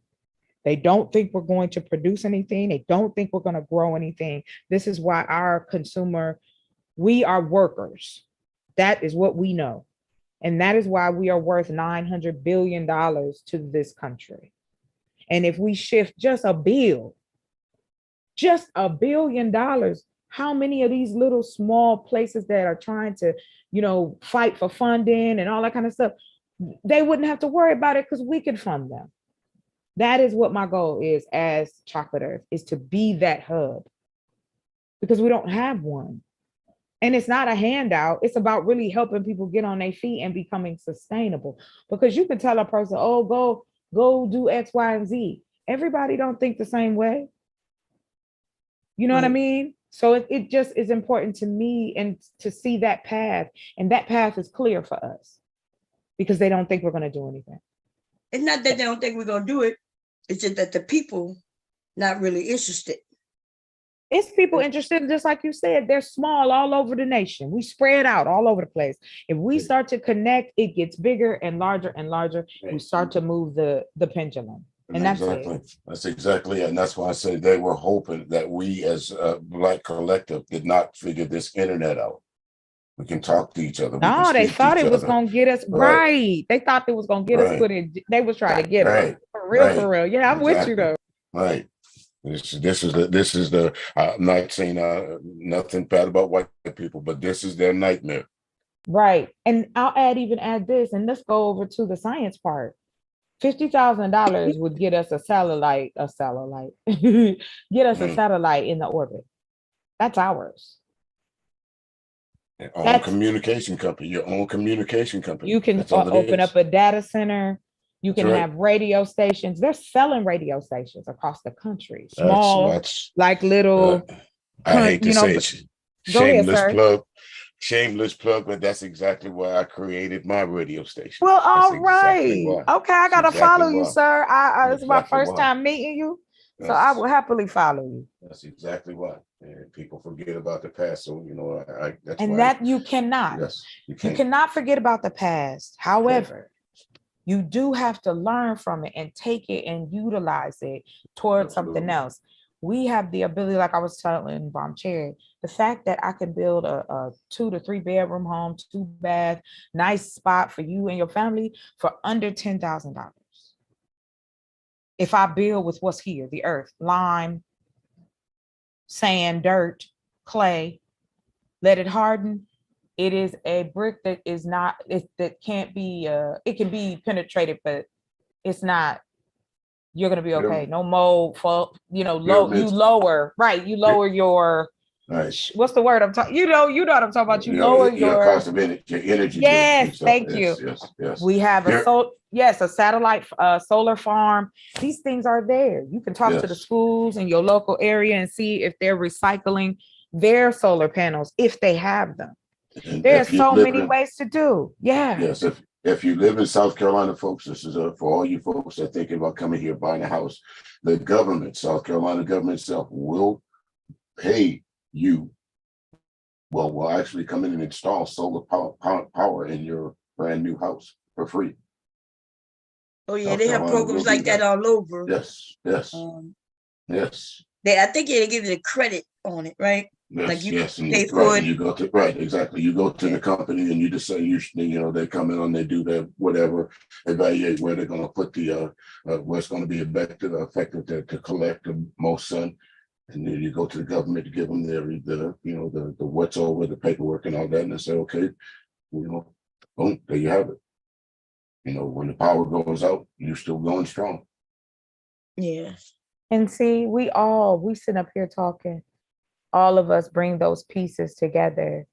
[SPEAKER 15] They don't think we're going to produce anything. They don't think we're going to grow anything. This is why we are workers. That is what we know. And that is why we are worth $900 billion to this country. And if we shift just $1 billion, how many of these little small places that are trying to, fight for funding and all that kind of stuff, they wouldn't have to worry about it because we could fund them. That is what my goal is as Chocolate Earth, is to be that hub, because we don't have one. And it's not a handout. It's about really helping people get on their feet and becoming sustainable. Because you can tell a person, oh, go do X, Y, and Z. Everybody don't think the same way. You know what I mean? So it just is important to me and to see that path. And that path is clear for us because they don't think we're going to do anything.
[SPEAKER 1] It's not that they don't think we're going to do it. It's just that the people not really interested.
[SPEAKER 15] It's people interested, just like you said, they're small all over the nation. We spread out all over the place. If we start to connect, it gets bigger and larger and larger. We start to move the pendulum. And that's
[SPEAKER 16] exactly.
[SPEAKER 15] it.
[SPEAKER 16] That's exactly it. And that's why I say they were hoping that we as a Black collective did not figure this internet out. We can talk to each other.
[SPEAKER 15] No, they thought it was gonna get us right. They thought it was gonna get us put in. They was trying to get us for real, for real. Yeah, I'm with you though.
[SPEAKER 16] Right. This is the. I'm not saying nothing bad about white people, but this is their nightmare.
[SPEAKER 15] Right, and I'll add this, and let's go over to the science part. $50,000 would get us a satellite, get us a satellite in the orbit. That's ours.
[SPEAKER 16] Your own communication company.
[SPEAKER 15] You can open up a data center. You can have radio stations. They're selling radio stations across the country. Small, like little.
[SPEAKER 16] I hate to say it. Shameless plug, but that's exactly why I created my radio station.
[SPEAKER 15] Well, all right. Okay, I gotta follow you, sir. It's my first time meeting you, so I will happily follow you.
[SPEAKER 16] That's exactly why. And people forget about the past, so that's
[SPEAKER 15] and that you cannot.
[SPEAKER 16] Yes, you
[SPEAKER 15] cannot forget about the past. However, you do have to learn from it and take it and utilize it towards something else. We have the ability, like I was telling Bomb Cherry, the fact that I can build a 2 to 3 bedroom home, 2 bath, nice spot for you and your family for under $10,000. If I build with what's here, the earth, lime, sand, dirt, clay, let it harden. It is a brick that is not, that can't be, it can be penetrated, but it's not, you're going to be okay. No mold, you lower your, what's the word I'm talking, you know what I'm talking about. You lower your
[SPEAKER 16] cost of energy.
[SPEAKER 15] Yes, thank you.
[SPEAKER 16] Yes.
[SPEAKER 15] We have a satellite solar farm. These things are there. You can talk to the schools in your local area and see if they're recycling their solar panels, if they have them. There's so many ways to do. Yeah.
[SPEAKER 16] Yes. If you live in South Carolina, folks, this is for all you folks that are thinking about coming here, buying a house. The government, South Carolina government itself, will pay you. Well, will actually come in and install solar power in your brand new house for free.
[SPEAKER 1] Oh yeah, they have programs like that all over.
[SPEAKER 16] Yes. Yes.
[SPEAKER 1] I think they give you the credit on it, right?
[SPEAKER 16] Yes,
[SPEAKER 1] like you
[SPEAKER 16] pay for it. You go to exactly. You go to the company and you just say they come in and they do their whatever, evaluate where they're going to put the where it's going to be effective to collect the most sun, and then you go to the government to give them the what's over the paperwork and all that, and they say okay, boom, there you have it. When the power goes out, you're still going strong.
[SPEAKER 1] Yeah.
[SPEAKER 15] And see, we sit up here talking. All of us bring those pieces together.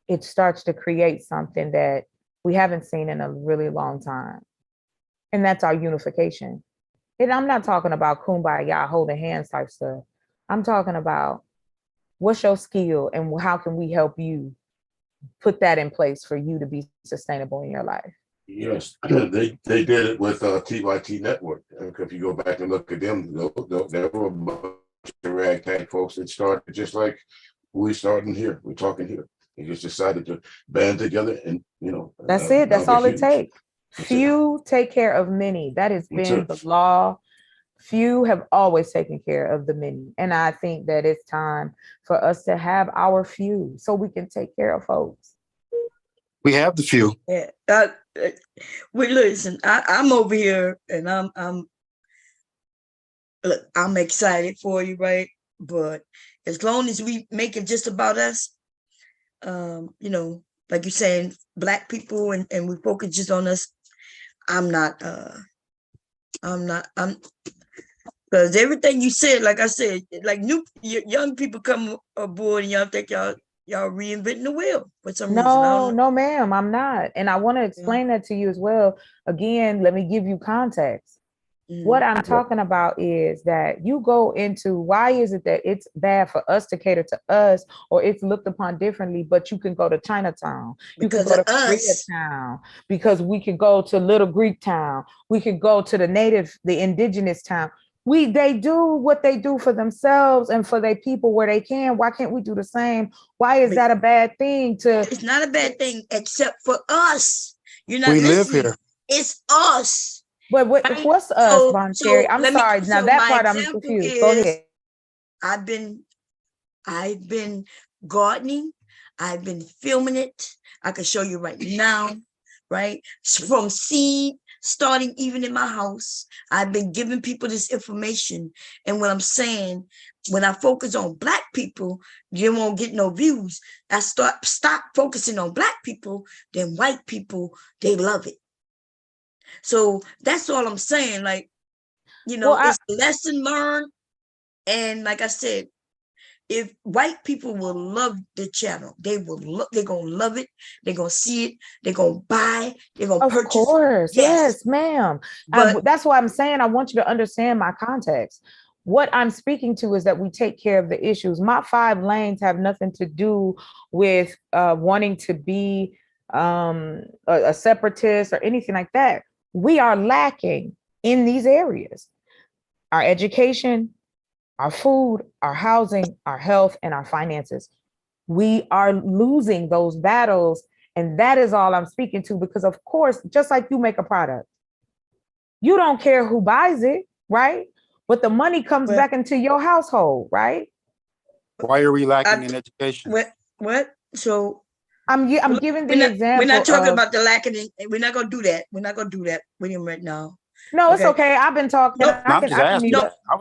[SPEAKER 15] It starts to create something that we haven't seen in a really long time. And that's our unification. And I'm not talking about kumbaya, holding hands type stuff. I'm talking about what's your skill and how can we help you put that in place for you to be sustainable in your life.
[SPEAKER 16] Yes, they did it with TYT Network. If you go back and look at them, there were a bunch of ragtag folks that started just like we starting here. We're talking here. They just decided to band together and
[SPEAKER 15] that's it. That's all it takes. Few take care of many. That has been the law. Few have always taken care of the many. And I think that it's time for us to have our few so we can take care of folks.
[SPEAKER 5] We have the few.
[SPEAKER 1] Yeah. Listen, I'm over here and I'm excited for you, right? But as long as we make it just about us, like you're saying, Black people and we focus just on us, I'm because everything you said, like I said, like young people come aboard and y'all think y'all reinventing the wheel for some reason.
[SPEAKER 15] No, ma'am, I'm not. And I want to explain that to you as well. Again, let me give you context. What I'm talking about is that you go into why is it that it's bad for us to cater to us or it's looked upon differently, but you can go to Chinatown, you can go to Koreatown, because we can go to Little Greek Town, we can go to the indigenous town. They do what they do for themselves and for their people where they can. Why can't we do the same? Why is that a bad thing?
[SPEAKER 1] It's not a bad thing, except for us. You're not
[SPEAKER 5] We live
[SPEAKER 1] listening.
[SPEAKER 5] here.
[SPEAKER 1] It's us.
[SPEAKER 15] But what's us, Von Cherry? I'm sorry. Now that
[SPEAKER 1] my
[SPEAKER 15] part I'm
[SPEAKER 1] example
[SPEAKER 15] confused. Go
[SPEAKER 1] is,
[SPEAKER 15] ahead.
[SPEAKER 1] I've been gardening. I've been filming it. I can show you right now, right? From seed, starting even in my house. I've been giving people this information. And what I'm saying, when I focus on Black people, you won't get no views. I stop focusing on Black people, then white people, they love it. So that's all I'm saying. Like, it's a lesson learned. And like I said, if white people will love the channel, they're gonna love it, they're gonna see it, they're gonna buy, they're gonna purchase.
[SPEAKER 15] Of course, yes, ma'am.
[SPEAKER 1] But
[SPEAKER 15] that's why I'm saying I want you to understand my context. What I'm speaking to is that we take care of the issues. My 5 lanes have nothing to do with wanting to be a separatist or anything like that. We are lacking in these areas. Our education, our food, our housing, our health, and our finances. We are losing those battles. And that is all I'm speaking to, because of course, just like you make a product, you don't care who buys it, right? But the money comes back into your household, right?
[SPEAKER 5] Why are we lacking in education?
[SPEAKER 1] What? So
[SPEAKER 15] I'm giving the example.
[SPEAKER 1] We're not talking about the lacking. We're not gonna do that. We're not gonna do that with him right now.
[SPEAKER 15] No, it's okay. I've been talking.
[SPEAKER 5] I was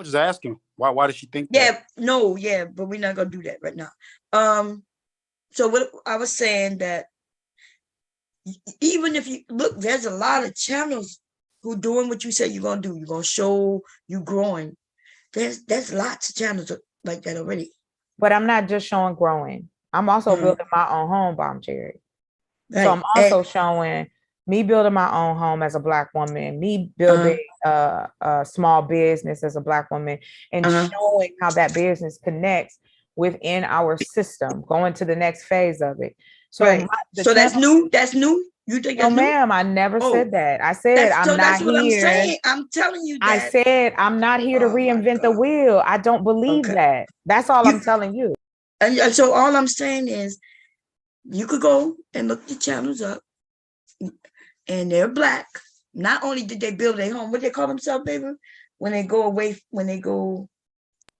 [SPEAKER 5] just asking. Why does she think that?
[SPEAKER 1] But we're not gonna do that right now. So what I was saying, that even if you look, there's a lot of channels who doing what you said you're gonna do. You're gonna show you growing. There's lots of channels like that already.
[SPEAKER 15] But I'm not just showing growing. I'm also building my own home, Bomb Cherry.
[SPEAKER 1] Right.
[SPEAKER 15] So I'm also showing me building my own home as a Black woman, me building a small business as a Black woman, and showing how that business connects within our system, going to the next phase of it. So,
[SPEAKER 1] that's new. That's new. You think that's
[SPEAKER 15] new? Ma'am, I never said that. I said I'm not here.
[SPEAKER 1] I'm saying. I'm telling you that.
[SPEAKER 15] I said I'm not here to reinvent the wheel. I don't believe that. That's all I'm telling you.
[SPEAKER 1] And so all I'm saying is, you could go and look the channels up, and they're Black. Not only did they build their home, what they call themselves, baby, when they go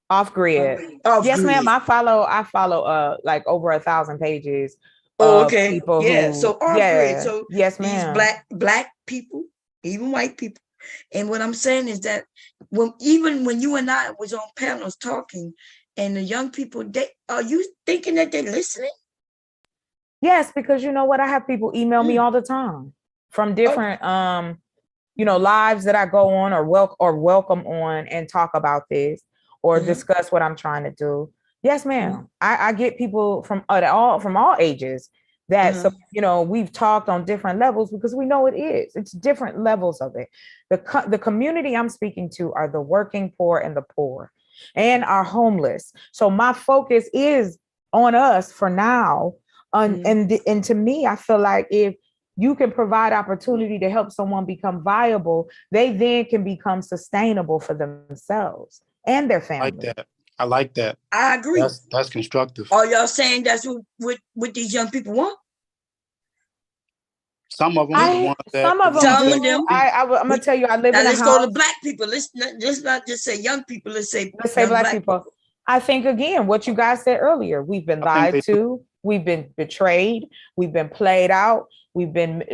[SPEAKER 15] off grid. Yes, ma'am. I follow like over 1,000 pages.
[SPEAKER 1] Okay.
[SPEAKER 15] People
[SPEAKER 1] so off grid. So
[SPEAKER 15] yes, ma'am.
[SPEAKER 1] Black people, even white people. And what I'm saying is that even when you and I was on panels talking, and the young people, are you thinking that they're listening?
[SPEAKER 15] Yes, because you know what? I have people email me all the time from different lives that I go on or welcome on and talk about this or discuss what I'm trying to do. Yes, ma'am. I get people from all ages that we've talked on different levels, because we know it's different levels of it. The community I'm speaking to are the working poor and the poor and are homeless. So my focus is on us for now. And to me, I feel like if you can provide opportunity to help someone become viable, they then can become sustainable for themselves and their family.
[SPEAKER 5] I like that.
[SPEAKER 1] I agree.
[SPEAKER 5] That's constructive.
[SPEAKER 1] Are y'all saying that's what these young people want?
[SPEAKER 5] Some of them.
[SPEAKER 15] I'm gonna tell you, I live in a house.
[SPEAKER 1] Let's go to Black people. Let's not just say young people. Let's say
[SPEAKER 15] Black people. I think, again, what you guys said earlier, we've been lied to, we've been betrayed, we've been played out, we've been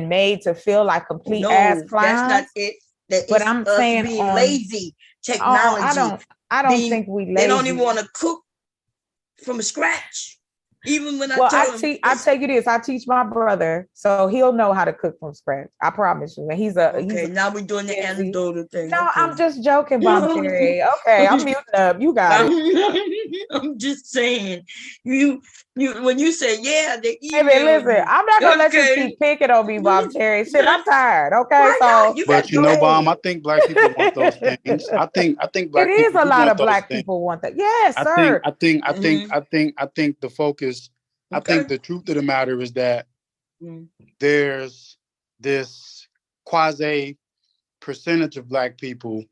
[SPEAKER 15] made to feel like complete ass clowns.
[SPEAKER 1] That's not it.
[SPEAKER 15] But I'm saying
[SPEAKER 1] being lazy. Technology.
[SPEAKER 15] I don't think we lazy.
[SPEAKER 1] They don't even want to cook from scratch. Even when
[SPEAKER 15] I tell you this, I teach my brother, so he'll know how to cook from scratch. I promise you. And
[SPEAKER 1] now we're doing the anecdotal thing.
[SPEAKER 15] No, okay. I'm just joking, Bomb Cherry. Okay, I'm muting up. You got it.
[SPEAKER 1] I'm just saying, you when you say they
[SPEAKER 15] email listen, I'm not gonna let you keep picking on me, Bomb Cherry. Shit, I'm tired. Okay,
[SPEAKER 5] but Bomb, I think Black people want those things. I think Black
[SPEAKER 15] it is a lot of Black people want that. Yes, sir.
[SPEAKER 5] I think the focus. I think the truth of the matter is that there's this quasi percentage of Black people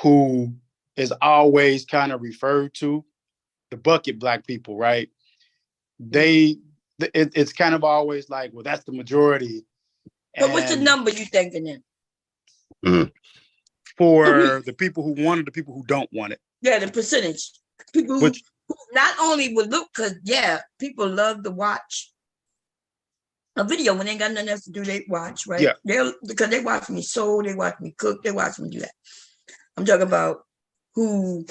[SPEAKER 5] who is always kind of referred to, the bucket black people, right? It's kind of always like, well, that's the majority.
[SPEAKER 1] So what's the number you thinking in?
[SPEAKER 5] For the people who want it, the people who don't want it.
[SPEAKER 1] Yeah, the percentage. People who not only would look, because people love to watch a video when they ain't got nothing else to do, they watch, right? Yeah. Because they watch me sew, they watch me cook, they watch me do that. I'm talking about who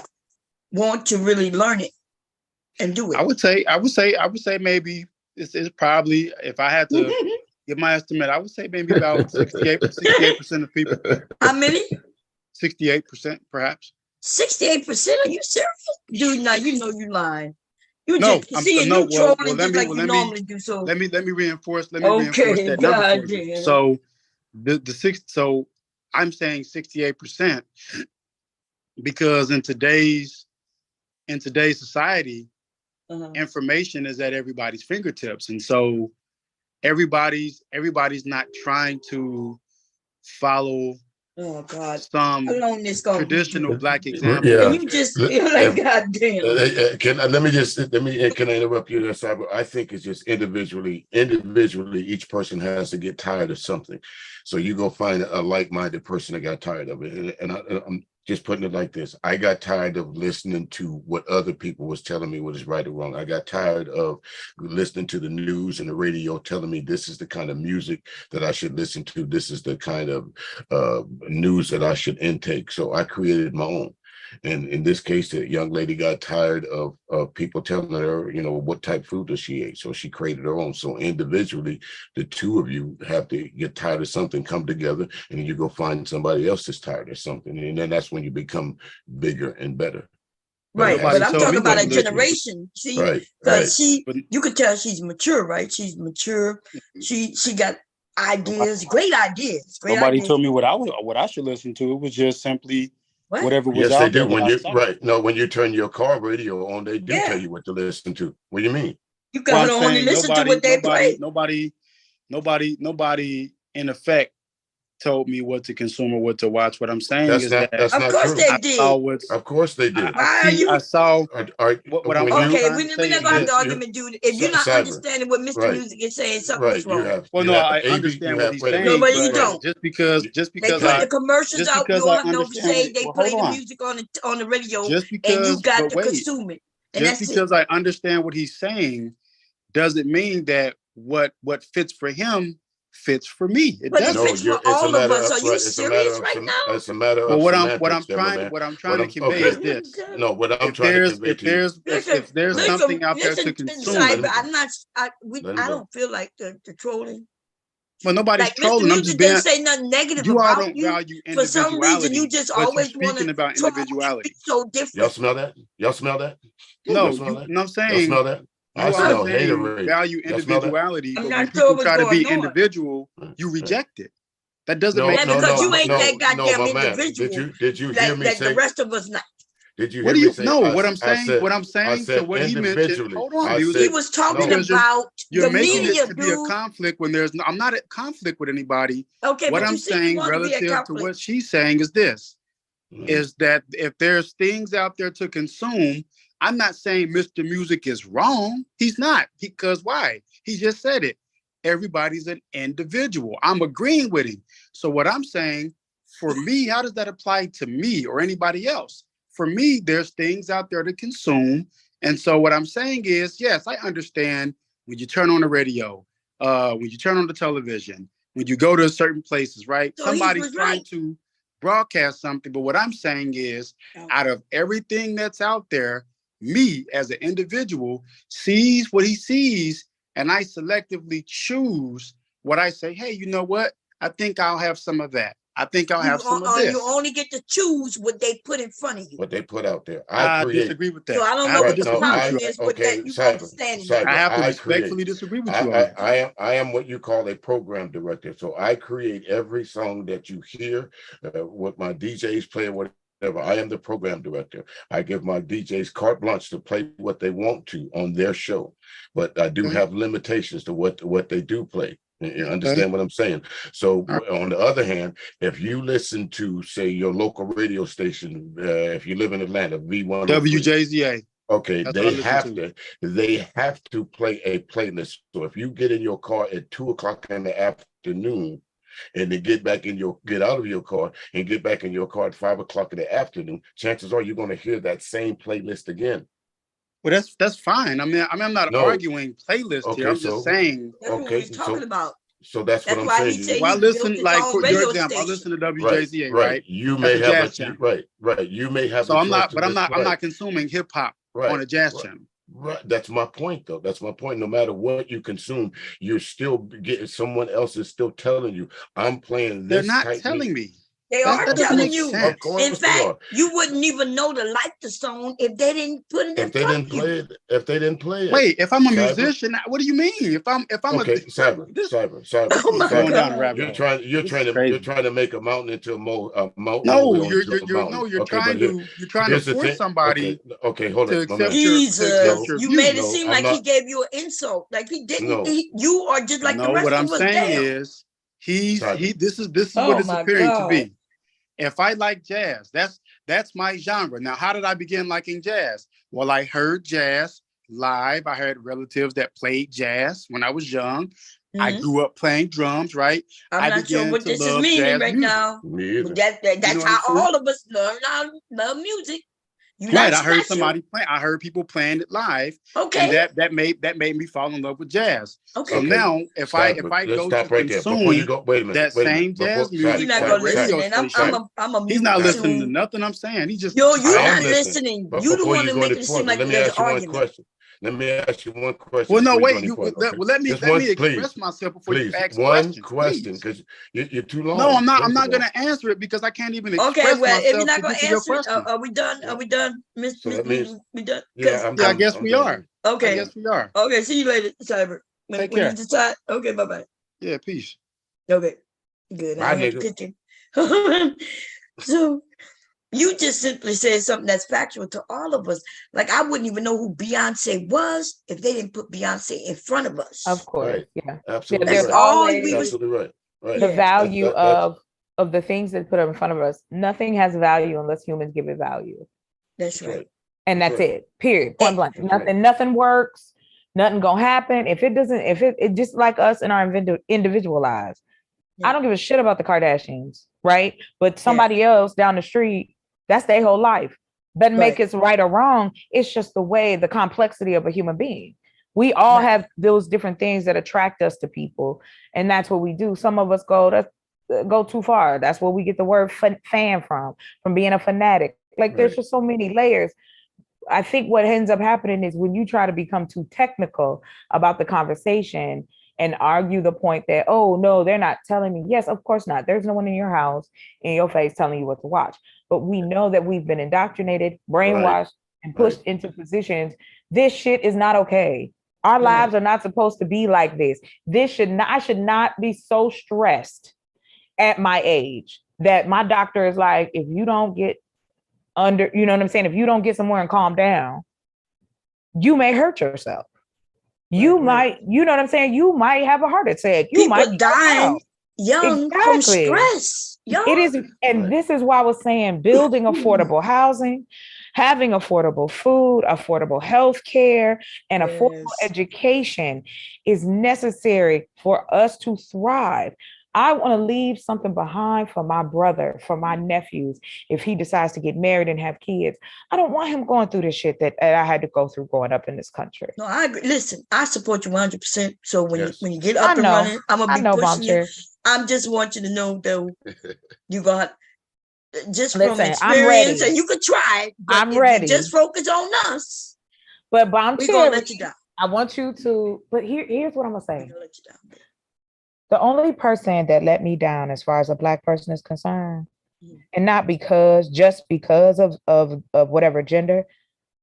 [SPEAKER 1] want to really learn it and do it.
[SPEAKER 5] I would say maybe it's probably, if I had to give my estimate, I would say maybe about 68% of people.
[SPEAKER 1] How many?
[SPEAKER 5] 68%, perhaps.
[SPEAKER 1] 68%? Are you serious? Dude, now you know you lying. You
[SPEAKER 5] no,
[SPEAKER 1] just see you trolling just like you normally do. So
[SPEAKER 5] let me reinforce that number for you. So so I'm saying 68% because in today's society, information is at everybody's fingertips, and so everybody's not trying to follow some traditional black example.
[SPEAKER 16] Yeah.
[SPEAKER 1] And you just feel like, God damn.
[SPEAKER 16] Can I interrupt you there, Cyber? I think it's just individually, each person has to get tired of something. So you go find a like-minded person that got tired of it. And I'm just putting it like this. I got tired of listening to what other people was telling me what is right or wrong. I got tired of listening to the news and the radio telling me this is the kind of music that I should listen to. This is the kind of news that I should intake. So I created my own. And in this case, the young lady got tired of people telling her, what type of food does she eat. So she created her own. So individually, the two of you have to get tired of something, come together, and then you go find somebody else that's tired of something. And then that's when you become bigger and better.
[SPEAKER 1] Right. But I'm talking about a generation. See, because you could tell she's mature, right? She's mature. She got ideas, great ideas.
[SPEAKER 5] Nobody told me what I should listen to. It was just simply whatever was
[SPEAKER 16] yes,
[SPEAKER 5] out
[SPEAKER 16] they do.
[SPEAKER 5] there.
[SPEAKER 16] When you turn your car radio on, they do tell you what to listen to. What do you mean?
[SPEAKER 1] You gotta only listen to what they play.
[SPEAKER 5] Nobody in effect told me what to consume or what to watch. What I'm saying
[SPEAKER 16] that's
[SPEAKER 5] is
[SPEAKER 16] not,
[SPEAKER 5] that
[SPEAKER 16] that's
[SPEAKER 1] of
[SPEAKER 16] not
[SPEAKER 1] course
[SPEAKER 16] true.
[SPEAKER 1] they did.
[SPEAKER 16] Of course they did.
[SPEAKER 5] I saw what I'm
[SPEAKER 1] okay, we're not gonna have the argument, dude. If you're not understanding what Mr. Music is saying, something's wrong.
[SPEAKER 5] I understand what he's saying.
[SPEAKER 1] No, but you don't.
[SPEAKER 5] Just because
[SPEAKER 1] they put the commercials out, you don't say they play the music on the radio, and you got to consume it. And
[SPEAKER 5] just because I understand what he's saying doesn't mean that what fits for him fits for me. It doesn't.
[SPEAKER 1] It fits for all of us. Are you serious right now?
[SPEAKER 16] It's a matter of
[SPEAKER 5] what I'm trying to convey is this.
[SPEAKER 16] No, what I'm trying to convey to you.
[SPEAKER 5] If there's something out there to consume,
[SPEAKER 1] I don't feel like the trolling.
[SPEAKER 5] Well, nobody's trolling. I'm just
[SPEAKER 1] didn't say nothing negative about you.
[SPEAKER 5] Value
[SPEAKER 1] for some reason, you just always want to
[SPEAKER 5] about individuality.
[SPEAKER 1] So different.
[SPEAKER 16] Y'all smell that?
[SPEAKER 5] No, I'm saying.
[SPEAKER 16] Y'all smell that? I smell haterade.
[SPEAKER 5] Value individuality, but when people try to be individual, you reject it. That doesn't make sense.
[SPEAKER 1] Because you ain't that goddamn individual.
[SPEAKER 16] Did you hear me say
[SPEAKER 1] the rest of us not?
[SPEAKER 16] Did you hear me say?
[SPEAKER 5] No, what I'm saying. So what he mentioned. Hold on,
[SPEAKER 1] he was talking about
[SPEAKER 5] you're
[SPEAKER 1] the
[SPEAKER 5] making
[SPEAKER 1] media.
[SPEAKER 5] It to be a conflict when there's no. I'm not at conflict with anybody.
[SPEAKER 1] Okay,
[SPEAKER 5] what I'm saying relative to what she's saying is this: is that if there's things out there to consume. I'm not saying Mr. Music is wrong. He's not. Because why? He just said it. Everybody's an individual. I'm agreeing with him. So what I'm saying, for me, how does that apply to me or anybody else? For me, there's things out there to consume. And so what I'm saying is, yes, I understand when you turn on the radio, when you turn on the television, when you go to certain places, right?
[SPEAKER 1] So
[SPEAKER 5] somebody's trying to broadcast something. But what I'm saying is, out of everything that's out there, me as an individual sees what he sees, and I selectively choose what I say. Hey, you know what? I think I'll have some of that. I think I'll have some of this.
[SPEAKER 1] You only get to choose what they put in front of you.
[SPEAKER 16] What they put out there.
[SPEAKER 5] I disagree with that.
[SPEAKER 1] So I don't know what the problem is with that. You understand?
[SPEAKER 5] I have to respectfully disagree with you.
[SPEAKER 16] I am what you call a program director. So I create every song that you hear, what my DJs play, whatever. I am the program director. I give my DJs carte blanche to play what they want to on their show, but I do have limitations to what they do play. You understand what I'm saying? So on the other hand, if you listen to, say, your local radio station, if you live in Atlanta, V1,
[SPEAKER 5] WJZA.
[SPEAKER 16] okay,
[SPEAKER 5] That's
[SPEAKER 16] they have to play a playlist. So if you get in your car at 2:00 in the afternoon, and to get out of your car and get back in your car at 5:00 in the afternoon, chances are you're going to hear that same playlist again.
[SPEAKER 5] Well, that's fine. I mean, I'm not arguing playlist here. I'm just saying.
[SPEAKER 1] That's what we're talking about.
[SPEAKER 16] So that's what I'm saying.
[SPEAKER 5] Well, I listen, like for your example, I listen to WJZA, right?
[SPEAKER 16] You may have right. You may have.
[SPEAKER 5] So I'm not consuming hip hop on a jazz channel.
[SPEAKER 16] Right. That's my point, though. That's my point. No matter what you consume, you're still getting, someone else is still telling you, I'm playing this.
[SPEAKER 5] They're not telling me.
[SPEAKER 1] They are telling you. In fact,
[SPEAKER 16] are.
[SPEAKER 1] you wouldn't even know to like the song if they didn't put it in
[SPEAKER 16] If they didn't play it.
[SPEAKER 5] Wait, if I'm a musician, what do you mean? If I'm
[SPEAKER 16] Cyber.
[SPEAKER 1] Oh
[SPEAKER 16] You're trying to make a mountain into a mountain.
[SPEAKER 5] No, you're trying to force somebody.
[SPEAKER 16] Okay, hold on.
[SPEAKER 1] Jesus, you made it seem like he gave you an insult. Like he didn't. You are just like the rest
[SPEAKER 5] what
[SPEAKER 1] of
[SPEAKER 5] I'm
[SPEAKER 1] us.
[SPEAKER 5] saying is this is what it's appearing to be. If I like jazz, that's my genre. Now, how did I begin liking jazz? Well, I heard jazz live. I had relatives that played jazz when I was young. I grew up playing drums, right?
[SPEAKER 1] I'm not sure what this is meaning right now. But that's how all of us love music.
[SPEAKER 5] Right, I heard somebody play. I heard people playing it live.
[SPEAKER 1] Okay,
[SPEAKER 5] and that made me fall in love with jazz. Okay, so now if I go to consume that same jazz music, he's not listening to nothing I'm saying. He just
[SPEAKER 1] you're not listening. You don't want to make it seem like there's an argument.
[SPEAKER 16] Let me ask you one question.
[SPEAKER 5] Well, no, wait. Let me express myself before you ask
[SPEAKER 16] one question, because you're too long.
[SPEAKER 5] No, I'm not. I'm not going to answer it because I can't even express myself.
[SPEAKER 1] Okay, well, if you're not going to answer it, are we done? Are we done, Miss? We done?
[SPEAKER 16] Yeah,
[SPEAKER 5] I guess we are.
[SPEAKER 1] Okay.
[SPEAKER 5] I guess we are.
[SPEAKER 1] Okay. See you later, Cyber.
[SPEAKER 5] Take care.
[SPEAKER 1] You decide. Okay. Bye bye.
[SPEAKER 5] Yeah. Peace.
[SPEAKER 1] Okay. Good.
[SPEAKER 16] Bye, nigga.
[SPEAKER 1] So. You just simply said something that's factual to all of us. Like I wouldn't even know who Beyonce was if they didn't put Beyonce in front of us.
[SPEAKER 15] Of course,
[SPEAKER 16] right.
[SPEAKER 15] Yeah,
[SPEAKER 16] absolutely.
[SPEAKER 15] There's
[SPEAKER 16] right.
[SPEAKER 15] always
[SPEAKER 16] absolutely right.
[SPEAKER 15] The value of the things that put up in front of us. Nothing has value unless humans give it value.
[SPEAKER 1] That's right.
[SPEAKER 15] And that's it. Period. Point blank. Nothing works. Nothing gonna happen if it doesn't. If it just like us in our individual lives. I don't give a shit about the Kardashians, right? But somebody else down the street. That's their whole life. Doesn't make us right or wrong. It's just the complexity of a human being. We all have those different things that attract us to people. And that's what we do. Some of us go too far. That's where we get the word fan from being a fanatic. Like there's just so many layers. I think what ends up happening is when you try to become too technical about the conversation and argue the point that, oh, no, they're not telling me. Yes, of course not. There's no one in your house in your face telling you what to watch. But we know that we've been indoctrinated, brainwashed, and pushed into positions. This shit is not okay. Our lives are not supposed to be like this. I should not be so stressed at my age that my doctor is like, if you don't get under, you know what I'm saying? If you don't get somewhere and calm down, you may hurt yourself. You might, you know what I'm saying? You might have a heart attack. You might die
[SPEAKER 1] young from stress.
[SPEAKER 15] It is, and this is why I was saying building affordable housing, having affordable food, affordable health care, and affordable education is necessary for us to thrive. I want to leave something behind for my brother, for my nephews, if he decides to get married and have kids. I don't want him going through this shit that I had to go through growing up in this country.
[SPEAKER 1] No, I agree. Listen, I support you 100%. So when you get up and running, I'm going to be pushing you. I just want you to know, though, you got just from experience, and you could try.
[SPEAKER 15] I'm ready.
[SPEAKER 1] Just focus on us.
[SPEAKER 15] But I'm
[SPEAKER 1] going to let you down.
[SPEAKER 15] I want you to, but here's what I'm going to say. Let you down. The only person that let me down as far as a Black person is concerned, and not just because of whatever gender,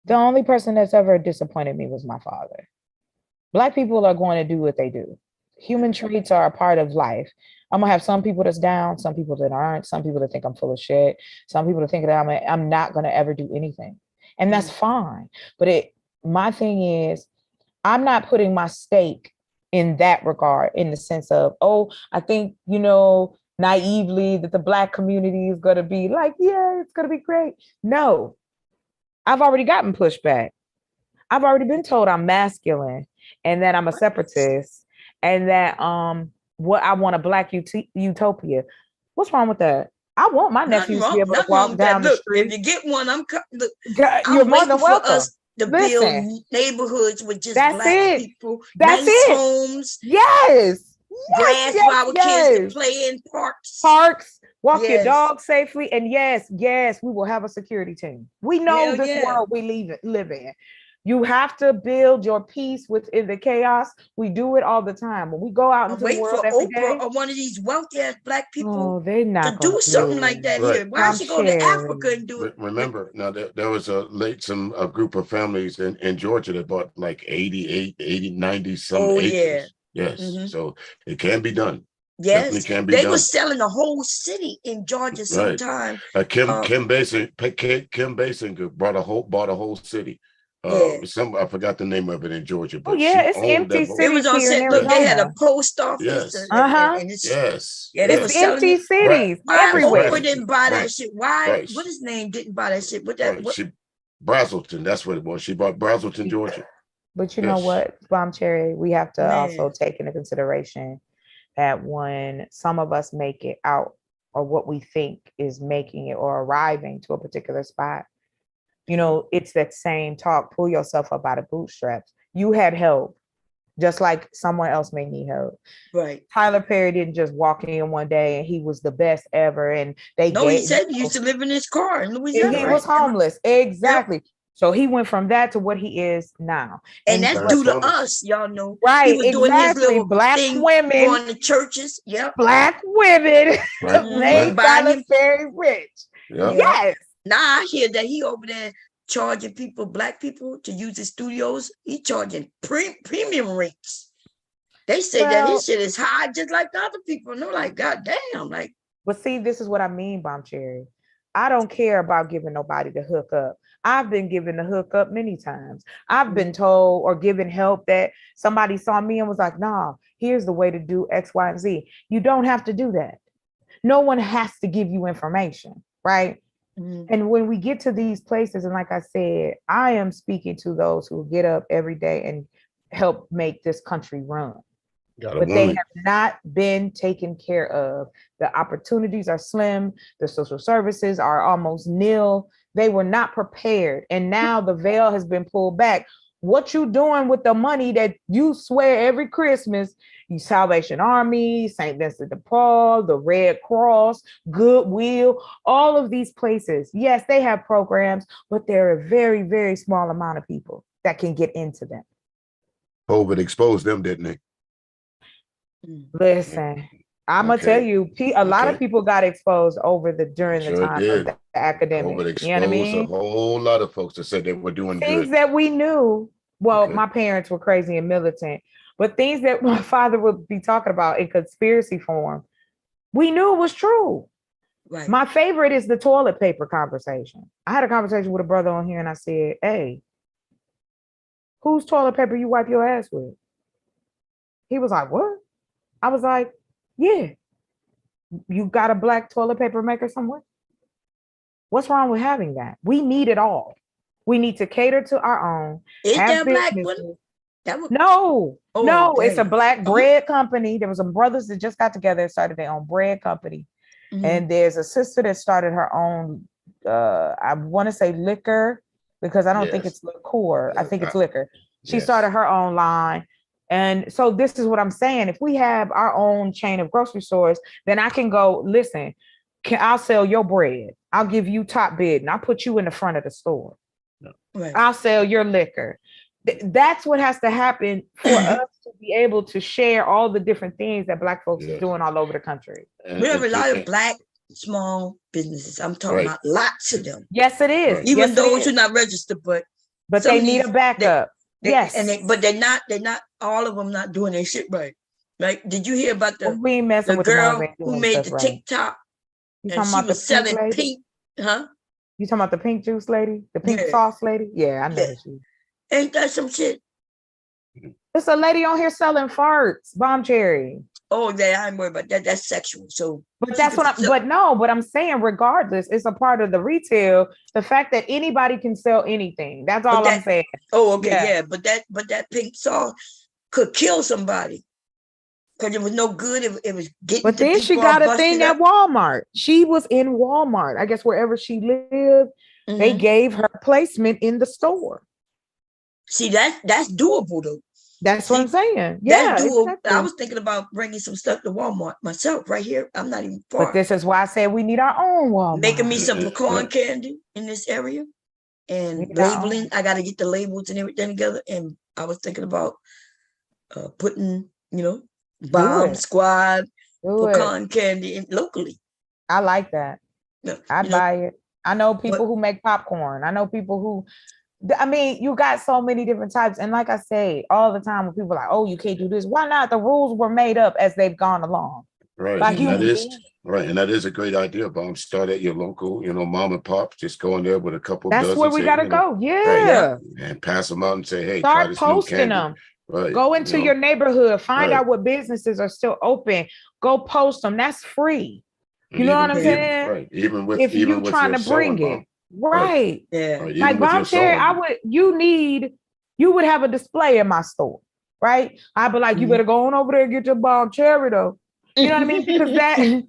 [SPEAKER 15] the only person that's ever disappointed me was my father. Black people are going to do what they do. Human traits are a part of life. I'm gonna have some people that's down, some people that aren't, some people that think I'm full of shit, some people that think that I'm not gonna ever do anything. And that's fine. But my thing is, I'm not putting my stake in that regard, in the sense of, oh, I think, you know, naively that the Black community is going to be like, yeah, it's going to be great. No, I've already gotten pushback. I've already been told I'm masculine and that I'm a separatist and that what I want a Black utopia. What's wrong with that? I want my nephews to be able to walk down the street.
[SPEAKER 1] If you get one, look,
[SPEAKER 15] you're more than welcome.
[SPEAKER 1] For us to build neighborhoods with just Black people,
[SPEAKER 15] nice
[SPEAKER 1] homes.
[SPEAKER 15] Yes.
[SPEAKER 1] Grass for our kids to play in parks.
[SPEAKER 15] Walk your dog safely. And yes, we will have a security team. We know this world we live in. You have to build your peace within the chaos. We do it all the time. When we go out into the world every day,
[SPEAKER 1] or one of these wealthy ass Black people
[SPEAKER 15] they're not
[SPEAKER 1] to do something like that here. Why should go to Africa and do it?
[SPEAKER 16] Remember, now there was a group of families in Georgia that bought like 80, 90 some acres. Yes. Mm-hmm. So it can be done.
[SPEAKER 1] Yes,
[SPEAKER 16] can be done.
[SPEAKER 1] They were selling the whole city in Georgia sometime.
[SPEAKER 16] Kim Basinger bought a whole city. I forgot the name of it in Georgia. But
[SPEAKER 15] it's empty cities.
[SPEAKER 1] It was on set. Look, they had a post office.
[SPEAKER 16] Yes.
[SPEAKER 1] They were
[SPEAKER 15] empty cities everywhere.
[SPEAKER 1] Oprah didn't buy that shit. Why? What his name didn't buy that shit?
[SPEAKER 16] Brazelton. That's what it was. She bought Brazelton, Georgia.
[SPEAKER 15] But you know what, Bomb Cherry, we have to also take into consideration that when some of us make it out, or what we think is making it or arriving to a particular spot, you know, it's that same talk, pull yourself up by the bootstraps. You had help, just like someone else may need help.
[SPEAKER 1] Right.
[SPEAKER 15] Tyler Perry didn't just walk in one day and he was the best ever. And
[SPEAKER 1] he said he used to live in his car in Louisiana.
[SPEAKER 15] He was homeless. Exactly. Yep. So he went from that to what he is now.
[SPEAKER 1] And that's due to us, y'all know.
[SPEAKER 15] Right,
[SPEAKER 1] he was doing his little
[SPEAKER 15] Black women.
[SPEAKER 1] Going to churches. Yep.
[SPEAKER 15] Black women made Tyler Perry rich.
[SPEAKER 16] Yep.
[SPEAKER 15] Yes.
[SPEAKER 1] Now I hear that he over there charging people, Black people, to use his studios. He charging premium rates. They say that his shit is high, just like the other people. And they're like, God damn, like.
[SPEAKER 15] But see, this is what I mean, Bomb Cherry. I don't care about giving nobody the hook up. I've been given the hook up many times. I've been told or given help that somebody saw me and was like, nah, here's the way to do X, Y, and Z. You don't have to do that. No one has to give you information, right? Mm-hmm. And when we get to these places, and like I said, I am speaking to those who get up every day and help make this country run. But they have not been taken care of. The opportunities are slim. The social services are almost nil. They were not prepared. And now the veil has been pulled back. What you doing with the money that you swear every Christmas, you Salvation Army, St. Vincent de Paul, the Red Cross, Goodwill, all of these places. Yes, they have programs, but there are a very, very small amount of people that can get into them.
[SPEAKER 16] COVID exposed them, didn't it?
[SPEAKER 15] Listen, I'm gonna tell you, a lot of people got exposed during the time of the academic. You know what I mean?
[SPEAKER 16] A whole lot of folks that said they were doing
[SPEAKER 15] things
[SPEAKER 16] good.
[SPEAKER 15] That we knew. Well, my parents were crazy and militant, but things that my father would be talking about in conspiracy form, we knew it was true. Right. My favorite is the toilet paper conversation. I had a conversation with a brother on here, and I said, "Hey, whose toilet paper you wipe your ass with?" He was like, "What?" I was like, yeah, you got a black toilet paper maker somewhere? What's wrong with having that? We need it all. We need to cater to our own.
[SPEAKER 1] Is there a black one?
[SPEAKER 15] No, it's a black bread company. There was some brothers that just got together and started their own bread company. Mm-hmm. And there's a sister that started her own, I want to say liquor, because I don't think it's liqueur. I think it's liquor. She started her own line. And so this is what I'm saying. If we have our own chain of grocery stores, then I can go, listen, I'll sell your bread. I'll give you top bid and I'll put you in the front of the store. Right. I'll sell your liquor. That's what has to happen for us to be able to share all the different things that Black folks are doing all over the country.
[SPEAKER 1] We have a lot of Black small businesses. I'm talking about lots of them.
[SPEAKER 15] Yes, it is.
[SPEAKER 1] Even those who are not registered, but
[SPEAKER 15] they need a backup.
[SPEAKER 1] But they're not all of them not doing their shit right. Right? Did you hear about the girl who made the TikTok and she was selling pink? Huh?
[SPEAKER 15] You talking about the pink juice lady, the pink sauce lady? Yeah, I know she.
[SPEAKER 1] Ain't that some shit?
[SPEAKER 15] It's a lady on here selling farts, Bomb Cherry.
[SPEAKER 1] Oh, yeah, I'm worried about that. That's sexual. So,
[SPEAKER 15] but that's what I'm saying, regardless, it's a part of the retail. The fact that anybody can sell anything. That's all I'm saying.
[SPEAKER 1] Oh, okay, yeah. But that pink sauce could kill somebody. Because it was no good. It was getting.
[SPEAKER 15] But then she got a thing at Walmart. She was in Walmart. I guess wherever she lived, they gave her placement in the store.
[SPEAKER 1] See, that's doable though.
[SPEAKER 15] That's what I'm saying. Yeah,
[SPEAKER 1] exactly. I was thinking about bringing some stuff to Walmart myself right here. I'm not even far.
[SPEAKER 15] But this is why I said we need our own Walmart.
[SPEAKER 1] Making me some pecan candy in this area and labeling. I got to get the labels and everything together. And I was thinking about putting, Bomb Squad pecan candy in locally.
[SPEAKER 15] I like that. I'd buy it. I know people who make popcorn. I know people who. I mean, you got so many different types. And like I say, all the time when people are like, oh, you can't do this. Why not? The rules were made up as they've gone along.
[SPEAKER 16] Right. And that is a great idea, Bomb. Start at your local, mom and pop. Just go in there with a couple.
[SPEAKER 15] That's where we got to go. Yeah.
[SPEAKER 16] Right. And pass them out and say, hey,
[SPEAKER 15] start
[SPEAKER 16] try this
[SPEAKER 15] posting them.
[SPEAKER 16] Right.
[SPEAKER 15] Go into your neighborhood. Find out what businesses are still open. Go post them. That's free. You know what I'm saying?
[SPEAKER 16] Right. Even with
[SPEAKER 15] if you're trying to bring it. Right.
[SPEAKER 1] Yeah.
[SPEAKER 15] Like Bomb Cherry, you would have a display in my store, right? I'd be like, you better go on over there and get your Bomb Cherry though. You know what I mean? Because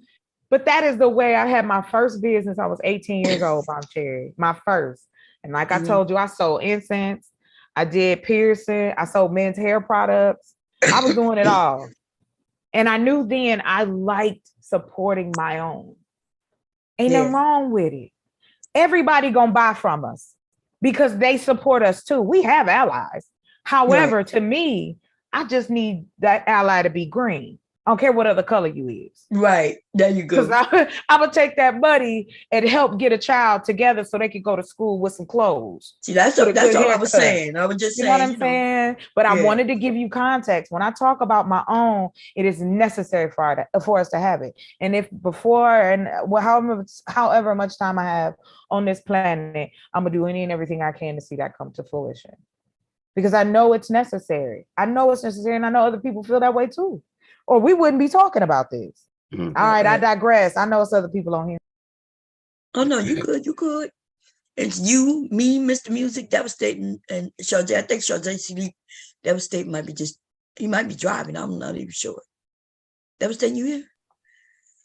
[SPEAKER 15] but that is the way I had my first business. I was 18 years old, Bomb Cherry, my first. And like I told you, I sold incense, I did piercing, I sold men's hair products. I was doing it all. And I knew then I liked supporting my own. Ain't nothing wrong with it. Everybody gonna buy from us because they support us too. We have allies. However, to me, I just need that ally to be green. I don't care what other color you is.
[SPEAKER 1] Right. There you go.
[SPEAKER 15] Because I would take that money and help get a child together so they could go to school with some clothes.
[SPEAKER 1] See, that's all I was saying. I was just saying.
[SPEAKER 15] You know what I'm saying? But I wanted to give you context. When I talk about my own, it is necessary for us to have it. And if before and however much time I have on this planet, I'm going to do any and everything I can to see that come to fruition. Because I know it's necessary. I know it's necessary, and I know other people feel that way too. Or we wouldn't be talking about this. All right, I digress. I know it's other people on here.
[SPEAKER 1] Oh no, you good, you good. It's you, me, Mr. Music, Devastating, and Sade. I think Sade sleep. Devastating might be he might be driving. I'm not even sure. Devastating, you here?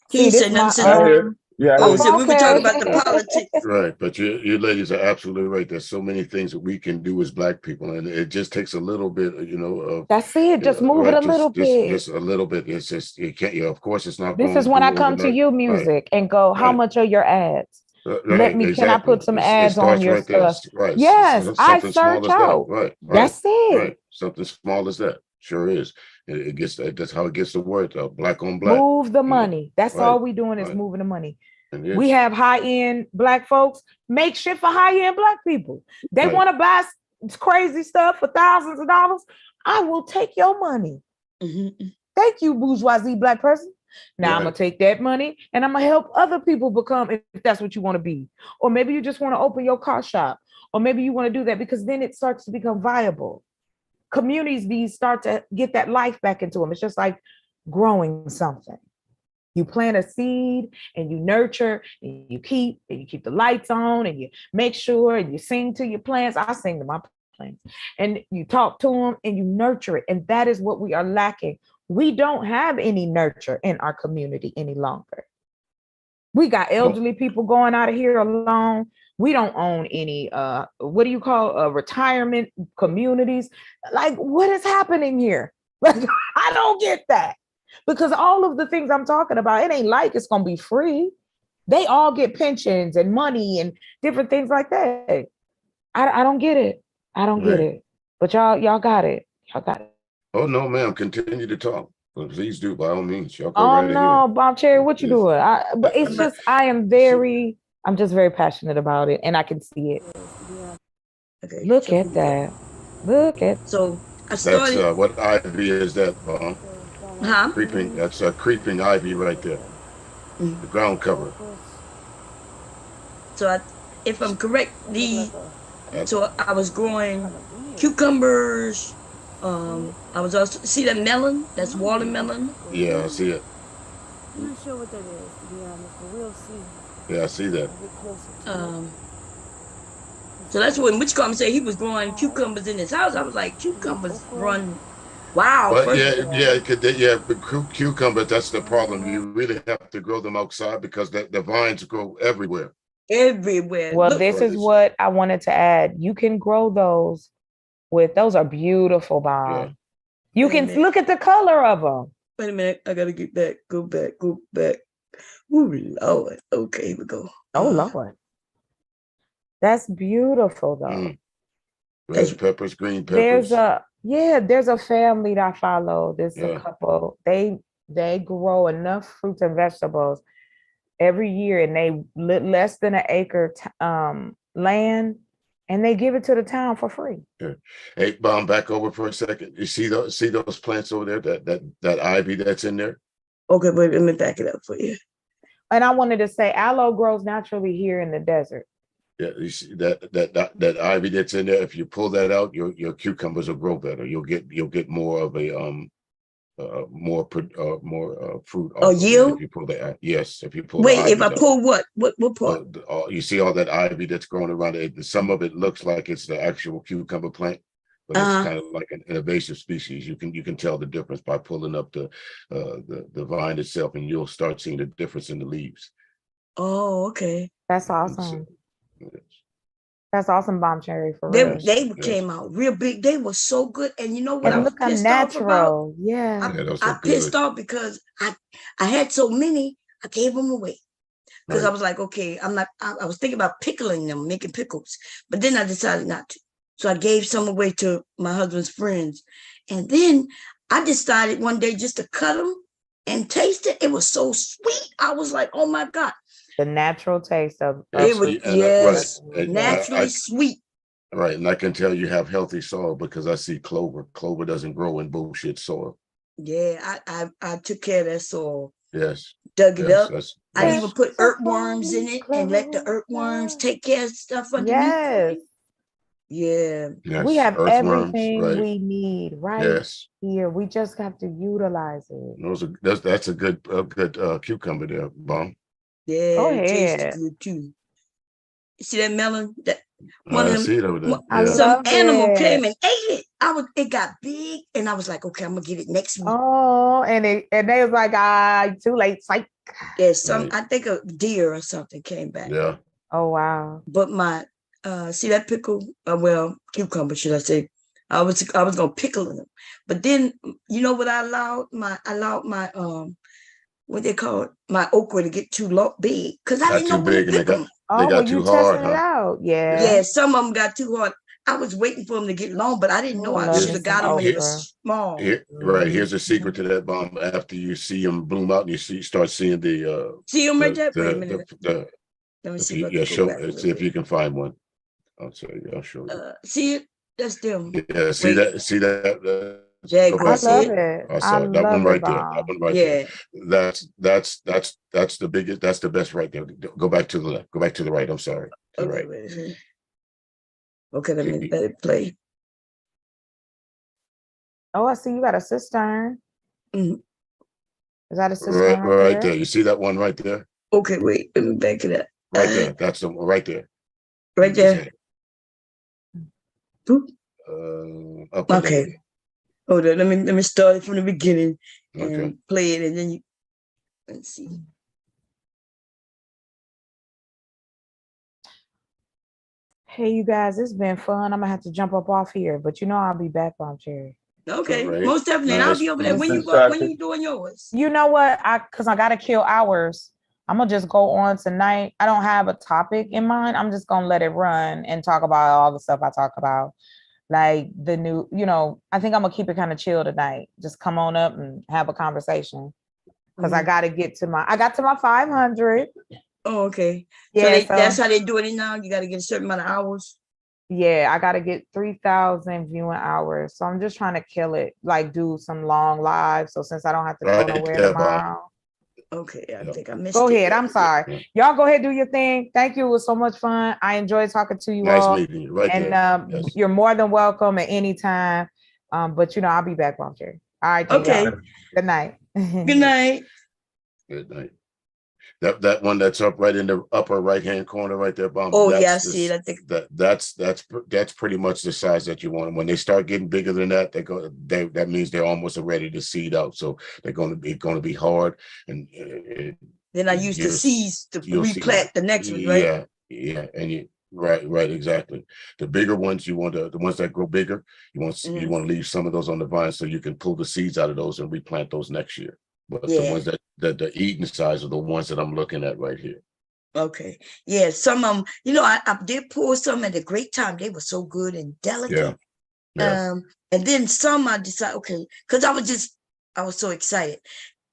[SPEAKER 1] He said nothing.
[SPEAKER 2] Yeah.
[SPEAKER 1] So we were talking about the politics.
[SPEAKER 16] Right, but you ladies are absolutely right. There's so many things that we can do as Black people, and it just takes a little bit, of.
[SPEAKER 15] That's it. Just move it a little bit.
[SPEAKER 16] Just a little bit. It's just you can't. Of course, it's not.
[SPEAKER 15] This is when I come to you, Music, and go. How much are your ads? Let me. Can I put some ads on your stuff?
[SPEAKER 16] Right.
[SPEAKER 15] Yes, I search out.
[SPEAKER 16] Right.
[SPEAKER 15] That's it.
[SPEAKER 16] Right. Something small as that. Sure is. It gets that's how it gets the word out. Black on Black.
[SPEAKER 15] Move the money. That's all we doing is moving the money. We have high-end Black folks make shit for high-end Black people. They want to buy crazy stuff for thousands of dollars. I will take your money. Thank you, bourgeoisie Black person. Now I'm gonna take that money and I'm gonna help other people become, if that's what you want to be. Or maybe you just want to open your car shop, or maybe you want to do that because then it starts to become viable. Communities, these start to get that life back into them. It's just like growing something. You plant a seed and you nurture and you keep the lights on and you make sure and you sing to your plants. I sing to my plants and you talk to them and you nurture it. And that is what we are lacking. We don't have any nurture in our community any longer. We got elderly people going out of here alone. We don't own any, what do you call retirement communities? Like, what is happening here? Like, I don't get that. Because all of the things I'm talking about, it ain't like it's going to be free. They all get pensions and money and different things like that. I don't get it. I don't get it. But y'all got it. Y'all got it.
[SPEAKER 16] Oh, no, ma'am. Continue to talk. Well, please do, by all means. Y'all go
[SPEAKER 15] right no, Bomb Cherry, what you doing? But it's just, I'm just very passionate about it, and I can see it. Okay. Look at that. Look at.
[SPEAKER 1] So I started.
[SPEAKER 16] That's what ivy is that, Creeping. That's a creeping ivy right there. The ground cover.
[SPEAKER 1] So if I'm correct, so I was growing cucumbers, I was also see that melon. That's watermelon.
[SPEAKER 16] Yeah, I see it.
[SPEAKER 17] I'm not sure what that is, to be honest, but we'll see.
[SPEAKER 16] Yeah, I see that.
[SPEAKER 17] Get closer to it.
[SPEAKER 1] So that's when Witchcom said he was growing cucumbers in his house. I was like, cucumbers run wild.
[SPEAKER 16] But
[SPEAKER 1] first of all.
[SPEAKER 16] but cucumbers, that's the problem. You really have to grow them outside because the vines grow everywhere.
[SPEAKER 1] Everywhere.
[SPEAKER 15] Well,
[SPEAKER 1] Look,
[SPEAKER 15] this is what I wanted to add. You can grow those those are beautiful, Bob.
[SPEAKER 16] Yeah.
[SPEAKER 15] You
[SPEAKER 1] Wait a
[SPEAKER 15] can
[SPEAKER 1] minute.
[SPEAKER 15] look at the color of them.
[SPEAKER 1] wait a minute. I gotta get back. Go back. Ooh, Lord. Okay, here we go.
[SPEAKER 15] Oh Lord. That's beautiful though.
[SPEAKER 16] Mm. Red peppers, green peppers.
[SPEAKER 15] There's a family that I follow. There's
[SPEAKER 16] Yeah.
[SPEAKER 15] a couple. They grow enough fruits and vegetables every year, and they less than an acre land, and they give it to the town for free.
[SPEAKER 16] Yeah. Hey, Bomb, back over for a second. You see those plants over there? That ivy that's in there.
[SPEAKER 1] Okay, wait. Let me back it up for you.
[SPEAKER 15] And I wanted to say aloe grows naturally here in the desert.
[SPEAKER 16] Yeah, you see that ivy that's in there. If you pull that out, your cucumbers will grow better. You'll get more of a more fruit.
[SPEAKER 1] Oh, yield?
[SPEAKER 16] If you pull that out. Yes, if you pull.
[SPEAKER 1] Wait,
[SPEAKER 16] the
[SPEAKER 1] if I
[SPEAKER 16] ivy out.
[SPEAKER 1] pull what part?
[SPEAKER 16] You see all that ivy that's growing around it. Some of it looks like it's the actual cucumber plant, but it's kind of like an invasive species. You can tell the difference by pulling up the vine itself, and you'll start seeing the difference in the leaves.
[SPEAKER 1] Oh, okay.
[SPEAKER 15] That's awesome. That's awesome, Bomb Cherry, for real.
[SPEAKER 1] They came out real big. They were so good. And you know what
[SPEAKER 15] And
[SPEAKER 1] I was
[SPEAKER 15] look how
[SPEAKER 1] pissed off about?
[SPEAKER 15] natural. Yeah.
[SPEAKER 1] I pissed off because I had so many, I gave them away. Because I was like, okay, I was thinking about pickling them, making pickles, but then I decided not to. So I gave some away to my husband's friends. And then I decided one day just to cut them and taste it. It was so sweet. I was like, oh my God.
[SPEAKER 15] The natural taste of
[SPEAKER 1] It was, naturally sweet.
[SPEAKER 16] Right, and I can tell you have healthy soil because I see clover. Clover doesn't grow in bullshit soil.
[SPEAKER 1] Yeah, I took care of that soil.
[SPEAKER 16] Yes.
[SPEAKER 1] Dug it up.
[SPEAKER 16] That's
[SPEAKER 1] I even put earthworms in it and let the earthworms take care of stuff underneath.
[SPEAKER 15] Yes.
[SPEAKER 1] Yeah.
[SPEAKER 16] Yes,
[SPEAKER 15] We have
[SPEAKER 16] earthworms,
[SPEAKER 15] everything
[SPEAKER 16] right.
[SPEAKER 15] we need right
[SPEAKER 16] Yes.
[SPEAKER 15] here. We just have to utilize it.
[SPEAKER 16] That's a good cucumber there, Bomb.
[SPEAKER 1] Yeah,
[SPEAKER 15] Go
[SPEAKER 1] it tasted
[SPEAKER 15] ahead.
[SPEAKER 1] good too. You see that melon? That
[SPEAKER 16] I see it over there.
[SPEAKER 15] I
[SPEAKER 16] Yeah.
[SPEAKER 1] some
[SPEAKER 15] love
[SPEAKER 1] animal
[SPEAKER 15] it.
[SPEAKER 1] came and ate it. It got big, and I was like, okay, I'm gonna get it next week.
[SPEAKER 15] Oh, and they was like, too late. Psych.
[SPEAKER 1] There's
[SPEAKER 16] Right.
[SPEAKER 1] I think a deer or something came back.
[SPEAKER 16] Yeah.
[SPEAKER 15] Oh wow.
[SPEAKER 1] But my see that pickle, cucumber, should I say? I was gonna pickle them, but then you know what I allowed my what they call it, my okra to get too big because I
[SPEAKER 16] Got
[SPEAKER 1] didn't know
[SPEAKER 16] too
[SPEAKER 1] when
[SPEAKER 16] big
[SPEAKER 1] to
[SPEAKER 16] and
[SPEAKER 1] pick
[SPEAKER 16] they
[SPEAKER 1] them.
[SPEAKER 16] got
[SPEAKER 15] Well,
[SPEAKER 16] too
[SPEAKER 15] you
[SPEAKER 16] hard,
[SPEAKER 15] testing it
[SPEAKER 16] huh?
[SPEAKER 15] out. Yeah.
[SPEAKER 1] Yeah, some of them got too hard. I was waiting for them to get long, but I didn't know
[SPEAKER 15] I
[SPEAKER 1] I
[SPEAKER 15] love
[SPEAKER 1] should
[SPEAKER 15] me
[SPEAKER 1] have
[SPEAKER 15] some
[SPEAKER 1] got them when they
[SPEAKER 15] okra.
[SPEAKER 1] were small.
[SPEAKER 16] Right. Here's a secret to that, Bomb. After you see them bloom out and you start seeing the
[SPEAKER 1] See them right there? Wait a minute.
[SPEAKER 16] the
[SPEAKER 1] Let me
[SPEAKER 16] if
[SPEAKER 1] see
[SPEAKER 16] you,
[SPEAKER 1] if I can
[SPEAKER 16] show
[SPEAKER 1] go back a
[SPEAKER 16] see if
[SPEAKER 1] little
[SPEAKER 16] you can find one. I'll tell you. I'll show you.
[SPEAKER 1] bit. See it? That's them.
[SPEAKER 16] Yeah, see
[SPEAKER 1] Wait.
[SPEAKER 16] that? See that?
[SPEAKER 1] Yeah,
[SPEAKER 16] go
[SPEAKER 1] go
[SPEAKER 16] back.
[SPEAKER 1] see
[SPEAKER 15] love
[SPEAKER 1] it?
[SPEAKER 15] it.
[SPEAKER 16] I saw
[SPEAKER 15] I
[SPEAKER 16] it. That one
[SPEAKER 15] love
[SPEAKER 16] right
[SPEAKER 15] it,
[SPEAKER 16] there.
[SPEAKER 15] Bob.
[SPEAKER 16] That one right
[SPEAKER 1] Yeah.
[SPEAKER 16] there. That's the biggest. That's the best right there. Go back to the left. Go back to the right. I'm sorry. To the
[SPEAKER 1] Okay,
[SPEAKER 16] right.
[SPEAKER 1] wait a minute. Okay, let it play.
[SPEAKER 15] Oh, I see you got a cistern.
[SPEAKER 1] Mhm.
[SPEAKER 15] Is that a cistern
[SPEAKER 16] Right there. You see that one right there?
[SPEAKER 1] Okay, wait. Let me back it up.
[SPEAKER 16] Right there. That's the one right there.
[SPEAKER 1] Right there. Boop.
[SPEAKER 16] Up a little
[SPEAKER 1] Okay.
[SPEAKER 16] bit.
[SPEAKER 1] Hold on. Let me start it from the beginning and
[SPEAKER 16] Okay.
[SPEAKER 1] play it, and then let's see.
[SPEAKER 15] Hey, you guys, it's been fun. I'm gonna have to jump up off here, but I'll be back, Bomb Cherry.
[SPEAKER 1] Okay,
[SPEAKER 16] All right.
[SPEAKER 1] most definitely. And I'll
[SPEAKER 16] Nice.
[SPEAKER 1] be over there when
[SPEAKER 16] Nice.
[SPEAKER 1] you doing yours.
[SPEAKER 15] You know what? Cause I gotta kill hours. I'm gonna just go on tonight. I don't have a topic in mind. I'm just gonna let it run and talk about all the stuff I talk about. Like the new, I think I'm gonna keep it kind of chill tonight. Just come on up and have a conversation. Because I got to my 500.
[SPEAKER 1] Oh, okay.
[SPEAKER 15] Yeah,
[SPEAKER 1] So that's how they do it now. You got to get a certain amount of hours.
[SPEAKER 15] Yeah, I got to get 3,000 viewing hours. So I'm just trying to kill it, like do some long lives. So since I don't have to go
[SPEAKER 16] Right
[SPEAKER 15] nowhere
[SPEAKER 16] there,
[SPEAKER 15] tomorrow.
[SPEAKER 1] Okay, I think I missed
[SPEAKER 15] Go
[SPEAKER 1] it.
[SPEAKER 15] ahead. I'm sorry. Y'all go ahead, do your thing. Thank you. It was so much fun. I enjoyed talking to you
[SPEAKER 16] Nice
[SPEAKER 15] all.
[SPEAKER 16] meeting you. Right
[SPEAKER 15] And
[SPEAKER 16] there. Yes.
[SPEAKER 15] you're more than welcome at any time. But I'll be back, Boss Jerry. All right. Then,
[SPEAKER 1] Okay.
[SPEAKER 15] y'all. Good night.
[SPEAKER 1] Good night.
[SPEAKER 16] Good night. That one that's up right in the upper right hand corner right there, Bomb.
[SPEAKER 1] Oh,
[SPEAKER 16] that's
[SPEAKER 1] yeah, I see it. I think
[SPEAKER 16] that's pretty much the size that you want. When they start getting bigger than that, that means they're almost ready to seed out. So they're going to be hard, and
[SPEAKER 1] then I use the seeds to replant the next one, right?
[SPEAKER 16] Yeah, and right, exactly. The bigger ones the ones that grow bigger, you want to leave some of those on the vine so you can pull the seeds out of those and replant those next year. But the ones that the eating size are the ones that I'm looking at right here.
[SPEAKER 1] Okay. Yeah, some of them, I did pull some at a great time. They were so good and delicate.
[SPEAKER 16] Yeah.
[SPEAKER 1] And then some I decided, okay, because I was so excited.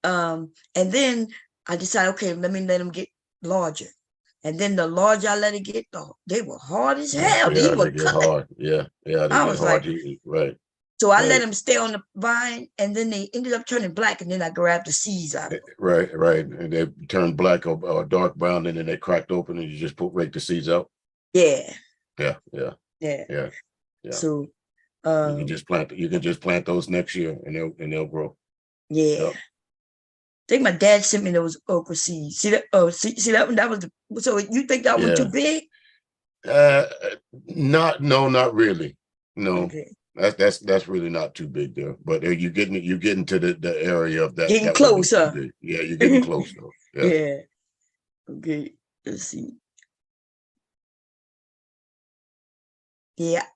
[SPEAKER 1] And then I decided, okay, let me let them get larger. And then the larger I let it get, they were hard as hell.
[SPEAKER 16] Yeah, they get hard. Yeah, they get hard to eat. Right.
[SPEAKER 1] So I let them stay on the vine, and then they ended up turning black, and then I grabbed the seeds out of them.
[SPEAKER 16] Right. And they turned black or dark brown, and then they cracked open, and you just rake the seeds out.
[SPEAKER 1] Yeah.
[SPEAKER 16] Yeah.
[SPEAKER 1] So
[SPEAKER 16] you can just plant those next year, and they'll grow.
[SPEAKER 1] Yeah. Yep. I think my dad sent me those okra seeds. See that? Oh, see that one? That was so you think that one too big?
[SPEAKER 16] Not really. No. Okay. That's really not too big there, but you're getting to the area of that.
[SPEAKER 1] Getting close, huh?
[SPEAKER 16] Yeah, you're getting close though.
[SPEAKER 1] Yeah. Okay. Let's see. Yeah.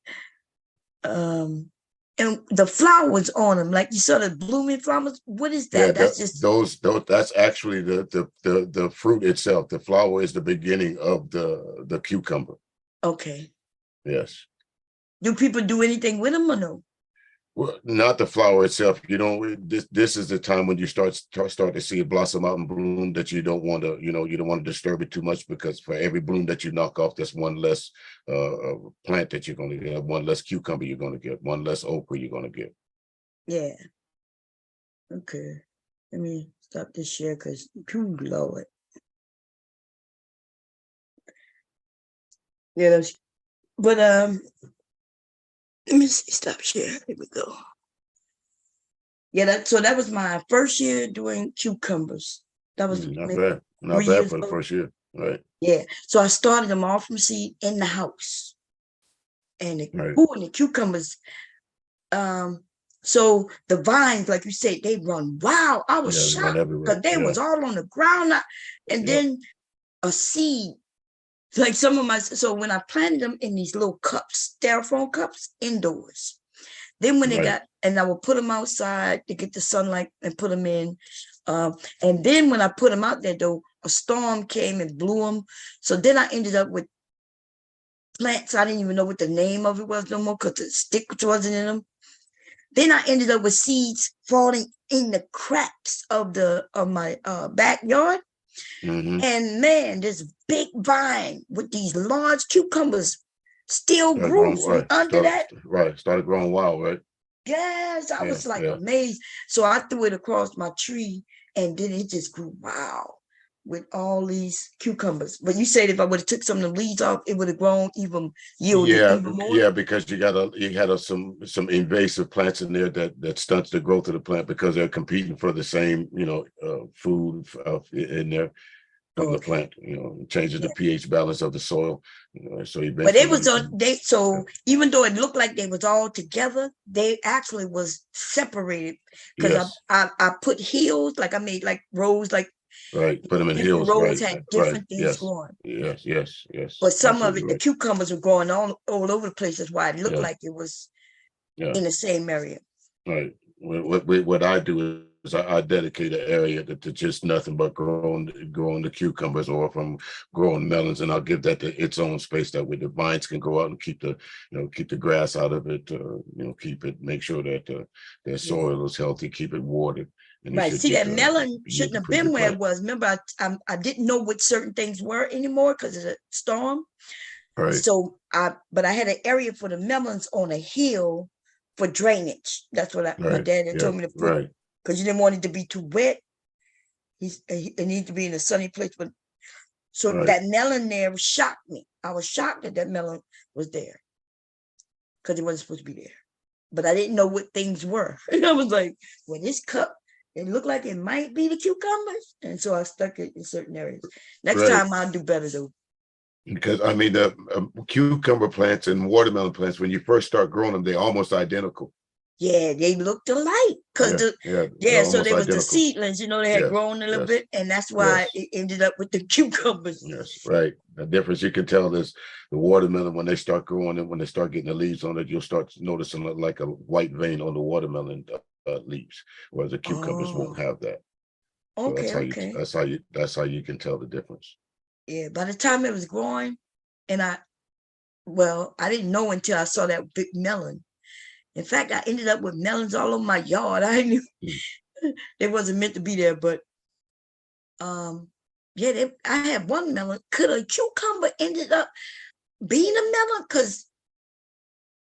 [SPEAKER 1] And the flowers on them, like you saw the blooming flowers. What is that?
[SPEAKER 16] Yeah,
[SPEAKER 1] that's just
[SPEAKER 16] those. That's actually the fruit itself. The flower is the beginning of the cucumber.
[SPEAKER 1] Okay.
[SPEAKER 16] Yes.
[SPEAKER 1] Do people do anything with them or no?
[SPEAKER 16] Well, not the flower itself. You don't. This is the time when you start to see it blossom out and bloom. That you don't want to. You don't want to disturb it too much, because for every bloom that you knock off, there's one less plant that you're going to get. One less cucumber you're going to get. One less okra you're going to get.
[SPEAKER 1] Yeah. Okay. Let me stop this share because too low it. Yeah. But let me see. Stop share. Here we go. Yeah, so that was my first year doing cucumbers. That was
[SPEAKER 16] not bad. Not bad for the first year, right?
[SPEAKER 1] Yeah. So I started them all from seed in the house, and the cucumbers. So the vines, like you said, they run wild. I was shocked because they was all on the ground, and then a seed. Like so when I planted them in these little cups, styrofoam cups, indoors. Then when they got, and I would put them outside to get the sunlight and put them in. And then when I put them out there, though, a storm came and blew them. So then I ended up with plants. I didn't even know what the name of it was no more because the stick wasn't in them. Then I ended up with seeds falling in the cracks of my backyard.
[SPEAKER 16] Mm-hmm.
[SPEAKER 1] And man, this big vine with these large cucumbers still grew under that.
[SPEAKER 16] Right, started growing wild, right?
[SPEAKER 1] Yes, I was like amazed. So I threw it across my tree, and then it just grew wild with all these cucumbers. But you said if I would have took some of the leaves off, it would have grown even even more.
[SPEAKER 16] Yeah, because you had some invasive plants in there that stunts the growth of the plant because they're competing for the same food in there from the plant. Changes the pH balance of the soil. So
[SPEAKER 1] but it was so even though it looked like they was all together, they actually was separated because I put hills, like I made like rows, like.
[SPEAKER 16] Right, put them in hills.
[SPEAKER 1] Rows had different things growing.
[SPEAKER 16] Yes.
[SPEAKER 1] But some of it, the cucumbers were growing all over the place. That's why it looked like it was in the same area.
[SPEAKER 16] Right. What I do is I dedicate an area to just nothing but growing the cucumbers or from growing melons, and I'll give that its own space that way the vines can grow out and keep the grass out of it. Make sure that their soil is healthy, keep it watered.
[SPEAKER 1] Right. See, that melon shouldn't have been where it was. Remember, I didn't know what certain things were anymore because of the storm.
[SPEAKER 16] Right.
[SPEAKER 1] So but I had an area for the melons on a hill for drainage. That's what my dad had told me to put because you didn't want it to be too wet. It needed to be in a sunny place. But that melon there shocked me. I was shocked that melon was there because it wasn't supposed to be there. but I didn't know what things were. And I was like, well, this cup, it looked like it might be the cucumbers. And so I stuck it in certain areas. Next
[SPEAKER 16] Right.
[SPEAKER 1] time I'll do better though.
[SPEAKER 16] Because I mean, the cucumber plants and watermelon plants, when you first start growing them, they're almost identical.
[SPEAKER 1] Yeah, they looked alike. Cause
[SPEAKER 16] they're
[SPEAKER 1] so
[SPEAKER 16] almost
[SPEAKER 1] they was the
[SPEAKER 16] identical.
[SPEAKER 1] seedlings, you know, they had
[SPEAKER 16] Yes,
[SPEAKER 1] grown a little
[SPEAKER 16] yes,
[SPEAKER 1] bit, and that's why
[SPEAKER 16] yes.
[SPEAKER 1] it ended up with the cucumbers.
[SPEAKER 16] Yes, right. The difference you can tell is the watermelon, when they start growing and when they start getting the leaves on it, you'll start noticing like a white vein on the watermelon leaves, whereas the cucumbers won't have that. So
[SPEAKER 1] Okay,
[SPEAKER 16] that's how you can tell the difference.
[SPEAKER 1] Yeah, by the time it was growing, and I didn't know until I saw that big melon. In fact, I ended up with melons all over my yard. I knew it wasn't meant to be there, but I had one melon. Could a cucumber ended up being a melon? Because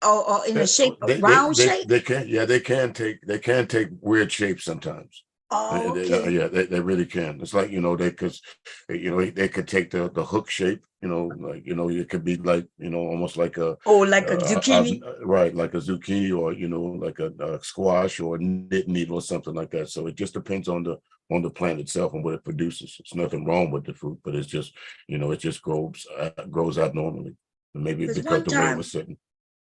[SPEAKER 1] or in the shape of round shape?
[SPEAKER 16] They can take weird shapes sometimes.
[SPEAKER 1] Oh, okay.
[SPEAKER 16] They really can. It's like, they could take the hook shape, it could be like, almost like a
[SPEAKER 1] zucchini.
[SPEAKER 16] Right, like a zucchini, or like a squash or a knit needle or something like that. So it just depends on the plant itself and what it produces. It's nothing wrong with the fruit, but it's just, it just grows abnormally. And maybe because the way it was sitting.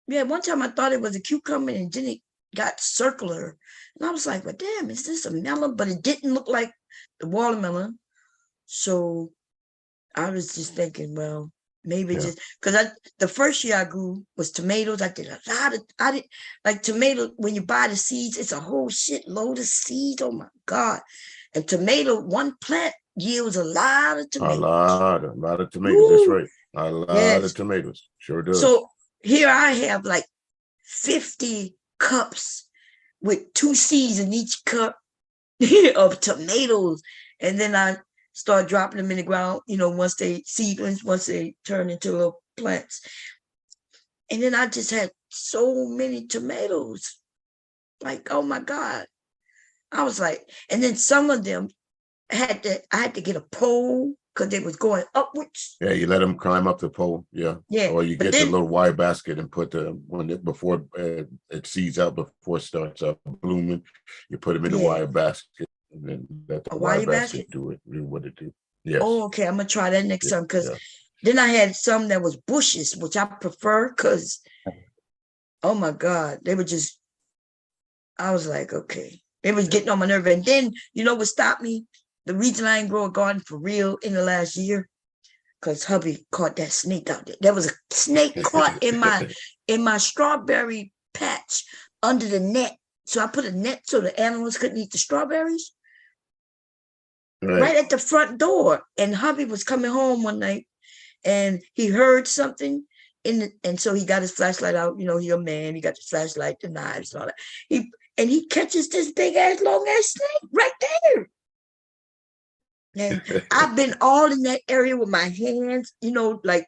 [SPEAKER 1] Yeah, one time I thought it was a cucumber, and then it got circular, and I was like, well, damn, is this a melon? But it didn't look like the watermelon. So I was just thinking, well, maybe just because the first year I grew was tomatoes. I did like tomato. When you buy the seeds, it's a whole shit load of seeds. Oh my God. And tomato, one plant yields a lot of tomatoes.
[SPEAKER 16] A lot of tomatoes. Woo! That's right. A lot of tomatoes. Sure does.
[SPEAKER 1] So here I have like 50 cups with 2 seeds in each cup of tomatoes. And then I start dropping them in the ground, once they seedlings, once they turn into little plants. And then I just had so many tomatoes. Like, oh my God. I was like, and then some of them I had to get a pole because they was going upwards.
[SPEAKER 16] Yeah, you let them climb up the pole. Yeah. Or you get the little wire basket and put before it seeds out, before it starts up blooming, you put them in the wire basket, and then let the wire basket do what it do. Yes.
[SPEAKER 1] Oh, okay. I'm gonna try that next time, because then I had some that was bushes, which I prefer, because oh my God, they were just. I was like, okay, it was getting on my nerve, and then what stopped me? The reason I ain't grow a garden for real in the last year, because hubby caught that snake out there. There was a snake caught in my strawberry patch under the net. So I put a net so the animals couldn't eat the strawberries. Right at the front door. And hubby was coming home one night and he heard something and so he got his flashlight out. He a man, he got the flashlight, the knives, and all that. He catches this big ass long ass snake right there. And I've been all in that area with my hands, like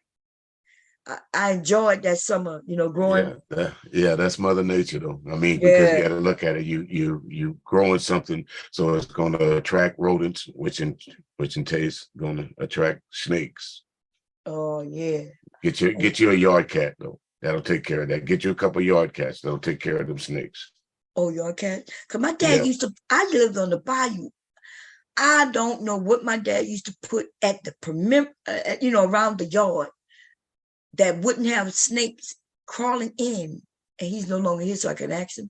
[SPEAKER 1] I enjoyed that summer, growing.
[SPEAKER 16] Yeah, that's Mother Nature though. I mean, because you got to look at it. You growing something, so it's going to attract rodents, which in taste going to attract snakes.
[SPEAKER 1] Oh yeah.
[SPEAKER 16] Get you a yard cat though. That'll take care of that. Get you a couple yard cats. That'll take care of them snakes.
[SPEAKER 1] Oh, yard cat. Cause my dad I lived on the bayou. I don't know what my dad used to put at the perimeter, around the yard that wouldn't have snakes crawling in. And he's no longer here, so I can ask him.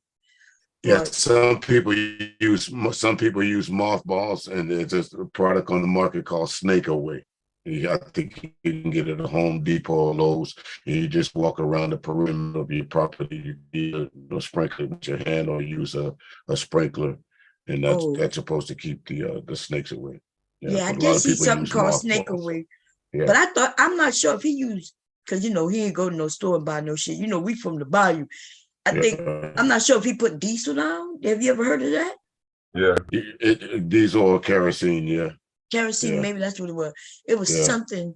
[SPEAKER 16] Yeah, some people use mothballs, and there's a product on the market called Snake Away. I think you can get it at Home Depot or Lowe's, and you just walk around the perimeter of your property. You sprinkle it with your hand or use a sprinkler. And that's supposed to keep the snakes away.
[SPEAKER 1] Yeah, I did see something called Snake Away. Yeah. But I'm not sure if he used, because he ain't go to no store and buy no shit. We from the bayou. I'm not sure if he put diesel down. Have you ever heard of that?
[SPEAKER 16] Yeah. Diesel or kerosene, yeah.
[SPEAKER 1] Kerosene, maybe that's what it was. It was something,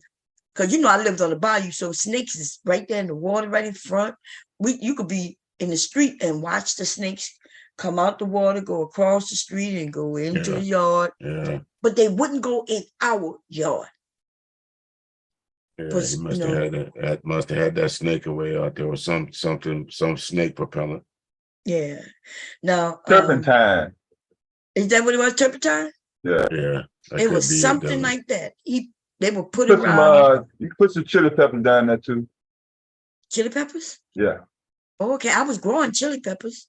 [SPEAKER 1] because I lived on the bayou, so snakes is right there in the water, right in front. You could be in the street and watch the snakes come out the water, go across the street, and go into the yard.
[SPEAKER 16] Yeah.
[SPEAKER 1] But they wouldn't go in our yard.
[SPEAKER 16] Yeah, he must have had that snake away out there, or some snake propellant.
[SPEAKER 1] Yeah. Now,
[SPEAKER 2] Turpentine.
[SPEAKER 1] is that what it was? Turpentine?
[SPEAKER 2] Yeah.
[SPEAKER 16] Yeah.
[SPEAKER 1] It was something like that. They would put
[SPEAKER 2] Put
[SPEAKER 1] it
[SPEAKER 2] some
[SPEAKER 1] around
[SPEAKER 2] you can put some chili peppers down there too.
[SPEAKER 1] chili peppers.
[SPEAKER 2] Yeah.
[SPEAKER 1] Oh, okay, I was growing chili peppers.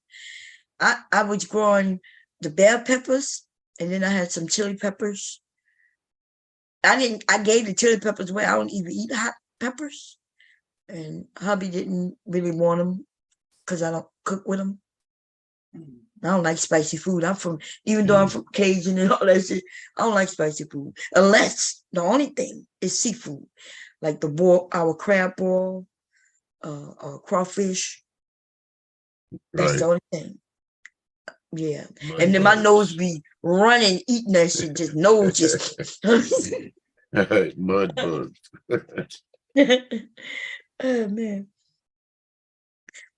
[SPEAKER 1] I was growing the bell peppers, and then I had some chili peppers. I gave the chili peppers away. I don't even eat hot peppers, and hubby didn't really want them because I don't cook with them. I don't like spicy food. Even though I'm from Cajun and all that shit, I don't like spicy food unless the only thing is seafood, like our crab boil, crawfish. That's the only thing. Yeah. And then my nose be running, eating that shit, just nose just.
[SPEAKER 16] Mud bugs.
[SPEAKER 1] Oh man.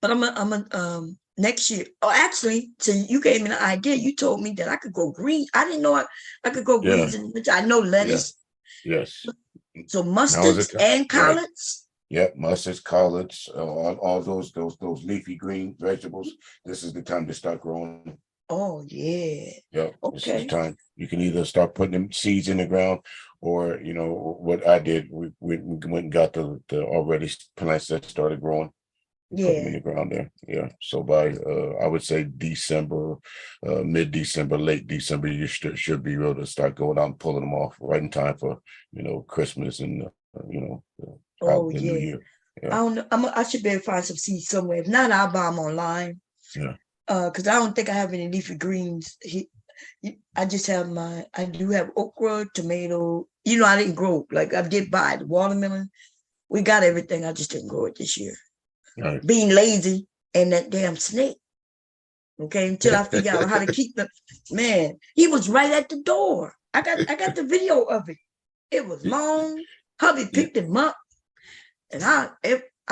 [SPEAKER 1] But I'm next year. Oh, actually, so you gave me the idea. You told me that I could grow green. I didn't know I could grow greens in the winter. I know lettuce.
[SPEAKER 16] Yes.
[SPEAKER 1] So mustards and collards.
[SPEAKER 16] Yep, mustards, collards, all those leafy green vegetables. This is the time to start growing.
[SPEAKER 1] Oh yeah.
[SPEAKER 16] Yep.
[SPEAKER 1] Okay.
[SPEAKER 16] This is the time. You can either start putting them seeds in the ground, or what I did, we went and got the already plants that started growing. Put them in the ground there. Yeah. So by I would say December, mid-December, late December, you should be able to start going out and pulling them off right in time for Christmas and
[SPEAKER 1] Oh
[SPEAKER 16] the
[SPEAKER 1] yeah.
[SPEAKER 16] New Year.
[SPEAKER 1] I don't know. I should be able to find some seeds somewhere. If not, I'll buy them online.
[SPEAKER 16] Yeah.
[SPEAKER 1] Because I don't think I have any leafy greens. I just have I do have okra, tomato. I didn't grow. Like I did buy the watermelon. We got everything. I just didn't grow it this year.
[SPEAKER 16] Right.
[SPEAKER 1] Being lazy and that damn snake. Okay, until I figure out how to keep them. Man, he was right at the door. I got the video of it. It was long. Hubby picked him up, and I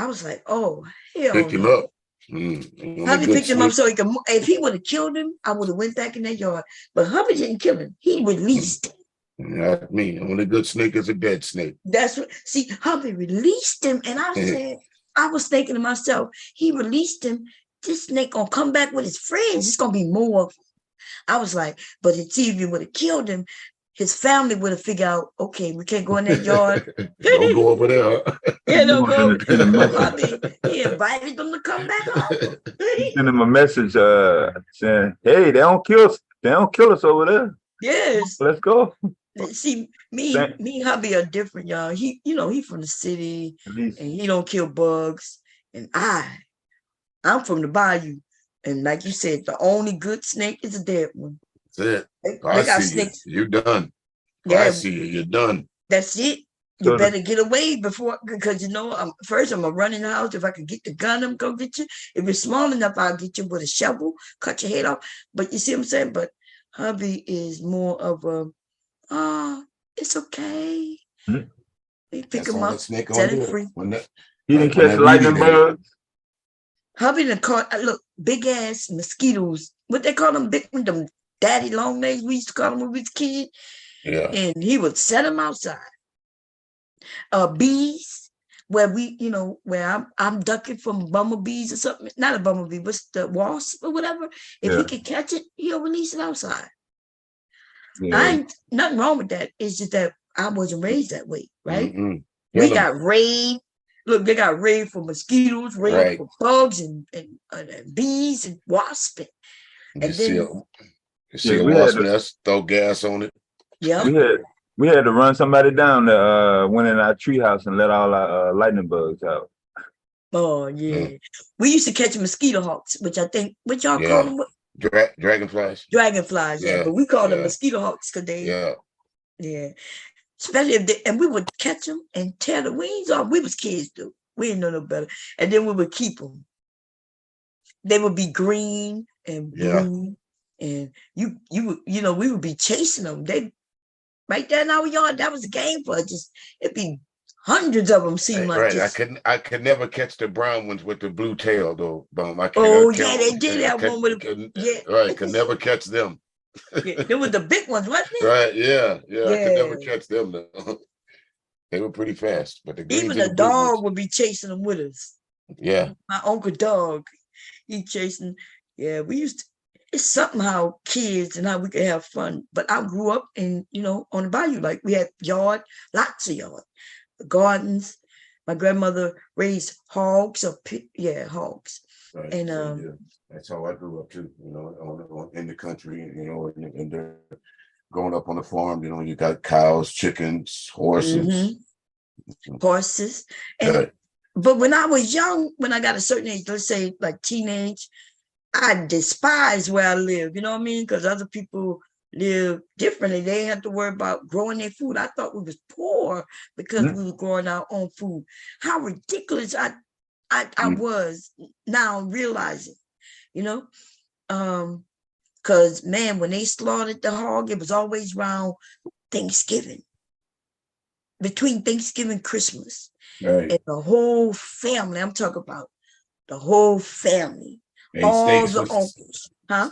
[SPEAKER 1] was like, oh hell.
[SPEAKER 16] Picked him up.
[SPEAKER 1] Hubby picked him up so he could. If he would have killed him, I would have went back in that yard. But hubby didn't kill him. He released him.
[SPEAKER 16] Not me. Only good snake is a dead snake.
[SPEAKER 1] That's what. See, hubby released him, and I said, I was thinking to myself, he released him. This snake gonna come back with his friends. It's gonna be more. I was like, but if he would have killed him, his family would have figured out, okay, we can't go in that yard.
[SPEAKER 16] Don't go over there.
[SPEAKER 1] Yeah, don't go. He invited them to come back home.
[SPEAKER 2] Send him a message saying, hey, they don't kill us over there.
[SPEAKER 1] Yes.
[SPEAKER 2] Let's go.
[SPEAKER 1] See, me and hubby are different, y'all. He from the city and he don't kill bugs. And I'm from the bayou. And like you said, the only good snake is a dead one.
[SPEAKER 16] That's it.
[SPEAKER 1] They got
[SPEAKER 16] see
[SPEAKER 1] snakes.
[SPEAKER 16] you. You're done.
[SPEAKER 1] Yeah.
[SPEAKER 16] I see you. You're done.
[SPEAKER 1] That's it. You better get away before, because first I'm gonna run in the house. If I could get the gun, I'm gonna get you. If it's small enough, I'll get you with a shovel, cut your head off. But you see what I'm saying? But hubby is more of a, it's okay.
[SPEAKER 2] Mm-hmm.
[SPEAKER 1] We pick him up, set him free.
[SPEAKER 2] He didn't catch lightning bugs.
[SPEAKER 1] Hubby done caught, look, big ass mosquitoes. What they call them? Big one, them daddy long legs. We used to call them when we was kids.
[SPEAKER 16] Yeah.
[SPEAKER 1] And he would set them outside. Bees, where where I'm ducking from bumblebees or something. Not a bumblebee, but the wasp or whatever. If he can catch it, he'll release it outside. Yeah. I ain't nothing wrong with that. It's just that I wasn't raised that way, right? Mm-hmm. We got raid. Look, they got raid for mosquitoes, raid for bugs and bees and wasps. And
[SPEAKER 16] you see a wasp nest, throw gas on it.
[SPEAKER 1] Yeah.
[SPEAKER 2] We had to run somebody down that went in our treehouse and let all our lightning bugs out.
[SPEAKER 1] Oh yeah. We used to catch mosquito hawks, which I think what y'all call them?
[SPEAKER 16] Dragonflies.
[SPEAKER 1] Dragonflies, but we call them mosquito hawks because they especially if we would catch them and tear the wings off. We was kids though. We didn't know no better. And then we would keep them. They would be green and blue. And we would be chasing them. They right there in our yard, that was a game for us. It'd be hundreds of them.
[SPEAKER 16] I could never catch the brown ones with the blue tail though.
[SPEAKER 1] They did have one with
[SPEAKER 16] could never catch them.
[SPEAKER 1] They were the big ones, wasn't it?
[SPEAKER 16] Right, yeah. I could never catch them though. They were pretty fast, but
[SPEAKER 1] even the dog would be chasing them with us.
[SPEAKER 16] Yeah.
[SPEAKER 1] My uncle dog, he chasing. Yeah, we used to, it's something how kids and how we could have fun. But I grew up in, on the bayou. Like we had yard, lots of yard, gardens. My grandmother raised hogs hogs.
[SPEAKER 16] Right.
[SPEAKER 1] And
[SPEAKER 16] So, yeah, that's how I grew up too, in the country, growing up on the farm, you got cows, chickens, horses.
[SPEAKER 1] Horses. And but when I was young, when I got a certain age, let's say like teenage, I despised where I live, you know what I mean? Because other people live differently. They didn't have to worry about growing their food. I thought we was poor because we were growing our own food. How ridiculous I was now realizing, because man, when they slaughtered the hog, it was always around Thanksgiving, between Thanksgiving and Christmas.
[SPEAKER 16] Right.
[SPEAKER 1] And the whole family, I'm talking about the whole family,
[SPEAKER 16] Ate
[SPEAKER 1] all
[SPEAKER 16] steaks
[SPEAKER 1] the
[SPEAKER 16] for-
[SPEAKER 1] uncles, huh?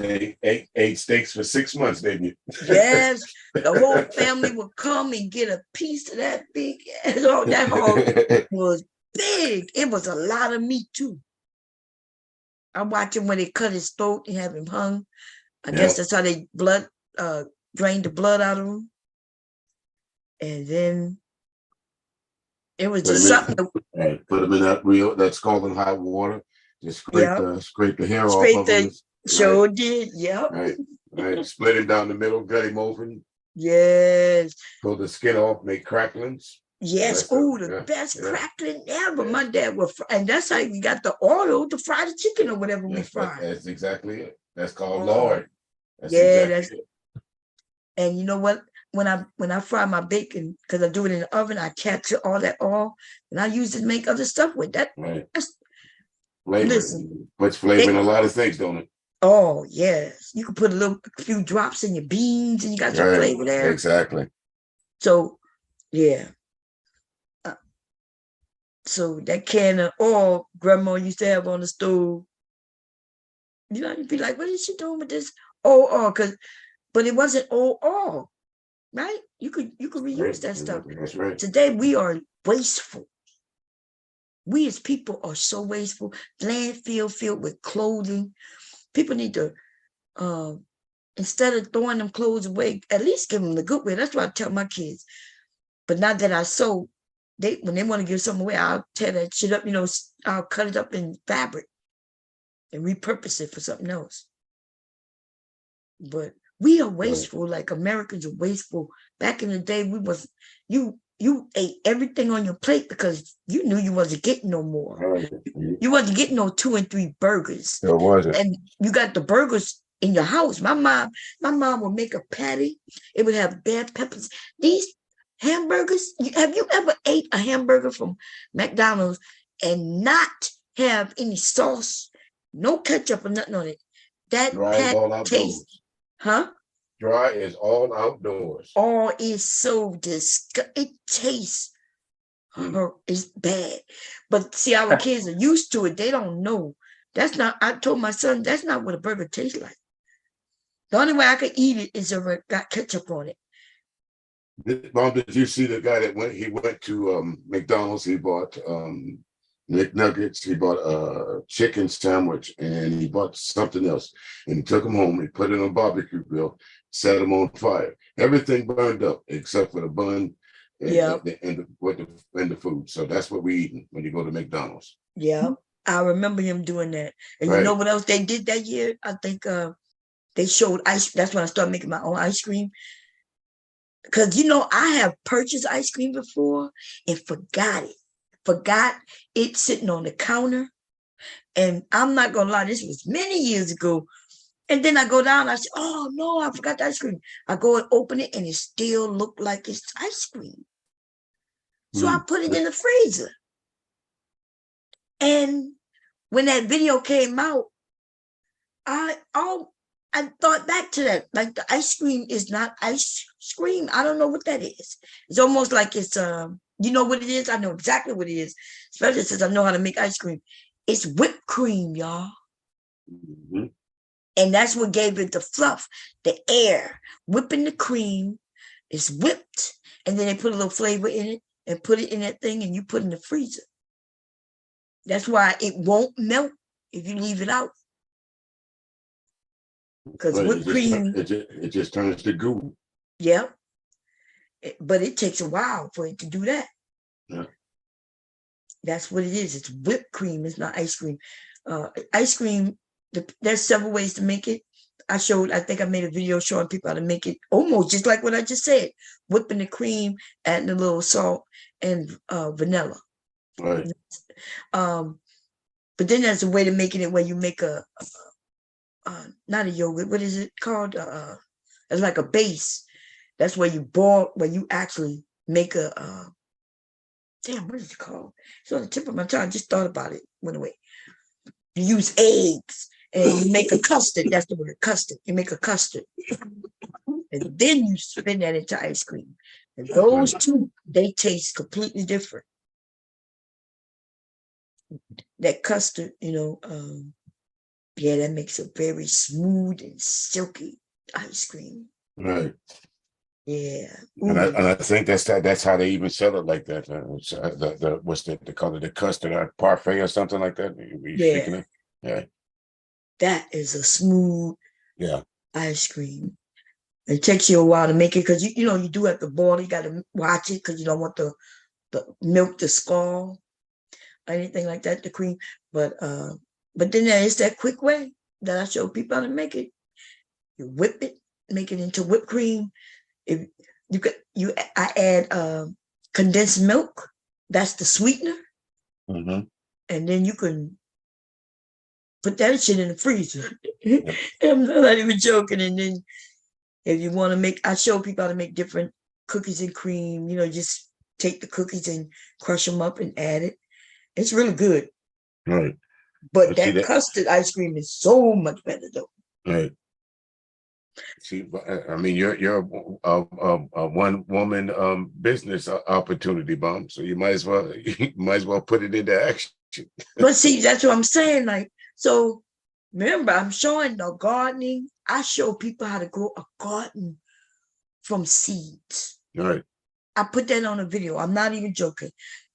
[SPEAKER 16] Ate steaks for 6 months, didn't you?
[SPEAKER 1] Yes, the whole family would come and get a piece of that big ass. Oh, that hog was big. It was a lot of meat too. I watched him when they cut his throat and have him hung. I guess that's how they drained the blood out of him. And then it was just something.
[SPEAKER 16] Put them in that scalding hot water. Just scrape the hair off of them.
[SPEAKER 1] Sure did. Yep.
[SPEAKER 16] Right. Split him down the middle, cut him open.
[SPEAKER 1] Yes.
[SPEAKER 16] Pull the skin off, make cracklings.
[SPEAKER 1] Yes. Oh, the best crackling ever. My dad would fry, and that's how you got the oil to fry the chicken or whatever we fry.
[SPEAKER 16] That's exactly it. That's called lard.
[SPEAKER 1] And you know what? When I fry my bacon, because I do it in the oven, I capture all that oil, and I use it to make other stuff with that.
[SPEAKER 16] Right.
[SPEAKER 1] Flavor. Listen,
[SPEAKER 16] puts flavor in a lot of things, don't it?
[SPEAKER 1] Oh yes, you can put a few drops in your beans, and you got your flavor there.
[SPEAKER 16] Exactly.
[SPEAKER 1] So, yeah. So that can of oil Grandma used to have on the stove, you'd be like, "What is she doing with this old oil?" But it wasn't old oil, right? You could reuse that stuff.
[SPEAKER 16] That's right.
[SPEAKER 1] Today we are wasteful. We as people are so wasteful. Landfill filled with clothing. People need to, instead of throwing them clothes away, at least give them the good way. That's what I tell my kids. But not that I sew. When they want to give something away, I'll tear that shit up. I'll cut it up in fabric and repurpose it for something else. But we are wasteful, like Americans are wasteful. Back in the day, you ate everything on your plate because you knew you wasn't getting no more. You wasn't getting no 2 and 3 burgers.
[SPEAKER 16] There wasn't.
[SPEAKER 1] And you got the burgers in your house. My mom would make a patty. It would have bell peppers. These hamburgers, have you ever ate a hamburger from McDonald's and not have any sauce, no ketchup or nothing on it? That pat taste, huh?
[SPEAKER 16] Dry is all outdoors.
[SPEAKER 1] Oh, it's so disgusting. It tastes, it's bad. But see, our kids are used to it. They don't know. I told my son, that's not what a burger tastes like. The only way I could eat it is if it got ketchup on it.
[SPEAKER 16] Mom, did you see the guy that went to McDonald's? He bought McNuggets, he bought a chicken sandwich, and he bought something else. And he took them home, he put it on a barbecue grill, set them on fire. Everything burned up except for the bun and the food. So that's what we eating when you go to McDonald's.
[SPEAKER 1] Yeah, I remember him doing that. And you know what else they did that year? I think they showed ice. That's when I started making my own ice cream. Because, I have purchased ice cream before and forgot it sitting on the counter. And I'm not going to lie, this was many years ago. And then I go down, I say, oh, no, I forgot the ice cream. I go and open it, and it still looked like it's ice cream. So I put it in the freezer. And when that video came out, I thought back to that. Like, the ice cream is not ice cream. I don't know what that is. It's almost like it's, you know what it is? I know exactly what it is, especially since I know how to make ice cream. It's whipped cream, y'all.
[SPEAKER 16] Mm-hmm.
[SPEAKER 1] And that's what gave it the fluff, the air. Whipping the cream is whipped, and then they put a little flavor in it and put it in that thing, and you put it in the freezer. That's why it won't melt if you leave it out. because
[SPEAKER 16] Right,
[SPEAKER 1] whipped cream,
[SPEAKER 16] it just turns to goo.
[SPEAKER 1] yeah, but it takes a while for it to do that.
[SPEAKER 16] Yeah.
[SPEAKER 1] That's what it is. It's whipped cream. It's not ice cream. Ice cream, there's several ways to make it. I think I made a video showing people how to make it almost just like what I just said. Whipping the cream, adding a little salt and vanilla.
[SPEAKER 16] Right.
[SPEAKER 1] But then there's a way to making it where you make not a yogurt. What is it called? It's like a base. That's where you actually make a damn, what is it called? It's on the tip of my tongue. I just thought about it. Went away. You use eggs and you make a custard. That's the word, custard. You make a custard. And then you spin that into ice cream. And those two, they taste completely different. That custard, yeah, that makes a very smooth and silky ice cream.
[SPEAKER 16] Right.
[SPEAKER 1] Yeah.
[SPEAKER 16] And I think that's how they even sell it like that. What's they call it, the custard parfait or something like that.
[SPEAKER 1] Yeah.
[SPEAKER 16] Yeah.
[SPEAKER 1] That is a smooth ice cream. It takes you a while to make it because you do have to boil. You got to watch it because you don't want the milk to scald or anything like that, the cream. But then there is that quick way that I show people how to make it. You whip it, make it into whipped cream. If I add condensed milk. That's the sweetener.
[SPEAKER 16] Mm-hmm.
[SPEAKER 1] And then you can put that shit in the freezer. I'm not even joking. And then if you want to I show people how to make different cookies and cream. Just take the cookies and crush them up and add it. It's really good.
[SPEAKER 16] Right.
[SPEAKER 1] But that custard ice cream is so much better though.
[SPEAKER 16] Right. See, I mean, you're a one woman business opportunity bomb, so you might as well put it into action.
[SPEAKER 1] But see, that's what I'm saying. So remember, I'm showing the gardening. I show people how to grow a garden from seeds.
[SPEAKER 16] Right.
[SPEAKER 1] I put that on a video. I'm not even joking.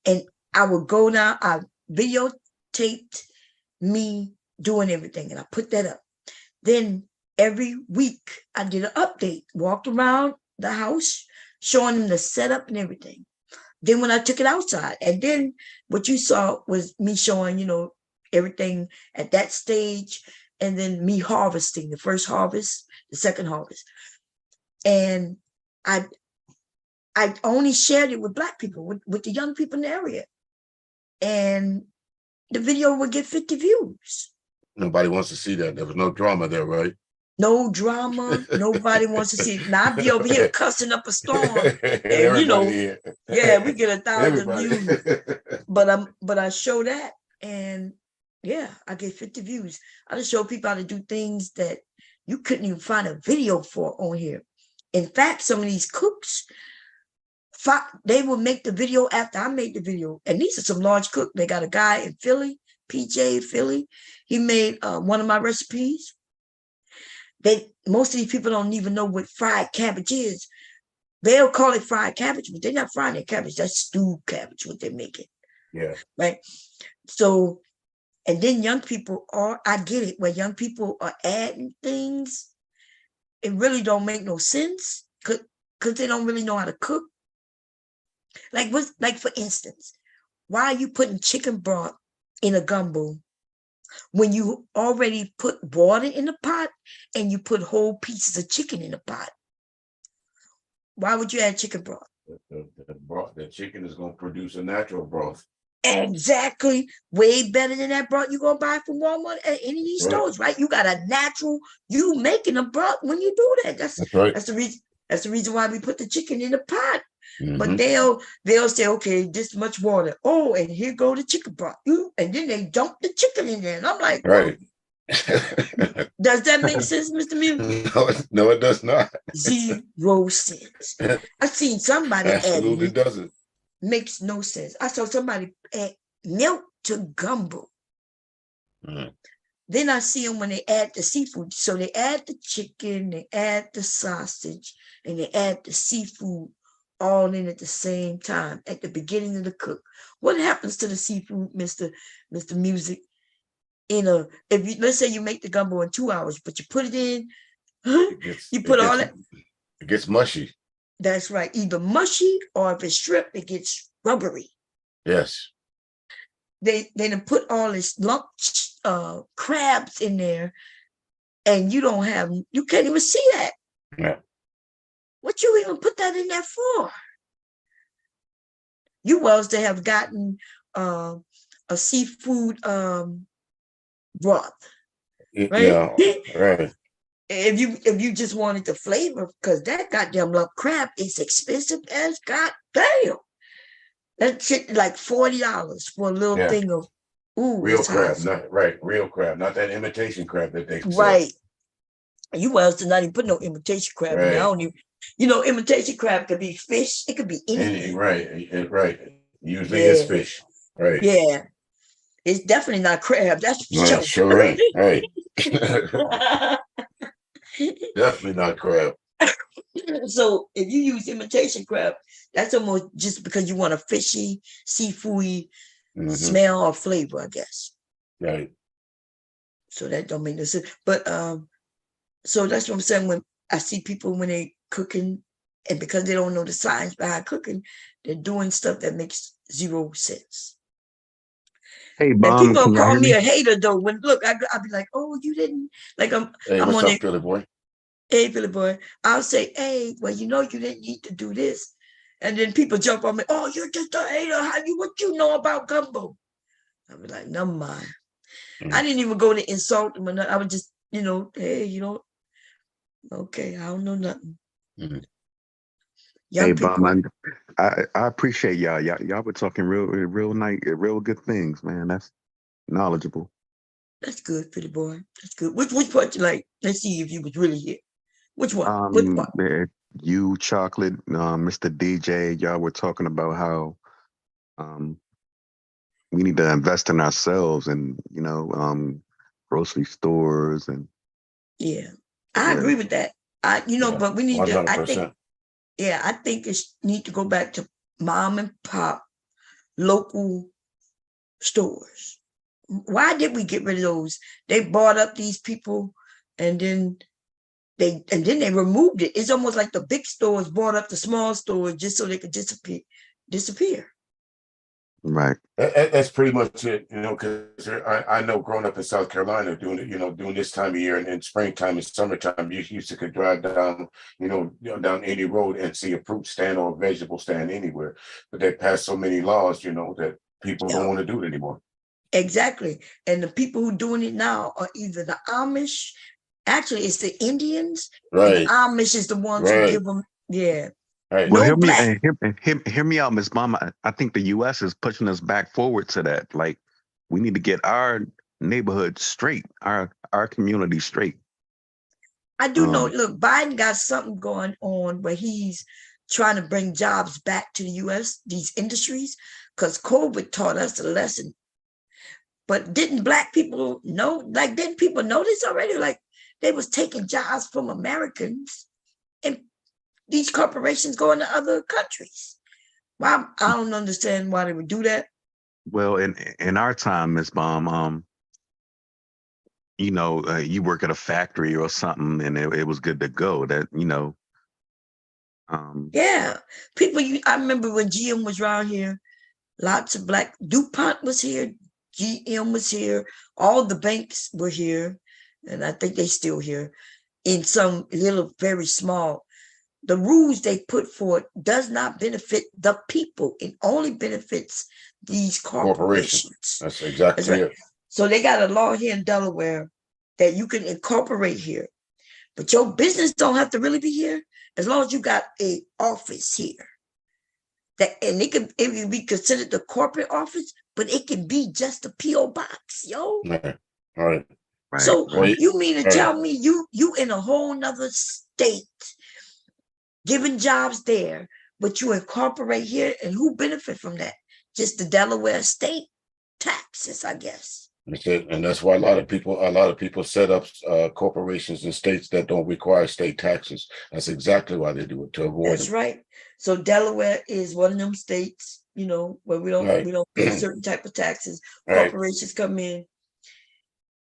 [SPEAKER 1] And I would go now. I videotaped me doing everything, and I put that up. Then every week I did an update, walked around the house, showing them the setup and everything. Then when I took it outside, and then what you saw was me showing, everything at that stage, and then me harvesting the first harvest, the second harvest. And I only shared it with Black people, with the young people in the area. And the video would get 50 views.
[SPEAKER 16] Nobody wants to see that. There was no drama there, right?
[SPEAKER 1] No drama. Nobody wants to see it. Now I be over here cussing up a storm. And we get 1,000 views. But I show that, and I get 50 views. I just show people how to do things that you couldn't even find a video for on here. In fact, some of these cooks, they will make the video after I made the video. And these are some large cooks. They got a guy in Philly, PJ Philly. He made one of my recipes. Most of these people don't even know what fried cabbage is. They'll call it fried cabbage, but they're not frying their cabbage. That's stewed cabbage, what they're making.
[SPEAKER 16] Yeah.
[SPEAKER 1] Right. So, and then young people I get it, where young people are adding things. It really don't make no sense because they don't really know how to cook. Like for instance, why are you putting chicken broth in a gumbo when you already put water in the pot and you put whole pieces of chicken in the pot? Why would you add chicken broth?
[SPEAKER 16] The chicken is going to produce a natural broth.
[SPEAKER 1] Exactly. Way better than that broth you're going to buy from Walmart at any of these stores, right? You got a natural, you making a broth when you do that. That's right. That's the reason why we put the chicken in the pot. Mm-hmm. But they'll say, okay, this much water. Oh, and here go the chicken broth. And then they dump the chicken in there. And I'm like, right. Does that make sense, Mr. Muse?
[SPEAKER 16] No, it does not.
[SPEAKER 1] 0 sense. I've seen somebody
[SPEAKER 16] absolutely doesn't.
[SPEAKER 1] Makes no sense. I saw somebody add milk to gumbo. Mm. Then I see them when they add the seafood. So they add the chicken, they add the sausage, and they add the seafood all in at the same time at the beginning of the cook. What happens to the seafood, Mr. Music? if you, let's say you make the gumbo in 2 hours, but you put it in, you put all that.
[SPEAKER 16] It gets mushy.
[SPEAKER 1] That's right. Either mushy or if it's shrimp, it gets rubbery.
[SPEAKER 16] Yes.
[SPEAKER 1] They done put all this lump crabs in there, and you can't even see that.
[SPEAKER 16] Yeah.
[SPEAKER 1] What you even put that in there for? You was to have gotten a seafood broth, right?
[SPEAKER 16] Yeah, right.
[SPEAKER 1] If you just wanted the flavor, because that goddamn lump crab is expensive as goddamn. That shit like $40 for a little thing of
[SPEAKER 16] real crab, not right. Real crab, not that imitation crab that they sell.
[SPEAKER 1] Right. You was to not even put no imitation crab in there. I don't even, imitation crab could be fish. It could be anything.
[SPEAKER 16] Right. Usually it's fish. Right.
[SPEAKER 1] Yeah. It's definitely not crab. That's for sure.
[SPEAKER 16] Sure ain't. Right. Definitely not crab.
[SPEAKER 1] So if you use imitation crab, that's almost just because you want a fishy, seafoody smell or flavor, I guess.
[SPEAKER 16] Right.
[SPEAKER 1] So that don't make no sense. But so that's what I'm saying. When I see people when they cooking, and because they don't know the science behind cooking, they're doing stuff that makes zero sense.
[SPEAKER 18] Hey,
[SPEAKER 1] And
[SPEAKER 18] Bomb,
[SPEAKER 1] people
[SPEAKER 18] can y'all
[SPEAKER 1] call
[SPEAKER 18] hear
[SPEAKER 1] me
[SPEAKER 18] me?
[SPEAKER 1] a hater though. When look, I'll be like, oh, you didn't like I'm
[SPEAKER 16] What's
[SPEAKER 1] on
[SPEAKER 16] up,
[SPEAKER 1] it.
[SPEAKER 16] Philly boy?
[SPEAKER 1] Hey, Philly boy. I'll say, hey, well, you didn't need to do this. And then people jump on me, oh, you're just a hater. What you know about gumbo? I'll be like, never mind. I didn't even go to insult them or nothing. I would just, hey, okay, I don't know nothing.
[SPEAKER 18] Hey, Bomb, I appreciate y'all. Y'all were talking real nice, real good things, man. That's knowledgeable.
[SPEAKER 1] That's good, Philly boy. That's good. Which part you like? Let's see if you was really here. Which one? Which part?
[SPEAKER 18] You, Chocolate, Mr. DJ, y'all were talking about how we need to invest in ourselves and grocery stores and
[SPEAKER 1] I agree with that. But we need to.
[SPEAKER 16] 100%.
[SPEAKER 1] I think it need to go back to mom and pop local stores. Why did we get rid of those? They bought up these people, and then they removed it. It's almost like the big stores bought up the small stores just so they could disappear.
[SPEAKER 18] Right.
[SPEAKER 16] That's pretty much it, because I know growing up in South Carolina, doing this time of year and in springtime and summertime, you used to could drive down, down any road and see a fruit stand or a vegetable stand anywhere. But they passed so many laws, that people don't want to do it anymore.
[SPEAKER 1] Exactly. And the people who doing it now are either the Amish, actually it's the Indians,
[SPEAKER 16] right?
[SPEAKER 1] And the Amish is the ones who give them,
[SPEAKER 18] Right. Well, hear me out, Ms. Mama. I think the U.S. is pushing us back forward to that. Like, we need to get our neighborhood straight, our community straight.
[SPEAKER 1] I do know. Look, Biden got something going on where he's trying to bring jobs back to the U.S. These industries, because COVID taught us a lesson. But didn't Black people know? Like, didn't people know this already? Like, they was taking jobs from Americans, and these corporations going to other countries. Well, I don't understand why they would do that.
[SPEAKER 18] Well, in our time, Ms. Baum, you work at a factory or something, and it was good to go. That
[SPEAKER 1] people. I remember when GM was around here. Lots of Black. DuPont was here. GM was here. All the banks were here, and I think they still here. In some little, very small. The rules they put forth does not benefit the people. It only benefits these corporations.
[SPEAKER 16] That's exactly it.
[SPEAKER 1] So they got a law here in Delaware that you can incorporate here, but your business don't have to really be here as long as you got a office here. It can be considered the corporate office, but it can be just a P.O. box, yo.
[SPEAKER 16] All right.
[SPEAKER 1] So you mean to tell me you in a whole nother state giving jobs there, but you incorporate here, and who benefit from that? Just the Delaware state taxes, I guess.
[SPEAKER 16] That's it. And that's why a lot of people set up corporations in states that don't require state taxes. That's exactly why they do it, to avoid
[SPEAKER 1] That's
[SPEAKER 16] them.
[SPEAKER 1] right. So Delaware is one of them states, where we don't pay certain type of taxes. Corporations come in.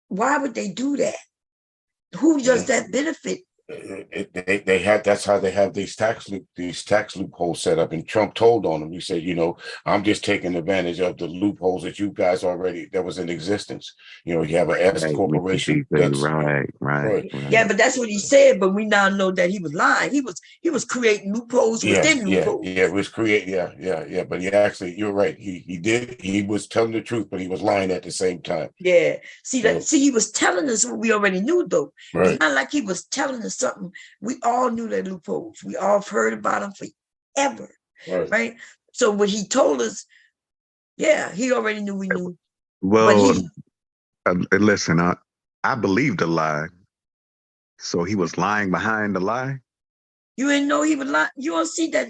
[SPEAKER 1] why would they do that? Who does that benefit?
[SPEAKER 16] They have, that's how they have these tax loopholes set up, and Trump told on them. He said, you know, I'm just taking advantage of the loopholes that you guys already that was in existence. You know, you have an S corporation.
[SPEAKER 18] Right.
[SPEAKER 1] Yeah, but that's what he said. But we now know that he was lying. He was creating loopholes within loopholes.
[SPEAKER 16] It was yeah. But he actually, you're right. He was telling the truth, but he was lying at the same time.
[SPEAKER 1] Yeah. See, he was telling us what we already knew, though.
[SPEAKER 16] Right.
[SPEAKER 1] It's not like he was telling us something. We all knew that loopholes. We all heard about them forever. Right. So what he told us, yeah, he already knew we knew.
[SPEAKER 18] Well, listen, I believed the lie. So he was lying behind the lie?
[SPEAKER 1] You didn't know he was lying. You don't see that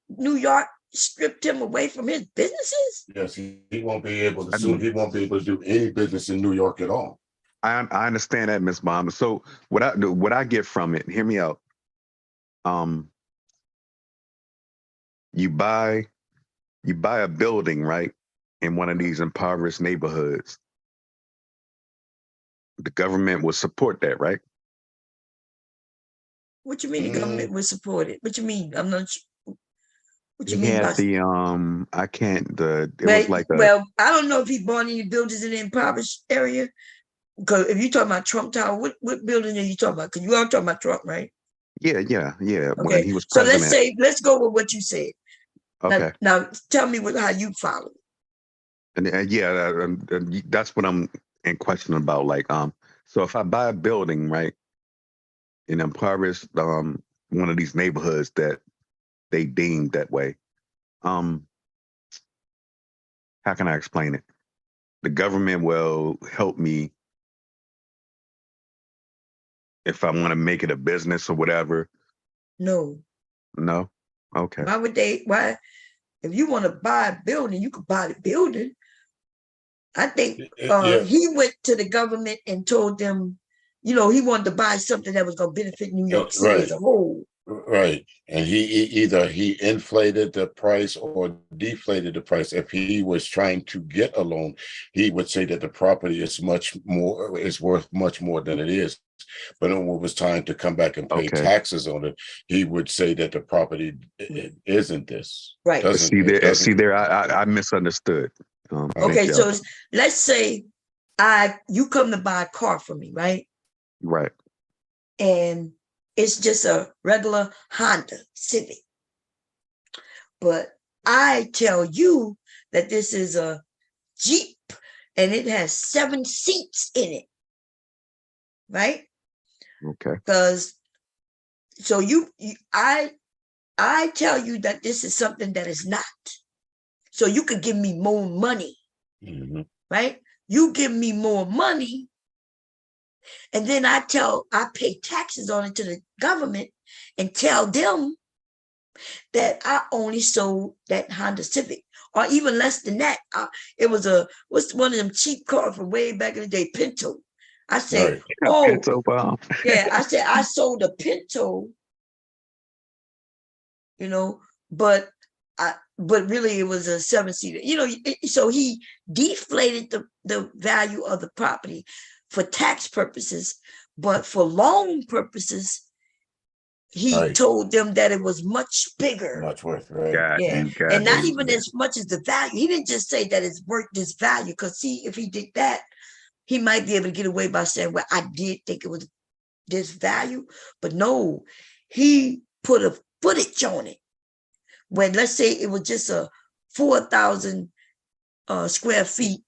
[SPEAKER 1] New York stripped him away from his businesses?
[SPEAKER 16] Yes, he won't be able to sue. He won't be able to do any business in New York at all.
[SPEAKER 18] I understand that, Miss Mama. So what I get from it, hear me out. You buy a building, right, in one of these impoverished neighborhoods. The government will support that, right?
[SPEAKER 1] What you mean the government would support it? What you mean? I'm not sure. What you
[SPEAKER 18] He
[SPEAKER 1] mean
[SPEAKER 18] had
[SPEAKER 1] by
[SPEAKER 18] was like a,
[SPEAKER 1] well, I don't know if he bought any buildings in the impoverished area. Because if you're talking about Trump Tower, what building are you talking about? Because you are talking about Trump, right?
[SPEAKER 18] Yeah.
[SPEAKER 1] Okay.
[SPEAKER 18] When he was
[SPEAKER 1] so
[SPEAKER 18] president.
[SPEAKER 1] let's go with what you said.
[SPEAKER 18] Okay.
[SPEAKER 1] Now tell me how you follow.
[SPEAKER 18] And that's what I'm in question about. Like, so if I buy a building, right, in impoverished one of these neighborhoods that they deemed that way, how can I explain it? The government will help me if I want to make it a business or whatever.
[SPEAKER 1] No.
[SPEAKER 18] Okay.
[SPEAKER 1] Why if you want to buy a building, you could buy the building. I think he went to the government and told them, he wanted to buy something that was going to benefit New York City as a whole.
[SPEAKER 16] Right. And he inflated the price or deflated the price. If he was trying to get a loan, he would say that the property is worth much more than it is. But when it was time to come back and pay taxes on it, he would say that the property isn't this.
[SPEAKER 1] Right.
[SPEAKER 18] See there, I misunderstood.
[SPEAKER 1] Okay, so let's say you come to buy a car from me, right?
[SPEAKER 18] Right.
[SPEAKER 1] And it's just a regular Honda Civic. But I tell you that this is a Jeep and it has 7 seats in it. Right?
[SPEAKER 18] Okay.
[SPEAKER 1] Because I tell you that this is something that is not. So you could give me more money.
[SPEAKER 16] Mm-hmm.
[SPEAKER 1] Right? You give me more money. And then I pay taxes on it to the government and tell them that I only sold that Honda Civic, or even less than that. It was what's one of them cheap cars from way back in the day, Pinto. I said,
[SPEAKER 18] Pinto bomb.
[SPEAKER 1] Yeah, I said I sold a Pinto, but really it was a 7-seater. So he deflated the value of the property for tax purposes, but for loan purposes, he told them that it was much bigger.
[SPEAKER 16] Much worth, right?
[SPEAKER 1] And not even as much as the value. He didn't just say that it's worth this value, because see, if he did that, he might be able to get away by saying, well, I did think it was this value, but no, he put a footage on it. When let's say it was just a 4,000 square feet,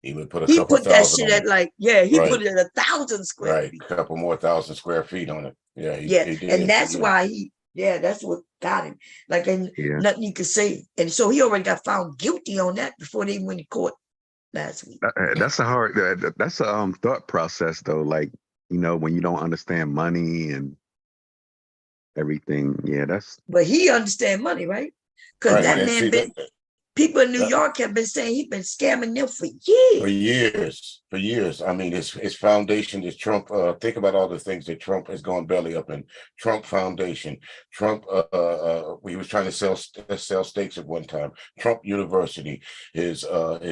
[SPEAKER 16] he would put
[SPEAKER 1] that shit at put it at 1,000 square feet.
[SPEAKER 16] A couple more 1,000 square feet on it. He did.
[SPEAKER 1] And that's why that's what got him. Like, and nothing you could say. And so he already got found guilty on that before they went to court last week.
[SPEAKER 18] That's a thought process though. Like, when you don't understand money and everything. Yeah,
[SPEAKER 1] but he understand money, right? Because that man People in New York have been saying he's been scamming them for years.
[SPEAKER 16] For years. I mean, his foundation is Trump. Think about all the things that Trump has gone belly up in. Trump Foundation. Trump. He was trying to sell steaks at one time. Trump University. His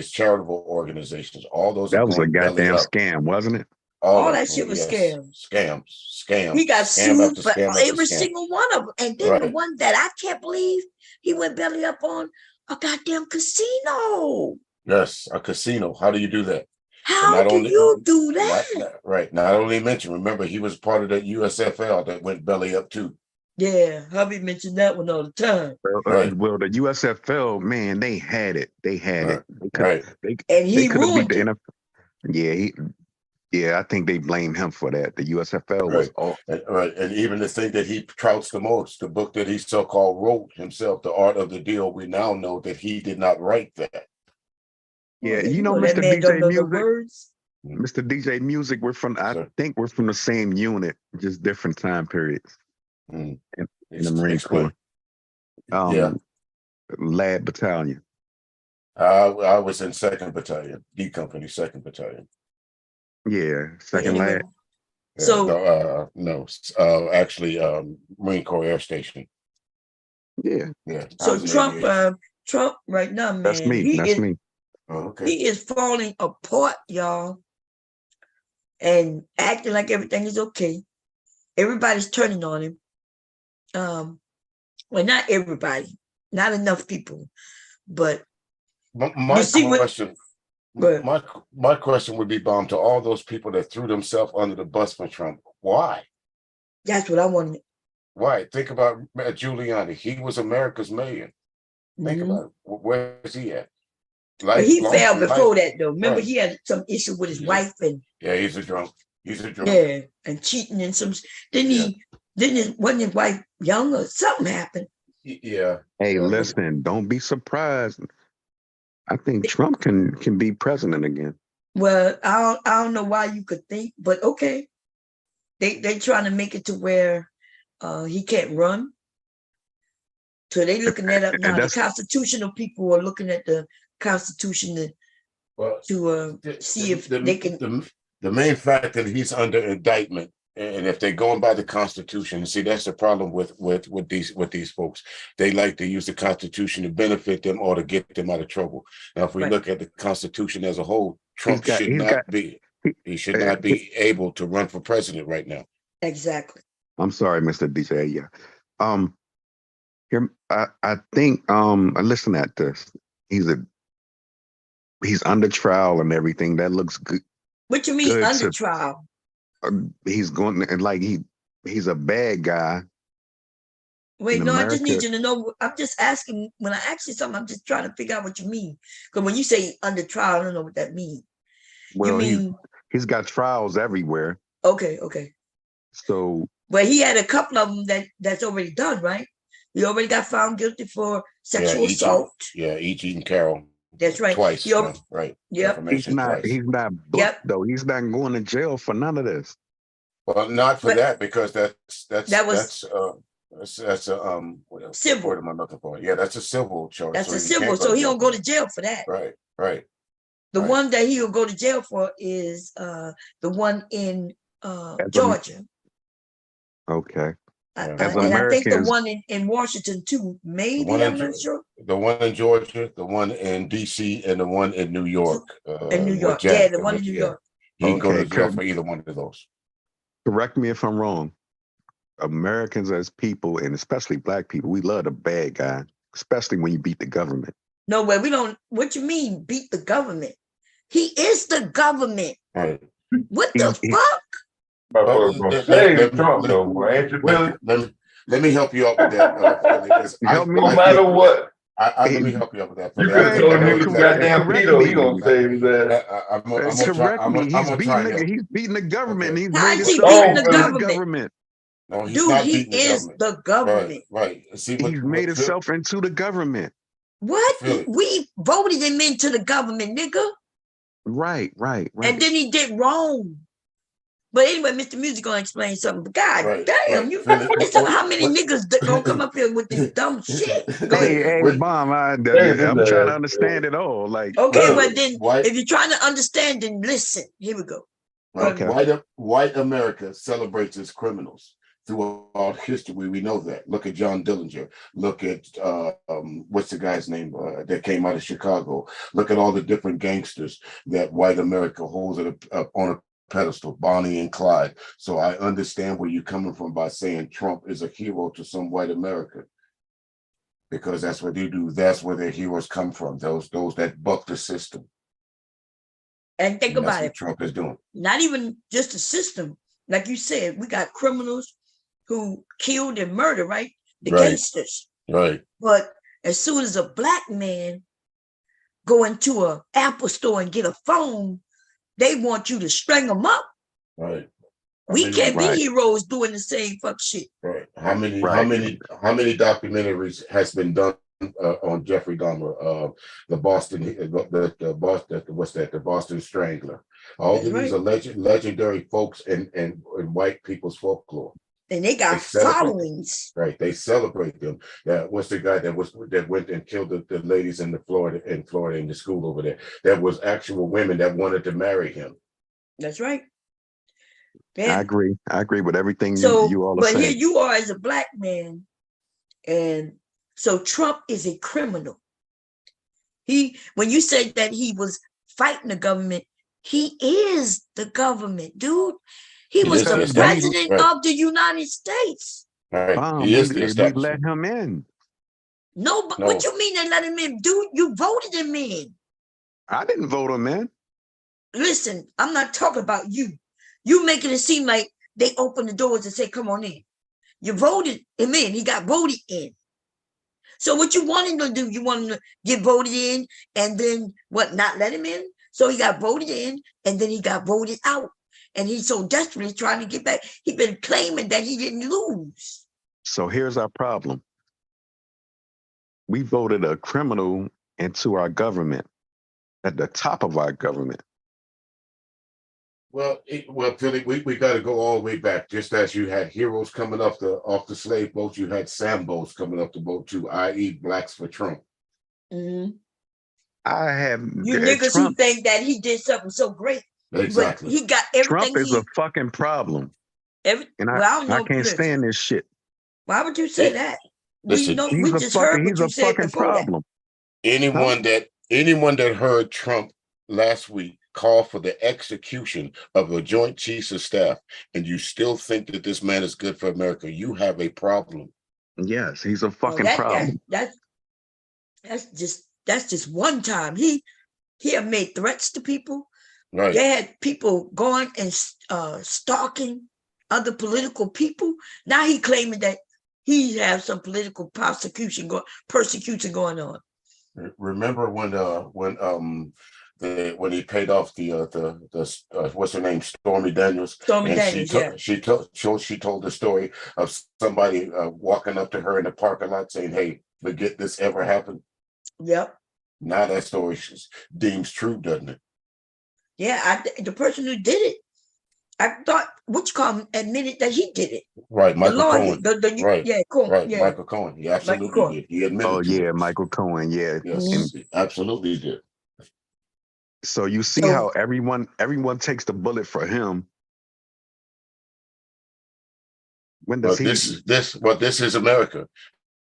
[SPEAKER 16] charitable organizations. All those.
[SPEAKER 18] That was a goddamn scam, wasn't it?
[SPEAKER 1] All that shit was scams.
[SPEAKER 16] Scams.
[SPEAKER 1] He got sued for every
[SPEAKER 16] scam.
[SPEAKER 1] single one of them. And then the one that I can't believe he went belly up on, a goddamn casino.
[SPEAKER 16] Yes, a casino. How do you do that?
[SPEAKER 1] How do you do that?
[SPEAKER 16] Right. Not only mention, remember, he was part of that USFL that went belly up too.
[SPEAKER 1] Yeah, hubby mentioned that one all the time.
[SPEAKER 18] Well, the USFL, man, they had it. They had it.
[SPEAKER 1] And he ruined
[SPEAKER 18] beat the NFL. Yeah, I think they blame him for that. The USFL was off.
[SPEAKER 16] And even the thing that he trouts the most, the book that he so-called wrote himself, The Art of the Deal, we now know that he did not write that.
[SPEAKER 18] Yeah, you know, Mr. DJ Music. Mr. DJ Music, I think we're from the same unit, just different time periods. In the Marine Corps. Lad Battalion.
[SPEAKER 16] I was in 2nd Battalion, D Company, 2nd Battalion.
[SPEAKER 18] Yeah, 2nd Lad.
[SPEAKER 1] So
[SPEAKER 16] actually, Marine Corps Air Station.
[SPEAKER 18] Yeah.
[SPEAKER 1] So Trump right now, man.
[SPEAKER 18] That's me. That's me.
[SPEAKER 16] Oh, okay.
[SPEAKER 1] He is falling apart, y'all, and acting like everything is okay. Everybody's turning on him. Well, not everybody, not enough people, but
[SPEAKER 16] my question would be, Bomb, to all those people that threw themselves under the bus for Trump. Why?
[SPEAKER 1] That's what I wanted.
[SPEAKER 16] Why? Think about Giuliani. He was America's mayor. Think about it. Where's he at?
[SPEAKER 1] But he fell before that, though. Remember, he had some issue with his wife, and
[SPEAKER 16] he's a drunk.
[SPEAKER 1] Yeah, and cheating and some. Wasn't his wife young or something happened?
[SPEAKER 16] Yeah.
[SPEAKER 18] Hey, listen, don't be surprised. I think Trump can be president again.
[SPEAKER 1] Well, I don't know why you could think, but okay. They trying to make it to where he can't run. So they looking that up now. The constitutional people are looking at the Constitution to see if they can.
[SPEAKER 16] The main fact that he's under indictment, and if they're going by the Constitution, see, that's the problem with these folks. They like to use the Constitution to benefit them or to get them out of trouble. Now, if we look at the Constitution as a whole, Trump should not be able to run for president right now.
[SPEAKER 1] Exactly.
[SPEAKER 18] I'm sorry, Mr. DJ. Yeah. Here, I think listen at this. He's under trial and everything. That looks good.
[SPEAKER 1] What you mean under trial?
[SPEAKER 18] He's going and like he's a bad guy.
[SPEAKER 1] Wait, no, America. I just need you to know. I'm just asking. When I ask you something, I'm just trying to figure out what you mean. Because when you say under trial, I don't know what that means.
[SPEAKER 18] Well, you mean he's got trials everywhere.
[SPEAKER 1] Okay.
[SPEAKER 18] So,
[SPEAKER 1] well, he had a couple of them that's already done, right? He already got found guilty for sexual assault.
[SPEAKER 16] E.G. and Carroll.
[SPEAKER 1] That's right.
[SPEAKER 16] Twice. Right.
[SPEAKER 1] Yep.
[SPEAKER 18] He's not booked, though. He's not going to jail for none of this.
[SPEAKER 16] Well, not for that, because that's
[SPEAKER 1] civil.
[SPEAKER 16] What am I looking for? Yeah, that's a civil charge.
[SPEAKER 1] That's a civil, so he don't go to jail for that.
[SPEAKER 16] Right.
[SPEAKER 1] The one that he'll go to jail for is the one in Georgia.
[SPEAKER 18] Okay.
[SPEAKER 1] And I think the one in Washington too. Maybe I'm not sure.
[SPEAKER 16] The one in Georgia, the one in DC, and the one in New York.
[SPEAKER 1] In New York, the one in New York.
[SPEAKER 16] He can go to jail for either one of those.
[SPEAKER 18] Correct me if I'm wrong. Americans as people, and especially Black people, we love the bad guy, especially when you beat the government.
[SPEAKER 1] No, well, we don't. What you mean, beat the government? He is the government.
[SPEAKER 16] Right.
[SPEAKER 1] What the fuck?
[SPEAKER 16] Let me help you out with that.
[SPEAKER 2] No matter what.
[SPEAKER 16] Let me help you out with that.
[SPEAKER 2] You could have told him who goddamn Vito, he gonna save his ass.
[SPEAKER 18] He's beating the government. He's
[SPEAKER 1] beating the government.
[SPEAKER 16] No, he's
[SPEAKER 1] dude,
[SPEAKER 16] not
[SPEAKER 1] he is the government.
[SPEAKER 16] Right. See,
[SPEAKER 18] he's made himself into the government.
[SPEAKER 1] What? We voted him into the government, nigga.
[SPEAKER 18] Right.
[SPEAKER 1] And then he did wrong. But anyway, Mr. Music gonna explain something. But God
[SPEAKER 16] Right,
[SPEAKER 1] damn,
[SPEAKER 16] right.
[SPEAKER 1] you
[SPEAKER 16] Philly,
[SPEAKER 1] how many niggas that gonna come up here with this dumb shit?
[SPEAKER 18] Hey, Bomb, I'm trying to understand it all. Like,
[SPEAKER 1] Okay, well then,
[SPEAKER 16] White-
[SPEAKER 1] if you're trying to understand, then listen. Here we go.
[SPEAKER 16] Right. White America celebrates its criminals throughout history. We know that. Look at John Dillinger. Look at what's the guy's name that came out of Chicago. Look at all the different gangsters that white America holds on a pedestal, Bonnie and Clyde. So I understand where you're coming from by saying Trump is a hero to some white America, because that's what they do. That's where their heroes come from. Those that buck the system.
[SPEAKER 1] And think
[SPEAKER 16] And that's
[SPEAKER 1] about
[SPEAKER 16] what
[SPEAKER 1] it.
[SPEAKER 16] Trump is doing.
[SPEAKER 1] Not even just the system. Like you said, we got criminals who killed and murdered, right? The
[SPEAKER 16] Right.
[SPEAKER 1] gangsters.
[SPEAKER 16] Right.
[SPEAKER 1] But as soon as a black man go into a Apple store and get a phone, they want you to string them up.
[SPEAKER 16] Right.
[SPEAKER 1] We can't be heroes doing the same fuck shit.
[SPEAKER 16] Right. How many documentaries has been done on Jeffrey Dahmer? The Boston, the Boston, what's that? The Boston Strangler. All of these are legendary folks in white people's folklore.
[SPEAKER 1] And they got followings.
[SPEAKER 16] Right. They celebrate them. What's the guy that went and killed the ladies in Florida in the school over there? That was actual women that wanted to marry him.
[SPEAKER 1] That's right.
[SPEAKER 18] I agree. I agree with everything
[SPEAKER 1] So,
[SPEAKER 18] you all are
[SPEAKER 1] but
[SPEAKER 18] saying.
[SPEAKER 1] here you are as a black man, and so Trump is a criminal. When you said that he was fighting the government, he is the government, dude. He was the president of the United States.
[SPEAKER 16] Right.
[SPEAKER 18] We let him in.
[SPEAKER 1] No, but what you mean they let him in, dude? You voted him in.
[SPEAKER 18] I didn't vote him in.
[SPEAKER 1] Listen, I'm not talking about you. You making it seem like they opened the doors and said, come on in. You voted him in. He got voted in. So what you want him to do, you want him to get voted in and then what, not let him in? So he got voted in and then he got voted out. And he's so desperately trying to get back. He's been claiming that he didn't lose.
[SPEAKER 18] So here's our problem. We voted a criminal into our government, at the top of our government.
[SPEAKER 16] Well, Philly, we got to go all the way back. Just as you had heroes coming off the slave boats, you had Sambos coming off the boat too, i.e., blacks for Trump.
[SPEAKER 1] Mm-hmm.
[SPEAKER 18] I have
[SPEAKER 1] you niggas who think that he did something so great.
[SPEAKER 16] Exactly.
[SPEAKER 1] But he got everything.
[SPEAKER 18] Trump is a fucking problem.
[SPEAKER 1] And
[SPEAKER 18] I can't stand this shit.
[SPEAKER 1] Why would you say that?
[SPEAKER 16] Listen,
[SPEAKER 1] we just heard what you said before that.
[SPEAKER 16] Anyone that heard Trump last week call for the execution of the Joint Chiefs of Staff, and you still think that this man is good for America, you have a problem.
[SPEAKER 18] Yes, he's a fucking problem.
[SPEAKER 1] That's just one time. He have made threats to people.
[SPEAKER 16] Right.
[SPEAKER 1] They had people going and stalking other political people. Now he claiming that he has some political persecution going on.
[SPEAKER 16] Remember when he paid off the what's her name, Stormy Daniels?
[SPEAKER 1] Stormy Daniels,
[SPEAKER 16] she told the story of somebody walking up to her in the parking lot saying, "Hey, forget this ever happened."
[SPEAKER 1] Yep.
[SPEAKER 16] Now that story deems true, doesn't it?
[SPEAKER 1] Yeah, the person who did it, I thought admitted that he did it.
[SPEAKER 16] Right, Michael Cohen.
[SPEAKER 1] Right, Cohen.
[SPEAKER 16] Right,
[SPEAKER 1] yeah.
[SPEAKER 16] Michael Cohen. He absolutely did. He admitted.
[SPEAKER 18] Oh yeah, Michael Cohen. Yeah.
[SPEAKER 16] Yes, he absolutely did.
[SPEAKER 18] So you see how everyone takes the bullet for him. When does
[SPEAKER 16] this is America.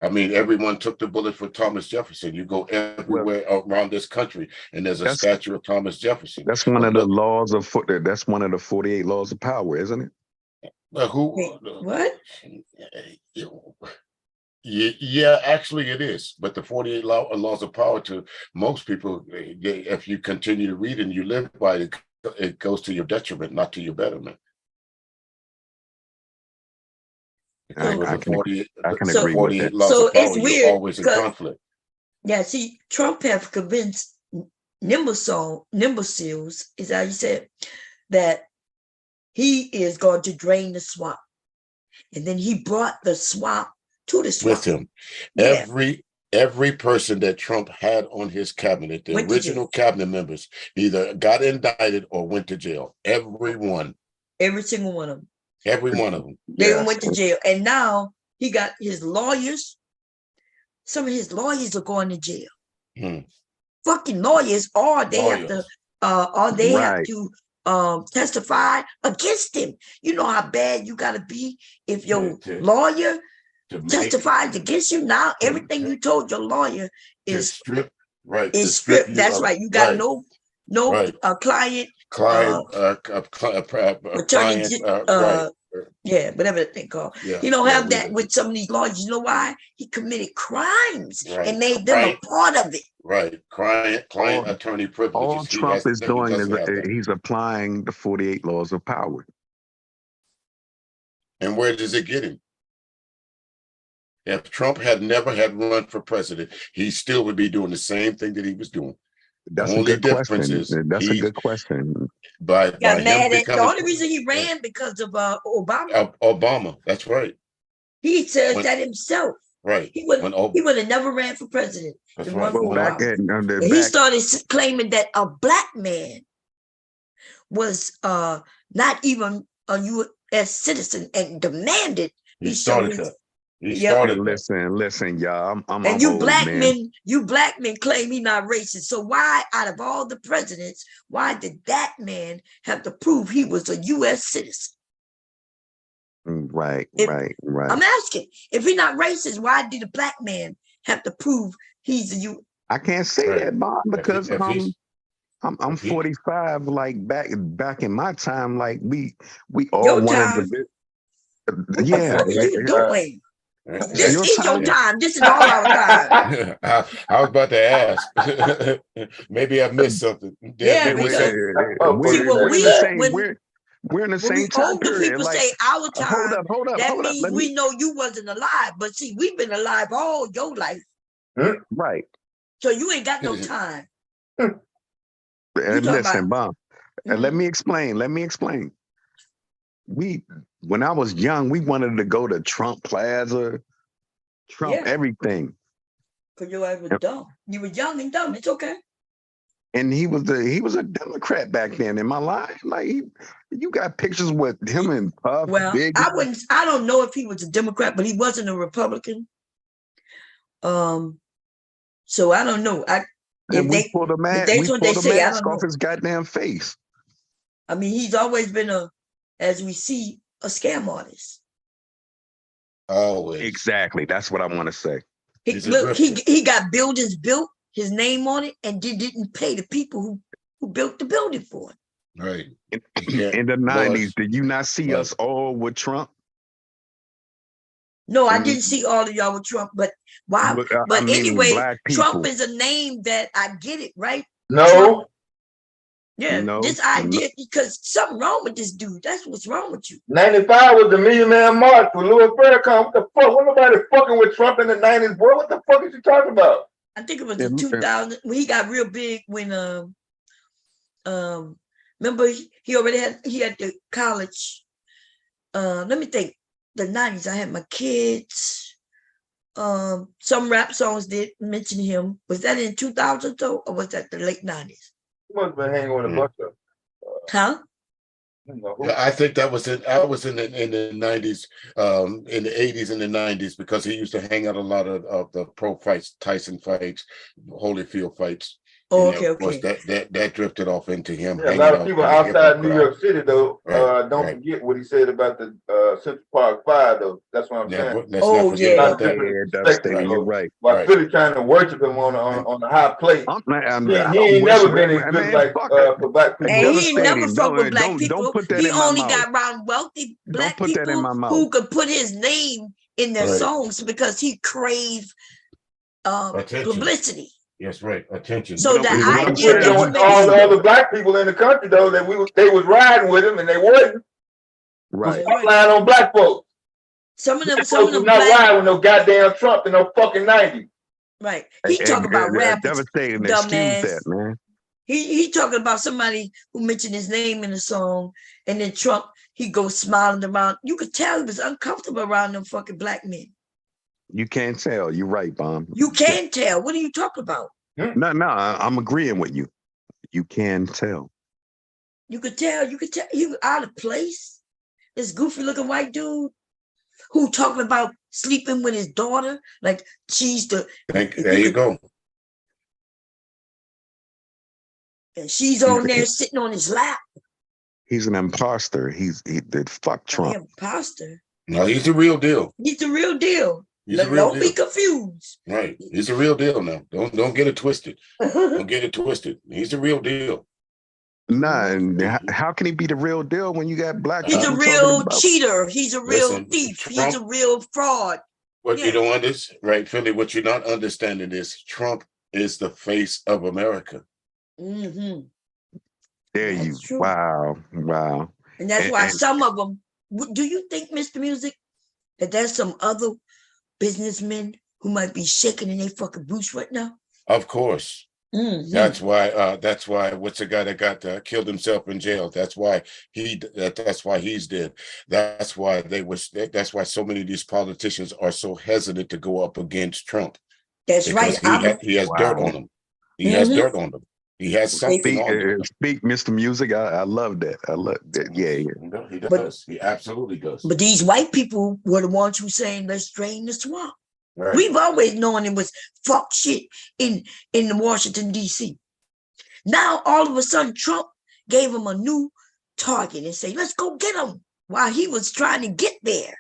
[SPEAKER 16] I mean, everyone took the bullet for Thomas Jefferson. You go everywhere around this country, and there's a statue of Thomas Jefferson.
[SPEAKER 18] That's one of the laws of that's one of the 48 laws of power, isn't it?
[SPEAKER 1] What?
[SPEAKER 16] Yeah, actually it is. But the 48 laws of power, to most people, if you continue to read and you live by it, it goes to your detriment, not to your betterment.
[SPEAKER 18] I can agree with that.
[SPEAKER 1] So it's weird.
[SPEAKER 16] Always in conflict.
[SPEAKER 1] Yeah, see, Trump have convinced Nimbleseals, is how you said, that he is going to drain the swamp. And then he brought the swamp to the swamp.
[SPEAKER 16] With him.
[SPEAKER 1] Yeah.
[SPEAKER 16] Every person that Trump had on his cabinet, the original cabinet members, either got indicted or went to jail. Everyone.
[SPEAKER 1] Every single one of them.
[SPEAKER 16] Every one of them.
[SPEAKER 1] They went to jail. And now he got his lawyers. Some of his lawyers are going to jail. Fucking lawyers, or they have to testify against him. You know how bad you gotta be if your lawyer testifies against you. Now everything you told your lawyer is stripped.
[SPEAKER 16] Right.
[SPEAKER 1] Is stripped. That's right. You got no client. Yeah, whatever that thing called. Yeah, you don't have that with some of these lawyers. You know why? He committed crimes and made them a part of it.
[SPEAKER 16] Right. Client attorney privileges.
[SPEAKER 18] All Trump is doing is he's applying the 48 laws of power.
[SPEAKER 16] And where does it get him? If Trump had never had run for president, he still would be doing the same thing that he was doing.
[SPEAKER 18] That's a good question. That's a good question.
[SPEAKER 1] The only reason he ran because of Obama.
[SPEAKER 16] Obama, that's right.
[SPEAKER 1] He says that himself.
[SPEAKER 16] Right.
[SPEAKER 1] He would have never ran for president.
[SPEAKER 16] That's right.
[SPEAKER 1] He started claiming that a black man was not even a U.S. citizen and demanded
[SPEAKER 16] he started that.
[SPEAKER 18] Listen, y'all.
[SPEAKER 1] And you black men claim he not racist. So why, out of all the presidents, why did that man have to prove he was a U.S. citizen?
[SPEAKER 18] Right.
[SPEAKER 1] I'm asking, if he's not racist, why did a black man have to prove he's a U?
[SPEAKER 18] I can't say that, Bob, because I'm 45. Like back in my time, like we all wanted to. Yeah.
[SPEAKER 1] What are you doing? This is your time. This is all our time.
[SPEAKER 16] I was about to ask. Maybe I missed something.
[SPEAKER 1] Yeah,
[SPEAKER 18] we're in the same time period.
[SPEAKER 1] People say our time. Hold up. That means we know you wasn't alive. But see, we've been alive all your life.
[SPEAKER 18] Right.
[SPEAKER 1] So you ain't got no time.
[SPEAKER 18] And listen, Bob. And let me explain. When I was young, we wanted to go to Trump Plaza, everything.
[SPEAKER 1] Because your ass was dumb. You were young and dumb. It's okay.
[SPEAKER 18] And he was a Democrat back then. In my life, like you got pictures with him and Puff.
[SPEAKER 1] Well, I don't know if he was a Democrat, but he wasn't a Republican. So I don't know.
[SPEAKER 18] We pulled a mask off his goddamn face.
[SPEAKER 1] I mean, he's always been as we see, a scam artist.
[SPEAKER 16] Always.
[SPEAKER 18] Exactly. That's what I want to say.
[SPEAKER 1] He got buildings built, his name on it, and didn't pay the people who built the building for him.
[SPEAKER 16] Right.
[SPEAKER 18] In the 90s, did you not see us all with Trump?
[SPEAKER 1] No, I didn't see all of y'all with Trump, but why? But anyway, Trump is a name that I get it, right?
[SPEAKER 2] No.
[SPEAKER 1] Trump, this idea, because something wrong with this dude. That's what's wrong with you.
[SPEAKER 2] 95 was the Million Man March with Louis Farrakhan. What the fuck? What nobody fucking with Trump in the 90s, bro? What the fuck is you talking about?
[SPEAKER 1] I think it was in 2000 when he got real big. When remember he had the college. Let me think. The 90s, I had my kids. Some rap songs did mention him. Was that in 2000 though, or was that the late 90s?
[SPEAKER 2] He must have been hanging with a bunch of.
[SPEAKER 1] Huh?
[SPEAKER 16] I think that was in. I was in the 90s, in the 80s and the 90s, because he used to hang out a lot of the pro fights, Tyson fights, Holyfield fights.
[SPEAKER 1] Oh,
[SPEAKER 16] okay. Of course, that drifted off into him.
[SPEAKER 2] Yeah, a lot of people outside New York City, though, don't forget what he said about the Central Park Fire, though. That's what I'm saying.
[SPEAKER 18] You're right.
[SPEAKER 2] While Philly trying to worship him on the high plate. He ain't never been as good like for black people.
[SPEAKER 1] And he ain't never fucked with black people. He only got around wealthy black people who could put his name in their songs because he craved publicity.
[SPEAKER 16] Yes, right. Attention.
[SPEAKER 1] So the idea that
[SPEAKER 2] all the other black people in the country, though, that they was riding with him and they wouldn't.
[SPEAKER 18] Right.
[SPEAKER 2] Lying on black folks.
[SPEAKER 1] Some of them
[SPEAKER 2] not riding with no goddamn Trump in no fucking 90s.
[SPEAKER 1] Right. He talking about rappers.
[SPEAKER 18] Devastating. Excuse that, man.
[SPEAKER 1] He talking about somebody who mentioned his name in the song, and then Trump, he goes smiling around. You could tell he was uncomfortable around them fucking black men.
[SPEAKER 18] You can't tell. You're right, Bomb.
[SPEAKER 1] You can tell. What are you talking about?
[SPEAKER 18] No, I'm agreeing with you. You can tell.
[SPEAKER 1] You could tell he was out of place. This goofy looking white dude who talking about sleeping with his daughter, like she's the.
[SPEAKER 16] There you go.
[SPEAKER 1] And she's on there sitting on his lap.
[SPEAKER 18] He's an imposter. He did fuck Trump.
[SPEAKER 1] An imposter.
[SPEAKER 16] No, he's the real deal.
[SPEAKER 1] He's the real deal. Don't be confused.
[SPEAKER 16] Right. He's the real deal now. Don't get it twisted. Don't get it twisted. He's the real deal.
[SPEAKER 18] Nah, and how can he be the real deal when you got black?
[SPEAKER 1] He's a real cheater. He's a real thief.
[SPEAKER 16] Trump,
[SPEAKER 1] he's a real fraud.
[SPEAKER 16] What you don't understand, right, Philly? What you're not understanding is Trump is the face of America.
[SPEAKER 1] Mm-hmm.
[SPEAKER 18] There you. Wow.
[SPEAKER 1] And that's why some of them. Do you think, Mr. Music, that there's some other businessmen who might be shaking in their fucking boots right now?
[SPEAKER 16] Of course.
[SPEAKER 1] Mm-hmm.
[SPEAKER 16] That's why what's the guy that got killed himself in jail? That's why that's why he's dead. That's why that's why so many of these politicians are so hesitant to go up against Trump.
[SPEAKER 1] That's
[SPEAKER 16] because
[SPEAKER 1] right.
[SPEAKER 16] He has dirt on him. He has dirt on him. He has something on him.
[SPEAKER 18] Speak, Mr. Music. I love that. I love that. Yeah.
[SPEAKER 16] He does. He absolutely does.
[SPEAKER 1] But these white people were the ones who saying, let's drain the swamp.
[SPEAKER 16] Right.
[SPEAKER 1] We've always known it was fuck shit in Washington, D.C. Now, all of a sudden, Trump gave him a new target and say, let's go get him, while he was trying to get there.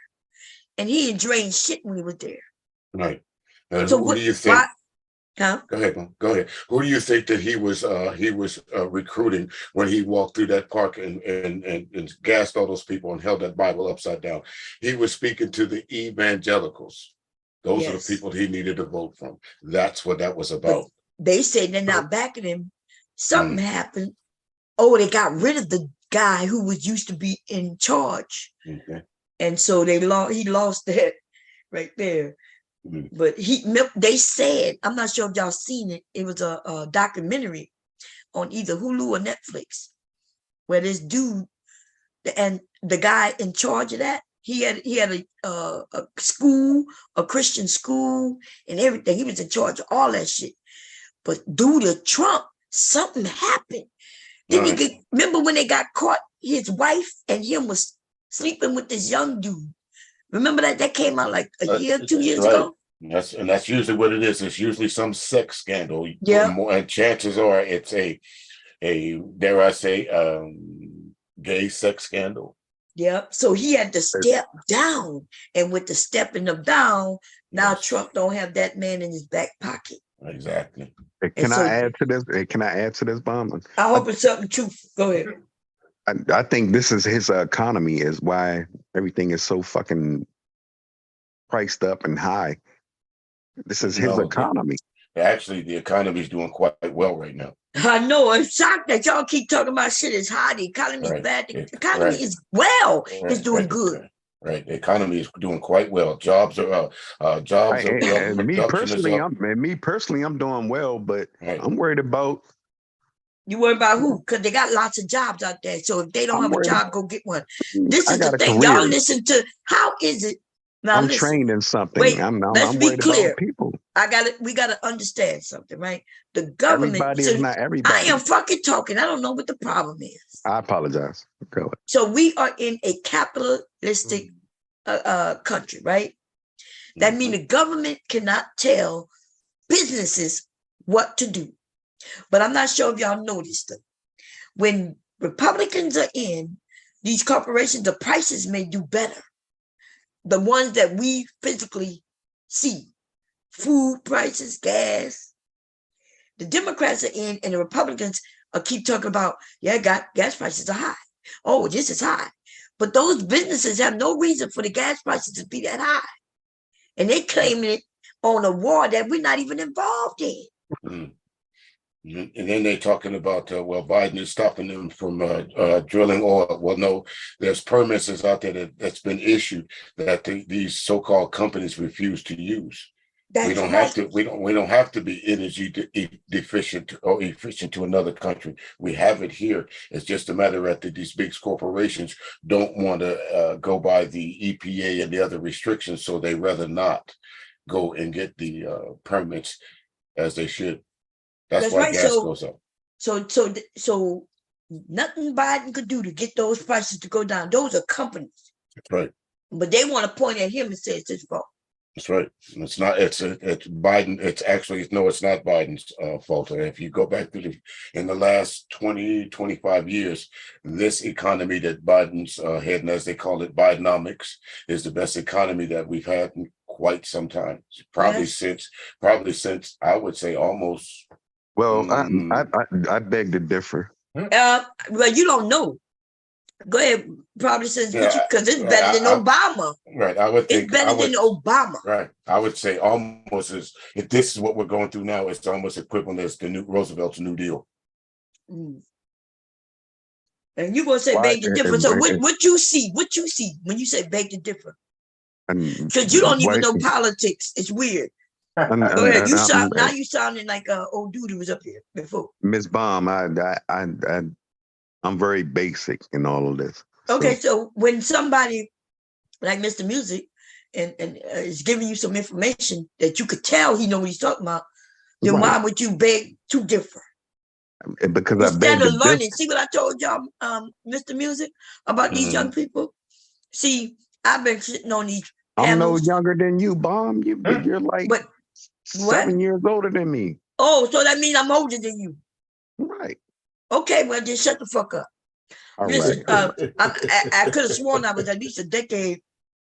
[SPEAKER 1] And he didn't drain shit when he was there.
[SPEAKER 16] Right.
[SPEAKER 1] So
[SPEAKER 16] who do you think? Go ahead. Who do you think that he was recruiting when he walked through that park and gassed all those people and held that Bible upside down? He was speaking to the evangelicals. Those are the people he needed to vote from. That's what that was about.
[SPEAKER 1] But they say they're not backing him. Something happened. Oh, they got rid of the guy who was used to be in charge.
[SPEAKER 16] Okay.
[SPEAKER 1] And so he lost that right there. Mm-hmm. But they said, I'm not sure if y'all seen it. It was a documentary on either Hulu or Netflix, where this dude and the guy in charge of that, he had a school, a Christian school, and everything. He was in charge of all that shit. But due to Trump, something happened. Remember when they got caught? His wife and him was sleeping with this young dude. Remember that came out like a year, 2 years ago.
[SPEAKER 16] That's usually what it is. It's usually some sex scandal.
[SPEAKER 1] Yeah.
[SPEAKER 16] And chances are it's a dare I say gay sex scandal.
[SPEAKER 1] Yep. So he had to step down, and with the stepping of down, now Trump don't have that man in his back pocket.
[SPEAKER 16] Exactly.
[SPEAKER 18] Can I add to this? Can I add to this, Bomber?
[SPEAKER 1] I hope it's something true. Go ahead.
[SPEAKER 18] I think this is his economy is why everything is so fucking priced up and high. This is his economy.
[SPEAKER 16] Actually, the economy is doing quite well right now.
[SPEAKER 1] I know. I'm shocked that y'all keep talking about shit is high. The economy is bad. The economy is well. It's doing good.
[SPEAKER 16] Right. The economy is doing quite well. Jobs are jobs are well.
[SPEAKER 18] And me personally, I'm doing well, but I'm worried about.
[SPEAKER 1] You worry about who? Because they got lots of jobs out there. So if they don't have a job, go get one. This is the thing. Y'all listen to. How is it? Now,
[SPEAKER 18] I'm trained in something.
[SPEAKER 1] Wait, let's be clear.
[SPEAKER 18] People.
[SPEAKER 1] We gotta understand something, right? The government.
[SPEAKER 18] Everybody is not everybody.
[SPEAKER 1] I am fucking talking. I don't know what the problem is.
[SPEAKER 18] I apologize. Go ahead.
[SPEAKER 1] So we are in a capitalistic country, right? That means the government cannot tell businesses what to do. But I'm not sure if y'all noticed it. When Republicans are in, these corporations, the prices may do better. The ones that we physically see, food prices, gas. The Democrats are in, and the Republicans keep talking about, gas prices are high. Oh, this is high. But those businesses have no reason for the gas prices to be that high. And they claim it on a war that we're not even involved in.
[SPEAKER 16] Mm-hmm. And then they're talking about, Biden is stopping them from drilling oil. Well, no, there's permits out there that's been issued that these so-called companies refuse to use. We don't have to be energy deficient or efficient to another country. We have it here. It's just a matter that these big corporations don't want to go by the EPA and the other restrictions, so they rather not go and get the permits as they should. That's why
[SPEAKER 1] right.
[SPEAKER 16] gas goes up.
[SPEAKER 1] So Nothing Biden could do to get those prices to go down. Those are companies.
[SPEAKER 16] That's right.
[SPEAKER 1] But they want to point at him and say it's his fault.
[SPEAKER 16] That's right. It's not. It's Biden. It's actually no. It's not Biden's fault. And if you go back to in the last 20, 25 years, this economy that Biden's heading, as they call it, Bidenomics, is the best economy that we've had in quite some time. Probably since I would say almost.
[SPEAKER 18] Well, I beg to differ.
[SPEAKER 1] Well, you don't know. Go ahead, probably since because it's better than Obama.
[SPEAKER 16] Right, I would think
[SPEAKER 1] it's better than Obama.
[SPEAKER 16] Right, I would say almost as if this is what we're going through now, it's almost equivalent as the new Roosevelt's New Deal.
[SPEAKER 1] And you're gonna say beg to differ. So what you see when you say beg to differ? Because you don't even know politics. It's weird. Go ahead. You sounding like old dude who was up here before.
[SPEAKER 18] Miss Baum, I'm very basic in all of this.
[SPEAKER 1] Okay, so when somebody like Mr. Music and is giving you some information that you could tell he know what he's talking about, then why would you beg to differ?
[SPEAKER 18] Because
[SPEAKER 1] instead of learning, see what I told y'all, Mr. Music, about these young people? See, I've been sitting on these panels.
[SPEAKER 18] I'm no younger than you, Baum. You're like 7 years older than me.
[SPEAKER 1] Oh, so that means I'm older than you.
[SPEAKER 18] Right.
[SPEAKER 1] Okay, well, just shut the fuck up. Listen, I could have sworn I was at least a decade,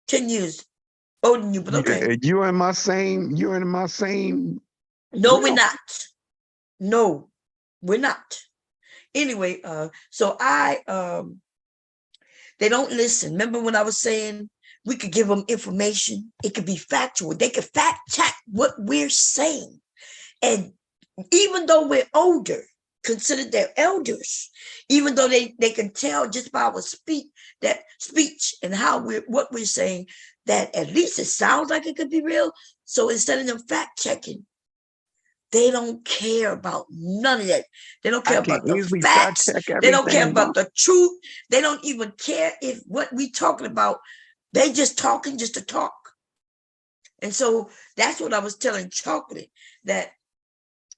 [SPEAKER 1] 10 years older than you, but okay.
[SPEAKER 18] You're in my same.
[SPEAKER 1] No, we're not. No, we're not. Anyway, so they don't listen. Remember when I was saying we could give them information? It could be factual. They could fact check what we're saying. And even though we're older, considered their elders, even though they can tell just by our speech and how what we're saying, that at least it sounds like it could be real. So instead of them fact checking, they don't care about none of that. They don't care about the facts. They don't care about the truth. They don't even care if what we talking about, they just talking just to talk. And so that's what I was telling Chocolate, that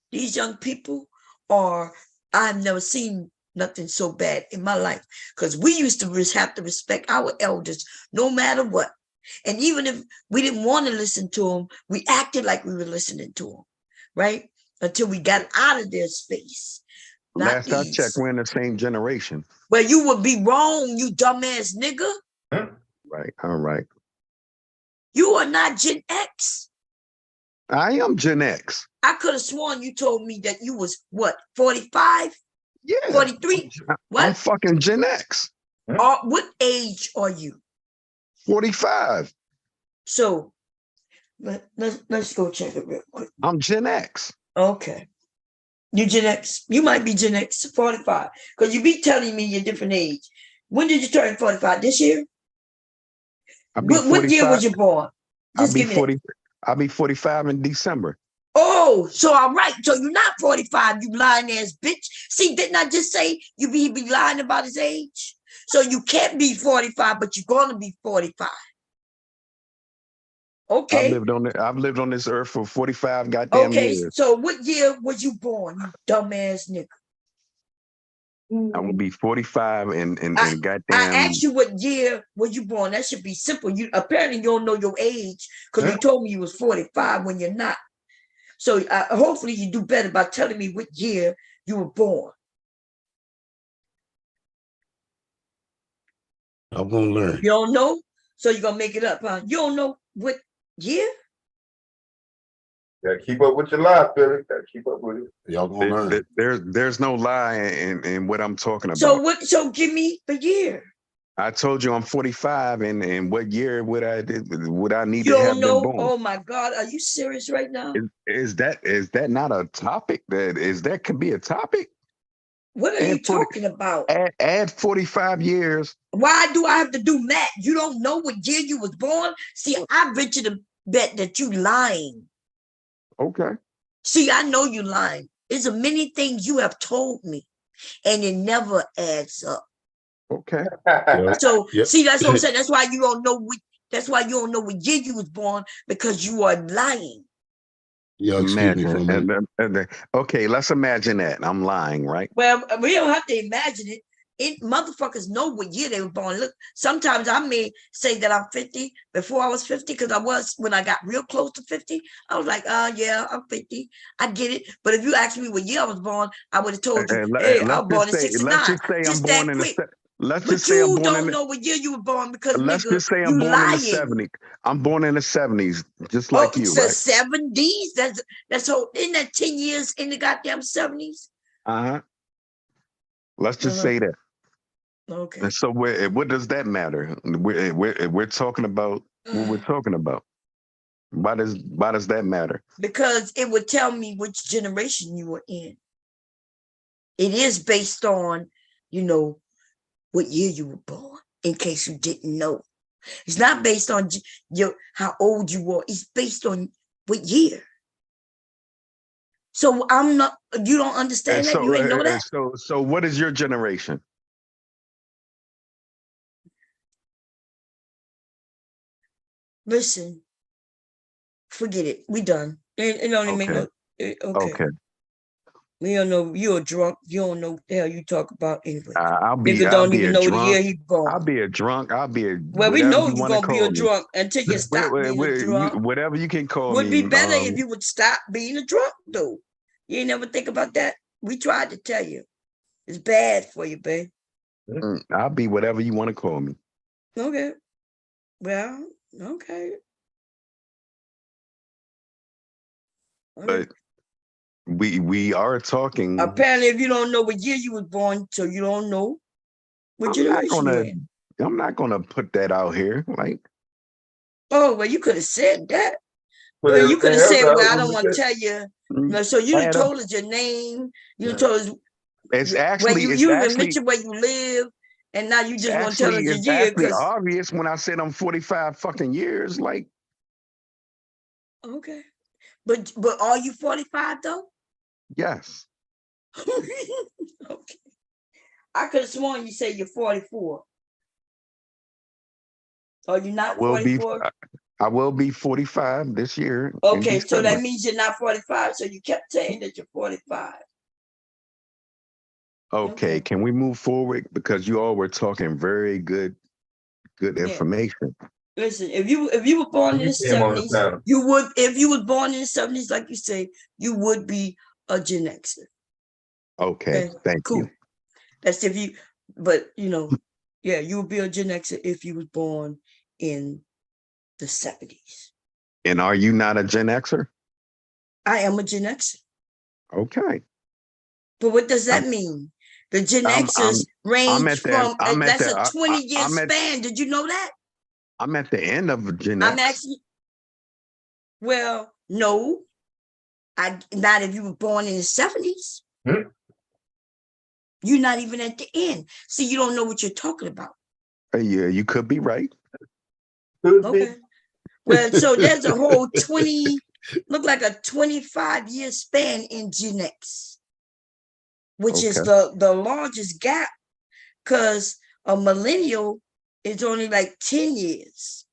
[SPEAKER 1] these young people I've never seen nothing so bad in my life, because we used to have to respect our elders no matter what. And even if we didn't want to listen to them, we acted like we were listening to them, right? Until we got out of their space.
[SPEAKER 18] Last I checked, we're in the same generation.
[SPEAKER 1] Well, you would be wrong, you dumbass nigga.
[SPEAKER 18] Right, all right.
[SPEAKER 1] You are not Gen X.
[SPEAKER 18] I am Gen X.
[SPEAKER 1] I could have sworn you told me that you was what, 45?
[SPEAKER 18] Yeah.
[SPEAKER 1] 43? What?
[SPEAKER 18] I'm fucking Gen X.
[SPEAKER 1] What age are you?
[SPEAKER 18] 45.
[SPEAKER 1] So let's go check it real quick.
[SPEAKER 18] I'm Gen X.
[SPEAKER 1] Okay. You Gen X. You might be Gen X, 45. Because you be telling me your different age. When did you turn 45? This year? What year was you born?
[SPEAKER 18] I'll be 45 in December.
[SPEAKER 1] Oh, so all right. So you're not 45, you lying ass bitch. See, didn't I just say you be lying about his age? So you can't be 45, but you're gonna be 45. Okay.
[SPEAKER 18] I've lived on this earth for 45 goddamn years.
[SPEAKER 1] So what year was you born, you dumbass nigga?
[SPEAKER 18] I will be 45 and goddamn.
[SPEAKER 1] I asked you what year was you born. That should be simple. You apparently you don't know your age because you told me you was 45 when you're not. So hopefully you do better by telling me what year you were born.
[SPEAKER 16] I'm gonna learn.
[SPEAKER 1] You don't know, so you're gonna make it up, huh? You don't know what year?
[SPEAKER 2] Gotta keep up with your life, Billy. Gotta keep up with it.
[SPEAKER 16] Y'all gonna learn.
[SPEAKER 18] There's no lie in what I'm talking about.
[SPEAKER 1] So give me the year.
[SPEAKER 18] I told you I'm 45, and what year would I need
[SPEAKER 1] You
[SPEAKER 18] to have
[SPEAKER 1] don't know?
[SPEAKER 18] been born?
[SPEAKER 1] Oh my God, are you serious right now?
[SPEAKER 18] Is that not a topic? That could be a topic?
[SPEAKER 1] What are you talking about?
[SPEAKER 18] Add 45 years.
[SPEAKER 1] Why do I have to do math? You don't know what year you was born? See, I venture to bet that you lying.
[SPEAKER 18] Okay.
[SPEAKER 1] See, I know you lying. There's many things you have told me, and it never adds up.
[SPEAKER 18] Okay.
[SPEAKER 1] So see, that's what I'm saying. That's why you don't know what year you was born, because you are lying.
[SPEAKER 16] Yo, excuse me for a
[SPEAKER 18] Imagine.
[SPEAKER 16] minute.
[SPEAKER 18] Okay, let's imagine that. I'm lying, right?
[SPEAKER 1] Well, we don't have to imagine it. Motherfuckers know what year they were born. Look, sometimes I may say that I'm 50 before I was 50, because I was, when I got real close to 50, I was like, yeah, I'm 50. I get it. But if you asked me what year I was born, I would have told you, hey, I was born in 69.
[SPEAKER 18] Let's just say I'm born in
[SPEAKER 1] quick.
[SPEAKER 18] Let's
[SPEAKER 1] But
[SPEAKER 18] just say I'm
[SPEAKER 1] you
[SPEAKER 18] born
[SPEAKER 1] don't know what year you were born, because
[SPEAKER 18] let's
[SPEAKER 1] nigga,
[SPEAKER 18] just say I'm
[SPEAKER 1] you
[SPEAKER 18] born in the
[SPEAKER 1] lying.
[SPEAKER 18] 70s. I'm born in the 70s, just
[SPEAKER 1] Oh,
[SPEAKER 18] like you,
[SPEAKER 1] it's the
[SPEAKER 18] right?
[SPEAKER 1] 70s. That's whole. Isn't that 10 years in the goddamn 70s?
[SPEAKER 18] Uh-huh. Let's just say that.
[SPEAKER 1] Okay.
[SPEAKER 18] And so what does that matter? We're talking about what we're talking about. Why does that matter?
[SPEAKER 1] Because it would tell me which generation you were in. It is based on, what year you were born, in case you didn't know. It's not based on how old you were. It's based on what year. So you don't understand that? You ain't know that?
[SPEAKER 18] So what is your generation?
[SPEAKER 1] Listen, forget it. We done. It don't even make no. Okay. We don't know. You're drunk. You don't know what the hell you talk about anyway. Nigga don't even know the year he born.
[SPEAKER 18] I'll be a drunk. I'll be a.
[SPEAKER 1] Well, we know you're
[SPEAKER 18] gonna
[SPEAKER 1] be a drunk until you stop being a drunk.
[SPEAKER 18] Whatever you can call me.
[SPEAKER 1] Would be better if you would stop being a drunk, though. You ain't never think about that. We tried to tell you. It's bad for you, babe.
[SPEAKER 18] I'll be whatever you want to call me.
[SPEAKER 1] Okay. Well, okay.
[SPEAKER 18] But we are talking.
[SPEAKER 1] Apparently, if you don't know what year you was born, so you don't know what generation you're in.
[SPEAKER 18] I'm not gonna put that out here. Like,
[SPEAKER 1] oh, well, you could have said that. Well, you could have said, well, I don't want to tell you. So you done told us your name. You done told us
[SPEAKER 18] it's actually
[SPEAKER 1] you even mentioned where you live, and now you just want to tell us your year.
[SPEAKER 18] It's actually obvious when I said I'm 45 fucking years. Like,
[SPEAKER 1] okay, but are you 45 though?
[SPEAKER 18] Yes.
[SPEAKER 1] Okay. I could have sworn you said you're 44. Are you not 44?
[SPEAKER 18] I will be 45 this year.
[SPEAKER 1] Okay, so that means you're not 45. So you kept saying that you're 45.
[SPEAKER 18] Okay, can we move forward? Because you all were talking very good information.
[SPEAKER 1] Listen, if you were born in the 70s, you would, if you were born in the 70s, like you say, you would be a Gen Xer.
[SPEAKER 18] Okay, thank you.
[SPEAKER 1] That's if you, but yeah, you would be a Gen Xer if you was born in the 70s.
[SPEAKER 18] And are you not a Gen Xer?
[SPEAKER 1] I am a Gen Xer.
[SPEAKER 18] Okay.
[SPEAKER 1] But what does that mean? The Gen Xers range from, that's a 20-year span. Did you know that?
[SPEAKER 18] I'm at the end of Gen X.
[SPEAKER 1] I'm actually, well, no. Not if you were born in the 70s. You're not even at the end. See, you don't know what you're talking about.
[SPEAKER 18] Yeah, you could be right.
[SPEAKER 1] Okay. Well, so there's a whole look like a 25-year span in Gen X, which is the largest gap, because a millennial is only like 10 years.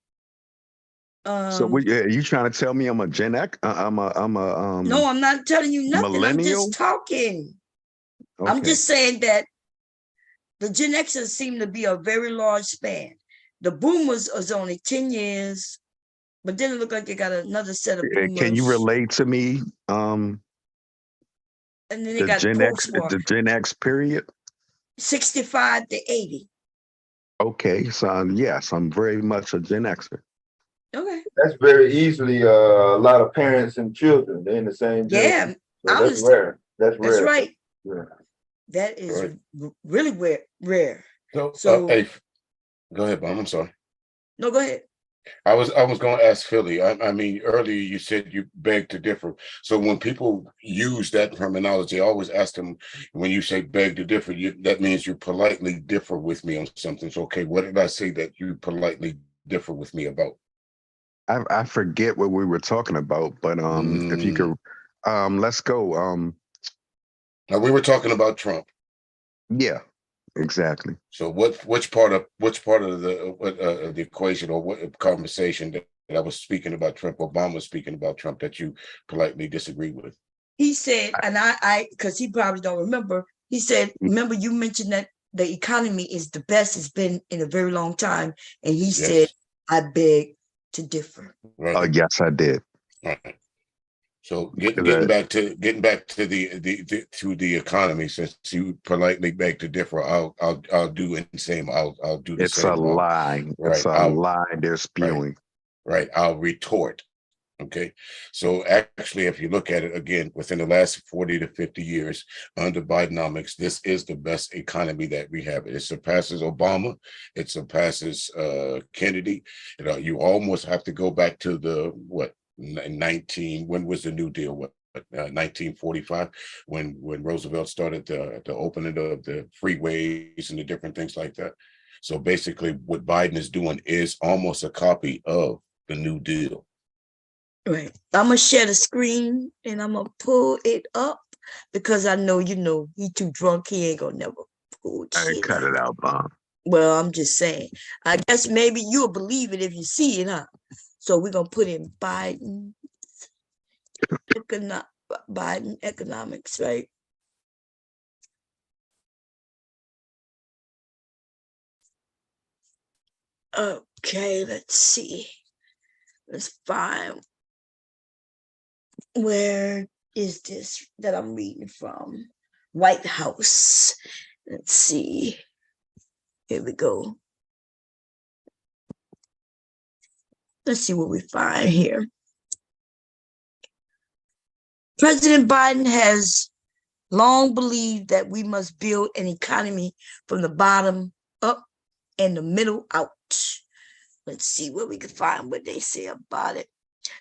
[SPEAKER 18] So you trying to tell me I'm a Gen X? No,
[SPEAKER 1] I'm not telling you nothing.
[SPEAKER 18] Millennial?
[SPEAKER 1] I'm just talking.
[SPEAKER 18] Okay.
[SPEAKER 1] I'm just saying that the Gen Xers seem to be a very large span. The boomers is only 10 years, but then it look like they got another set of boomers.
[SPEAKER 18] Can you relate to me?
[SPEAKER 1] And then they got
[SPEAKER 18] the Gen X period?
[SPEAKER 1] 65 to 80.
[SPEAKER 18] Okay, so yes, I'm very much a Gen Xer.
[SPEAKER 1] Okay.
[SPEAKER 2] That's very easily a lot of parents and children. They're in the same generation.
[SPEAKER 1] Yeah,
[SPEAKER 2] so that's rare. That's rare.
[SPEAKER 1] That's right.
[SPEAKER 2] Yeah.
[SPEAKER 1] That is really rare.
[SPEAKER 16] So hey, go ahead, Bob. I'm sorry.
[SPEAKER 1] No, go ahead.
[SPEAKER 16] I was going to ask Philly. I mean, earlier you said you beg to differ. So when people use that terminology, I always ask them, when you say beg to differ, that means you politely differ with me on something. So, okay, what did I say that you politely differ with me about?
[SPEAKER 18] I forget what we were talking about, but if you could, let's go.
[SPEAKER 16] Now we were talking about Trump.
[SPEAKER 18] Yeah. Exactly.
[SPEAKER 16] So which part of the equation or what conversation I was speaking about Trump, Obama was speaking about Trump that you politely disagree with?
[SPEAKER 1] He said, and I, because he probably don't remember, he said, remember you mentioned that the economy is the best it's been in a very long time. And he said, I beg to differ.
[SPEAKER 16] Right.
[SPEAKER 18] Oh, yes, I did.
[SPEAKER 16] Right. So getting back to the economy, since you politely beg to differ, I'll do the same. I'll do the
[SPEAKER 18] It's
[SPEAKER 16] same.
[SPEAKER 18] a lie.
[SPEAKER 16] Right.
[SPEAKER 18] It's a lie they're spewing.
[SPEAKER 16] Right. I'll retort. Okay. So actually, if you look at it again, within the last 40 to 50 years under Bidenomics, this is the best economy that we have. It surpasses Obama. It surpasses Kennedy. You almost have to go back to the 19, when was the New Deal? 1945, when Roosevelt started the opening of the freeways and the different things like that. So basically what Biden is doing is almost a copy of the New Deal.
[SPEAKER 1] Right. I'm gonna share the screen and I'm gonna pull it up because I know he too drunk. He ain't gonna never pull shit.
[SPEAKER 18] Cut it out, Bob.
[SPEAKER 1] Well, I'm just saying. I guess maybe you'll believe it if you see it, huh? So we're gonna put in Biden economics, right? Okay, let's see. Let's find, where is this that I'm reading from? White House. Let's see. Here we go. Let's see what we find here. President Biden has long believed that we must build an economy from the bottom up and the middle out. Let's see what we can find, what they say about it.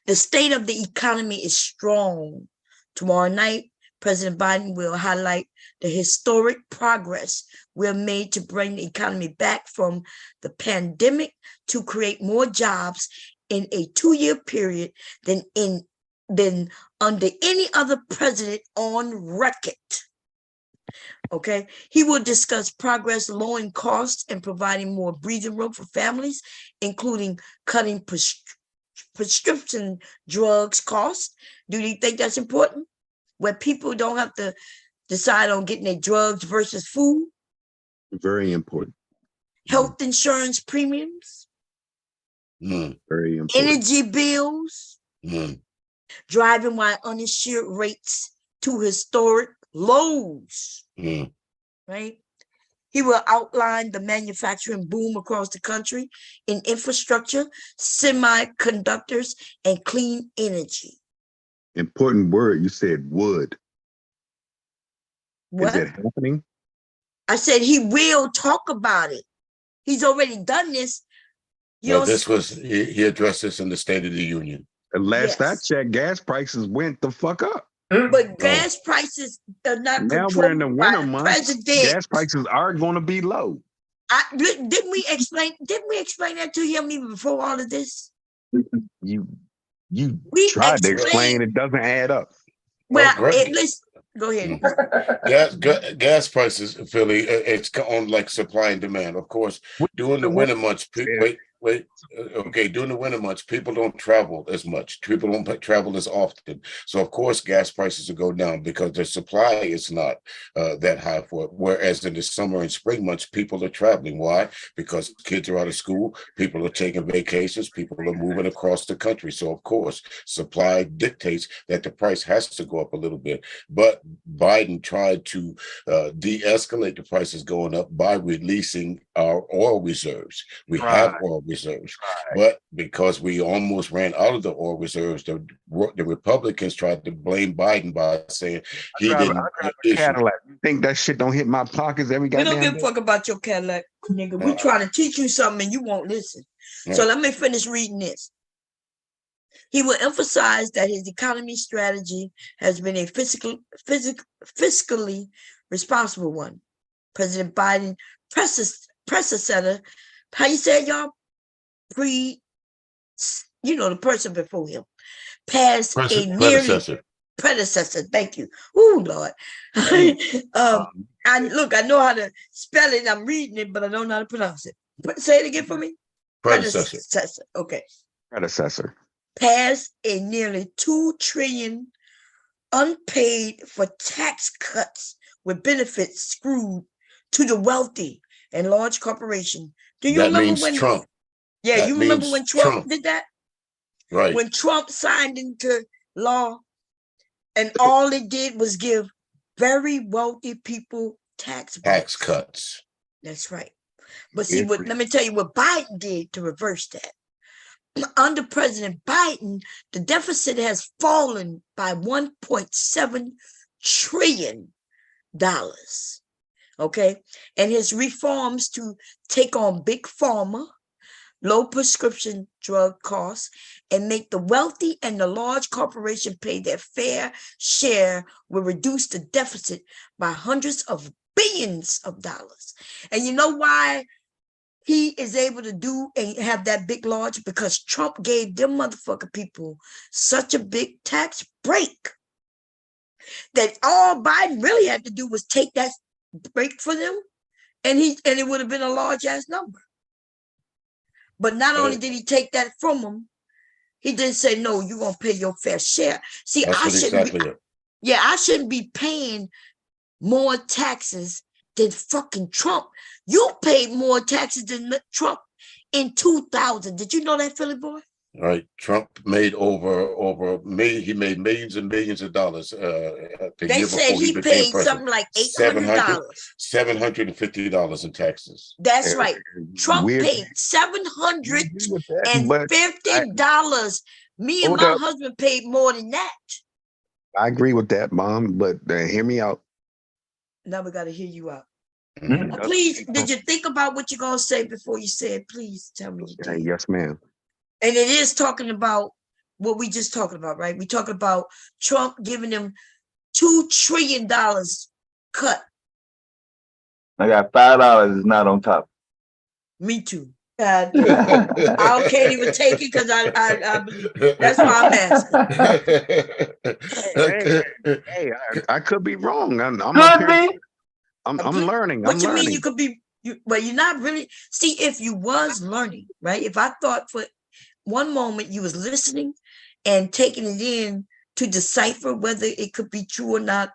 [SPEAKER 1] The state of the economy is strong. Tomorrow night, President Biden will highlight the historic progress we have made to bring the economy back from the pandemic to create more jobs in a 2-year period than under any other president on record. Okay, he will discuss progress lowering costs and providing more breathing room for families, including cutting prescription drugs costs. Do you think that's important? Where people don't have to decide on getting their drugs versus food?
[SPEAKER 18] Very important.
[SPEAKER 1] Health insurance premiums?
[SPEAKER 18] Very important.
[SPEAKER 1] Energy bills? Driving while uninsured rates to historic lows. Right? He will outline the manufacturing boom across the country in infrastructure, semiconductors, and clean energy.
[SPEAKER 18] Important word. You said would.
[SPEAKER 1] What?
[SPEAKER 18] Is it happening?
[SPEAKER 1] I said he will talk about it. He's already done this.
[SPEAKER 16] No, he addressed this in the State of the Union.
[SPEAKER 18] Last I checked, gas prices went the fuck up.
[SPEAKER 1] But gas prices are not
[SPEAKER 18] now we're in the
[SPEAKER 1] controlled
[SPEAKER 18] winter
[SPEAKER 1] by the
[SPEAKER 18] months.
[SPEAKER 1] president.
[SPEAKER 18] Gas prices are going to be low.
[SPEAKER 1] Didn't we explain that to him even before all of this?
[SPEAKER 18] You tried to explain, it doesn't add up.
[SPEAKER 1] Well, at least go ahead.
[SPEAKER 16] Gas prices, Philly, it's on like supply and demand. Of course, during the winter months, during the winter months, people don't travel as much. People don't travel as often. So, of course, gas prices will go down because the supply is not that high for it. Whereas in the summer and spring months, people are traveling. Why? Because kids are out of school, people are taking vacations, people are moving across the country. So, of course, supply dictates that the price has to go up a little bit. But Biden tried to de-escalate the prices going up by releasing our oil reserves. We have oil reserves, but because we almost ran out of the oil reserves, the Republicans tried to blame Biden by saying he didn't.
[SPEAKER 18] Cadillac. You think that shit don't hit my pockets every goddamn day?
[SPEAKER 1] We don't give a fuck about your Cadillac, nigga. We trying to teach you something and you won't listen. So let me finish reading this. He will emphasize that his economy strategy has been a fiscally responsible one. President Biden predecessor, how you say it, y'all? The person before him, passed predecessor. Thank you. Ooh, Lord. I know how to spell it. I'm reading it, but I don't know how to pronounce it. Say it again for me.
[SPEAKER 16] Predecessor.
[SPEAKER 1] Okay.
[SPEAKER 18] predecessor
[SPEAKER 1] passed a nearly $2 trillion unpaid for tax cuts with benefits screwed to the wealthy and large corporation. Do you
[SPEAKER 16] That
[SPEAKER 1] remember
[SPEAKER 16] means
[SPEAKER 1] when
[SPEAKER 16] Trump.
[SPEAKER 1] Yeah,
[SPEAKER 16] That
[SPEAKER 1] you remember
[SPEAKER 16] means
[SPEAKER 1] when Trump
[SPEAKER 16] Trump.
[SPEAKER 1] did that?
[SPEAKER 16] Right.
[SPEAKER 1] When Trump signed into law, and all it did was give very wealthy people tax
[SPEAKER 16] cuts.
[SPEAKER 1] That's right. But see, let me tell you what Biden did to reverse that. Under President Biden, the deficit has fallen by $1.7 trillion. Okay. And his reforms to take on big pharma, low prescription drug costs, and make the wealthy and the large corporation pay their fair share will reduce the deficit by hundreds of billions of dollars. And you know why he is able to do and have that big large? Because Trump gave them motherfucker people such a big tax break that all Biden really had to do was take that break for them, and it would have been a large ass number. But not only did he take that from them, he didn't say, no, you're going to pay your fair share. See, I shouldn't be paying more taxes than fucking Trump. You paid more taxes than Trump in 2000. Did you know that, Philly boy?
[SPEAKER 16] Right. Trump made he made millions and millions of dollars.
[SPEAKER 1] They said he paid something like $800.
[SPEAKER 16] $750 in taxes.
[SPEAKER 1] That's right. Trump paid $750. Me and my husband paid more than that.
[SPEAKER 18] I agree with that, Mom, but hear me out.
[SPEAKER 1] Now we got to hear you out. Please, did you think about what you're going to say before you said, please tell me you did?
[SPEAKER 18] Yes, ma'am.
[SPEAKER 1] And it is talking about what we just talking about, right? We talking about Trump giving them $2 trillion cut.
[SPEAKER 2] I got $5 is not on top.
[SPEAKER 1] Me too. I can't even take it because I that's why I'm asking.
[SPEAKER 18] Hey, I could be wrong. I'm learning.
[SPEAKER 1] What you mean you could be? Well, you're not really. See, if you was learning, right? If I thought for one moment you was listening and taking it in to decipher whether it could be true or not,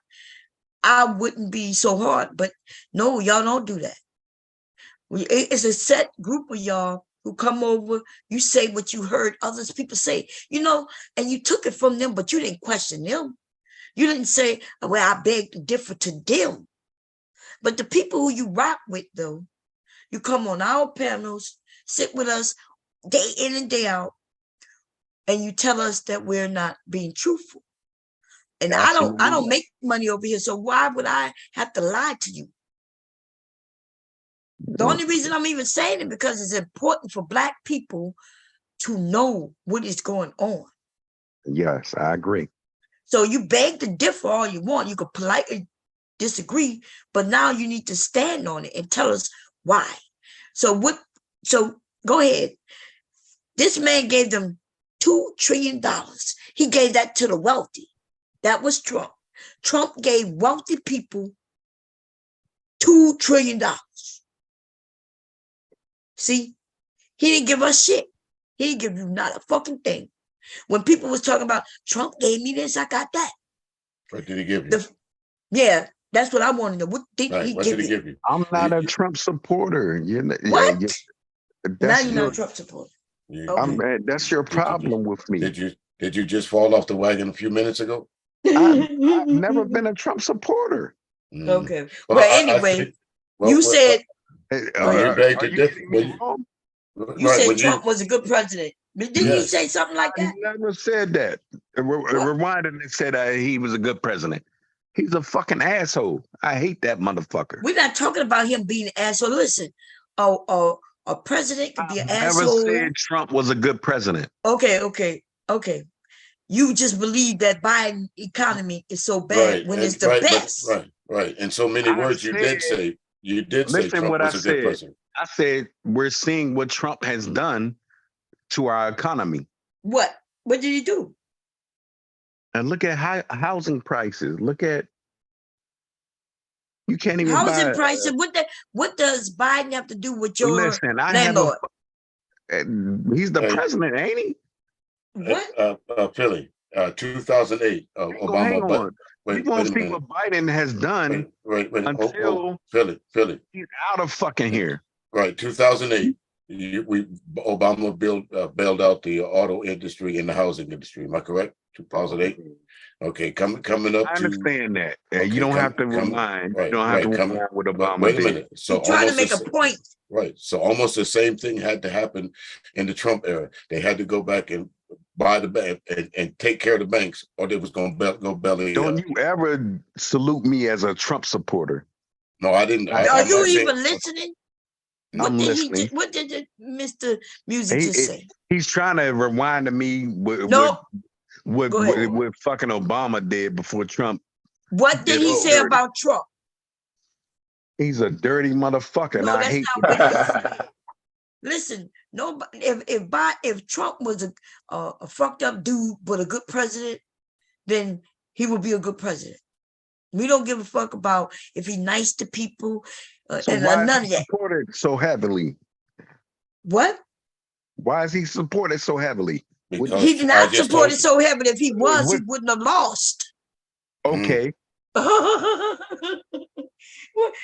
[SPEAKER 1] I wouldn't be so hard. But no, y'all don't do that. It's a set group of y'all who come over, you say what you heard others people say, and you took it from them, but you didn't question them. You didn't say, well, I beg to differ to them. But the people who you rock with, though, you come on our panels, sit with us day in and day out, and you tell us that we're not being truthful. And I don't make money over here, so why would I have to lie to you? The only reason I'm even saying it because it's important for Black people to know what is going on.
[SPEAKER 18] Yes, I agree.
[SPEAKER 1] So you beg to differ all you want. You could politely disagree, but now you need to stand on it and tell us why. So go ahead. This man gave them $2 trillion. He gave that to the wealthy. That was Trump. Trump gave wealthy people $2 trillion. See, he didn't give us shit. He didn't give you not a fucking thing. When people was talking about Trump gave me this, I got that.
[SPEAKER 16] What did he give you?
[SPEAKER 1] Yeah, that's what I want to know. What did he give you?
[SPEAKER 18] I'm not a Trump supporter.
[SPEAKER 1] What?
[SPEAKER 18] Now
[SPEAKER 1] you're not a Trump supporter.
[SPEAKER 18] Okay. That's your problem with me.
[SPEAKER 16] Did you just fall off the wagon a few minutes ago?
[SPEAKER 18] I've never been a Trump supporter.
[SPEAKER 1] Okay. Well, anyway, you said you said Trump was a good president. Didn't you say something like that?
[SPEAKER 18] I never said that. Rewinded and said he was a good president. He's a fucking asshole. I hate that motherfucker.
[SPEAKER 1] We're not talking about him being an asshole. Listen, a president could be an asshole.
[SPEAKER 18] Never said Trump was a good president.
[SPEAKER 1] Okay. You just believe that Biden economy is so bad when it's the best.
[SPEAKER 16] Right. In so many words, you did say Trump was a good president.
[SPEAKER 18] I said we're seeing what Trump has done to our economy.
[SPEAKER 1] What did he do?
[SPEAKER 18] And look at housing prices. Look at you can't even
[SPEAKER 1] housing
[SPEAKER 18] buy,
[SPEAKER 1] prices. What does Biden have to do with your
[SPEAKER 18] landlord? He's the president, ain't he?
[SPEAKER 1] What?
[SPEAKER 16] Philly, 2008,
[SPEAKER 18] Hang
[SPEAKER 16] Obama.
[SPEAKER 18] on.
[SPEAKER 16] But
[SPEAKER 18] You
[SPEAKER 16] wait
[SPEAKER 18] won't
[SPEAKER 16] a
[SPEAKER 18] see
[SPEAKER 16] minute.
[SPEAKER 18] what Biden has done
[SPEAKER 16] Wait.
[SPEAKER 18] until
[SPEAKER 16] Philly.
[SPEAKER 18] he's out of fucking here.
[SPEAKER 16] Right, 2008. Obama bailed out the auto industry and the housing industry. Am I correct? 2008. Okay, coming up
[SPEAKER 18] I understand that.
[SPEAKER 16] Okay,
[SPEAKER 18] you don't have to rewind.
[SPEAKER 16] Right,
[SPEAKER 18] you don't have to
[SPEAKER 16] right,
[SPEAKER 18] rewind what Obama
[SPEAKER 16] wait a
[SPEAKER 18] did.
[SPEAKER 16] minute. So
[SPEAKER 1] He's trying to
[SPEAKER 16] almost
[SPEAKER 1] make
[SPEAKER 16] the
[SPEAKER 1] a point.
[SPEAKER 16] Right. So almost the same thing had to happen in the Trump era. They had to go back and buy the bank and take care of the banks, or they was going to go belly up.
[SPEAKER 18] Don't you ever salute me as a Trump supporter?
[SPEAKER 16] No, I didn't.
[SPEAKER 1] Are you even listening?
[SPEAKER 18] I'm listening.
[SPEAKER 1] What did Mr. Music just say?
[SPEAKER 18] He's trying to rewind to me
[SPEAKER 1] No.
[SPEAKER 18] what fucking Obama did before Trump.
[SPEAKER 1] What did he say about Trump?
[SPEAKER 18] He's a dirty motherfucker, and I hate.
[SPEAKER 1] Listen, nobody. If Trump was a fucked up dude but a good president, then he would be a good president. We don't give a fuck about if he's nice to people
[SPEAKER 18] So
[SPEAKER 1] and
[SPEAKER 18] why
[SPEAKER 1] none
[SPEAKER 18] is
[SPEAKER 1] of
[SPEAKER 18] he
[SPEAKER 1] that.
[SPEAKER 18] supported so heavily?
[SPEAKER 1] What?
[SPEAKER 18] Why is he supported so heavily?
[SPEAKER 1] He's not supported so heavily. If he was, he wouldn't have lost.
[SPEAKER 18] Okay.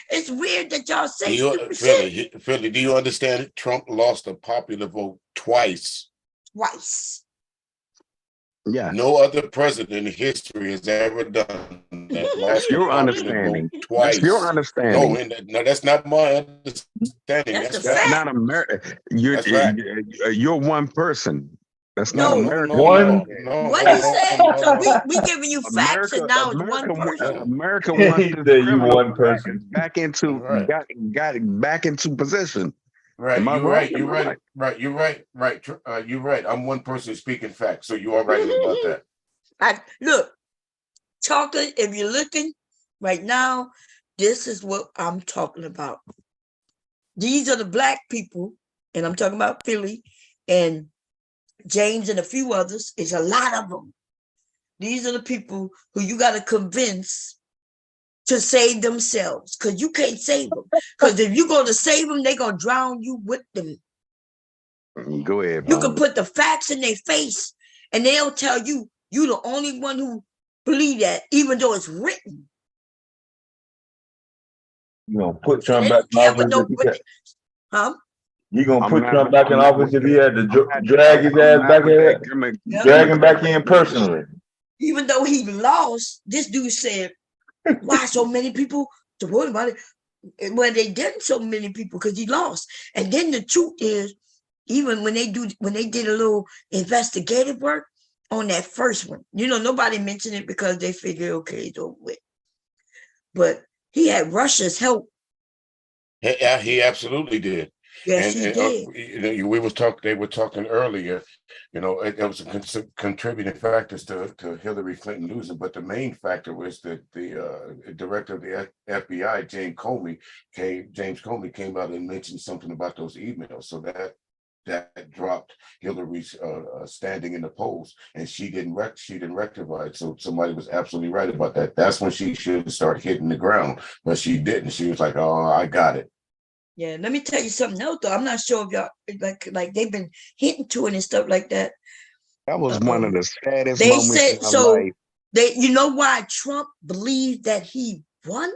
[SPEAKER 1] It's weird that y'all say stupid shit.
[SPEAKER 16] Philly, do you understand it? Trump lost a popular vote twice.
[SPEAKER 18] Yeah.
[SPEAKER 16] No other president in history has ever done that.
[SPEAKER 18] That's your understanding.
[SPEAKER 16] Twice.
[SPEAKER 18] That's your understanding.
[SPEAKER 16] No, that's not my understanding.
[SPEAKER 18] That's not America. You're one person. That's not America.
[SPEAKER 1] What he said? So we giving you facts, and now it's one person.
[SPEAKER 18] America wants
[SPEAKER 2] He said you one person.
[SPEAKER 18] back into got back into position.
[SPEAKER 16] Right,
[SPEAKER 18] Am I
[SPEAKER 16] you're right. You're
[SPEAKER 18] Am I
[SPEAKER 16] right. Right, you're right. Right, you're right. I'm one person speaking facts, so you are right about that.
[SPEAKER 1] Look, talking. If you're looking right now, this is what I'm talking about. These are the black people, and I'm talking about Philly and James and a few others. It's a lot of them. These are the people who you got to convince to save themselves, because you can't save them. Because if you're going to save them, they're going to drown you with them.
[SPEAKER 18] Go ahead.
[SPEAKER 1] You can put the facts in their face, and they'll tell you you're the only one who believe that, even though it's written.
[SPEAKER 2] You gonna put Trump back in office?
[SPEAKER 1] Huh?
[SPEAKER 2] You gonna put Trump back in office if he had to drag his ass back in? Drag him back in personally.
[SPEAKER 1] Even though he lost, this dude said, why so many people to worry about it? Well, they didn't so many people because he lost. And then the truth is, even when they did a little investigative work on that first one, nobody mentioned it because they figured, okay, it's over with. But he had Russia's help.
[SPEAKER 16] Yeah, he absolutely did.
[SPEAKER 1] Yes, he did.
[SPEAKER 16] We was talking. They were talking earlier. It was a contributing factors to Hillary Clinton losing, but the main factor was that the director of the FBI, James Comey, came out and mentioned something about those emails. So that dropped Hillary's standing in the polls, and she didn't rectify it. So somebody was absolutely right about that. That's when she should start hitting the ground, but she didn't. She was like, "Oh, I got it."
[SPEAKER 1] Yeah, let me tell you something else, though. I'm not sure if y'all like they've been hinting to it and stuff like that.
[SPEAKER 18] That was one of the saddest
[SPEAKER 1] They
[SPEAKER 18] moments
[SPEAKER 1] said
[SPEAKER 18] in my
[SPEAKER 1] so.
[SPEAKER 18] life.
[SPEAKER 1] You know why Trump believed that he won?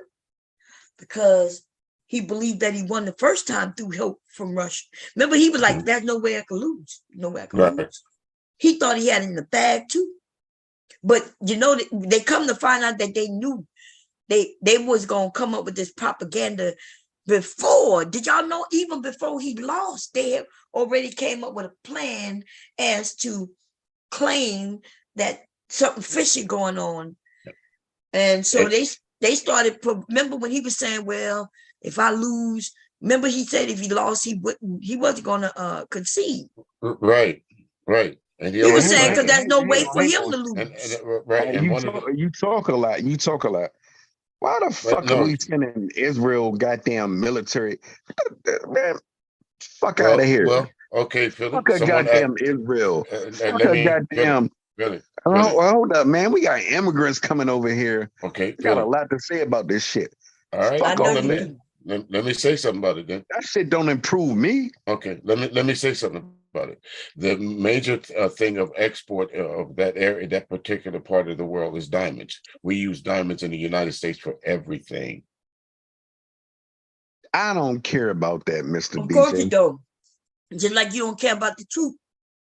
[SPEAKER 1] Because he believed that he won the first time through help from Russia. Remember, he was like, "There's no way I could lose. No way I could lose." He thought he had it in the bag too. But they come to find out that they knew they was gonna come up with this propaganda. Before, did y'all know, even before he lost, they had already came up with a plan as to claim that something fishy going on. And so they started, remember when he was saying, well, if I lose, remember he said if he lost, he wasn't going to concede.
[SPEAKER 16] Right. And
[SPEAKER 1] he was saying, because there's no way for him to lose.
[SPEAKER 18] You talk a lot. Why the fuck are we sending Israel goddamn military? Man, fuck out of here.
[SPEAKER 16] Well, okay, Philip.
[SPEAKER 18] Fuck a goddamn Israel. Fuck a goddamn.
[SPEAKER 16] Really?
[SPEAKER 18] Hold up, man. We got immigrants coming over here.
[SPEAKER 16] Okay.
[SPEAKER 18] We got a lot to say about this shit.
[SPEAKER 16] All right. Let me say something about it then.
[SPEAKER 18] That shit don't improve me.
[SPEAKER 16] Okay. Let me say something about it. The major thing of export of that area, that particular part of the world, is diamonds. We use diamonds in the United States for everything.
[SPEAKER 18] I don't care about that, Mr.
[SPEAKER 1] Of course you
[SPEAKER 18] DJ.
[SPEAKER 1] don't. Just like you don't care about the truth.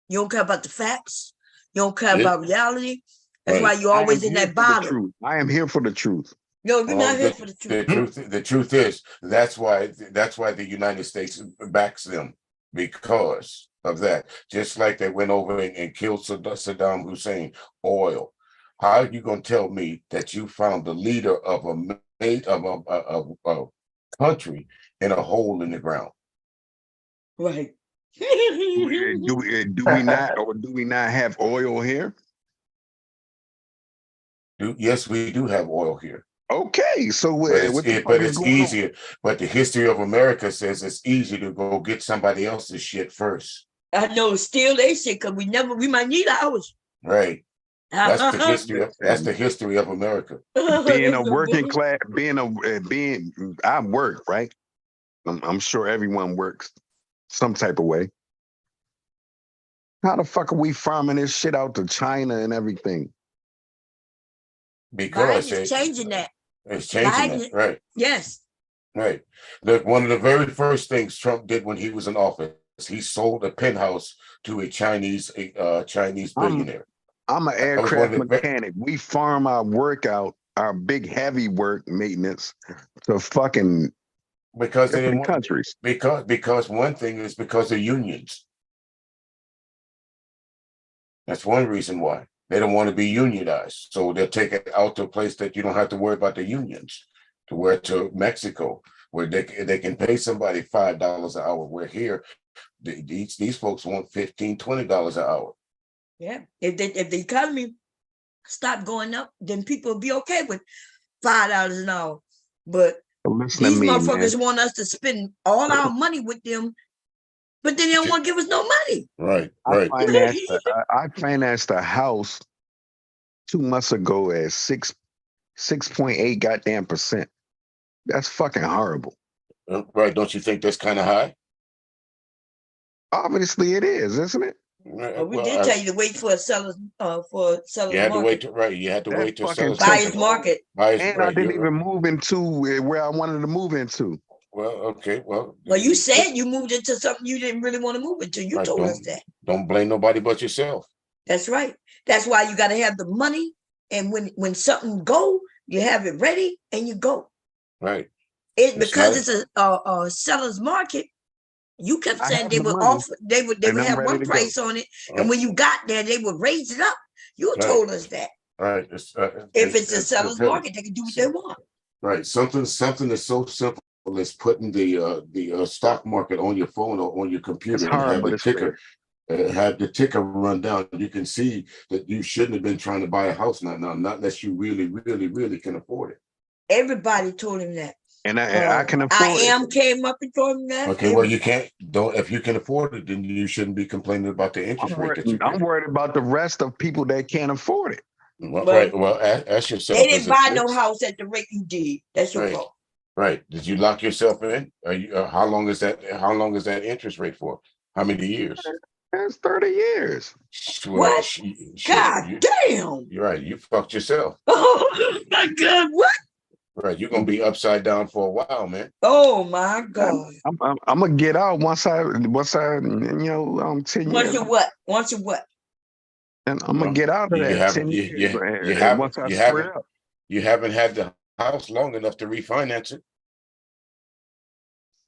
[SPEAKER 1] You don't care about the facts. You don't care
[SPEAKER 16] Yeah.
[SPEAKER 1] about reality. That's
[SPEAKER 16] Right.
[SPEAKER 1] why you're
[SPEAKER 18] I
[SPEAKER 1] always
[SPEAKER 18] am
[SPEAKER 1] in
[SPEAKER 18] here
[SPEAKER 1] that
[SPEAKER 18] for the
[SPEAKER 1] bottom.
[SPEAKER 18] truth. I am here for the truth.
[SPEAKER 1] No, you're not here
[SPEAKER 16] The,
[SPEAKER 1] for the truth.
[SPEAKER 16] the truth is that's why the United States backs them, because of that. Just like they went over and killed Saddam Hussein, oil. How are you gonna tell me that you found the leader of a country in a hole in the ground?
[SPEAKER 1] Right.
[SPEAKER 18] Do we not have oil here?
[SPEAKER 16] Yes, we do have oil here.
[SPEAKER 18] Okay, so
[SPEAKER 16] But it's easier. But the history of America says it's easy to go get somebody else's shit first.
[SPEAKER 1] I know, steal they shit because we might need ours.
[SPEAKER 16] Right. That's the history. That's the history of America.
[SPEAKER 18] Being a working class, I work, right? I'm sure everyone works some type of way. How the fuck are we farming this shit out to China and everything?
[SPEAKER 16] Because
[SPEAKER 1] Biden's changing that.
[SPEAKER 16] It's changing that, right?
[SPEAKER 1] Yes.
[SPEAKER 16] Right. Look, one of the very first things Trump did when he was in office, he sold a penthouse to a Chinese billionaire.
[SPEAKER 18] I'm an aircraft mechanic. We farm our work out, our big heavy work maintenance to fucking
[SPEAKER 16] because they didn't want,
[SPEAKER 18] countries.
[SPEAKER 16] Because one thing is because of unions. That's one reason why. They don't want to be unionized. So they'll take it out to a place that you don't have to worry about the unions, to Mexico, where they can pay somebody $5 an hour. Where here, these folks want $15, $20 an hour.
[SPEAKER 1] Yeah. If the economy stop going up, then people will be okay with $5 an hour. But these motherfuckers want us to spend all our money with them, but then they don't want to give us no money.
[SPEAKER 16] Right.
[SPEAKER 18] I financed a house 2 months ago at 6.8 goddamn %. That's fucking horrible.
[SPEAKER 16] Right. Don't you think that's kind of high?
[SPEAKER 18] Obviously it is, isn't it?
[SPEAKER 1] Well, we did tell you to wait for a seller's
[SPEAKER 16] You had to wait You had to wait till seller's
[SPEAKER 1] buyer's market.
[SPEAKER 18] And I didn't even move into where I wanted to move into.
[SPEAKER 16] Well, okay. Well,
[SPEAKER 1] you said you moved into something you didn't really want to move into. You told us that.
[SPEAKER 16] Don't blame nobody but yourself.
[SPEAKER 1] That's right. That's why you got to have the money. And when something go, you have it ready and you go.
[SPEAKER 16] Right.
[SPEAKER 1] Because it's a seller's market. You kept saying they would offer, they would have one price on it, and when you got there, they would raise it up. You told us that.
[SPEAKER 16] Right.
[SPEAKER 1] If it's a seller's market, they can do what they want.
[SPEAKER 16] Right. Something is so simple as putting the stock market on your phone or on your computer and have the ticker run down. You can see that you shouldn't have been trying to buy a house now, not unless you really, really, really can afford it.
[SPEAKER 1] Everybody told him that.
[SPEAKER 18] And I can afford it.
[SPEAKER 1] Came up and told him that.
[SPEAKER 16] Okay, well, you can't. If you can afford it, then you shouldn't be complaining about the interest rate.
[SPEAKER 18] I'm worried about the rest of people that can't afford it.
[SPEAKER 16] Well, right. Well, ask yourself.
[SPEAKER 1] They didn't buy no house at the rate you did. That's your fault.
[SPEAKER 16] Right. Did you lock yourself in? How long is that? How long is that interest rate for? How many years?
[SPEAKER 18] That's 30 years.
[SPEAKER 1] What? God damn.
[SPEAKER 16] You're right. You fucked yourself.
[SPEAKER 1] Oh my God. What?
[SPEAKER 16] Right, you're gonna be upside down for a while, man.
[SPEAKER 1] Oh my God!
[SPEAKER 18] I'm gonna get out once I 10 years.
[SPEAKER 1] Once you what?
[SPEAKER 18] And I'm gonna get out of that.
[SPEAKER 16] You haven't had the house long enough to refinance it.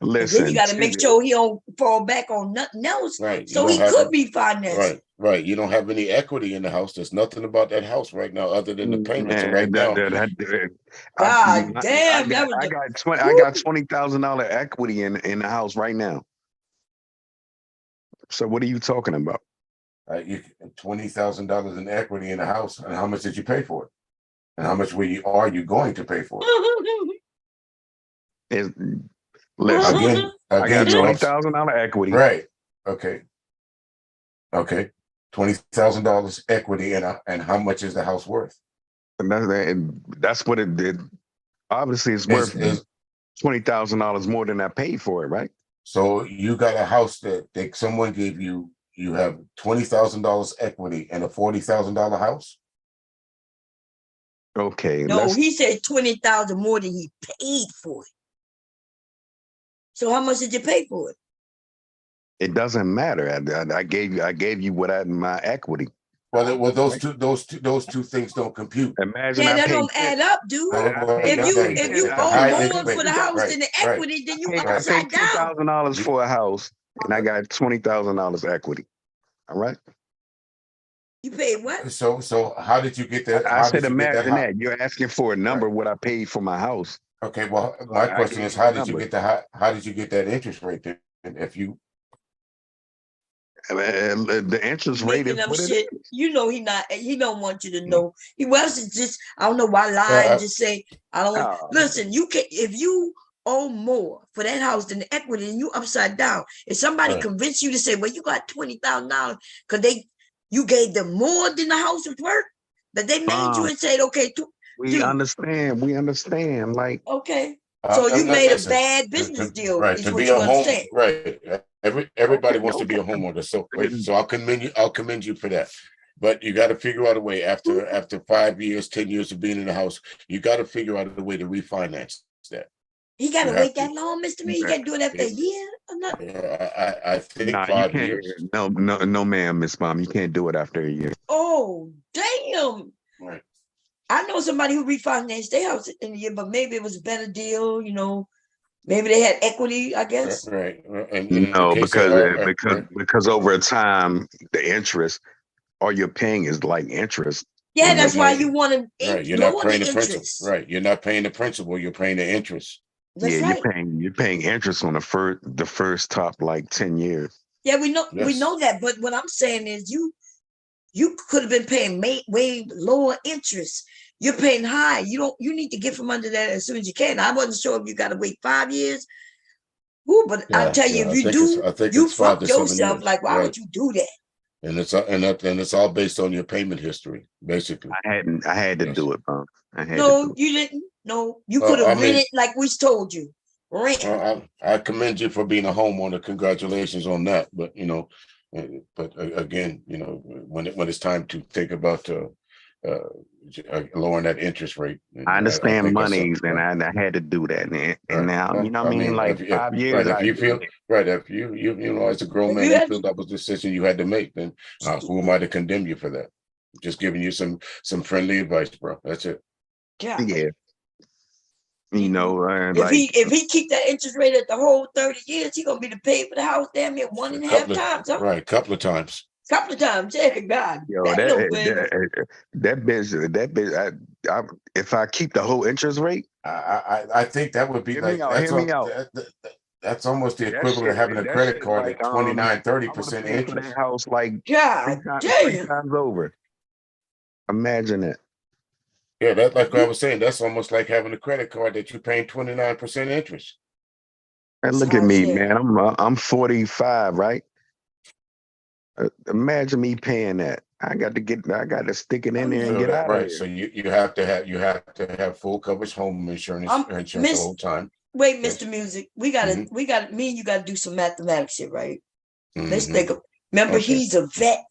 [SPEAKER 18] Listen,
[SPEAKER 1] then you got to make sure he don't fall back on nothing else.
[SPEAKER 16] Right.
[SPEAKER 1] So he could refinance.
[SPEAKER 16] Right. You don't have any equity in the house. There's nothing about that house right now other than the payments right now.
[SPEAKER 1] God damn!
[SPEAKER 18] I got $20,000 equity in the house right now. So what are you talking about?
[SPEAKER 16] You $20,000 in equity in the house, and how much did you pay for it? And how much are you going to pay for it?
[SPEAKER 18] Listen,
[SPEAKER 16] again,
[SPEAKER 18] I got $20,000 equity.
[SPEAKER 16] Right. Okay. $20,000 equity, and how much is the house worth?
[SPEAKER 18] And that's what it did. Obviously, it's worth $20,000 more than I paid for it, right?
[SPEAKER 16] So you got a house that someone gave you you have $20,000 equity in a $40,000 house.
[SPEAKER 18] Okay,
[SPEAKER 1] No, he said 20,000 more than he paid for it. So how much did you pay for it?
[SPEAKER 18] it doesn't matter. I gave you what my equity.
[SPEAKER 16] Well, those two things don't compute.
[SPEAKER 18] Imagine
[SPEAKER 1] Yeah,
[SPEAKER 18] I
[SPEAKER 1] that
[SPEAKER 18] paid
[SPEAKER 1] don't add up, dude. If you
[SPEAKER 16] That's a
[SPEAKER 1] owe
[SPEAKER 16] high
[SPEAKER 1] more for the house than the equity, then you
[SPEAKER 18] I
[SPEAKER 1] upside
[SPEAKER 18] paid
[SPEAKER 1] down.
[SPEAKER 18] $2,000 for a house, and I got $20,000 equity. All right.
[SPEAKER 1] You paid what?
[SPEAKER 16] So how did you get that?
[SPEAKER 18] I
[SPEAKER 16] How
[SPEAKER 18] said,
[SPEAKER 16] did you get
[SPEAKER 18] imagine
[SPEAKER 16] that?
[SPEAKER 18] that. You're asking for a number what I paid for my house.
[SPEAKER 16] Okay, well, my question is, how did you get that interest rate then? If you
[SPEAKER 18] the interest rate is
[SPEAKER 1] Making up
[SPEAKER 18] what it
[SPEAKER 1] shit.
[SPEAKER 18] is.
[SPEAKER 1] You know he don't want you to know. He wasn't just, I don't know why lie and just say, I don't want. Listen, you can, if you owe more for that house than the equity, and you upside down. If somebody convinced you to say, well, you got $20,000 because you gave them more than the house was worth, that they made you and said, okay,
[SPEAKER 18] we understand. Like,
[SPEAKER 1] okay. So you made a bad business deal,
[SPEAKER 16] right,
[SPEAKER 1] is
[SPEAKER 16] to
[SPEAKER 1] what
[SPEAKER 16] be
[SPEAKER 1] you
[SPEAKER 16] a home,
[SPEAKER 1] understand.
[SPEAKER 16] right. Everybody wants to be a homeowner. So I'll commend you for that. But you got to figure out a way after 5 years, 10 years of being in the house, you got to figure out a way to refinance that.
[SPEAKER 1] He got to wait that long, Mr. Me? He got to do it after a year or not?
[SPEAKER 16] I think
[SPEAKER 18] nah,
[SPEAKER 16] 5
[SPEAKER 18] you
[SPEAKER 16] years.
[SPEAKER 18] can't. No, ma'am, Miss Mom, you can't do it after a year.
[SPEAKER 1] Oh, damn.
[SPEAKER 16] Right.
[SPEAKER 1] I know somebody who refinanced their house in a year, but maybe it was a better deal, you know. Maybe they had equity, I guess.
[SPEAKER 16] Right. And
[SPEAKER 18] no, because over time, the interest, all you're paying is like interest.
[SPEAKER 1] Yeah, that's why you want to
[SPEAKER 16] right. You're not
[SPEAKER 1] lower
[SPEAKER 16] paying
[SPEAKER 1] the
[SPEAKER 16] the principal.
[SPEAKER 1] interest.
[SPEAKER 16] Right. You're not paying the principal, you're paying the interest.
[SPEAKER 1] That's right.
[SPEAKER 18] You're paying interest on the first top like 10 years.
[SPEAKER 1] Yeah, we know that, but what I'm saying is you could have been paying way lower interest. You're paying high. You need to get from under that as soon as you can. I wasn't sure if you got to wait 5 years. Ooh, but I tell you, if you do, you fuck yourself. Like, why would you do that?
[SPEAKER 16] And it's all based on your payment history, basically.
[SPEAKER 18] I had to do it, bro.
[SPEAKER 1] No, you didn't. No, you could have rented like we told you. Rent.
[SPEAKER 16] I commend you for being a homeowner. Congratulations on that. But again, when it's time to think about lowering that interest rate.
[SPEAKER 18] I understand monies, and I had to do that. And now, you know what I mean? Like 5 years.
[SPEAKER 16] Right, if you feel if you as a grown man, you feel that was a decision you had to make, then who am I to condemn you for that? Just giving you some friendly advice, bro. That's it.
[SPEAKER 1] Yeah.
[SPEAKER 18] You know,
[SPEAKER 1] if he keep that interest rate at the whole 30 years, he gonna be to pay for the house damn near 1.5 times. Huh?
[SPEAKER 16] Right, couple of times.
[SPEAKER 1] Yeah, God.
[SPEAKER 18] Yo, that bitch. If I keep the whole interest rate,
[SPEAKER 16] I think that would be
[SPEAKER 18] hear
[SPEAKER 16] like
[SPEAKER 18] me out.
[SPEAKER 16] That's almost the equivalent of having a credit card at 29-30% interest.
[SPEAKER 18] That house like
[SPEAKER 1] God
[SPEAKER 18] three times over. Imagine it.
[SPEAKER 16] Yeah, that's like I was saying. That's almost like having a credit card that you're paying 29% interest.
[SPEAKER 18] And look at me, man. I'm 45, right? Imagine me paying that. I got to stick it in there and get out of here.
[SPEAKER 16] So you have to have full coverage home insurance the whole time.
[SPEAKER 1] Wait, Mr. Music, we gotta me and you gotta do some mathematics here, right? Let's think of. Remember, he's a vet.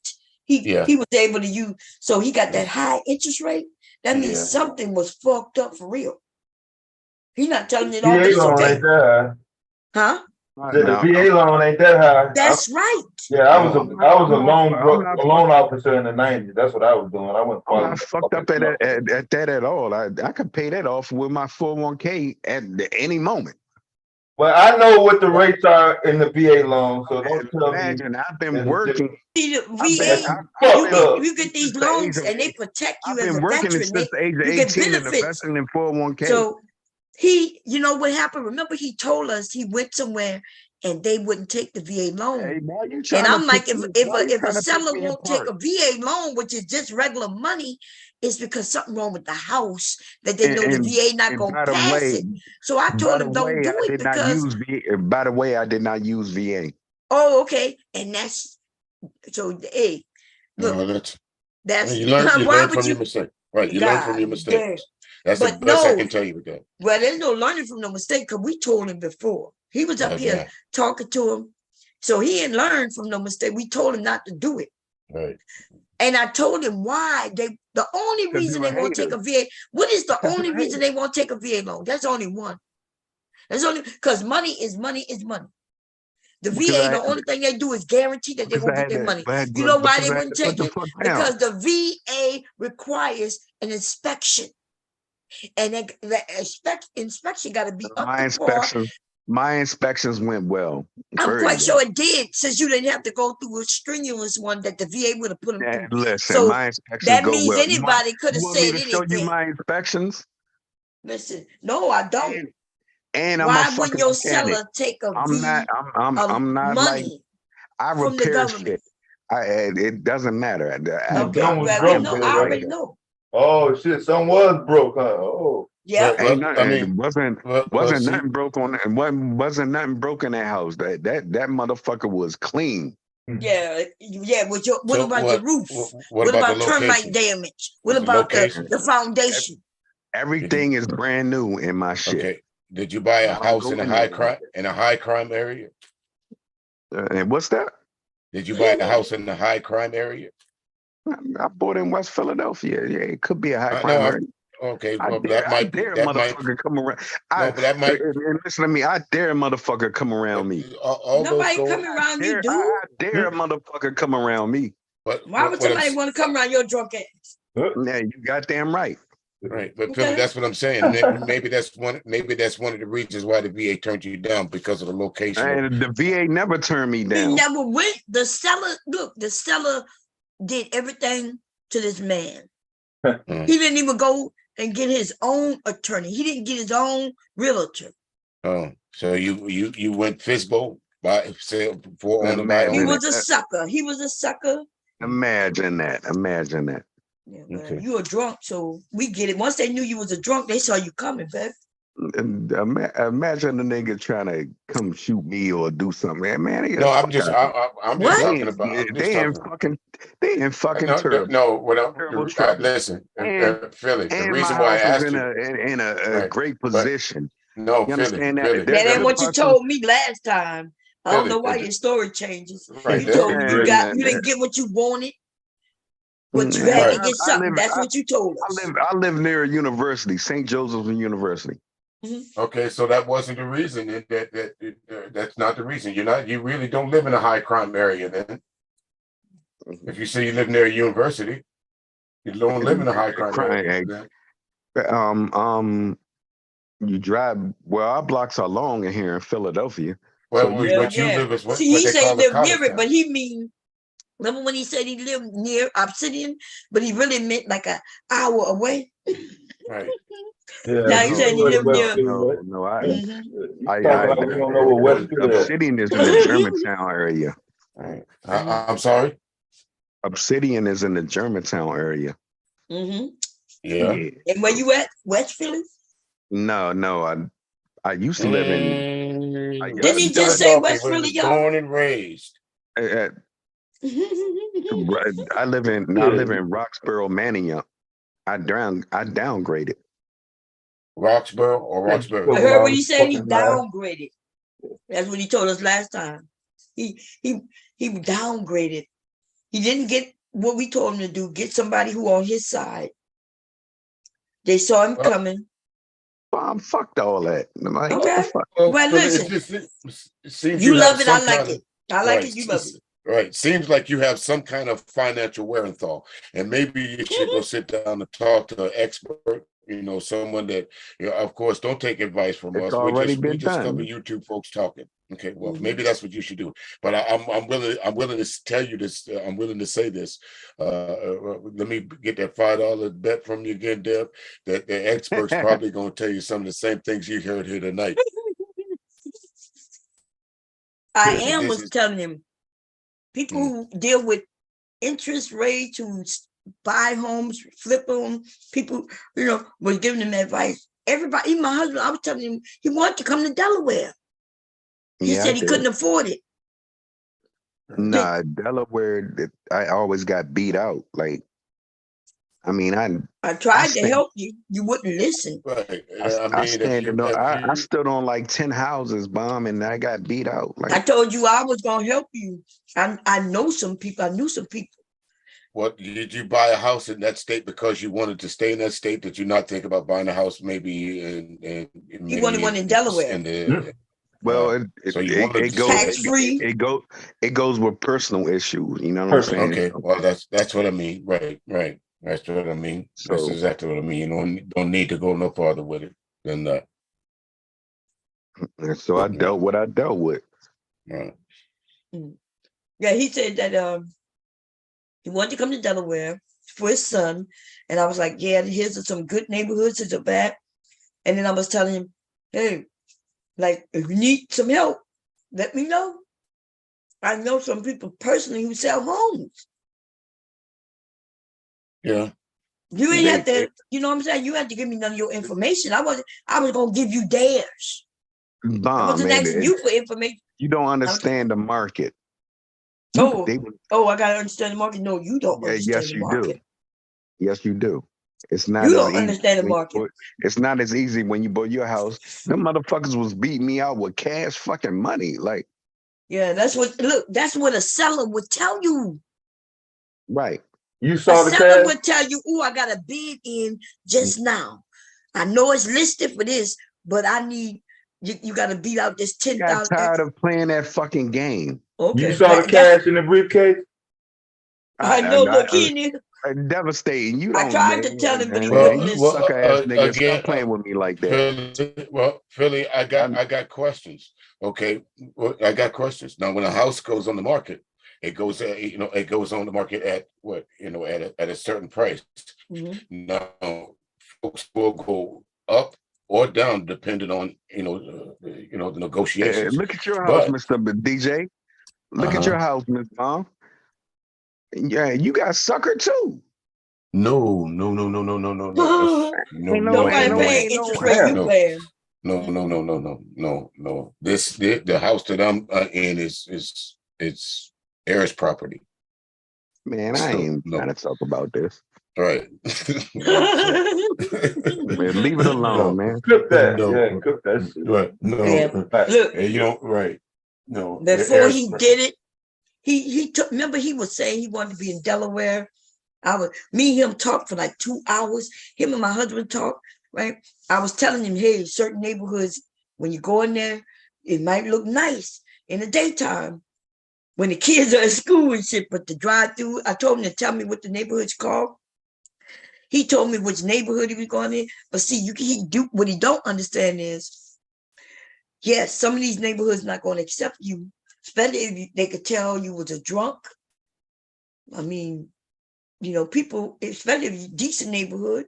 [SPEAKER 1] He was able to use, so he got that high interest rate. That means something was fucked up for real. He's not telling it all.
[SPEAKER 2] Okay.
[SPEAKER 1] Huh?
[SPEAKER 2] The VA loan ain't that high.
[SPEAKER 1] That's right.
[SPEAKER 2] Yeah, I was a loan officer in the 90s. That's what I was doing. I wasn't
[SPEAKER 18] I'm not fucked up at that at all. I could pay that off with my 401k at any moment.
[SPEAKER 2] Well, I know what the rates are in the VA loan, so don't tell me.
[SPEAKER 18] Imagine, I've been working.
[SPEAKER 1] See, the VA, you get these loans and they protect you as a veteran.
[SPEAKER 18] I've been working since the age of 18 and investing in 401k.
[SPEAKER 1] So you know what happened? Remember, he told us he went somewhere and they wouldn't take the VA loan.
[SPEAKER 18] Hey,
[SPEAKER 1] and I'm like, if a seller won't take a VA loan, which is just regular money, it's because something wrong with the house that they know the VA not going to pass it. So I told him, don't do it because.
[SPEAKER 18] By the way, I did not use VA.
[SPEAKER 1] Oh, okay. And that's, so, hey, look,
[SPEAKER 16] you learn from your mistake. Right, you learn from your mistakes. That's the best I can tell you with that.
[SPEAKER 1] Well, there's no learning from no mistake because we told him before. He was up here talking to him, So he didn't learn from no mistake. We told him not to do it.
[SPEAKER 16] Right.
[SPEAKER 1] And I told him why the only reason they won't take a VA, what is the only reason they won't take a VA loan? That's only one. That's only because money is money is money. The VA, the only thing they do is guarantee that they're gonna get their money. You know why they wouldn't take it? Because the VA requires an inspection. And the inspection got to be up to par.
[SPEAKER 18] My inspections went well.
[SPEAKER 1] I'm quite sure it did, since you didn't have to go through a strenuous one that the VA would have put them through.
[SPEAKER 18] Listen,
[SPEAKER 1] So
[SPEAKER 18] my inspections
[SPEAKER 1] that
[SPEAKER 18] go
[SPEAKER 1] means
[SPEAKER 18] well.
[SPEAKER 1] anybody could have
[SPEAKER 18] You want
[SPEAKER 1] said
[SPEAKER 18] me to show you
[SPEAKER 1] anything.
[SPEAKER 18] my inspections?
[SPEAKER 1] Listen, no, I don't.
[SPEAKER 18] And I'm
[SPEAKER 1] Why
[SPEAKER 18] a
[SPEAKER 1] wouldn't
[SPEAKER 18] fucking
[SPEAKER 1] your
[SPEAKER 18] mechanic.
[SPEAKER 1] seller take a
[SPEAKER 18] I'm not like
[SPEAKER 1] money
[SPEAKER 18] I
[SPEAKER 1] from the
[SPEAKER 18] repair
[SPEAKER 1] government?
[SPEAKER 18] shit. It doesn't matter.
[SPEAKER 1] Okay, well, I already know.
[SPEAKER 2] Oh shit, something was broke, huh? Oh.
[SPEAKER 1] Yeah.
[SPEAKER 18] Ain't nothing, wasn't nothing broke on it. Wasn't nothing broke in that house. That motherfucker was clean.
[SPEAKER 1] Yeah, what
[SPEAKER 16] So
[SPEAKER 1] about your roof?
[SPEAKER 16] what about the
[SPEAKER 1] termite
[SPEAKER 16] location?
[SPEAKER 1] damage? What
[SPEAKER 16] The
[SPEAKER 1] about
[SPEAKER 16] location?
[SPEAKER 1] the foundation?
[SPEAKER 18] Everything is brand new in my shit.
[SPEAKER 16] Okay. Did you buy a house in a high crime area?
[SPEAKER 18] And what's that?
[SPEAKER 16] Did you buy a house in the high crime area?
[SPEAKER 18] I bought in West Philadelphia. Yeah, it could be a high crime area.
[SPEAKER 16] Okay,
[SPEAKER 18] I
[SPEAKER 16] well,
[SPEAKER 18] dare,
[SPEAKER 16] that might be
[SPEAKER 18] I dare
[SPEAKER 16] that
[SPEAKER 18] a
[SPEAKER 16] might.
[SPEAKER 18] motherfucker come around.
[SPEAKER 16] No, but that might.
[SPEAKER 18] And listen to me. I dare a motherfucker come around me.
[SPEAKER 1] Nobody coming around you, dude.
[SPEAKER 18] I dare a motherfucker come around me.
[SPEAKER 1] Why would somebody want to come around your drunk ass?
[SPEAKER 18] Yeah, you goddamn right.
[SPEAKER 16] Right, but Philly, that's what I'm saying. Maybe that's one of the reasons why the VA turned you down, because of the location.
[SPEAKER 18] And the VA never turned me down.
[SPEAKER 1] He never went. The seller did everything to this man. He didn't even go and get his own attorney. He didn't get his own realtor.
[SPEAKER 16] Oh, so you went Fisbo for on the buy.
[SPEAKER 1] He was a sucker. He was a sucker.
[SPEAKER 18] Imagine that.
[SPEAKER 1] Yeah, well, you were drunk, so we get it. Once they knew you was a drunk, they saw you coming, babe.
[SPEAKER 18] Imagine the nigga trying to come shoot me or do something. Man,
[SPEAKER 16] no, I'm just talking about.
[SPEAKER 18] They ain't fucking terrible.
[SPEAKER 16] No, listen, Philly. The reason why I asked you
[SPEAKER 18] in a great position.
[SPEAKER 16] No,
[SPEAKER 18] you understand
[SPEAKER 16] Philly.
[SPEAKER 1] That ain't what you told me last time. I don't know why your story changes.
[SPEAKER 16] Right,
[SPEAKER 1] you told me you didn't get what you wanted. But you had to get something. That's what you told us.
[SPEAKER 18] I live near a university, St. Joseph's University.
[SPEAKER 16] Okay, so that wasn't the reason. That's not the reason. You really don't live in a high crime area then. If you say you live near a university, you don't live in a high crime area.
[SPEAKER 18] You drive, well, our blocks are long in here in Philadelphia.
[SPEAKER 16] Well, but you live as what?
[SPEAKER 1] See, he said he lived near it, but he mean. Remember when he said he lived near Obsidian, but he really meant like an hour away?
[SPEAKER 16] Right.
[SPEAKER 2] Yeah,
[SPEAKER 1] now he said he lived near.
[SPEAKER 18] No, Obsidian is in the Germantown area.
[SPEAKER 16] Right. I'm sorry?
[SPEAKER 18] Obsidian is in the Germantown area.
[SPEAKER 16] Yeah.
[SPEAKER 1] And where you at? West Philly?
[SPEAKER 18] No, I used to live in.
[SPEAKER 1] Didn't he just say West Philly, y'all?
[SPEAKER 16] Born and raised.
[SPEAKER 18] I live in Roxborough, Manayunk. I downgraded.
[SPEAKER 16] Roxborough or Roxborough?
[SPEAKER 1] I heard what he said. He downgraded. That's what he told us last time. He downgraded. He didn't get what we told him to do. Get somebody who on his side. They saw him coming.
[SPEAKER 18] Fucked all that. Like,
[SPEAKER 1] okay. Well, listen. You love it. I like it. I like it. You love it.
[SPEAKER 16] Right. Seems like you have some kind of financial wherewithal, and maybe you should go sit down and talk to an expert. Someone that, of course, don't take advice from us. We just couple YouTube folks talking. Okay, well, maybe that's what you should do. But I'm willing to tell you this. I'm willing to say this. Let me get that $5 bet from you again, Deb. That the experts probably going to tell you some of the same things you heard here tonight.
[SPEAKER 1] I was telling him. People who deal with interest rates, who buy homes, flip them, people, was giving them advice. Everybody, even my husband, I was telling him he wanted to come to Delaware. He said he couldn't afford it.
[SPEAKER 18] Nah, Delaware, I always got beat out. Like, I mean,
[SPEAKER 1] I tried to
[SPEAKER 18] stand-
[SPEAKER 1] help you. You wouldn't listen.
[SPEAKER 16] Right.
[SPEAKER 18] I stand in I stood on like 10 houses, bomb, and I got beat out.
[SPEAKER 1] I
[SPEAKER 18] Like,
[SPEAKER 1] told you I was gonna help you. I know some people. I knew some people.
[SPEAKER 16] What did you buy a house in that state because you wanted to stay in that state? Did you not think about buying a house maybe in
[SPEAKER 1] You wanted one in Delaware.
[SPEAKER 18] well,
[SPEAKER 16] so you wanted
[SPEAKER 18] it
[SPEAKER 16] to
[SPEAKER 18] goes
[SPEAKER 1] tax-free.
[SPEAKER 18] it goes with personal issues. You know what I'm saying?
[SPEAKER 16] Okay, well that's what I mean. Right. That's what I mean. That's
[SPEAKER 18] So-
[SPEAKER 16] exactly what I mean. You don't need to go no farther with it than that.
[SPEAKER 18] And so I dealt what I dealt with.
[SPEAKER 16] Right.
[SPEAKER 1] Yeah, he said that he wanted to come to Delaware for his son, and I was like, yeah, here's some good neighborhoods, here's a bad. And then I was telling him, hey, like if you need some help, let me know. I know some people personally who sell homes.
[SPEAKER 16] Yeah.
[SPEAKER 1] You ain't have to, you know what I'm saying? You had to give me none of your information. I was gonna give you theirs. I
[SPEAKER 18] Bomb,
[SPEAKER 1] wasn't
[SPEAKER 18] man.
[SPEAKER 1] asking you for information.
[SPEAKER 18] You don't understand the market.
[SPEAKER 1] Oh,
[SPEAKER 18] They-
[SPEAKER 1] I gotta understand the market. No, you don't
[SPEAKER 18] Yeah,
[SPEAKER 1] understand
[SPEAKER 18] yes,
[SPEAKER 1] the
[SPEAKER 18] you
[SPEAKER 1] market.
[SPEAKER 18] do. Yes, you do. It's not.
[SPEAKER 1] You
[SPEAKER 18] as
[SPEAKER 1] don't
[SPEAKER 18] easy
[SPEAKER 1] understand the
[SPEAKER 18] when you
[SPEAKER 1] market.
[SPEAKER 18] bought- It's not as easy when you bought your house. Them motherfuckers was beating me out with cash fucking money. Like,
[SPEAKER 1] Yeah, that's what a seller would tell you.
[SPEAKER 18] right.
[SPEAKER 2] You
[SPEAKER 1] A
[SPEAKER 2] saw the
[SPEAKER 1] seller
[SPEAKER 2] cash?
[SPEAKER 1] would tell you, "Oh, I got a bid in just now. I know it's listed for this, but I need you got to beat out this
[SPEAKER 18] I got
[SPEAKER 1] 10,000."
[SPEAKER 18] tired of playing that fucking game.
[SPEAKER 1] Okay,
[SPEAKER 2] You saw the cash in the briefcase?
[SPEAKER 1] I know. Look, he didn't.
[SPEAKER 18] Devastating. You
[SPEAKER 1] I
[SPEAKER 18] don't.
[SPEAKER 1] tried to tell him, but he
[SPEAKER 18] man,
[SPEAKER 1] wouldn't
[SPEAKER 18] you
[SPEAKER 1] listen.
[SPEAKER 18] sucker ass nigga.
[SPEAKER 16] again,
[SPEAKER 18] Stop playing with me like that.
[SPEAKER 16] Philly, I got questions. Okay, well, I got questions. Now, when a house goes on the market, it goes, it goes on the market at what, at a certain price.
[SPEAKER 1] Mhm.
[SPEAKER 16] Now, folks will go up or down depending on the negotiations.
[SPEAKER 18] Look at your house,
[SPEAKER 16] But
[SPEAKER 18] Mr. DJ. Look at your house, Miss Mom. Yeah, you got sucker too.
[SPEAKER 16] No.
[SPEAKER 1] Nobody paying interest rate you paying.
[SPEAKER 16] No. The house that I'm in is heiress property.
[SPEAKER 18] Man, I ain't trying to talk about this.
[SPEAKER 16] Right.
[SPEAKER 18] Man, leave it alone, man.
[SPEAKER 2] Cook that.
[SPEAKER 16] No.
[SPEAKER 2] Yeah, cook that shit.
[SPEAKER 16] Right. No.
[SPEAKER 1] Yeah. Look,
[SPEAKER 16] And you don't. Right. No.
[SPEAKER 1] before he did it, he took. Remember, he was saying he wanted to be in Delaware. Me and him talked for like 2 hours. Him and my husband talked, right? I was telling him, hey, certain neighborhoods, when you go in there, it might look nice in the daytime when the kids are at school and shit, but the drive-through, I told him to tell me what the neighborhood's called. He told me which neighborhood he was going in, but see, what he don't understand is, yes, some of these neighborhoods not going to accept you, especially if they could tell you was a drunk. I mean, people, especially if you decent neighborhood,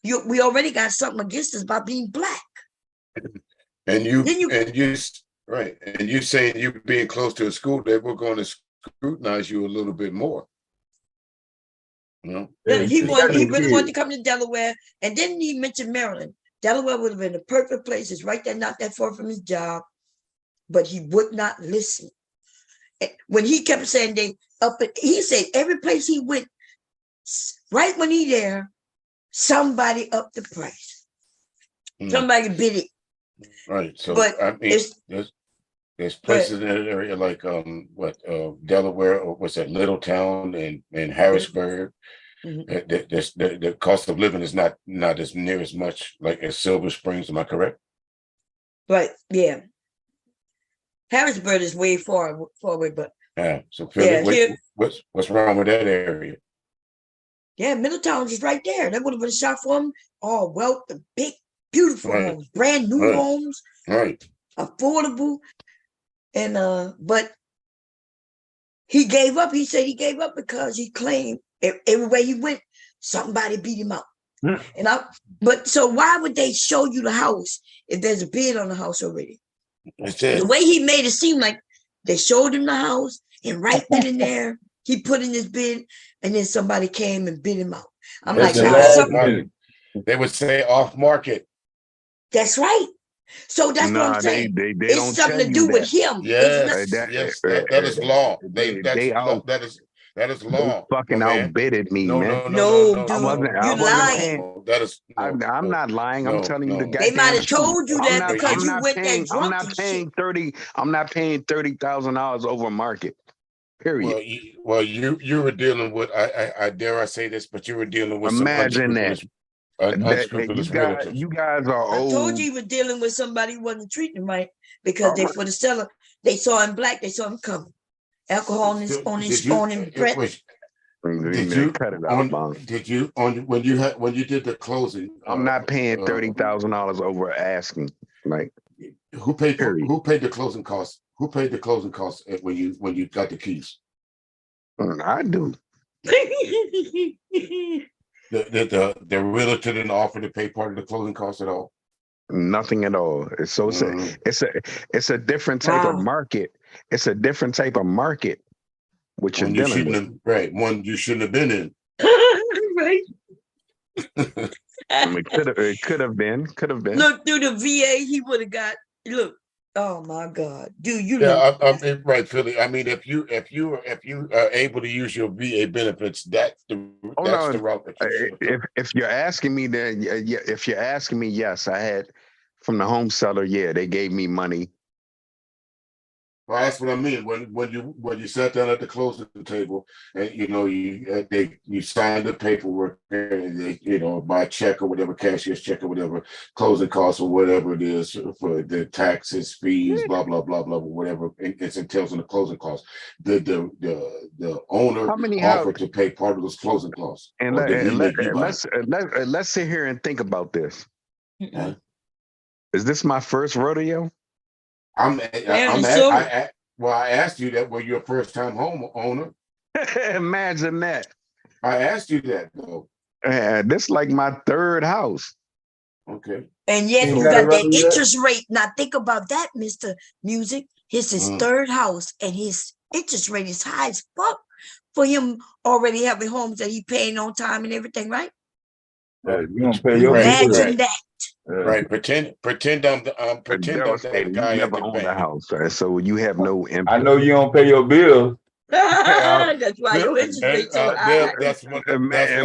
[SPEAKER 1] we already got something against us by being black.
[SPEAKER 16] And you saying you being close to a school that we're going to scrutinize you a little bit more.
[SPEAKER 1] He really wanted to come to Delaware, and didn't he mention Maryland? Delaware would have been the perfect place. It's right there, not that far from his job, but he would not listen. When he kept saying he said every place he went, right when he there, somebody upped the price. Somebody bid it.
[SPEAKER 16] Right. So
[SPEAKER 1] but
[SPEAKER 16] I mean, there's places in that area like Delaware, or what's that, Littletown and Harrisburg. Mm-hmm. The cost of living is not as near as much like as Silver Springs. Am I correct?
[SPEAKER 1] Right. Yeah. Harrisburg is way far away, but
[SPEAKER 16] yeah. So Philly, what's wrong with that area?
[SPEAKER 1] Yeah, Middletown is right there. That would have been a shot for him. All wealth, the big, beautiful homes, brand new homes, affordable, and but he gave up. He said he gave up because he claimed everywhere he went, somebody beat him out. But so why would they show you the house if there's a bid on the house already? The way he made it seem like they showed him the house, and right then and there he put in his bid, and then somebody came and bid him out. I'm like,
[SPEAKER 16] they would say off market.
[SPEAKER 1] That's right. So that's what I'm saying.
[SPEAKER 16] They
[SPEAKER 1] it's something to do with him.
[SPEAKER 16] Yes, that is law. That That is
[SPEAKER 18] You
[SPEAKER 16] law.
[SPEAKER 18] fucking
[SPEAKER 16] my man.
[SPEAKER 18] outbidded me,
[SPEAKER 16] No,
[SPEAKER 18] man.
[SPEAKER 16] no, no,
[SPEAKER 1] No,
[SPEAKER 16] no,
[SPEAKER 1] dude,
[SPEAKER 18] I
[SPEAKER 16] no,
[SPEAKER 18] wasn't.
[SPEAKER 16] no,
[SPEAKER 18] I
[SPEAKER 1] you
[SPEAKER 16] no,
[SPEAKER 18] wasn't
[SPEAKER 1] lying.
[SPEAKER 18] paying.
[SPEAKER 16] no. That is
[SPEAKER 18] I'm
[SPEAKER 16] no,
[SPEAKER 18] not lying. I'm
[SPEAKER 16] no,
[SPEAKER 18] telling you the
[SPEAKER 16] no.
[SPEAKER 1] They might
[SPEAKER 18] goddamn
[SPEAKER 1] have
[SPEAKER 18] truth.
[SPEAKER 1] told you
[SPEAKER 18] I'm
[SPEAKER 1] that
[SPEAKER 18] not.
[SPEAKER 1] because
[SPEAKER 18] I'm
[SPEAKER 1] you
[SPEAKER 18] not
[SPEAKER 1] went there
[SPEAKER 18] paying. I'm
[SPEAKER 1] drunk
[SPEAKER 18] not
[SPEAKER 1] and shit.
[SPEAKER 18] paying 30. I'm not paying $30,000 over market. Period.
[SPEAKER 16] You were dealing with. I dare I say this, but you were dealing with some
[SPEAKER 18] Imagine that.
[SPEAKER 16] unscrupulous realtors.
[SPEAKER 18] You guys are
[SPEAKER 1] I told
[SPEAKER 18] old.
[SPEAKER 1] you he was dealing with somebody who wasn't treating him right because
[SPEAKER 18] All
[SPEAKER 1] they
[SPEAKER 18] right.
[SPEAKER 1] for the seller, they saw him black, they saw him coming. Alcohol on his breath.
[SPEAKER 16] Did you
[SPEAKER 18] cut it out,
[SPEAKER 16] on?
[SPEAKER 18] Bond?
[SPEAKER 16] Did you on when you did the closing?
[SPEAKER 18] I'm not paying $30,000 over asking. Like
[SPEAKER 16] who paid
[SPEAKER 18] period.
[SPEAKER 16] who paid the closing costs? Who paid the closing costs when you got the keys?
[SPEAKER 18] I do.
[SPEAKER 16] The realtor didn't offer to pay part of the closing costs at all.
[SPEAKER 18] Nothing at all. It's so it's a different type of market. It's a different type of market which you're dealing with.
[SPEAKER 16] One you shouldn't have been in.
[SPEAKER 1] Right.
[SPEAKER 18] It could have been.
[SPEAKER 1] Look, through the VA, he would have got. Look, oh my God, dude, you
[SPEAKER 16] Yeah,
[SPEAKER 1] know.
[SPEAKER 16] I'm right, Philly. I mean, if you are able to use your VA benefits, that's the route that you should have.
[SPEAKER 18] If you're asking me, then if you're asking me, yes, I had from the home seller. Yeah, they gave me money.
[SPEAKER 16] Well, that's what I mean. When you sat down at the closing table and you signed the paperwork and they, by check or whatever, cashier's check or whatever, closing costs or whatever it is for the taxes, fees, blah blah blah blah, whatever it entails in the closing costs. The owner offered to pay part of those closing costs.
[SPEAKER 18] And let's sit here and think about this. Is this my first rodeo?
[SPEAKER 16] I asked you that. Were you a first-time homeowner?
[SPEAKER 18] Imagine that.
[SPEAKER 16] I asked you that though.
[SPEAKER 18] This like my third house.
[SPEAKER 16] Okay.
[SPEAKER 1] And yet you got that interest rate. Now think about that, Mr. Music. His third house, and his interest rate is high as fuck for him already having homes that he paying on time and everything, right?
[SPEAKER 2] You gonna pay your
[SPEAKER 1] Imagine that.
[SPEAKER 16] Right. Pretend I'm that guy at the bank.
[SPEAKER 18] House, right? So you have no impact.
[SPEAKER 2] I know you don't pay your bills.
[SPEAKER 1] That's why your interest rate so high.
[SPEAKER 16] That's what I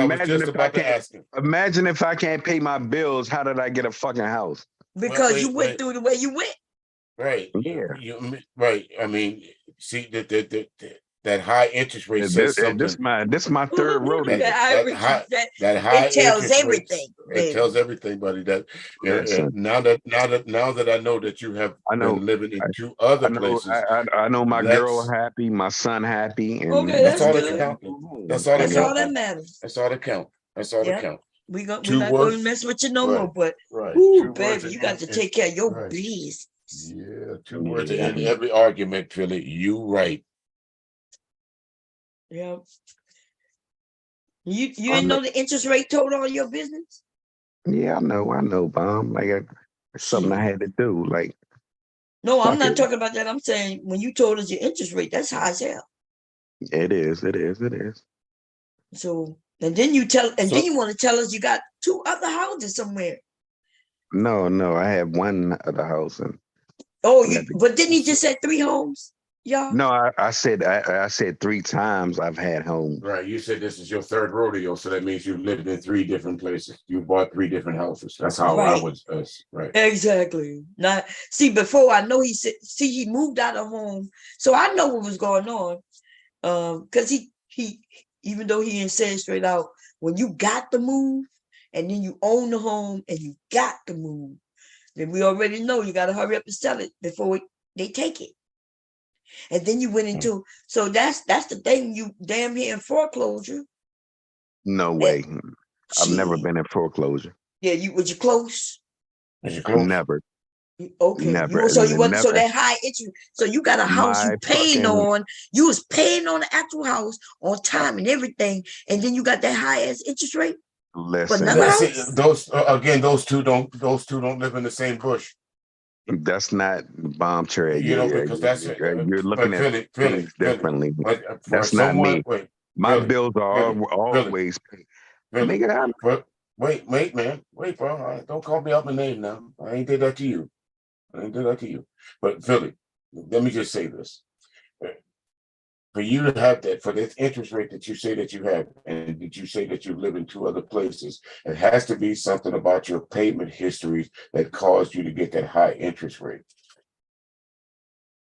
[SPEAKER 16] was just about to ask him.
[SPEAKER 18] Imagine if I can't pay my bills, how did I get a fucking house?
[SPEAKER 1] Because you went through the way you went.
[SPEAKER 16] Right.
[SPEAKER 18] Yeah.
[SPEAKER 16] Right. I mean, see that high interest rate says something.
[SPEAKER 18] This my third rodeo.
[SPEAKER 16] It
[SPEAKER 1] tells everything.
[SPEAKER 16] It tells everything, buddy. That now that I know that you have been living in two other places.
[SPEAKER 18] I know my girl happy, my son happy, and
[SPEAKER 1] that's
[SPEAKER 16] all
[SPEAKER 1] good.
[SPEAKER 16] that counts. That's all that matters. That's all that counts. That's all that counts.
[SPEAKER 1] We're not going to mess with you no more, but baby, you got to take care of your business.
[SPEAKER 16] Yeah, 2 words in every argument, Philly. You right.
[SPEAKER 1] Yeah. You didn't know the interest rate told all your business?
[SPEAKER 18] Yeah, I know, Bomb. Like it's something I had to do. Like
[SPEAKER 1] no, I'm not talking about that. I'm saying when you told us your interest rate, that's high as hell.
[SPEAKER 18] It is.
[SPEAKER 1] So and then you want to tell us you got 2 other houses somewhere.
[SPEAKER 18] No, I have one other house and
[SPEAKER 1] but didn't he just say 3 homes? Yeah.
[SPEAKER 18] No, I said 3 times I've had homes.
[SPEAKER 16] Right. You said this is your third rodeo, so that means you've lived in 3 different places. You bought 3 different houses. That's how I was. Right.
[SPEAKER 1] Exactly. Now, see, before I know he moved out of home, so I know what was going on. Because he even though he didn't say it straight out, when you got to move and then you own the home and you got to move, then we already know you got to hurry up and sell it before they take it. And then you went into so that's the thing, you damn near in foreclosure.
[SPEAKER 18] No way. I've never been in foreclosure.
[SPEAKER 1] Yeah, was you close?
[SPEAKER 18] Never.
[SPEAKER 1] Okay.
[SPEAKER 18] Never.
[SPEAKER 1] So you wasn't so that high interest. So you got a house you paying on. You was paying on the actual house on time and everything, and then you got that high ass interest rate.
[SPEAKER 18] Listen,
[SPEAKER 16] those two don't live in the same bush.
[SPEAKER 18] That's not Bomb Cherry.
[SPEAKER 16] Because that's it.
[SPEAKER 18] You're looking at things differently. That's not me. My bills are always paid.
[SPEAKER 16] Wait, man. Wait, bro. Don't call me out my name now. I ain't did that to you. But Philly, let me just say this. For you to have that, for this interest rate that you say that you have, and that you say that you live in 2 other places, it has to be something about your payment history that caused you to get that high interest rate.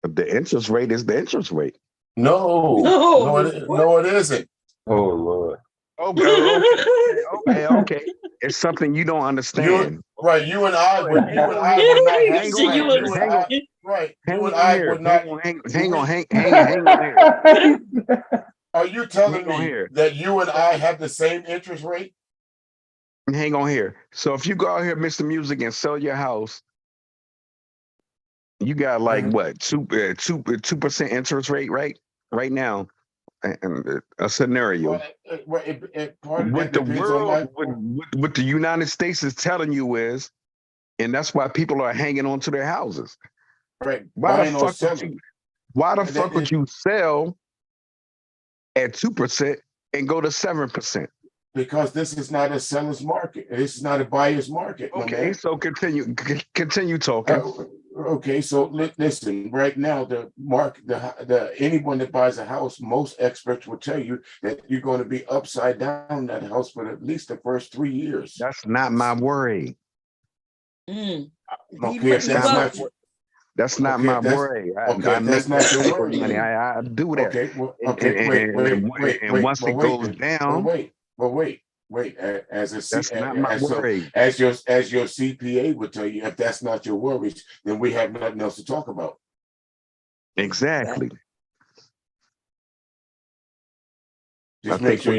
[SPEAKER 18] The interest rate is the interest rate.
[SPEAKER 16] No, it isn't.
[SPEAKER 2] Oh Lord.
[SPEAKER 18] Okay. It's something you don't understand.
[SPEAKER 16] You and I would not have. Hang on here. Are you telling me that you and I have the same interest rate?
[SPEAKER 18] Hang on here. So if you go out here, Mr. Music, and sell your house, you got like what 2% interest rate, right now. And a scenario. What the world, what the United States is telling you is, and that's why people are hanging on to their houses.
[SPEAKER 16] Right.
[SPEAKER 18] Why the fuck would you sell at 2% and go to 7%?
[SPEAKER 16] Because this is not a seller's market. This is not a buyer's market.
[SPEAKER 18] Okay, so continue talking.
[SPEAKER 16] Okay, so listen. Right now, the anyone that buys a house, most experts will tell you that you're going to be upside down that house for at least the first 3 years.
[SPEAKER 18] That's not my worry.
[SPEAKER 16] Okay, that's not my
[SPEAKER 18] worry.
[SPEAKER 16] That's not your worry.
[SPEAKER 18] Money. I do that.
[SPEAKER 16] Okay, wait.
[SPEAKER 18] And once it goes down,
[SPEAKER 16] wait. As your CPA would tell you, if that's not your worries, then we have nothing else to talk about.
[SPEAKER 18] Exactly.
[SPEAKER 16] Just make sure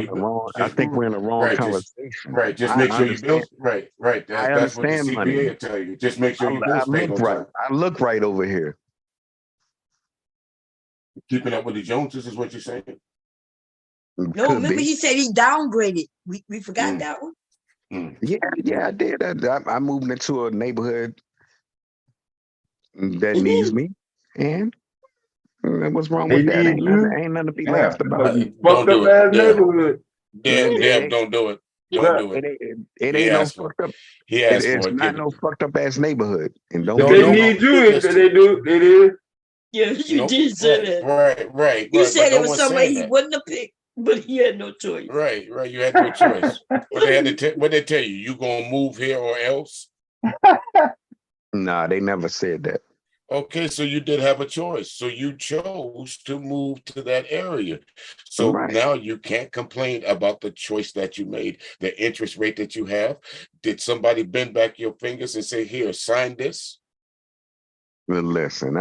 [SPEAKER 18] I think we're in the wrong conversation.
[SPEAKER 16] Right. Just make sure you build. Right. That's what the CPA will tell you. Just make sure you build.
[SPEAKER 18] I look right over here.
[SPEAKER 16] Keeping up with the Joneses is what you're saying.
[SPEAKER 1] No, remember he said he downgraded. We forgot that one.
[SPEAKER 18] Yeah, I did. I moved into a neighborhood that needs me, and what's wrong with that? Ain't nothing to be laughed about.
[SPEAKER 2] Fucked up ass neighborhood.
[SPEAKER 16] Damn, don't do it. Don't do it.
[SPEAKER 18] It ain't no fucked up. It's not no fucked up ass neighborhood. And
[SPEAKER 2] they need you. They do. It is.
[SPEAKER 1] Yeah, you did say that.
[SPEAKER 16] Right.
[SPEAKER 1] You said it was somebody he wouldn't have picked, but he had no choice.
[SPEAKER 16] Right. You had no choice. What they tell you? You gonna move here or else?
[SPEAKER 18] Nah, they never said that.
[SPEAKER 16] Okay, so you did have a choice. So you chose to move to that area. So now you can't complain about the choice that you made, the interest rate that you have. Did somebody bend back your fingers and say, here, sign this?
[SPEAKER 18] Well, listen,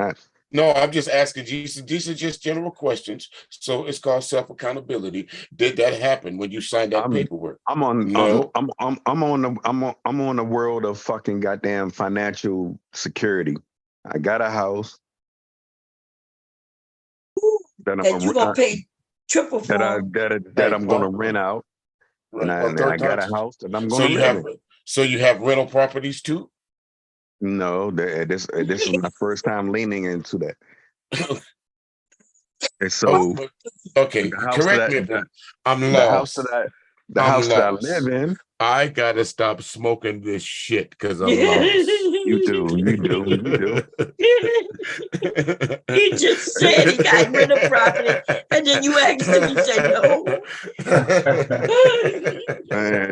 [SPEAKER 16] no, I'm just asking. These are just general questions. So it's called self-accountability. Did that happen when you signed that paperwork?
[SPEAKER 18] I'm on the world of fucking goddamn financial security. I got a house
[SPEAKER 1] that you're gonna pay triple for.
[SPEAKER 18] That I'm gonna rent out. And I got a house that I'm gonna live in.
[SPEAKER 16] So you have rental properties too?
[SPEAKER 18] No, this is my first time leaning into that. And so,
[SPEAKER 16] okay, correct me if I'm lost.
[SPEAKER 18] The house that I live in.
[SPEAKER 16] I gotta stop smoking this shit because I'm lost.
[SPEAKER 18] You do.
[SPEAKER 1] He just said he got rid of property, and then you asked him, he said no.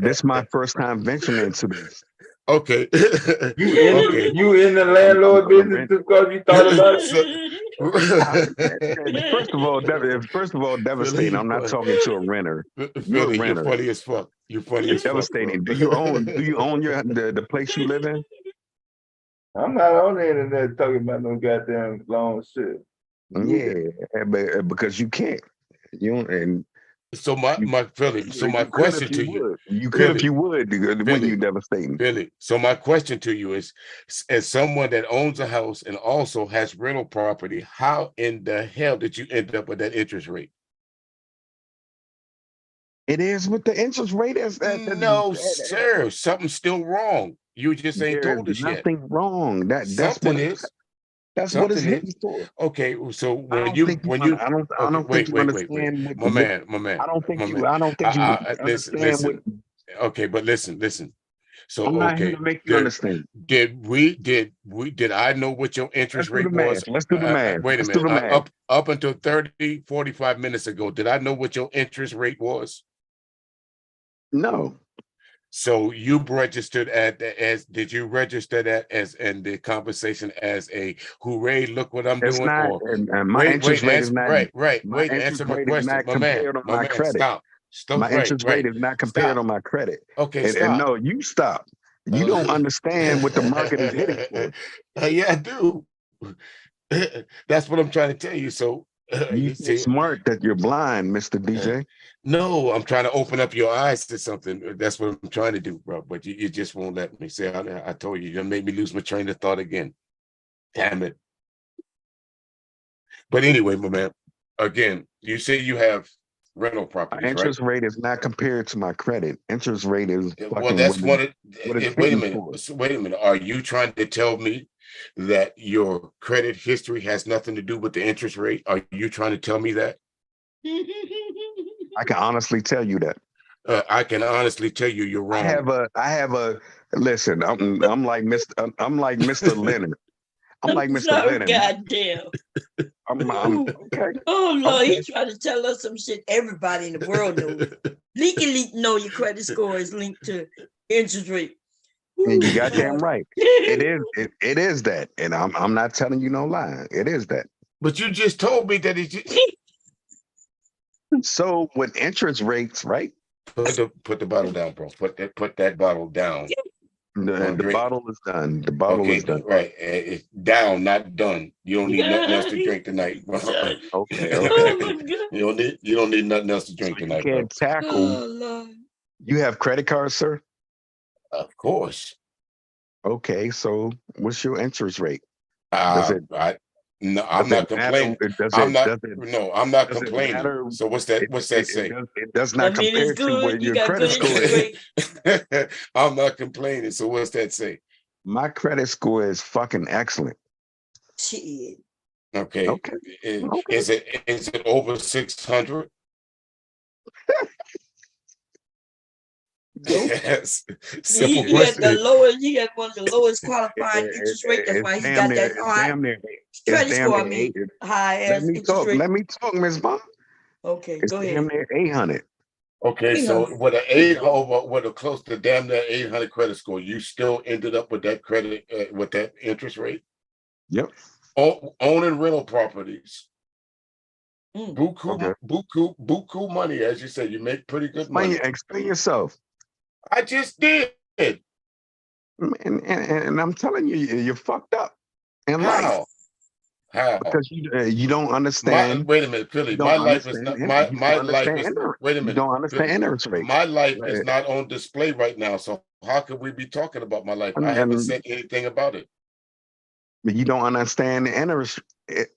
[SPEAKER 18] This is my first time venturing into this.
[SPEAKER 16] Okay.
[SPEAKER 2] You in the landlord business because you thought about
[SPEAKER 18] it? First of all, devastating. I'm not talking to a renter.
[SPEAKER 16] You're funny as fuck. You're funny as fuck.
[SPEAKER 18] Devastating. Do you own the place you live in?
[SPEAKER 2] I'm not on the internet talking about no goddamn long shit.
[SPEAKER 18] Yeah, because you can't. You don't, and
[SPEAKER 16] so my question to you,
[SPEAKER 18] you could if you would, when you devastating.
[SPEAKER 16] Billy. So my question to you is, as someone that owns a house and also has rental property, how in the hell did you end up with that interest rate?
[SPEAKER 18] It is what the interest rate is.
[SPEAKER 16] No, sir, something's still wrong. You just ain't told us yet.
[SPEAKER 18] Nothing wrong. That's what it is. That's what it's hitting for.
[SPEAKER 16] Okay, so
[SPEAKER 18] I don't think you understand.
[SPEAKER 16] My man.
[SPEAKER 18] I don't think you understand.
[SPEAKER 16] Listen. Okay, but listen. So
[SPEAKER 18] I'm not here
[SPEAKER 16] okay,
[SPEAKER 18] to make you understand.
[SPEAKER 16] did I know what your interest
[SPEAKER 18] Let's do
[SPEAKER 16] rate
[SPEAKER 18] the
[SPEAKER 16] was?
[SPEAKER 18] math. Let's do the math.
[SPEAKER 16] Wait a
[SPEAKER 18] Let's do
[SPEAKER 16] minute.
[SPEAKER 18] the math.
[SPEAKER 16] Up until 30, 45 minutes ago, did I know what your interest rate was?
[SPEAKER 18] No.
[SPEAKER 16] So you registered did you register that as in the conversation as a hooray, look what I'm
[SPEAKER 18] It's
[SPEAKER 16] doing?
[SPEAKER 18] not,
[SPEAKER 16] Or
[SPEAKER 18] and my interest rate is
[SPEAKER 16] answer,
[SPEAKER 18] not, my
[SPEAKER 16] answer
[SPEAKER 18] interest
[SPEAKER 16] my
[SPEAKER 18] rate is
[SPEAKER 16] question.
[SPEAKER 18] not compared on
[SPEAKER 16] My
[SPEAKER 18] my
[SPEAKER 16] man,
[SPEAKER 18] credit.
[SPEAKER 16] stop.
[SPEAKER 18] My interest rate is not compared on my credit.
[SPEAKER 16] Okay,
[SPEAKER 18] And
[SPEAKER 16] stop.
[SPEAKER 18] no, you stop. You don't understand what the market is hitting for.
[SPEAKER 16] Yeah, I do. That's what I'm trying to tell you. So
[SPEAKER 18] You so smart that you're blind, Mr. DJ.
[SPEAKER 16] No, I'm trying to open up your eyes to something. That's what I'm trying to do, bro. But you just won't let me. Say, I told you, you made me lose my train of thought again. Damn it. But anyway, my man, again, you say you have rental properties,
[SPEAKER 18] My
[SPEAKER 16] right?
[SPEAKER 18] interest rate is not compared to my credit. Interest rate is
[SPEAKER 16] Well, that's
[SPEAKER 18] what
[SPEAKER 16] what
[SPEAKER 18] it's
[SPEAKER 16] wait a
[SPEAKER 18] hitting
[SPEAKER 16] minute.
[SPEAKER 18] for.
[SPEAKER 16] So wait a minute. Are you trying to tell me that your credit history has nothing to do with the interest rate? Are you trying to tell me that?
[SPEAKER 18] I can honestly tell you that.
[SPEAKER 16] I can honestly tell you you're wrong.
[SPEAKER 18] I have a listen, I'm like Mr. Leonard. I'm like Mr.
[SPEAKER 1] Sorry,
[SPEAKER 18] Leonard.
[SPEAKER 1] goddamn.
[SPEAKER 18] I'm okay.
[SPEAKER 1] Oh Lord,
[SPEAKER 18] Okay.
[SPEAKER 1] he trying to tell us some shit everybody in the world knows. Leaky know your credit score is linked to interest rate.
[SPEAKER 18] And you got damn right. It is that. And I'm not telling you no lie. It is that.
[SPEAKER 16] But you just told me that it's
[SPEAKER 18] so with interest rates, right?
[SPEAKER 16] Put the bottle down, bro. Put that bottle down.
[SPEAKER 18] The bottle is done. The bottle is done.
[SPEAKER 16] Right. It's down, not done. You don't need nothing else to drink tonight.
[SPEAKER 18] Okay.
[SPEAKER 16] You don't need nothing else to drink tonight.
[SPEAKER 18] You can't tackle.
[SPEAKER 1] Oh Lord.
[SPEAKER 18] You have credit cards, sir?
[SPEAKER 16] Of course.
[SPEAKER 18] Okay, so what's your interest rate?
[SPEAKER 16] No, I'm not complaining. I'm not complaining. So what's that say?
[SPEAKER 18] It does not compare to what your credit score is.
[SPEAKER 16] I'm not complaining. So what's that say?
[SPEAKER 18] My credit score is fucking excellent.
[SPEAKER 1] Shit.
[SPEAKER 16] Okay. Is it over 600? Yes.
[SPEAKER 1] He had the lowest. He had one of the lowest qualifying interest rate. That's why he got that high credit score. I mean, high as interest rate.
[SPEAKER 18] Let me talk, Ms. Bond.
[SPEAKER 1] Okay,
[SPEAKER 18] it's
[SPEAKER 1] go ahead.
[SPEAKER 18] Damn near 800.
[SPEAKER 16] Okay, so with a close to damn near 800 credit score, you still ended up with that credit with that interest rate.
[SPEAKER 18] Yep.
[SPEAKER 16] Owning rental properties. Buku money, as you said, you make pretty good money.
[SPEAKER 18] Explain yourself.
[SPEAKER 16] I just did.
[SPEAKER 18] And I'm telling you, you're fucked up. And
[SPEAKER 16] how?
[SPEAKER 18] Because you don't understand.
[SPEAKER 16] Wait a minute, Philly. My life is not my life is. Wait a minute.
[SPEAKER 18] You don't understand interest rate.
[SPEAKER 16] My life is not on display right now. So how could we be talking about my life? I haven't said anything about it.
[SPEAKER 18] But you don't understand the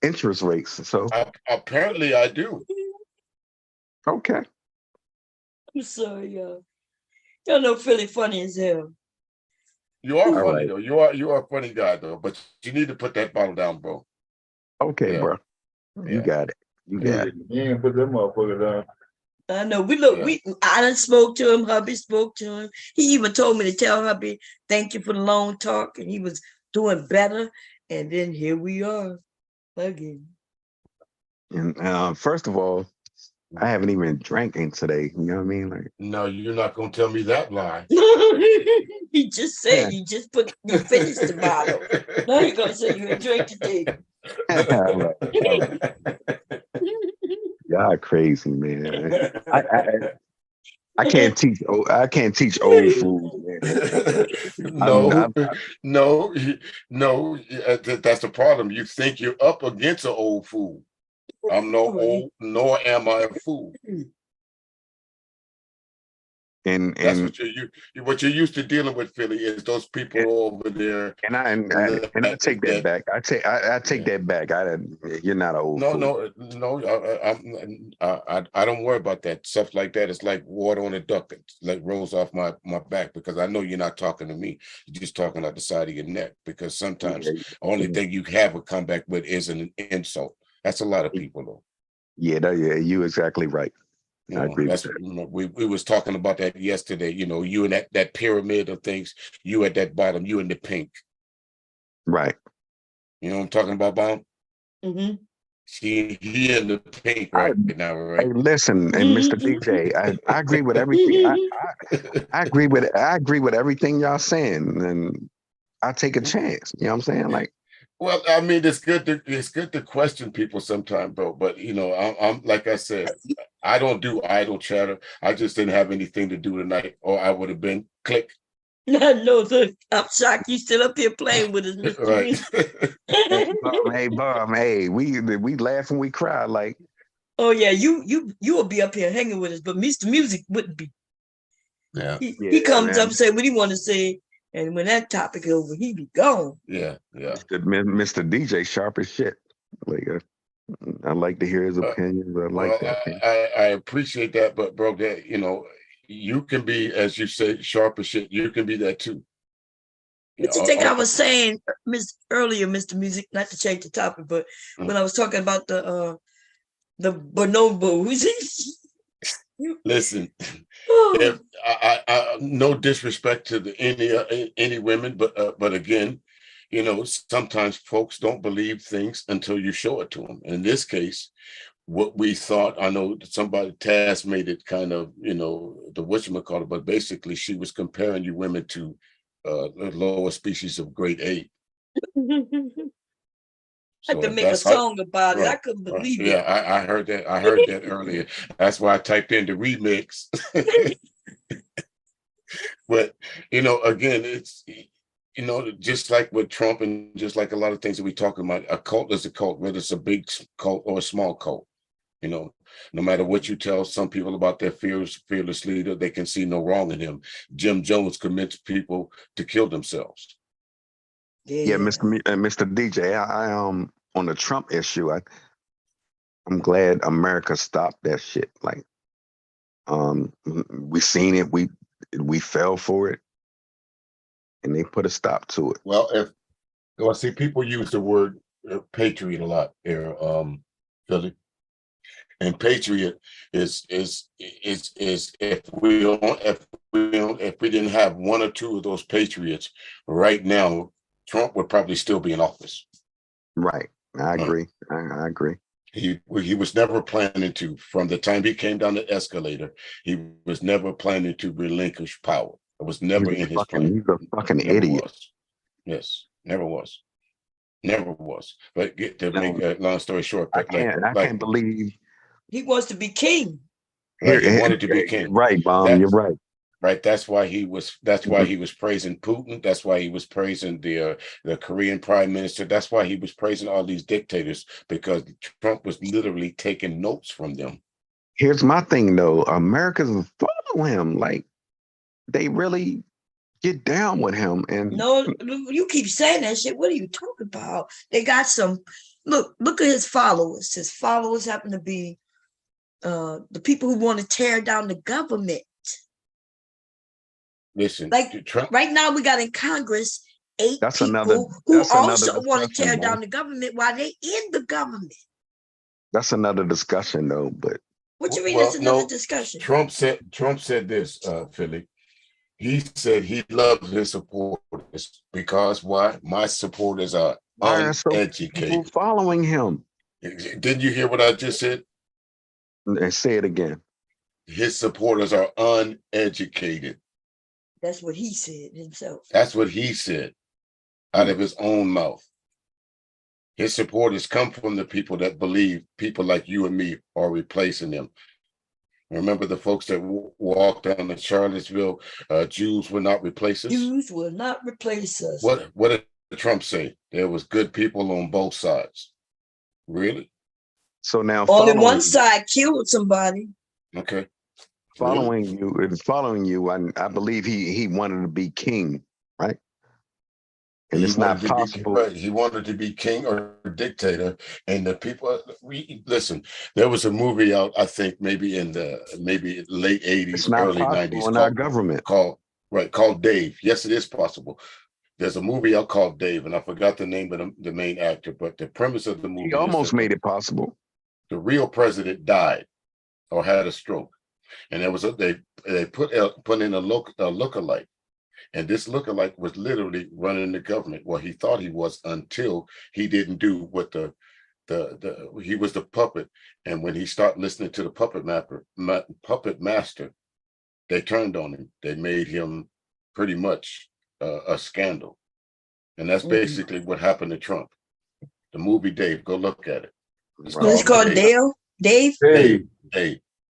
[SPEAKER 18] interest rates. So
[SPEAKER 16] apparently I do.
[SPEAKER 18] Okay.
[SPEAKER 1] I'm sorry, y'all. Y'all know Philly funny as hell.
[SPEAKER 16] You are funny though. You are a funny guy though. But you need to put that bottle down, bro.
[SPEAKER 18] Okay, bro. You got it. You got it.
[SPEAKER 2] You ain't put that motherfucker down.
[SPEAKER 1] I know. I done spoke to him. Hubby spoke to him. He even told me to tell hubby, thank you for the long talk. And he was doing better. And then here we are again.
[SPEAKER 18] And first of all, I haven't even drinking today. You know what I mean? Like,
[SPEAKER 16] no, you're not gonna tell me that lie.
[SPEAKER 1] He just said you finished the bottle. Now you're gonna say you ain't drink today.
[SPEAKER 18] Y'all crazy, man. I can't teach old fools, man.
[SPEAKER 16] No, that's the problem. You think you're up against an old fool. I'm no old, nor am I a fool.
[SPEAKER 18] And
[SPEAKER 16] that's what you're used to dealing with, Philly, is those people over there.
[SPEAKER 18] And I take that back. I take that back. You're not an old fool.
[SPEAKER 16] I don't worry about that stuff like that. It's like water on a duck that like rolls off my back, because I know you're not talking to me. You're just talking out the side of your neck, because sometimes the only thing you have a comeback with is an insult. That's a lot of people though.
[SPEAKER 18] Yeah, you're exactly right.
[SPEAKER 16] You
[SPEAKER 18] I
[SPEAKER 16] know,
[SPEAKER 18] agree with
[SPEAKER 16] that's
[SPEAKER 18] that.
[SPEAKER 16] you know, we was talking about that yesterday. You know, you in that pyramid of things, you at that bottom, you in the pink.
[SPEAKER 18] Right.
[SPEAKER 16] You know what I'm talking about, Bob?
[SPEAKER 1] Mm-hmm.
[SPEAKER 16] He in the pink
[SPEAKER 18] I,
[SPEAKER 16] right now, right?
[SPEAKER 18] hey, listen, and Mr. DJ, I agree with everything. I agree with everything y'all saying, and I take a chance. You know what I'm saying? Like,
[SPEAKER 16] Well, I mean, it's good to question people sometimes, bro. But you know, I'm like I said, I don't do idle chatter. I just didn't have anything to do tonight, or I would have been click.
[SPEAKER 1] No, look, I'm shocked you still up here playing with us, Mr.
[SPEAKER 16] Right.
[SPEAKER 18] hey, Bob, hey, we laugh and we cry. Like,
[SPEAKER 1] Oh yeah, you will be up here hanging with us, but Mr. Music wouldn't be.
[SPEAKER 16] Yeah.
[SPEAKER 1] He comes up, say what he want to say, and when that topic is over, he be gone.
[SPEAKER 16] Yeah.
[SPEAKER 18] Mr. DJ sharp as shit. Like, I like to hear his opinions. I like that.
[SPEAKER 16] I appreciate that, but bro, that you know, you can be, as you say, sharp as shit. You can be that too.
[SPEAKER 1] What you think I was saying, earlier, Mr. Music? Not to change the topic, but when I was talking about the bonobos.
[SPEAKER 16] Listen, if I no disrespect to any women, but again, you know, sometimes folks don't believe things until you show it to them. In this case, what we thought, I know somebody Taz made it kind of, you know, the whatchamacallit, but basically she was comparing you women to the lower species of great ape.
[SPEAKER 1] I had to make a song about it. I couldn't believe it.
[SPEAKER 16] Yeah, I heard that. I heard that earlier. That's why I typed in the remix. But you know, again, it's you know, just like with Trump and just like a lot of things that we talk about, a cult is a cult, whether it's a big cult or a small cult. You know, no matter what you tell some people about their fearless leader, they can see no wrong in him. Jim Jones convinced people to kill themselves.
[SPEAKER 18] Yeah, Mr. DJ, I on the Trump issue, I'm glad America stopped that shit. Like, we seen it, we fell for it, and they put a stop to it.
[SPEAKER 16] Well, I see people use the word patriot a lot here, Philly. And patriot is if we didn't have one or two of those patriots right now, Trump would probably still be in office.
[SPEAKER 18] Right. I agree. I agree.
[SPEAKER 16] He was never planning to, from the time he came down the escalator, he was never planning to relinquish power. It was never in his plan.
[SPEAKER 18] He's a fucking
[SPEAKER 16] Never
[SPEAKER 18] idiot.
[SPEAKER 16] was. Yes, never was. Never was. But to make a long story short,
[SPEAKER 18] I can't believe
[SPEAKER 1] he wants to be king.
[SPEAKER 16] Right, he wanted to be king.
[SPEAKER 18] Right, Mom, you're right.
[SPEAKER 16] Right. That's why he was praising Putin. That's why he was praising the Korean prime minister. That's why he was praising all these dictators, because Trump was literally taking notes from them.
[SPEAKER 18] Here's my thing though. Americans follow him. Like, they really get down with him. And
[SPEAKER 1] no, you keep saying that shit. What are you talking about? They got some look at his followers. His followers happen to be the people who want to tear down the government.
[SPEAKER 16] Listen,
[SPEAKER 1] like
[SPEAKER 16] Trump,
[SPEAKER 1] right now we got in Congress 8 people who also want to tear down the government while they in the government.
[SPEAKER 18] That's another discussion though. But
[SPEAKER 1] what you mean that's another discussion?
[SPEAKER 16] Trump said this, Philly. He said he loves his supporters because why? My supporters are uneducated.
[SPEAKER 18] So following him.
[SPEAKER 16] Didn't you hear what I just said?
[SPEAKER 18] And say it again.
[SPEAKER 16] His supporters are uneducated.
[SPEAKER 1] That's what he said himself.
[SPEAKER 16] That's what he said out of his own mouth. His supporters come from the people that believe people like you and me are replacing them. Remember the folks that walked down to Charlottesville, Jews will not replace us?
[SPEAKER 1] Jews will not replace us.
[SPEAKER 16] What did Trump say? There was good people on both sides. Really?
[SPEAKER 18] So now
[SPEAKER 1] only one side killed somebody.
[SPEAKER 16] Okay.
[SPEAKER 18] Following you, I believe he wanted to be king, right? And it's not possible.
[SPEAKER 16] He wanted to be king or dictator. And the people, listen, there was a movie out, I think maybe in the late 80s, early 90s.
[SPEAKER 18] In our government.
[SPEAKER 16] Called Dave. Yes, it is possible. There's a movie out called Dave, and I forgot the name of the main actor, but the premise of the movie
[SPEAKER 18] he almost made it possible.
[SPEAKER 16] The real president died or had a stroke. and there was they put in a lookalike, and this lookalike was literally running the government. Well, he thought he was until he didn't do what he was the puppet, and when he started listening to the puppet master, they turned on him. They made him pretty much a scandal, and that's basically what happened to Trump. The movie Dave, go look at it.
[SPEAKER 1] It's called Dale. Dave.
[SPEAKER 16] Dave.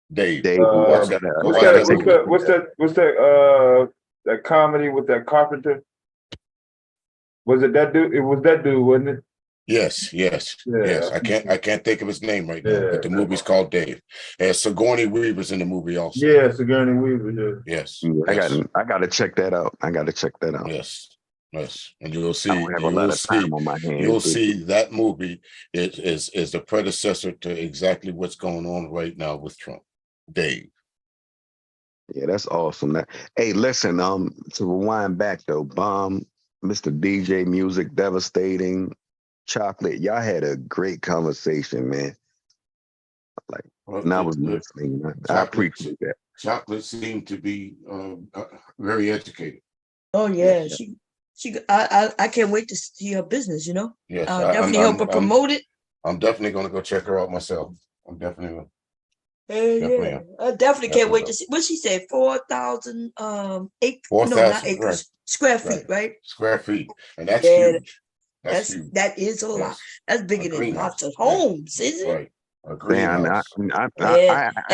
[SPEAKER 2] What's that comedy with that carpenter? Was it that dude? It was that dude, wasn't it?
[SPEAKER 16] Yes. I can't think of his name right now, but the movie's called Dave. And Sigourney Weaver's in the movie also.
[SPEAKER 2] Yeah, Sigourney Weaver.
[SPEAKER 16] Yes.
[SPEAKER 18] I gotta check that out.
[SPEAKER 16] Yes, and you'll see. You'll see that movie is the predecessor to exactly what's going on right now with Trump. Dave.
[SPEAKER 18] Yeah, that's awesome. Hey, listen. To rewind back though, Bomb, Mr. DJ Music, Devastating, Chocolate. Y'all had a great conversation, man. Like, and I was listening. I appreciate that.
[SPEAKER 16] Chocolate seemed to be very educated.
[SPEAKER 1] Oh yeah, I can't wait to see her business.
[SPEAKER 16] Yes,
[SPEAKER 1] definitely help her promote it.
[SPEAKER 16] I'm definitely going to go check her out myself. I'm definitely going.
[SPEAKER 1] Yeah, I definitely can't wait to see what she said. 4,000 acres, square feet, right?
[SPEAKER 16] Square feet, and that's huge.
[SPEAKER 1] That is a lot. That's bigger than lots of homes, isn't it? And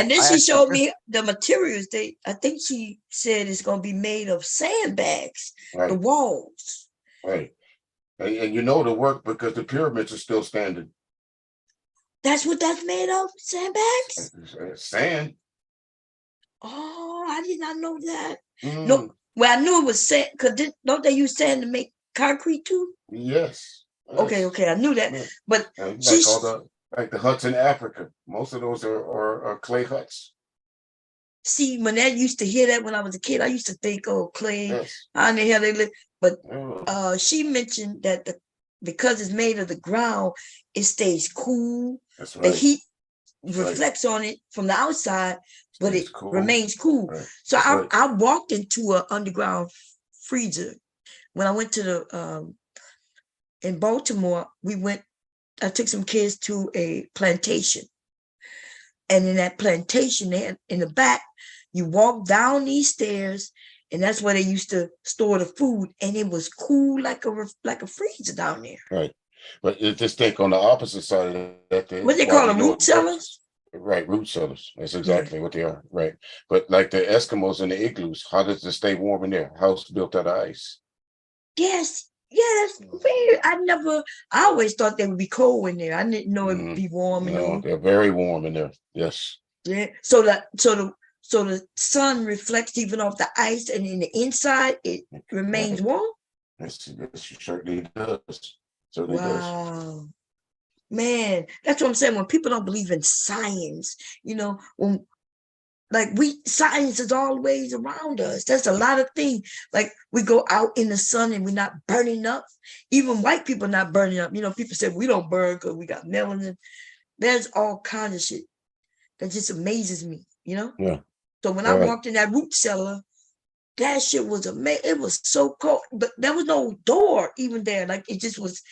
[SPEAKER 1] then she showed me the materials. I think she said it's going to be made of sandbags. The walls.
[SPEAKER 16] Right, and you know the work because the pyramids are still standing.
[SPEAKER 1] That's what that's made of? Sandbags?
[SPEAKER 16] Sand.
[SPEAKER 1] Oh, I did not know that. No, well, I knew it was sand because don't they use sand to make concrete too?
[SPEAKER 16] Yes.
[SPEAKER 1] Okay, I knew that. But
[SPEAKER 16] like the huts in Africa, most of those are clay huts.
[SPEAKER 1] See, when I used to hear that when I was a kid, I used to think, oh, clay, how in the hell they live? But she mentioned that because it's made of the ground, it stays cool.
[SPEAKER 16] That's right.
[SPEAKER 1] The heat reflects on it from the outside, but it remains cool. Right. So I walked into an underground freezer. When I went to the in Baltimore, I took some kids to a plantation. And in that plantation, they had, in the back, you walk down these stairs, and that's where they used to store the food, and it was cool like a freezer down there.
[SPEAKER 16] Right, but just think on the opposite side of that.
[SPEAKER 1] What they call them, root cellars?
[SPEAKER 16] Right, root cellars. That's exactly what they are. Right, but like the Eskimos and the igloos, how does it stay warm in there? House built out of ice.
[SPEAKER 1] Yes. Yeah, that's weird. I always thought they would be cold in there. I didn't know it would be warm in there.
[SPEAKER 16] No, they're very warm in there. Yes.
[SPEAKER 1] Yeah. So the sun reflects even off the ice, and in the inside it remains warm.
[SPEAKER 16] Yes, it certainly does.
[SPEAKER 1] Wow. Man, that's what I'm saying. When people don't believe in science, when science is always around us. There's a lot of things. Like we go out in the sun and we're not burning up. Even white people not burning up. People say we don't burn because we got melanin. There's all kinds of shit that just amazes me, Yeah. So when I walked in that root cellar, that shit was amazing. It was so cold, but there was no door even there. Like it just was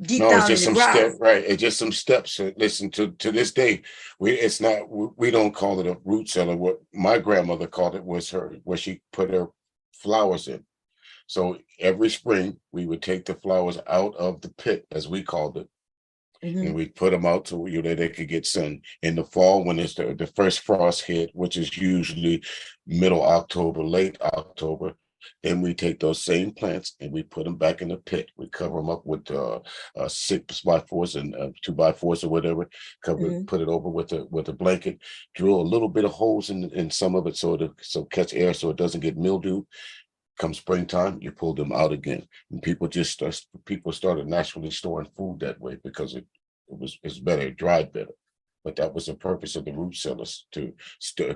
[SPEAKER 1] deep down in the ground.
[SPEAKER 16] Steps, right? It's just some steps. Listen, to this day, we don't call it a root cellar. What my grandmother called it was where she put her flowers in. So every spring we would take the flowers out of the pit, as we called it, and we put them out so they could get sun. In the fall, when it's the first frost hit, which is usually middle October, late October. Then we take those same plants and we put them back in the pit. We cover them up with 6x4s and 2x4s or whatever. Put it over with a blanket. Drill a little bit of holes in some of it so catch air so it doesn't get mildew. Come springtime, you pull them out again. And people started naturally storing food that way because it's better, it dried better. But that was the purpose of the root cellars, to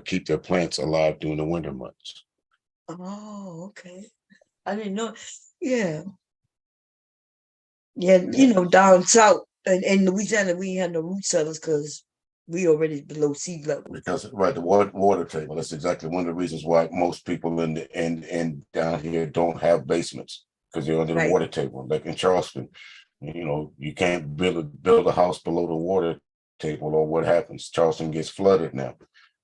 [SPEAKER 16] keep their plants alive during the winter months.
[SPEAKER 1] Oh, okay. I didn't know. Yeah. Yeah, down south in Louisiana, we had no root cellars because We already below sea level.
[SPEAKER 16] Because the water table. That's exactly one of the reasons why most people in down here don't have basements, because they're under the water table. Like in Charleston, you can't build a house below the water table, or what happens? Charleston gets flooded now.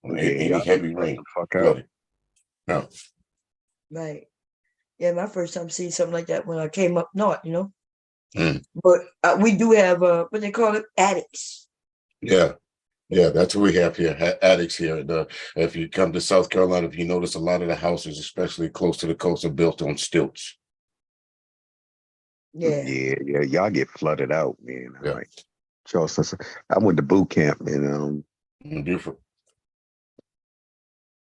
[SPEAKER 16] Any heavy rain, flooded. No.
[SPEAKER 1] Right. Yeah, my first time seeing something like that when I came up north,
[SPEAKER 16] Mm.
[SPEAKER 1] But we do have what they call it, attics.
[SPEAKER 16] Yeah, that's what we have here. Attics here. If you come to South Carolina, if you notice, a lot of the houses, especially close to the coast, are built on stilts.
[SPEAKER 1] Yeah.
[SPEAKER 18] Yeah. Y'all get flooded out, man.
[SPEAKER 16] Yeah.
[SPEAKER 18] Like, Charles, I went to boot camp and
[SPEAKER 16] Beautiful.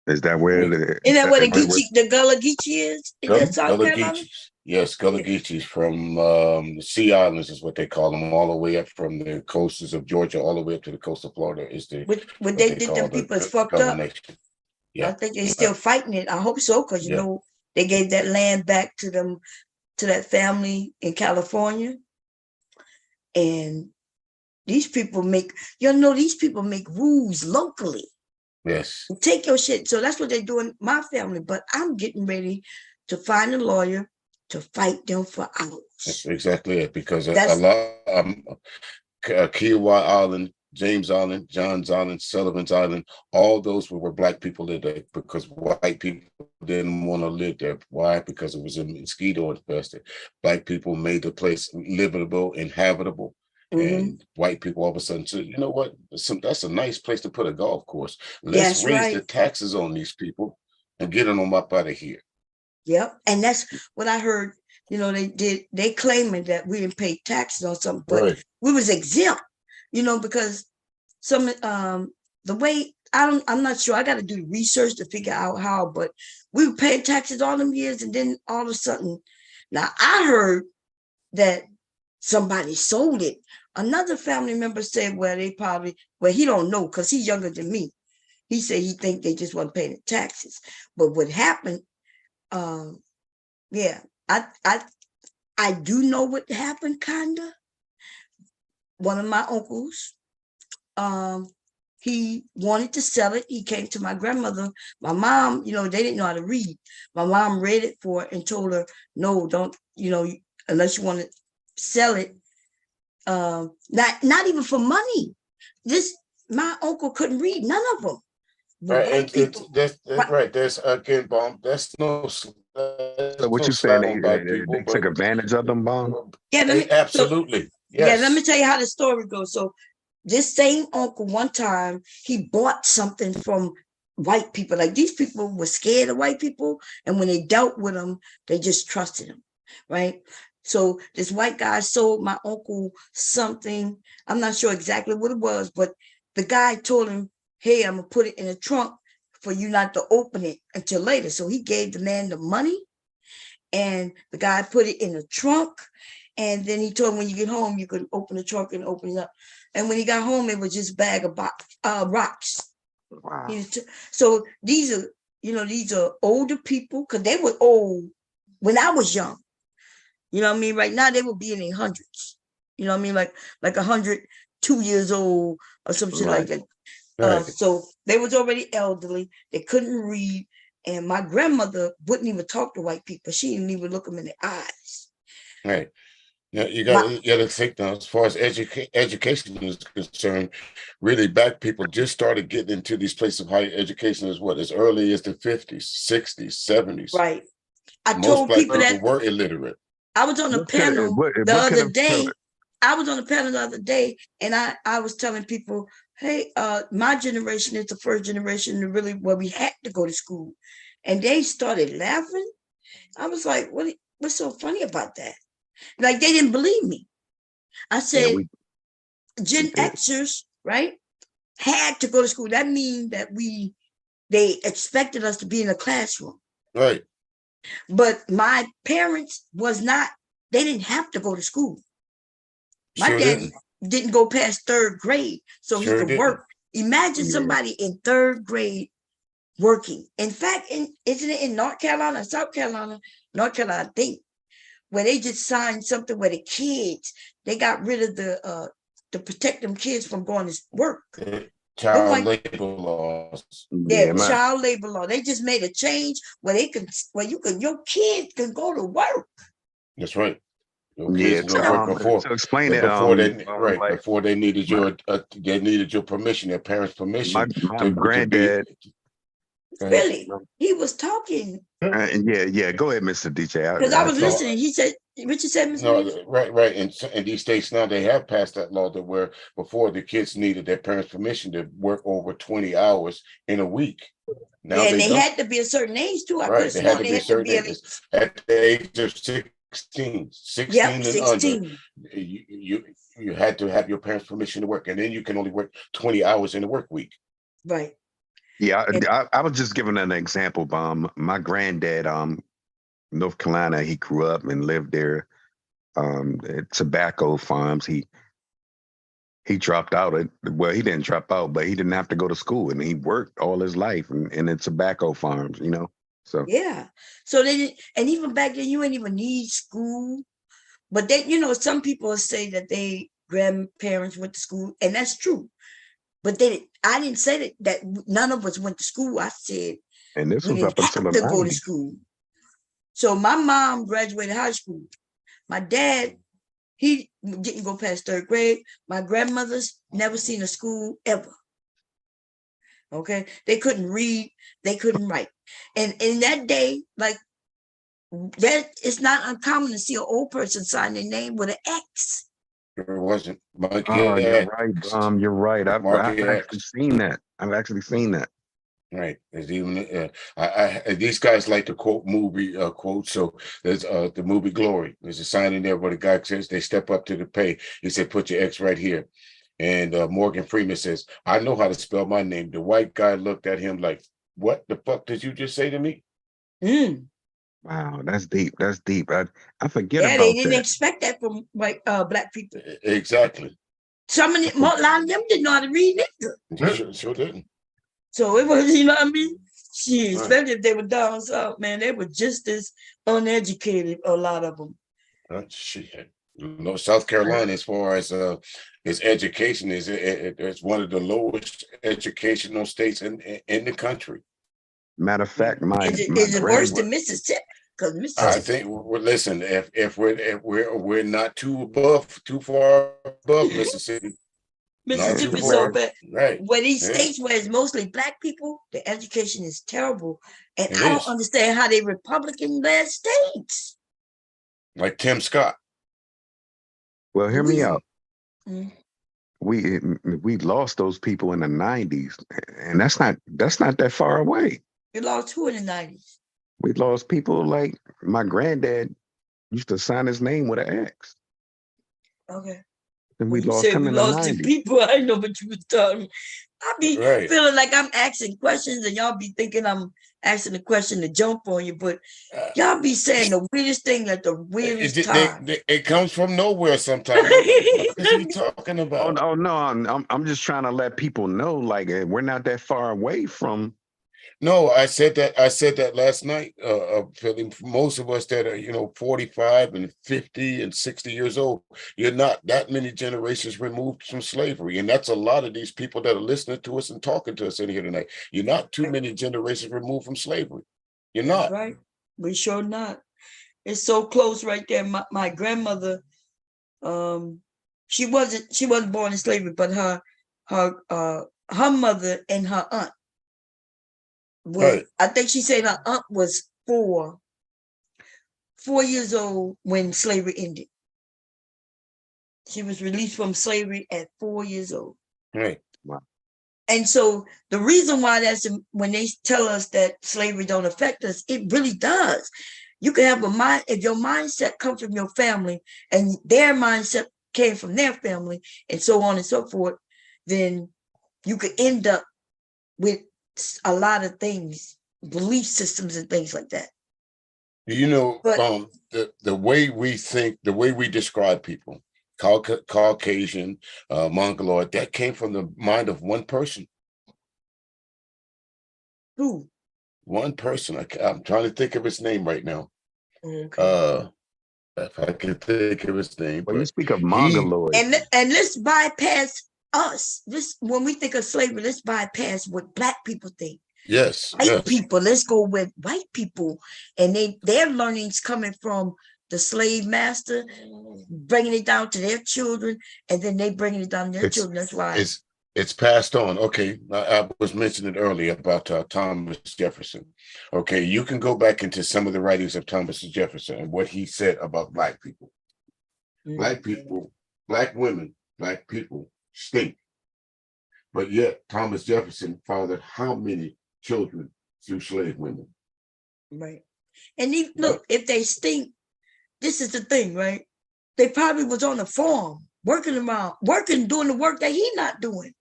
[SPEAKER 18] Is that where
[SPEAKER 1] Isn't that where the Gullah Geechee is? In South
[SPEAKER 16] Gullah
[SPEAKER 1] Carolina?
[SPEAKER 16] Geechees. Yes, Gullah Geechees from the Sea Islands is what they call them, all the way up from the coasts of Georgia, all the way up to the coast of Florida. Is the
[SPEAKER 1] what they did them people is fucked
[SPEAKER 16] Gullah
[SPEAKER 1] up.
[SPEAKER 16] Nation. Yeah.
[SPEAKER 1] I think they're still fighting it. I hope so, because they gave that land back to them, to that family in California. And these people make rules locally.
[SPEAKER 16] Yes.
[SPEAKER 1] Take your shit. So that's what they're doing, my family. But I'm getting ready to find a lawyer to fight them for ours.
[SPEAKER 16] That's exactly it. Because a lot Kiowa Island, James Island, Johns Island, Sullivan's Island, all those were Black people lived there, because white people didn't want to live there. Why? Because it was a mosquito infested. Black people made the place livable, inhabitable. And white people all of a sudden said, you know what? That's a nice place to put a golf course. Let's raise the taxes on these people and get them up out of here.
[SPEAKER 1] Yep. And that's what I heard. They claiming that we didn't pay taxes on something, but we was exempt, because some the way I'm not sure. I got to do research to figure out how, but we were paying taxes all them years, and then all of a sudden, now I heard that somebody sold it. Another family member said, he don't know, because he's younger than me. He said he think they just wasn't paying the taxes. But what happened, I do know what happened, kinda. One of my uncles, he wanted to sell it. He came to my grandmother. My mom, they didn't know how to read. My mom read it for her and told her, no, don't, unless you want to sell it. Not even for money. My uncle couldn't read, none of them.
[SPEAKER 16] Right, right. There's again, Bomb. That's no.
[SPEAKER 18] So what you saying? They took advantage of them, Bomb?
[SPEAKER 1] Yeah,
[SPEAKER 16] absolutely.
[SPEAKER 1] Yeah, let me tell you how the story goes. So this same uncle, one time, he bought something from white people. Like, these people were scared of white people, and when they dealt with them, they just trusted them, right? So this white guy sold my uncle something. I'm not sure exactly what it was, but the guy told him, hey, I'm gonna put it in a trunk for you not to open it until later. So he gave the man the money, and the guy put it in a trunk. And then he told him, when you get home, you can open the trunk and open it up. And when he got home, it was just a bag of rocks.
[SPEAKER 15] Wow.
[SPEAKER 1] So these are older people, because they were old when I was young. You know what I mean? Right now, they would be in their hundreds. You know what I mean? Like 102 years old or some shit like that. So they was already elderly. They couldn't read. And my grandmother wouldn't even talk to white people. She didn't even look them in the eyes.
[SPEAKER 16] Right. Yeah, you got to think now, as far as education is concerned, really Black people just started getting into these places of higher education as early as the 50s, 60s, 70s.
[SPEAKER 1] Right.
[SPEAKER 16] Most told Black people that were illiterate.
[SPEAKER 1] I was on a panel the other day. I was on a panel the other day, and I was telling people, hey, my generation is the first generation where we had to go to school. And they started laughing. I was like, what's so funny about that? Like, they didn't believe me. I said, Gen Xers, right, had to go to school. That means that they expected us to be in a classroom.
[SPEAKER 16] Right.
[SPEAKER 1] But my parents they didn't have to go to school. My dad didn't go past third grade, so he could work. Imagine somebody in third grade working. In fact, isn't it in North Carolina, South Carolina, North Carolina, I think, where they just signed something where the kids, they got rid of to protect them kids from going to work.
[SPEAKER 16] Child
[SPEAKER 1] like,
[SPEAKER 16] labor laws.
[SPEAKER 1] yeah, child labor law. They just made a change where they can, where you can, your kids can go to work.
[SPEAKER 16] That's right. Your
[SPEAKER 18] Yeah,
[SPEAKER 16] kids go work before.
[SPEAKER 18] to explain it,
[SPEAKER 16] Before they
[SPEAKER 18] like,
[SPEAKER 16] before they needed your permission, their parents' permission.
[SPEAKER 18] my granddad.
[SPEAKER 1] Really, he was talking.
[SPEAKER 18] Yeah. Go ahead, Mr. DJ.
[SPEAKER 1] Because I was listening. He said, what you said, Mr.
[SPEAKER 16] No,
[SPEAKER 1] Williams?
[SPEAKER 16] right. In these states now, they have passed that law that where before the kids needed their parents' permission to work over 20 hours in a week. Now
[SPEAKER 1] Yeah, and they
[SPEAKER 16] don't.
[SPEAKER 1] had to be a certain age too. I
[SPEAKER 16] Right,
[SPEAKER 1] could
[SPEAKER 16] they
[SPEAKER 1] have
[SPEAKER 16] had
[SPEAKER 1] sworn
[SPEAKER 16] to
[SPEAKER 1] they
[SPEAKER 16] be a
[SPEAKER 1] had to
[SPEAKER 16] certain
[SPEAKER 1] be
[SPEAKER 16] age. At the age of 16
[SPEAKER 1] Yep,
[SPEAKER 16] and
[SPEAKER 1] 16.
[SPEAKER 16] under, you had to have your parents' permission to work, and then you can only work 20 hours in a work week.
[SPEAKER 1] Right.
[SPEAKER 18] Yeah, I was just giving an example. My granddad, North Carolina, he grew up and lived there. At tobacco farms. He dropped out. Well, he didn't drop out, but he didn't have to go to school, and he worked all his life in the tobacco farms. You know, so
[SPEAKER 1] yeah. So they didn't, and even back then, you ain't even need school. But they, you know, some people say that they grandparents went to school, and that's true. But I didn't say that none of us went to school. I said,
[SPEAKER 18] and this
[SPEAKER 1] we
[SPEAKER 18] was
[SPEAKER 1] didn't
[SPEAKER 18] up until
[SPEAKER 1] have
[SPEAKER 18] the
[SPEAKER 1] to go to
[SPEAKER 18] 90s.
[SPEAKER 1] school. So my mom graduated high school. My dad, he didn't go past 3rd grade. My grandmother's never seen a school ever. Okay, they couldn't read, they couldn't write, and in that day, like that, it's not uncommon to see an old person sign their name with an X.
[SPEAKER 16] It wasn't.
[SPEAKER 18] Oh, you're right. You're right. I've actually seen that.
[SPEAKER 16] Right. There's even these guys like to quote movie quotes. So there's the movie Glory. There's a sign in there where the guy says they step up to the pay. He said, "Put your X right here." And Morgan Freeman says, "I know how to spell my name." The white guy looked at him like, "What the fuck did you just say to me?"
[SPEAKER 18] Wow, that's deep. That's deep. I forget
[SPEAKER 1] Yeah,
[SPEAKER 18] about
[SPEAKER 1] they didn't
[SPEAKER 18] that.
[SPEAKER 1] expect that from white black people.
[SPEAKER 16] Exactly.
[SPEAKER 1] Some of them, a lot of them didn't know how to read either.
[SPEAKER 16] Sure didn't.
[SPEAKER 1] So it was, you know what I mean? Shit,
[SPEAKER 16] Right.
[SPEAKER 1] especially if they were down south, man, they were just as uneducated, a lot of them.
[SPEAKER 16] Shit. You know, South Carolina, as far as its education, it's one of the lowest educational states in the country.
[SPEAKER 18] Matter of fact,
[SPEAKER 1] Is it worse than Mississippi? Because
[SPEAKER 16] I
[SPEAKER 1] Mississippi,
[SPEAKER 16] think. Listen, if we're not too far above Mississippi.
[SPEAKER 1] Mississippi so bad.
[SPEAKER 16] Right.
[SPEAKER 1] Where these states where it's mostly black people, the education is terrible. And
[SPEAKER 16] It
[SPEAKER 1] I don't
[SPEAKER 16] is.
[SPEAKER 1] understand how they Republican-led states.
[SPEAKER 16] Like Tim Scott.
[SPEAKER 18] Well, hear me out.
[SPEAKER 1] Mm.
[SPEAKER 18] We lost those people in the 90s, and that's not that far away.
[SPEAKER 1] We lost who in the 90s?
[SPEAKER 18] We lost people like my granddad used to sign his name with an X.
[SPEAKER 1] Okay.
[SPEAKER 18] And we
[SPEAKER 1] When you
[SPEAKER 18] lost
[SPEAKER 1] said
[SPEAKER 18] him
[SPEAKER 1] we
[SPEAKER 18] in the
[SPEAKER 1] lost the
[SPEAKER 18] 90s.
[SPEAKER 1] people, I know what you was talking. I be
[SPEAKER 16] Right.
[SPEAKER 1] feeling like I'm asking questions and y'all be thinking I'm asking a question to jump on you, but y'all be saying the weirdest thing at the weirdest time.
[SPEAKER 16] It comes from nowhere sometimes. What is he talking about?
[SPEAKER 18] Oh no, I'm just trying to let people know, like, we're not that far away from.
[SPEAKER 16] No, I said that last night. Philly, most of us that are 45 and 50 and 60 years old, you're not that many generations removed from slavery, and that's a lot of these people that are listening to us and talking to us in here tonight. You're not too many generations removed from slavery. You're not.
[SPEAKER 1] That's right. We sure not. It's so close right there. My grandmother, she wasn't born in slavery, but her mother and her aunt.
[SPEAKER 16] Right.
[SPEAKER 1] I think she said her aunt was 4 years old when slavery ended. She was released from slavery at 4 years old.
[SPEAKER 16] Right.
[SPEAKER 18] Wow.
[SPEAKER 1] And so the reason why that's when they tell us that slavery don't affect us, it really does. You can have a mind, if your mindset comes from your family and their mindset came from their family and so on and so forth, then you could end up with a lot of things, belief systems and things like that.
[SPEAKER 16] The way we think, the way we describe people, Caucasian, Mongoloid, that came from the mind of one person.
[SPEAKER 1] Who?
[SPEAKER 16] One person. I'm trying to think of his name right now.
[SPEAKER 1] Okay.
[SPEAKER 16] If I can think of his name.
[SPEAKER 18] When you speak of
[SPEAKER 16] he-
[SPEAKER 18] Mongoloid,
[SPEAKER 1] And let's bypass us. This when we think of slavery, let's bypass what black people think.
[SPEAKER 16] Yes,
[SPEAKER 1] White
[SPEAKER 16] yes.
[SPEAKER 1] people, let's go with white people, and their learning's coming from the slave master, bringing it down to their children, and then they bringing it down to their children. That's why
[SPEAKER 16] it's passed on. Okay, I was mentioning earlier about Thomas Jefferson. Okay, you can go back into some of the writings of Thomas Jefferson and what he said about black people. Black people, black women, black people stink. But yet Thomas Jefferson fathered how many children through slave women?
[SPEAKER 1] Right. And look, if they stink, this is the thing, right? They probably was on the farm, working, doing the work that he not doing.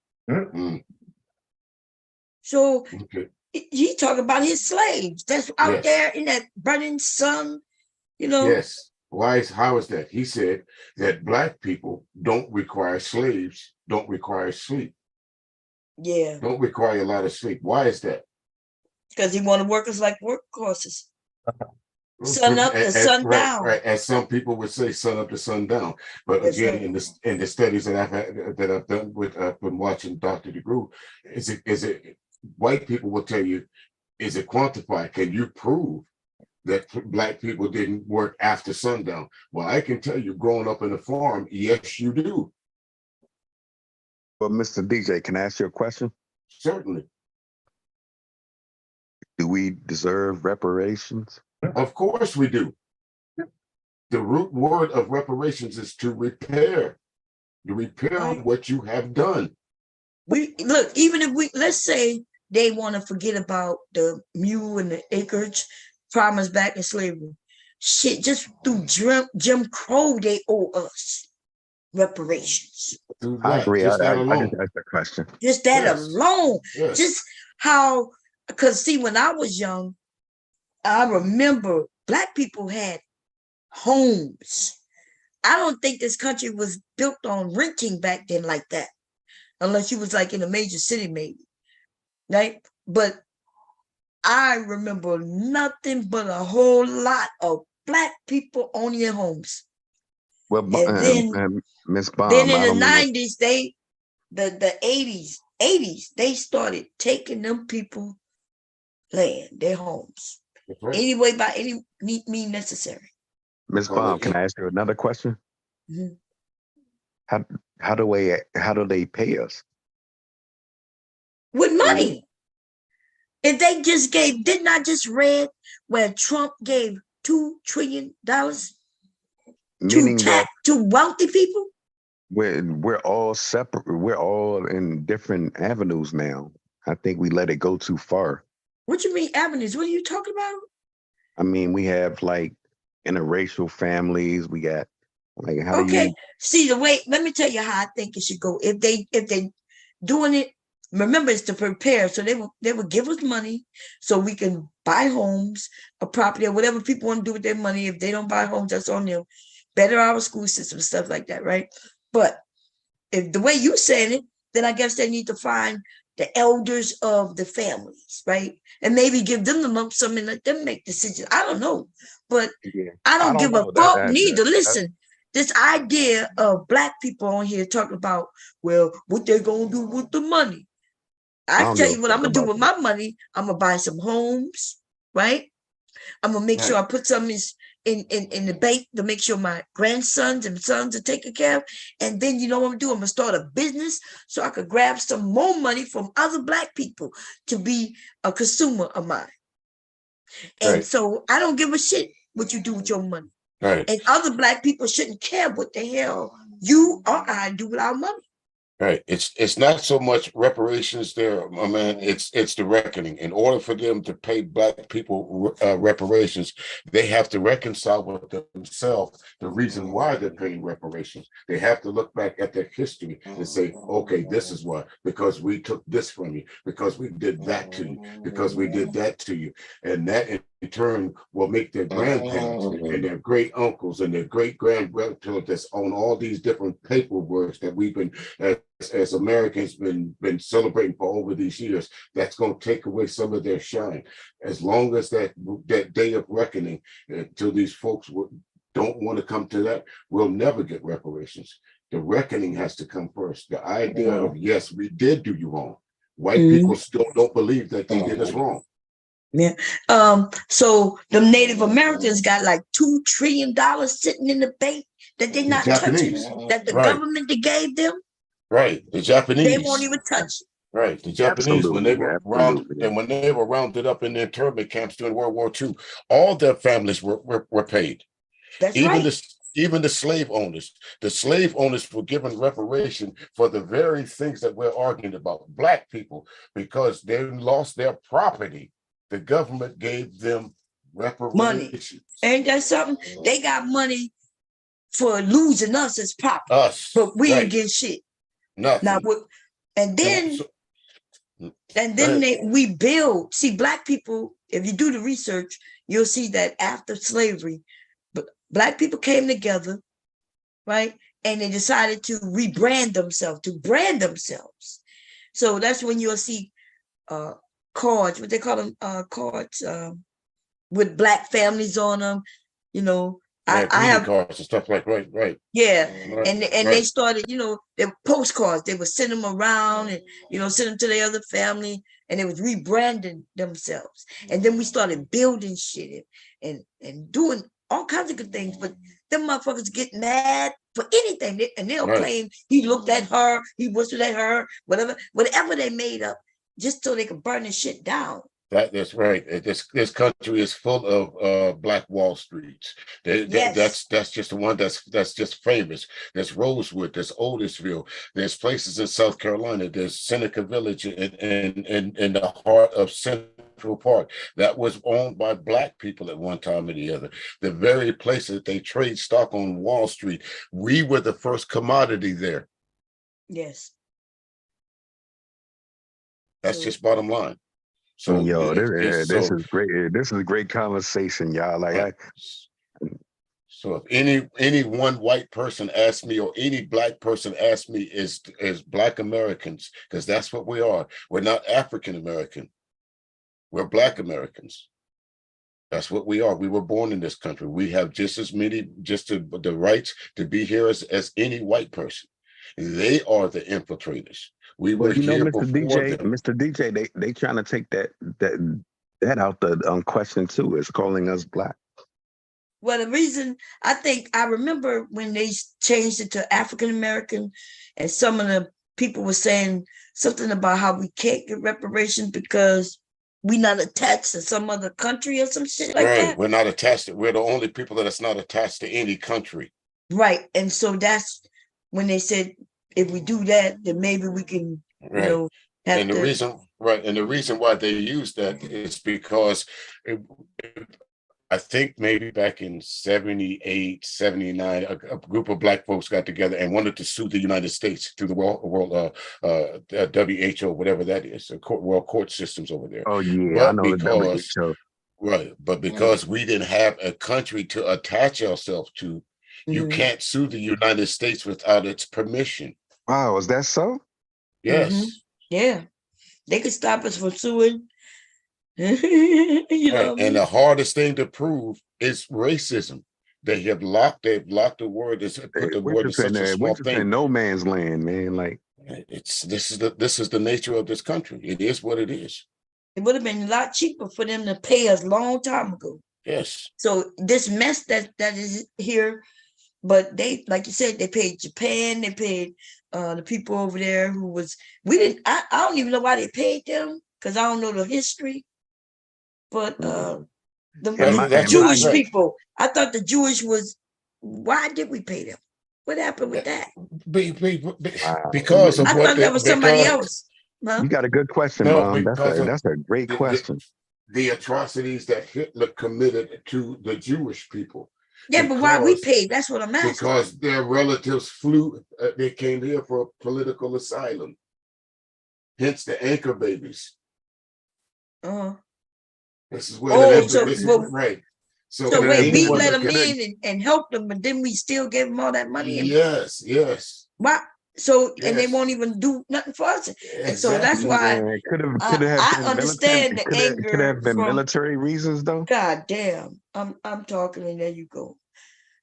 [SPEAKER 1] So he talking about his slaves that's out there in that burning sun, you know.
[SPEAKER 16] Yes. How is that? He said that black people don't require slaves, don't require sleep.
[SPEAKER 1] Yeah.
[SPEAKER 16] Don't require a lot of sleep. Why is that?
[SPEAKER 1] Because he wanted workers like workhorses. Sun up to sun down.
[SPEAKER 16] Right. As some people would say, sun up to sun down. But again, in the studies that I've done with I've been watching Dr. DeGroot, is it white people will tell you, is it quantified? Can you prove that black people didn't work after sundown? Well, I can tell you, growing up in a farm, yes, you do.
[SPEAKER 18] Well, Mr. DJ, can I ask you a question?
[SPEAKER 16] Certainly.
[SPEAKER 18] Do we deserve reparations?
[SPEAKER 16] Of course we do. The root word of reparations is to repair. To repair what you have done.
[SPEAKER 1] We look, even if let's say they want to forget about the mule and the acreage farmers back in slavery. Shit, just through Jim Crow, they owe us reparations.
[SPEAKER 18] I agree. I just asked the question.
[SPEAKER 1] Just that alone. Just how, because see, when I was young, I remember black people had homes. I don't think this country was built on renting back then like that, unless you was like in a major city, maybe, right? But I remember nothing but a whole lot of black people owning their homes.
[SPEAKER 18] Well,
[SPEAKER 1] then,
[SPEAKER 18] Miss Baum,
[SPEAKER 1] then in the 90s, the 80s, they started taking them people land, their homes, anyway, by any means necessary.
[SPEAKER 18] Miss Baum, can I ask you another question?
[SPEAKER 1] Mm-hmm.
[SPEAKER 18] How do they pay us?
[SPEAKER 1] With money. If they just didn't I just read where Trump gave $2 trillion to wealthy people?
[SPEAKER 18] We're all separate. We're all in different avenues now. I think we let it go too far.
[SPEAKER 1] What you mean avenues? What are you talking about?
[SPEAKER 18] I mean, we have like interracial families. We got like how do you
[SPEAKER 1] see the way? Let me tell you how I think it should go. If they doing it, remember it's to prepare. So they will give us money so we can buy homes, a property, or whatever people want to do with their money. If they don't buy homes, that's on them. Better our school system, stuff like that, right? But if the way you said it, then I guess they need to find the elders of the families, right? And maybe give them the lump sum and let them make decisions. I don't know. But I don't give a fuck neither. Listen, this idea of black people on here talking about, well, what they're going to do with the money. I tell you what I'm going to do with my money. I'm going to buy some homes, right? I'm going to make sure I put some in the bank to make sure my grandsons and sons are taken care of. And then you know what I'm going to do? I'm going to start a business so I could grab some more money from other black people to be a consumer of mine. And so I don't give a shit what you do with your money.
[SPEAKER 16] Right.
[SPEAKER 1] And other black people shouldn't care what the hell you or I do with our money.
[SPEAKER 16] Right. It's not so much reparations there, my man. It's the reckoning. In order for them to pay black people reparations, they have to reconcile with themselves the reason why they're paying reparations. They have to look back at their history and say, okay, this is why, because we took this from you, because we did that to you, because we did that to you. And that in turn will make their grandparents and their great uncles and their great grandparents that's on all these different paperwork that we've been as Americans been celebrating for over these years. That's going to take away some of their shine. As long as that day of reckoning until these folks don't want to come to that, we'll never get reparations. The reckoning has to come first. The idea of, yes, we did do you wrong. White
[SPEAKER 1] Mhm.
[SPEAKER 16] people still don't believe that they did us wrong.
[SPEAKER 1] Yeah. So the Native Americans got like $2 trillion sitting in the bank that they're
[SPEAKER 16] The
[SPEAKER 1] not touching,
[SPEAKER 16] Japanese,
[SPEAKER 1] that the
[SPEAKER 16] right,
[SPEAKER 1] government that gave them,
[SPEAKER 16] right. The
[SPEAKER 1] they
[SPEAKER 16] Japanese,
[SPEAKER 1] won't even touch it.
[SPEAKER 16] right. The Japanese, when they
[SPEAKER 18] Absolutely,
[SPEAKER 16] were
[SPEAKER 18] absolutely.
[SPEAKER 16] when they were rounded up in the internment camps during World War II, all their families were paid.
[SPEAKER 1] That's
[SPEAKER 16] Even
[SPEAKER 1] right.
[SPEAKER 16] even the slave owners. The slave owners were given reparation for the very things that we're arguing about. Black people, because they lost their property, the government gave them
[SPEAKER 1] Money.
[SPEAKER 16] reparations.
[SPEAKER 1] Ain't that something? They got money for losing us as property,
[SPEAKER 16] Us,
[SPEAKER 1] but we ain't
[SPEAKER 16] right?
[SPEAKER 1] get shit.
[SPEAKER 16] Nothing.
[SPEAKER 1] Now, what? And then,
[SPEAKER 16] So,
[SPEAKER 1] and
[SPEAKER 16] go
[SPEAKER 1] then
[SPEAKER 16] ahead.
[SPEAKER 1] we build. See, Black people, if you do the research, you'll see that after slavery, Black people came together, right? And they decided to rebrand themselves, to brand themselves. So that's when you'll see cards, what they call them, cards with Black families on them. You know,
[SPEAKER 16] Yeah,
[SPEAKER 1] I
[SPEAKER 16] greeting
[SPEAKER 1] have,
[SPEAKER 16] cards and stuff like right.
[SPEAKER 1] yeah.
[SPEAKER 16] Right,
[SPEAKER 1] And they
[SPEAKER 16] right.
[SPEAKER 1] started, you know, they were postcards. They would send them around and, you know, send them to their other family, and they was rebranding themselves. And then we started building shit and doing all kinds of good things. But them motherfuckers get mad for anything, and they'll
[SPEAKER 16] Right.
[SPEAKER 1] claim he looked at her, he whistled at her, whatever they made up, just so they could burn this shit down.
[SPEAKER 16] That's right. This country is full of Black Wall Streets.
[SPEAKER 1] Yes.
[SPEAKER 16] That's just the one that's just famous. There's Rosewood, there's Otisville, there's places in South Carolina, there's Seneca Village in the heart of Central Park that was owned by Black people at one time or the other. The very place that they trade stock on Wall Street, we were the first commodity there.
[SPEAKER 1] Yes.
[SPEAKER 16] That's just bottom line. So
[SPEAKER 18] Yo, this
[SPEAKER 16] so
[SPEAKER 18] is great. This is a great conversation, y'all. Like
[SPEAKER 16] so if any one white person asks me, or any Black person asks me, is Black Americans, because that's what we are. We're not African American. We're Black Americans. That's what we are. We were born in this country. We have just as many, the rights to be here as any white person. They are the infiltrators. We were
[SPEAKER 18] you know,
[SPEAKER 16] here
[SPEAKER 18] Mr.
[SPEAKER 16] before
[SPEAKER 18] DJ,
[SPEAKER 16] them.
[SPEAKER 18] Mr. DJ, they trying to take that out the question too. Is calling us Black.
[SPEAKER 1] Well, the reason I remember when they changed it to African American, and some of the people were saying something about how we can't get reparations because we're not attached to some other country or some shit like that.
[SPEAKER 16] We're not attached. We're the only people that's not attached to any country.
[SPEAKER 1] Right. And so that's when they said, if we do that, then maybe we can, you know, have
[SPEAKER 16] and the reason why they use that is because I think maybe back in 78, 79, a group of Black folks got together and wanted to sue the United States through the world WHO, whatever that is, the world court systems over there.
[SPEAKER 18] Oh yeah,
[SPEAKER 16] but
[SPEAKER 18] I know the WHO.
[SPEAKER 16] Right, but because we didn't have a country to attach ourselves to, you can't sue the United States without its permission.
[SPEAKER 18] Wow, is that so?
[SPEAKER 16] Yes.
[SPEAKER 1] Yeah, they could stop us from suing. You know,
[SPEAKER 16] and the hardest thing to prove is racism. They've locked the word. Put the word in such a small thing.
[SPEAKER 18] In no man's land, man. Like
[SPEAKER 16] this is the nature of this country. It is what it is.
[SPEAKER 1] It would have been a lot cheaper for them to pay us a long time ago.
[SPEAKER 16] Yes.
[SPEAKER 1] So this mess that is here, but they, like you said, they paid Japan, they paid the people over there who was, I don't even know why they paid them, because I don't know the history. But the Jewish people, I thought the Jewish was, why did we pay them? What happened with that?
[SPEAKER 16] Because of
[SPEAKER 1] I thought that was somebody else. Huh?
[SPEAKER 18] You got a good question,
[SPEAKER 16] No,
[SPEAKER 18] Mom.
[SPEAKER 16] because
[SPEAKER 18] That's a great question.
[SPEAKER 16] The atrocities that Hitler committed to the Jewish people.
[SPEAKER 1] Yeah, but why we paid? That's what I'm asking.
[SPEAKER 16] Because their relatives flew, they came here for political asylum. Hence the anchor babies. This is where right.
[SPEAKER 1] So wait, we let them in and help them, but then we still give them all that money.
[SPEAKER 16] Yes.
[SPEAKER 1] Why? So and they won't even do nothing for us. And so that's why I understand the anger.
[SPEAKER 18] Could have been military reasons, though.
[SPEAKER 1] God damn, I'm talking, and there you go.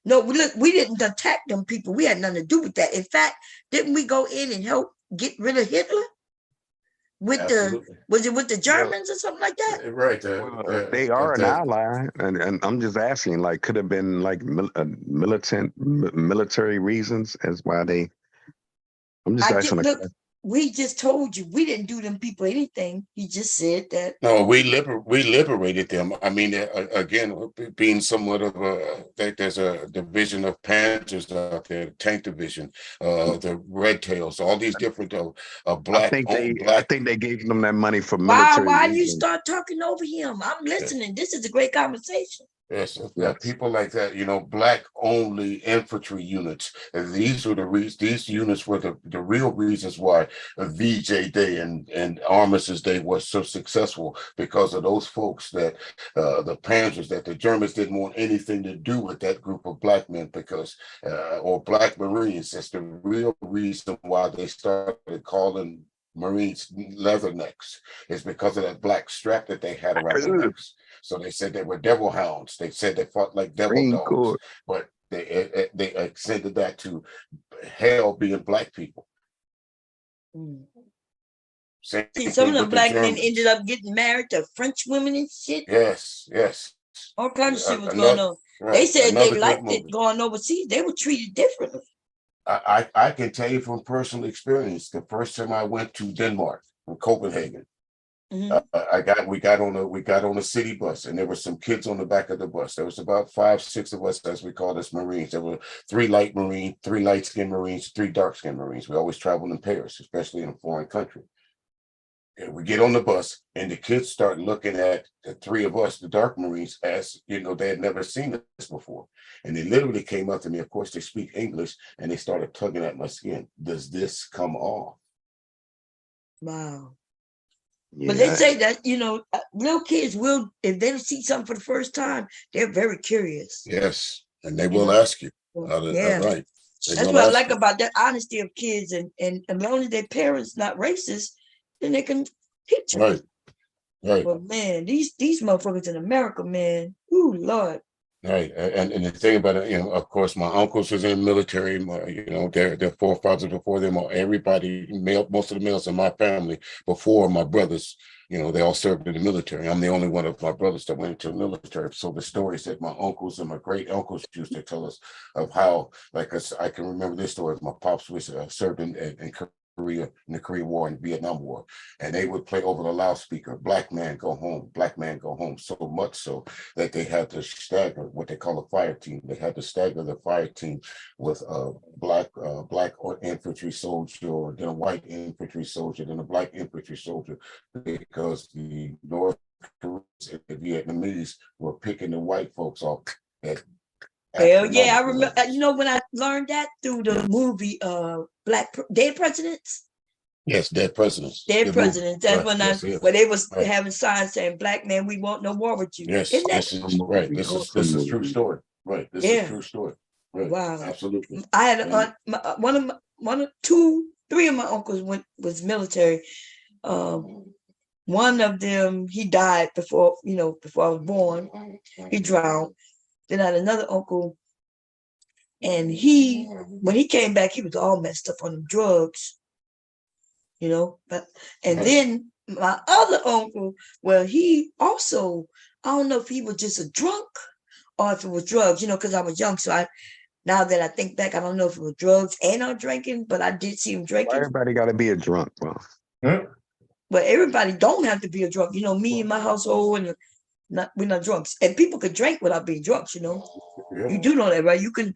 [SPEAKER 1] No, we didn't attack them people. We had nothing to do with that. In fact, didn't we go in and help get rid of Hitler? With was it with the Germans or something like that?
[SPEAKER 16] Right.
[SPEAKER 18] They are an ally, and I'm just asking, like, could have been like military reasons as why they. I'm just asking.
[SPEAKER 1] Look, we just told you we didn't do them people anything. He just said that.
[SPEAKER 16] No, we liberated them. I mean, again, being somewhat of there's a division of Panthers out there, the tank division, the Red Tails, all these different black.
[SPEAKER 18] I think they gave them that money for military.
[SPEAKER 1] Why you start talking over him? I'm listening. This is a great conversation.
[SPEAKER 16] Yes, people like that, black only infantry units. And these were these units were the real reasons why VJ Day and Armistice Day was so successful, because of those folks that the Panthers, that the Germans didn't want anything to do with that group of black men, because or black Marines. That's the real reason why they started calling Marines leathernecks, is because of that black strap that they had around their necks. So they said they were devil hounds. They said they fought like devil dogs, but they extended that to hell being black people.
[SPEAKER 1] See, some of the black men ended up getting married to French women and shit.
[SPEAKER 16] Yes.
[SPEAKER 1] All kinds of shit was going on. Right. They said they liked it going overseas. They were treated differently.
[SPEAKER 16] I can tell you from personal experience, the first time I went to Denmark, from Copenhagen, we got on a city bus, and there were some kids on the back of the bus. There was about 5, 6 of us, as we call us, Marines. There were 3 light-skinned Marines, 3 dark-skinned Marines. We always traveled in pairs, especially in a foreign country. And we get on the bus, and the kids start looking at the 3 of us, the dark Marines, as they had never seen us before. And they literally came up to me. Of course, they speak English, and they started tugging at my skin. Does this come off?
[SPEAKER 1] Wow. Yeah. But they say that, little kids will, if they see something for the first time, they're very curious.
[SPEAKER 16] Yes. And they will ask you. Right.
[SPEAKER 1] That's what I like about that honesty of kids. And as long as their parents not racist, then they can teach them.
[SPEAKER 16] Right.
[SPEAKER 1] But man, these motherfuckers in America, man. Ooh, Lord.
[SPEAKER 16] Right. And the thing about it, of course, my uncles was in the military, their forefathers before them, everybody, most of the males in my family before my brothers, they all served in the military. I'm the only one of my brothers that went into the military. So the stories that my uncles and my great uncles used to tell us of how, like I can remember this story. My pops was served in Korea, in the Korean War and Vietnam War, and they would play over the loudspeaker, "Black man go home, black man go home," so much so that they had to stagger what they call a fire team. They had to stagger the fire team with a black or infantry soldier, or then a white infantry soldier, then a black infantry soldier, because the North Koreans and the Vietnamese were picking the white folks off.
[SPEAKER 1] Hell yeah, I remember. When I learned that through the movie Dead Presidents.
[SPEAKER 16] Yes, Dead Presidents.
[SPEAKER 1] Dead Presidents. That's when they was having signs saying, "Black man, we want no war with you."
[SPEAKER 16] Yes, this is right. This is true story. Right. This is true story. Right.
[SPEAKER 1] Wow.
[SPEAKER 16] Absolutely.
[SPEAKER 1] I had three of my uncles was military. One of them, he died before I was born. He drowned. Then I had another uncle, and when he came back, he was all messed up on the drugs, then my other uncle, well, he also, I don't know if he was just a drunk or if it was drugs, because I was young. So now that I think back, I don't know if it was drugs and or drinking, but I did see him drinking.
[SPEAKER 18] Well, everybody got to be a drunk, bro.
[SPEAKER 1] But everybody don't have to be a drunk. Me and my household, and we're not drunks, and people could drink without being drunk.
[SPEAKER 16] Yeah.
[SPEAKER 1] You do know that, right? You can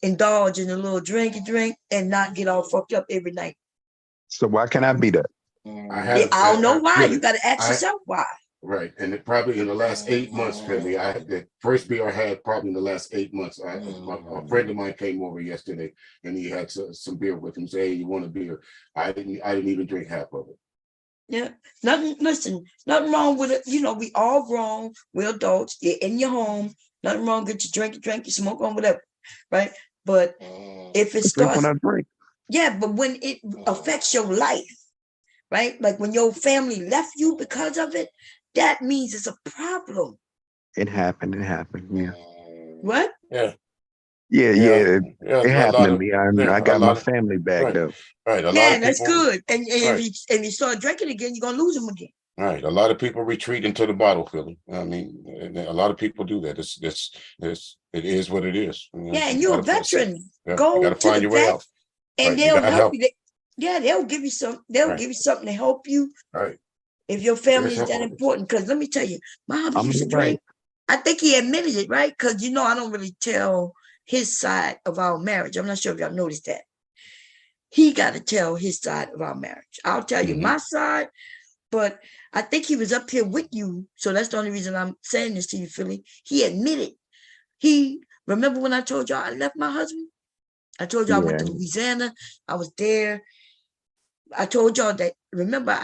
[SPEAKER 1] indulge in a little drink and not get all fucked up every night.
[SPEAKER 18] So why can't I be that?
[SPEAKER 1] I don't know why. You got to ask yourself why.
[SPEAKER 16] Right, and probably in the last 8 months, Philly, the first beer I had probably in the last 8 months. A friend of mine came over yesterday, and he had some beer with him. Say, "Hey, you want a beer?" I didn't even drink half of it.
[SPEAKER 1] Yeah, nothing wrong with it. We all grown, we're adults, you're in your home, nothing wrong, get your drink, you smoke on, whatever, right? But if it starts, but when it affects your life, right? Like when your family left you because of it, that means it's a problem.
[SPEAKER 18] It happened, yeah.
[SPEAKER 1] What?
[SPEAKER 16] Yeah.
[SPEAKER 18] Yeah,
[SPEAKER 16] Yeah,
[SPEAKER 18] it
[SPEAKER 16] a
[SPEAKER 18] happened
[SPEAKER 16] lot
[SPEAKER 18] to
[SPEAKER 16] of
[SPEAKER 18] me.
[SPEAKER 16] yeah,
[SPEAKER 18] I
[SPEAKER 16] a
[SPEAKER 18] got my
[SPEAKER 16] lot of
[SPEAKER 18] family back
[SPEAKER 16] right,
[SPEAKER 18] though.
[SPEAKER 16] right. A lot
[SPEAKER 1] Yeah,
[SPEAKER 16] of
[SPEAKER 1] that's
[SPEAKER 16] people
[SPEAKER 1] good. And
[SPEAKER 16] right,
[SPEAKER 1] if you start drinking again, you're gonna lose them again.
[SPEAKER 16] right. A lot of people retreat into the bottle, Philly. I mean, and a lot of people do that. It is what it is. You know,
[SPEAKER 1] Yeah, and
[SPEAKER 16] you
[SPEAKER 1] you're a
[SPEAKER 16] gotta
[SPEAKER 1] veteran.
[SPEAKER 16] yeah, you
[SPEAKER 1] Go
[SPEAKER 16] gotta
[SPEAKER 1] to
[SPEAKER 16] find
[SPEAKER 1] the
[SPEAKER 16] your way
[SPEAKER 1] vet
[SPEAKER 16] out.
[SPEAKER 1] and
[SPEAKER 16] Right. You
[SPEAKER 1] they'll
[SPEAKER 16] gotta
[SPEAKER 1] help
[SPEAKER 16] help.
[SPEAKER 1] you. Yeah, they'll give you some. They'll
[SPEAKER 16] Right.
[SPEAKER 1] give you something to help you
[SPEAKER 16] Right.
[SPEAKER 1] if your family
[SPEAKER 16] There's
[SPEAKER 1] is
[SPEAKER 16] help
[SPEAKER 1] that
[SPEAKER 16] on it.
[SPEAKER 1] important. Because let me tell you, my husband
[SPEAKER 18] I'm
[SPEAKER 1] used to
[SPEAKER 18] right.
[SPEAKER 1] drink. I think he admitted it, right? Because you know, I don't really tell his side of our marriage. I'm not sure if y'all noticed that. He got to tell his side of our marriage. I'll tell you my side, but I think he was up here with you. So that's the only reason I'm saying this to you, Philly. He admitted. He remember when I told y'all I left my husband? I told y'all I went to
[SPEAKER 18] Yeah.
[SPEAKER 1] Louisiana. I was there. I told y'all that. Remember,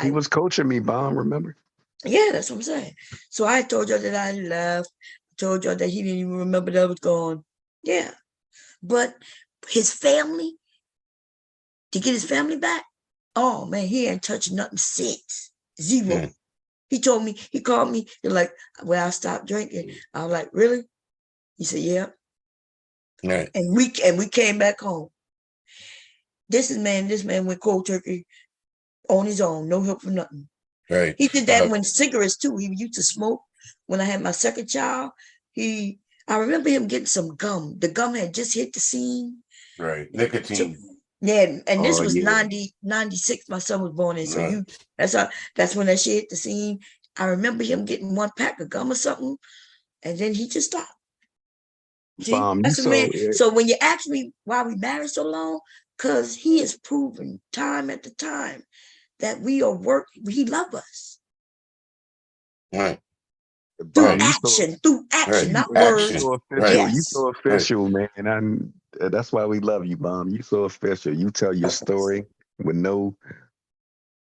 [SPEAKER 18] He was coaching me, Bomb, remember?
[SPEAKER 1] yeah, that's what I'm saying. So I told y'all that I left. I told y'all that he didn't even remember that I was gone. Yeah. But his family, to get his family back, oh man, he ain't touched nothing since. Zero. He told me, he called me, he's like, when I stopped drinking, I was like, really? He said, yeah.
[SPEAKER 16] Right.
[SPEAKER 1] And we came back home. This man went cold turkey on his own, no help from nothing.
[SPEAKER 16] Right.
[SPEAKER 1] He did that when cigarettes too. He used to smoke. When I had my second child, I remember him getting some gum. The gum had just hit the scene.
[SPEAKER 16] Right. Nicotine.
[SPEAKER 1] Yeah, and this
[SPEAKER 18] Oh,
[SPEAKER 1] was
[SPEAKER 18] yeah.
[SPEAKER 1] 96. My son was born in. So
[SPEAKER 16] Right.
[SPEAKER 1] that's when that shit hit the scene. I remember him getting one pack of gum or something, and then he just stopped. See,
[SPEAKER 18] Bomb, you
[SPEAKER 1] that's a man.
[SPEAKER 18] so
[SPEAKER 1] So when you ask me why we married so long, because he has proven time after time that he loves us.
[SPEAKER 16] Right.
[SPEAKER 1] Through
[SPEAKER 16] Right.
[SPEAKER 1] action,
[SPEAKER 16] Right.
[SPEAKER 1] not
[SPEAKER 18] you
[SPEAKER 1] words.
[SPEAKER 18] so official.
[SPEAKER 16] Right.
[SPEAKER 18] You
[SPEAKER 1] Yes.
[SPEAKER 18] so official, man. And that's why we love you, Bomb. You so official. You tell your story with no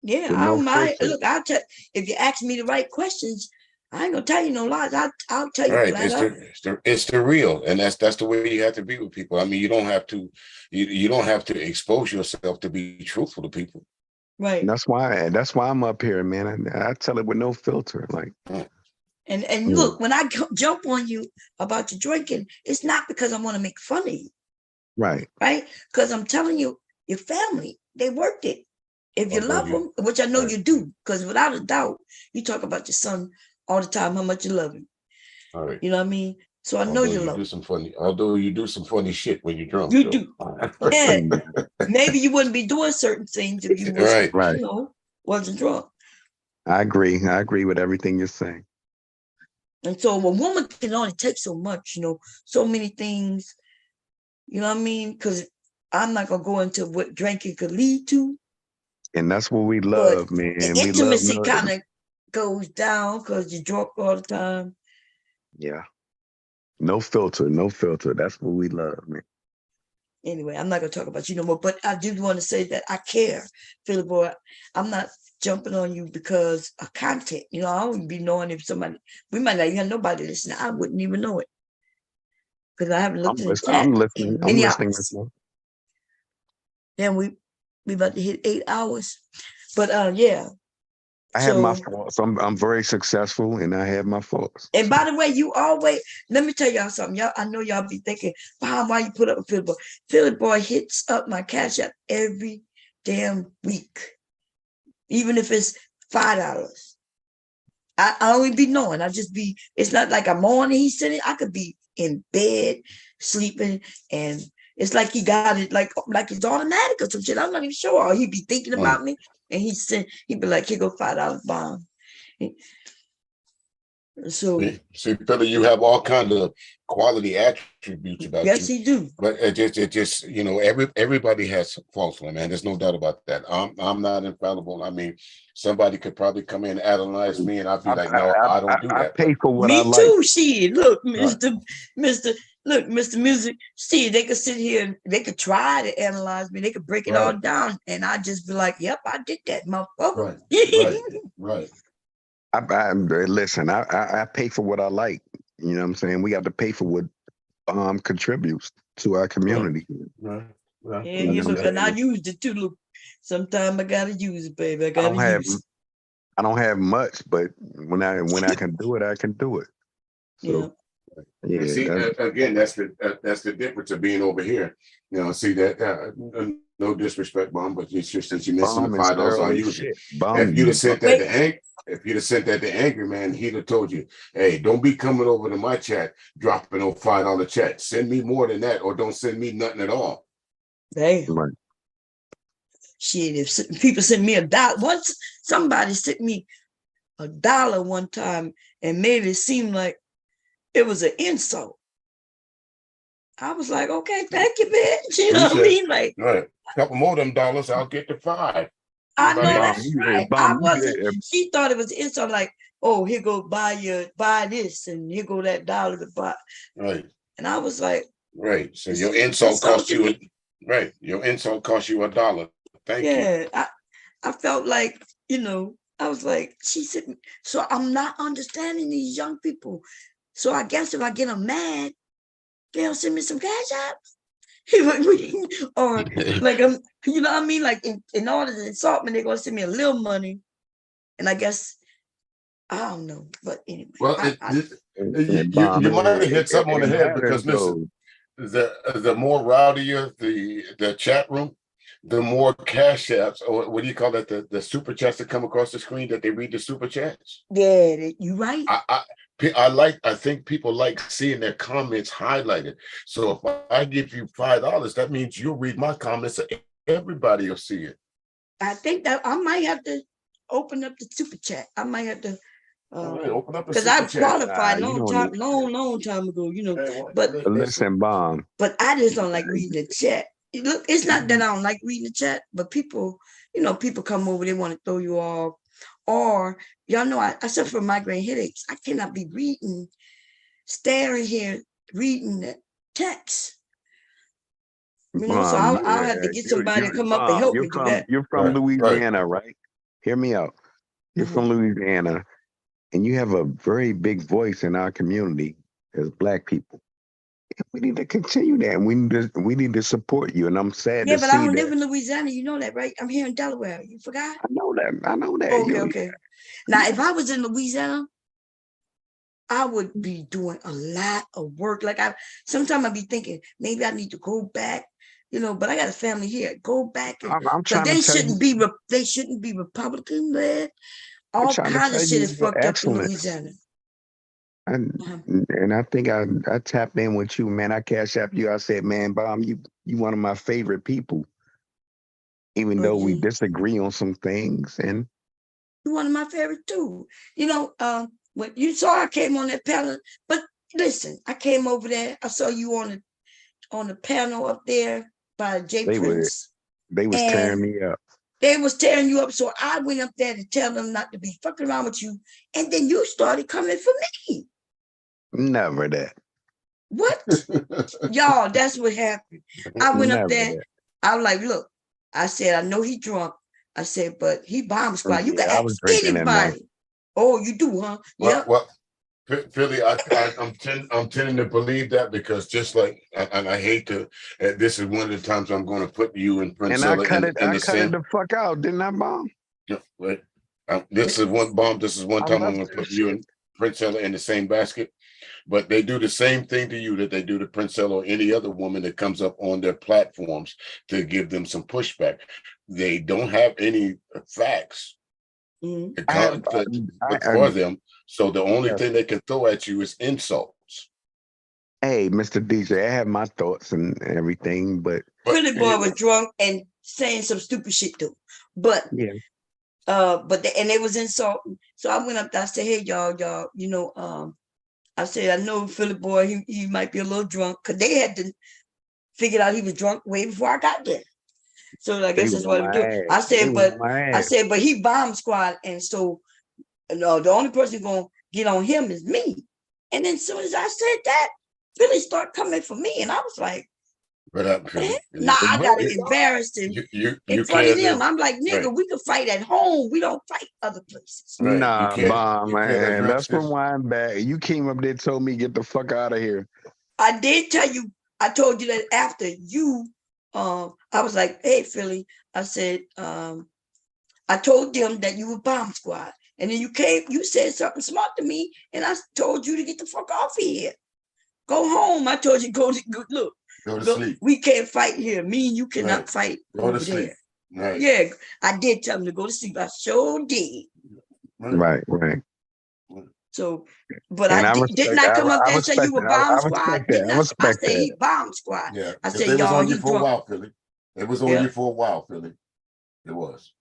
[SPEAKER 1] Yeah,
[SPEAKER 18] with
[SPEAKER 1] I
[SPEAKER 18] no
[SPEAKER 1] don't mind.
[SPEAKER 18] filter.
[SPEAKER 1] Look, I'll tell if you ask me the right questions, I ain't gonna tell you no lies. I'll tell you
[SPEAKER 16] Right.
[SPEAKER 1] flat out.
[SPEAKER 16] It's the real. And that's the way you have to be with people. I mean, you don't have to you don't have to expose yourself to be truthful to people.
[SPEAKER 1] Right.
[SPEAKER 18] And that's why I'm up here, man. I tell it with no filter. Like
[SPEAKER 1] And look, when I jump on you about your drinking, it's not because I want to make fun of you.
[SPEAKER 18] right.
[SPEAKER 1] Right? Because I'm telling you, your family, they worked it. If you love them, which I know you do, because without a doubt, you talk about your son all the time, how much you love him.
[SPEAKER 16] All right.
[SPEAKER 1] You know what I mean? So I know you love him.
[SPEAKER 16] Although you do some funny shit when you're drunk.
[SPEAKER 1] You
[SPEAKER 16] though.
[SPEAKER 1] do. And maybe you wouldn't be doing certain things if you was,
[SPEAKER 18] Right.
[SPEAKER 1] you know, wasn't drunk.
[SPEAKER 18] I agree with everything you're saying.
[SPEAKER 1] And so a woman can only take so much, you know, so many things, you know what I mean? Because I'm not gonna go into what drinking could lead to.
[SPEAKER 18] And that's what we
[SPEAKER 1] But
[SPEAKER 18] love, man.
[SPEAKER 1] the
[SPEAKER 18] We love
[SPEAKER 1] intimacy kind of goes down because you're drunk all the time.
[SPEAKER 18] yeah. No filter, no filter. That's what we love, man.
[SPEAKER 1] Anyway, I'm not gonna talk about you no more, but I do want to say that I care, Philly boy. I'm not jumping on you because of content. You know, I wouldn't be knowing if somebody, we might not even have nobody listening. I wouldn't even know it because I haven't looked in the chat
[SPEAKER 18] I'm listening.
[SPEAKER 1] in many hours.
[SPEAKER 18] Listening.
[SPEAKER 1] Then we about to hit 8 hours, but yeah.
[SPEAKER 18] I have my faults. I'm very successful, and I have my faults.
[SPEAKER 1] And by the way, you always, let me tell y'all something. Y'all, I know y'all be thinking, Bob, why you put up a Philly boy? Philly boy hits up my Cash App every damn week, even if it's $5. I only be knowing. I just be. It's not like I'm on. He's sitting. I could be in bed sleeping, and it's like he got it like it's automatic or some shit. I'm not even sure. Or he'd be thinking about me, and he'd be like, "Here go $5 Bomb." So
[SPEAKER 16] see, Philly, you have all kinds of quality attributes about you.
[SPEAKER 1] yes, he do.
[SPEAKER 16] But it just you know, everybody has faults, man. There's no doubt about that. I'm not infallible. I mean, somebody could probably come in and analyze me, and I'd be like, no, I don't do that.
[SPEAKER 18] I pay for what
[SPEAKER 1] Me
[SPEAKER 18] I like.
[SPEAKER 1] too. Shit, look, Mr. Music. See, they could sit here and they could try to analyze me. They could break it all down, and I just be like, "Yep, I did that, motherfucker."
[SPEAKER 16] Right.
[SPEAKER 18] Listen, I pay for what I like. You know what I'm saying? We got to pay for what contributes to our community.
[SPEAKER 16] Right.
[SPEAKER 1] Yeah, look, and I used it too. Look, sometimes I gotta use it, baby. I gotta use it.
[SPEAKER 18] I don't have much, but when I can do it, I can do it. So Yeah,
[SPEAKER 16] See, again, that's the difference of being over here. You know, see that. No disrespect, Bomb, but it's just since you mentioned the
[SPEAKER 18] Bomb is
[SPEAKER 16] $5, I'll
[SPEAKER 18] early
[SPEAKER 16] use it.
[SPEAKER 18] shit. Bomb,
[SPEAKER 16] If you'd
[SPEAKER 18] you
[SPEAKER 16] have sent that to Hank, if you'd have sent that to Angry Man, he'd have told you, hey, don't be coming over to my chat, dropping no $5 chat. Send me more than that, or don't send me nothing at all.
[SPEAKER 1] Damn.
[SPEAKER 18] Right.
[SPEAKER 1] Shit, if people send me $1, once somebody sent me $1 one time and made it seem like it was an insult. I was like, okay, thank you, bitch. You know what I mean? Like,
[SPEAKER 16] right. A couple more of them dollars, I'll get to $5.
[SPEAKER 1] I know
[SPEAKER 16] Right.
[SPEAKER 1] that's right. I wasn't, she thought it was an insult, like, oh, here go buy this, and here go that $1 to buy.
[SPEAKER 16] Right.
[SPEAKER 1] And I was like,
[SPEAKER 16] right. So your insult cost you right. Your insult cost you $1. Thank you.
[SPEAKER 1] Yeah, I felt like, you know, I was like, she said, so I'm not understanding these young people. So I guess if I get them mad, they'll send me some cash apps. Or like, you know what I mean? Like in order to insult me, they're going to send me a little money. And I guess, I don't know. But anyway.
[SPEAKER 16] Well, you might have hit something on the head because listen, the more rowdier the chat room, the more cash apps, or what do you call that? The super chats that come across the screen that they read the super chats.
[SPEAKER 1] Yeah, you right.
[SPEAKER 16] I think people like seeing their comments highlighted. So if I give you $5, that means you'll read my comments. So everybody will see it.
[SPEAKER 1] I think that I might have to open up the super chat. I might have to.
[SPEAKER 16] Open up
[SPEAKER 1] because I qualified long time ago, you know. But
[SPEAKER 18] listen, Bomb.
[SPEAKER 1] But I just don't like reading the chat. Look, it's not that I don't like reading the chat, but people, you know, people come over, they want to throw you off. Or y'all know I suffer from migraine headaches. I cannot be staring here, reading the text. You know, so I'll have to get somebody to come up and help me do that.
[SPEAKER 18] You're from Louisiana, right? Hear me out. You're from Louisiana, and you have a very big voice in our community as Black people. We need to continue that. We need to support you, and I'm sad to see that.
[SPEAKER 1] Yeah, but I don't live in Louisiana. You know that, right? I'm here in Delaware. You forgot?
[SPEAKER 18] I know that.
[SPEAKER 1] Okay. Now, if I was in Louisiana, I would be doing a lot of work. Like sometimes I'd be thinking maybe I need to go back, you know. But I got a family here. Go back, because they shouldn't be Republican led. All kinds of shit is fucked up in Louisiana.
[SPEAKER 18] And I think I tapped in with you, man. I cash app you. I said, man, Bomb, you one of my favorite people, even though we disagree on some things. And
[SPEAKER 1] you're one of my favorite too. You know, when you saw I came on that panel, but listen, I came over there. I saw you on the panel up there by Jay Prince.
[SPEAKER 18] They was tearing me up.
[SPEAKER 1] They was tearing you up, so I went up there to tell them not to be fucking around with you, and then you started coming for me.
[SPEAKER 18] Never that.
[SPEAKER 1] What? Y'all, that's what happened. I went up there. I was like, look, I said, I know he drunk. I said, but he bomb squad. You can ask anybody. Oh, you do, huh?
[SPEAKER 16] Well, Philly, I'm tending to believe that because just like, and I hate to, this is one of the times I'm going to put you and Princella
[SPEAKER 18] and I cut it the fuck out, didn't I, Bomb?
[SPEAKER 16] Yeah, right. This is one Bomb. This is one time I'm going to put you and Princella in the same basket. But they do the same thing to you that they do to Princella or any other woman that comes up on their platforms to give them some pushback. They don't have any facts for them. So the only thing they can throw at you is insults.
[SPEAKER 18] Hey, Mr. DJ, I have my thoughts and everything, but
[SPEAKER 1] Philly boy was drunk and saying some stupid shit too. But and it was insulting. So I went up there, I said, hey, y'all, you know, I said, I know Philly boy, he might be a little drunk, because they had to figure out he was drunk way before I got there. So I guess that's what I'm doing. I said, but he bomb squad, and so the only person gonna get on him is me. And then as soon as I said that, Philly started coming for me, and I was like, I got embarrassed in front of them. I'm like, nigga, we can fight at home. We don't fight other places.
[SPEAKER 18] Right. Nah, Bomb, man. Let's rewind back. You came up there and told me get the fuck out of here.
[SPEAKER 1] I did tell you. I told you that after you. I was like, hey, Philly. I said, I told them that you were bomb squad, and then you came. You said something smart to me, and I told you to get the fuck off of here. Go home. I told you look.
[SPEAKER 16] Go to
[SPEAKER 1] Look,
[SPEAKER 16] sleep.
[SPEAKER 1] we can't fight here. Me and you cannot
[SPEAKER 16] Right.
[SPEAKER 1] fight
[SPEAKER 16] Go
[SPEAKER 1] over
[SPEAKER 16] to sleep.
[SPEAKER 1] there.
[SPEAKER 16] Right.
[SPEAKER 1] Yeah, I did tell him to go to sleep. I sure did.
[SPEAKER 18] Right.
[SPEAKER 1] So, but
[SPEAKER 18] And
[SPEAKER 1] I
[SPEAKER 18] I
[SPEAKER 1] didn't
[SPEAKER 18] respect.
[SPEAKER 1] I come up
[SPEAKER 18] I
[SPEAKER 1] there and say you
[SPEAKER 18] respect.
[SPEAKER 1] were bomb
[SPEAKER 18] I
[SPEAKER 1] squad?
[SPEAKER 18] respect
[SPEAKER 1] Didn't
[SPEAKER 18] that. I
[SPEAKER 1] I? I
[SPEAKER 18] respect
[SPEAKER 1] said he
[SPEAKER 18] that.
[SPEAKER 1] bomb squad.
[SPEAKER 16] Yeah.
[SPEAKER 1] I
[SPEAKER 16] 'Cause
[SPEAKER 1] said,
[SPEAKER 16] they was
[SPEAKER 1] y'all,
[SPEAKER 16] on you
[SPEAKER 1] he
[SPEAKER 16] for a
[SPEAKER 1] drunk.
[SPEAKER 16] while, Philly. It was on
[SPEAKER 1] Yeah.
[SPEAKER 16] you for a while, Philly. It was.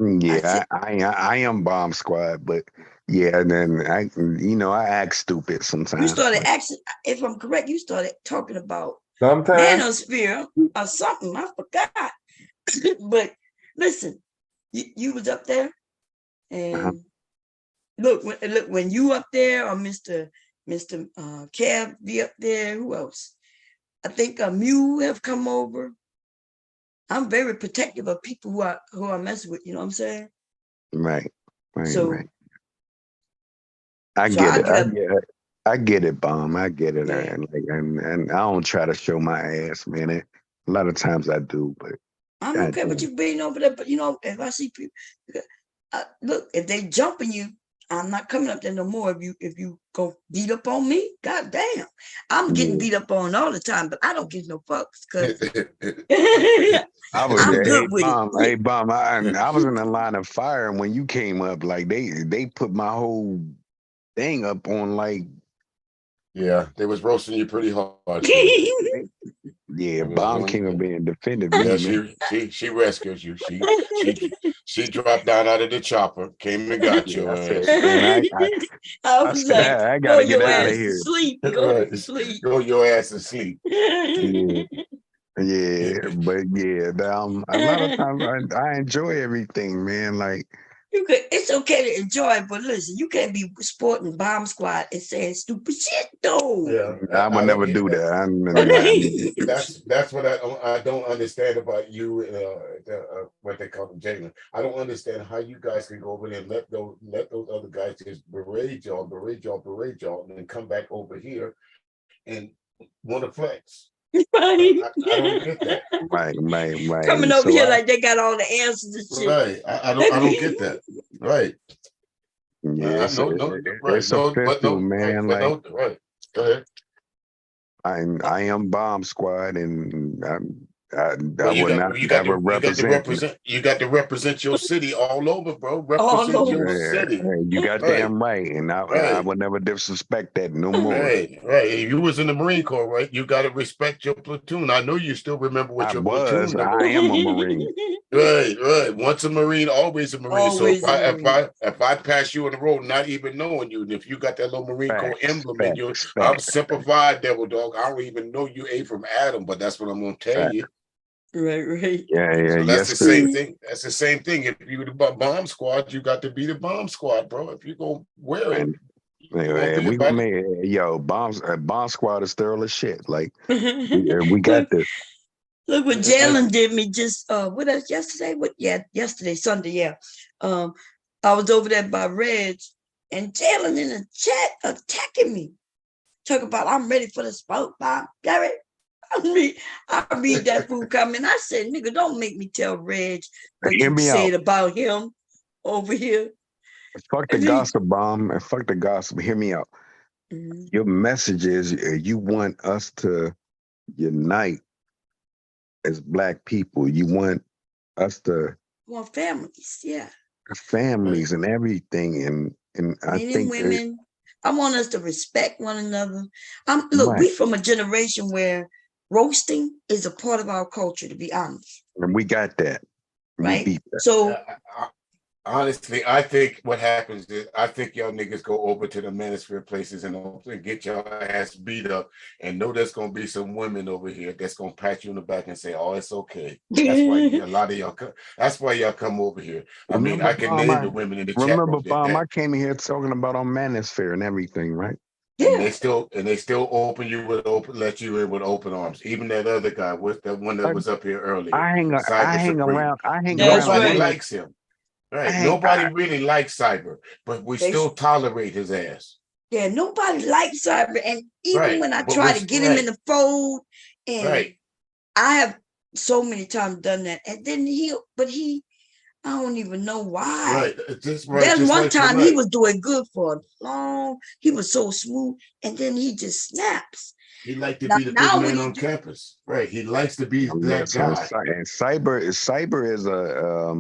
[SPEAKER 18] Yeah, I am bomb squad, but yeah, and then I act stupid sometimes.
[SPEAKER 1] You started actually, if I'm correct, you started talking about
[SPEAKER 2] Sometimes.
[SPEAKER 1] manosphere or something. I forgot. But listen, you was up there, and look when you up there, or Mr. Kev be up there. Who else? I think Mew have come over. I'm very protective of people who are messing with. You know what I'm saying?
[SPEAKER 18] Right.
[SPEAKER 1] So
[SPEAKER 18] I
[SPEAKER 1] So
[SPEAKER 18] get
[SPEAKER 1] I
[SPEAKER 18] it.
[SPEAKER 1] get
[SPEAKER 18] I
[SPEAKER 1] up.
[SPEAKER 18] get it. I get it, Bomb. I get it.
[SPEAKER 1] Yeah.
[SPEAKER 18] And I don't try to show my ass, man. A lot of times I do, but
[SPEAKER 1] I'm
[SPEAKER 18] God
[SPEAKER 1] okay with
[SPEAKER 18] damn.
[SPEAKER 1] you being over there, but if I see people, look, if they jumping you, I'm not coming up there no more. If you go beat up on me, god damn, I'm getting beat up on all the time, but I don't give no fucks because
[SPEAKER 18] I was
[SPEAKER 1] I'm
[SPEAKER 18] hey
[SPEAKER 1] good with
[SPEAKER 18] Bomb,
[SPEAKER 1] it.
[SPEAKER 18] hey Bomb. I was in the line of fire, and when you came up, like they put my whole thing up on like.
[SPEAKER 16] Yeah, they was roasting you pretty hard. Philly.
[SPEAKER 18] Yeah, Bomb came up and defended
[SPEAKER 16] Yeah,
[SPEAKER 18] me, man.
[SPEAKER 16] she rescued you. She dropped down out of the chopper, came and got
[SPEAKER 18] Yeah,
[SPEAKER 16] your
[SPEAKER 18] I said,
[SPEAKER 16] ass.
[SPEAKER 18] man,
[SPEAKER 1] I
[SPEAKER 18] I
[SPEAKER 1] was
[SPEAKER 18] said
[SPEAKER 1] like,
[SPEAKER 18] I
[SPEAKER 1] go
[SPEAKER 18] gotta get
[SPEAKER 1] your
[SPEAKER 18] out of
[SPEAKER 1] ass to
[SPEAKER 18] here.
[SPEAKER 1] sleep. Go to
[SPEAKER 16] Right.
[SPEAKER 1] sleep.
[SPEAKER 16] Go your ass to sleep.
[SPEAKER 18] Yeah, but yeah, a lot of times I enjoy everything, man. Like
[SPEAKER 1] It's okay to enjoy, but listen, you can't be sporting bomb squad and saying stupid shit though.
[SPEAKER 16] Yeah,
[SPEAKER 18] I would never do that.
[SPEAKER 16] That's what I don't understand about you. What they call them, Jalen. I don't understand how you guys can go over there and let those other guys just berate y'all, and then come back over here and want to flex.
[SPEAKER 1] Right.
[SPEAKER 16] I don't get that.
[SPEAKER 18] Right.
[SPEAKER 1] Coming over here like they got all the answers and shit.
[SPEAKER 16] Right. I don't get that. Right.
[SPEAKER 18] Yeah, it's official, man.
[SPEAKER 16] Right. Go ahead.
[SPEAKER 18] I am Bomb Squad, and I
[SPEAKER 16] Well,
[SPEAKER 18] will not ever represent.
[SPEAKER 16] You got to represent your city all over, bro.
[SPEAKER 1] All
[SPEAKER 16] Represent
[SPEAKER 1] over.
[SPEAKER 16] your city.
[SPEAKER 18] You got damn right, and I will never disrespect that no more.
[SPEAKER 16] Right. You was in the Marine Corps, right? You got to respect your platoon. I know you still remember what your platoon number.
[SPEAKER 18] I am a Marine.
[SPEAKER 16] Right. Once a Marine, always a Marine.
[SPEAKER 1] Always
[SPEAKER 16] so if I pass you on the road, not even knowing you, and if you got that little Marine Corps emblem in you, I'm Semper Fi, devil dog. I don't even know you ain't from Adam, but that's what I'm gonna tell you.
[SPEAKER 1] Right.
[SPEAKER 18] Yeah.
[SPEAKER 16] So that's
[SPEAKER 18] Yes,
[SPEAKER 16] the
[SPEAKER 18] sir.
[SPEAKER 16] same thing. That's the same thing. If you the bomb squad, you got to be the bomb squad, bro. If you gonna wear it.
[SPEAKER 18] Bomb Squad is thorough as shit. Like we got this.
[SPEAKER 1] Look what Jalen did me just what else yesterday? Yesterday, Sunday, yeah. I was over there by Reg and Jalen in the chat attacking me. Talk about I'm ready for the smoke, Bob. Gary. I read that fool comment. I said, nigga, don't make me tell Reg what
[SPEAKER 18] Hear
[SPEAKER 1] you
[SPEAKER 18] me
[SPEAKER 1] said
[SPEAKER 18] out.
[SPEAKER 1] about him over here.
[SPEAKER 18] Fuck the gossip, Bomb, and fuck the gossip. Hear me out. Your message is you want us to unite as Black people. You want us to
[SPEAKER 1] families, yeah.
[SPEAKER 18] Families and everything, and I
[SPEAKER 1] Men
[SPEAKER 18] think
[SPEAKER 1] and women. I want us to respect one another. Look, we from a generation where roasting is a part of our culture, to be honest.
[SPEAKER 18] And we got that.
[SPEAKER 1] Right.
[SPEAKER 18] We beat that.
[SPEAKER 1] So
[SPEAKER 16] honestly, I think what happens is I think y'all niggas go over to the manosphere places and get your ass beat up and know there's gonna be some women over here that's gonna pat you in the back and say, "Oh, it's okay." That's why a lot of y'all come. That's why y'all come over here. I can name the women in the chat.
[SPEAKER 18] Remember, Bomb, I came in here talking about on manosphere and everything, right?
[SPEAKER 16] And they still open you with let you in with open arms. Even that other guy, what's that one that was up here earlier?
[SPEAKER 18] I hang around.
[SPEAKER 16] Nobody likes him. Right. Nobody really likes Cyber, but we still tolerate his ass.
[SPEAKER 1] Yeah, nobody likes Cyber. And even when I try to get him in the fold, and I have so many times done that. And then I don't even know why.
[SPEAKER 16] Right. Just
[SPEAKER 1] There's one
[SPEAKER 16] like
[SPEAKER 1] time he
[SPEAKER 16] tonight.
[SPEAKER 1] was doing good for long. He was so smooth, and then he just snaps.
[SPEAKER 16] He liked to
[SPEAKER 1] Now,
[SPEAKER 16] be the big
[SPEAKER 1] now when
[SPEAKER 16] man
[SPEAKER 1] he
[SPEAKER 16] on
[SPEAKER 1] do,
[SPEAKER 16] campus. Right. He likes to be that
[SPEAKER 18] Listen,
[SPEAKER 16] guy.
[SPEAKER 18] and Cyber is a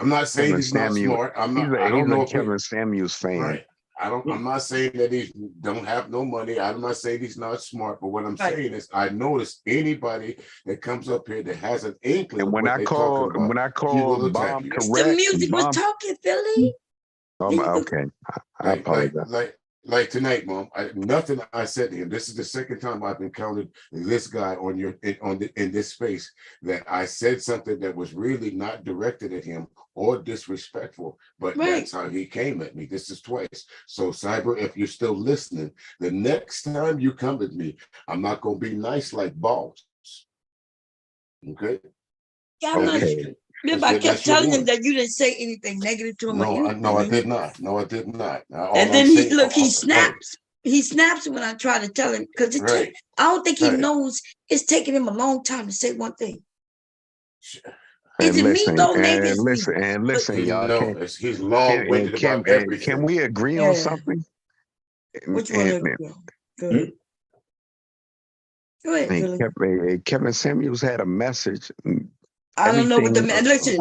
[SPEAKER 16] I'm not saying
[SPEAKER 18] Kevin
[SPEAKER 16] he's not
[SPEAKER 18] Samuel.
[SPEAKER 16] smart. I
[SPEAKER 18] He's
[SPEAKER 16] don't know
[SPEAKER 18] a
[SPEAKER 16] if we,
[SPEAKER 18] Kevin Samuels fan.
[SPEAKER 16] right. I'm not saying that he don't have no money. I'm not saying he's not smart, but what I'm
[SPEAKER 1] Right.
[SPEAKER 16] saying is I notice anybody that comes up here that has an inkling
[SPEAKER 18] And
[SPEAKER 16] of
[SPEAKER 18] when
[SPEAKER 16] what
[SPEAKER 18] I
[SPEAKER 16] they're
[SPEAKER 18] call
[SPEAKER 16] talking about,
[SPEAKER 18] when I
[SPEAKER 16] he
[SPEAKER 18] call
[SPEAKER 16] will attack
[SPEAKER 18] Bomb
[SPEAKER 16] you.
[SPEAKER 1] Mr.
[SPEAKER 18] correct,
[SPEAKER 1] Music was
[SPEAKER 18] Bomb.
[SPEAKER 1] talking, Philly.
[SPEAKER 18] Okay, I apologize.
[SPEAKER 16] Like tonight, Mom. Nothing I said to him. This is the second time I've encountered this guy in this space that I said something that was really not directed at him or disrespectful, but
[SPEAKER 1] Right.
[SPEAKER 16] that's how he came at me. This is twice. So, Cyber, if you're still listening, the next time you come at me, I'm not gonna be nice like Boss. Okay.
[SPEAKER 1] Yeah, I'm not.
[SPEAKER 18] Okay.
[SPEAKER 1] Remember, I kept
[SPEAKER 16] That's your
[SPEAKER 1] telling him
[SPEAKER 16] warning.
[SPEAKER 1] that you didn't say anything negative to him or
[SPEAKER 16] No,
[SPEAKER 1] anything.
[SPEAKER 16] I did not. No, I did not. All
[SPEAKER 1] And
[SPEAKER 16] I'm
[SPEAKER 1] then he
[SPEAKER 16] saying,
[SPEAKER 1] look, he
[SPEAKER 16] right,
[SPEAKER 1] snaps. He snaps when I try to tell him because
[SPEAKER 16] right,
[SPEAKER 1] I don't think he
[SPEAKER 16] right.
[SPEAKER 1] knows it's taking him a long time to say one thing.
[SPEAKER 18] And
[SPEAKER 1] Is it me
[SPEAKER 18] listen,
[SPEAKER 1] though? Maybe
[SPEAKER 18] and
[SPEAKER 1] it's me.
[SPEAKER 18] listen, and
[SPEAKER 1] But
[SPEAKER 18] listen, y'all.
[SPEAKER 16] No, he's long-winded about everything.
[SPEAKER 18] Can we agree on
[SPEAKER 1] yeah,
[SPEAKER 18] something?
[SPEAKER 1] which one?
[SPEAKER 18] And,
[SPEAKER 1] Good. Go ahead, Philly.
[SPEAKER 18] Kevin Samuels had a message.
[SPEAKER 1] I don't know what the man. Listen,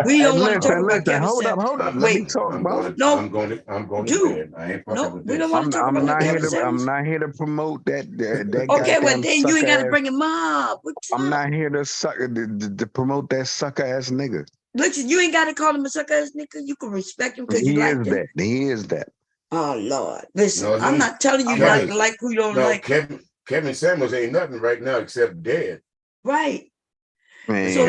[SPEAKER 1] we don't want to talk about Kevin
[SPEAKER 18] Hold
[SPEAKER 1] Samuels.
[SPEAKER 18] up. Let me talk about.
[SPEAKER 1] No,
[SPEAKER 16] I'm going to
[SPEAKER 1] dude.
[SPEAKER 16] bed. I ain't fucking
[SPEAKER 1] No,
[SPEAKER 16] with
[SPEAKER 1] we
[SPEAKER 16] this.
[SPEAKER 1] don't want to talk about no Kevin Samuels.
[SPEAKER 18] I'm not here to promote that
[SPEAKER 1] Okay,
[SPEAKER 18] goddamn
[SPEAKER 1] well then you ain't got to
[SPEAKER 18] sucker
[SPEAKER 1] bring him up.
[SPEAKER 18] I'm not here to promote that sucker ass nigga.
[SPEAKER 1] Listen, you ain't got to call him a sucker ass nigga. You can respect him because you like him.
[SPEAKER 18] He is that.
[SPEAKER 1] Oh Lord, listen,
[SPEAKER 16] No,
[SPEAKER 1] I'm not telling you not to like who you don't like.
[SPEAKER 16] Kevin Samuels ain't nothing right now except dead.
[SPEAKER 1] Right.
[SPEAKER 18] Man,
[SPEAKER 1] So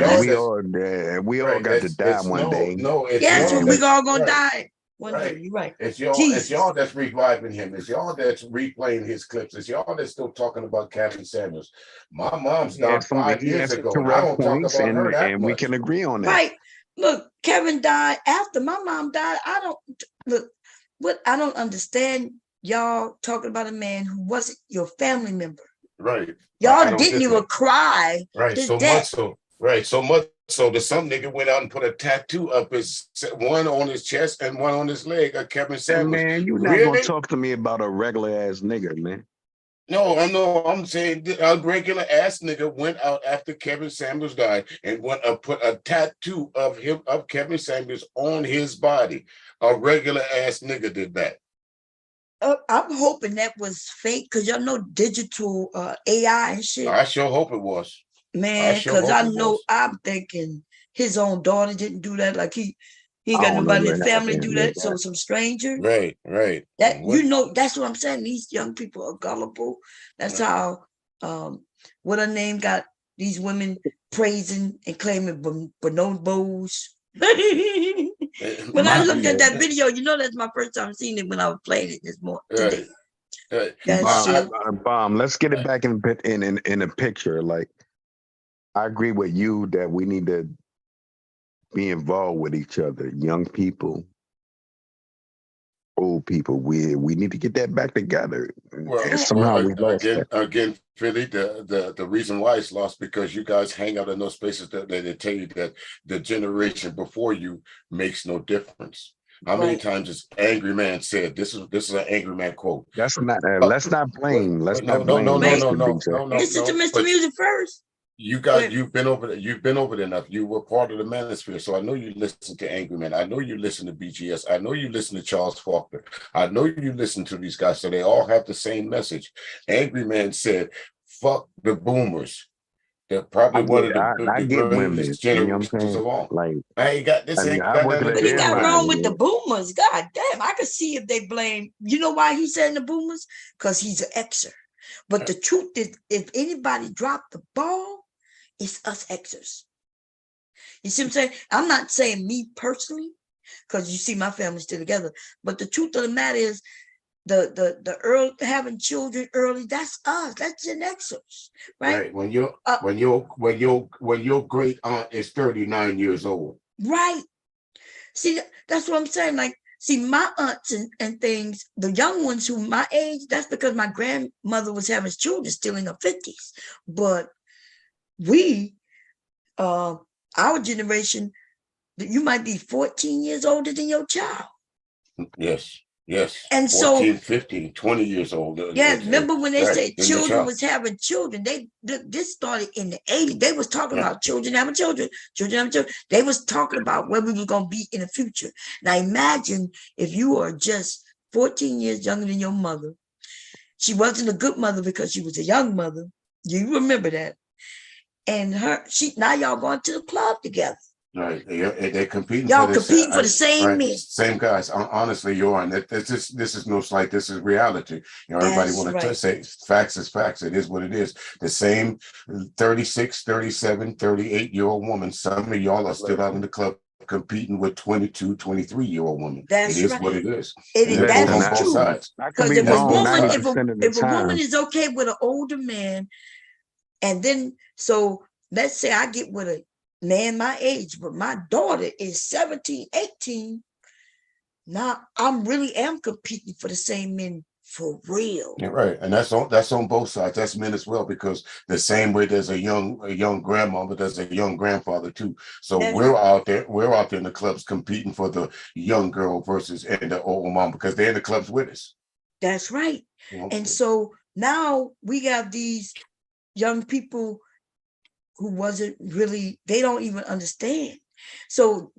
[SPEAKER 18] we all got to die one day.
[SPEAKER 16] No, it's
[SPEAKER 1] yes,
[SPEAKER 16] y'all
[SPEAKER 1] we
[SPEAKER 16] that's-
[SPEAKER 1] all gonna
[SPEAKER 16] right.
[SPEAKER 1] die one day. You're right.
[SPEAKER 16] It's y'all that's reviving him. It's y'all that's replaying his clips. It's y'all that's still talking about Kevin Samuels. My mom's died 5 years ago, and I don't talk about her that
[SPEAKER 18] and
[SPEAKER 16] much.
[SPEAKER 18] we can agree on that.
[SPEAKER 1] Right. Look, Kevin died after my mom died. I don't understand y'all talking about a man who wasn't your family member.
[SPEAKER 16] Right.
[SPEAKER 1] Y'all didn't even cry.
[SPEAKER 16] Right.
[SPEAKER 1] his
[SPEAKER 16] So
[SPEAKER 1] death.
[SPEAKER 16] much so that some nigga went out and put a tattoo up one on his chest and one on his leg of Kevin Samuels.
[SPEAKER 18] Man, you're not gonna talk to me about a regular ass nigga, man.
[SPEAKER 16] No, I'm saying a regular ass nigga went out after Kevin Samuels died and went and put a tattoo of Kevin Samuels on his body. A regular ass nigga did that.
[SPEAKER 1] I'm hoping that was fake because y'all know digital AI and shit.
[SPEAKER 16] I sure hope it was.
[SPEAKER 1] Man, because I'm thinking his own daughter didn't do that. Like he ain't got nobody in the family do that. So some stranger.
[SPEAKER 16] Right.
[SPEAKER 1] That that's what I'm saying. These young people are gullible. That's how what her name got these women praising and claiming bonobos. When I looked at that video, that's my first time seeing it when I was playing it this morning today.
[SPEAKER 18] Bomb. Let's get it back in a picture. Like, I agree with you that we need to be involved with each other, young people, old people. We need to get that back together. And somehow we lost that.
[SPEAKER 16] Again, Philly, the reason why it's lost because you guys hang out in those spaces that they tell you that the generation before you makes no difference. How many times has Angry Man said this is an Angry Man quote?
[SPEAKER 18] Let's not blame. Let's not blame.
[SPEAKER 16] No.
[SPEAKER 1] Listen to Mr. Music first.
[SPEAKER 16] You guys, you've been over there enough. You were part of the manosphere, so I know you listen to Angry Man. I know you listen to BGS. I know you listen to Charles Faulkner. I know you listen to these guys, so they all have the same message. Angry Man said, "Fuck the boomers." They're probably one of the greatest generations of all.
[SPEAKER 18] Like,
[SPEAKER 16] I ain't got this.
[SPEAKER 1] What he got wrong with the boomers? God damn, I could see if they blame. You know why he's saying the boomers? Because he's an Xer. But the truth is, if anybody dropped the ball, it's us Xers. You see what I'm saying? I'm not saying me personally, because you see my family's still together. But the truth of the matter is, the early having children early, that's us. That's Gen Xers, right?
[SPEAKER 16] When your great aunt is 39 years old.
[SPEAKER 1] Right. See, that's what I'm saying. Like, see, my aunts and things, the young ones who my age, that's because my grandmother was having children still in her 50s. But we, our generation, You might be 14 years older than your child.
[SPEAKER 16] Yes. Yes.
[SPEAKER 1] And
[SPEAKER 16] 14,
[SPEAKER 1] so
[SPEAKER 16] 15, 20 years old.
[SPEAKER 1] yeah, remember when they
[SPEAKER 16] Right,
[SPEAKER 1] said
[SPEAKER 16] in the
[SPEAKER 1] children
[SPEAKER 16] child.
[SPEAKER 1] was having children? This started in the 80s. They was talking
[SPEAKER 16] Yeah.
[SPEAKER 1] about children having children, children having children. They was talking about where we were gonna be in the future. Now imagine if you are just 14 years younger than your mother. She wasn't a good mother because she was a young mother. You remember that. And now y'all going to the club together.
[SPEAKER 16] Right, they're competing.
[SPEAKER 1] Y'all
[SPEAKER 16] for this,
[SPEAKER 1] competing for the same
[SPEAKER 16] right,
[SPEAKER 1] men.
[SPEAKER 16] same guys. Honestly, this is no slight. This is reality. You know, everybody
[SPEAKER 1] That's
[SPEAKER 16] want
[SPEAKER 1] right.
[SPEAKER 16] to say facts is facts. It is what it is. The same 36, 37, 38-year-old woman. Some of y'all are still out in the club competing with 22, 23-year-old women.
[SPEAKER 1] That's
[SPEAKER 16] it is
[SPEAKER 1] right.
[SPEAKER 16] what it is.
[SPEAKER 1] That
[SPEAKER 16] on
[SPEAKER 1] is
[SPEAKER 16] both
[SPEAKER 1] true.
[SPEAKER 16] sides.
[SPEAKER 1] Because if a woman, if a woman is okay with an older man, and then so let's say I get with a man my age, but my daughter is 17, 18. Now I'm really am competing for the same men for real.
[SPEAKER 16] Yeah, right, and that's on both sides. That's men as well, because the same way there's a young grandmother, there's a young grandfather too. So we're out there in the clubs competing for the young girl versus and the old mom, because they're in the clubs with us.
[SPEAKER 1] That's right.
[SPEAKER 16] Yeah.
[SPEAKER 1] And so now we got these young people who wasn't really, they don't even understand. So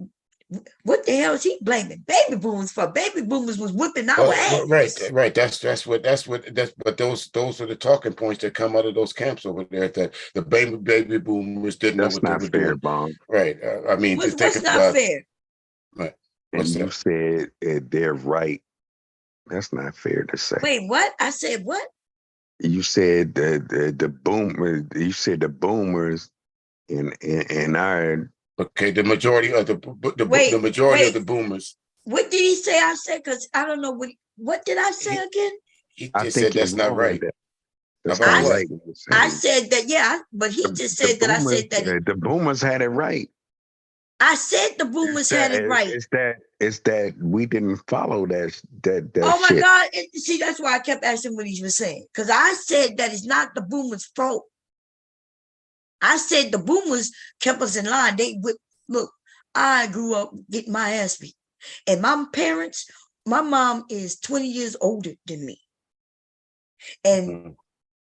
[SPEAKER 1] what the hell is he blaming baby boomers for? Baby boomers was whipping our ass.
[SPEAKER 16] Right. That's what. But those are the talking points that come out of those camps over there. That the baby boomers didn't know what they were doing.
[SPEAKER 18] Bong.
[SPEAKER 16] Right. I mean,
[SPEAKER 1] what's not fair?
[SPEAKER 16] Right.
[SPEAKER 18] And you said they're right. That's not fair to say.
[SPEAKER 1] Wait, what? I said what?
[SPEAKER 18] You said the boomers in our.
[SPEAKER 16] Okay, the majority of the majority of the boomers.
[SPEAKER 1] What did he say? I said, because I don't know what did I say again?
[SPEAKER 16] He just said that's not right.
[SPEAKER 18] That's not right.
[SPEAKER 1] I said that, yeah, but he just said that. I said that
[SPEAKER 18] the boomers had it right.
[SPEAKER 1] I said the boomers had it right.
[SPEAKER 18] It's that we didn't follow that
[SPEAKER 1] oh my
[SPEAKER 18] shit.
[SPEAKER 1] God. See, that's why I kept asking what he was saying. Because I said that it's not the boomers' fault. I said the boomers kept us in line. Look, I grew up getting my ass beat. And my parents, my mom is 20 years older than me. And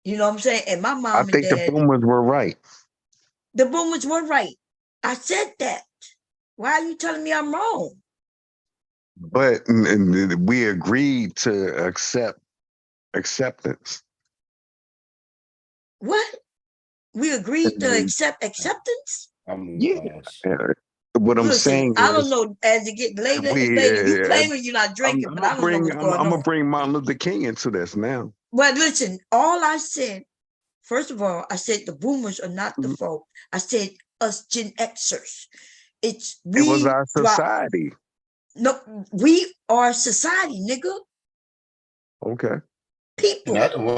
[SPEAKER 1] you know what I'm saying? And my mom
[SPEAKER 18] I think the boomers were right.
[SPEAKER 1] The boomers were right. I said that. Why are you telling me I'm wrong?
[SPEAKER 18] But we agreed to acceptance.
[SPEAKER 1] What? We agreed to accept acceptance?
[SPEAKER 18] Yeah. What I'm saying
[SPEAKER 1] I don't know, as it get later and later, you claiming you're not drinking, but I don't know what's going on.
[SPEAKER 18] I'm going to bring Martin Luther King into this now.
[SPEAKER 1] But listen, all I said, first of all, I said the boomers are not the fault. I said us Gen Xers. It was
[SPEAKER 18] our society.
[SPEAKER 1] No, we are society, nigga.
[SPEAKER 18] Okay.
[SPEAKER 16] People.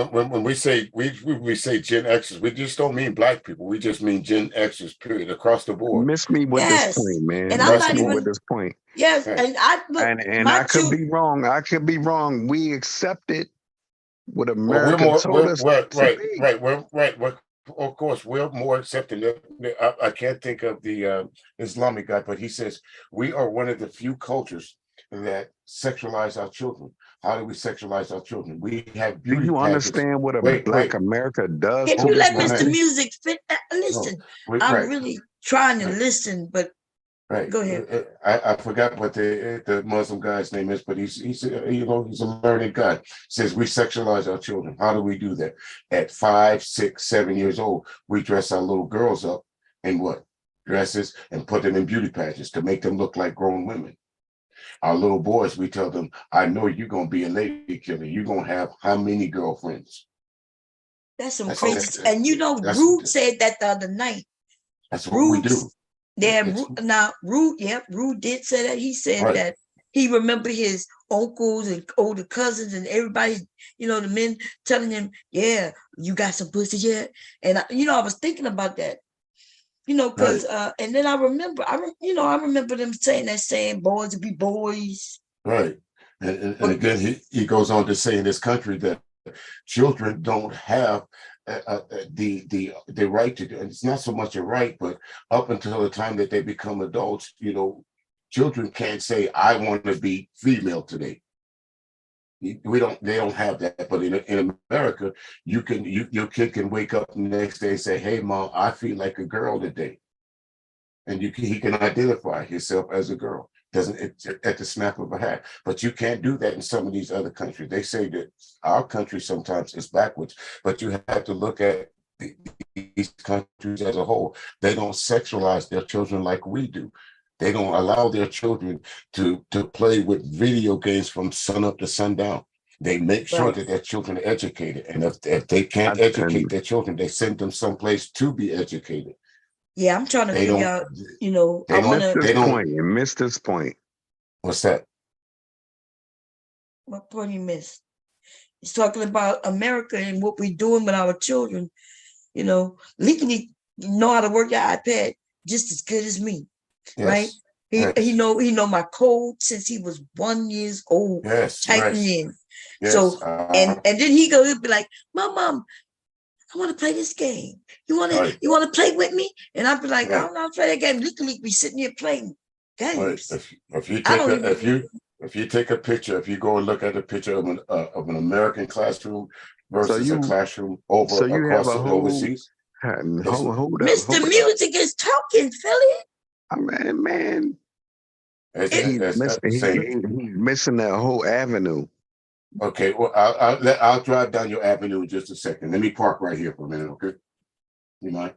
[SPEAKER 16] When we say Gen Xers, we just don't mean black people. We just mean Gen Xers, period, across the board.
[SPEAKER 18] Miss me with this point, man.
[SPEAKER 1] And I'm not even
[SPEAKER 18] with this point.
[SPEAKER 1] Yes,
[SPEAKER 16] right.
[SPEAKER 1] and I look,
[SPEAKER 18] and I could be wrong. I could be wrong. We accepted what America told us.
[SPEAKER 16] Right. Of course, we're more accepting. I can't think of the Islamic guy, but he says we are one of the few cultures that sexualize our children. How do we sexualize our children? We have beauty.
[SPEAKER 18] Do you understand what Black America does?
[SPEAKER 1] Can you let Mr. Music fit? Listen, I'm really trying to listen, but go ahead.
[SPEAKER 16] I forgot what the Muslim guy's name is, but he's a learned guy. Says we sexualize our children. How do we do that? At 5, 6, 7 years old, we dress our little girls up in what? Dresses, and put them in beauty pageants to make them look like grown women. Our little boys, we tell them, I know you're going to be a lady killer. You're going to have how many girlfriends?
[SPEAKER 1] That's some crazy. And you know, Rude said that the other night.
[SPEAKER 16] That's what we do.
[SPEAKER 1] Yeah, now Rude did say that. He said that he remembered his uncles and older cousins and everybody, the men telling him, yeah, you got some pussy yet? And, I was thinking about that. Because and then I remember them saying boys will be boys.
[SPEAKER 16] Right. And again, he goes on to say in this country that children don't have the right to do. And it's not so much a right, but up until the time that they become adults, you know, children can't say, I want to be female today. They don't have that. But in America, your kid can wake up the next day and say, hey mom, I feel like a girl today. And he can identify himself as a girl. It's at the snap of a hat. But you can't do that in some of these other countries. They say that our country sometimes is backwards, but you have to look at these countries as a whole. They don't sexualize their children like we do. They don't allow their children to play with video games from sun up to sundown. They make sure that their children are educated. And if they can't educate their children, they send them someplace to be educated.
[SPEAKER 1] Yeah, I'm trying to figure out, you know, I want to.
[SPEAKER 18] You missed this point.
[SPEAKER 16] What's that?
[SPEAKER 1] What point you missed? He's talking about America and what we're doing with our children. You know, legally know how to work your iPad just as good as me, right? He know my code since he was 1 year old.
[SPEAKER 16] Yes,
[SPEAKER 1] typing in.
[SPEAKER 16] Yes,
[SPEAKER 1] so and then he'll be like, Mom, I want to play this game. You want to play with me? And I'd be like, I don't know how to play that game. Legally, be sitting here playing games.
[SPEAKER 16] If you take a picture, if you go and look at a picture of an American classroom versus a classroom across overseas.
[SPEAKER 1] Mr. Music is talking, Philly.
[SPEAKER 18] Man. He's missing that whole avenue.
[SPEAKER 16] Okay, well, I'll drive down your avenue in just a second. Let me park right here for a minute, okay? You mind?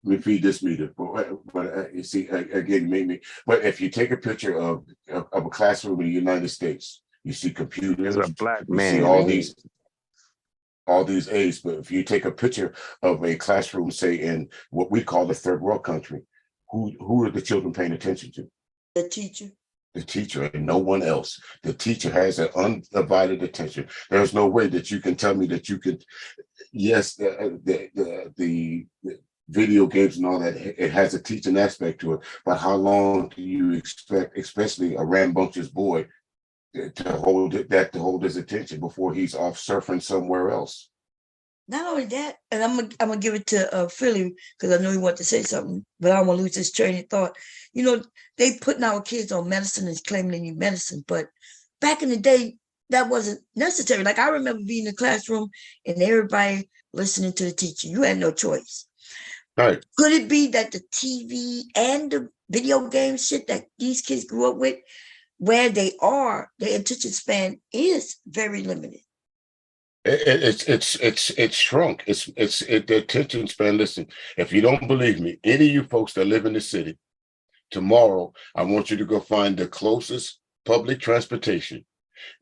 [SPEAKER 16] Let me feed this meter. But you see, again, you made me. But if you take a picture of a classroom in the United States, you see computers.
[SPEAKER 18] There's a black man.
[SPEAKER 16] You see all these A's. But if you take a picture of a classroom, say in what we call the third world country, who are the children paying attention to?
[SPEAKER 1] The teacher.
[SPEAKER 16] The teacher and no one else. The teacher has an undivided attention. There's no way that you can tell me that you could. Yes, the video games and all that, it has a teaching aspect to it. But how long do you expect, especially a rambunctious boy, to hold his attention before he's off surfing somewhere else?
[SPEAKER 1] Not only that, and I'm gonna give it to Philly because I know he wanted to say something, but I don't want to lose his train of thought. You know, they putting our kids on medicine and claiming they need medicine, but back in the day, that wasn't necessary. Like I remember being in the classroom and everybody listening to the teacher. You had no choice.
[SPEAKER 16] Right.
[SPEAKER 1] Could it be that the TV and the video game shit that these kids grew up with, where they are, their attention span is very limited?
[SPEAKER 16] It's shrunk. It's the attention span. Listen, if you don't believe me, any of you folks that live in the city, tomorrow I want you to go find the closest public transportation.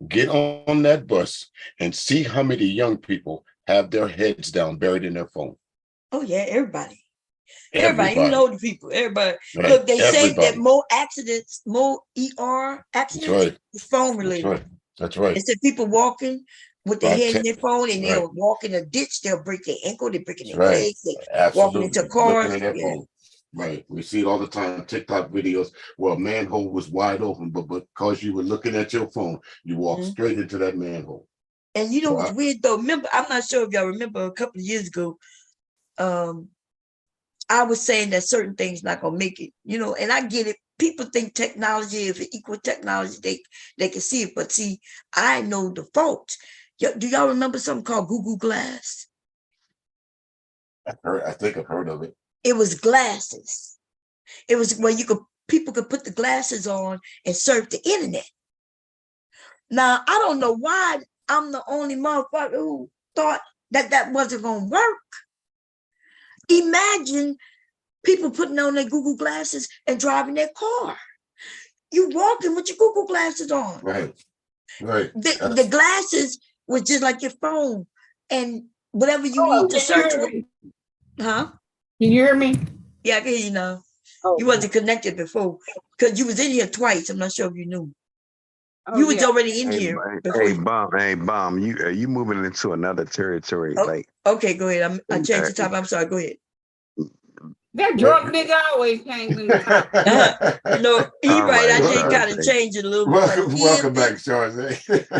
[SPEAKER 16] Get on that bus and see how many young people have their heads down, buried in their phone.
[SPEAKER 1] Oh yeah, everybody, you know the people, everybody.
[SPEAKER 16] Right.
[SPEAKER 1] Look, they say that more accidents, more ER accidents, is phone related.
[SPEAKER 16] That's right.
[SPEAKER 1] It's the people walking with their head in their phone, and they'll walk in a ditch, they'll break their ankle, they're breaking their legs, they're walking into cars.
[SPEAKER 16] Right. We see it all the time. TikTok videos where a manhole was wide open, but because you were looking at your phone, you walked straight into that manhole.
[SPEAKER 1] And you know what's weird though? Remember, I'm not sure if y'all remember a couple of years ago, I was saying that certain things not gonna make it, you know, and I get it. People think technology, if it equal technology, they can see it. But see, I know the fault. Do y'all remember something called Google Glass?
[SPEAKER 16] I think I've heard of it.
[SPEAKER 1] It was glasses. It was where people could put the glasses on and surf the internet. Now, I don't know why I'm the only motherfucker who thought that wasn't gonna work. Imagine people putting on their Google glasses and driving their car. You walking with your Google glasses on.
[SPEAKER 16] Right.
[SPEAKER 1] The glasses was just like your phone, and whatever you need to search with. Huh?
[SPEAKER 3] Can you hear me?
[SPEAKER 1] Yeah, I can hear you now. You wasn't connected before because you was in here twice. I'm not sure if you knew. You was already in here.
[SPEAKER 18] Hey, Bomb, you moving into another territory.
[SPEAKER 1] Okay, go ahead. I changed the topic. I'm sorry. Go ahead.
[SPEAKER 3] That drunk nigga always came in the house.
[SPEAKER 1] No, he
[SPEAKER 16] All
[SPEAKER 1] right. I
[SPEAKER 16] right,
[SPEAKER 1] did kind of
[SPEAKER 16] Charles.
[SPEAKER 1] change it a little bit.
[SPEAKER 16] Welcome back, Charles.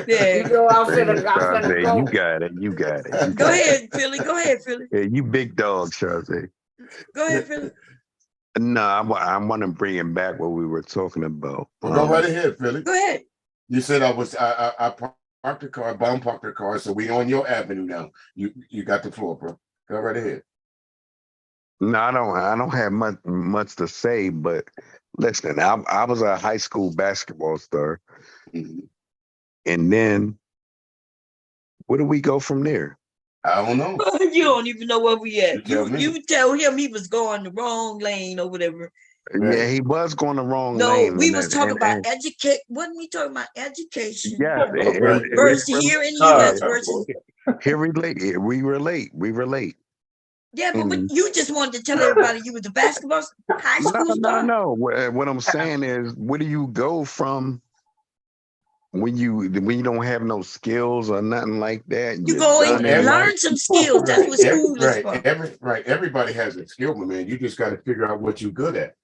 [SPEAKER 1] Yeah.
[SPEAKER 3] You know, I'm finna
[SPEAKER 18] Charles, you
[SPEAKER 3] go.
[SPEAKER 18] got it. You got it. You
[SPEAKER 1] Go
[SPEAKER 18] got it.
[SPEAKER 1] ahead, Philly. Go ahead, Philly.
[SPEAKER 18] Yeah, you big dog, Charles.
[SPEAKER 1] Go ahead, Philly.
[SPEAKER 18] No, I want to bring it back what we were talking about.
[SPEAKER 16] Well, go right ahead, Philly.
[SPEAKER 1] Go ahead.
[SPEAKER 16] You said I parked the car, bum parked the car, so we on your avenue now. You got the floor, bro. Go right ahead.
[SPEAKER 18] No, I don't have much to say, but listen, I was a high school basketball star, and then where do we go from there?
[SPEAKER 16] I don't know.
[SPEAKER 1] You don't even know where we at.
[SPEAKER 16] You tell me.
[SPEAKER 1] You tell him he was going the wrong lane or whatever.
[SPEAKER 18] Yeah, he was going the wrong
[SPEAKER 1] No,
[SPEAKER 18] lane.
[SPEAKER 1] we
[SPEAKER 18] and
[SPEAKER 1] was
[SPEAKER 18] that-
[SPEAKER 1] talking
[SPEAKER 18] and-
[SPEAKER 1] about
[SPEAKER 18] and-
[SPEAKER 1] educate. Wasn't we talking about education?
[SPEAKER 18] Yeah,
[SPEAKER 1] versus here in the U.S. versus.
[SPEAKER 18] Here we relate.
[SPEAKER 1] Yeah, but
[SPEAKER 18] Mm.
[SPEAKER 1] you just wanted to tell everybody you was a basketball high school star.
[SPEAKER 18] No. What I'm saying is, where do you go from when you don't have no skills or nothing like that?
[SPEAKER 1] You go and learn some skills. That's what school is for.
[SPEAKER 16] Everybody has a skill, my man. You just got to figure out what you're good at.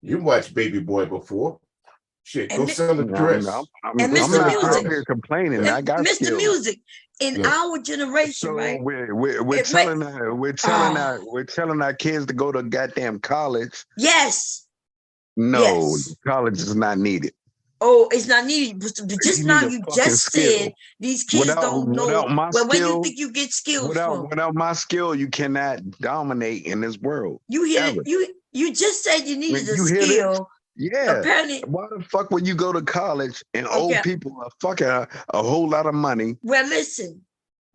[SPEAKER 16] You watched Baby Boy before. Shit, go sell a dress.
[SPEAKER 18] I'm
[SPEAKER 1] Mr.
[SPEAKER 18] not
[SPEAKER 1] Music.
[SPEAKER 18] out here complaining. I got
[SPEAKER 1] Mr.
[SPEAKER 18] skills.
[SPEAKER 1] Music, in
[SPEAKER 16] Yeah.
[SPEAKER 1] our generation,
[SPEAKER 18] So
[SPEAKER 1] right?
[SPEAKER 18] we're telling our kids to go to goddamn college.
[SPEAKER 1] Yes.
[SPEAKER 18] No,
[SPEAKER 1] Yes.
[SPEAKER 18] college is not needed.
[SPEAKER 1] Oh, it's not needed. But just
[SPEAKER 18] You
[SPEAKER 1] now,
[SPEAKER 18] need a
[SPEAKER 1] you
[SPEAKER 18] fucking
[SPEAKER 1] just
[SPEAKER 18] skill.
[SPEAKER 1] said these kids don't know.
[SPEAKER 18] Without my
[SPEAKER 1] Well, where do you
[SPEAKER 18] skill,
[SPEAKER 1] think you get skills from?
[SPEAKER 18] without my skill, you cannot dominate in this world.
[SPEAKER 1] You hear
[SPEAKER 18] ever.
[SPEAKER 1] it? You just said you needed a
[SPEAKER 18] You hear this?
[SPEAKER 1] skill.
[SPEAKER 18] Yeah.
[SPEAKER 1] Apparently,
[SPEAKER 18] Why the fuck would you go to college and
[SPEAKER 1] Okay.
[SPEAKER 18] old people are fucking a whole lot of money?
[SPEAKER 1] well, listen,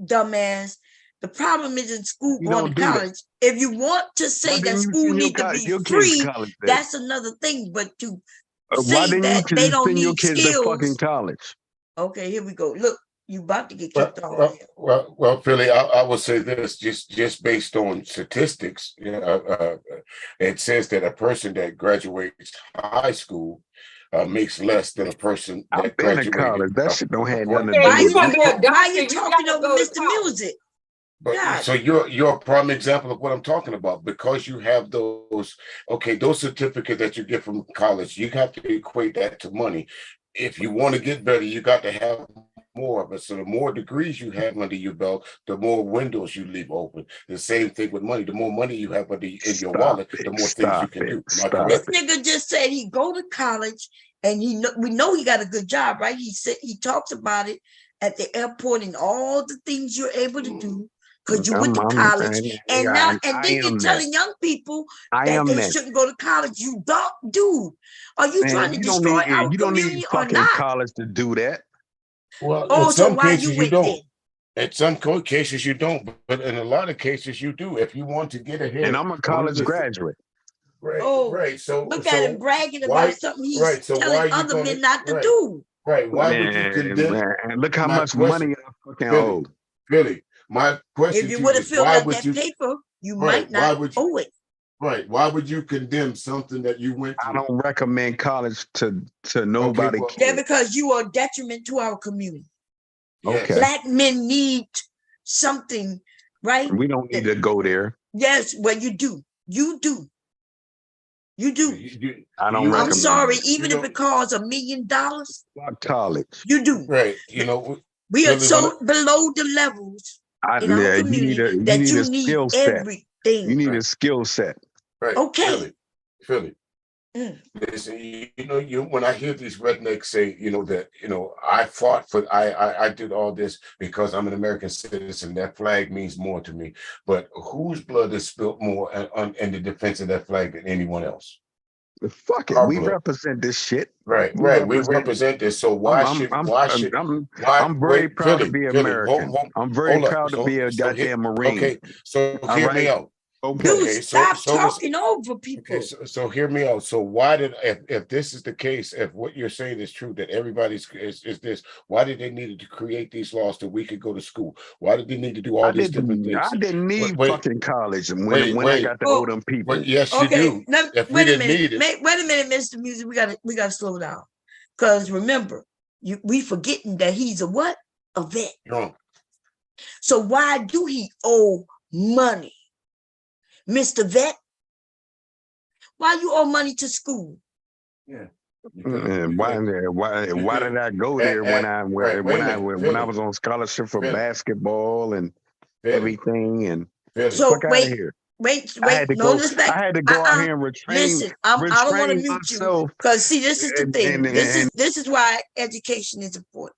[SPEAKER 1] dumbass. The problem is in school
[SPEAKER 18] You
[SPEAKER 1] going
[SPEAKER 18] don't
[SPEAKER 1] to
[SPEAKER 18] do that.
[SPEAKER 1] college. If you want to say
[SPEAKER 18] Why
[SPEAKER 1] that
[SPEAKER 18] didn't you
[SPEAKER 1] school
[SPEAKER 18] send your
[SPEAKER 1] need to be
[SPEAKER 18] kids to
[SPEAKER 1] free,
[SPEAKER 18] college then?
[SPEAKER 1] that's another thing. But to
[SPEAKER 18] Why
[SPEAKER 1] say
[SPEAKER 18] didn't
[SPEAKER 1] that
[SPEAKER 18] you
[SPEAKER 1] they don't
[SPEAKER 18] send your
[SPEAKER 1] need
[SPEAKER 18] kids to fucking
[SPEAKER 1] skills.
[SPEAKER 18] college?
[SPEAKER 1] Okay, here we go. Look, you about to get kicked off.
[SPEAKER 16] Well, Philly, I would say this just based on statistics. It says that a person that graduates high school makes less than a person that
[SPEAKER 18] I've been to
[SPEAKER 16] graduated.
[SPEAKER 18] college. That shit don't have nothing to
[SPEAKER 3] Okay,
[SPEAKER 18] do
[SPEAKER 1] Why
[SPEAKER 3] you
[SPEAKER 18] with
[SPEAKER 1] you,
[SPEAKER 3] gonna
[SPEAKER 18] it.
[SPEAKER 3] be a doctor,
[SPEAKER 1] why you
[SPEAKER 3] you
[SPEAKER 1] talking
[SPEAKER 3] gotta
[SPEAKER 1] over
[SPEAKER 3] go to
[SPEAKER 1] Mr.
[SPEAKER 3] college.
[SPEAKER 1] Music?
[SPEAKER 16] But
[SPEAKER 1] God.
[SPEAKER 16] so you're a prime example of what I'm talking about, because you have those certificates that you get from college. You have to equate that to money. If you want to get better, you got to have more of it. So the more degrees you have under your belt, the more windows you leave open. The same thing with money. The more money you have in your wallet, the more things you can do. Am I
[SPEAKER 1] This
[SPEAKER 16] correct?
[SPEAKER 1] nigga just said he go to college and we know he got a good job, right? He said he talks about it at the airport and all the things you're able to do because you went to college. And now and then you're telling young people
[SPEAKER 18] I
[SPEAKER 1] that
[SPEAKER 18] am
[SPEAKER 1] they
[SPEAKER 18] that.
[SPEAKER 1] shouldn't go to college. You don't, dude. Are you
[SPEAKER 18] Man,
[SPEAKER 1] trying to
[SPEAKER 18] you don't
[SPEAKER 1] destroy
[SPEAKER 18] need
[SPEAKER 1] our
[SPEAKER 18] you don't
[SPEAKER 1] community
[SPEAKER 18] need
[SPEAKER 1] or
[SPEAKER 18] fucking
[SPEAKER 1] not?
[SPEAKER 18] college to do that.
[SPEAKER 16] Well,
[SPEAKER 1] Oh,
[SPEAKER 16] in
[SPEAKER 1] so
[SPEAKER 16] some
[SPEAKER 1] why you
[SPEAKER 16] cases you
[SPEAKER 1] went
[SPEAKER 16] don't.
[SPEAKER 1] then?
[SPEAKER 16] In some cases you don't, but in a lot of cases you do. If you want to get ahead,
[SPEAKER 18] And I'm a college graduate.
[SPEAKER 16] Right,
[SPEAKER 1] Oh,
[SPEAKER 16] right. So
[SPEAKER 1] look at him bragging
[SPEAKER 16] why-
[SPEAKER 1] about something he's
[SPEAKER 16] right, so why
[SPEAKER 1] telling
[SPEAKER 16] are you
[SPEAKER 1] other
[SPEAKER 16] gonna-
[SPEAKER 1] men not to
[SPEAKER 16] right.
[SPEAKER 1] do.
[SPEAKER 16] Right. Why would you
[SPEAKER 18] Man,
[SPEAKER 16] condemn?
[SPEAKER 18] man, look how
[SPEAKER 16] My
[SPEAKER 18] much
[SPEAKER 16] question-
[SPEAKER 18] money I fucking
[SPEAKER 16] Philly,
[SPEAKER 18] owe.
[SPEAKER 16] Philly, my question
[SPEAKER 1] If you
[SPEAKER 16] to
[SPEAKER 1] would
[SPEAKER 16] you
[SPEAKER 1] have
[SPEAKER 16] is,
[SPEAKER 1] filled
[SPEAKER 16] why
[SPEAKER 1] out
[SPEAKER 16] would
[SPEAKER 1] that
[SPEAKER 16] you?
[SPEAKER 1] paper, you
[SPEAKER 16] Right,
[SPEAKER 1] might
[SPEAKER 16] why
[SPEAKER 1] not
[SPEAKER 16] would you-
[SPEAKER 1] owe it.
[SPEAKER 16] Right. Why would you condemn something that you went
[SPEAKER 18] I
[SPEAKER 16] through?
[SPEAKER 18] don't recommend college to nobody.
[SPEAKER 16] well,
[SPEAKER 1] Yeah, because you are a detriment to our community.
[SPEAKER 16] Yes.
[SPEAKER 18] Okay.
[SPEAKER 1] Black men need something, right?
[SPEAKER 18] We don't need to go there.
[SPEAKER 1] Yes, well, you do. You do. You do.
[SPEAKER 18] I don't
[SPEAKER 1] I'm
[SPEAKER 18] recommend
[SPEAKER 1] sorry,
[SPEAKER 18] it.
[SPEAKER 1] even if it costs $1 million,
[SPEAKER 18] Fuck college.
[SPEAKER 1] you do.
[SPEAKER 16] Right.
[SPEAKER 1] We are
[SPEAKER 16] Philly,
[SPEAKER 1] so below the levels in our
[SPEAKER 18] Yeah,
[SPEAKER 1] community that
[SPEAKER 18] need
[SPEAKER 1] you
[SPEAKER 18] a
[SPEAKER 1] need
[SPEAKER 18] skill set.
[SPEAKER 1] everything.
[SPEAKER 18] You need a skill set.
[SPEAKER 16] Right.
[SPEAKER 1] Okay.
[SPEAKER 16] Philly. Listen, when I hear these rednecks say, that, I fought for, I did all this because I'm an American citizen. That flag means more to me. But whose blood is spilt more in the defense of that flag than anyone else?
[SPEAKER 18] Fuck it.
[SPEAKER 16] Our
[SPEAKER 18] We
[SPEAKER 16] blood.
[SPEAKER 18] represent this shit.
[SPEAKER 16] Right. We represent this. So
[SPEAKER 18] I'm very proud to be American. I'm very proud to be a goddamn Marine.
[SPEAKER 16] Okay, so
[SPEAKER 18] All
[SPEAKER 16] hear
[SPEAKER 18] right?
[SPEAKER 16] me out.
[SPEAKER 18] Okay.
[SPEAKER 1] Dude, stop talking over people.
[SPEAKER 16] Okay, so hear me out. So why did, if this is the case, if what you're saying is true, that everybody's is this, why did they need to create these laws that we could go to school? Why did they need to do all these different things?
[SPEAKER 18] I didn't need
[SPEAKER 16] Wait,
[SPEAKER 18] fucking college when I got to owe them people.
[SPEAKER 16] Yes, you
[SPEAKER 1] Okay,
[SPEAKER 16] do.
[SPEAKER 1] now,
[SPEAKER 16] If we
[SPEAKER 1] wait a
[SPEAKER 16] didn't
[SPEAKER 1] minute.
[SPEAKER 16] need it,
[SPEAKER 1] Wait a minute, Mr. Music. We gotta slow down. Because remember, we forgetting that he's a what? A vet.
[SPEAKER 16] wrong.
[SPEAKER 1] So why do he owe money? Mr. Vet, Why you owe money to school?
[SPEAKER 16] Yeah.
[SPEAKER 18] And why did I go there when I was on scholarship for basketball and everything and
[SPEAKER 1] So
[SPEAKER 18] fuck out of here.
[SPEAKER 1] Wait,
[SPEAKER 18] I had to
[SPEAKER 1] no
[SPEAKER 18] go.
[SPEAKER 1] respect.
[SPEAKER 18] I had to go out here and retrain.
[SPEAKER 1] Listen, I don't want to
[SPEAKER 18] retrain
[SPEAKER 1] mute you
[SPEAKER 18] myself.
[SPEAKER 1] because see, this is the thing.
[SPEAKER 18] and-
[SPEAKER 1] This is why education is important.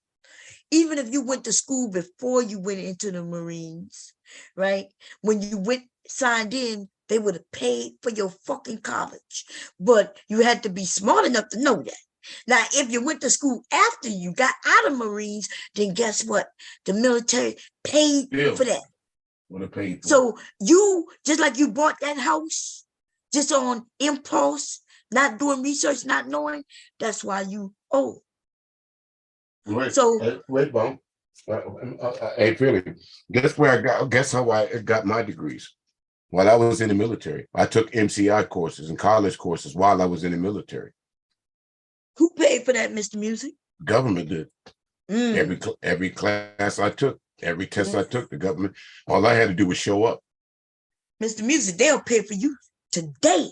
[SPEAKER 1] Even if you went to school before you went into the Marines, right? When you signed in, they would have paid for your fucking college. But you had to be smart enough to know that. Now, if you went to school after you got out of Marines, then guess what? The military paid for that.
[SPEAKER 16] Would have paid for
[SPEAKER 1] So you, just like you bought that house, just on impulse, not doing research, not knowing, that's why you owe.
[SPEAKER 16] Wait,
[SPEAKER 1] So
[SPEAKER 16] wait, Bump. Hey, Philly, guess how I got my degrees? While I was in the military, I took MCI courses and college courses while I was in the military.
[SPEAKER 1] Who paid for that, Mr. Music?
[SPEAKER 16] Government did. Every class I took, every test I took, the government, all I had to do was show up.
[SPEAKER 1] Mr. Music, they'll pay for you today.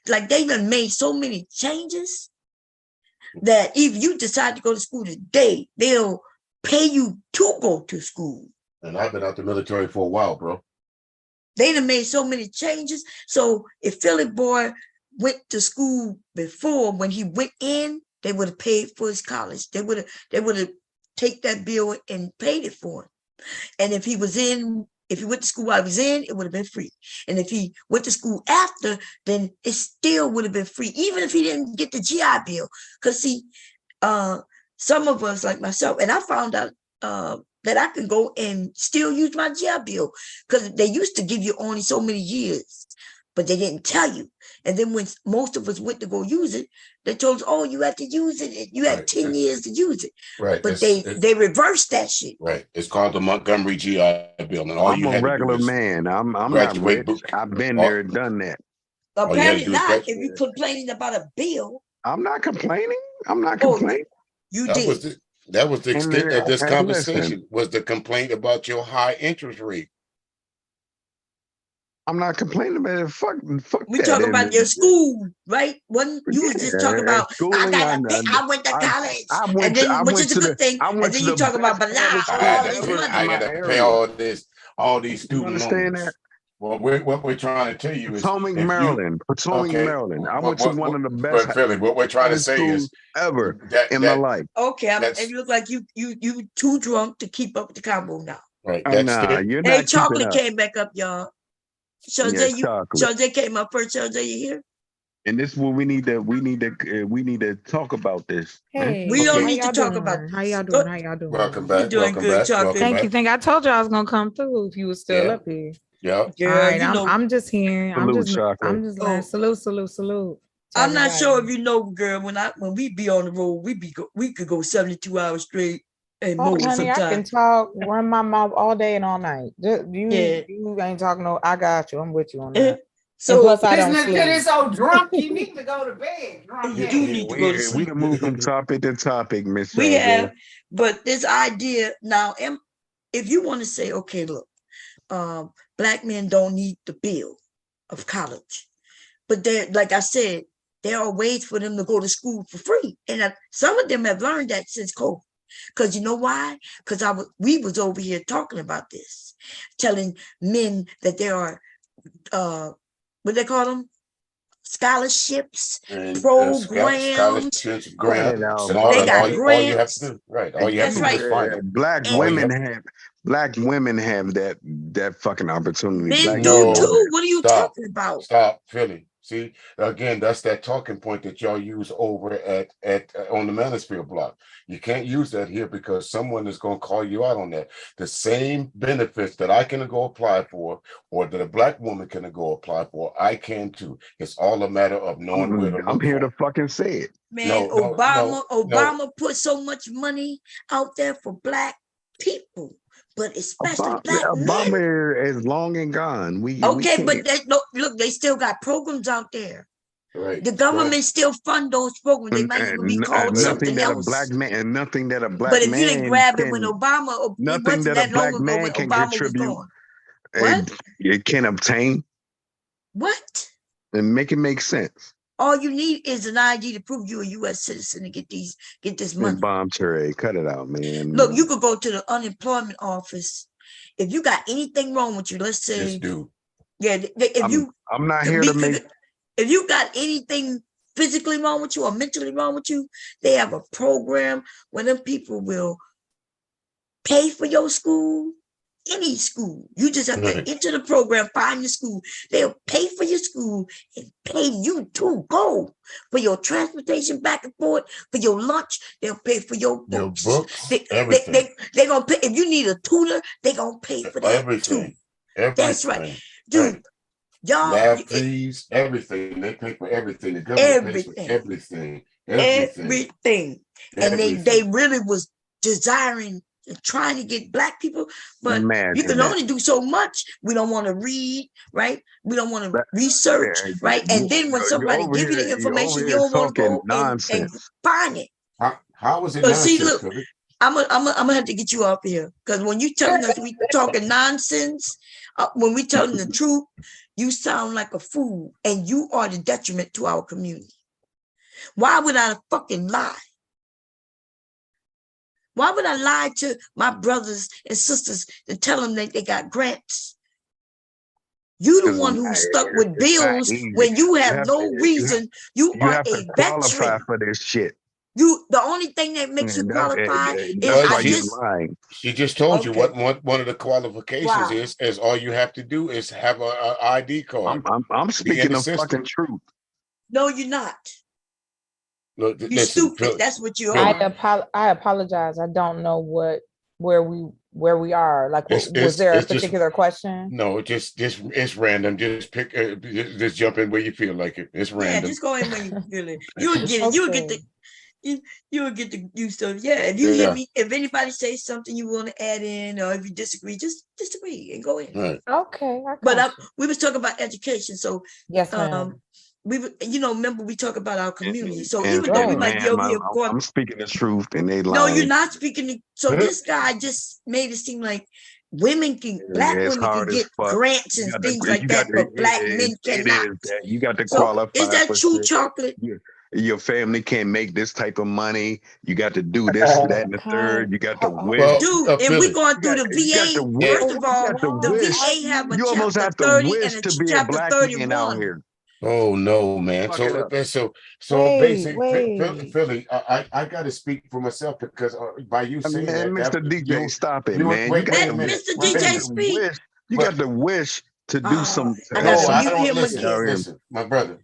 [SPEAKER 1] Like they done made so many changes that if you decide to go to school today, they'll pay you to go to school.
[SPEAKER 16] And I've been out the military for a while, bro.
[SPEAKER 1] They done made so many changes. So if Philly boy went to school before, when he went in, they would have paid for his college. They would have take that bill and paid it for him. And if he went to school while he was in, it would have been free. And if he went to school after, then it still would have been free, even if he didn't get the GI Bill. Because see, some of us, like myself, and I found out that I can go and still use my GI Bill because they used to give you only so many years, but they didn't tell you. And then when most of us went to go use it, they told us, oh, you had to use it. You had 10 years to use it.
[SPEAKER 16] Right.
[SPEAKER 1] But they reversed that shit.
[SPEAKER 16] Right. It's called the Montgomery GI Bill. And all
[SPEAKER 18] I'm
[SPEAKER 16] you
[SPEAKER 18] a
[SPEAKER 16] had
[SPEAKER 18] regular
[SPEAKER 16] to do is
[SPEAKER 18] man. I'm not rich. I've been there and done that.
[SPEAKER 1] Apparently not. If you're complaining about a bill.
[SPEAKER 18] I'm not complaining. I'm not complaining.
[SPEAKER 1] You
[SPEAKER 16] that
[SPEAKER 1] did.
[SPEAKER 16] That was the extent of this
[SPEAKER 18] and
[SPEAKER 16] conversation,
[SPEAKER 18] listen,
[SPEAKER 16] was the complaint about your high interest rate.
[SPEAKER 18] I'm not complaining about it. Fuck
[SPEAKER 1] We
[SPEAKER 18] that.
[SPEAKER 1] talk about your school, right? When you was just talking about,
[SPEAKER 18] schooling,
[SPEAKER 1] I went to college, and then which is a good thing, and then you talk about, but now all this money.
[SPEAKER 16] I got to pay all these student
[SPEAKER 18] understand
[SPEAKER 16] loans.
[SPEAKER 18] that?
[SPEAKER 16] Well, what we're trying to tell you is
[SPEAKER 18] Potomac, Maryland. Maryland. I went to one of the best.
[SPEAKER 16] Philly, what we're trying to say is
[SPEAKER 18] ever in my life.
[SPEAKER 1] Okay, and you look like you too drunk to keep up with the combo now.
[SPEAKER 16] Right.
[SPEAKER 18] Nah, you're not.
[SPEAKER 1] Hey, Chocolate came back up, y'all. Jose,
[SPEAKER 18] Chocolate.
[SPEAKER 1] Jose came up first. Jose, you here?
[SPEAKER 18] And this is what we need to talk about this.
[SPEAKER 15] Hey,
[SPEAKER 1] we don't
[SPEAKER 15] how
[SPEAKER 1] need to
[SPEAKER 15] y'all
[SPEAKER 1] talk
[SPEAKER 15] doing?
[SPEAKER 1] about this.
[SPEAKER 15] How y'all doing? How y'all doing?
[SPEAKER 16] Welcome back.
[SPEAKER 1] You're doing
[SPEAKER 16] Welcome
[SPEAKER 1] good,
[SPEAKER 16] back.
[SPEAKER 1] Chocolate.
[SPEAKER 16] Welcome
[SPEAKER 15] Thank
[SPEAKER 16] back.
[SPEAKER 15] you. I told you I was gonna come through if you was still up here.
[SPEAKER 16] Yeah.
[SPEAKER 1] Girl,
[SPEAKER 15] All right,
[SPEAKER 1] you know,
[SPEAKER 15] I'm just here. I'm
[SPEAKER 18] Salute,
[SPEAKER 15] just
[SPEAKER 18] Chocolate.
[SPEAKER 15] like, salute.
[SPEAKER 1] I'm not sure if you know, girl. When we be on the road, we could go 72 hours straight and more
[SPEAKER 15] honey, I can
[SPEAKER 1] sometimes.
[SPEAKER 15] talk, run my mouth all day and all night. You ain't talking no. I got you. I'm with you on that.
[SPEAKER 1] So
[SPEAKER 15] and plus, I don't
[SPEAKER 3] Listening
[SPEAKER 15] sleep.
[SPEAKER 3] to this old drunk, you need to go to bed. Drunk,
[SPEAKER 1] You do need to go to sleep.
[SPEAKER 18] We can move from topic to topic, Miss.
[SPEAKER 1] We have, but this idea now, if you want to say, okay, look, Black men don't need the bill of college, but like I said, there are ways for them to go to school for free, and some of them have learned that since COVID. Because you know why? Because we was over here talking about this, telling men that there are what they call them, scholarships, programs.
[SPEAKER 16] Scholarships, grants, and
[SPEAKER 1] all you have
[SPEAKER 16] to do, right? All you have to do is fight.
[SPEAKER 18] Black women have that fucking opportunity.
[SPEAKER 1] Men do too. What are you talking about?
[SPEAKER 16] Stop, Philly. See, again, that's that talking point that y'all use over at on the Mansfield block. You can't use that here because someone is going to call you out on that. The same benefits that I can go apply for, or that a Black woman can go apply for, I can too. It's all a matter of knowing where to look.
[SPEAKER 18] I'm here to fucking say it.
[SPEAKER 1] Man, Obama put so much money out there for Black people, but especially Black men.
[SPEAKER 18] Obama is long and gone.
[SPEAKER 1] Look, they still got programs out there.
[SPEAKER 16] Right.
[SPEAKER 1] The government still fund those programs. They might even be called something else.
[SPEAKER 18] Nothing that a Black man.
[SPEAKER 1] But if you didn't grab it when Obama,
[SPEAKER 18] nothing that a Black man can contribute. It can obtain.
[SPEAKER 1] What?
[SPEAKER 18] and make it make sense.
[SPEAKER 1] All you need is an ID to prove you're a U.S. citizen to get this money.
[SPEAKER 18] And bomb Ture, cut it out, man.
[SPEAKER 1] Look, you could go to the unemployment office. If you got anything wrong with you, let's say,
[SPEAKER 16] Just do.
[SPEAKER 1] yeah,
[SPEAKER 18] I'm not here to make.
[SPEAKER 1] If you got anything physically wrong with you or mentally wrong with you, they have a program where them people will pay for your school, any school. You just have to enter the program, find your school. They'll pay for your school and pay you to go for your transportation back and forth, for your lunch. They'll pay for your books.
[SPEAKER 16] Everything.
[SPEAKER 1] They're going to pay. If you need a tutor, they're going to pay for that
[SPEAKER 16] Everything.
[SPEAKER 1] too. That's right. Dude, y'all.
[SPEAKER 16] Lab fees, everything. They pay for everything. The government pays for everything.
[SPEAKER 1] Everything. And they really was desiring trying to get Black people, but you can only do so much. We don't want to read, right? We don't want to research, right? And then when somebody give you the information, you don't want to go and find it.
[SPEAKER 16] How is it
[SPEAKER 1] nonsense? See, look,
[SPEAKER 16] Philly?
[SPEAKER 1] I'm gonna have to get you up here, because when you telling us we talking nonsense, when we telling the truth, you sound like a fool, and you are the detriment to our community. Why would I fucking lie? Why would I lie to my brothers and sisters and tell them that they got grants? You the one who's stuck with bills when you have no reason. You are a veteran
[SPEAKER 18] for this shit.
[SPEAKER 1] The only thing that makes you qualify is
[SPEAKER 16] She just told you what one of the qualifications is all you have to do is have a ID card.
[SPEAKER 18] I'm speaking the fucking truth.
[SPEAKER 1] No, you're not.
[SPEAKER 16] Look,
[SPEAKER 1] you're stupid. That's what you are.
[SPEAKER 15] I apologize. I don't know where we are. Like, was there a particular question?
[SPEAKER 16] No, just it's random. Just pick, just jump in where you feel like it. It's random.
[SPEAKER 1] Yeah, just go in where you feel it. You'll get it. You'll get the new stuff. Yeah, if you hear me, if anybody says something you want to add in, or if you disagree, just disagree and go in.
[SPEAKER 16] Right.
[SPEAKER 15] Okay.
[SPEAKER 1] But we was talking about education, so
[SPEAKER 15] yes, ma'am.
[SPEAKER 1] Remember we talk about our community. So even though we might be over here going,
[SPEAKER 18] I'm speaking the truth, and they lie.
[SPEAKER 1] No, you're not speaking. So this guy just made it seem like Black women can get grants and things like that, but Black men cannot.
[SPEAKER 18] You got to qualify.
[SPEAKER 1] Is that true, Chocolate?
[SPEAKER 18] Your family can't make this type of money. You got to do this, that, and the third. You got to wish.
[SPEAKER 1] Dude, if we're going through the VA, first of all, the VA have a
[SPEAKER 18] you almost have to
[SPEAKER 1] 30
[SPEAKER 18] wish
[SPEAKER 1] and
[SPEAKER 18] to
[SPEAKER 1] a
[SPEAKER 18] be a
[SPEAKER 1] chapter
[SPEAKER 18] Black
[SPEAKER 1] 31.
[SPEAKER 18] man out here.
[SPEAKER 16] Oh no, man! So basically, Philly, I got to speak for myself, because by you saying that,
[SPEAKER 18] Mr. DJ, stop it, man!
[SPEAKER 1] Let Mr. DJ speak.
[SPEAKER 18] You got to wish to do some.
[SPEAKER 1] I don't
[SPEAKER 16] listen, my brother.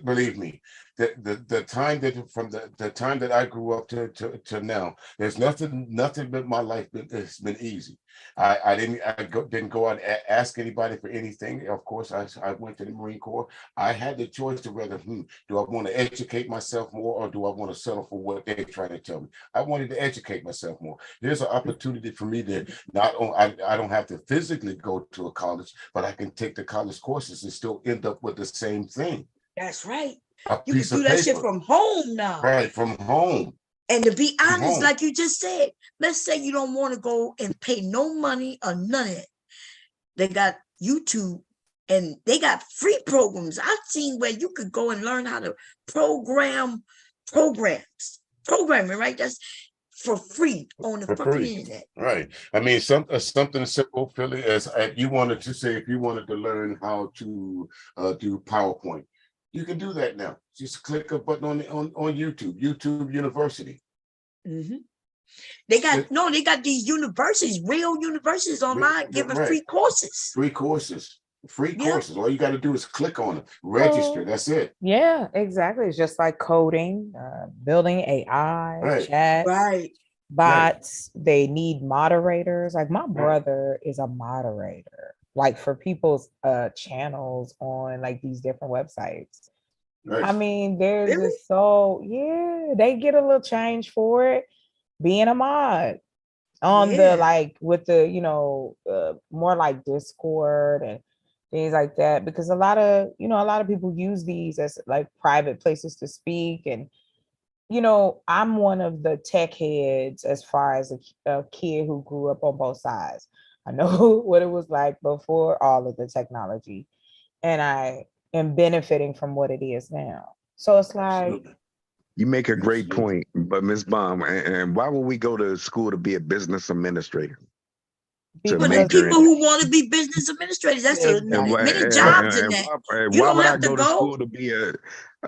[SPEAKER 16] Believe me, the time that from the time that I grew up to now, there's nothing but my life it's been easy. I didn't go out and ask anybody for anything. Of course, I went to the Marine Corps. I had the choice to whether do I want to educate myself more, or do I want to settle for what they're trying to tell me. I wanted to educate myself more. There's an opportunity for me to not only I don't have to physically go to a college, but I can take the college courses and still end up with the same thing.
[SPEAKER 1] That's right. You can do that shit from home now.
[SPEAKER 16] Right, from home.
[SPEAKER 1] And to be honest, like you just said, let's say you don't want to go and pay no money or none of it. They got YouTube and they got free programs. I've seen where you could go and learn how to programming, right? That's for free on the fucking internet.
[SPEAKER 16] Right. I mean, something simple, Philly, as you wanted to say, if you wanted to learn how to do PowerPoint, you can do that now. Just click a button on YouTube University.
[SPEAKER 1] Mm-hmm. They got these universities, real universities online giving free courses.
[SPEAKER 16] Free courses. All you got to do is click on it, register. That's it.
[SPEAKER 15] Yeah, exactly. It's just like coding, building AI, chat, bots. They need moderators. Like my brother is a moderator, like for people's channels on like these different websites. Nice. I mean, there's just they get a little change for it being a mod on the like with the more like Discord and things like that, because a lot of people use these as like private places to speak. And I'm one of the tech heads as far as a kid who grew up on both sides. I know what it was like before all of the technology, and I and benefiting from what it is now. So it's like,
[SPEAKER 18] You make a great point, but Ms. Baum, and why would we go to school to be a business administrator? To
[SPEAKER 1] But there's
[SPEAKER 18] major
[SPEAKER 1] people
[SPEAKER 18] in.
[SPEAKER 1] who want to be business administrators. That's a many jobs in that. You
[SPEAKER 18] Why
[SPEAKER 1] don't
[SPEAKER 18] would I
[SPEAKER 1] have to
[SPEAKER 18] go to
[SPEAKER 1] go.
[SPEAKER 18] school to be a?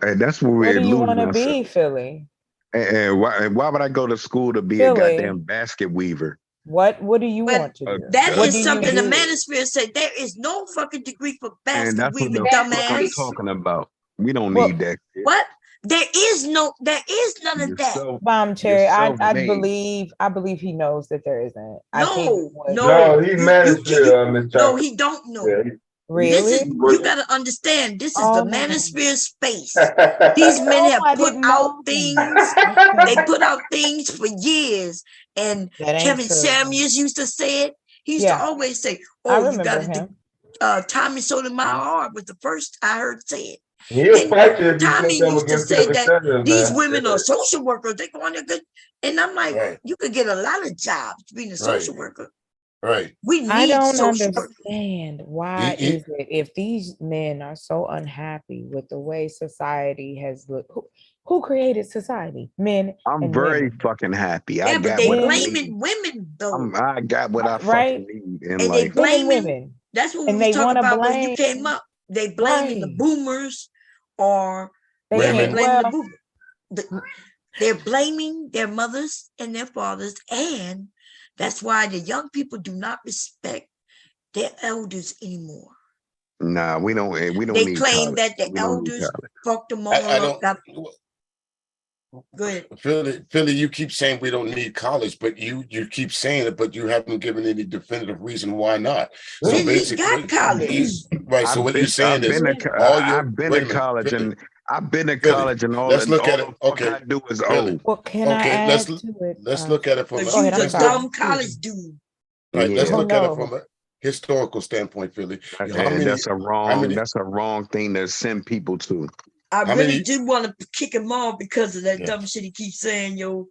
[SPEAKER 18] And that's where
[SPEAKER 15] what
[SPEAKER 18] we're
[SPEAKER 15] do you
[SPEAKER 18] losing
[SPEAKER 15] want to
[SPEAKER 18] ourselves.
[SPEAKER 15] be, Philly?
[SPEAKER 18] And why would I go to school to be
[SPEAKER 15] Philly.
[SPEAKER 18] a goddamn basket weaver?
[SPEAKER 15] What do you
[SPEAKER 1] But
[SPEAKER 15] want to do?
[SPEAKER 1] that
[SPEAKER 15] What
[SPEAKER 1] is
[SPEAKER 15] do you
[SPEAKER 1] something the
[SPEAKER 15] do?
[SPEAKER 1] manosphere said. There is no fucking degree for
[SPEAKER 18] And
[SPEAKER 1] basket
[SPEAKER 18] that's what
[SPEAKER 1] weaving,
[SPEAKER 18] the fuck I'm
[SPEAKER 1] dumbass.
[SPEAKER 18] talking about. We don't
[SPEAKER 15] Well,
[SPEAKER 18] need that shit.
[SPEAKER 1] What? There is none of that.
[SPEAKER 15] Bomb Cherry, I
[SPEAKER 18] self-made.
[SPEAKER 15] believe he knows that there isn't. I think
[SPEAKER 1] No,
[SPEAKER 15] what-
[SPEAKER 2] No, he manosphere, Miss
[SPEAKER 1] no,
[SPEAKER 2] Chocolate.
[SPEAKER 1] he don't know.
[SPEAKER 2] Yeah,
[SPEAKER 1] This is
[SPEAKER 15] Really?
[SPEAKER 1] you gotta understand. This is
[SPEAKER 15] Oh
[SPEAKER 1] the
[SPEAKER 15] my God.
[SPEAKER 1] manosphere space. These men have
[SPEAKER 15] I
[SPEAKER 1] put
[SPEAKER 15] didn't
[SPEAKER 1] out
[SPEAKER 15] know
[SPEAKER 1] things.
[SPEAKER 15] that.
[SPEAKER 1] They put out things for years. And
[SPEAKER 15] That ain't
[SPEAKER 1] Kevin
[SPEAKER 15] true.
[SPEAKER 1] Samuels used to say it. He used
[SPEAKER 15] Yeah.
[SPEAKER 1] to always say,
[SPEAKER 15] I
[SPEAKER 1] "Oh, you
[SPEAKER 15] remember
[SPEAKER 1] gotta
[SPEAKER 15] him.
[SPEAKER 1] do." Tommy Sotomayor was the first I heard say it.
[SPEAKER 2] He'll
[SPEAKER 1] And
[SPEAKER 2] fight you if you
[SPEAKER 1] Tommy
[SPEAKER 2] put them
[SPEAKER 1] used to
[SPEAKER 2] against
[SPEAKER 1] say
[SPEAKER 2] Kevin
[SPEAKER 1] that
[SPEAKER 2] Samuels,
[SPEAKER 1] these
[SPEAKER 2] man.
[SPEAKER 1] women are social workers. They go on there good. And I'm like,
[SPEAKER 16] Right.
[SPEAKER 1] you could get a lot of jobs being a social
[SPEAKER 16] Right.
[SPEAKER 1] worker.
[SPEAKER 16] Right.
[SPEAKER 1] We need
[SPEAKER 15] I don't
[SPEAKER 1] social workers.
[SPEAKER 15] understand why
[SPEAKER 16] He-
[SPEAKER 15] is it if these men are so unhappy with the way society has looked. Who created society? Men
[SPEAKER 18] I'm
[SPEAKER 15] and
[SPEAKER 18] very
[SPEAKER 15] women.
[SPEAKER 18] fucking happy. I
[SPEAKER 1] Yeah, but
[SPEAKER 18] got
[SPEAKER 1] they
[SPEAKER 18] what I
[SPEAKER 1] blaming
[SPEAKER 18] need.
[SPEAKER 1] women though.
[SPEAKER 18] I got what I
[SPEAKER 15] Right?
[SPEAKER 18] fucking need in
[SPEAKER 1] And they
[SPEAKER 18] life.
[SPEAKER 1] blaming
[SPEAKER 15] women.
[SPEAKER 1] that's what
[SPEAKER 15] And
[SPEAKER 1] we
[SPEAKER 15] they
[SPEAKER 1] was talking
[SPEAKER 15] wanna
[SPEAKER 1] about when you
[SPEAKER 15] blame-
[SPEAKER 1] came up. They blaming the
[SPEAKER 15] Right.
[SPEAKER 1] boomers or
[SPEAKER 15] They
[SPEAKER 1] they're
[SPEAKER 16] Women.
[SPEAKER 1] blaming the
[SPEAKER 15] well,
[SPEAKER 1] boomers. They're blaming their mothers and their fathers, and that's why the young people do not respect their elders anymore.
[SPEAKER 18] Nah, we don't
[SPEAKER 1] They
[SPEAKER 18] need
[SPEAKER 1] claim
[SPEAKER 18] college.
[SPEAKER 1] that the
[SPEAKER 18] We don't need
[SPEAKER 1] elders
[SPEAKER 18] college.
[SPEAKER 1] fucked them all
[SPEAKER 16] I
[SPEAKER 1] up.
[SPEAKER 16] don't.
[SPEAKER 1] Go ahead.
[SPEAKER 16] Philly, you keep saying we don't need college, but you keep saying it, but you haven't given any definitive reason why not. So
[SPEAKER 1] See, he
[SPEAKER 16] basically,
[SPEAKER 1] got college.
[SPEAKER 16] right. So what you're saying is all your
[SPEAKER 18] I've been
[SPEAKER 16] wait
[SPEAKER 18] to
[SPEAKER 16] a minute,
[SPEAKER 18] college
[SPEAKER 16] Philly,
[SPEAKER 18] and I've been to
[SPEAKER 16] Philly,
[SPEAKER 18] college and all.
[SPEAKER 16] let's look
[SPEAKER 18] all
[SPEAKER 16] at
[SPEAKER 18] the
[SPEAKER 16] it.
[SPEAKER 18] fuck
[SPEAKER 16] Okay,
[SPEAKER 18] I do is
[SPEAKER 16] Philly.
[SPEAKER 15] What can I
[SPEAKER 16] Okay,
[SPEAKER 15] add to it?
[SPEAKER 16] let's look at it from
[SPEAKER 1] Because
[SPEAKER 16] a
[SPEAKER 1] you're
[SPEAKER 15] ahead, I'm
[SPEAKER 1] a
[SPEAKER 15] sorry.
[SPEAKER 1] dumb college dude.
[SPEAKER 16] right. Let's
[SPEAKER 18] Yeah.
[SPEAKER 16] look at it
[SPEAKER 15] no.
[SPEAKER 16] from a historical standpoint, Philly. How
[SPEAKER 18] And
[SPEAKER 16] many?
[SPEAKER 18] that's a
[SPEAKER 16] How
[SPEAKER 18] wrong.
[SPEAKER 16] many?
[SPEAKER 18] That's a wrong thing to send people to.
[SPEAKER 1] I
[SPEAKER 16] How
[SPEAKER 1] really
[SPEAKER 16] many?
[SPEAKER 1] did want to kick him off because of that
[SPEAKER 16] Yeah.
[SPEAKER 1] dumb shit he keeps saying, yo.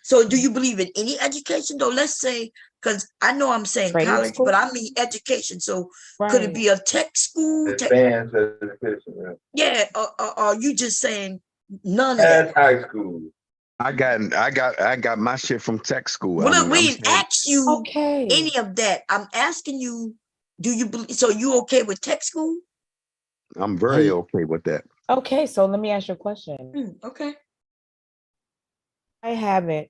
[SPEAKER 1] So do you believe in any education though? Let's say, because I know I'm saying
[SPEAKER 15] Trade
[SPEAKER 1] college,
[SPEAKER 15] school?
[SPEAKER 1] but I mean education. So could it
[SPEAKER 15] Right.
[SPEAKER 1] be a tech school?
[SPEAKER 2] Advanced education.
[SPEAKER 1] Yeah, or are you just saying none of
[SPEAKER 2] That's
[SPEAKER 1] that?
[SPEAKER 2] high school.
[SPEAKER 18] I got my shit from tech school.
[SPEAKER 1] Well,
[SPEAKER 18] I
[SPEAKER 1] look,
[SPEAKER 18] mean,
[SPEAKER 1] we
[SPEAKER 18] I'm
[SPEAKER 1] didn't
[SPEAKER 18] saying,
[SPEAKER 1] ask you
[SPEAKER 15] Okay.
[SPEAKER 1] any of that. I'm asking you, do you believe? So you okay with tech school?
[SPEAKER 18] I'm very okay with that.
[SPEAKER 15] Okay, so let me ask you a question.
[SPEAKER 1] Okay.
[SPEAKER 15] Why haven't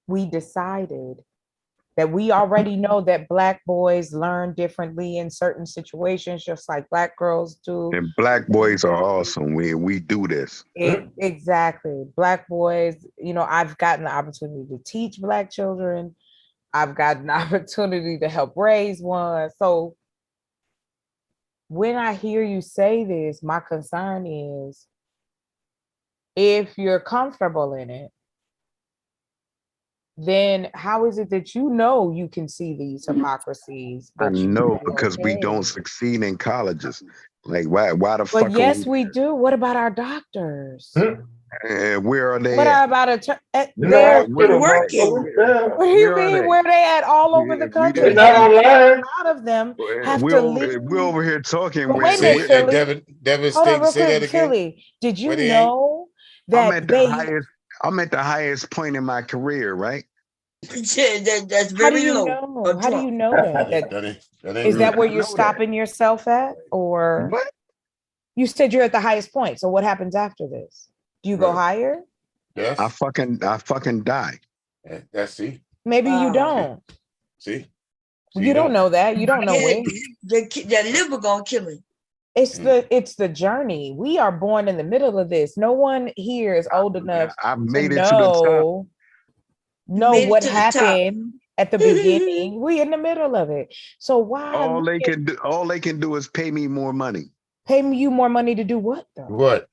[SPEAKER 15] we decided that we already know that Black boys learn differently in certain situations, just like Black girls do?
[SPEAKER 18] And Black boys are awesome. We do this.
[SPEAKER 15] Exactly. Black boys, I've gotten the opportunity to teach Black children. I've gotten the opportunity to help raise one. So when I hear you say this, my concern is if you're comfortable in it, then how is it that you can see these hypocrisies?
[SPEAKER 18] I
[SPEAKER 15] but you
[SPEAKER 18] know
[SPEAKER 15] say,
[SPEAKER 18] because we
[SPEAKER 15] okay.
[SPEAKER 18] don't succeed in colleges. Like why the fuck?
[SPEAKER 15] But yes, we do. What about our doctors?
[SPEAKER 18] Where are they?
[SPEAKER 15] What
[SPEAKER 18] at?
[SPEAKER 15] about
[SPEAKER 1] They're
[SPEAKER 18] Where-
[SPEAKER 1] working.
[SPEAKER 15] What do you
[SPEAKER 18] Where are
[SPEAKER 15] mean?
[SPEAKER 18] they?
[SPEAKER 15] Where they at all over the country?
[SPEAKER 18] They're not
[SPEAKER 15] And
[SPEAKER 2] online.
[SPEAKER 15] a lot of them have
[SPEAKER 18] we
[SPEAKER 15] to
[SPEAKER 18] over,
[SPEAKER 15] leave.
[SPEAKER 18] we're over here talking.
[SPEAKER 15] But
[SPEAKER 18] where-
[SPEAKER 15] wait a minute,
[SPEAKER 18] where-
[SPEAKER 15] Philly.
[SPEAKER 16] Devin,
[SPEAKER 15] Hold on, real
[SPEAKER 16] say that
[SPEAKER 15] quick,
[SPEAKER 16] again.
[SPEAKER 15] Philly. Did you
[SPEAKER 16] Where they ain't?
[SPEAKER 15] know
[SPEAKER 18] I'm
[SPEAKER 15] that
[SPEAKER 18] at the highest. I'm at the highest point in my career, right?
[SPEAKER 1] That's
[SPEAKER 15] How do
[SPEAKER 1] very
[SPEAKER 15] you
[SPEAKER 1] low.
[SPEAKER 15] know? How do you know that?
[SPEAKER 16] That
[SPEAKER 15] Is that where
[SPEAKER 18] I
[SPEAKER 15] you're
[SPEAKER 18] know that.
[SPEAKER 15] stopping yourself at, or
[SPEAKER 18] What?
[SPEAKER 15] you said you're at the highest point? So what happens after this? Do you go
[SPEAKER 16] Right.
[SPEAKER 15] higher?
[SPEAKER 16] Yes.
[SPEAKER 18] I fucking die.
[SPEAKER 16] That's see.
[SPEAKER 15] Maybe you don't.
[SPEAKER 16] See.
[SPEAKER 15] You don't know that. You don't know
[SPEAKER 1] Yeah,
[SPEAKER 15] when.
[SPEAKER 1] that liver gonna kill him.
[SPEAKER 15] It's the journey. We are born in the middle of this. No one here is old enough
[SPEAKER 18] I
[SPEAKER 15] to
[SPEAKER 18] made it to the top.
[SPEAKER 15] know
[SPEAKER 1] made it
[SPEAKER 15] what
[SPEAKER 1] to the top.
[SPEAKER 15] happened at the beginning. We in the middle of it. So why
[SPEAKER 18] All they can do is pay me more money.
[SPEAKER 15] pay me you more money to do what though?
[SPEAKER 16] What?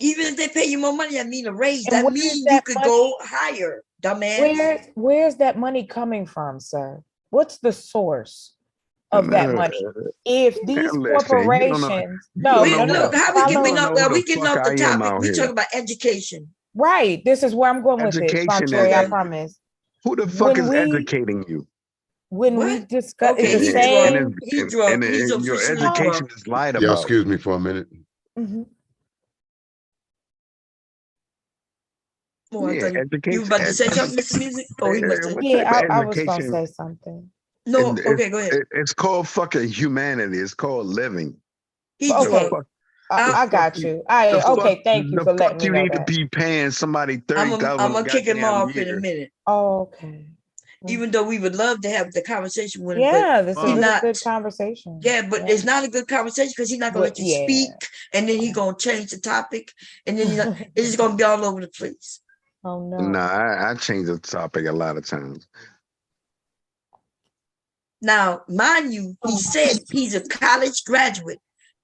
[SPEAKER 1] Even if they pay you more money, that mean a raise.
[SPEAKER 15] And
[SPEAKER 1] That
[SPEAKER 15] where
[SPEAKER 1] means
[SPEAKER 15] is
[SPEAKER 1] you
[SPEAKER 15] that
[SPEAKER 1] could
[SPEAKER 15] money?
[SPEAKER 1] go higher, dumbass.
[SPEAKER 15] Where's that money coming from, sir? What's the source of that money? If these
[SPEAKER 18] listen, you don't know-
[SPEAKER 15] corporations,
[SPEAKER 18] you
[SPEAKER 15] no,
[SPEAKER 18] don't
[SPEAKER 1] Wait,
[SPEAKER 18] know
[SPEAKER 15] no,
[SPEAKER 18] who
[SPEAKER 15] no,
[SPEAKER 1] look, how we
[SPEAKER 15] follow-
[SPEAKER 1] getting
[SPEAKER 18] know
[SPEAKER 1] up?
[SPEAKER 18] who
[SPEAKER 1] We
[SPEAKER 18] the
[SPEAKER 1] getting
[SPEAKER 18] fuck
[SPEAKER 1] off the
[SPEAKER 18] I am
[SPEAKER 1] topic.
[SPEAKER 18] out
[SPEAKER 1] We
[SPEAKER 18] here.
[SPEAKER 1] talking about education.
[SPEAKER 15] Right. This is where I'm going with it.
[SPEAKER 18] Education
[SPEAKER 15] Cherry, I
[SPEAKER 18] is-
[SPEAKER 15] promise.
[SPEAKER 18] Who the fuck
[SPEAKER 15] When
[SPEAKER 18] is
[SPEAKER 15] we-
[SPEAKER 18] educating you?
[SPEAKER 15] when we
[SPEAKER 1] What?
[SPEAKER 15] discuss
[SPEAKER 1] Okay,
[SPEAKER 15] it's the
[SPEAKER 1] he
[SPEAKER 15] same.
[SPEAKER 1] drunk. He drunk. He's
[SPEAKER 18] And your
[SPEAKER 1] officially
[SPEAKER 18] education
[SPEAKER 1] drunk.
[SPEAKER 18] is lied
[SPEAKER 19] Yo,
[SPEAKER 18] about.
[SPEAKER 19] excuse me for a minute.
[SPEAKER 15] Mhm.
[SPEAKER 1] Oh, I
[SPEAKER 18] Yeah,
[SPEAKER 1] thought you were
[SPEAKER 18] education.
[SPEAKER 1] about to say something, Mr. Music. Oh, he must have.
[SPEAKER 18] What type
[SPEAKER 15] Yeah,
[SPEAKER 18] of
[SPEAKER 15] I was gonna
[SPEAKER 18] education?
[SPEAKER 15] say something.
[SPEAKER 1] No,
[SPEAKER 18] It's,
[SPEAKER 1] okay, go ahead.
[SPEAKER 18] it's called fucking humanity. It's called living.
[SPEAKER 1] He
[SPEAKER 15] Okay,
[SPEAKER 1] drunk.
[SPEAKER 18] Fuck,
[SPEAKER 15] I
[SPEAKER 18] fuck
[SPEAKER 15] got
[SPEAKER 18] you.
[SPEAKER 15] you. I
[SPEAKER 18] Fuck,
[SPEAKER 15] okay, thank you
[SPEAKER 18] the
[SPEAKER 15] for letting
[SPEAKER 18] fuck
[SPEAKER 15] me
[SPEAKER 18] you
[SPEAKER 15] know
[SPEAKER 18] need to
[SPEAKER 15] that.
[SPEAKER 18] be paying somebody
[SPEAKER 1] I'm
[SPEAKER 18] 30,000 a
[SPEAKER 1] gonna kick him
[SPEAKER 18] goddamn
[SPEAKER 1] off in a
[SPEAKER 18] year.
[SPEAKER 1] minute.
[SPEAKER 15] Okay.
[SPEAKER 1] Even though we would love to have the conversation with him,
[SPEAKER 15] Yeah,
[SPEAKER 1] but
[SPEAKER 15] this
[SPEAKER 1] he's
[SPEAKER 15] is a
[SPEAKER 1] not.
[SPEAKER 15] good conversation.
[SPEAKER 1] Yeah, but it's not a good conversation because he's not gonna
[SPEAKER 15] But
[SPEAKER 1] let you
[SPEAKER 15] yeah.
[SPEAKER 1] speak, and then he's gonna change the topic, and then it's just gonna be all over the place.
[SPEAKER 15] Oh no.
[SPEAKER 18] Nah, I change the topic a lot of times.
[SPEAKER 1] Now, mind you, he said he's a college graduate.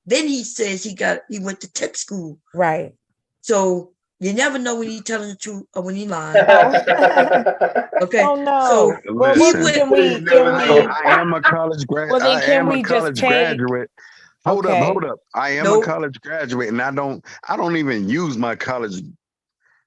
[SPEAKER 1] Then he says he went to tech school.
[SPEAKER 15] Right.
[SPEAKER 1] So you never know when he's telling the truth or when he's lying. Okay.
[SPEAKER 15] Oh no.
[SPEAKER 1] So
[SPEAKER 15] Well,
[SPEAKER 1] he
[SPEAKER 15] what,
[SPEAKER 1] went.
[SPEAKER 15] can we
[SPEAKER 18] I am a college grad.
[SPEAKER 15] well then
[SPEAKER 18] I
[SPEAKER 15] can
[SPEAKER 18] am
[SPEAKER 15] we
[SPEAKER 18] a
[SPEAKER 15] just
[SPEAKER 18] college
[SPEAKER 15] take
[SPEAKER 18] graduate. Hold
[SPEAKER 15] okay.
[SPEAKER 18] up. I am a
[SPEAKER 1] Nope.
[SPEAKER 18] college graduate, and I don't even use my college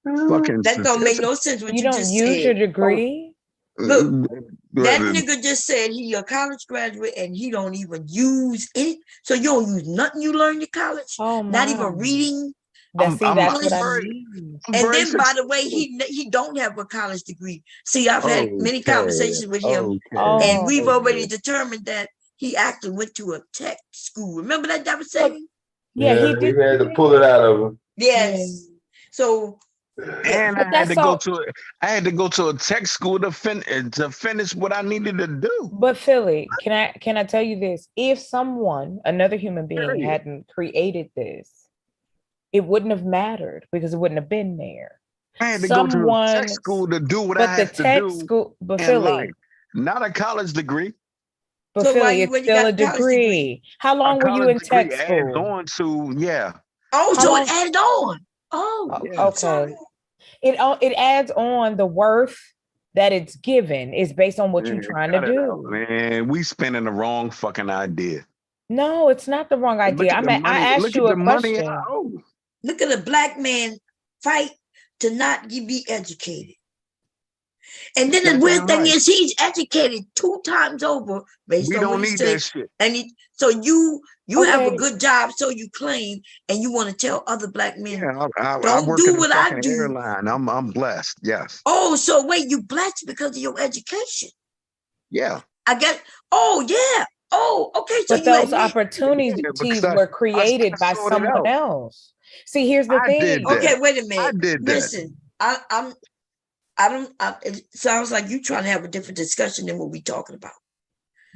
[SPEAKER 18] fucking
[SPEAKER 1] That don't make
[SPEAKER 18] certificate.
[SPEAKER 1] no sense what
[SPEAKER 15] You
[SPEAKER 1] you
[SPEAKER 15] don't
[SPEAKER 1] just
[SPEAKER 15] use your
[SPEAKER 1] said.
[SPEAKER 15] degree?
[SPEAKER 1] Look, that
[SPEAKER 18] Well,
[SPEAKER 1] nigga just said he a college graduate and he don't even use it. So you don't use nothing you learned in college.
[SPEAKER 15] Oh
[SPEAKER 1] Not
[SPEAKER 15] my.
[SPEAKER 1] even reading.
[SPEAKER 15] That's what I
[SPEAKER 18] very,
[SPEAKER 15] mean.
[SPEAKER 18] I'm
[SPEAKER 1] And
[SPEAKER 18] very
[SPEAKER 1] then, by the way,
[SPEAKER 18] successful.
[SPEAKER 1] he don't have a college degree. See, I've had many
[SPEAKER 18] Okay,
[SPEAKER 1] conversations with him, and
[SPEAKER 15] Oh.
[SPEAKER 1] we've already
[SPEAKER 18] okay.
[SPEAKER 1] determined that he actually went to a tech school. Remember that I was saying?
[SPEAKER 15] Yeah, he did.
[SPEAKER 2] We had to pull it out of him.
[SPEAKER 1] Yes. So,
[SPEAKER 18] And
[SPEAKER 15] But
[SPEAKER 18] I had
[SPEAKER 15] that's
[SPEAKER 18] to go
[SPEAKER 15] all
[SPEAKER 18] to a tech school to finish what I needed to do.
[SPEAKER 15] but Philly, can I tell you this? If someone, another human being,
[SPEAKER 18] Period.
[SPEAKER 15] hadn't created this, it wouldn't have mattered because it wouldn't have been there.
[SPEAKER 18] I had to go to a
[SPEAKER 15] Someone
[SPEAKER 18] tech school to do what I
[SPEAKER 15] but the
[SPEAKER 18] have to
[SPEAKER 15] tech
[SPEAKER 18] do
[SPEAKER 15] school but
[SPEAKER 18] in
[SPEAKER 15] Philly,
[SPEAKER 18] life. Not a college degree.
[SPEAKER 15] but
[SPEAKER 1] so why
[SPEAKER 15] Philly,
[SPEAKER 1] you
[SPEAKER 15] it's
[SPEAKER 1] when you
[SPEAKER 15] still
[SPEAKER 1] got
[SPEAKER 15] a
[SPEAKER 1] a college degree?
[SPEAKER 15] degree. How
[SPEAKER 18] A
[SPEAKER 15] long were you
[SPEAKER 18] college
[SPEAKER 15] in tech
[SPEAKER 18] degree adds
[SPEAKER 15] school?
[SPEAKER 18] on to, yeah.
[SPEAKER 1] Oh,
[SPEAKER 15] How
[SPEAKER 1] so
[SPEAKER 15] long?
[SPEAKER 1] it added on. Oh,
[SPEAKER 18] Yeah.
[SPEAKER 1] I'm sorry.
[SPEAKER 15] Okay. It adds on the worth that it's given is based on what you're
[SPEAKER 18] Man,
[SPEAKER 15] trying to
[SPEAKER 18] cut it out,
[SPEAKER 15] do.
[SPEAKER 18] man. We spinning the wrong fucking idea.
[SPEAKER 15] No, it's not the wrong
[SPEAKER 18] Look
[SPEAKER 15] idea.
[SPEAKER 18] at the money.
[SPEAKER 15] I asked
[SPEAKER 18] Look
[SPEAKER 15] you
[SPEAKER 18] at
[SPEAKER 15] a
[SPEAKER 18] the money I
[SPEAKER 15] question.
[SPEAKER 18] owe.
[SPEAKER 1] Look at a black man fight to not be educated. And then the weird
[SPEAKER 18] Goddamn
[SPEAKER 1] thing
[SPEAKER 18] right.
[SPEAKER 1] is he's educated 2 times over based
[SPEAKER 18] We
[SPEAKER 1] on
[SPEAKER 18] don't
[SPEAKER 1] what he
[SPEAKER 18] need
[SPEAKER 1] said.
[SPEAKER 18] that shit.
[SPEAKER 1] And so you have a
[SPEAKER 15] Okay.
[SPEAKER 1] good job, so you claim, and you want to tell other black men,
[SPEAKER 18] Yeah, I
[SPEAKER 1] don't
[SPEAKER 18] work
[SPEAKER 1] do
[SPEAKER 18] at a
[SPEAKER 1] what I
[SPEAKER 18] fucking
[SPEAKER 1] do.
[SPEAKER 18] airline. I'm blessed. Yes.
[SPEAKER 1] Oh, so wait, you blessed because of your education.
[SPEAKER 18] Yeah.
[SPEAKER 1] I guess. Oh, yeah. Oh, okay. So
[SPEAKER 15] But
[SPEAKER 1] you
[SPEAKER 15] those
[SPEAKER 1] admit.
[SPEAKER 15] opportunities
[SPEAKER 18] Yeah, because
[SPEAKER 15] were created by
[SPEAKER 18] sorted
[SPEAKER 15] someone
[SPEAKER 18] out.
[SPEAKER 15] else. See, here's the
[SPEAKER 18] I did
[SPEAKER 15] thing.
[SPEAKER 18] that.
[SPEAKER 1] Okay, wait a
[SPEAKER 18] I
[SPEAKER 1] minute.
[SPEAKER 18] did that.
[SPEAKER 1] Listen, it sounds like you trying to have a different discussion than what we talking about.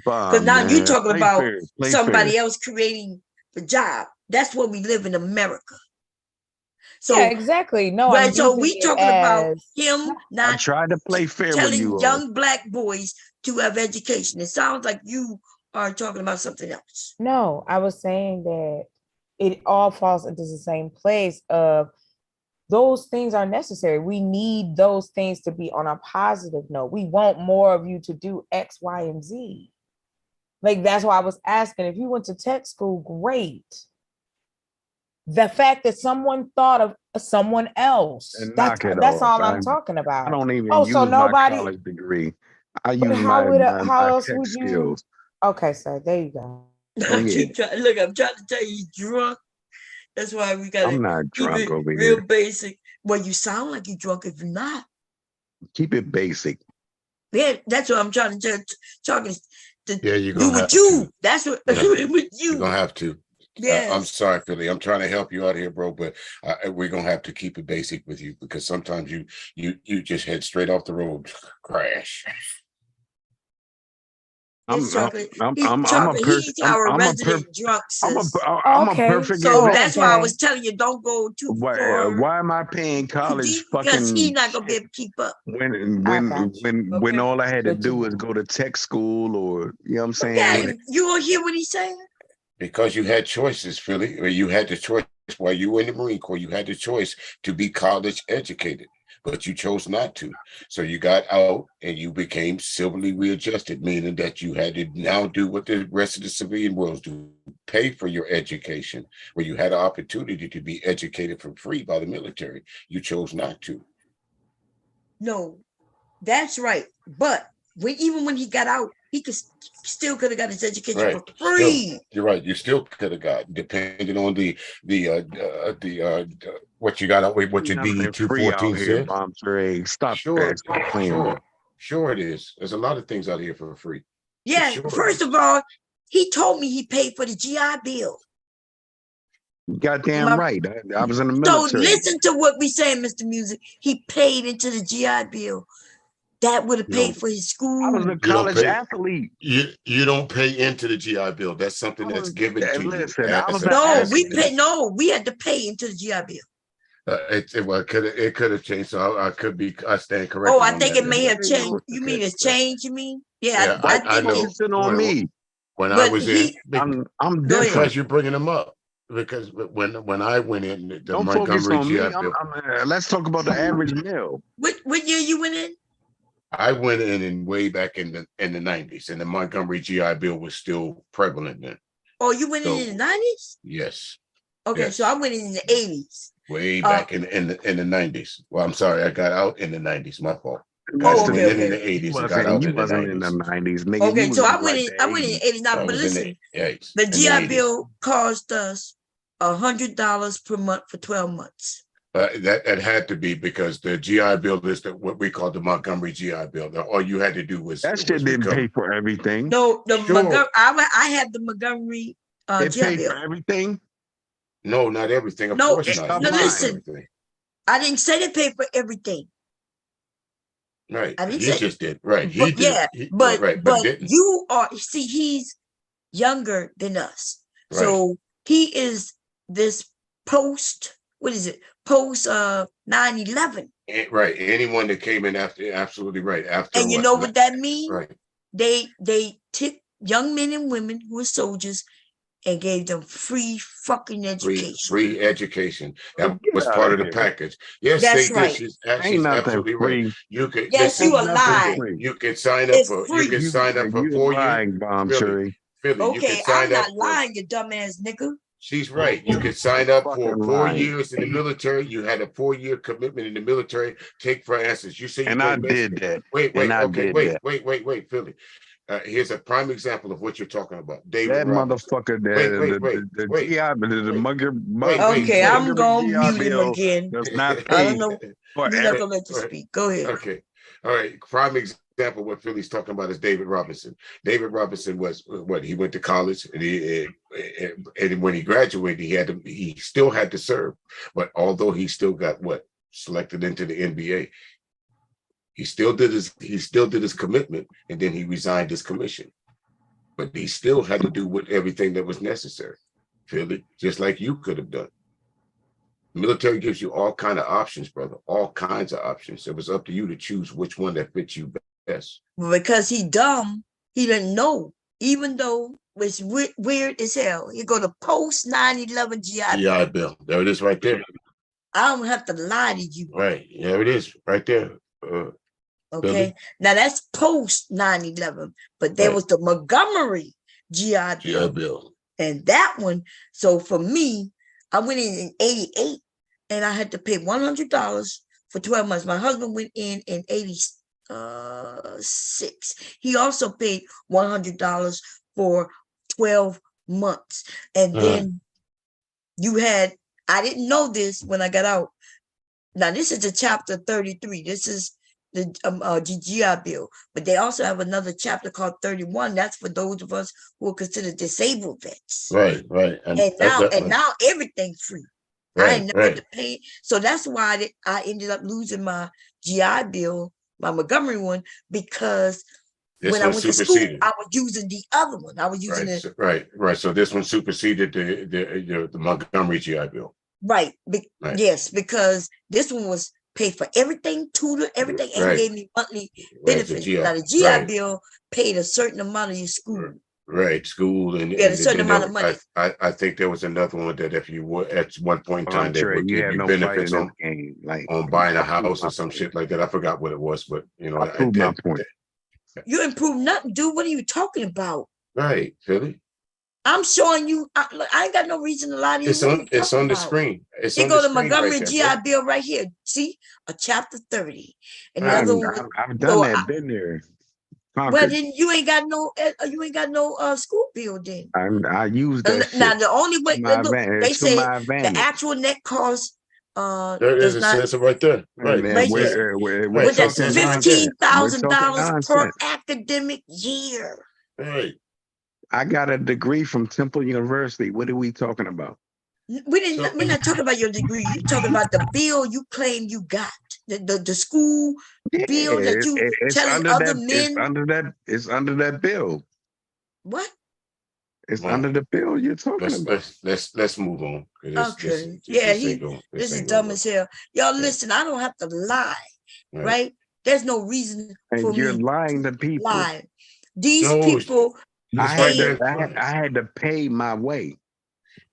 [SPEAKER 1] Because now you're
[SPEAKER 18] Man,
[SPEAKER 1] talking
[SPEAKER 18] play
[SPEAKER 1] about
[SPEAKER 18] fair. Play
[SPEAKER 1] somebody
[SPEAKER 18] fair.
[SPEAKER 1] else creating the job. That's where we live in America. So,
[SPEAKER 15] Yeah, exactly. No, I'm
[SPEAKER 1] so
[SPEAKER 15] using
[SPEAKER 1] we
[SPEAKER 15] it
[SPEAKER 1] talking about
[SPEAKER 15] as
[SPEAKER 1] him
[SPEAKER 18] I
[SPEAKER 1] not
[SPEAKER 18] tried to play fair with you
[SPEAKER 1] telling
[SPEAKER 18] all.
[SPEAKER 1] young black boys to have education. It sounds like you are talking about something else.
[SPEAKER 15] no, I was saying that it all falls into the same place of those things are necessary. We need those things to be on a positive note. We want more of you to do X, Y, and Z. Like that's why I was asking if you went to tech school, great. The fact that someone thought of someone else,
[SPEAKER 18] And
[SPEAKER 15] that's
[SPEAKER 18] knock it
[SPEAKER 15] that's
[SPEAKER 18] off.
[SPEAKER 15] all I'm talking
[SPEAKER 18] I
[SPEAKER 15] about.
[SPEAKER 18] don't even
[SPEAKER 15] Oh, so
[SPEAKER 18] use my
[SPEAKER 15] nobody,
[SPEAKER 18] college degree. I
[SPEAKER 15] but
[SPEAKER 18] use
[SPEAKER 15] how
[SPEAKER 18] my
[SPEAKER 15] else
[SPEAKER 18] tech
[SPEAKER 15] would you?
[SPEAKER 18] skills.
[SPEAKER 15] Okay, sir, there you go.
[SPEAKER 1] I
[SPEAKER 18] Yeah.
[SPEAKER 1] keep trying. Look, I'm trying to tell you, he's drunk. That's why we gotta
[SPEAKER 18] I'm not
[SPEAKER 1] keep
[SPEAKER 18] drunk
[SPEAKER 1] it
[SPEAKER 18] over
[SPEAKER 1] real
[SPEAKER 18] here.
[SPEAKER 1] basic. Well, you sound like you're drunk if you're not.
[SPEAKER 18] Keep it basic.
[SPEAKER 1] Yeah, that's what I'm trying to talking to
[SPEAKER 19] Yeah, you're
[SPEAKER 1] do
[SPEAKER 19] gonna
[SPEAKER 1] with
[SPEAKER 19] have
[SPEAKER 1] you.
[SPEAKER 19] to.
[SPEAKER 1] That's what
[SPEAKER 19] Yeah,
[SPEAKER 1] with
[SPEAKER 19] you're
[SPEAKER 1] you.
[SPEAKER 19] gonna have to. I'm
[SPEAKER 1] Yes.
[SPEAKER 19] sorry, Philly. I'm trying to help you out here, bro, but we're gonna have to keep it basic with you because sometimes you just head straight off the road, crash.
[SPEAKER 1] It's chocolate.
[SPEAKER 18] I'm
[SPEAKER 1] He's
[SPEAKER 18] a
[SPEAKER 1] chocolate.
[SPEAKER 18] person.
[SPEAKER 1] He's our resident drunk,
[SPEAKER 18] I'm
[SPEAKER 1] sis.
[SPEAKER 18] a
[SPEAKER 15] Okay,
[SPEAKER 18] perfect
[SPEAKER 1] So
[SPEAKER 18] example.
[SPEAKER 1] that's why I
[SPEAKER 15] okay.
[SPEAKER 1] was telling you, don't go too
[SPEAKER 18] Why
[SPEAKER 1] far
[SPEAKER 18] am I paying college
[SPEAKER 1] because he's
[SPEAKER 18] fucking
[SPEAKER 1] not gonna be able to keep up.
[SPEAKER 15] I got you.
[SPEAKER 18] when all I had to
[SPEAKER 15] Good to
[SPEAKER 18] do was
[SPEAKER 15] know.
[SPEAKER 18] go to tech school or you know what I'm saying?
[SPEAKER 1] Yeah, you will hear what he's saying.
[SPEAKER 19] Because you had choices, Philly, or you had the choice while you were in the Marine Corps, you had the choice to be college educated, but you chose not to. So you got out and you became civilly readjusted, meaning that you had to now do what the rest of the civilian worlds do, pay for your education, where you had an opportunity to be educated for free by the military. You chose not to.
[SPEAKER 1] No, that's right. But even when he got out, he still could have got his education
[SPEAKER 19] Right.
[SPEAKER 1] for free.
[SPEAKER 19] You're right. You still could have got, depending on the what you got out with what your DE
[SPEAKER 18] Nothing free
[SPEAKER 19] 214
[SPEAKER 18] out here,
[SPEAKER 19] said.
[SPEAKER 18] Bomb Trey. Stop
[SPEAKER 19] Sure,
[SPEAKER 18] that. Stop playing.
[SPEAKER 19] sure it is. There's a lot of things out here for free.
[SPEAKER 1] Yeah,
[SPEAKER 19] Sure.
[SPEAKER 1] first of all, he told me he paid for the GI Bill.
[SPEAKER 18] Goddamn
[SPEAKER 1] My-
[SPEAKER 18] right. I was in the
[SPEAKER 1] So
[SPEAKER 18] military.
[SPEAKER 1] listen to what we saying, Mr. Music. He paid into the GI Bill. That would have
[SPEAKER 19] You
[SPEAKER 1] paid
[SPEAKER 19] don't-
[SPEAKER 1] for his school.
[SPEAKER 18] I was a
[SPEAKER 19] You don't
[SPEAKER 18] college
[SPEAKER 19] pay-
[SPEAKER 18] athlete.
[SPEAKER 19] You don't pay into the GI Bill. That's something that's given to
[SPEAKER 18] Listen,
[SPEAKER 19] you.
[SPEAKER 18] I was an
[SPEAKER 1] No, we
[SPEAKER 18] athlete.
[SPEAKER 1] paid. No, we had to pay into the GI Bill.
[SPEAKER 19] It could have changed. So I stand corrected.
[SPEAKER 1] Oh, I
[SPEAKER 19] on
[SPEAKER 1] think
[SPEAKER 19] that.
[SPEAKER 1] it may have changed. You mean it's changed? You mean?
[SPEAKER 19] Yeah,
[SPEAKER 1] Yeah, I
[SPEAKER 19] I
[SPEAKER 1] think
[SPEAKER 19] know.
[SPEAKER 1] it's.
[SPEAKER 18] Focusing on me.
[SPEAKER 19] When I
[SPEAKER 1] But
[SPEAKER 19] was
[SPEAKER 1] he-
[SPEAKER 19] in,
[SPEAKER 18] I'm
[SPEAKER 1] Go ahead.
[SPEAKER 18] different.
[SPEAKER 19] because you're bringing them up. Because when I went in the
[SPEAKER 18] Don't focus
[SPEAKER 19] Montgomery
[SPEAKER 18] on me.
[SPEAKER 19] GI Bill,
[SPEAKER 18] Let's talk about the average meal.
[SPEAKER 1] What year you went in?
[SPEAKER 19] I went in way back in the 90s, and the Montgomery GI Bill was still prevalent then.
[SPEAKER 1] Oh, you went in the 90s?
[SPEAKER 19] Yes,
[SPEAKER 1] Okay,
[SPEAKER 19] yes.
[SPEAKER 1] so I went in the 80s.
[SPEAKER 19] way back in the 90s. Well, I'm sorry, I got out in the 90s. My fault.
[SPEAKER 1] Oh,
[SPEAKER 19] I
[SPEAKER 1] okay,
[SPEAKER 19] went in the
[SPEAKER 1] okay.
[SPEAKER 19] 80s and got out
[SPEAKER 18] You
[SPEAKER 19] in the
[SPEAKER 18] wasn't in the
[SPEAKER 19] 90s.
[SPEAKER 18] 90s, nigga.
[SPEAKER 1] Okay,
[SPEAKER 18] You
[SPEAKER 1] so
[SPEAKER 18] was
[SPEAKER 1] I went
[SPEAKER 18] like
[SPEAKER 1] in.
[SPEAKER 18] the
[SPEAKER 1] I went in
[SPEAKER 18] 80s.
[SPEAKER 1] 89.
[SPEAKER 19] I
[SPEAKER 1] But
[SPEAKER 19] was in
[SPEAKER 1] listen,
[SPEAKER 19] the 80s.
[SPEAKER 1] the
[SPEAKER 19] in the
[SPEAKER 1] GI
[SPEAKER 19] 80s.
[SPEAKER 1] Bill cost us $100 per month for 12 months.
[SPEAKER 19] That had to be because the GI Bill is what we call the Montgomery GI Bill. Now, all you had to do was
[SPEAKER 18] That shit didn't pay for everything.
[SPEAKER 1] No, the
[SPEAKER 19] Sure.
[SPEAKER 1] Montgomery. I had the Montgomery
[SPEAKER 18] It
[SPEAKER 1] GI
[SPEAKER 18] paid
[SPEAKER 1] Bill.
[SPEAKER 18] for everything.
[SPEAKER 19] No, not everything. Of
[SPEAKER 1] No,
[SPEAKER 19] course not.
[SPEAKER 18] stop
[SPEAKER 1] no,
[SPEAKER 19] It paid for
[SPEAKER 1] listen.
[SPEAKER 19] everything.
[SPEAKER 1] I didn't say they paid for everything.
[SPEAKER 19] Right.
[SPEAKER 1] I didn't
[SPEAKER 19] He
[SPEAKER 1] say-
[SPEAKER 19] just did. Right. He
[SPEAKER 1] But
[SPEAKER 19] did.
[SPEAKER 1] yeah,
[SPEAKER 19] He-
[SPEAKER 1] but
[SPEAKER 19] right,
[SPEAKER 1] but
[SPEAKER 19] didn't.
[SPEAKER 1] you are. See, he's younger than us, so he is this post. What is it? Post 9/11.
[SPEAKER 19] Right. Anyone that came in after, absolutely right. After
[SPEAKER 1] And you
[SPEAKER 19] what?
[SPEAKER 1] know what that means?
[SPEAKER 19] Right.
[SPEAKER 1] They took young men and women who were soldiers and gave them free fucking education.
[SPEAKER 19] Free education. That
[SPEAKER 18] Get
[SPEAKER 19] was
[SPEAKER 18] outta
[SPEAKER 19] part of the
[SPEAKER 18] here.
[SPEAKER 19] package. Yes,
[SPEAKER 1] That's
[SPEAKER 19] they
[SPEAKER 1] right.
[SPEAKER 19] did. She's
[SPEAKER 18] Ain't nothing
[SPEAKER 19] absolutely
[SPEAKER 18] free.
[SPEAKER 19] right. You could.
[SPEAKER 1] Yes,
[SPEAKER 19] listen,
[SPEAKER 1] you a lie.
[SPEAKER 19] You can sign up
[SPEAKER 1] It's
[SPEAKER 19] for.
[SPEAKER 1] free.
[SPEAKER 19] You can sign up for
[SPEAKER 18] You
[SPEAKER 19] 4 years.
[SPEAKER 18] lying, Bomb
[SPEAKER 19] Philly,
[SPEAKER 18] Trey.
[SPEAKER 19] Philly, you
[SPEAKER 1] Okay,
[SPEAKER 19] can sign
[SPEAKER 1] I'm
[SPEAKER 19] up
[SPEAKER 1] not
[SPEAKER 19] for.
[SPEAKER 1] lying, you dumbass nigga.
[SPEAKER 19] She's right. You can sign up for
[SPEAKER 18] Fucking
[SPEAKER 19] 4
[SPEAKER 18] lying.
[SPEAKER 19] years in the military. You had a 4-year commitment in the military. Take for instance, you say you
[SPEAKER 18] And
[SPEAKER 19] played
[SPEAKER 18] I did
[SPEAKER 19] baseball.
[SPEAKER 18] that.
[SPEAKER 19] Wait,
[SPEAKER 18] And I
[SPEAKER 19] okay,
[SPEAKER 18] did
[SPEAKER 19] wait,
[SPEAKER 18] that.
[SPEAKER 19] wait, Philly. Here's a prime example of what you're talking about. David
[SPEAKER 18] That
[SPEAKER 19] Robinson.
[SPEAKER 18] motherfucker,
[SPEAKER 19] Wait,
[SPEAKER 18] the
[SPEAKER 19] wait.
[SPEAKER 18] GI, the mugger,
[SPEAKER 1] Okay, I'm gonna
[SPEAKER 18] GI
[SPEAKER 1] mute him
[SPEAKER 18] Bill
[SPEAKER 1] again.
[SPEAKER 18] does not
[SPEAKER 1] I
[SPEAKER 18] pay
[SPEAKER 1] don't know.
[SPEAKER 18] for
[SPEAKER 1] We're not gonna let you speak. Go ahead.
[SPEAKER 19] Okay. All right. Prime example of what Philly's talking about is David Robinson. David Robinson was what he went to college and when he graduated, he still had to serve. But although he still got selected into the NBA, he still did his commitment, and then he resigned his commission. But he still had to do everything that was necessary. Philly, just like you could have done. Military gives you all kind of options, brother. All kinds of options. It was up to you to choose which one that fits you best.
[SPEAKER 1] Because he dumb, he didn't know. Even though it's weird as hell. You go to post 9/11 GI Bill.
[SPEAKER 19] GI Bill. There it is right there.
[SPEAKER 1] I don't have to lie to you.
[SPEAKER 19] Right. There it is right there.
[SPEAKER 1] Okay.
[SPEAKER 19] Philly.
[SPEAKER 1] Now that's post 9/11, but there
[SPEAKER 19] Right.
[SPEAKER 1] was the Montgomery GI
[SPEAKER 19] GI
[SPEAKER 1] Bill.
[SPEAKER 19] Bill.
[SPEAKER 1] And that one, so for me, I went in 88 and I had to pay $100 for 12 months. My husband went in 86. He also paid $100 for 12 months. And then you had, I didn't know this when I got out. Now, this is the chapter 33. This is the GI Bill, but they also have another chapter called 31. That's for those of us who are considered disabled vets.
[SPEAKER 19] Right.
[SPEAKER 1] And now everything's free. I ain't never had to pay. So that's why I ended up losing my GI Bill, my Montgomery one, because
[SPEAKER 19] This
[SPEAKER 1] when I
[SPEAKER 19] one
[SPEAKER 1] went to school,
[SPEAKER 19] superseded.
[SPEAKER 1] I was using the other one. I was using it.
[SPEAKER 19] Right. So this one superseded the Montgomery GI Bill.
[SPEAKER 1] Right.
[SPEAKER 19] Right.
[SPEAKER 1] Yes, because this one was paid for everything, tutor, everything, and
[SPEAKER 19] Right.
[SPEAKER 1] gave me monthly
[SPEAKER 19] Right, the
[SPEAKER 1] benefits.
[SPEAKER 19] GI
[SPEAKER 1] Now the GI
[SPEAKER 19] right.
[SPEAKER 1] Bill paid a certain amount of your school.
[SPEAKER 19] Right, school and,
[SPEAKER 1] Yeah, a certain
[SPEAKER 19] then
[SPEAKER 1] amount of
[SPEAKER 19] there-
[SPEAKER 1] money.
[SPEAKER 19] I think there was another one that if you were at one point in time, they
[SPEAKER 18] Trey,
[SPEAKER 19] would
[SPEAKER 18] you
[SPEAKER 19] give
[SPEAKER 18] have
[SPEAKER 19] you
[SPEAKER 18] no fight in
[SPEAKER 19] benefits
[SPEAKER 18] this
[SPEAKER 19] on
[SPEAKER 18] game. Like
[SPEAKER 19] buying a
[SPEAKER 18] I proved
[SPEAKER 19] house
[SPEAKER 18] my
[SPEAKER 19] or some
[SPEAKER 18] point.
[SPEAKER 19] shit like that. I forgot what it was, but
[SPEAKER 18] I proved my point.
[SPEAKER 1] You improved nothing, dude. What are you talking about?
[SPEAKER 19] Right, Philly.
[SPEAKER 1] I'm showing you. Look, I ain't got no reason to lie to you.
[SPEAKER 19] It's
[SPEAKER 1] What are
[SPEAKER 19] on.
[SPEAKER 1] you
[SPEAKER 19] It's
[SPEAKER 1] talking
[SPEAKER 19] on the
[SPEAKER 1] about?
[SPEAKER 19] screen. It's
[SPEAKER 1] You
[SPEAKER 19] on
[SPEAKER 1] go
[SPEAKER 19] the
[SPEAKER 1] to
[SPEAKER 19] screen
[SPEAKER 1] Montgomery
[SPEAKER 19] right
[SPEAKER 1] GI
[SPEAKER 19] there, bro.
[SPEAKER 1] Bill right here. See a chapter 30.
[SPEAKER 19] Right.
[SPEAKER 1] Another one.
[SPEAKER 18] I've
[SPEAKER 1] So
[SPEAKER 18] done that. Been there.
[SPEAKER 1] Well,
[SPEAKER 18] Concord.
[SPEAKER 1] then you ain't got no school bill then.
[SPEAKER 18] I use that
[SPEAKER 1] Now
[SPEAKER 18] shit
[SPEAKER 1] the only way
[SPEAKER 18] to my
[SPEAKER 1] look, they
[SPEAKER 18] to
[SPEAKER 1] said
[SPEAKER 18] my
[SPEAKER 1] the
[SPEAKER 18] advantage.
[SPEAKER 1] actual net cost
[SPEAKER 19] There it is.
[SPEAKER 1] does
[SPEAKER 19] It
[SPEAKER 1] not
[SPEAKER 19] says it right there. Right.
[SPEAKER 18] And
[SPEAKER 1] right
[SPEAKER 19] It says-
[SPEAKER 1] there.
[SPEAKER 18] we're
[SPEAKER 19] right.
[SPEAKER 1] But that's
[SPEAKER 18] talking
[SPEAKER 19] $15,000.
[SPEAKER 18] We're talking
[SPEAKER 1] $15,000 per
[SPEAKER 18] nonsense.
[SPEAKER 1] academic year.
[SPEAKER 19] Right.
[SPEAKER 18] I got a degree from Temple University. What are we talking about?
[SPEAKER 1] We're not talking about your degree. You're talking about the bill you claim you got. The school bill that you
[SPEAKER 18] It's
[SPEAKER 1] telling
[SPEAKER 18] under
[SPEAKER 1] other
[SPEAKER 18] that. It's
[SPEAKER 1] men.
[SPEAKER 18] under that. It's under that bill.
[SPEAKER 1] What?
[SPEAKER 18] It's
[SPEAKER 19] Well,
[SPEAKER 18] under the bill you're talking about.
[SPEAKER 19] let's move on.
[SPEAKER 1] Okay. Yeah,
[SPEAKER 19] This ain't going.
[SPEAKER 1] this is
[SPEAKER 19] ain't
[SPEAKER 1] dumb
[SPEAKER 19] gonna
[SPEAKER 1] as hell. Y'all
[SPEAKER 19] Yeah.
[SPEAKER 1] listen, I don't have to lie,
[SPEAKER 19] work.
[SPEAKER 1] right? There's no reason for
[SPEAKER 18] And you're
[SPEAKER 1] me
[SPEAKER 18] lying to people.
[SPEAKER 1] lie. These
[SPEAKER 19] No,
[SPEAKER 1] people
[SPEAKER 19] it's right there.
[SPEAKER 18] I had to pay my way.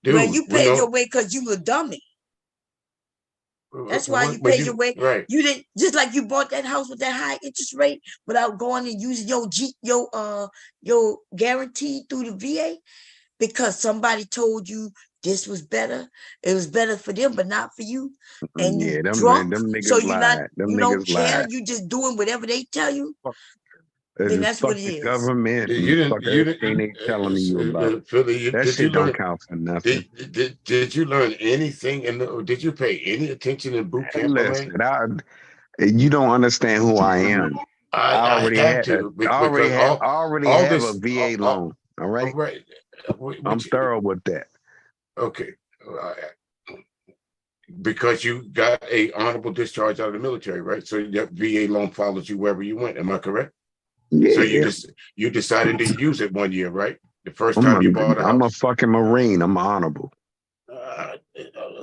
[SPEAKER 1] well,
[SPEAKER 19] Dude,
[SPEAKER 1] you
[SPEAKER 19] we
[SPEAKER 1] paid
[SPEAKER 19] know-
[SPEAKER 1] your way because you a dummy. That's why you
[SPEAKER 19] But
[SPEAKER 1] paid your way.
[SPEAKER 19] Right.
[SPEAKER 1] You didn't just like you bought that house with that high interest rate without going and using your guarantee through the VA because somebody told you this was better. It was better for them, but not for you. And
[SPEAKER 18] Yeah,
[SPEAKER 1] you
[SPEAKER 18] them
[SPEAKER 1] drunk,
[SPEAKER 18] niggas
[SPEAKER 1] so you're not
[SPEAKER 18] lied. Them
[SPEAKER 1] you don't
[SPEAKER 18] niggas
[SPEAKER 1] care.
[SPEAKER 18] lied.
[SPEAKER 1] You just doing whatever they tell you.
[SPEAKER 18] It's
[SPEAKER 1] Then that's
[SPEAKER 18] fuck
[SPEAKER 1] what it
[SPEAKER 18] the
[SPEAKER 1] is.
[SPEAKER 18] government.
[SPEAKER 19] You
[SPEAKER 18] And fuck
[SPEAKER 19] didn't.
[SPEAKER 18] everything they telling you about.
[SPEAKER 19] Philly,
[SPEAKER 18] That
[SPEAKER 19] did
[SPEAKER 18] shit
[SPEAKER 19] you
[SPEAKER 18] don't
[SPEAKER 19] learn?
[SPEAKER 18] count for nothing.
[SPEAKER 19] Did you learn anything? Did you pay any attention in boot camp?
[SPEAKER 18] Listen, you don't understand who I am. I already
[SPEAKER 19] have to
[SPEAKER 18] have a VA loan. All right.
[SPEAKER 19] Right.
[SPEAKER 18] I'm thorough with that.
[SPEAKER 19] Okay. Because you got a honorable discharge out of the military, right? So that VA loan follows you wherever you went. Am I correct?
[SPEAKER 18] Yeah.
[SPEAKER 19] So you decided to use it one year, right? The first time you bought a house.
[SPEAKER 18] I'm a fucking Marine. I'm honorable.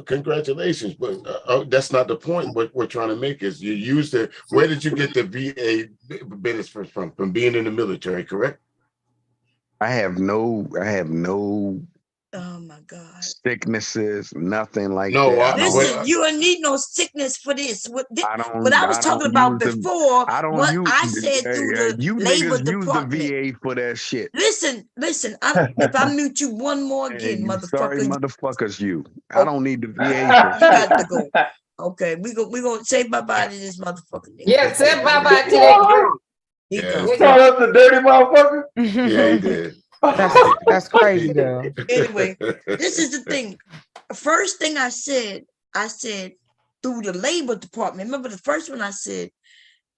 [SPEAKER 19] Congratulations, but that's not the point. What we're trying to make is you used it. Where did you get the VA benefits from? From being in the military, correct?
[SPEAKER 18] I have no
[SPEAKER 1] Oh my God.
[SPEAKER 18] sicknesses, nothing like
[SPEAKER 19] No,
[SPEAKER 18] that.
[SPEAKER 1] Listen, you don't need no sickness for this. What I was talking
[SPEAKER 18] don't
[SPEAKER 1] about
[SPEAKER 18] use the-
[SPEAKER 1] before,
[SPEAKER 18] I don't
[SPEAKER 1] what
[SPEAKER 18] use
[SPEAKER 1] I said through the
[SPEAKER 18] you
[SPEAKER 1] labor
[SPEAKER 18] niggas use
[SPEAKER 1] department.
[SPEAKER 18] the VA for that shit.
[SPEAKER 1] Listen. If I mute you one more again,
[SPEAKER 18] Hey, sorry,
[SPEAKER 1] motherfucker,
[SPEAKER 18] motherfuckers, you. I don't need the VA
[SPEAKER 1] you
[SPEAKER 18] for shit.
[SPEAKER 1] got to go. Okay, we gonna say bye-bye to this motherfucker. Nigga.
[SPEAKER 3] Yeah, say bye-bye to that group.
[SPEAKER 1] He
[SPEAKER 19] Yeah.
[SPEAKER 1] goes.
[SPEAKER 2] Call up the dirty motherfucker.
[SPEAKER 19] Yeah, he did.
[SPEAKER 15] That's crazy though.
[SPEAKER 1] Anyway, this is the thing. First thing I said through the labor department. Remember the first one I said,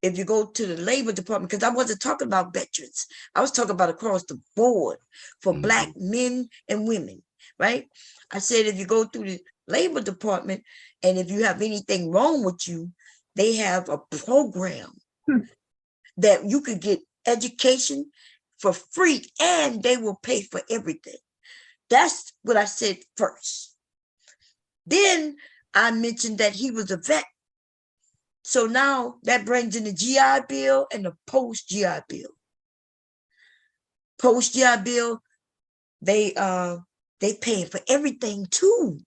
[SPEAKER 1] if you go to the labor department, because I wasn't talking about veterans. I was talking about across the board for Black men and women, right? I said, if you go through the labor department and if you have anything wrong with you, they have a program that you could get education for free and they will pay for everything. That's what I said first. Then I mentioned that he was a vet. So now that brings in the GI Bill and the post-GI Bill. Post-GI Bill, they paying for everything too.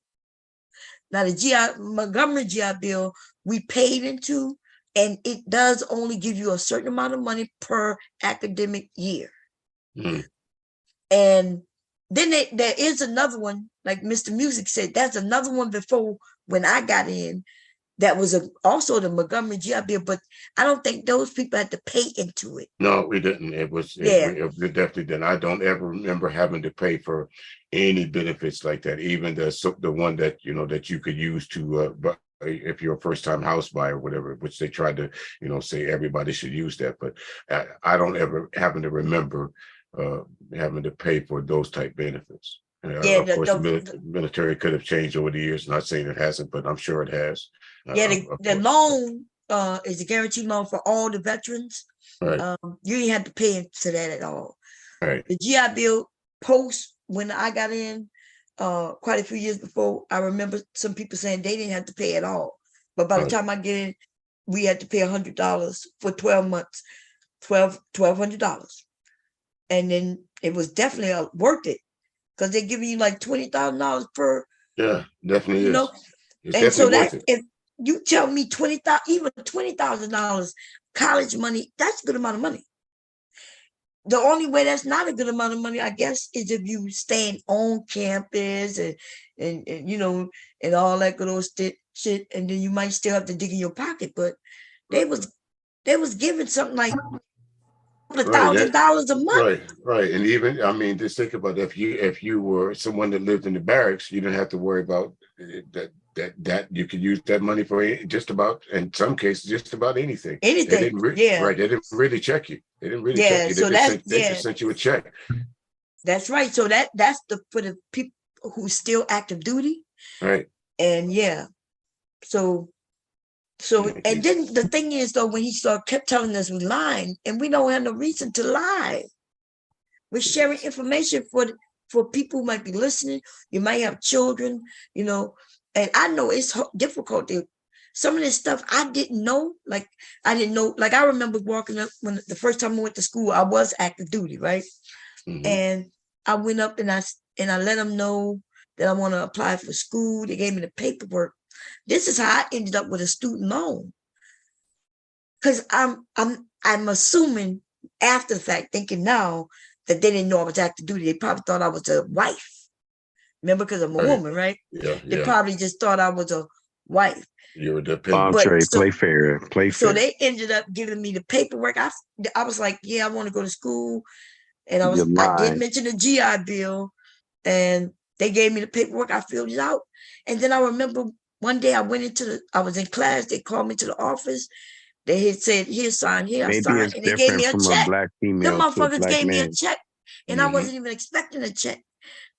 [SPEAKER 1] Now the Montgomery GI Bill, we paid into, and it does only give you a certain amount of money per academic year. And then there is another one, like Mr. Music said, that's another one before when I got in, that was also the Montgomery GI Bill, but I don't think those people had to pay into it.
[SPEAKER 19] No, we didn't. It definitely didn't. I don't ever remember having to pay for any benefits like that. Even the one that that you could use to if you're a first-time house buyer or whatever, which they tried to say everybody should use that, but I don't ever happen to remember having to pay for those type benefits. Of course, the military could have changed over the years. Not saying it hasn't, but I'm sure it has.
[SPEAKER 1] The loan is a guaranteed loan for all the veterans.
[SPEAKER 19] Right.
[SPEAKER 1] You didn't have to pay into that at all.
[SPEAKER 19] Right.
[SPEAKER 1] The GI Bill post when I got in quite a few years before, I remember some people saying they didn't have to pay at all. But by the time I get in, we had to pay $100 for 12 months, $1,200. And then it was definitely worth it because they're giving you like $20,000 per.
[SPEAKER 19] Yeah, definitely is. It's
[SPEAKER 1] and so
[SPEAKER 19] definitely worth
[SPEAKER 1] if you tell me even $20,000 college money, that's a good amount of money. The only way that's not a good amount of money, I guess, is if you staying on campus and and all that good old shit, and then you might still have to dig in your pocket. But they was giving something like $1,000 a month.
[SPEAKER 16] Right. And even, I mean, just think about it. If you were someone that lived in the barracks, you didn't have to worry about that you could use that money for just about, in some cases, just about anything. They didn't Right. They didn't really check you. They didn't really check you. They just sent you a check.
[SPEAKER 1] That's right. So that's for the people who still active duty.
[SPEAKER 16] Right.
[SPEAKER 1] And and then the thing is though, when he kept telling us we lying, and we don't have no reason to lie. We're sharing information for people who might be listening. You might have children, and I know it's difficult. Some of this stuff I didn't know. Like I remember walking up when the first time I went to school, I was active duty, right? Mm-hmm. And I went up and I let them know that I want to apply for school. They gave me the paperwork. This is how I ended up with a student loan. Because I'm assuming after the fact, thinking now that they didn't know I was active duty. They probably thought I was a wife. Remember, because I'm a woman, right?
[SPEAKER 16] Yeah.
[SPEAKER 1] They probably just thought I was a wife.
[SPEAKER 16] You were dependent.
[SPEAKER 18] Play fair.
[SPEAKER 1] So they ended up giving me the paperwork. I was like, yeah, I want to go to school. And I did mention the GI Bill, and they gave me the paperwork. I filled it out. And then I remember one day I was in class. They called me to the office. They had said, here, sign here. I signed, and they gave me a check. Them motherfuckers gave me a check, and I wasn't even expecting a check.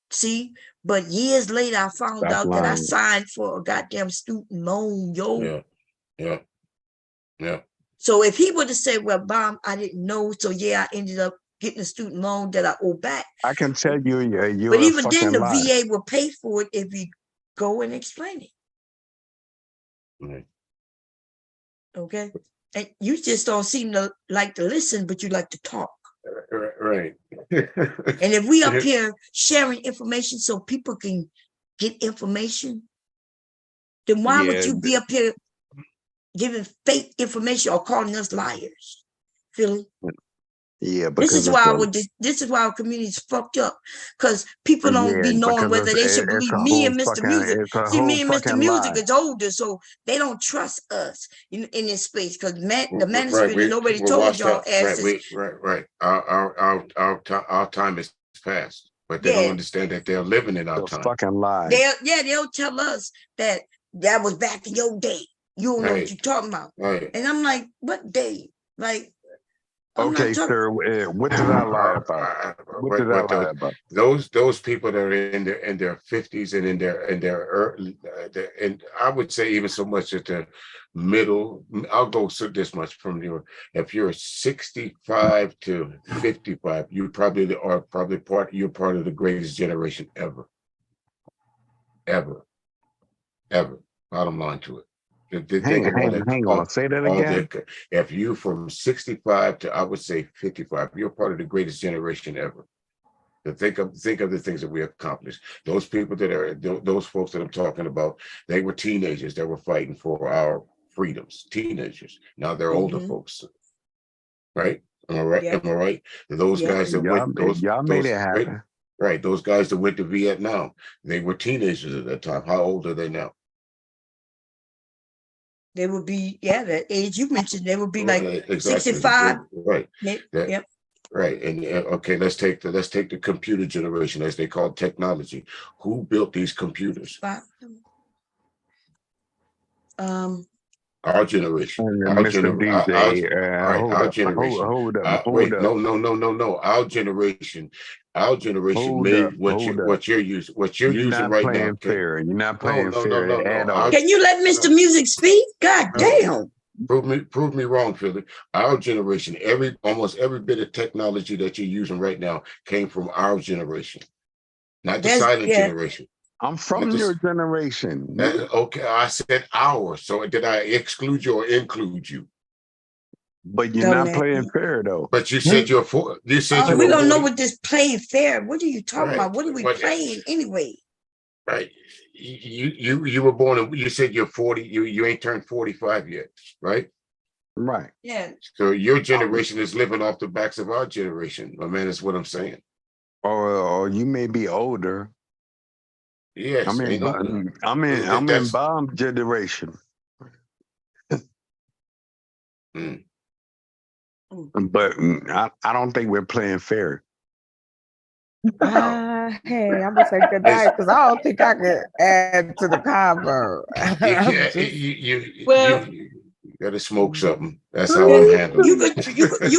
[SPEAKER 1] See, but years later, I found out that I signed for a goddamn student loan, yo.
[SPEAKER 16] Yeah.
[SPEAKER 1] So if he would have said, well, Bomb, I didn't know. So yeah, I ended up getting a student loan that I owe back.
[SPEAKER 18] I can tell you,
[SPEAKER 1] but even then, the VA will pay for it if you go and explain it.
[SPEAKER 16] Right.
[SPEAKER 1] Okay. And you just don't seem to like to listen, but you like to talk.
[SPEAKER 16] Right.
[SPEAKER 1] And if we up here sharing information so people can get information, then why would you be up here giving fake information or calling us liars, Philly?
[SPEAKER 18] Yeah,
[SPEAKER 1] this is why our community is fucked up, because people don't be knowing whether they should believe me and Mr. Music. See, me and Mr. Music is older, so they don't trust us in this space, because the management nobody told y'all asses.
[SPEAKER 16] Right. Our time is past, but they don't understand that they're living in our time.
[SPEAKER 18] Fucking lie.
[SPEAKER 1] They'll tell us that was back in your day. You don't know what you're talking about.
[SPEAKER 16] Right.
[SPEAKER 1] And I'm like, what day? Like,
[SPEAKER 18] okay, sir. What did I lie about? What did I lie about?
[SPEAKER 16] Those people that are in their 50s and in their early, and I would say even so much at the middle. I'll go this much from if you're 65 to 55, you probably are part of the greatest generation ever. Bottom line to it.
[SPEAKER 18] Hang on. Say that again.
[SPEAKER 16] If you from 65 to, I would say 55, you're part of the greatest generation ever. To think of the things that we accomplished. Those people those folks that I'm talking about, they were teenagers that were fighting for our freedoms. Teenagers. Now they're older folks. Right? Am I right? Am I right? Those guys that went,
[SPEAKER 18] y'all made it happen.
[SPEAKER 16] Right. Those guys that went to Vietnam, they were teenagers at that time. How old are they now?
[SPEAKER 1] They would be, the age you mentioned, they would be like
[SPEAKER 16] exactly.
[SPEAKER 1] 65.
[SPEAKER 16] Right.
[SPEAKER 1] Yep.
[SPEAKER 16] Right. And okay, let's take the computer generation, as they call technology. Who built these computers? Our generation. Our generation.
[SPEAKER 18] Hold up.
[SPEAKER 16] No. Our generation made what you're using right now.
[SPEAKER 18] You're not playing fair at all.
[SPEAKER 1] Can you let Mr. Music speak? God damn.
[SPEAKER 16] Prove me wrong, Philly. Our generation, almost every bit of technology that you're using right now came from our generation, not the silent generation.
[SPEAKER 18] I'm from your generation.
[SPEAKER 16] Okay, I said ours. So did I exclude you or include you?
[SPEAKER 18] But you're not playing fair though.
[SPEAKER 16] But you said you're for. You said
[SPEAKER 1] we don't know what this playing fair. What are you talking about? What are we playing anyway?
[SPEAKER 16] Right. You were born and you said you're 40. You ain't turned 45 yet, right?
[SPEAKER 18] Right.
[SPEAKER 1] Yeah.
[SPEAKER 16] So your generation is living off the backs of our generation. My man, is what I'm saying.
[SPEAKER 18] Or you may be older.
[SPEAKER 16] Yes.
[SPEAKER 18] I'm in bomb generation. But I don't think we're playing fair.
[SPEAKER 15] Hey, I'm gonna say good night because I don't think I could add to the convo.
[SPEAKER 19] You gotta smoke something. That's how I'm handling.
[SPEAKER 1] You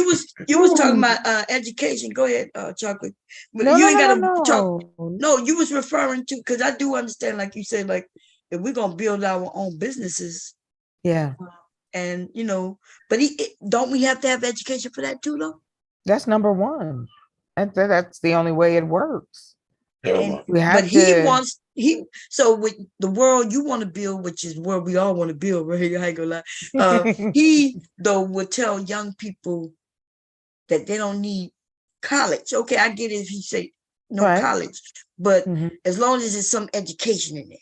[SPEAKER 1] was talking about education. Go ahead, Chocolate. But you ain't gotta talk. No, you was referring to, because I do understand, like you said, like if we're gonna build our own businesses,
[SPEAKER 15] Yeah,
[SPEAKER 1] and but don't we have to have education for that too, though?
[SPEAKER 15] that's number one. That's the only way it works.
[SPEAKER 1] And,
[SPEAKER 15] We have
[SPEAKER 1] but
[SPEAKER 15] to.
[SPEAKER 1] So with the world you want to build, which is where we all want to build, right? I ain't gonna lie. He though would tell young people that they don't need college. Okay, I get it if he say no college, but as long as there's some education in there.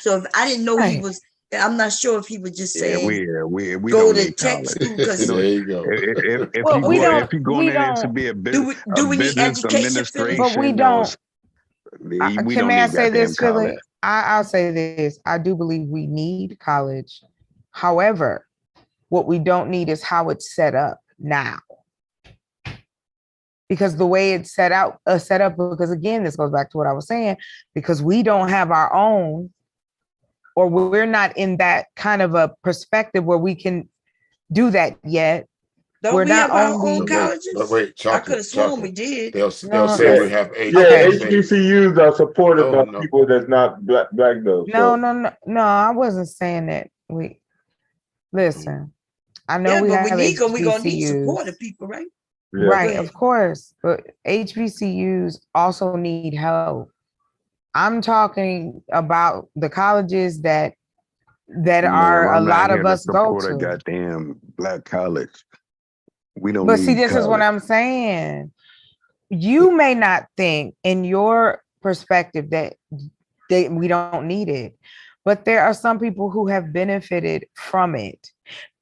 [SPEAKER 1] So if I didn't know he was, I'm not sure if he would just say
[SPEAKER 18] we
[SPEAKER 1] go
[SPEAKER 18] don't
[SPEAKER 1] to
[SPEAKER 18] need
[SPEAKER 1] tech
[SPEAKER 18] college.
[SPEAKER 1] school, because
[SPEAKER 19] There you go.
[SPEAKER 18] If you going in there to be a business administration,
[SPEAKER 15] but we don't. May I say this, Philly? I'll say this. I do believe we need college. However, what we don't need is how it's set up now. Because the way it's set up, because again, this goes back to what I was saying, because we don't have our own, or we're not in that kind of a perspective where we can do that yet.
[SPEAKER 1] Don't we have our own colleges? I could have sworn we did.
[SPEAKER 19] They'll say we have
[SPEAKER 2] HBCUs are supported by people that's not black though.
[SPEAKER 15] No, I wasn't saying that. Listen. I know we have HBCUs.
[SPEAKER 1] We're gonna need supportive people, right?
[SPEAKER 2] Yeah.
[SPEAKER 15] Right, of course. But HBCUs also need help. I'm talking about the colleges that are a lot of us go to.
[SPEAKER 18] A goddamn black college. We don't.
[SPEAKER 15] But see, this is what I'm saying. You may not think, in your perspective, that we don't need it, but there are some people who have benefited from it.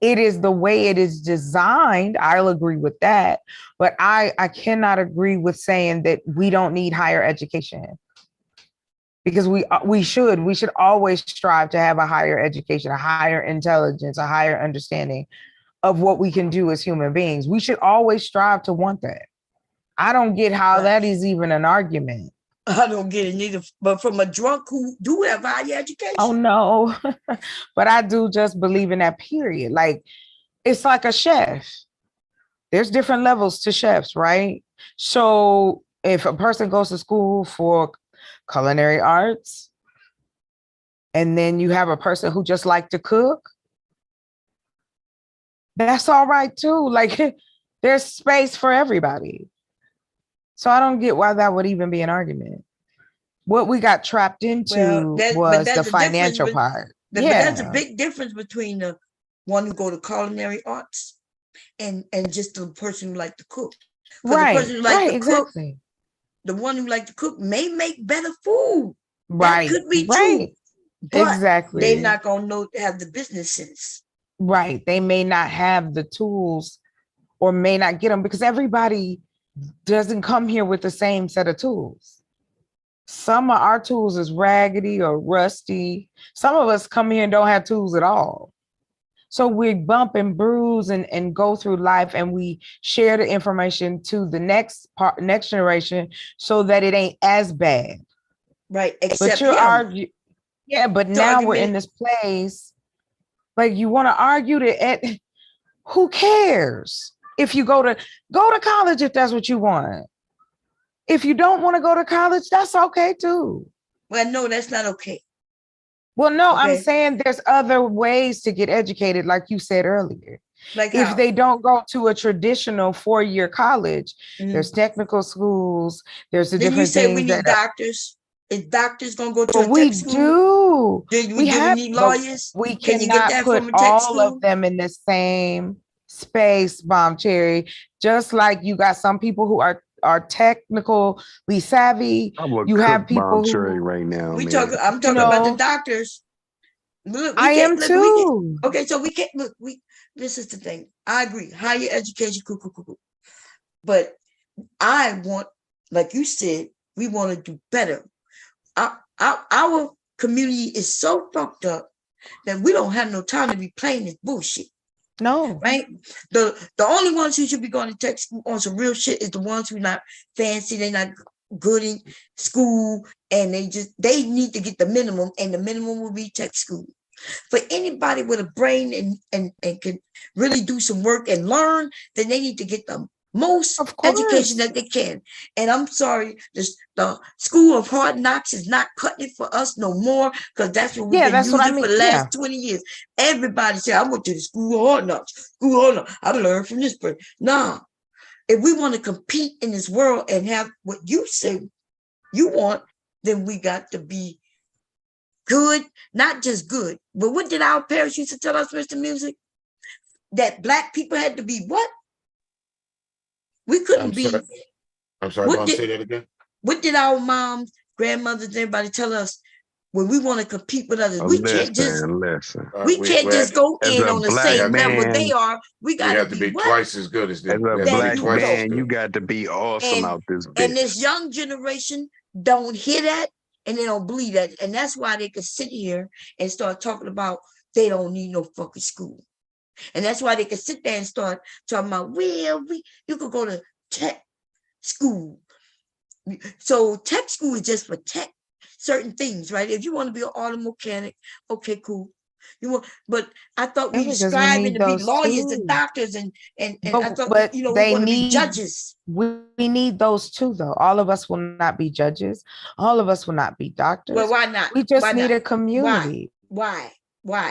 [SPEAKER 15] It is the way it is designed. I'll agree with that, but I cannot agree with saying that we don't need higher education. Because we should always strive to have a higher education, a higher intelligence, a higher understanding of what we can do as human beings. We should always strive to want that. I don't get how that is even an argument.
[SPEAKER 1] I don't get it neither, but from a drunk who do have higher education.
[SPEAKER 15] Oh no, but I do just believe in that, period. Like, it's like a chef. There's different levels to chefs, right? So if a person goes to school for culinary arts, and then you have a person who just like to cook, that's all right too. Like, there's space for everybody. So I don't get why that would even be an argument. What we got trapped into was the financial part.
[SPEAKER 1] But that's a big difference between the one who go to culinary arts and just the person who like to cook.
[SPEAKER 15] Right,
[SPEAKER 1] the person who like to cook,
[SPEAKER 15] exactly.
[SPEAKER 1] The one who like to cook may make better food.
[SPEAKER 15] Right.
[SPEAKER 1] That could be
[SPEAKER 15] right.
[SPEAKER 1] true. But
[SPEAKER 15] Exactly.
[SPEAKER 1] they're not gonna have the business sense.
[SPEAKER 15] Right. They may not have the tools, or may not get them, because everybody doesn't come here with the same set of tools. Some of our tools is raggedy or rusty. Some of us come here and don't have tools at all. So we bump and bruise and go through life, and we share the information to the next generation so that it ain't as bad.
[SPEAKER 1] Right.
[SPEAKER 15] But you're arguing. Yeah, but now we're in this place. Like, you want to argue that who cares if you go to college, if that's what you want. If you don't want to go to college, that's okay too.
[SPEAKER 1] Well, no, that's not okay.
[SPEAKER 15] Well, no, okay. I'm saying there's other ways to get educated, like you said earlier.
[SPEAKER 1] Like
[SPEAKER 15] if
[SPEAKER 1] how?
[SPEAKER 15] They don't go to a traditional 4-year college, there's technical schools, there's the different things.
[SPEAKER 1] Then you say we need doctors. Is doctors gonna go to a
[SPEAKER 15] we
[SPEAKER 1] tech school?
[SPEAKER 15] Do.
[SPEAKER 1] We need lawyers?
[SPEAKER 15] We cannot put all of them in the same space, Bomb Cherry. Just like you got some people who are technically savvy. You have people who
[SPEAKER 18] right now.
[SPEAKER 1] I'm talking about the doctors. Look,
[SPEAKER 15] I am too.
[SPEAKER 1] Okay, so we can't look. This is the thing. I agree. Higher education, cool. But I want, like you said, we want to do better. Our community is so fucked up that we don't have no time to be playing this bullshit.
[SPEAKER 4] No.
[SPEAKER 1] Right? The only ones who should be going to tech school on some real shit is the ones who not fancy, they're not good in school, and they need to get the minimum, and the minimum will be tech school. For anybody with a brain and can really do some work and learn, then they need to get the most education that they can. And I'm sorry, the school of hard knocks is not cutting it for us no more, because that's what we've been using for the last 20 years. Everybody say, I went to the school of hard knocks. School of hard knocks. I learned from this person. Nah, if we want to compete in this world and have what you say you want, then we got to be good, not just good. But what did our parents used to tell us, Mr. Music? That Black people had to be what? We couldn't be.
[SPEAKER 19] I'm sorry, Mom, say that again.
[SPEAKER 1] What did our moms, grandmothers, everybody tell us when we want to compete with others? We can't just go in on the same level they are. We got to be
[SPEAKER 16] twice as good as them.
[SPEAKER 18] As a black man, you got to be awesome out this bitch.
[SPEAKER 1] And this young generation don't hear that, and they don't believe that. And that's why they can sit here and start talking about they don't need no fucking school. And that's why they can sit there and start talking about, well, you could go to tech school. So tech school is just for tech, certain things, right? If you want to be an auto mechanic, okay, cool. But I thought we were striving to be lawyers and doctors, and I thought, we want to be judges.
[SPEAKER 15] We need those too, though. All of us will not be judges. All of us will not be doctors.
[SPEAKER 1] Well, why not?
[SPEAKER 15] We just need a community.
[SPEAKER 1] Why?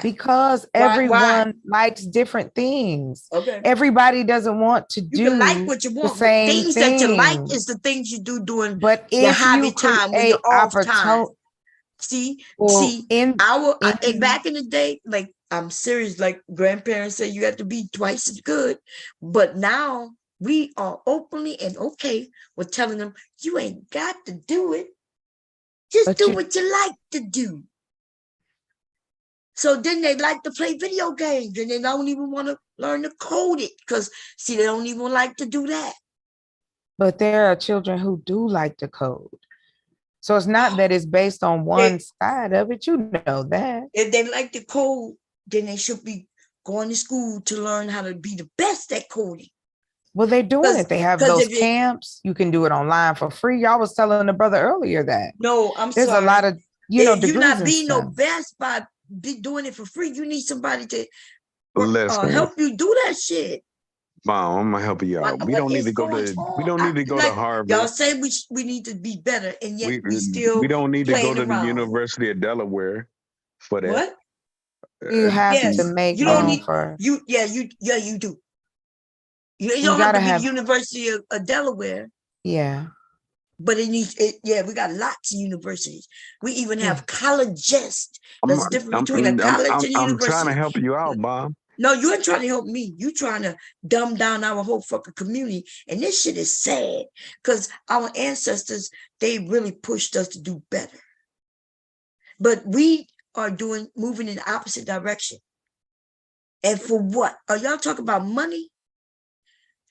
[SPEAKER 15] Because everyone likes different things.
[SPEAKER 1] Okay.
[SPEAKER 15] Everybody doesn't want to do
[SPEAKER 1] like what you want.
[SPEAKER 15] The same
[SPEAKER 1] things that you like is the things you do during your hobby time, when you're off time. Back in the day, like, I'm serious, like grandparents say you have to be twice as good. But now we are openly and okay with telling them you ain't got to do it. Just do what you like to do. So then they like to play video games, and they don't even want to learn to code it, because they don't even like to do that.
[SPEAKER 15] But there are children who do like to code. So it's not that it's based on one side of it, you know that.
[SPEAKER 1] If they like to code, then they should be going to school to learn how to be the best at coding.
[SPEAKER 15] Well, they're doing it. They have those camps. You can do it online for free. Y'all was telling the brother earlier that.
[SPEAKER 1] No,
[SPEAKER 15] There's a lot of,
[SPEAKER 1] you're not being no best by doing it for free. You need somebody to help you do that shit.
[SPEAKER 18] Mom, I'm gonna help you out. We don't need to go to Harvard.
[SPEAKER 1] Y'all say we need to be better, and yet we
[SPEAKER 18] don't need to go to the University of Delaware for that.
[SPEAKER 1] What?
[SPEAKER 15] You have to make
[SPEAKER 1] you don't need you do. You don't have to be the University of Delaware.
[SPEAKER 15] Yeah.
[SPEAKER 1] But it needs we got lots of universities. We even have colleges. There's a difference between a college and a university.
[SPEAKER 18] I'm trying to help you out, Bob.
[SPEAKER 1] No, you ain't trying to help me. You trying to dumb down our whole fucking community. And this shit is sad, because our ancestors, they really pushed us to do better. But we are moving in the opposite direction. And for what? Are y'all talking about money?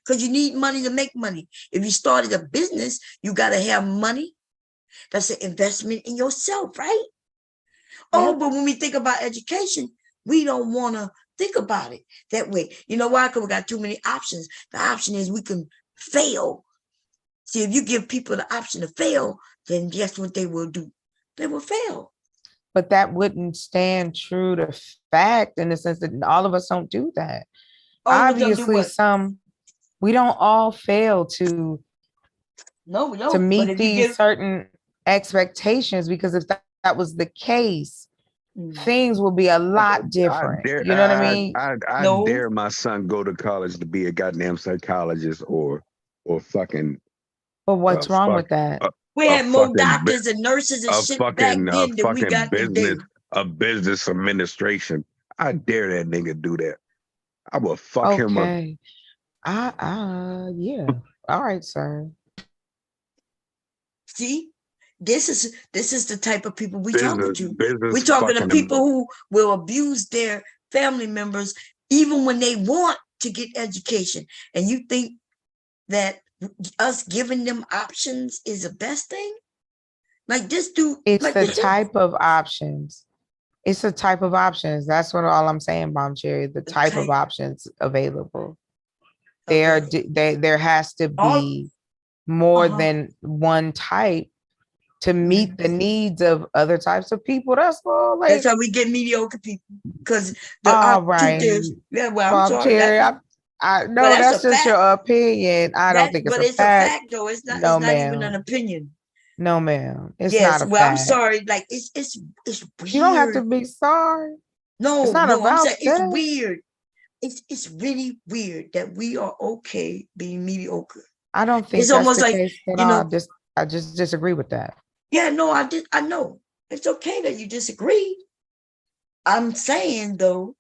[SPEAKER 1] Because you need money to make money. If you started a business, you got to have money. That's an investment in yourself, right? Oh, but when we think about education, we don't want to think about it that way. You know why? Because we got too many options. The option is we can fail. See, if you give people the option to fail, then guess what they will do? They will fail.
[SPEAKER 15] But that wouldn't stand true to fact, in the sense that all of us don't do that. Obviously, we don't all fail to meet these certain expectations, because if that was the case, things will be a lot different. You know what I mean?
[SPEAKER 18] I dare my son go to college to be a goddamn psychologist or fucking.
[SPEAKER 15] But what's wrong with that?
[SPEAKER 1] We had more doctors and nurses and shit back then than we got today.
[SPEAKER 18] A business administration. I dare that nigga do that. I will fuck him up.
[SPEAKER 15] Yeah. All right, sir.
[SPEAKER 1] See, this is the type of people we talking to. We're talking to people who will abuse their family members even when they want to get education. And you think that us giving them options is the best thing? Like this dude.
[SPEAKER 15] It's the type of options. It's a type of options. That's what all I'm saying, Bomb Cherry. The type of options available. There has to be more than one type to meet the needs of other types of people. That's all. Like,
[SPEAKER 1] that's how we get mediocre people. Because
[SPEAKER 15] right.
[SPEAKER 1] Yeah, well, I'm
[SPEAKER 15] Bomb
[SPEAKER 1] sorry.
[SPEAKER 15] Cherry, I no, that's just your opinion. I don't think it's
[SPEAKER 1] but
[SPEAKER 15] a
[SPEAKER 1] it's
[SPEAKER 15] fact.
[SPEAKER 1] a fact, though. It's not.
[SPEAKER 15] No,
[SPEAKER 1] It's not
[SPEAKER 15] ma'am.
[SPEAKER 1] even an opinion.
[SPEAKER 15] No, ma'am. It's
[SPEAKER 1] Yes.
[SPEAKER 15] not a
[SPEAKER 1] Well,
[SPEAKER 15] fact.
[SPEAKER 1] I'm sorry. Like it's weird.
[SPEAKER 15] You don't have to be sorry.
[SPEAKER 1] No,
[SPEAKER 15] it's not
[SPEAKER 1] no. I'm
[SPEAKER 15] about
[SPEAKER 1] saying it's
[SPEAKER 15] that.
[SPEAKER 1] weird. It's really weird that we are okay being mediocre.
[SPEAKER 15] I don't think
[SPEAKER 1] it's
[SPEAKER 15] that's
[SPEAKER 1] almost
[SPEAKER 15] the
[SPEAKER 1] like
[SPEAKER 15] case at
[SPEAKER 1] you know.
[SPEAKER 15] all. I just disagree with that.
[SPEAKER 1] Yeah, no, I know. It's okay that you disagree. I'm saying though,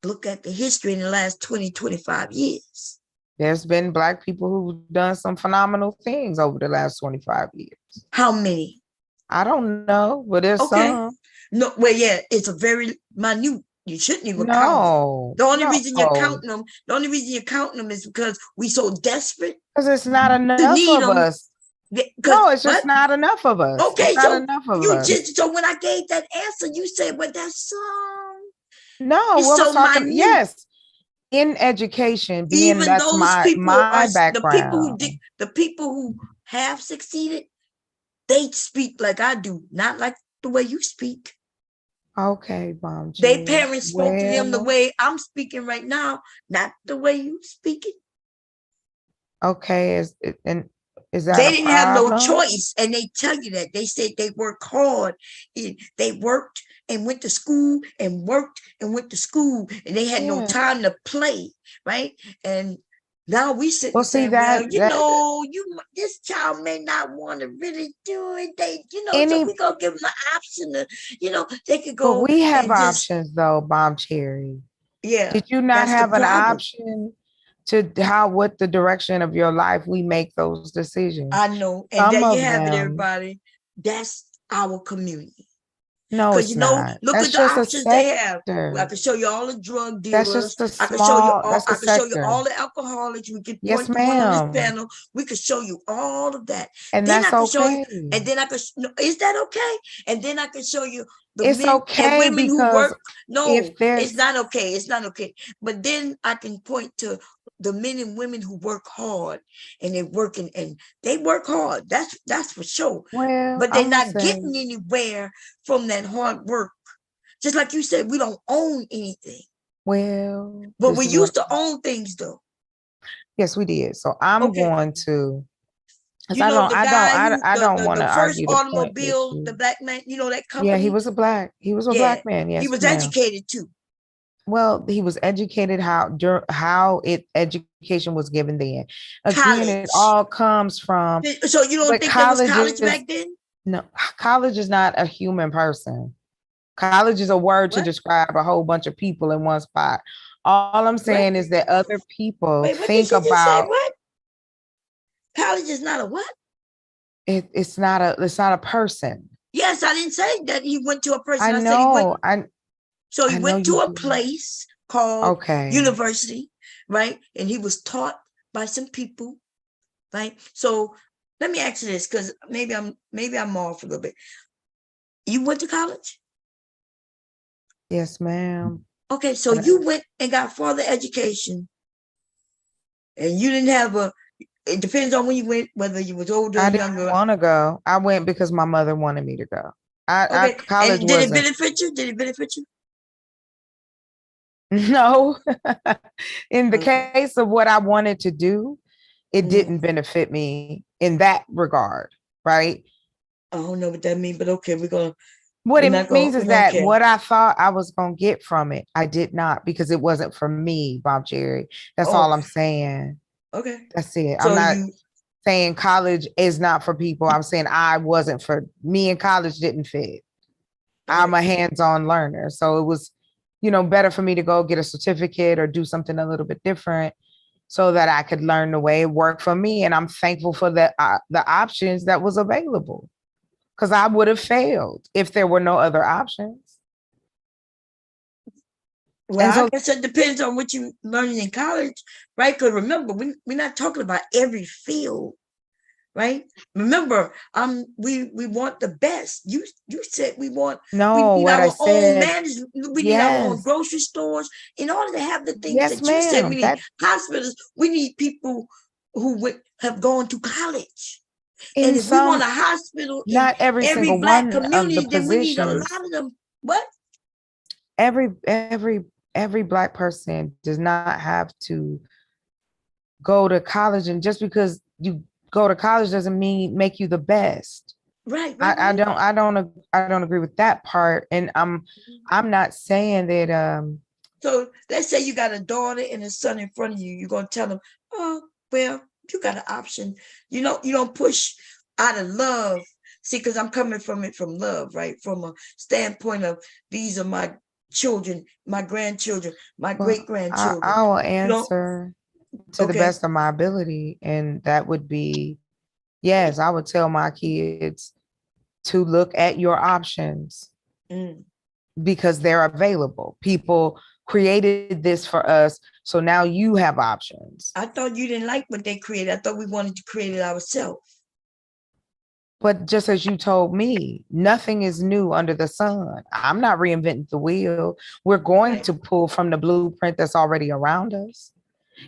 [SPEAKER 1] look at the history in the last 20, 25 years.
[SPEAKER 15] There's been Black people who've done some phenomenal things over the last 25 years.
[SPEAKER 1] How many?
[SPEAKER 15] I don't know, but there's some.
[SPEAKER 1] No, well, yeah, it's a very minute. You shouldn't even count them. The only reason you're counting them, is because we so desperate.
[SPEAKER 15] Because it's not enough of us. No, it's just not enough of us.
[SPEAKER 1] Okay,
[SPEAKER 15] it's not enough of us.
[SPEAKER 1] So when I gave that answer, you said, "Well, that's so."
[SPEAKER 15] No, what was talking? Yes, in education, being
[SPEAKER 1] even
[SPEAKER 15] that's
[SPEAKER 1] those
[SPEAKER 15] my
[SPEAKER 1] people
[SPEAKER 15] background.
[SPEAKER 1] The people who have succeeded, they speak like I do, not like the way you speak.
[SPEAKER 15] Okay, Bomb.
[SPEAKER 1] Their parents spoke to them the way I'm speaking right now, not the way you speak it.
[SPEAKER 15] Okay, is that
[SPEAKER 1] they didn't have no choice, and they tell you that. They said they work hard. They worked and went to school and worked and went to school, and they had no time to play, right? And now we sit and say, this child may not want to really do it. So we gonna give them the option to, they could go.
[SPEAKER 15] But we have options though, Bomb Cherry.
[SPEAKER 1] Yeah.
[SPEAKER 15] Did you not have an option to what the direction of your life? We make those decisions.
[SPEAKER 1] I know, and there you have it, everybody. That's our community.
[SPEAKER 15] No, it's not.
[SPEAKER 1] Look at the options they have. I can show you all the drug dealers.
[SPEAKER 15] That's just
[SPEAKER 1] I can show you all the alcoholics. We could point to one on this panel. We could show you all of that.
[SPEAKER 15] And
[SPEAKER 1] then
[SPEAKER 15] that's okay.
[SPEAKER 1] And then I could. Is that okay? And then I can show you the
[SPEAKER 15] men and
[SPEAKER 1] women who work. No,
[SPEAKER 15] it's
[SPEAKER 1] not okay. It's not okay. But then I can point to the men and women who work hard, and they're working and they work hard. That's for sure.
[SPEAKER 15] Well,
[SPEAKER 1] but they're not getting anywhere from that hard work. Just like you said, we don't own anything.
[SPEAKER 15] Well,
[SPEAKER 1] but we used to own things though.
[SPEAKER 15] Yes, we did. So I'm going to. I don't want to argue.
[SPEAKER 1] The first automobile, the black man, that company.
[SPEAKER 15] Yeah, he was a black man. Yes,
[SPEAKER 1] he was educated too.
[SPEAKER 15] Well, he was educated education was given then. Again,
[SPEAKER 1] college.
[SPEAKER 15] It all comes from.
[SPEAKER 1] So you don't think there was college back then?
[SPEAKER 15] No, college is not a human person. College is a word to describe a whole bunch of people in one spot. All I'm saying is that other people think about.
[SPEAKER 1] What? College is not a what?
[SPEAKER 15] It's not a person.
[SPEAKER 1] Yes, I didn't say that he went to a person.
[SPEAKER 15] I know.
[SPEAKER 1] So he went to a place called university, right? And he was taught by some people, right? So let me ask you this, because maybe I'm off a little bit. You went to college?
[SPEAKER 15] Yes, ma'am.
[SPEAKER 1] Okay, so you went and got further education, and you didn't have it depends on when you went, whether you was older or younger.
[SPEAKER 15] I didn't want to go. I went because my mother wanted me to go.
[SPEAKER 1] College and did it benefit you? Did it benefit you?
[SPEAKER 15] No. In the case of what I wanted to do, it didn't benefit me in that regard, right?
[SPEAKER 1] I don't know what that means, but okay,
[SPEAKER 15] what it means is that what I thought I was going to get from it, I did not, because it wasn't for me, Bomb Cherry. That's all I'm saying.
[SPEAKER 1] Okay.
[SPEAKER 15] That's it. So I'm not saying college is not for people. I'm saying I wasn't for me, and college didn't fit. Okay. I'm a hands-on learner. So it was, better for me to go get a certificate or do something a little bit different so that I could learn the way it worked for me. And I'm thankful for the options that was available, because I would have failed if there were no other options.
[SPEAKER 1] Well, I guess it depends on what you learning in college, right? Because remember, we're not talking about every field. right? Remember, we want the best. You said we
[SPEAKER 15] No,
[SPEAKER 1] need
[SPEAKER 15] what I
[SPEAKER 1] our own
[SPEAKER 15] said,
[SPEAKER 1] management. We need our own
[SPEAKER 15] yes,
[SPEAKER 1] grocery stores in order to have the things
[SPEAKER 15] yes,
[SPEAKER 1] that you said. We
[SPEAKER 15] ma'am.
[SPEAKER 1] need
[SPEAKER 15] That
[SPEAKER 1] hospitals. We need people who would have gone to college. And
[SPEAKER 15] in
[SPEAKER 1] if we want
[SPEAKER 15] some,
[SPEAKER 1] a hospital in
[SPEAKER 15] not every
[SPEAKER 1] every
[SPEAKER 15] single
[SPEAKER 1] Black
[SPEAKER 15] one of the
[SPEAKER 1] community, then we need a
[SPEAKER 15] positions,
[SPEAKER 1] lot of them. What?
[SPEAKER 15] every Black person does not have to go to college, and just because you go to college doesn't mean make you the best.
[SPEAKER 1] Right,
[SPEAKER 15] I don't agree with that part, and I'm not saying that
[SPEAKER 1] So let's say you got a daughter and a son in front of you. You're gonna tell them, oh, well, you got an option. You don't push out of love. See, because I'm coming from it from love, right? From a standpoint of these are my children, my grandchildren, my great grandchildren.
[SPEAKER 15] I will answer to the best of my ability, and that would be, yes, I would tell my kids to look at your options because they're available. People created this for us, so now you have options.
[SPEAKER 1] I thought you didn't like what they created. I thought we wanted to create it ourselves.
[SPEAKER 15] But just as you told me, nothing is new under the sun. I'm not reinventing the wheel. We're going to pull from the blueprint that's already around us.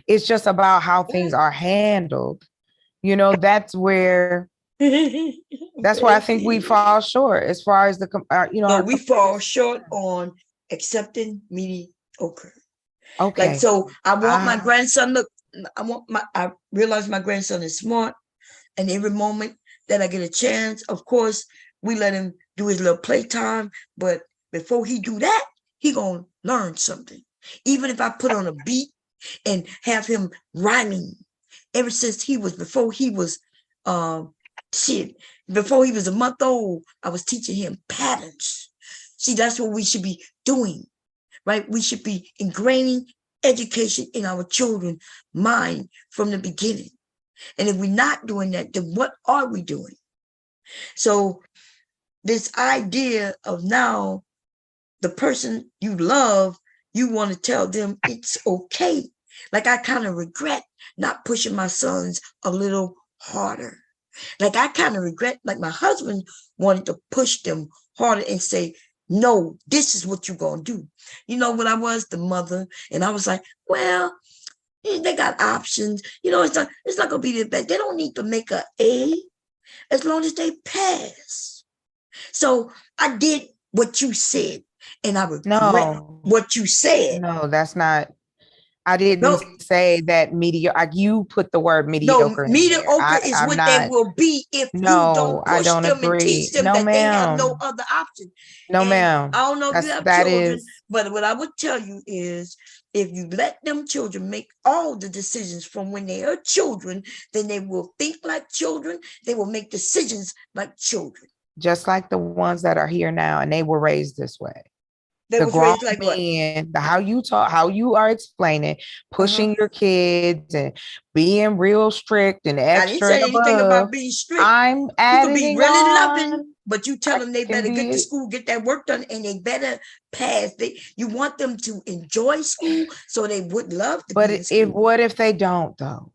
[SPEAKER 15] It's just about how things are handled. You know, that's where I think we fall short as far as
[SPEAKER 1] we fall short on accepting mediocre.
[SPEAKER 15] Okay.
[SPEAKER 1] Like, so I want my grandson, I realize my grandson is smart, and every moment that I get a chance, of course, we let him do his little playtime, but before he do that, he gonna learn something. Even if I put on a beat and have him rhyming, ever since before he was a month old, I was teaching him patterns. See, that's what we should be doing, right? We should be ingraining education in our children's mind from the beginning. And if we're not doing that, then what are we doing? So this idea of now the person you love, you want to tell them it's okay. Like, I kind of regret not pushing my sons a little harder. Like, I kind of regret, like my husband wanted to push them harder and say, no, this is what you're going to do. You know, when I was the mother and I was like, well, they got options. You know, it's not going to be that bad. They don't need to make an A as long as they pass. So I did what you said, and I regret what you said.
[SPEAKER 15] No, that's not. I didn't say that mediocre. You put the word mediocre.
[SPEAKER 1] No, mediocre is what they will be if you don't push them and teach them that they have no other option.
[SPEAKER 15] No, ma'am.
[SPEAKER 1] I don't know if you have children, but what I would tell you is, if you let them children make all the decisions from when they are children, then they will think like children. They will make decisions like children.
[SPEAKER 15] Just like the ones that are here now, and they were raised this way.
[SPEAKER 1] They
[SPEAKER 15] the grown men, how you talk, how you are explaining, pushing your kids and being real strict and extra.
[SPEAKER 1] I didn't say anything about being strict.
[SPEAKER 15] I'm adding
[SPEAKER 1] you can be really loving, but you tell them they better get to school, get that work done, and they better pass. You want them to enjoy school, so they would love to.
[SPEAKER 15] But what if they don't though?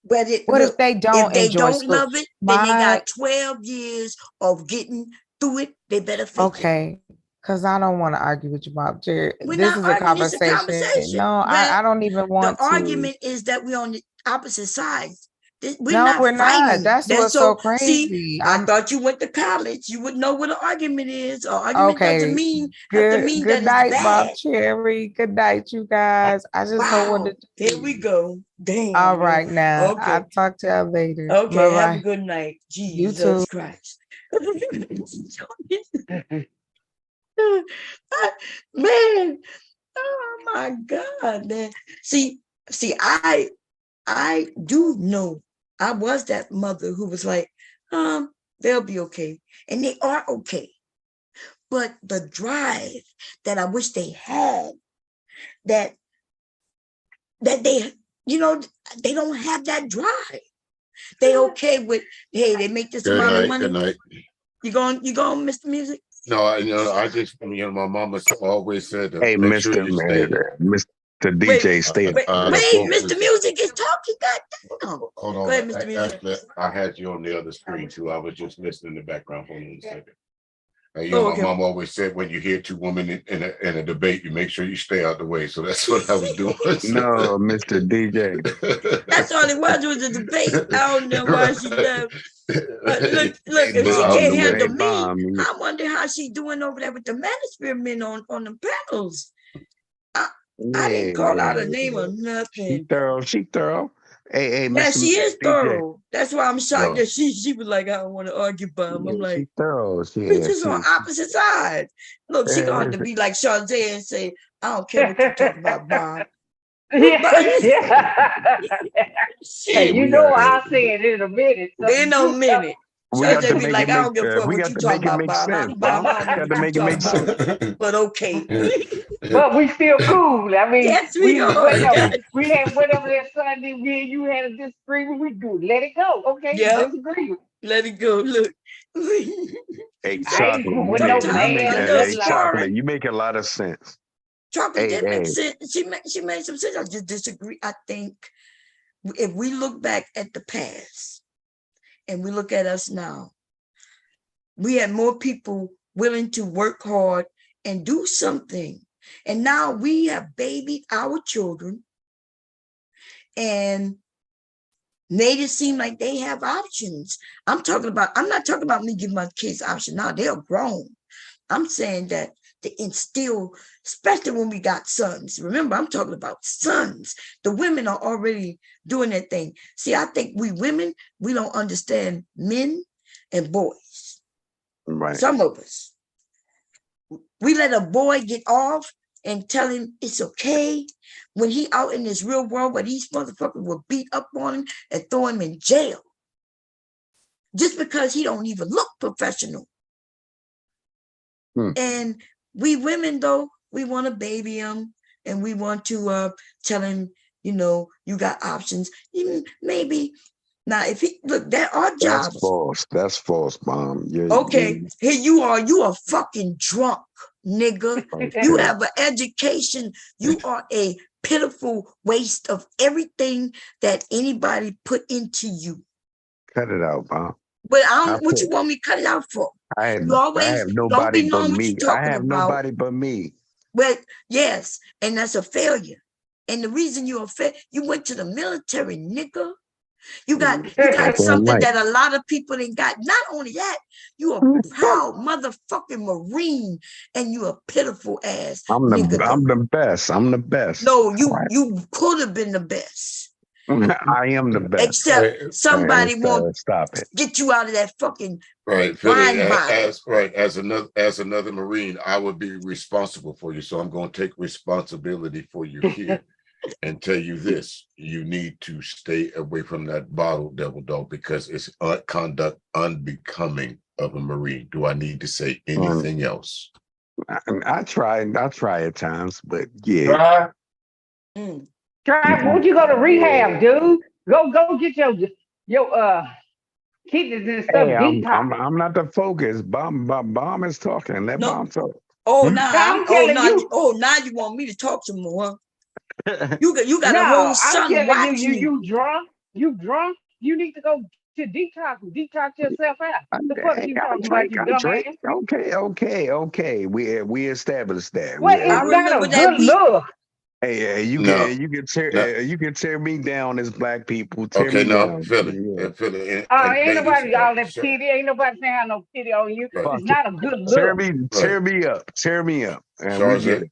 [SPEAKER 1] But
[SPEAKER 15] what if they don't?
[SPEAKER 1] If they
[SPEAKER 15] enjoy
[SPEAKER 1] don't
[SPEAKER 15] school?
[SPEAKER 1] love it, then they got 12 years of getting through it. They better fix
[SPEAKER 15] it. Because I don't want to argue with you, Bob. This is a
[SPEAKER 1] conversation.
[SPEAKER 15] No, I don't even want
[SPEAKER 1] to. The argument is that we're on the opposite sides. We're
[SPEAKER 15] not.
[SPEAKER 1] Fighting.
[SPEAKER 15] That's what's so crazy.
[SPEAKER 1] See, I thought you went to college. You would know what an argument is. Or argument doesn't mean
[SPEAKER 15] good night, Bob Cherry. Good night, you guys. I just don't want to.
[SPEAKER 1] Here we go. Damn.
[SPEAKER 15] All right, now. Okay. I'll talk to you later.
[SPEAKER 1] Okay.
[SPEAKER 15] Bye-bye.
[SPEAKER 1] Have a good night. Jesus
[SPEAKER 15] you too.
[SPEAKER 1] Christ. Man, oh my God, man. See, I do know I was that mother who was like, they'll be okay. And they are okay. But the drive that I wish they had, that they, they don't have that drive. They okay with, hey, they make this amount of money.
[SPEAKER 16] Good night.
[SPEAKER 1] You going, Mr. Music?
[SPEAKER 16] No, I just, my mama always said,
[SPEAKER 18] hey, Mr. The DJ stay.
[SPEAKER 1] Wait, Mr. Music is talking. Goddamn.
[SPEAKER 16] Hold
[SPEAKER 1] Go
[SPEAKER 16] on.
[SPEAKER 1] ahead, Mr. Music.
[SPEAKER 16] I had you on the other screen too. I was just listening in the background. Hold on a second. You
[SPEAKER 1] Oh,
[SPEAKER 16] know,
[SPEAKER 1] okay.
[SPEAKER 16] my mom always said when you hear two women in a debate, you make sure you stay out the way. So that's what I was doing.
[SPEAKER 18] No, Mr. DJ.
[SPEAKER 1] That's all it was a debate. I don't know why she left. Look, if she can't handle me, I wonder how she doing over there with the manosphere men on the panels. I didn't call out a name or nothing.
[SPEAKER 18] She thorough. Hey,
[SPEAKER 1] Yeah,
[SPEAKER 18] Mr.
[SPEAKER 1] she is
[SPEAKER 18] DJ.
[SPEAKER 1] thorough. That's why I'm shocked
[SPEAKER 18] No.
[SPEAKER 1] that she was like, I don't want to argue about him. I'm like,
[SPEAKER 18] She thorough.
[SPEAKER 1] we just on opposite sides. Look, she gonna have to be like Shantae and say, I don't care what you talk about, Bob.
[SPEAKER 3] Hey, you know I'll say it in a minute.
[SPEAKER 1] In a minute.
[SPEAKER 18] We got to
[SPEAKER 1] Shantae be
[SPEAKER 18] make
[SPEAKER 1] like,
[SPEAKER 18] it
[SPEAKER 1] I don't give a
[SPEAKER 18] make.
[SPEAKER 1] fuck
[SPEAKER 18] We
[SPEAKER 1] what
[SPEAKER 18] got
[SPEAKER 1] you
[SPEAKER 18] to
[SPEAKER 1] talking
[SPEAKER 18] make it
[SPEAKER 1] about,
[SPEAKER 18] make
[SPEAKER 1] Bob.
[SPEAKER 18] sense.
[SPEAKER 1] Bob, I don't know
[SPEAKER 18] Got to
[SPEAKER 1] what
[SPEAKER 18] make
[SPEAKER 1] you
[SPEAKER 18] it make
[SPEAKER 1] talking
[SPEAKER 18] sense.
[SPEAKER 1] about. But okay.
[SPEAKER 3] But we still cool. I mean,
[SPEAKER 1] Yes, we are.
[SPEAKER 3] we had whatever that Sunday me and you had a disagreement. We do let it go. Okay,
[SPEAKER 1] Yeah.
[SPEAKER 3] disagreement.
[SPEAKER 1] Let it go. Look.
[SPEAKER 18] Hey,
[SPEAKER 3] I ain't
[SPEAKER 18] Chocolate.
[SPEAKER 3] with no man.
[SPEAKER 18] Chocolate. You make a lot of sense.
[SPEAKER 1] Chocolate did make sense. She made some sense. I just disagree. I think if we look back at the past and we look at us now, we had more people willing to work hard and do something. And now we have babied our children and made it seem like they have options. I'm not talking about me giving my kids options. Now they're grown. I'm saying that to instill, especially when we got sons. Remember, I'm talking about sons. The women are already doing their thing. See, I think we women, we don't understand men and boys.
[SPEAKER 18] Right.
[SPEAKER 1] Some of us. We let a boy get off and tell him it's okay when he out in this real world where these motherfuckers will beat up on him and throw him in jail. Just because he don't even look professional. And we women, though, we want to baby him and we want to tell him, you know, you got options. Even maybe now, if he look, there are jobs.
[SPEAKER 18] That's false. That's false, Mom.
[SPEAKER 1] Okay, here you are fucking drunk, nigga. You have an education. You are a pitiful waste of everything that anybody put into you.
[SPEAKER 18] Cut it out, Mom.
[SPEAKER 1] But I don't. What you want me to cut it out for?
[SPEAKER 18] I have
[SPEAKER 1] Don't
[SPEAKER 18] nobody
[SPEAKER 1] be
[SPEAKER 18] but
[SPEAKER 1] knowing what
[SPEAKER 18] me.
[SPEAKER 1] you're talking
[SPEAKER 18] I have
[SPEAKER 1] about.
[SPEAKER 18] nobody but me.
[SPEAKER 1] But yes, and that's a failure. And the reason you're a failure, you went to the military, nigga. You got something that a lot of people ain't got. Not only that, you a proud motherfucking Marine, and you a pitiful ass nigga.
[SPEAKER 18] I'm the best. I'm the best.
[SPEAKER 1] No, you could have been the best.
[SPEAKER 18] I am the best.
[SPEAKER 1] Except somebody won't
[SPEAKER 18] stop it.
[SPEAKER 1] Get you out of that fucking
[SPEAKER 16] Right,
[SPEAKER 1] wine
[SPEAKER 16] Philly, as another Marine, I would be responsible for you. So I'm going to take responsibility for you here and tell you this: you need to stay away from that bottle, Devil Dog, because it's conduct unbecoming of a Marine. Do I need to say anything else?
[SPEAKER 18] I try at times, but yeah.
[SPEAKER 3] Try. Won't you go to rehab, dude? Go get your kidneys and stuff.
[SPEAKER 18] Hey, I'm not the focus. Bomb is talking. Let Bomb talk.
[SPEAKER 1] Oh, now you want me to talk some more? You got a whole son watching
[SPEAKER 3] you. You drunk? You need to go to detox yourself out. The fuck you talking about, you dumbass?
[SPEAKER 18] Okay. We established that.
[SPEAKER 3] Well, it's not a good look.
[SPEAKER 18] Hey, you can tear me down as black people. Tear
[SPEAKER 16] Okay,
[SPEAKER 18] me
[SPEAKER 16] no,
[SPEAKER 18] down.
[SPEAKER 16] Philly.
[SPEAKER 3] Ain't nobody all that pity. Ain't nobody saying have no pity on you. It's not a good look.
[SPEAKER 18] Tear me up. And we get it.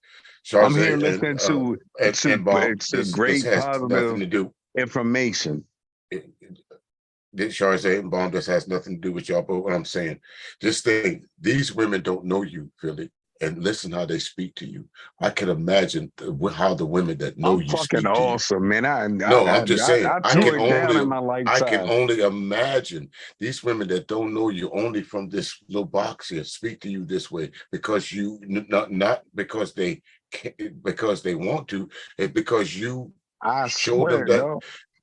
[SPEAKER 18] I'm here listening to great positive information.
[SPEAKER 16] Charzay and Bomb, this has nothing to do with y'all, but what I'm saying, just think, these women don't know you, Philly, and listen how they speak to you. I can imagine how the women that know you speak to you.
[SPEAKER 18] Awesome, man.
[SPEAKER 16] I'm just saying, I can only imagine these women that don't know you only from this little box here speak to you this way because you not because they want to, it's because you show them that.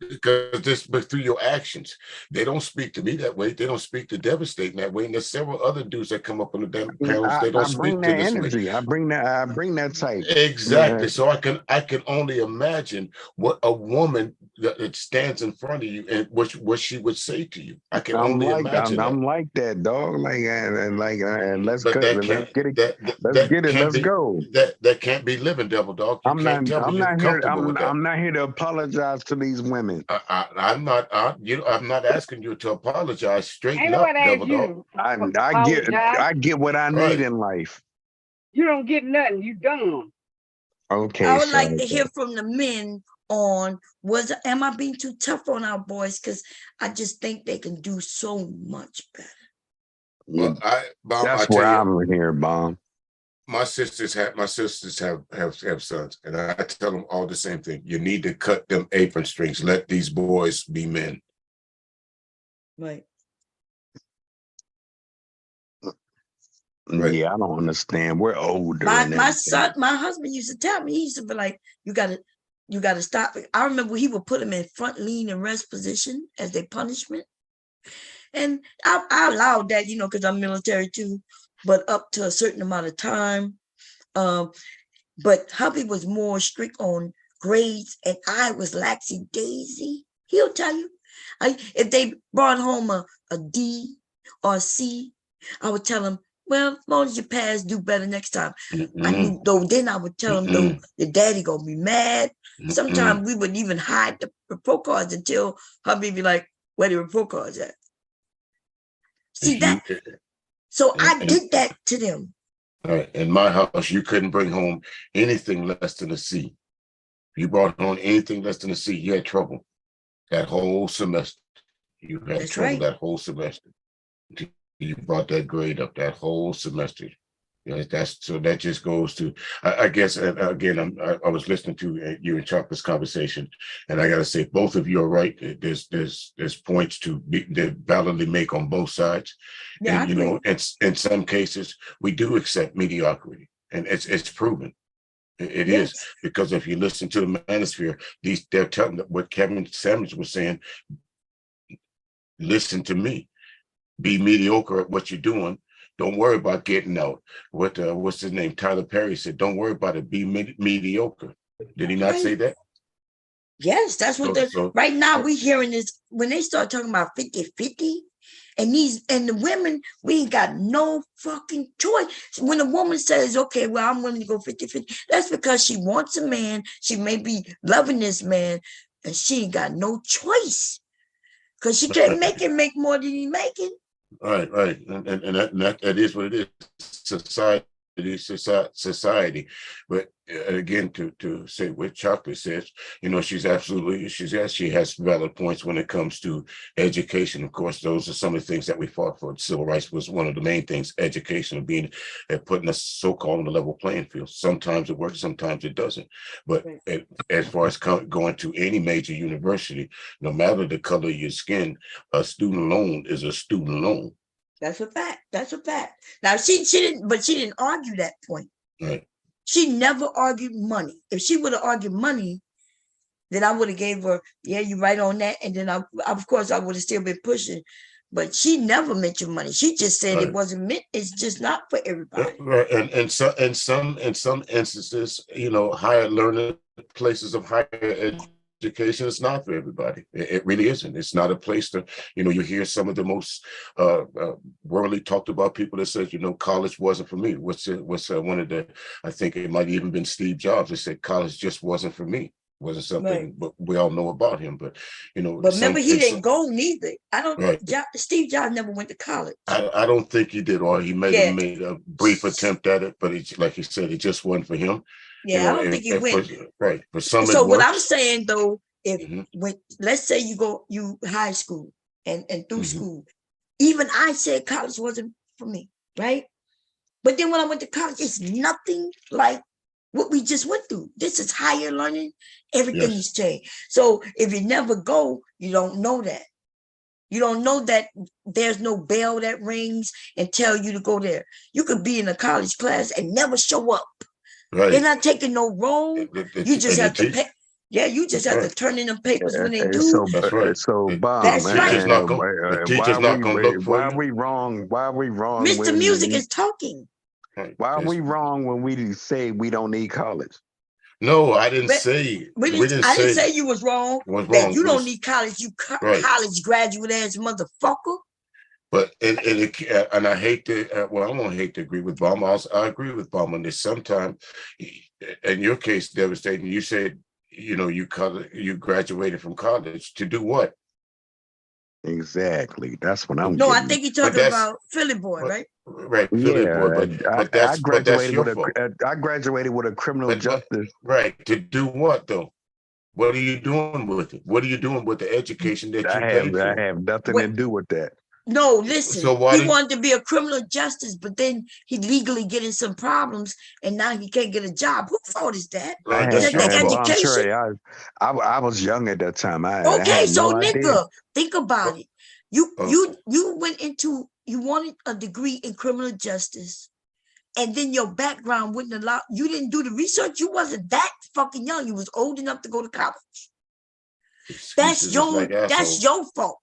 [SPEAKER 19] Because this, but through your actions, they don't speak to me that way. They don't speak to Devastating that way. And there's several other dudes that come up on the damn panels. They don't
[SPEAKER 18] I bring
[SPEAKER 19] speak to
[SPEAKER 18] that
[SPEAKER 19] this way.
[SPEAKER 18] energy. I bring that type.
[SPEAKER 19] Exactly.
[SPEAKER 18] Yeah.
[SPEAKER 19] So I can only imagine what a woman that stands in front of you and what she would say to you. I can only imagine that.
[SPEAKER 18] I'm like that, dog. And let's
[SPEAKER 19] But
[SPEAKER 18] go.
[SPEAKER 19] that
[SPEAKER 18] Let's
[SPEAKER 19] can't
[SPEAKER 18] get it.
[SPEAKER 19] that
[SPEAKER 18] Get it.
[SPEAKER 19] can't
[SPEAKER 18] Let's
[SPEAKER 19] be
[SPEAKER 18] go.
[SPEAKER 19] that can't be living, devil dog. You can't tell me you're comfortable with that.
[SPEAKER 18] I'm not here to apologize to these women.
[SPEAKER 19] I'm not. I'm not asking you to apologize. Straighten
[SPEAKER 3] Ain't
[SPEAKER 19] up,
[SPEAKER 3] nobody asked
[SPEAKER 19] devil
[SPEAKER 3] you
[SPEAKER 19] dog.
[SPEAKER 3] to apologize.
[SPEAKER 18] I get what I need in life.
[SPEAKER 3] You don't get nothing. You dumb.
[SPEAKER 18] Okay.
[SPEAKER 1] I would like to hear from the men on am I being too tough on our boys? Because I just think they can do so much better.
[SPEAKER 19] Well,
[SPEAKER 18] That's where I'm here, Bomb.
[SPEAKER 19] My sisters have sons, and I tell them all the same thing. You need to cut them apron strings. Let these boys be men.
[SPEAKER 1] Right.
[SPEAKER 18] Yeah, I don't understand. We're older.
[SPEAKER 1] My husband used to tell me, he used to be like, you gotta stop it. I remember he would put them in front, lean, and rest position as their punishment. And I allowed that, because I'm military too, but up to a certain amount of time. But hubby was more strict on grades, and I was laxy daisy. He'll tell you. If they brought home a D or a C, I would tell him, well, as long as you pass, do better next time. I knew, though, then I would tell him, though, the daddy gonna be mad. Sometimes we would even hide the report cards until hubby be like, where the report cards at? See that? So I did that to them.
[SPEAKER 19] All right. In my house, you couldn't bring home anything less than a C. If you brought home anything less than a C, you had trouble that whole semester. You had trouble that whole semester. You brought that grade up that whole semester. That just goes to, I guess, again, I was listening to you and Chocolate's conversation, and I got to say, both of you are right. There's points to validly make on both sides.
[SPEAKER 1] Yeah,
[SPEAKER 19] and, in some cases, we do accept mediocrity, and it's proven. It is, because if you listen to the manosphere, they're telling what Kevin Samuels was saying, listen to me, be mediocre at what you're doing. Don't worry about getting out. What's his name? Tyler Perry said, don't worry about it. Be mediocre. Did he not say that?
[SPEAKER 1] Yes, that's what right now we hearing this when they start talking about 50-50 and the women, we ain't got no fucking choice. When a woman says, okay, well, I'm willing to go 50-50, that's because she wants a man. She may be loving this man and she ain't got no choice because she can't make more than he's making.
[SPEAKER 19] Right. And that is what it is. Society. But again, to say what Chocolate says, she has valid points when it comes to education. Of course, those are some of the things that we fought for. Civil rights was one of the main things, education, of being putting us so-called on the level playing field. Sometimes it works, sometimes it doesn't. But as far as going to any major university, no matter the color of your skin, a student loan is a student loan.
[SPEAKER 1] That's a fact. Now she didn't argue that point.
[SPEAKER 19] Right.
[SPEAKER 1] She never argued money. If she would have argued money, then I would have gave her, yeah, you're right on that. And then of course I would have still been pushing. But she never mentioned money. She just said it wasn't meant. It's just not for everybody.
[SPEAKER 19] Right. And in some instances, higher learning places of higher education is not for everybody. It really isn't. It's not a place to, you hear some of the most worldly talked about people that says, college wasn't for me. What's one of the, I think it might even been Steve Jobs that said college just wasn't for me. Wasn't something, but we all know about him. But but
[SPEAKER 1] remember, he didn't go neither. Steve Jobs never went to college.
[SPEAKER 19] I don't think he did, or he may have made a brief attempt at it, but like he said, it just wasn't for him.
[SPEAKER 1] Yeah, I don't think he went.
[SPEAKER 19] For some,
[SPEAKER 1] so what I'm saying though, when let's say you high school and through school, even I said college wasn't for me, right? But then when I went to college, it's nothing like what we just went through. This is higher learning. Everything has changed. So if you never go, you don't know that. You don't know that there's no bell that rings and tell you to go there. You could be in a college class and never show up.
[SPEAKER 19] Right.
[SPEAKER 1] They're not taking no role. You just have to pay. Yeah, you just have to turn in them papers when they do.
[SPEAKER 18] So,
[SPEAKER 10] That's right.
[SPEAKER 18] so
[SPEAKER 10] The
[SPEAKER 18] Bob,
[SPEAKER 1] That's
[SPEAKER 10] teacher's
[SPEAKER 1] right.
[SPEAKER 10] not gonna, the teacher's not gonna look for
[SPEAKER 18] why are
[SPEAKER 10] you.
[SPEAKER 18] we wrong? Why are we wrong
[SPEAKER 1] Mr. Music
[SPEAKER 18] when
[SPEAKER 1] is talking.
[SPEAKER 18] why are we wrong when we say we don't need college?
[SPEAKER 10] No, I didn't
[SPEAKER 1] But
[SPEAKER 10] say.
[SPEAKER 1] I didn't say you was wrong.
[SPEAKER 10] Was
[SPEAKER 1] That
[SPEAKER 10] wrong.
[SPEAKER 1] you don't need college. You
[SPEAKER 10] Right.
[SPEAKER 1] college graduate ass motherfucker.
[SPEAKER 10] But and I hate to. Well, I don't hate to agree with Bomb. I agree with Bomb on this. Sometimes, in your case, devastating. You said, you know, you graduated from college to do what?
[SPEAKER 18] Exactly. That's what I'm.
[SPEAKER 1] No, I
[SPEAKER 18] getting
[SPEAKER 1] think
[SPEAKER 18] at.
[SPEAKER 1] you're talking about Philly boy, right?
[SPEAKER 10] Right, Philly boy. But that's your fault.
[SPEAKER 18] I graduated with a criminal justice.
[SPEAKER 10] Right. To do what though? What are you doing with it? What are you doing with the education that you paid for?
[SPEAKER 18] I have nothing to do with that.
[SPEAKER 1] No, listen.
[SPEAKER 10] So why
[SPEAKER 1] he wanted to be a criminal justice, but then he legally get in some problems, and now he can't get a job. Who fault is that? Is that the education?
[SPEAKER 18] I was young at that time. I
[SPEAKER 1] Okay,
[SPEAKER 18] had
[SPEAKER 1] so
[SPEAKER 18] no
[SPEAKER 1] nigga,
[SPEAKER 18] idea.
[SPEAKER 1] think about it. You went into, you wanted a degree in criminal justice, and then your background wouldn't allow, you didn't do the research. You wasn't that fucking young. You was old enough to go to college. That's your fault.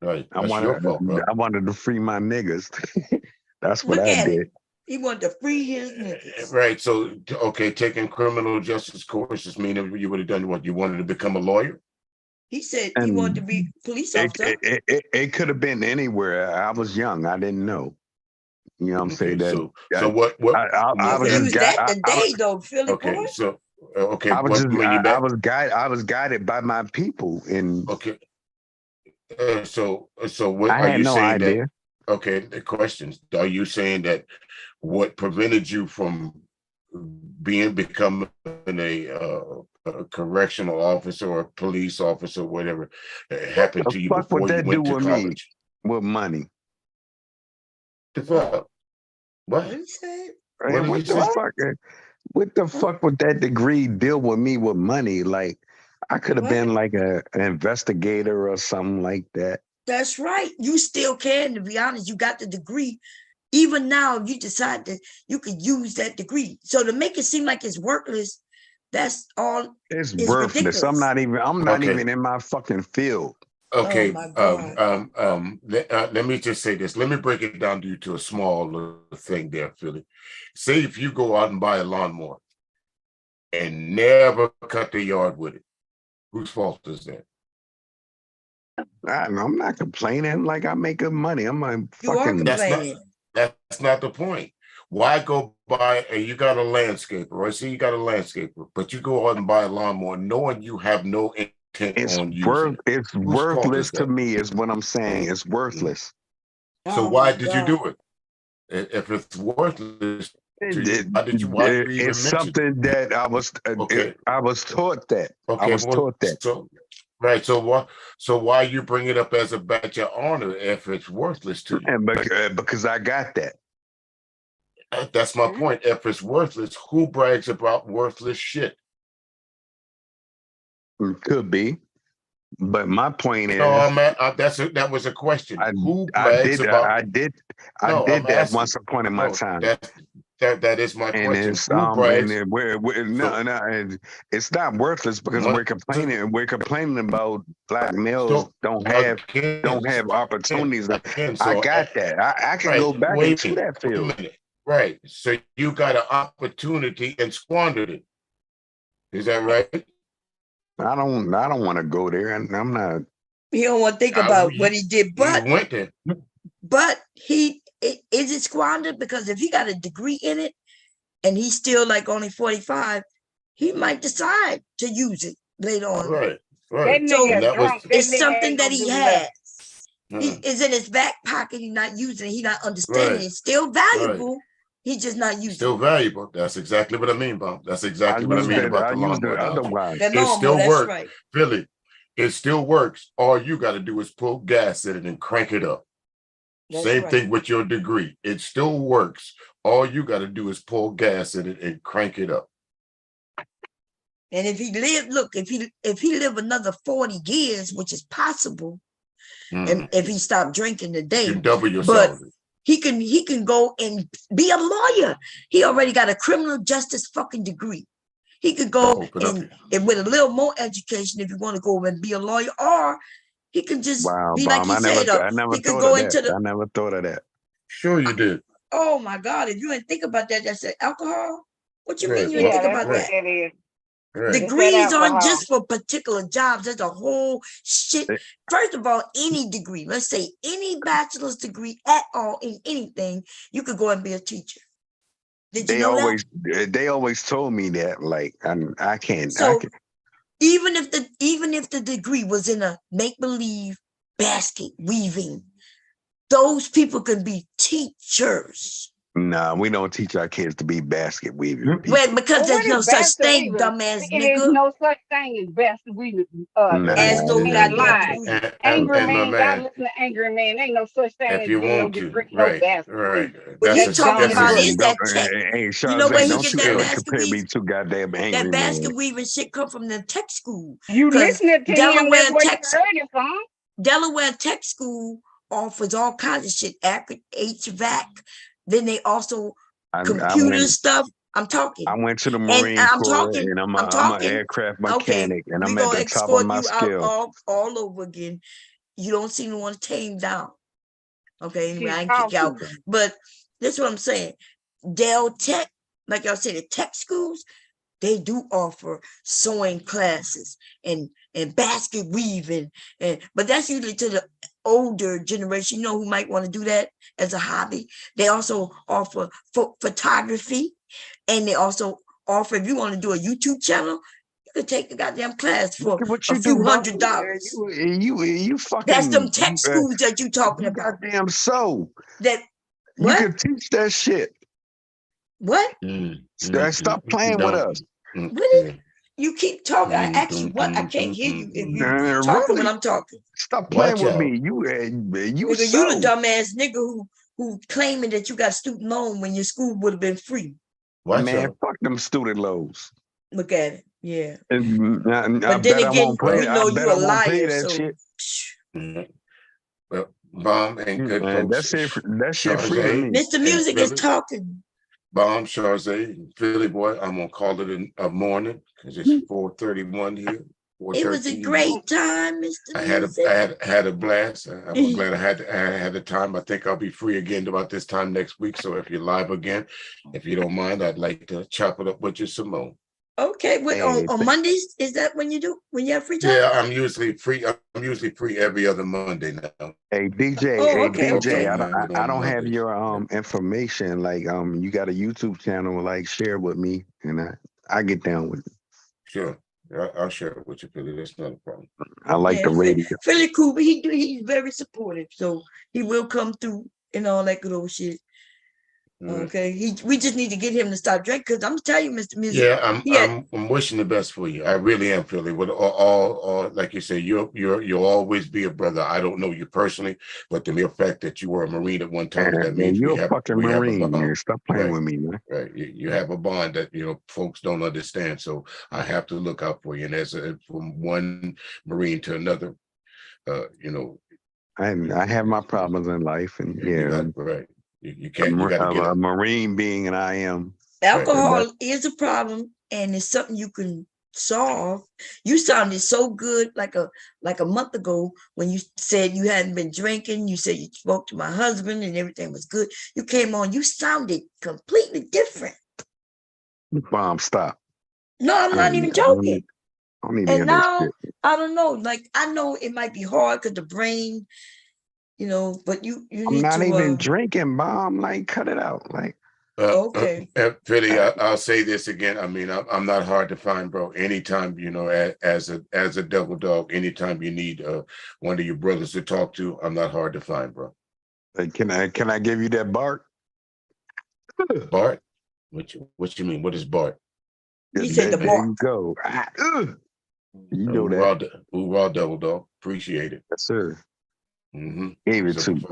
[SPEAKER 10] Right.
[SPEAKER 18] I wanted to free my niggas. That's what
[SPEAKER 1] Look
[SPEAKER 18] I
[SPEAKER 1] at
[SPEAKER 18] did.
[SPEAKER 1] it. He wanted to free his niggas.
[SPEAKER 10] Right. So, okay, taking criminal justice courses mean that you would have done what? You wanted to become a lawyer?
[SPEAKER 1] He said he wanted to be a police officer.
[SPEAKER 18] It could have been anywhere. I was young. I didn't know. You know what I'm saying?
[SPEAKER 10] So what?
[SPEAKER 18] I was
[SPEAKER 1] use that today, though, Philly boy.
[SPEAKER 10] So okay.
[SPEAKER 18] I was guided by my people, and
[SPEAKER 10] okay. So what
[SPEAKER 18] I
[SPEAKER 10] are
[SPEAKER 18] had
[SPEAKER 10] you
[SPEAKER 18] no
[SPEAKER 10] saying
[SPEAKER 18] idea.
[SPEAKER 10] that? Okay, the questions. Are you saying that what prevented you from becoming a correctional officer or a police officer, or whatever, happened to you before you went to college?
[SPEAKER 18] With money.
[SPEAKER 10] The fuck? What?
[SPEAKER 1] What he said?
[SPEAKER 18] What the fuck would that degree deal with me with money? Like, I could have been like an investigator or something like that.
[SPEAKER 1] That's right. You still can, to be honest. You got the degree. Even now, you decide that you could use that degree. So to make it seem like it's worthless, that's all.
[SPEAKER 18] It's worthless.
[SPEAKER 1] Ridiculous.
[SPEAKER 18] I'm not even in my fucking field.
[SPEAKER 10] Okay.
[SPEAKER 1] Oh my God.
[SPEAKER 10] Let me just say this. Let me break it down to you to a small little thing there, Philly. Say if you go out and buy a lawnmower and never cut the yard with it, whose fault is that?
[SPEAKER 18] I'm not complaining. Like, I make good money. I'm a fucking.
[SPEAKER 10] That's not the point. Why go buy and you got a landscaper, right? See, you got a landscaper, but you go out and buy a lawnmower knowing you have no intent on using it.
[SPEAKER 18] It's worthless to me, is what I'm saying. It's worthless.
[SPEAKER 10] So why did you do it? If it's worthless,
[SPEAKER 18] it's something that I was taught that.
[SPEAKER 10] Okay,
[SPEAKER 18] I was taught that.
[SPEAKER 10] Right. So why you bring it up as a badge of honor if it's worthless to you?
[SPEAKER 18] And because I got that.
[SPEAKER 10] That's my point. If it's worthless, who brags about worthless shit?
[SPEAKER 18] Could be. But my point is,
[SPEAKER 10] no, man, that was a question. Who brags about?
[SPEAKER 18] I did that once upon in my time.
[SPEAKER 10] That is my question.
[SPEAKER 18] It's,
[SPEAKER 10] Who brags?
[SPEAKER 18] It's not worthless because we're complaining. We're complaining about black males don't have opportunities. I got that. I can go back into that field.
[SPEAKER 10] Right. So you got an opportunity and squandered it. Is that right?
[SPEAKER 18] I don't want to go there, and I'm not.
[SPEAKER 1] He don't want to think about what he did, but
[SPEAKER 10] he went there.
[SPEAKER 1] But is it squandered? Because if he got a degree in it and he's still like only 45, he might decide to use it later on.
[SPEAKER 10] Right.
[SPEAKER 1] So it's something that he has. He is in his back pocket. He's not using it. He's not understanding it. It's still valuable. Right. He's just not using it.
[SPEAKER 10] Still valuable. That's exactly what I mean, Bob. That's exactly what I mean about the lawnmower.
[SPEAKER 1] It
[SPEAKER 10] still works. Right. Philly, it still works. All you got to do is pull gas in it and crank it up. Same thing with your degree. It still works. All you got to do is pull gas in it and crank it up.
[SPEAKER 1] And if he live another 40 years, which is possible, and if he stopped drinking today,
[SPEAKER 10] you double your
[SPEAKER 1] but
[SPEAKER 10] salary.
[SPEAKER 1] He can go and be a lawyer. He already got a criminal justice fucking degree. He could go
[SPEAKER 19] Open up.
[SPEAKER 1] and with a little more education, if you want to go and be a lawyer, or he could just
[SPEAKER 18] Wow,
[SPEAKER 1] be like
[SPEAKER 18] Bomb.
[SPEAKER 1] he
[SPEAKER 18] I never,
[SPEAKER 1] said.
[SPEAKER 18] I never
[SPEAKER 1] He could
[SPEAKER 18] thought
[SPEAKER 1] go
[SPEAKER 18] of
[SPEAKER 1] into
[SPEAKER 18] that.
[SPEAKER 1] the.
[SPEAKER 18] I never thought of that.
[SPEAKER 19] Sure you did.
[SPEAKER 1] Oh my God! If you didn't think about that, that's alcohol. What you
[SPEAKER 19] Right.
[SPEAKER 1] mean you didn't
[SPEAKER 3] Yeah,
[SPEAKER 1] think
[SPEAKER 3] that's
[SPEAKER 1] about
[SPEAKER 3] what
[SPEAKER 1] that?
[SPEAKER 3] that is.
[SPEAKER 19] Right.
[SPEAKER 3] It's that
[SPEAKER 1] Degrees aren't
[SPEAKER 3] alcohol.
[SPEAKER 1] just for particular jobs. There's a whole shit.
[SPEAKER 18] They,
[SPEAKER 1] First of all, any degree, let's say any bachelor's degree at all in anything, you could go and be a teacher. Did you know that?
[SPEAKER 18] they always told me that. Like I can't.
[SPEAKER 1] So even if the degree was in a make-believe basket weaving, those people can be teachers.
[SPEAKER 18] Nah, we don't teach our kids to be basket weaving people.
[SPEAKER 1] Well, because
[SPEAKER 3] Well,
[SPEAKER 1] there's
[SPEAKER 3] what
[SPEAKER 1] no
[SPEAKER 3] is
[SPEAKER 1] such
[SPEAKER 3] basket
[SPEAKER 1] thing,
[SPEAKER 3] weaving?
[SPEAKER 1] dumbass
[SPEAKER 3] There's
[SPEAKER 1] nigga.
[SPEAKER 3] no such thing as basket weaving.
[SPEAKER 18] Nah,
[SPEAKER 1] As no
[SPEAKER 3] And
[SPEAKER 1] goddamn
[SPEAKER 3] lie.
[SPEAKER 1] degree.
[SPEAKER 3] Angry
[SPEAKER 19] And my
[SPEAKER 3] man, y'all
[SPEAKER 19] man,
[SPEAKER 3] listen to Angry Man. Ain't no such thing
[SPEAKER 19] if
[SPEAKER 3] as
[SPEAKER 19] you
[SPEAKER 3] getting no
[SPEAKER 19] want to,
[SPEAKER 3] degree, no
[SPEAKER 19] right,
[SPEAKER 3] basket
[SPEAKER 19] right.
[SPEAKER 3] weaving.
[SPEAKER 1] What
[SPEAKER 19] That's
[SPEAKER 1] he
[SPEAKER 19] a
[SPEAKER 1] talking
[SPEAKER 19] that's
[SPEAKER 1] about
[SPEAKER 19] a
[SPEAKER 1] is that tech.
[SPEAKER 18] Hey,
[SPEAKER 1] You know where
[SPEAKER 18] Charles,
[SPEAKER 1] he
[SPEAKER 18] don't
[SPEAKER 1] get
[SPEAKER 18] you
[SPEAKER 1] that
[SPEAKER 18] ever
[SPEAKER 1] basket
[SPEAKER 18] compare me
[SPEAKER 1] weaving?
[SPEAKER 18] to goddamn
[SPEAKER 1] That
[SPEAKER 18] angry
[SPEAKER 1] basket
[SPEAKER 18] man.
[SPEAKER 1] weaving shit come from the tech school.
[SPEAKER 3] You
[SPEAKER 1] Because
[SPEAKER 3] listening to him,
[SPEAKER 1] Delaware
[SPEAKER 3] that's where you
[SPEAKER 1] Tech
[SPEAKER 3] heard it from.
[SPEAKER 1] Delaware Tech School offers all kinds of shit, HVAC. Then they also
[SPEAKER 18] I
[SPEAKER 1] computer
[SPEAKER 18] went
[SPEAKER 1] stuff. I'm talking.
[SPEAKER 18] I went to the
[SPEAKER 1] And
[SPEAKER 18] Marine
[SPEAKER 1] I'm
[SPEAKER 18] Corps,
[SPEAKER 1] talking.
[SPEAKER 18] and I'm
[SPEAKER 1] I'm
[SPEAKER 18] an
[SPEAKER 1] talking.
[SPEAKER 18] aircraft
[SPEAKER 1] Okay,
[SPEAKER 18] mechanic, and
[SPEAKER 1] we
[SPEAKER 18] I'm at
[SPEAKER 1] gonna
[SPEAKER 18] the top of
[SPEAKER 1] escort
[SPEAKER 18] my
[SPEAKER 1] you out
[SPEAKER 18] skill.
[SPEAKER 1] all over again. You don't seem to want to tame down. Okay, anyway,
[SPEAKER 3] She's
[SPEAKER 1] I can kick you out.
[SPEAKER 3] talking.
[SPEAKER 1] But that's what I'm saying. Dell Tech, like y'all said, the tech schools, they do offer sewing classes and basket weaving, but that's usually to the older generation, you know, who might want to do that as a hobby. They also offer photography, and they also offer, if you want to do a YouTube channel, you could take a goddamn class for
[SPEAKER 18] What
[SPEAKER 1] a
[SPEAKER 18] you do,
[SPEAKER 1] few
[SPEAKER 18] Bob?
[SPEAKER 1] $100s.
[SPEAKER 18] You fucking.
[SPEAKER 1] That's them tech schools that you talking
[SPEAKER 18] you
[SPEAKER 1] about.
[SPEAKER 18] goddamn so.
[SPEAKER 1] That
[SPEAKER 18] You
[SPEAKER 1] what?
[SPEAKER 18] can teach that shit.
[SPEAKER 1] What?
[SPEAKER 18] Stop playing with us.
[SPEAKER 1] Really? You keep talking. I asked you what. I can't hear you if you talking when I'm talking.
[SPEAKER 18] Stop playing
[SPEAKER 19] Watch
[SPEAKER 18] with
[SPEAKER 19] out.
[SPEAKER 18] me. You
[SPEAKER 1] Nigga,
[SPEAKER 18] so.
[SPEAKER 1] you the dumbass nigga who claiming that you got student loan when your school would have been free.
[SPEAKER 19] Watch
[SPEAKER 18] Man,
[SPEAKER 19] out.
[SPEAKER 18] fuck them student loans.
[SPEAKER 1] Look at it. Yeah.
[SPEAKER 18] And I
[SPEAKER 1] But then
[SPEAKER 18] bet I
[SPEAKER 1] again,
[SPEAKER 18] won't pay.
[SPEAKER 1] we know
[SPEAKER 18] I bet
[SPEAKER 1] you
[SPEAKER 18] I
[SPEAKER 1] a
[SPEAKER 18] won't pay
[SPEAKER 1] liar.
[SPEAKER 18] that
[SPEAKER 1] So
[SPEAKER 18] shit.
[SPEAKER 19] Well, Bomb and good folks.
[SPEAKER 18] That's it. That shit free to me.
[SPEAKER 1] Mr. Music is talking.
[SPEAKER 19] Bomb, Charze, Philly boy. I'm gonna call it a morning because it's 4:31 here.
[SPEAKER 1] It was a great time, Mr.
[SPEAKER 19] I
[SPEAKER 1] Music.
[SPEAKER 19] had a blast. I'm glad I had the time. I think I'll be free again about this time next week. So if you're live again, if you don't mind, I'd like to chop it up with you some more.
[SPEAKER 1] Okay, on Mondays, is that when you have free time?
[SPEAKER 19] Yeah, I'm usually free. I'm usually free every other Monday now.
[SPEAKER 18] Hey DJ,
[SPEAKER 1] Oh, okay,
[SPEAKER 18] DJ,
[SPEAKER 1] okay.
[SPEAKER 18] I don't have your information. Like you got a YouTube channel, like share with me, and I get down with it.
[SPEAKER 19] Sure. I'll share it with you, Philly. That's not a problem.
[SPEAKER 18] I like the radio.
[SPEAKER 1] Philly cool, but he's very supportive, so he will come through and all that good old shit. Okay, we just need to get him to stop drinking, because I'm telling you, Mr. Music.
[SPEAKER 19] Yeah, I'm wishing the best for you. I really am, Philly. With all like you say, you'll always be a brother. I don't know you personally, but the mere fact that you were a Marine at one time, that means
[SPEAKER 18] you're
[SPEAKER 19] we
[SPEAKER 18] a
[SPEAKER 19] have
[SPEAKER 18] fucking
[SPEAKER 19] we have a
[SPEAKER 18] Marine,
[SPEAKER 19] bond.
[SPEAKER 18] man. Stop playing with me, man.
[SPEAKER 19] Right, you have a bond that folks don't understand. So I have to look out for you. And from one Marine to another,
[SPEAKER 18] I have my problems in life, and
[SPEAKER 19] right. You can't. You got to get
[SPEAKER 18] a Marine being, and I am.
[SPEAKER 1] Alcohol is a problem, and it's something you can solve. You sounded so good like a month ago when you said you hadn't been drinking. You said you spoke to my husband and everything was good. You came on, you sounded completely different.
[SPEAKER 18] Bomb, stop.
[SPEAKER 1] No, I'm not even joking.
[SPEAKER 18] I don't need to hear
[SPEAKER 1] And
[SPEAKER 18] that
[SPEAKER 1] now
[SPEAKER 18] shit.
[SPEAKER 1] I don't know. Like, I know it might be hard because the brain, but you
[SPEAKER 18] I'm
[SPEAKER 1] need
[SPEAKER 18] not
[SPEAKER 1] to
[SPEAKER 18] even drinking, Bomb. Like, cut it out. Like,
[SPEAKER 1] okay.
[SPEAKER 19] Philly, I'll say this again. I mean, I'm not hard to find, bro. Anytime, as a devil dog, anytime you need one of your brothers to talk to, I'm not hard to find, bro.
[SPEAKER 18] Can I give you that Bart?
[SPEAKER 19] Bart? What you mean? What is Bart?
[SPEAKER 1] He said the
[SPEAKER 18] There
[SPEAKER 1] Bart.
[SPEAKER 18] you go. You know that.
[SPEAKER 19] Raw devil dog. Appreciate it.
[SPEAKER 18] Yes, sir.
[SPEAKER 19] Mm-hmm.
[SPEAKER 18] Gave it to me.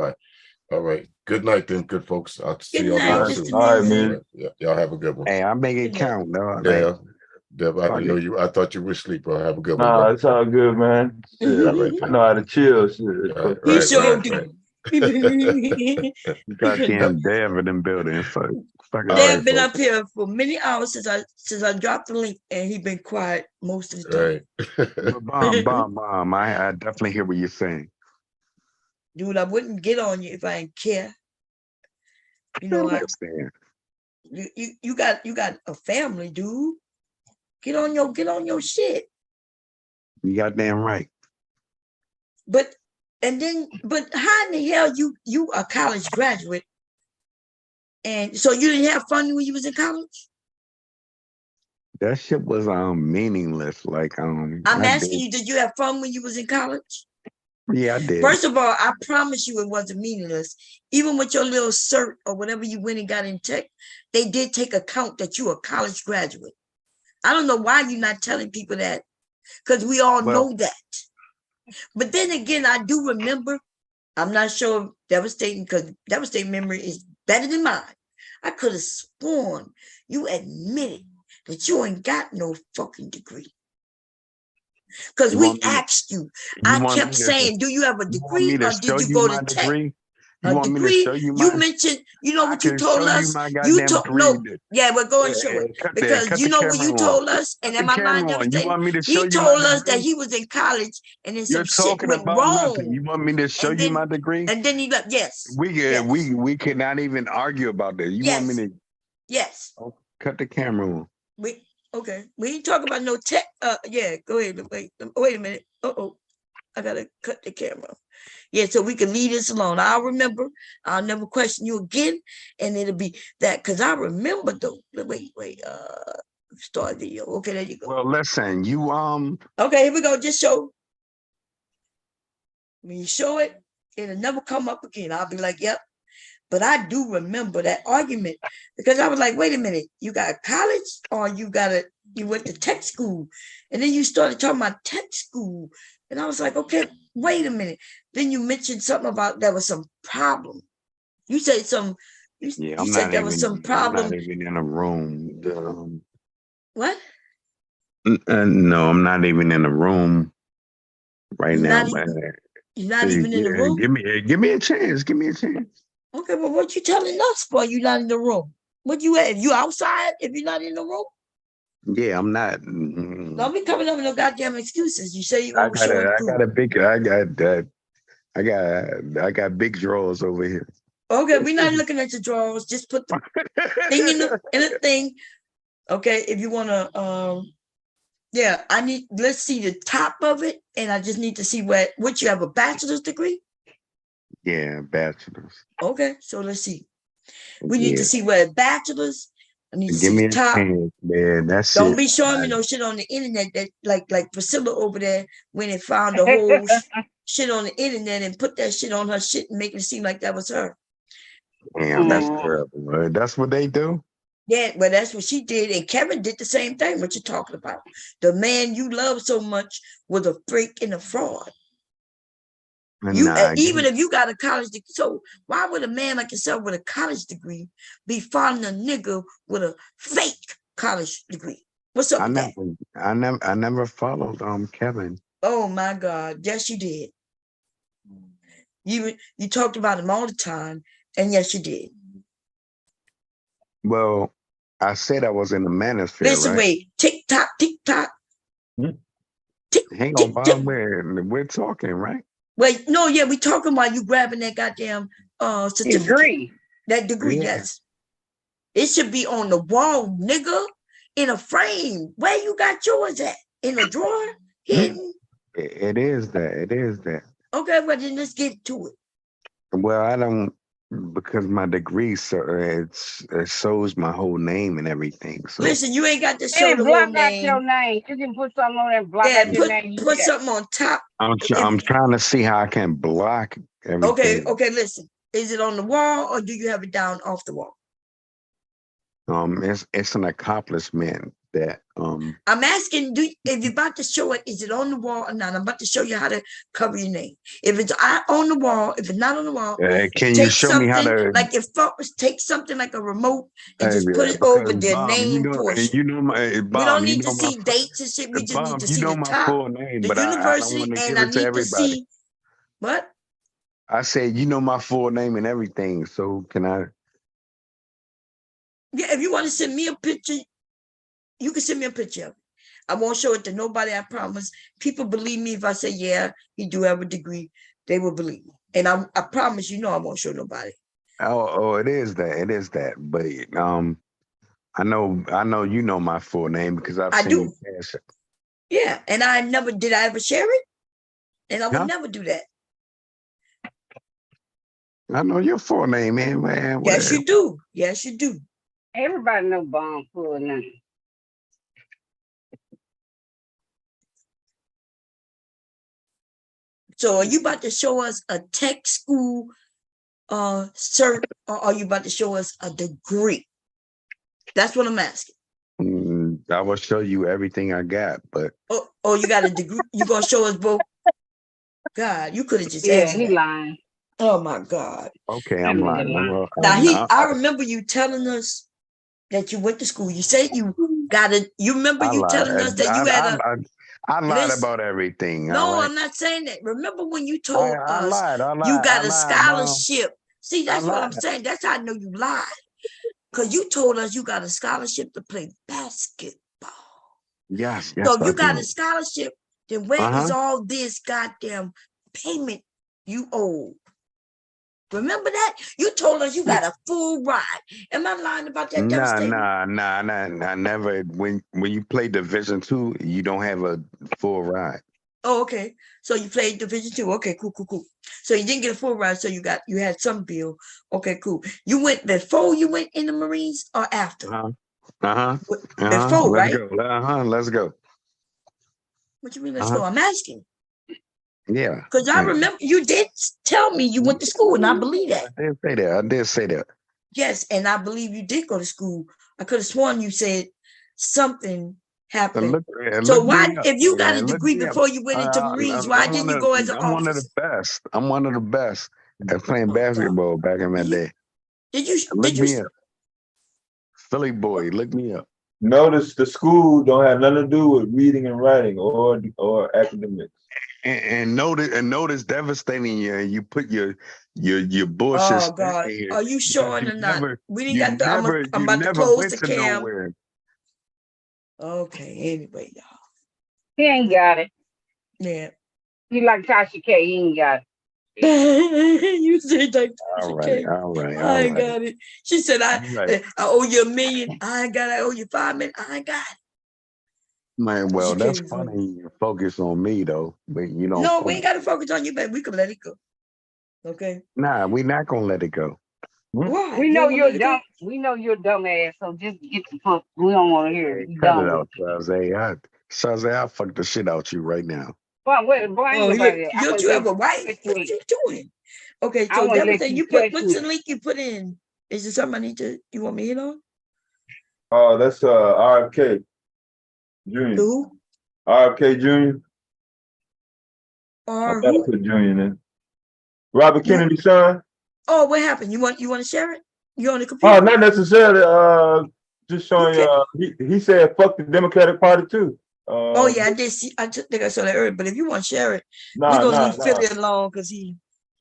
[SPEAKER 19] All right. Good night, then, good folks. I'll see
[SPEAKER 1] Good
[SPEAKER 19] y'all
[SPEAKER 1] night,
[SPEAKER 19] soon.
[SPEAKER 1] Mr.
[SPEAKER 19] All right,
[SPEAKER 1] Music.
[SPEAKER 19] man. Y'all have a good one.
[SPEAKER 18] Hey, I make it count, though.
[SPEAKER 19] Yeah. Deb, I didn't know you. I thought you were asleep, bro. Have a good one.
[SPEAKER 2] Nah,
[SPEAKER 19] Bro.
[SPEAKER 2] it's all good, man. Shit.
[SPEAKER 19] All right,
[SPEAKER 2] I know how to chill. Shit.
[SPEAKER 19] Right,
[SPEAKER 1] He
[SPEAKER 19] right,
[SPEAKER 1] sure
[SPEAKER 19] right,
[SPEAKER 1] do.
[SPEAKER 19] right.
[SPEAKER 18] Goddamn David in building. Fuck
[SPEAKER 1] They've been up here for many hours since I dropped the link, and he been quiet most of the time.
[SPEAKER 18] Right. Bomb. I definitely hear what you're saying.
[SPEAKER 1] Dude, I wouldn't get on you if I didn't care. You know, you got a family, dude. Get on your shit.
[SPEAKER 18] You goddamn right.
[SPEAKER 1] But how in the hell you a college graduate? And so you didn't have fun when you was in college?
[SPEAKER 18] That shit was meaningless. Like
[SPEAKER 1] I'm asking you, did you have fun when you was in college?
[SPEAKER 18] Yeah, I did.
[SPEAKER 1] First of all, I promise you it wasn't meaningless. Even with your little cert or whatever you went and got in tech, they did take account that you a college graduate. I don't know why you're not telling people that, because we all know that. But then again, I do remember, I'm not sure devastating, because devastating memory is better than mine. I could have sworn you admitted that you ain't got no fucking degree. Because we asked you. I kept saying, do you have a degree or did you go to tech? A degree? You mentioned, you know what you told us? You told yeah, we're going to show it. Because you know what you told us, and in my mind, he told us that he was in college and then some shit went wrong.
[SPEAKER 18] You want me to show you my degree?
[SPEAKER 1] And then he left. Yes.
[SPEAKER 18] We cannot even argue about that. You want me to?
[SPEAKER 1] Yes.
[SPEAKER 18] Oh, cut the camera on.
[SPEAKER 1] Okay. We ain't talking about no tech. Yeah, go ahead. Wait a minute. I gotta cut the camera. Yeah, so we can leave this alone. I'll remember. I'll never question you again. And it'll be that, because I remember though. Wait. Start video. Okay, there you go.
[SPEAKER 18] Well, listen, you
[SPEAKER 1] okay, here we go. Just show. When you show it, it'll never come up again. I'll be like, yep. But I do remember that argument, because I was like, wait a minute, you got college or you went to tech school? And then you started talking about tech school. And I was like, okay, wait a minute. Then you mentioned something about there was some problem. You said you said there was some problem.
[SPEAKER 18] I'm not even in a room.
[SPEAKER 1] What?
[SPEAKER 18] No, I'm not even in a room right now.
[SPEAKER 1] You're not even in the room?
[SPEAKER 18] Give me a chance. Give me a chance.
[SPEAKER 1] Okay, well, what you telling us for? You not in the room? What you at? If you outside, if you're not in the room?
[SPEAKER 18] Yeah, I'm not.
[SPEAKER 1] Don't be coming up with no goddamn excuses. You say you
[SPEAKER 18] I got big drawers over here.
[SPEAKER 1] Okay, we're not looking at your drawers. Just put the thing in the thing. Okay, if you wanna let's see the top of it, and I just need to see what you have, a bachelor's degree?
[SPEAKER 18] Yeah, bachelor's.
[SPEAKER 1] Okay, so let's see. We need to see where bachelor's. I need to
[SPEAKER 18] Give
[SPEAKER 1] see
[SPEAKER 18] me
[SPEAKER 1] the
[SPEAKER 18] a
[SPEAKER 1] top.
[SPEAKER 18] chance, man. That's
[SPEAKER 1] Don't
[SPEAKER 18] it.
[SPEAKER 1] be showing me no shit on the internet that like Priscilla over there when it found the whole shit on the internet and put that shit on her shit and make it seem like that was her.
[SPEAKER 18] Damn, that's terrible. That's what they do?
[SPEAKER 1] Yeah, well, that's what she did. And Kevin did the same thing. What you talking about? The man you love so much was a freak and a fraud. Even if you got a college degree, so why would a man like yourself with a college degree be following a nigga with a fake college degree? What's up with that?
[SPEAKER 18] I never followed Kevin.
[SPEAKER 1] Oh my God, yes you did. You talked about him all the time, and yes you did.
[SPEAKER 18] Well, I said I was in the manosphere.
[SPEAKER 1] Listen, wait, tick-tock.
[SPEAKER 18] Hang on, Bob, we're talking, right?
[SPEAKER 1] Wait, no, yeah, we talking while you grabbing that goddamn certificate.
[SPEAKER 3] Degree.
[SPEAKER 1] That degree, yes. It should be on the wall, nigga, in a frame. Where you got yours at? In a drawer? Hidden?
[SPEAKER 18] It is that.
[SPEAKER 1] Okay, well then let's get to it.
[SPEAKER 18] Well, I don't, because my degree, it shows my whole name and everything. So
[SPEAKER 1] listen, you ain't got to show the whole name.
[SPEAKER 3] Your name. You can put something on there, block out your name.
[SPEAKER 1] Put something on top.
[SPEAKER 18] I'm trying to see how I can block everything.
[SPEAKER 1] Okay, listen. Is it on the wall or do you have it down off the wall?
[SPEAKER 18] It's an accomplishment that
[SPEAKER 1] I'm asking, if you're about to show it, is it on the wall or not? I'm about to show you how to cover your name. If it's on the wall, if it's not on the wall,
[SPEAKER 18] can you show me how to,
[SPEAKER 1] like take something like a remote and just put it over their name portion.
[SPEAKER 18] Bob,
[SPEAKER 1] we don't need to see dates and shit. We just need to see the top,
[SPEAKER 18] full name,
[SPEAKER 1] the
[SPEAKER 18] but
[SPEAKER 1] university, and I need to see what?
[SPEAKER 18] I said, you know my full name and everything. So can I?
[SPEAKER 1] Yeah, if you want to send me a picture, you can send me a picture of it. I won't show it to nobody, I promise. People believe me if I say, yeah, he do have a degree, they will believe me. And I promise you, I won't show nobody.
[SPEAKER 18] Oh, it is that. It is that. But I know you know my full name because I've
[SPEAKER 1] I
[SPEAKER 18] seen you
[SPEAKER 1] do.
[SPEAKER 18] pass it.
[SPEAKER 1] Yeah, and I ever share it? And I would
[SPEAKER 18] Huh?
[SPEAKER 1] never do that.
[SPEAKER 18] I know your full name, man.
[SPEAKER 1] Yes, you do. Yes, you do.
[SPEAKER 3] Everybody know Bond full name.
[SPEAKER 1] So are you about to show us a tech school cert, or are you about to show us a degree? That's what I'm asking.
[SPEAKER 18] I will show you everything I got, but
[SPEAKER 1] Oh, you got a degree? You gonna show us both? God, you could have just
[SPEAKER 3] Yeah,
[SPEAKER 1] answered
[SPEAKER 3] he
[SPEAKER 1] that.
[SPEAKER 3] lying.
[SPEAKER 1] Oh my God.
[SPEAKER 18] okay, I'm lying. Well,
[SPEAKER 1] Now I remember you telling us that you went to school. You said you got it. You remember
[SPEAKER 18] I
[SPEAKER 1] you
[SPEAKER 18] lied.
[SPEAKER 1] telling us that you had a.
[SPEAKER 18] I lied
[SPEAKER 1] Listen,
[SPEAKER 18] about everything. All
[SPEAKER 1] no,
[SPEAKER 18] right.
[SPEAKER 1] I'm not saying that. Remember when you
[SPEAKER 18] I
[SPEAKER 1] told us
[SPEAKER 18] lied.
[SPEAKER 1] you got
[SPEAKER 18] I
[SPEAKER 1] a
[SPEAKER 18] lied, Mom.
[SPEAKER 1] scholarship? See,
[SPEAKER 18] I
[SPEAKER 1] that's what I'm
[SPEAKER 18] lied.
[SPEAKER 1] saying. That's how I know you lied. Because you told us you got a scholarship to play basketball.
[SPEAKER 18] Yes,
[SPEAKER 1] So
[SPEAKER 18] yes,
[SPEAKER 1] if
[SPEAKER 18] I
[SPEAKER 1] you got a
[SPEAKER 18] did.
[SPEAKER 1] scholarship, then where is all this goddamn payment you owe? Remember that? You told us you got a full ride. Am I lying about that devastating?
[SPEAKER 18] Nah. Never. When you play Division II, you don't have a full ride.
[SPEAKER 1] Oh, okay. So you played Division II. Okay, cool. So you didn't get a full ride, so you had some bill. Okay, cool. You went before you went in the Marines or after? Before,
[SPEAKER 18] Let's
[SPEAKER 1] right?
[SPEAKER 18] go. Let's go.
[SPEAKER 1] What you mean, let's go? I'm asking.
[SPEAKER 18] Yeah.
[SPEAKER 1] Because I remember you did tell me you went to school, and I believe that.
[SPEAKER 18] I did say that.
[SPEAKER 1] Yes, and I believe you did go to school. I could have sworn you said something happened. So why, if you got a degree before you went into Marines, why didn't you go as an
[SPEAKER 18] I'm one of the
[SPEAKER 1] officer?
[SPEAKER 18] best. I'm one of the best at playing basketball back in my day. Look me up. Philly boy, look me up.
[SPEAKER 2] Notice the school don't have nothing to do with reading and writing or academics.
[SPEAKER 18] And notice devastating. You put your bullshit.
[SPEAKER 1] Oh God, are you showing or not? We didn't got the. I'm about to
[SPEAKER 18] never
[SPEAKER 1] close
[SPEAKER 18] went
[SPEAKER 1] the
[SPEAKER 18] to
[SPEAKER 1] cam.
[SPEAKER 18] nowhere.
[SPEAKER 1] Okay. Anyway, y'all.
[SPEAKER 3] He ain't got it.
[SPEAKER 1] Yeah.
[SPEAKER 3] He like Tasha K. He ain't got it.
[SPEAKER 1] You said like
[SPEAKER 18] All
[SPEAKER 1] Tasha
[SPEAKER 18] right.
[SPEAKER 1] K. I ain't got it. She said I owe you $1 million. I ain't got it. I owe you $5 million. I ain't got it.
[SPEAKER 18] Man, well, that's funny. You focus on me though, but you don't.
[SPEAKER 1] No, we ain't got to focus on you, baby. We can let it go. Okay.
[SPEAKER 18] Nah, we not gonna let it go.
[SPEAKER 1] Why?
[SPEAKER 3] We know you're dumb. We know you're dumb ass. So just get the fuck. We don't want to hear it. You
[SPEAKER 18] Cut it
[SPEAKER 3] dumb.
[SPEAKER 18] out, Shazay. I'll fuck the shit out you right now.
[SPEAKER 3] But wait, boy,
[SPEAKER 1] Oh, don't you have a wife? What you doing? Okay, so everything you put, what's the link you put in? Is there something I need to, you want me to hit on?
[SPEAKER 2] Oh, that's RFK Jr.
[SPEAKER 1] Who?
[SPEAKER 2] RFK Jr. I gotta put Jr. in. Robert Kennedy's son.
[SPEAKER 1] Oh, what happened? You want to share it? You on the computer?
[SPEAKER 2] Oh, not necessarily. Just showing. He said, "Fuck the Democratic Party too."
[SPEAKER 1] Oh yeah, I did see. I think I saw that earlier. But if you want to share it, we're gonna leave Philly alone because he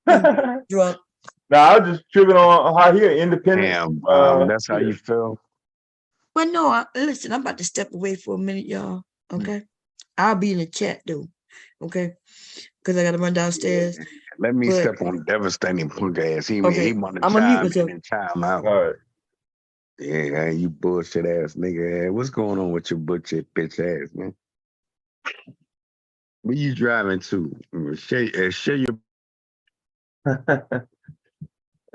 [SPEAKER 1] drunk.
[SPEAKER 2] I was just tripping on how he independent.
[SPEAKER 18] Damn, that's how you feel.
[SPEAKER 1] Well, no, listen. I'm about to step away for a minute, y'all. Okay, I'll be in the chat though. Okay, because I gotta run downstairs.
[SPEAKER 18] Let me step on devastating punk ass. He want to
[SPEAKER 1] I'm gonna mute
[SPEAKER 18] chime
[SPEAKER 1] myself.
[SPEAKER 18] in and chime out.
[SPEAKER 2] All right.
[SPEAKER 18] Yeah, you bullshit ass nigga. What's going on with your bitch ass, man? Where you driving to? Share your.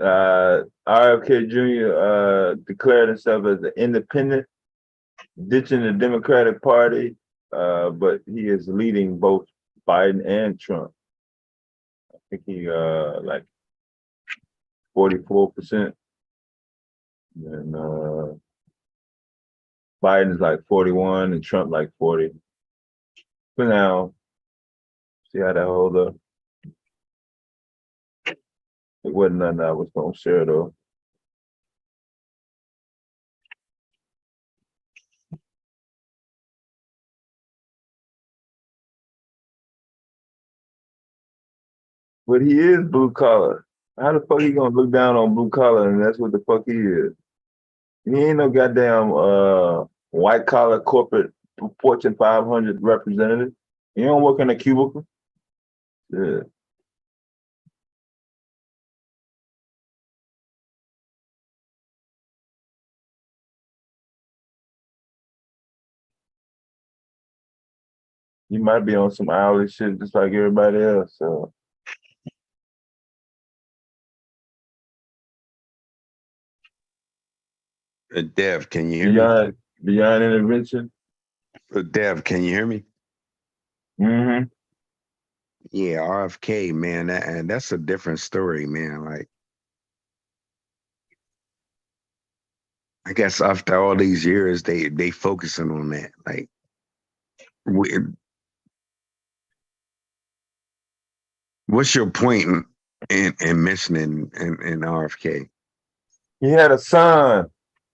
[SPEAKER 2] RFK Jr. Declared himself as an independent, ditching the Democratic Party, but he is leading both Biden and Trump. I think he like 44%, and Biden's like 41, and Trump like 40. For now, see how that hold up. It wasn't nothing I was gonna share though. But he is blue collar. How the fuck he gonna look down on blue collar and that's what the fuck he is? He ain't no goddamn white collar corporate Fortune 500 representative. He don't work in a cubicle. Yeah. You might be on some hourly shit just like everybody else. So
[SPEAKER 18] Dev, can you hear me?
[SPEAKER 2] Beyond intervention.
[SPEAKER 18] Dev, can you hear me?
[SPEAKER 2] Mm-hmm.
[SPEAKER 18] Yeah, RFK, man, and that's a different story, man. Like, I guess after all these years, they focusing on that. Like, what's your point in mentioning in RFK?
[SPEAKER 2] He had a son.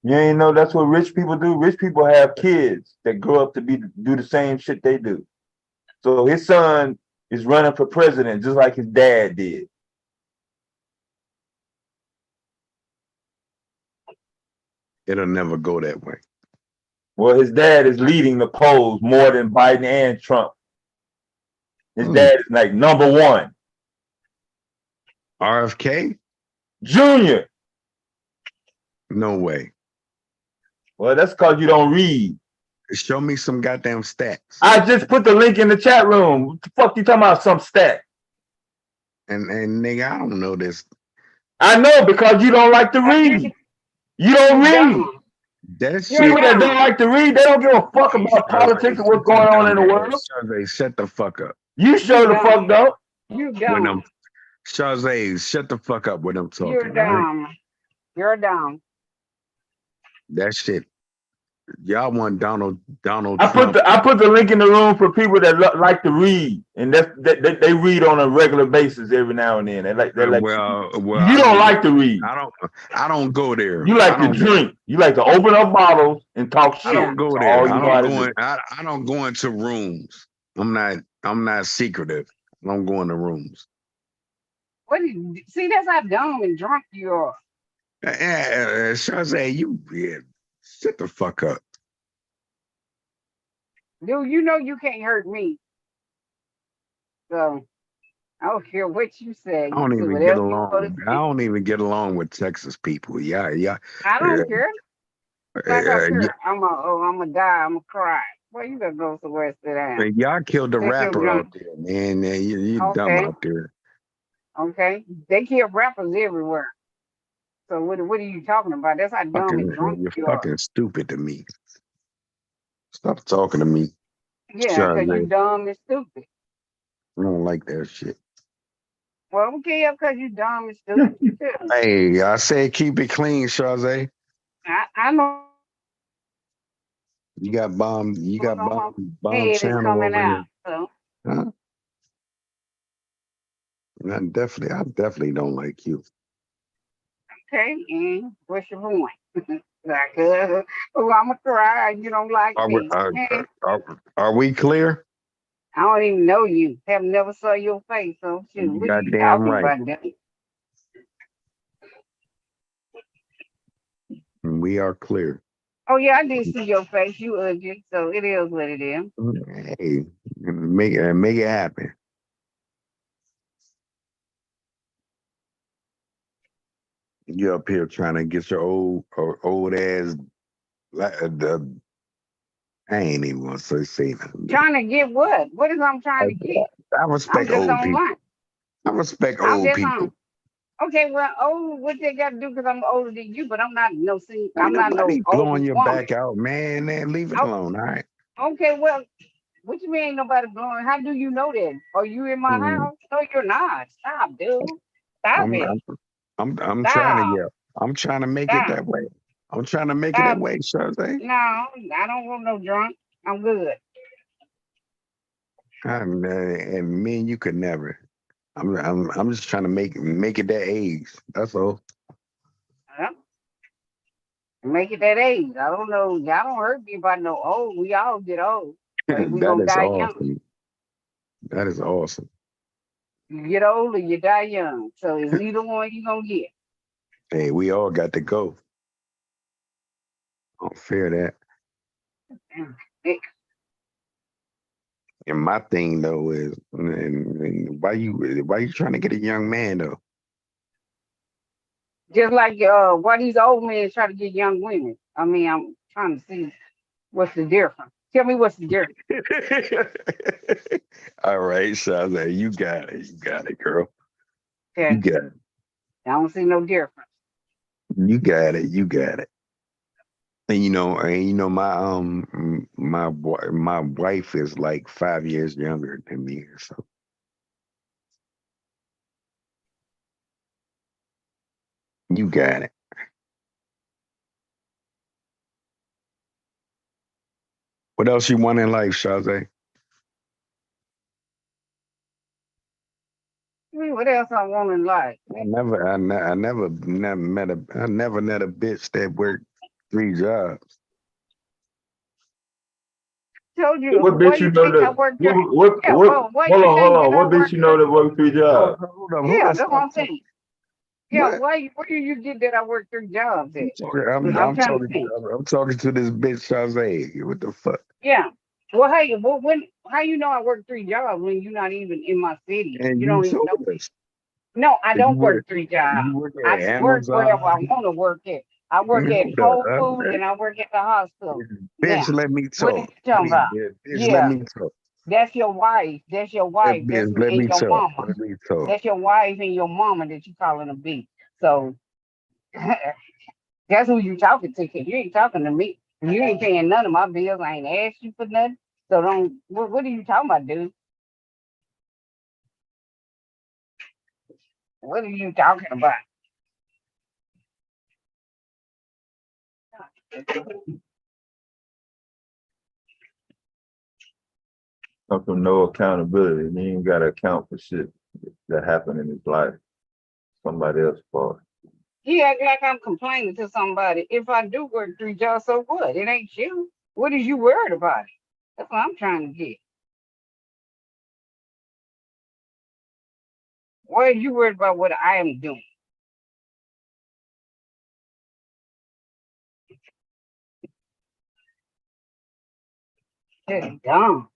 [SPEAKER 2] You ain't know that's what rich people do. Rich people have kids that grow up to do the same shit they do. So his son is running for president just like his dad did.
[SPEAKER 18] It'll never go that way.
[SPEAKER 2] Well, his dad is leading the polls more than Biden and Trump. His dad is like number one.
[SPEAKER 18] RFK?
[SPEAKER 2] Junior.
[SPEAKER 18] No way.
[SPEAKER 2] Well, that's because you don't read.
[SPEAKER 18] Show me some goddamn stats.
[SPEAKER 2] I just put the link in the chat room. What the fuck you talking about? Some stat?
[SPEAKER 18] And nigga, I don't know this.
[SPEAKER 2] I know because you don't like to read. You don't read.
[SPEAKER 18] That's
[SPEAKER 2] people that don't like to read, they don't give a fuck about politics and what's going on in the world.
[SPEAKER 18] Shazay, shut the fuck up.
[SPEAKER 2] You sure the fuck don't.
[SPEAKER 3] You
[SPEAKER 18] When
[SPEAKER 3] dumb.
[SPEAKER 18] Shazay, shut the fuck up when I'm talking.
[SPEAKER 3] You're dumb. You're dumb.
[SPEAKER 18] That shit. Y'all want Donald
[SPEAKER 2] I
[SPEAKER 18] Trump.
[SPEAKER 2] put the link in the room for people that like to read, and they read on a regular basis every now and then. They like
[SPEAKER 18] well,
[SPEAKER 2] you don't like to read.
[SPEAKER 18] I don't go there.
[SPEAKER 2] You like to drink. You like to open up bottles and talk shit.
[SPEAKER 18] I don't go
[SPEAKER 2] That's
[SPEAKER 18] there.
[SPEAKER 2] all you know how to do.
[SPEAKER 18] I don't go into rooms. I'm not secretive. I don't go into rooms.
[SPEAKER 3] What do you see? That's how dumb and drunk you are.
[SPEAKER 18] Shazay, shut the fuck up.
[SPEAKER 3] Dude, you know you can't hurt me. So I don't care what you say.
[SPEAKER 18] I don't even get along. I don't even get along with Texas people. Yeah.
[SPEAKER 3] I don't care. Like I care.
[SPEAKER 18] Yeah.
[SPEAKER 3] I'm gonna die. I'm gonna cry. Well, you gotta go somewhere sit down.
[SPEAKER 18] Y'all killed the
[SPEAKER 3] They
[SPEAKER 18] rapper
[SPEAKER 3] killed
[SPEAKER 18] out there, man. You dumb
[SPEAKER 3] Okay.
[SPEAKER 18] out there.
[SPEAKER 3] Okay, they kill rappers everywhere. So what are you talking about? That's how dumb and drunk
[SPEAKER 18] You're
[SPEAKER 3] you are.
[SPEAKER 18] fucking stupid to me. Stop talking to me.
[SPEAKER 3] Yeah, because
[SPEAKER 18] Shazay.
[SPEAKER 3] you're dumb and stupid.
[SPEAKER 18] I don't like that shit.
[SPEAKER 3] Well, okay, because you're dumb and stupid too.
[SPEAKER 18] Hey, I said keep it clean, Shazay.
[SPEAKER 3] I know.
[SPEAKER 18] You got bomb
[SPEAKER 3] Head is
[SPEAKER 18] channel
[SPEAKER 3] coming
[SPEAKER 18] over
[SPEAKER 3] out.
[SPEAKER 18] here.
[SPEAKER 3] So
[SPEAKER 18] Huh? I definitely don't like you.
[SPEAKER 3] okay, and what's your point? Like, I'm gonna cry. You don't like
[SPEAKER 18] Are we,
[SPEAKER 3] me.
[SPEAKER 18] are,
[SPEAKER 3] Man,
[SPEAKER 18] are we clear?
[SPEAKER 3] I don't even know you. Have never saw your face. So shoot, what are you
[SPEAKER 18] Goddamn
[SPEAKER 3] talking
[SPEAKER 18] right.
[SPEAKER 3] about? Daddy?
[SPEAKER 18] We are clear.
[SPEAKER 3] Oh yeah, I did see your face. You ugly, so it is what it is.
[SPEAKER 18] Hey, make it happen. You up here trying to get your old ass. I ain't even gonna say nothing.
[SPEAKER 3] Trying to get what? What is I'm trying to get?
[SPEAKER 18] I
[SPEAKER 3] I'm
[SPEAKER 18] respect
[SPEAKER 3] just
[SPEAKER 18] old
[SPEAKER 3] online.
[SPEAKER 18] people. I respect
[SPEAKER 3] I'm
[SPEAKER 18] old
[SPEAKER 3] just
[SPEAKER 18] people.
[SPEAKER 3] on. Okay, well, what they got to do? Because I'm older than you, but I'm not no see. I'm
[SPEAKER 18] Ain't
[SPEAKER 3] not no
[SPEAKER 18] nobody
[SPEAKER 3] old
[SPEAKER 18] blowing your
[SPEAKER 3] woman.
[SPEAKER 18] back out, man. Leave it
[SPEAKER 3] Oh,
[SPEAKER 18] alone, all right?
[SPEAKER 3] okay, well, what you mean ain't nobody blowing? How do you know that? Are you in my
[SPEAKER 18] Mm,
[SPEAKER 3] house? No, you're not. Stop, dude. Stop
[SPEAKER 18] I'm
[SPEAKER 3] it.
[SPEAKER 18] I'm trying to
[SPEAKER 3] Stop.
[SPEAKER 18] yell. I'm trying to make it
[SPEAKER 3] Stop.
[SPEAKER 18] that way. I'm trying to make it
[SPEAKER 3] Stop.
[SPEAKER 18] that way, Shazay.
[SPEAKER 3] No, I don't want no drunk. I'm good.
[SPEAKER 18] And me and you could never. I'm just trying to make it that age. That's all.
[SPEAKER 3] Huh? Make it that age. I don't know. Y'all don't hurt me by no old. We all get old. So we
[SPEAKER 18] That
[SPEAKER 3] gonna
[SPEAKER 18] is
[SPEAKER 3] die young.
[SPEAKER 18] awesome. That is awesome.
[SPEAKER 3] You get old or you die young. So it's either one you gonna get.
[SPEAKER 18] Hey, we all got to go. Don't fear that. And my thing though is, and why you trying to get a young man though?
[SPEAKER 3] Just like why these old men try to get young women. I mean, I'm trying to see what's the difference. Tell me what's the difference.
[SPEAKER 18] All right, Shazay, you got it. You got it, girl.
[SPEAKER 3] Okay.
[SPEAKER 18] You got it.
[SPEAKER 3] I don't see no difference.
[SPEAKER 18] You got it. You got it. And you know, my wife is like 5 years younger than me, so you got it. What else you want in life, Shazay?
[SPEAKER 3] What else I want in life?
[SPEAKER 18] I never met a bitch that worked 3 jobs.
[SPEAKER 3] Told you.
[SPEAKER 2] What
[SPEAKER 3] Why
[SPEAKER 2] bitch you
[SPEAKER 3] you
[SPEAKER 2] know
[SPEAKER 3] think I
[SPEAKER 2] that?
[SPEAKER 3] work there?
[SPEAKER 2] What?
[SPEAKER 3] Yeah, why
[SPEAKER 2] Hold
[SPEAKER 3] you
[SPEAKER 2] on,
[SPEAKER 3] think
[SPEAKER 2] hold
[SPEAKER 3] that
[SPEAKER 2] on.
[SPEAKER 3] I
[SPEAKER 2] What bitch
[SPEAKER 3] work
[SPEAKER 2] you know
[SPEAKER 3] there?
[SPEAKER 2] that work 3 jobs?
[SPEAKER 3] Yeah, that's what I'm
[SPEAKER 18] Stop
[SPEAKER 3] saying. Yeah,
[SPEAKER 18] What?
[SPEAKER 3] where do you get that I work 3 jobs at?
[SPEAKER 18] I'm
[SPEAKER 3] I'm trying to
[SPEAKER 18] talking.
[SPEAKER 3] think.
[SPEAKER 18] I'm talking to this bitch Shazay. What the fuck?
[SPEAKER 3] Yeah. Well, hey, how you know I work 3 jobs when you're not even in my city?
[SPEAKER 18] And
[SPEAKER 3] You
[SPEAKER 18] you
[SPEAKER 3] don't even
[SPEAKER 18] told
[SPEAKER 3] know me.
[SPEAKER 18] us.
[SPEAKER 3] No, I
[SPEAKER 18] So you
[SPEAKER 3] don't work
[SPEAKER 18] work.
[SPEAKER 3] 3 jobs.
[SPEAKER 18] You work
[SPEAKER 3] I
[SPEAKER 18] at
[SPEAKER 3] just work wherever I
[SPEAKER 18] Amazon.
[SPEAKER 3] want to work at. I work at
[SPEAKER 18] Hold
[SPEAKER 3] Whole
[SPEAKER 18] up,
[SPEAKER 3] Foods and I work at the hospital.
[SPEAKER 18] bitch.
[SPEAKER 3] Now,
[SPEAKER 18] Let me
[SPEAKER 3] what are you
[SPEAKER 18] talk.
[SPEAKER 3] talking about?
[SPEAKER 18] Bitch, let
[SPEAKER 3] Yeah,
[SPEAKER 18] me talk.
[SPEAKER 3] that's your wife. That's your wife. That's
[SPEAKER 18] Bitch, let
[SPEAKER 3] and
[SPEAKER 18] me
[SPEAKER 3] your
[SPEAKER 18] talk.
[SPEAKER 3] mama.
[SPEAKER 18] Let me talk.
[SPEAKER 3] That's your wife and your mama that you calling a B. So that's who you talking to. 'Cause you ain't talking to me. You ain't paying none of my bills. I ain't asked you for nothing. So don't. What are you talking about, dude? What are you talking about?
[SPEAKER 2] Come from no accountability. You ain't got to account for shit that happened in his life. Somebody else's fault.
[SPEAKER 3] You act like I'm complaining to somebody. If I do work 3 jobs, so what? It ain't you. What is you worried about? That's what I'm trying to get. What are you worried about what I am doing? That's dumb.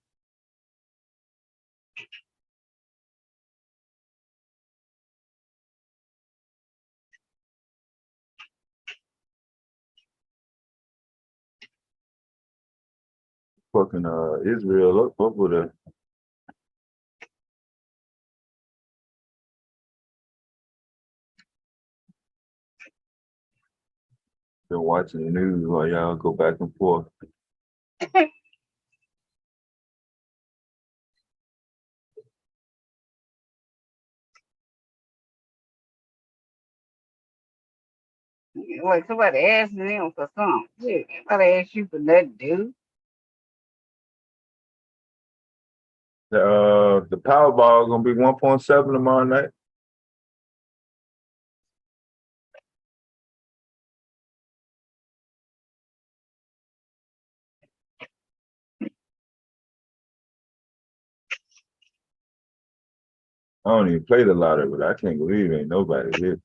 [SPEAKER 2] Fucking Israel up with a. Been watching the news while y'all go back and forth.
[SPEAKER 3] Like somebody asked them for something. Yeah, somebody asked you for nothing, dude.
[SPEAKER 2] The Powerball gonna be 1.7 tomorrow night. I don't even play the lottery, but I can't believe ain't nobody here.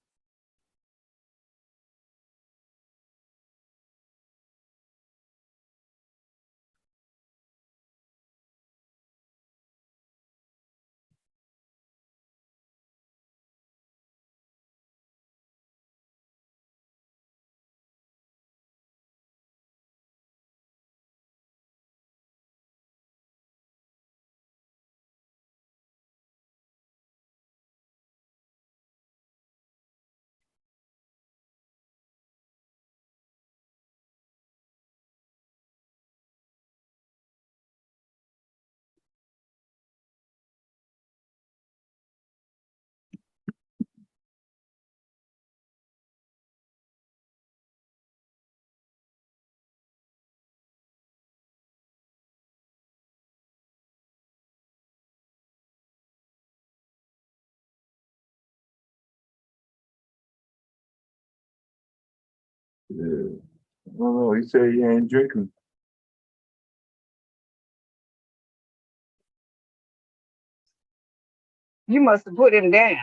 [SPEAKER 2] Yeah. I don't know. He said he ain't drinking.
[SPEAKER 3] You must have put him down.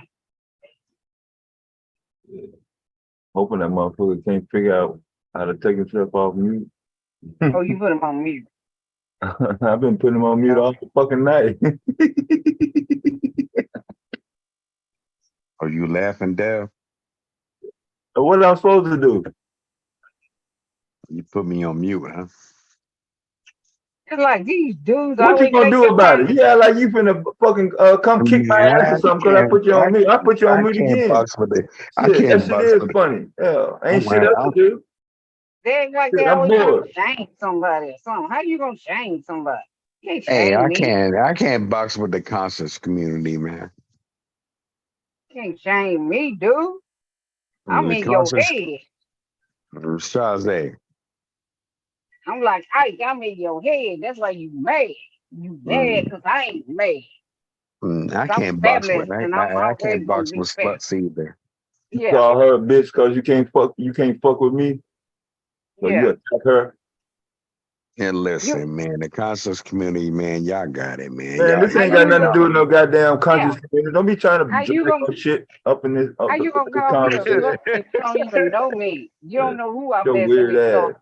[SPEAKER 2] Hoping that motherfucker can't figure out how to take himself off mute.
[SPEAKER 3] Oh, you put him on mute.
[SPEAKER 2] I've been putting him on mute all the fucking night.
[SPEAKER 18] Are you laughing, Dale?
[SPEAKER 2] What am I supposed to do?
[SPEAKER 18] You put me on mute, huh?
[SPEAKER 3] It's like these dudes
[SPEAKER 2] What you
[SPEAKER 3] always
[SPEAKER 2] gonna
[SPEAKER 3] take
[SPEAKER 2] do
[SPEAKER 3] your
[SPEAKER 2] about it?
[SPEAKER 3] time.
[SPEAKER 2] You act like you finna fucking come kick my ass or something because I put you on mute. I put you on mute again.
[SPEAKER 18] Box with it. I
[SPEAKER 2] Shit, that
[SPEAKER 18] can't
[SPEAKER 2] shit
[SPEAKER 18] box
[SPEAKER 2] is
[SPEAKER 18] with it.
[SPEAKER 2] funny. Yeah, ain't shit
[SPEAKER 18] man,
[SPEAKER 2] else to do.
[SPEAKER 3] They act like
[SPEAKER 2] Shit,
[SPEAKER 3] they
[SPEAKER 2] I'm
[SPEAKER 3] always trying
[SPEAKER 2] bored.
[SPEAKER 3] to shame somebody or something. How you gonna shame somebody? You can't
[SPEAKER 18] Hey,
[SPEAKER 3] shame me.
[SPEAKER 18] I can't box with the conscious community, man.
[SPEAKER 3] You can't shame me, dude. I'm
[SPEAKER 18] The
[SPEAKER 3] in your
[SPEAKER 18] conscious
[SPEAKER 3] head.
[SPEAKER 18] Shazay.
[SPEAKER 3] I'm like, Ike, I'm in your head. That's why you mad. You mad because I ain't mad.
[SPEAKER 18] I
[SPEAKER 3] 'Cause I'm
[SPEAKER 18] can't box
[SPEAKER 3] fabulous
[SPEAKER 18] with
[SPEAKER 3] and I'm
[SPEAKER 18] I
[SPEAKER 3] always
[SPEAKER 18] can't
[SPEAKER 3] gonna
[SPEAKER 18] box
[SPEAKER 3] be
[SPEAKER 18] with
[SPEAKER 3] fabulous.
[SPEAKER 18] sluts either.
[SPEAKER 2] You
[SPEAKER 3] Yeah,
[SPEAKER 2] call her a bitch because you can't fuck with me. So you
[SPEAKER 3] yeah.
[SPEAKER 2] attack her.
[SPEAKER 18] And
[SPEAKER 3] You,
[SPEAKER 18] listen, man, the conscious community, man, y'all got it, man.
[SPEAKER 2] Man, this
[SPEAKER 3] how
[SPEAKER 2] ain't got
[SPEAKER 3] you
[SPEAKER 2] nothing to do with no goddamn
[SPEAKER 3] yeah.
[SPEAKER 2] conscious community. Don't be trying to
[SPEAKER 3] How you
[SPEAKER 2] drag
[SPEAKER 3] gonna
[SPEAKER 2] no shit up in this
[SPEAKER 3] how you gonna call me a
[SPEAKER 2] conversation.
[SPEAKER 3] slut if you don't even know me? You don't know who I'm
[SPEAKER 2] Your
[SPEAKER 3] messing
[SPEAKER 2] weird
[SPEAKER 3] with. So
[SPEAKER 2] ass.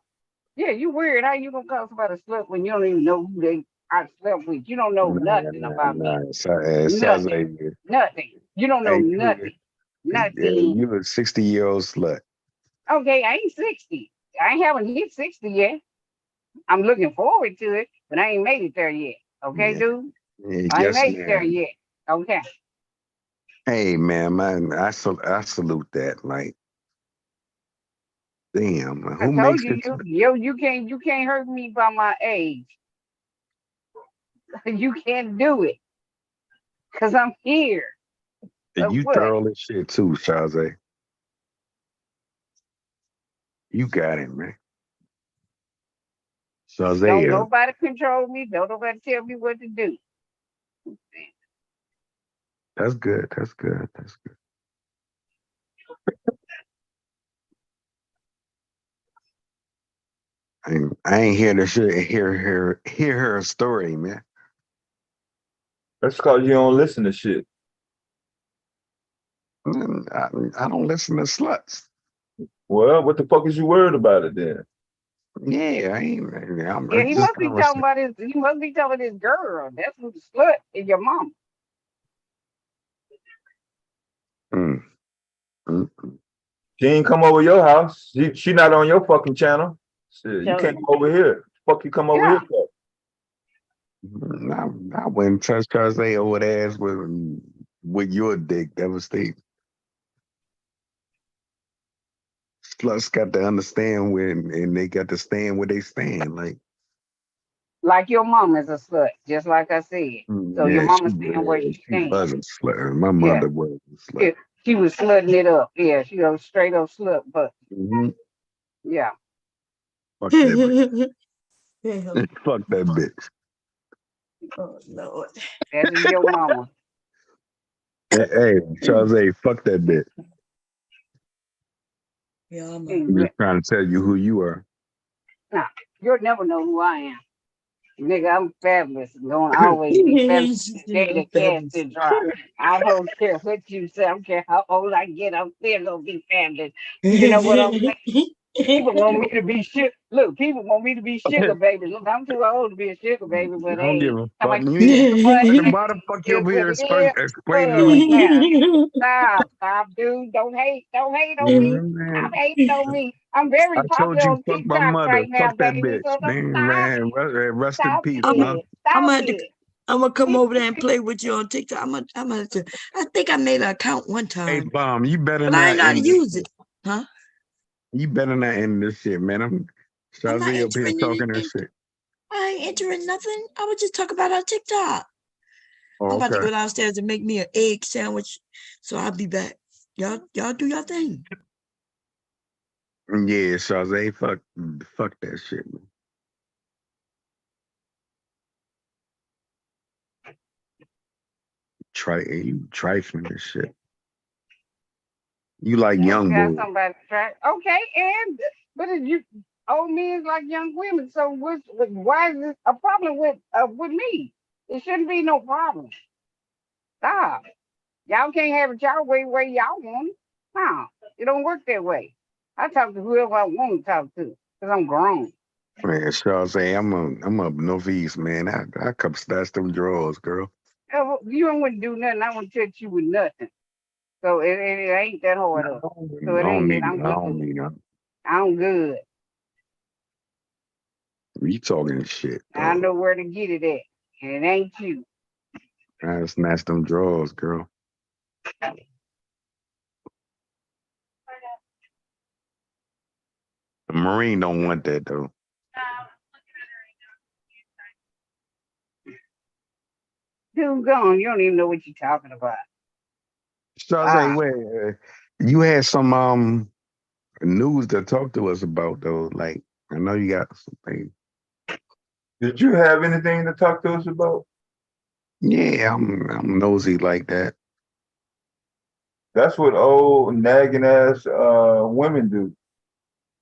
[SPEAKER 3] yeah, you weird. How you gonna call somebody a slut when you don't even know who I slept with? You don't know nothing about me. Nothing.
[SPEAKER 18] Shazay,
[SPEAKER 3] Nothing. You don't know
[SPEAKER 18] hey,
[SPEAKER 3] nothing. Nothing.
[SPEAKER 18] you a 60-year-old slut.
[SPEAKER 3] Okay, I ain't 60. I ain't haven't hit 60 yet. I'm looking forward to it, but I ain't made it there yet. Okay,
[SPEAKER 18] Yeah,
[SPEAKER 3] dude?
[SPEAKER 18] yeah,
[SPEAKER 3] I ain't
[SPEAKER 18] yes,
[SPEAKER 3] made it there
[SPEAKER 18] man.
[SPEAKER 3] yet. Okay.
[SPEAKER 18] Hey, man, I salute that. Like, damn,
[SPEAKER 3] I
[SPEAKER 18] who
[SPEAKER 3] told
[SPEAKER 18] makes
[SPEAKER 3] you,
[SPEAKER 18] it?
[SPEAKER 3] you can't hurt me by my age. You can't do it. Cause I'm here. So
[SPEAKER 18] You
[SPEAKER 3] what?
[SPEAKER 18] thorough as shit too, Shazay. You got it, man.
[SPEAKER 3] Don't
[SPEAKER 18] Shazay,
[SPEAKER 3] nobody control me. Don't nobody tell me what to do.
[SPEAKER 18] that's good. That's good. That's good. I ain't hear the shit. Hear her story, man.
[SPEAKER 2] That's because you don't listen to shit.
[SPEAKER 18] I don't listen to sluts.
[SPEAKER 2] Well, what the fuck is you worried about it then?
[SPEAKER 18] Yeah, I'm
[SPEAKER 3] Yeah, he
[SPEAKER 18] just
[SPEAKER 3] must be talking about his. He must be talking his girl. That's who the slut is. Your mom.
[SPEAKER 2] She ain't come over your house. She not on your fucking channel. Shit, you
[SPEAKER 3] So
[SPEAKER 2] can't come over here. Fuck you come over
[SPEAKER 3] yeah.
[SPEAKER 2] here for?
[SPEAKER 18] I wouldn't touch Shazay over the ass with your dick. Devastating. Sluts got to understand when, and they got to stand where they stand.
[SPEAKER 3] Like your mom is a slut, just like I said. So your
[SPEAKER 18] Yeah,
[SPEAKER 3] mama stand where she
[SPEAKER 18] she
[SPEAKER 3] stands.
[SPEAKER 18] was a slut. My
[SPEAKER 3] Yeah.
[SPEAKER 18] mother was a slut.
[SPEAKER 3] Yeah. She was slutting it up. Yeah, she was straight up slut, but yeah.
[SPEAKER 18] Fuck that bitch. Fuck that bitch.
[SPEAKER 1] Oh Lord.
[SPEAKER 3] That's your mama.
[SPEAKER 18] Hey, Shazay, fuck that bitch.
[SPEAKER 1] Yeah, I'm
[SPEAKER 18] I'm just trying to tell you who you are.
[SPEAKER 3] Nah, you'll never know who I am. Nigga, I'm fabulous. Gonna always be fabulous. Day the cast and drop. I don't care what you say. I don't care how old I get. I'm still gonna be fabulous. You know what I'm saying? People want me to be shit. Look, people want me to be sugar baby. Look, I'm too old to be a sugar baby, but
[SPEAKER 18] I don't
[SPEAKER 3] hey,
[SPEAKER 18] give a
[SPEAKER 3] how
[SPEAKER 18] fuck.
[SPEAKER 3] much
[SPEAKER 18] Why the fuck you
[SPEAKER 3] is
[SPEAKER 18] over
[SPEAKER 3] what
[SPEAKER 18] here
[SPEAKER 3] it is?
[SPEAKER 18] explaining?
[SPEAKER 3] Now, stop, dude. Don't hate on me. Stop hating on me. I'm very
[SPEAKER 18] I told
[SPEAKER 3] popular
[SPEAKER 18] you
[SPEAKER 3] on
[SPEAKER 18] fuck my
[SPEAKER 3] TikTok
[SPEAKER 18] mother.
[SPEAKER 3] right now,
[SPEAKER 18] Fuck that
[SPEAKER 3] baby.
[SPEAKER 18] bitch.
[SPEAKER 3] So don't
[SPEAKER 18] Man,
[SPEAKER 3] stop.
[SPEAKER 18] rest in
[SPEAKER 3] Stop
[SPEAKER 18] peace, huh?
[SPEAKER 3] it. Stop it.
[SPEAKER 1] I'm gonna come over there and play with you on TikTok. I'm gonna I think I made an account one
[SPEAKER 18] Hey,
[SPEAKER 1] time,
[SPEAKER 18] Bomb, you better
[SPEAKER 1] but I ain't
[SPEAKER 18] not
[SPEAKER 1] know how to
[SPEAKER 18] end this
[SPEAKER 1] use
[SPEAKER 18] shit.
[SPEAKER 1] it. Huh?
[SPEAKER 18] You better not end this shit, man.
[SPEAKER 1] I'm not
[SPEAKER 18] Shazzy up here
[SPEAKER 1] entering
[SPEAKER 18] talking
[SPEAKER 1] anything.
[SPEAKER 18] this shit.
[SPEAKER 1] I ain't entering nothing. I was just talking about our TikTok.
[SPEAKER 18] Oh,
[SPEAKER 1] I'm about to
[SPEAKER 18] okay.
[SPEAKER 1] go downstairs and make me an egg sandwich. So I'll be back. Y'all do your thing.
[SPEAKER 18] Yeah, Shazay, fuck that shit, man. You trifling this shit. You like young
[SPEAKER 3] Got
[SPEAKER 18] boys.
[SPEAKER 3] somebody to try. Okay, and but if you old men like young women, so why is this a problem with me? It shouldn't be no problem. Stop. Y'all can't have it y'all way y'all want it. No, it don't work that way. I talk to whoever I want to talk to because I'm grown.
[SPEAKER 18] Man, Charles, say I'm up north east, man. I come snatch them drawers, girl.
[SPEAKER 3] You don't want to do nothing. I want to touch you with nothing. So it ain't that hard up. So
[SPEAKER 18] I
[SPEAKER 3] it
[SPEAKER 18] don't
[SPEAKER 3] ain't.
[SPEAKER 18] need. I don't need.
[SPEAKER 3] I'm good.
[SPEAKER 18] You talking shit,
[SPEAKER 3] I
[SPEAKER 18] dog.
[SPEAKER 3] know where to get it at. And it ain't you.
[SPEAKER 18] I snatch them drawers, girl. The Marine don't want that though.
[SPEAKER 3] Dude, gone. You don't even know what you're talking about.
[SPEAKER 18] Charles, say, wait, you had some news to talk to us about though. Like, I know you got something.
[SPEAKER 2] Did you have anything to talk to us about?
[SPEAKER 18] Yeah, I'm nosy like that.
[SPEAKER 2] That's what old nagging ass women do.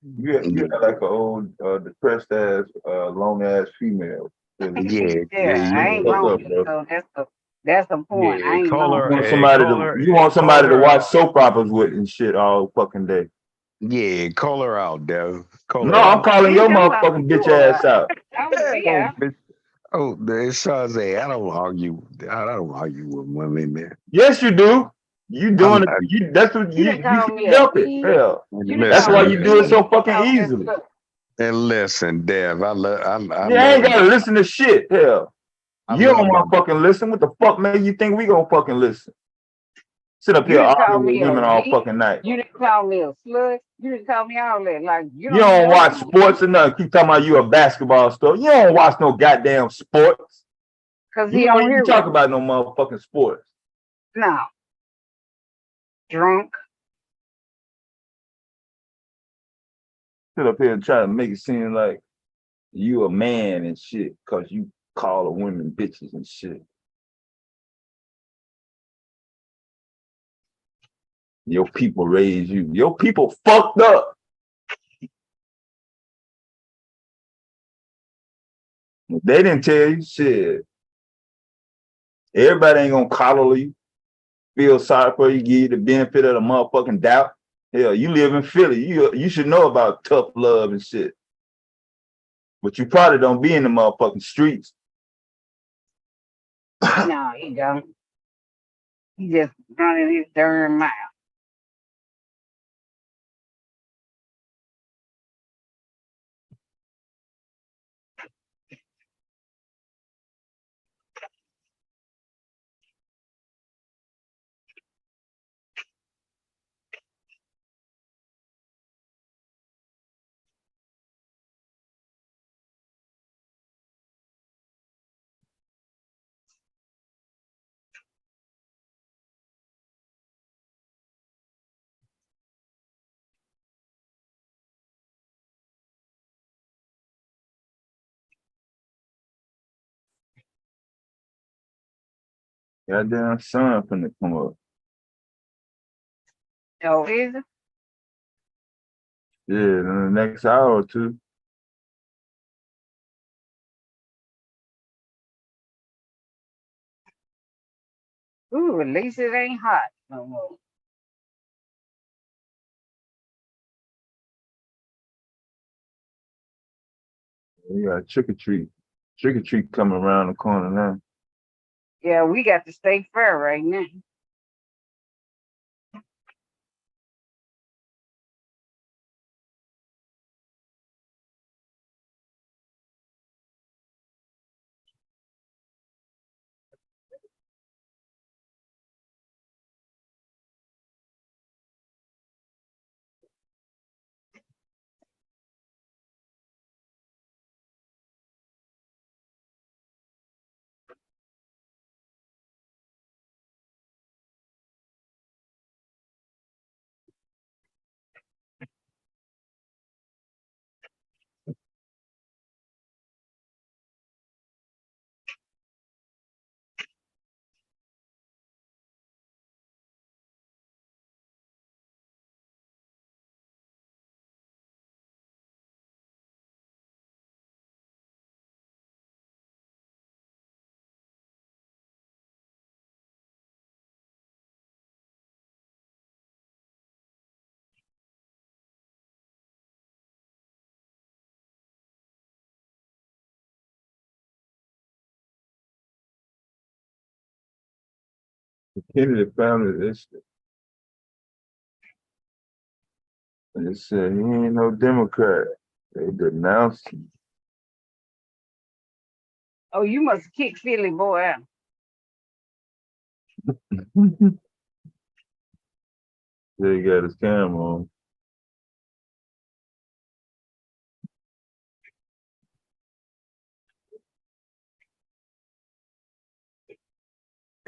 [SPEAKER 2] You got like an old depressed ass lone ass female.
[SPEAKER 18] Yeah,
[SPEAKER 3] I ain't lonely. So that's the point. I ain't lonely.
[SPEAKER 2] You want somebody to watch soap operas with and shit all fucking day.
[SPEAKER 18] Yeah, call her out, Dev. Call
[SPEAKER 2] No,
[SPEAKER 18] her
[SPEAKER 2] I'm
[SPEAKER 18] out.
[SPEAKER 2] calling your motherfucking bitch ass out.
[SPEAKER 18] It's Shazay. I don't argue. I don't argue with women, man.
[SPEAKER 2] Yes, you do. You doing it. That's what you can't help it. Hell, that's why you do it so fucking easily.
[SPEAKER 18] And listen, Dev, I
[SPEAKER 2] You ain't gotta listen to shit. Hell, you don't want to fucking listen. What the fuck made you think we gonna fucking listen? Sit up here arguing with women all fucking night.
[SPEAKER 3] You didn't call me a slut. You didn't call me all that. Like you
[SPEAKER 2] You don't watch sports or nothing. Keep talking about you a basketball star. You don't watch no goddamn sports.
[SPEAKER 3] Cause
[SPEAKER 2] You don't even talk about no motherfucking sports.
[SPEAKER 3] No. Drunk.
[SPEAKER 2] Sit up here and try to make it seem like you a man and shit because you call the women bitches and shit. Your people raised you. Your people fucked up. They didn't tell you shit. Everybody ain't gonna coddle you, feel sorry for you, give you the benefit of the motherfucking doubt. Hell, you live in Philly. You should know about tough love and shit. But you probably don't be in the motherfucking streets.
[SPEAKER 3] No, he don't. He just running his darn mouth.
[SPEAKER 2] Goddamn sun finna come up.
[SPEAKER 3] Oh, is it?
[SPEAKER 2] Yeah, in the next hour or two.
[SPEAKER 3] Ooh, at least it ain't hot no more.
[SPEAKER 2] We got trick or treat. Trick or treat coming around the corner now.
[SPEAKER 3] Yeah, we got the state fair right now.
[SPEAKER 2] The Kennedy family, they said he ain't no Democrat. They denounced him.
[SPEAKER 3] Oh, you must kick Philly boy out.
[SPEAKER 2] They got his camera on.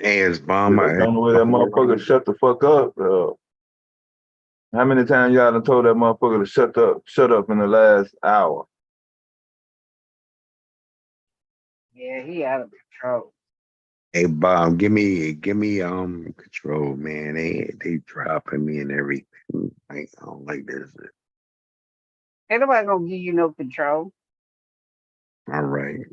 [SPEAKER 18] Hey, it's bomb.
[SPEAKER 2] The only way that motherfucker shut the fuck up. How many times y'all done told that motherfucker to shut up in the last hour?
[SPEAKER 3] Yeah, he out of control.
[SPEAKER 18] Hey, Bob, give me control, man. They dropping me and everything. I don't like this.
[SPEAKER 3] Ain't nobody gonna give you no control.
[SPEAKER 18] All right.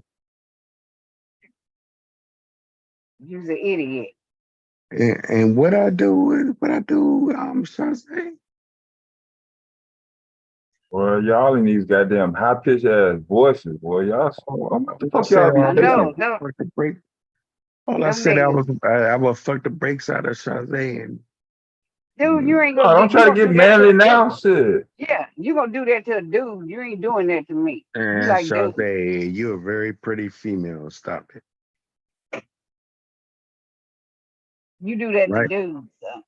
[SPEAKER 3] You's an idiot.
[SPEAKER 18] And what I do, Shazay?
[SPEAKER 2] Well, y'all in these goddamn high pitched ass voices, boy. Y'all, what the fuck y'all
[SPEAKER 3] I
[SPEAKER 2] be
[SPEAKER 3] know.
[SPEAKER 2] thinking?
[SPEAKER 18] All I said, I will fuck the brakes out of Shazay. And
[SPEAKER 3] Dude, you ain't
[SPEAKER 2] No,
[SPEAKER 3] gonna
[SPEAKER 2] don't try to get manly now, shit.
[SPEAKER 3] Yeah, you gonna do that to a dude. You ain't doing that to me. You
[SPEAKER 18] and
[SPEAKER 3] like dude.
[SPEAKER 18] Shazay, you're a very pretty female. Stop it.
[SPEAKER 3] You do that
[SPEAKER 18] Right.
[SPEAKER 3] to dudes. So.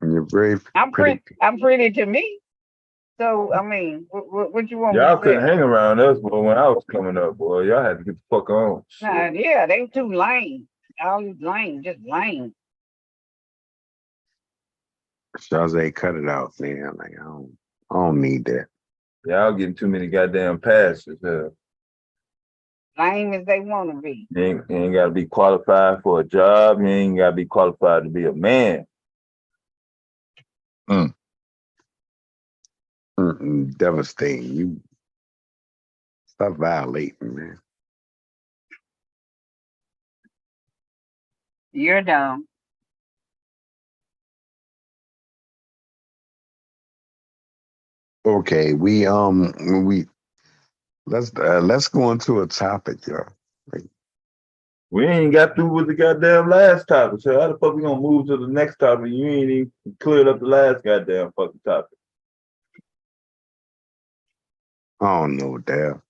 [SPEAKER 18] You're very
[SPEAKER 3] I'm
[SPEAKER 18] pretty.
[SPEAKER 3] pretty to me. So I mean, what you want me
[SPEAKER 2] Y'all
[SPEAKER 3] to
[SPEAKER 2] couldn't
[SPEAKER 3] say?
[SPEAKER 2] hang around us, boy, when I was coming up, boy. Y'all had to get the fuck on.
[SPEAKER 3] Nah, yeah, they too lame. All these lame, just lame.
[SPEAKER 18] Shazay, cut it out, man. Like I don't need that.
[SPEAKER 2] Y'all getting too many goddamn passes.
[SPEAKER 3] Lame as they want to be.
[SPEAKER 2] You ain't got to be qualified for a job. You ain't got to be qualified to be a man.
[SPEAKER 18] Devastating. You stop violating, man.
[SPEAKER 3] You're dumb.
[SPEAKER 18] Okay, let's go into a topic, y'all.
[SPEAKER 2] We ain't got through with the goddamn last topic. So how the fuck we gonna move to the next topic? You ain't even cleared up the last goddamn fucking topic.
[SPEAKER 18] I don't know, Dad.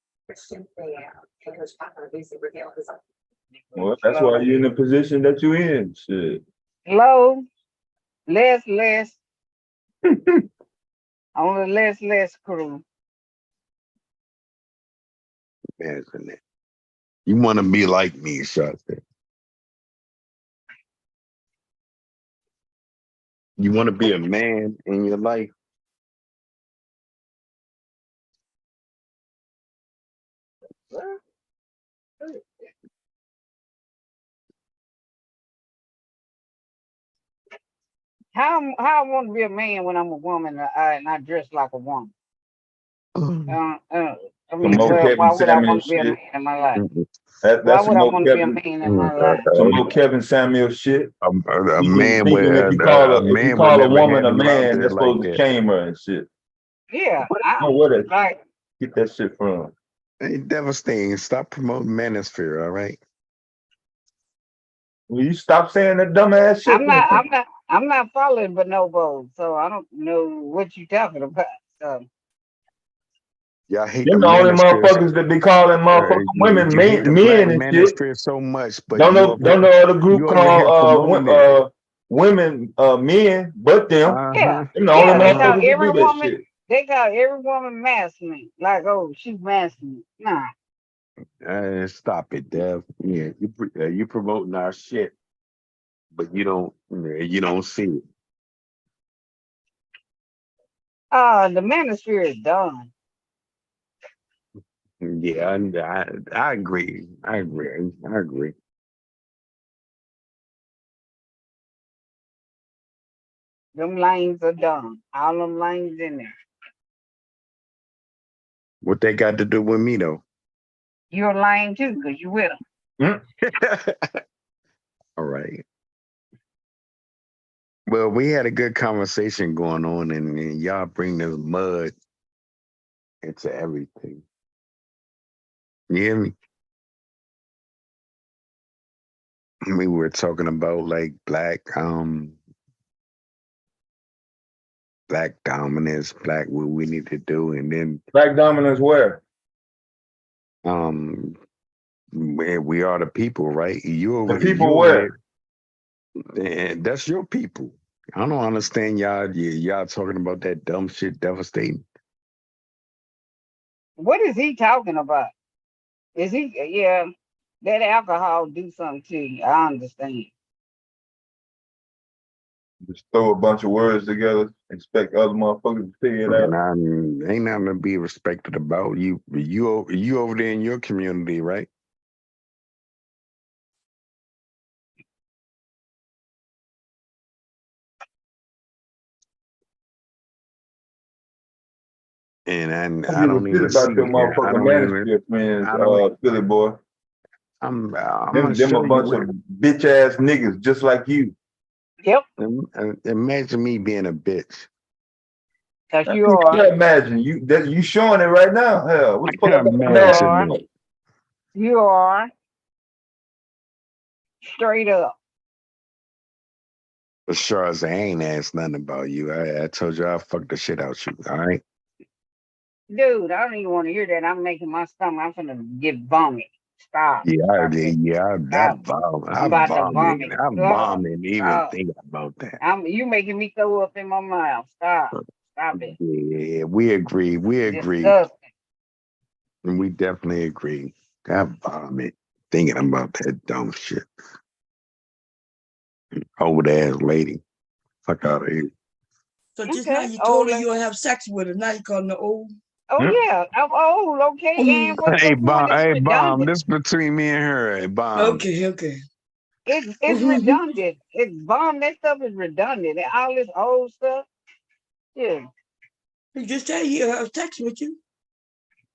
[SPEAKER 2] Well, that's why you're in the position that you in. Shit.
[SPEAKER 3] Low, less. On the less crew.
[SPEAKER 18] Imagine that. You want to be like me, Shazay. You want to be a man in your life.
[SPEAKER 3] How I want to be a man when I'm a woman and I dress like a woman? I mean, why would I want to be a man in my life? Why would I want to be a man in my life?
[SPEAKER 2] Some more Kevin Samuel shit.
[SPEAKER 18] A man
[SPEAKER 2] thinking
[SPEAKER 18] with
[SPEAKER 2] if you call a woman a man, that's
[SPEAKER 18] like
[SPEAKER 2] supposed to shame her and shit.
[SPEAKER 3] Yeah,
[SPEAKER 2] Like get that shit from.
[SPEAKER 18] Hey, devastating. Stop promoting manosphere, all right?
[SPEAKER 2] Will you stop saying that dumbass shit?
[SPEAKER 3] I'm not following bonobos, so I don't know what you talking about. So.
[SPEAKER 18] Y'all hate
[SPEAKER 2] Them the only motherfuckers that be calling motherfucking women men and shit.
[SPEAKER 18] So much, but
[SPEAKER 2] don't know other group called women men, but them.
[SPEAKER 3] Yeah,
[SPEAKER 2] Them the only
[SPEAKER 3] they call
[SPEAKER 2] motherfuckers that
[SPEAKER 3] every
[SPEAKER 2] do that
[SPEAKER 3] woman.
[SPEAKER 2] shit.
[SPEAKER 3] They call every woman masculine. Like, oh, she's masculine. Nah.
[SPEAKER 18] Stop it, Dev. Yeah, you promoting our shit, but you don't see it.
[SPEAKER 3] The manosphere is done.
[SPEAKER 18] Yeah, I agree. I agree.
[SPEAKER 3] Them lanes are done. All them lanes in there.
[SPEAKER 18] What they got to do with me though?
[SPEAKER 3] You're a lane too, because you with them.
[SPEAKER 18] All right. Well, we had a good conversation going on, and y'all bring this mud into everything. You hear me? we were talking about like black dominance, black what we need to do, and then
[SPEAKER 2] Black dominance where?
[SPEAKER 18] we are the people, right? You
[SPEAKER 2] The
[SPEAKER 18] over
[SPEAKER 2] people
[SPEAKER 18] you over
[SPEAKER 2] where?
[SPEAKER 18] there, and that's your people. I don't understand y'all talking about that dumb shit devastating.
[SPEAKER 3] What is he talking about? Is he? Yeah, that alcohol do something to you. I understand.
[SPEAKER 2] Just throw a bunch of words together, expect other motherfuckers to figure it out.
[SPEAKER 18] And ain't nothing to be respected about. You over there in your community, right? And I don't even see
[SPEAKER 2] about your motherfucking manuscript, man, Philly boy.
[SPEAKER 18] I'm
[SPEAKER 2] them
[SPEAKER 18] gonna
[SPEAKER 2] a
[SPEAKER 18] show you
[SPEAKER 2] bunch of bitch ass niggas just like you.
[SPEAKER 3] Yep.
[SPEAKER 18] Imagine me being a bitch.
[SPEAKER 3] Cause you are.
[SPEAKER 2] Can't imagine you showing it right now. Hell, what the fuck?
[SPEAKER 18] Imagine
[SPEAKER 3] You are. Straight up.
[SPEAKER 18] But sure as I ain't asked nothing about you. I told you I fucked the shit out you. All right.
[SPEAKER 3] Dude, I don't even want to hear that. I'm making my stomach. I'm gonna get vomit. Stop.
[SPEAKER 18] I vomit.
[SPEAKER 3] I'm about to vomit.
[SPEAKER 18] I'm vomiting even thinking about that.
[SPEAKER 3] You making me throw up in my mouth. Stop. Stop it.
[SPEAKER 18] Yeah, we agree.
[SPEAKER 3] Disgusting.
[SPEAKER 18] And we definitely agree. I vomit thinking about that dumb shit. Old ass lady. Fuck out of here.
[SPEAKER 1] So just now you told her you don't have sex with her. Now you calling her old.
[SPEAKER 3] Oh yeah, I'm old. Okay, and what's
[SPEAKER 18] Hey,
[SPEAKER 3] the point? It's
[SPEAKER 18] Bomb,
[SPEAKER 3] redundant.
[SPEAKER 18] this between me and her. Hey, Bomb.
[SPEAKER 1] Okay.
[SPEAKER 3] It's redundant. It's bomb. That stuff is redundant. And all this old stuff. Yeah.
[SPEAKER 1] You just said you have sex with you.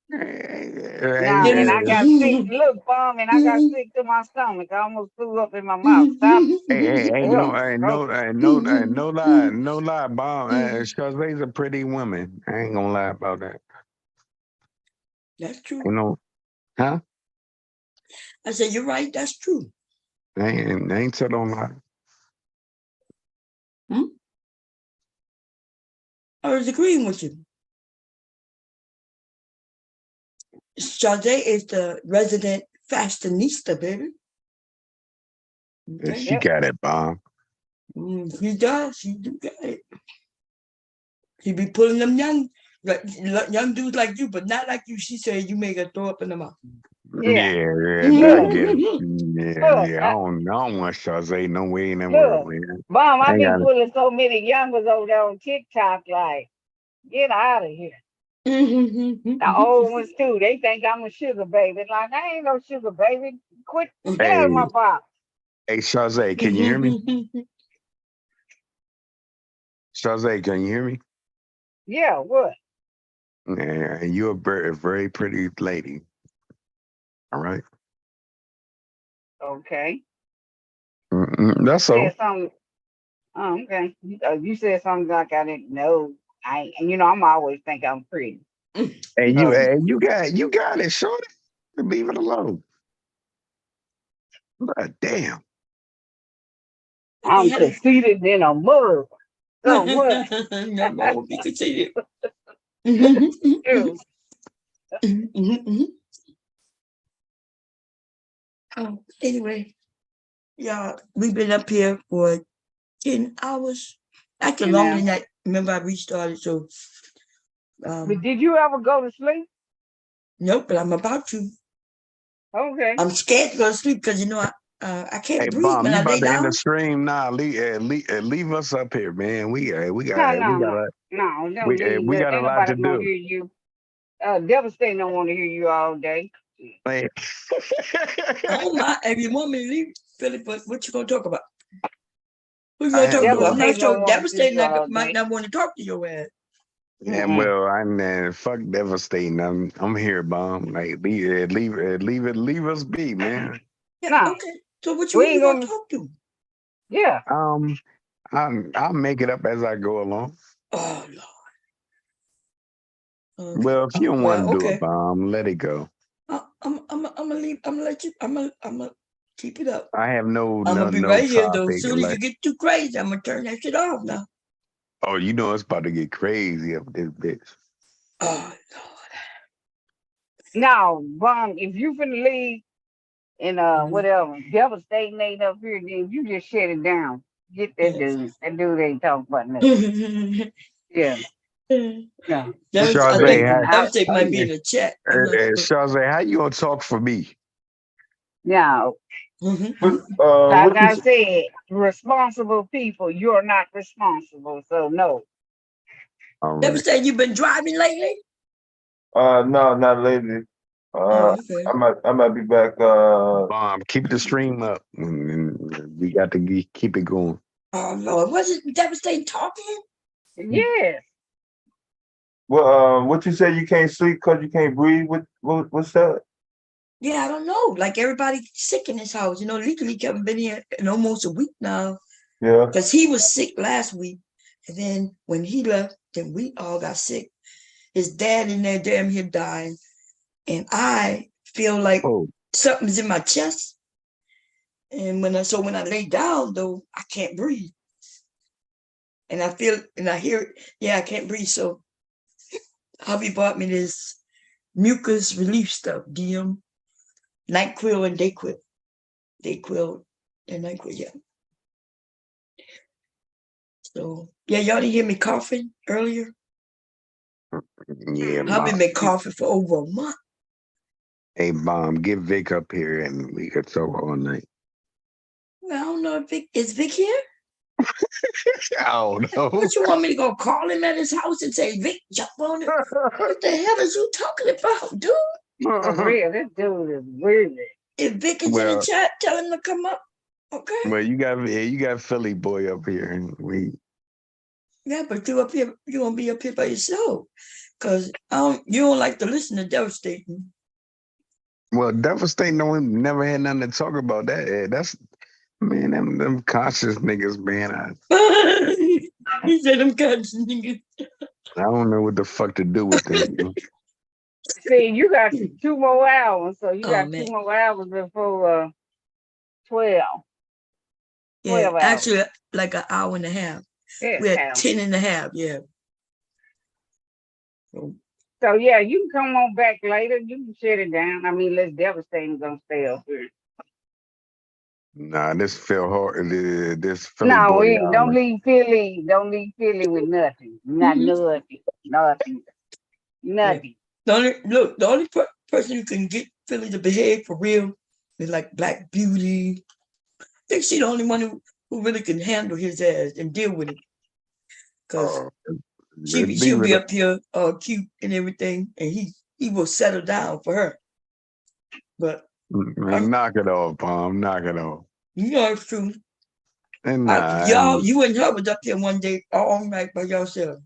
[SPEAKER 3] Nah, and I got sick. Look, bomb, and I got sick to my stomach. I almost threw up in my mouth. Stop.
[SPEAKER 18] No lie, Bomb. Shazay's a pretty woman. I ain't gonna lie about that.
[SPEAKER 1] That's true.
[SPEAKER 18] You know, huh?
[SPEAKER 1] I said, you're right. That's true.
[SPEAKER 18] I ain't said don't lie.
[SPEAKER 1] I was agreeing with you. Sade is the resident fashionista, baby.
[SPEAKER 18] Okay. She got it, Bomb.
[SPEAKER 1] He does. He do got it. He be pulling them young dudes like you, but not like you. She said you make her throw up in the mouth.
[SPEAKER 18] Yeah, I get it. I don't want Shazay no way in the world, man.
[SPEAKER 3] Mom, I've been pulling so many youngers over there on TikTok, like, get out of here. The old ones too. They think I'm a sugar baby. Like, I ain't no sugar baby. Quit. Get out of my box.
[SPEAKER 18] Hey, Shazay, can you hear me? Shazay, can you hear me?
[SPEAKER 3] Yeah, what?
[SPEAKER 18] Yeah, you're a very, very pretty lady. All right.
[SPEAKER 3] Okay.
[SPEAKER 18] That's all.
[SPEAKER 3] Oh, okay. You said something like I didn't know. I'm always think I'm pretty.
[SPEAKER 18] And you got it, shorty. Leave it alone. But damn.
[SPEAKER 3] I'm conceited in a mug. So what?
[SPEAKER 1] No, be conceited. Anyway, yeah, we've been up here for 10 hours. Actually, longer than that. Remember, I restarted, so.
[SPEAKER 3] But did you ever go to sleep?
[SPEAKER 1] Nope, but I'm about to.
[SPEAKER 3] Okay.
[SPEAKER 1] I'm scared to go to sleep because, I can't breathe
[SPEAKER 18] Bomb,
[SPEAKER 1] when
[SPEAKER 18] you
[SPEAKER 1] I lay
[SPEAKER 18] about to end
[SPEAKER 1] down.
[SPEAKER 18] the stream now? Leave us up here, man. We got
[SPEAKER 3] No,
[SPEAKER 18] we
[SPEAKER 3] don't
[SPEAKER 18] got a lot to do.
[SPEAKER 3] Hear you. Devastating don't want to hear you all day.
[SPEAKER 18] Man.
[SPEAKER 1] Oh my! If you want me to leave, Philip, but what you gonna talk about? Who you gonna talk to? I'm not sure. Devastating might not want to talk to your ass.
[SPEAKER 18] Yeah, well, I'm fuck devastating. I'm here, Bomb. Like leave us be, man.
[SPEAKER 1] Yeah, okay. So what you gonna talk to?
[SPEAKER 3] Yeah.
[SPEAKER 18] I'll make it up as I go along.
[SPEAKER 1] Oh Lord.
[SPEAKER 18] Okay. Well, if you don't want to do it, Bomb, let it go.
[SPEAKER 1] I'm gonna leave. I'm gonna let you. I'm gonna Keep it up.
[SPEAKER 18] I have
[SPEAKER 1] I'm gonna be
[SPEAKER 18] no
[SPEAKER 1] right here though. As
[SPEAKER 18] topic.
[SPEAKER 1] soon as you
[SPEAKER 18] Like,
[SPEAKER 1] get too crazy, I'm gonna turn that shit off now.
[SPEAKER 18] oh, you know it's about to get crazy up this bitch.
[SPEAKER 1] Oh,
[SPEAKER 3] No, Bum, if you finna leave and whatever, devastating ain't up here, then you just shut it down. Get that dude. That dude ain't talking about nothing. Yeah. Yeah.
[SPEAKER 1] I
[SPEAKER 18] Shawzay,
[SPEAKER 1] think Devastate might be in the chat. I'm not sure.
[SPEAKER 18] Shawzay, how you gonna talk for me?
[SPEAKER 3] Yeah.
[SPEAKER 2] What
[SPEAKER 3] Like I
[SPEAKER 2] you
[SPEAKER 3] said, responsible people, you're not responsible. So no.
[SPEAKER 18] All right.
[SPEAKER 1] Devastate, you been driving lately?
[SPEAKER 2] no, not lately.
[SPEAKER 1] okay.
[SPEAKER 2] I might be back.
[SPEAKER 18] Keep the stream up. And we got to keep it going.
[SPEAKER 1] Oh Lord, was it Devastate talking?
[SPEAKER 3] Yes.
[SPEAKER 2] Well, what you say? You can't sleep because you can't breathe. What's that?
[SPEAKER 1] Yeah, I don't know. Like everybody sick in this house. You know, legally haven't been here in almost a week now.
[SPEAKER 2] Yeah.
[SPEAKER 1] Because he was sick last week. And then when he left, then we all got sick. His dad in there, damn here dying. And I feel like something's in my chest. And when I lay down though, I can't breathe. And I feel and I hear it, yeah, I can't breathe. So hubby bought me this mucus relief stuff, DM, NyQuil and Dayquil. Dayquil and NyQuil, yeah. So yeah, y'all didn't hear me coughing earlier?
[SPEAKER 18] Yeah,
[SPEAKER 1] Hubby
[SPEAKER 18] Mom.
[SPEAKER 1] been coughing for over a month.
[SPEAKER 18] Hey, Mom, get Vic up here and we could talk all night.
[SPEAKER 1] Well, I don't know if Vic is Vic here?
[SPEAKER 18] I don't know.
[SPEAKER 1] What you want me to go call him at his house and say, Vic, jump on it? What the hell is you talking about, dude?
[SPEAKER 3] For real, this dude is weird.
[SPEAKER 1] If Vic is in
[SPEAKER 18] Well-
[SPEAKER 1] the chat, tell him to come up. Okay.
[SPEAKER 18] Well, you got Philly boy up here, and
[SPEAKER 1] Yeah, but you up here, you gonna be up here by yourself. Cause you don't like to listen to Devastating.
[SPEAKER 18] well, Devastating never had nothing to talk about. That's man, them conscious niggas, man.
[SPEAKER 1] He said them conscious niggas.
[SPEAKER 18] I don't know what the fuck to do with them.
[SPEAKER 3] See, you got 2 more hours, so you got
[SPEAKER 1] man.
[SPEAKER 3] 2 more hours before 12.
[SPEAKER 1] Yeah,
[SPEAKER 3] 12 hours.
[SPEAKER 1] actually like an hour and a half.
[SPEAKER 3] Yeah,
[SPEAKER 1] We're
[SPEAKER 3] half.
[SPEAKER 1] at 10 and a half, yeah.
[SPEAKER 3] So yeah, you can come on back later. You can shut it down. I mean, let's Devastating gonna stay up here.
[SPEAKER 18] Nah, this Phil hard. This Philly
[SPEAKER 3] No,
[SPEAKER 18] boy.
[SPEAKER 3] don't leave Philly. Don't leave Philly with nothing. Not nothing. Nothing.
[SPEAKER 1] The only person who can get Philly to behave for real is like Black Beauty. I think she's the only one who really can handle his ass and deal with it. Because she'll be up here cute and everything, and he will settle down for her. But
[SPEAKER 18] knock it off, Palm. Knock it off.
[SPEAKER 1] you know it's true.
[SPEAKER 18] And
[SPEAKER 1] You and her was up here one day all night by yourself.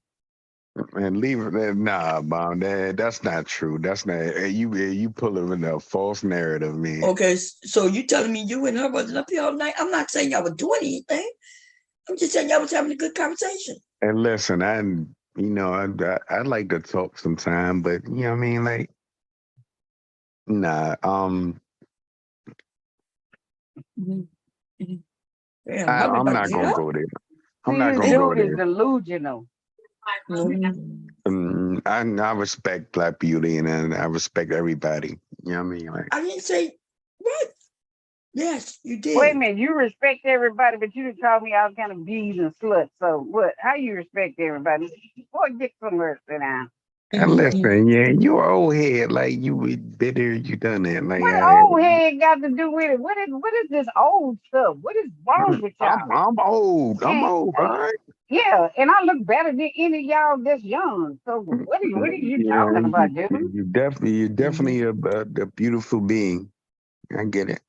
[SPEAKER 18] And leave it. Nah, Mom. That's not true. That's not you pulling a false narrative, man.
[SPEAKER 1] Okay, so you telling me you and her wasn't up here all night? I'm not saying y'all were doing anything. I'm just saying y'all was having a good conversation.
[SPEAKER 18] And listen, I like to talk sometime, but you know what I mean, like, nah. I'm not gonna go there. I'm not gonna go there.
[SPEAKER 3] Delusional.
[SPEAKER 18] I respect Black Beauty and I respect everybody. You know what I mean? Like,
[SPEAKER 1] I didn't say what. Yes, you did.
[SPEAKER 3] Wait a minute, you respect everybody, but you didn't call me all kind of bees and sluts. So what? How you respect everybody? Boy, get somewhere, sit down.
[SPEAKER 18] and listen, yeah, you old head, like you bitter, you done that. Like,
[SPEAKER 3] What old head got to do with it? What is this old stuff? What is wrong with y'all?
[SPEAKER 18] I'm old. I'm old, right?
[SPEAKER 3] Yeah, and I look better than any of y'all that's young. So what are you talking about, dude?
[SPEAKER 18] You're definitely a beautiful being. I get it.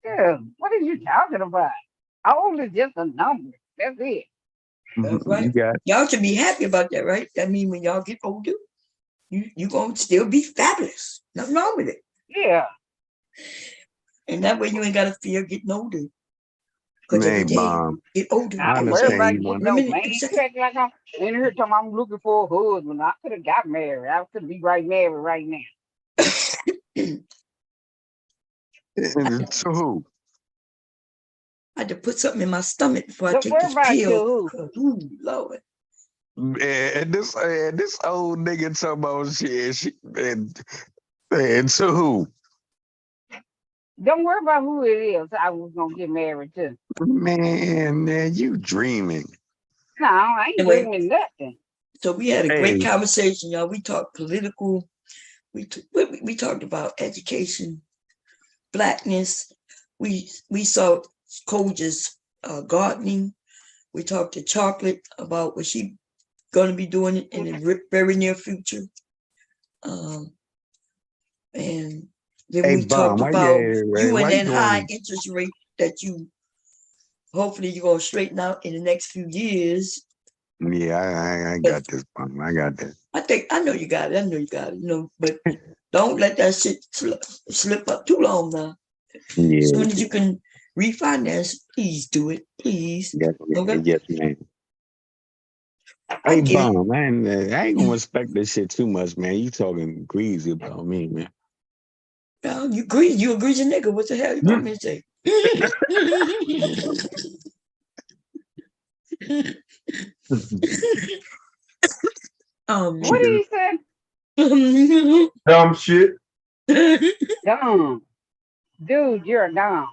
[SPEAKER 3] Yeah, what are you talking about? Old is just a number. That's it.
[SPEAKER 1] That's right.
[SPEAKER 18] You got
[SPEAKER 1] Y'all should be happy about that, right? That means when y'all get older, you gonna still be fabulous. Nothing wrong with it.
[SPEAKER 3] Yeah.
[SPEAKER 1] And that way you ain't gotta fear getting older.
[SPEAKER 18] Hey, Mom.
[SPEAKER 1] Get older.
[SPEAKER 3] I don't worry about getting no man
[SPEAKER 1] Minute,
[SPEAKER 3] check like I'm in here talking I'm looking for a husband. I could have got married. I could be married right now.
[SPEAKER 18] To who?
[SPEAKER 1] I had to put something in my stomach before I
[SPEAKER 3] Don't
[SPEAKER 1] take
[SPEAKER 3] worry
[SPEAKER 1] this
[SPEAKER 3] about
[SPEAKER 1] pill.
[SPEAKER 3] you.
[SPEAKER 1] Ooh, Lord.
[SPEAKER 18] And this old nigga talking about shit. And so who?
[SPEAKER 3] Don't worry about who it is I was gonna get married to.
[SPEAKER 18] Man, you dreaming.
[SPEAKER 3] No, I ain't
[SPEAKER 1] Anyway,
[SPEAKER 3] dreaming nothing.
[SPEAKER 1] so we had a great
[SPEAKER 18] Hey,
[SPEAKER 1] conversation, y'all. We talked political. We talked about education, blackness. We saw Coja's gardening. We talked to Chocolate about what she going to be doing in the very near future. And then
[SPEAKER 18] hey,
[SPEAKER 1] we talked
[SPEAKER 18] Bomb,
[SPEAKER 1] about you
[SPEAKER 18] why
[SPEAKER 1] and
[SPEAKER 18] you
[SPEAKER 1] that high
[SPEAKER 18] going?
[SPEAKER 1] interest rate that you hopefully you're going to straighten out in the next few years.
[SPEAKER 18] Yeah, I got this, Bomb. I got that.
[SPEAKER 1] I know you got it. I know you got it. But don't let that shit slip up too long now.
[SPEAKER 18] Yeah,
[SPEAKER 1] As soon as you can refinance, please do it. Please.
[SPEAKER 18] yes,
[SPEAKER 1] Okay.
[SPEAKER 18] yes, man.
[SPEAKER 1] I
[SPEAKER 18] Hey,
[SPEAKER 1] get it.
[SPEAKER 18] Bomb, man, I ain't gonna respect this shit too much, man. You talking greasy about me, man.
[SPEAKER 1] Well, you a greasy nigga. What the hell you want me to say?
[SPEAKER 3] What did he say?
[SPEAKER 2] Dumb shit.
[SPEAKER 3] Dumb. Dude, you're dumb.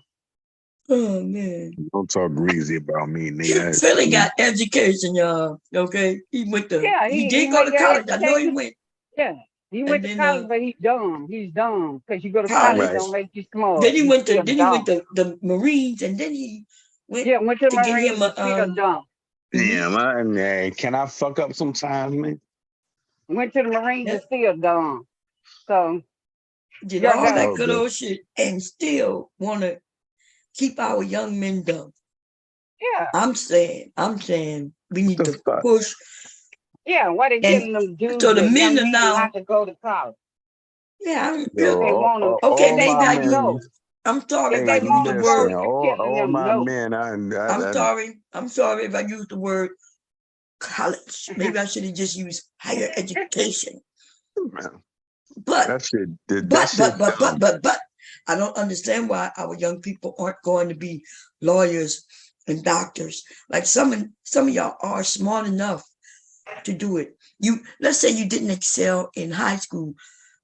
[SPEAKER 1] Oh man.
[SPEAKER 18] Don't talk greasy about me, nigga.
[SPEAKER 1] Philly got education, y'all. Okay. He went to
[SPEAKER 3] Yeah,
[SPEAKER 1] he
[SPEAKER 3] he
[SPEAKER 1] did go
[SPEAKER 3] went
[SPEAKER 1] to
[SPEAKER 3] to
[SPEAKER 1] college. I know he
[SPEAKER 3] education.
[SPEAKER 1] went.
[SPEAKER 3] Yeah, he
[SPEAKER 1] And
[SPEAKER 3] went to
[SPEAKER 1] then
[SPEAKER 3] college, but he's dumb. He's dumb because you go to
[SPEAKER 1] college.
[SPEAKER 3] college don't make you smart.
[SPEAKER 1] Then he
[SPEAKER 3] He's
[SPEAKER 1] went to
[SPEAKER 3] still dumb.
[SPEAKER 1] the Marines, and then he went
[SPEAKER 3] Went to
[SPEAKER 1] to get
[SPEAKER 3] Marines
[SPEAKER 1] him
[SPEAKER 3] and still dumb.
[SPEAKER 18] Yeah, man. Can I fuck up sometimes, man?
[SPEAKER 3] Went to the Marines and still dumb. So
[SPEAKER 1] did
[SPEAKER 3] you're
[SPEAKER 1] all that
[SPEAKER 3] dumb.
[SPEAKER 1] good old shit and still want to keep our young men dumb.
[SPEAKER 3] Yeah.
[SPEAKER 1] I'm saying we need to push.
[SPEAKER 3] Yeah, why they
[SPEAKER 1] And
[SPEAKER 3] telling them dudes
[SPEAKER 1] so the
[SPEAKER 3] that
[SPEAKER 1] men
[SPEAKER 3] young
[SPEAKER 1] are
[SPEAKER 3] men
[SPEAKER 1] now.
[SPEAKER 3] not to go to college?
[SPEAKER 1] Yeah,
[SPEAKER 3] If they want to,
[SPEAKER 1] okay,
[SPEAKER 3] if they
[SPEAKER 1] baby,
[SPEAKER 3] want to go.
[SPEAKER 1] I'm sorry
[SPEAKER 3] If
[SPEAKER 1] if I
[SPEAKER 3] they
[SPEAKER 1] use
[SPEAKER 3] want
[SPEAKER 1] the
[SPEAKER 3] to
[SPEAKER 1] word.
[SPEAKER 3] go, you're telling
[SPEAKER 18] all
[SPEAKER 3] them
[SPEAKER 18] my
[SPEAKER 3] no.
[SPEAKER 18] men,
[SPEAKER 1] I'm sorry if I use the word college. Maybe I should have just used higher education. But
[SPEAKER 18] that shit,
[SPEAKER 1] but I don't understand why our young people aren't going to be lawyers and doctors. Like some of y'all are smart enough to do it. Let's say you didn't excel in high school,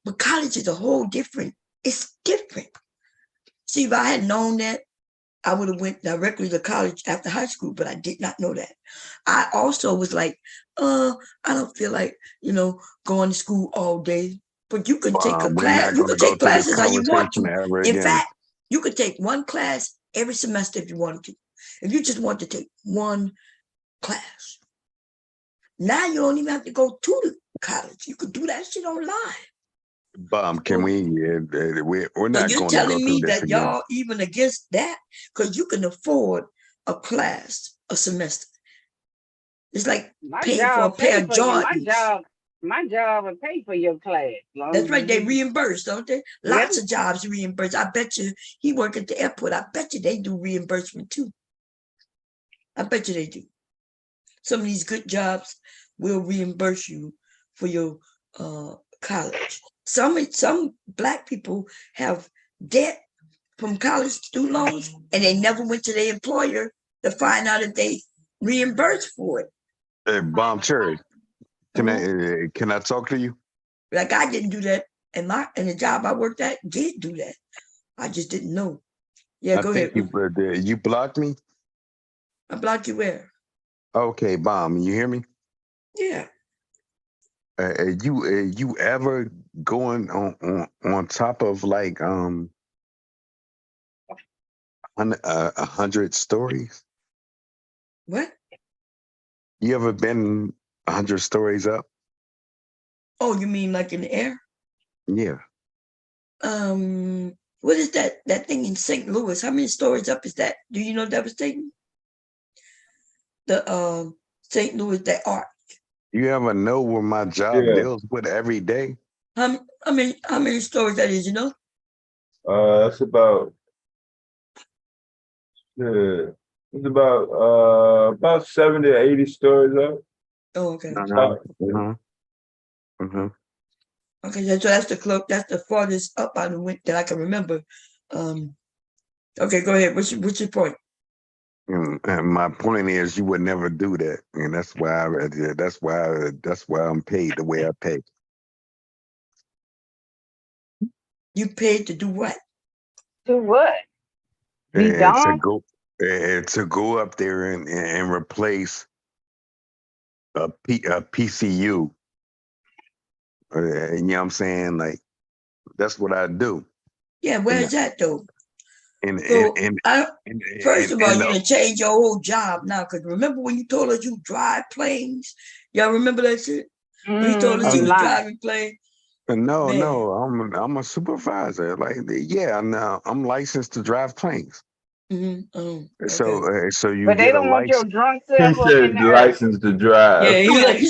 [SPEAKER 1] but college is a whole different. It's different. See, if I had known that, I would have went directly to college after high school, but I did not know that. I also was like, I don't feel like, going to school all day. But you can take a
[SPEAKER 18] we're
[SPEAKER 1] class,
[SPEAKER 18] not
[SPEAKER 1] you
[SPEAKER 18] gonna
[SPEAKER 1] can
[SPEAKER 18] go
[SPEAKER 1] take
[SPEAKER 18] through this
[SPEAKER 1] classes how you want
[SPEAKER 18] conversation
[SPEAKER 1] to.
[SPEAKER 18] ever
[SPEAKER 1] In
[SPEAKER 18] again.
[SPEAKER 1] fact, you could take one class every semester if you wanted to. If you just want to take one class. Now you don't even have to go to the college. You could do that shit online.
[SPEAKER 18] Bomb, can we? We're
[SPEAKER 1] So
[SPEAKER 18] not
[SPEAKER 1] you're
[SPEAKER 18] going to go
[SPEAKER 1] telling
[SPEAKER 18] through
[SPEAKER 1] me
[SPEAKER 18] this
[SPEAKER 1] that
[SPEAKER 18] again.
[SPEAKER 1] y'all even against that? Because you can afford a class a semester. It's like
[SPEAKER 3] My
[SPEAKER 1] paying for a
[SPEAKER 3] job
[SPEAKER 1] pair
[SPEAKER 3] pay
[SPEAKER 1] of
[SPEAKER 3] for you.
[SPEAKER 1] Jordans.
[SPEAKER 3] My job will pay for your class.
[SPEAKER 1] That's right. They reimburse, don't they?
[SPEAKER 3] Yeah.
[SPEAKER 1] Lots of jobs reimburse. I bet you he work at the airport. I bet you they do reimbursement too. I bet you they do. Some of these good jobs will reimburse you for your college. Some Black people have debt from college student loans, and they never went to their employer to find out if they reimbursed for it.
[SPEAKER 18] Hey, Bomb Cherry, can I talk to you?
[SPEAKER 1] Like I didn't do that, and the job I worked at did do that. I just didn't know. Yeah, go ahead.
[SPEAKER 18] You blocked me.
[SPEAKER 1] I blocked you where?
[SPEAKER 18] Okay, Bomb, you hear me?
[SPEAKER 1] Yeah.
[SPEAKER 18] You ever going on top of like 100 stories?
[SPEAKER 1] What?
[SPEAKER 18] You ever been 100 stories up?
[SPEAKER 1] Oh, you mean like in the air?
[SPEAKER 18] Yeah.
[SPEAKER 1] What is that thing in St. Louis? How many stories up is that? Do you know devastating? The St. Louis, that art.
[SPEAKER 18] You ever know what my job deals with every day?
[SPEAKER 1] How many stories that is, you know?
[SPEAKER 2] That's about it's about 70 or 80 stories up.
[SPEAKER 1] Oh, okay. Okay, so that's the farthest up I went that I can remember. Okay, go ahead. What's your point?
[SPEAKER 18] And my point is, you would never do that, and that's why. That's why I'm paid the way I pay.
[SPEAKER 1] You paid to do what?
[SPEAKER 3] Do what? Be
[SPEAKER 18] And
[SPEAKER 3] dumb?
[SPEAKER 18] to go up there and replace a PCU. You know what I'm saying? Like, that's what I do.
[SPEAKER 1] Yeah, where's that though?
[SPEAKER 18] And
[SPEAKER 1] So first of all, you
[SPEAKER 18] and
[SPEAKER 1] done change your whole job now. Cause remember when you told us you drive planes? Y'all remember that shit? When you told us you was driving planes?
[SPEAKER 18] no,
[SPEAKER 1] Man.
[SPEAKER 18] no, I'm a supervisor. Like, yeah, now I'm licensed to drive planes.
[SPEAKER 1] Mm-hmm.
[SPEAKER 18] So you
[SPEAKER 3] But they
[SPEAKER 18] get a
[SPEAKER 3] don't want your
[SPEAKER 18] license.
[SPEAKER 3] drunk
[SPEAKER 2] He
[SPEAKER 3] self up in
[SPEAKER 2] said
[SPEAKER 3] there.
[SPEAKER 2] license to drive.
[SPEAKER 1] Yeah, he like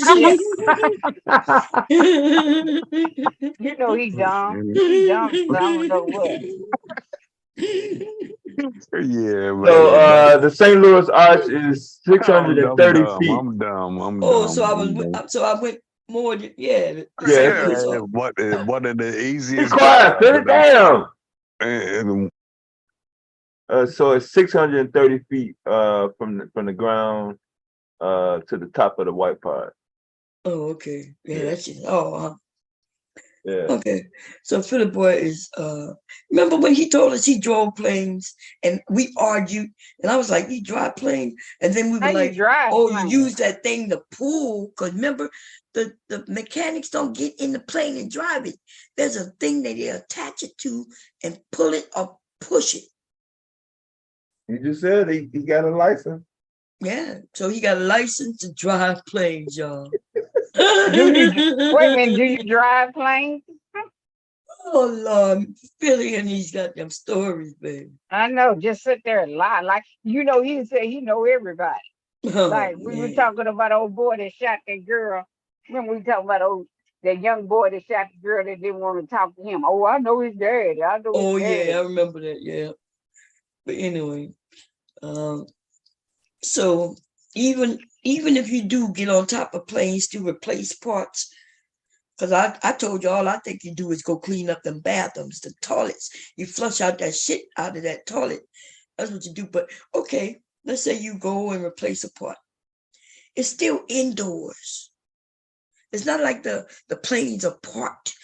[SPEAKER 3] You know he dumb. He dumb, but I don't know what.
[SPEAKER 18] Yeah,
[SPEAKER 2] So the St. Louis Arch is
[SPEAKER 18] I'm
[SPEAKER 2] 630
[SPEAKER 18] dumb.
[SPEAKER 2] feet.
[SPEAKER 18] I'm dumb. I'm
[SPEAKER 1] Oh,
[SPEAKER 18] dumb.
[SPEAKER 1] so I
[SPEAKER 18] I'm
[SPEAKER 1] was
[SPEAKER 18] dumb.
[SPEAKER 1] so I went more than the
[SPEAKER 2] Yeah,
[SPEAKER 1] St. Louis
[SPEAKER 18] Yeah,
[SPEAKER 1] Arch.
[SPEAKER 18] one of the
[SPEAKER 2] Be
[SPEAKER 18] easiest
[SPEAKER 2] quiet,
[SPEAKER 18] jobs
[SPEAKER 2] sit it down.
[SPEAKER 18] and
[SPEAKER 2] So it's 630 feet from the ground to the top of the white part.
[SPEAKER 1] Oh, okay. Yeah,
[SPEAKER 2] Yeah.
[SPEAKER 1] that's it. Oh,
[SPEAKER 2] Yeah.
[SPEAKER 1] okay. So Philip Boy is remember when he told us he drove planes and we argued and I was like, you drive plane? And then we were
[SPEAKER 3] How you
[SPEAKER 1] like,
[SPEAKER 3] drive
[SPEAKER 1] oh,
[SPEAKER 3] planes?
[SPEAKER 1] you use that thing to pull. Because remember, the mechanics don't get in the plane and drive it. There's a thing that they attach it to and pull it or push it.
[SPEAKER 2] You just said he got a license.
[SPEAKER 1] Yeah. So he got a license to drive planes, y'all.
[SPEAKER 3] Wait a minute, do you drive planes?
[SPEAKER 1] Oh Lord, Billy and he's got them stories, baby.
[SPEAKER 3] I know, just sit there and lie. Like, you know, he said he know everybody. Like, we were talking about old boy that shot that girl. Remember we talking about that young boy that shot the girl that didn't want to talk to him. Oh, I know his daddy. I know
[SPEAKER 1] Oh
[SPEAKER 3] his daddy.
[SPEAKER 1] yeah, I remember that. Yeah, but anyway, so even if you do get on top of planes to replace parts, because I told you all I think you do is go clean up them bathrooms, the toilets. You flush out that shit out of that toilet. That's what you do. But okay, let's say you go and replace a part. It's still indoors. It's not like the planes are parked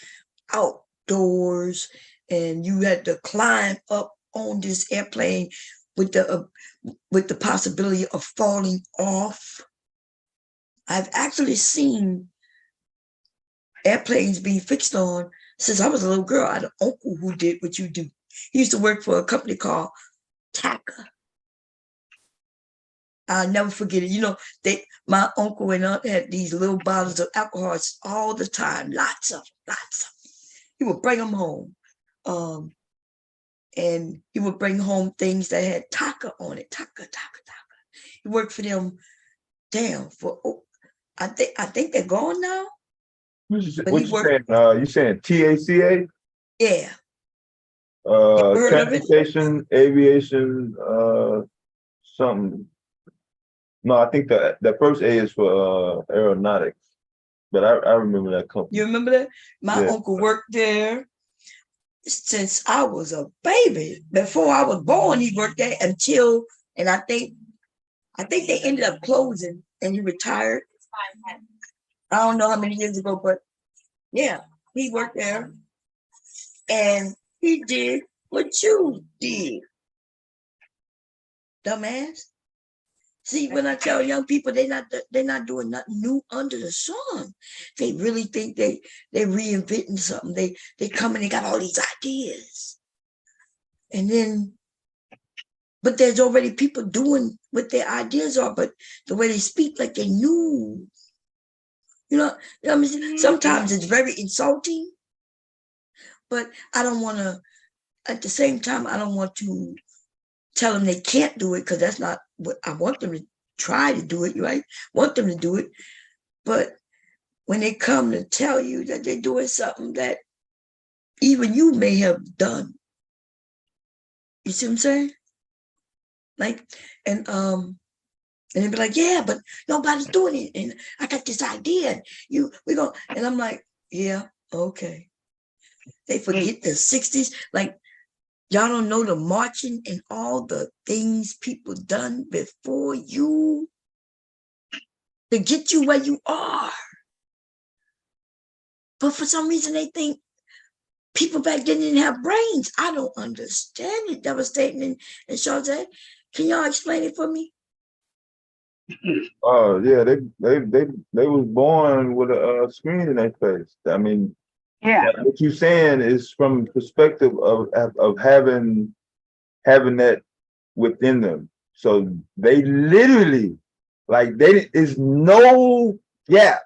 [SPEAKER 1] outdoors and you had to climb up on this airplane with the possibility of falling off. I've actually seen airplanes being fixed on since I was a little girl. I had an uncle who did what you do. He used to work for a company called TACA. I'll never forget it. You know, my uncle and aunt had these little bottles of alcohol all the time, lots of them. He would bring them home. And he would bring home things that had TACA on it. TACA. He worked for them, I think they're gone now.
[SPEAKER 2] What you saying? You saying TACA?
[SPEAKER 1] Yeah.
[SPEAKER 2] Transportation, aviation, something. No, I think that first A is for aeronautics. But I remember that company.
[SPEAKER 1] You remember that? My uncle worked there since I was a baby. Before I was born, he worked there until, and I think they ended up closing and he retired. I don't know how many years ago, but yeah, he worked there and he did what you did, dumbass. See, when I tell young people they're not doing nothing new under the sun, they really think they reinventing something. They come and they got all these ideas, and then, but there's already people doing what their ideas are, but the way they speak like they knew. You know what I mean? Sometimes it's very insulting, but I don't want to. At the same time, I don't want to tell them they can't do it because that's not what I want them to try to do it, right? Want them to do it. But when they come to tell you that they're doing something that even you may have done, you see what I'm saying? Like, and they'd be like, yeah, but nobody's doing it. And I got this idea. And I'm like, yeah, okay. They forget the 60s. Like, Y'all don't know the marching and all the things people done before you to get you where you are. But for some reason, they think people back then didn't have brains. I don't understand it. Devastating and Charlotte. Can y'all explain it for me?
[SPEAKER 2] Oh yeah, they was born with a screen in their face. I mean,
[SPEAKER 3] Yeah.
[SPEAKER 2] what you're saying is from the perspective of having that within them. So they literally, like, they is no gap.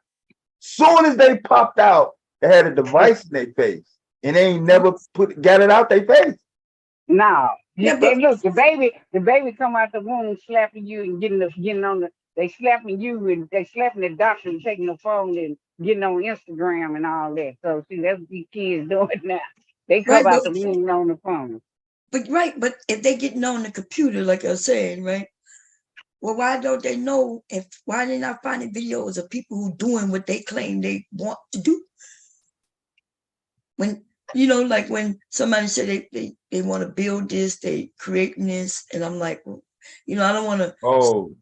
[SPEAKER 2] Soon as they popped out, they had a device in their face, and they ain't never got it out their face.
[SPEAKER 3] No.
[SPEAKER 1] Yeah,
[SPEAKER 3] They
[SPEAKER 1] but
[SPEAKER 3] look, the baby come out the womb slapping you and getting on they slapping you and they slapping the doctor and taking the phone and getting on Instagram and all that. So see, that's what these kids doing now. They come
[SPEAKER 1] right,
[SPEAKER 3] out the womb on the phone.
[SPEAKER 1] but if they getting on the computer, like I was saying, right? Well, why don't they know why they not finding videos of people who doing what they claim they want to do? When, like when somebody said they want to build this, they creating this, and I'm like, well, I don't want to.
[SPEAKER 2] Oh,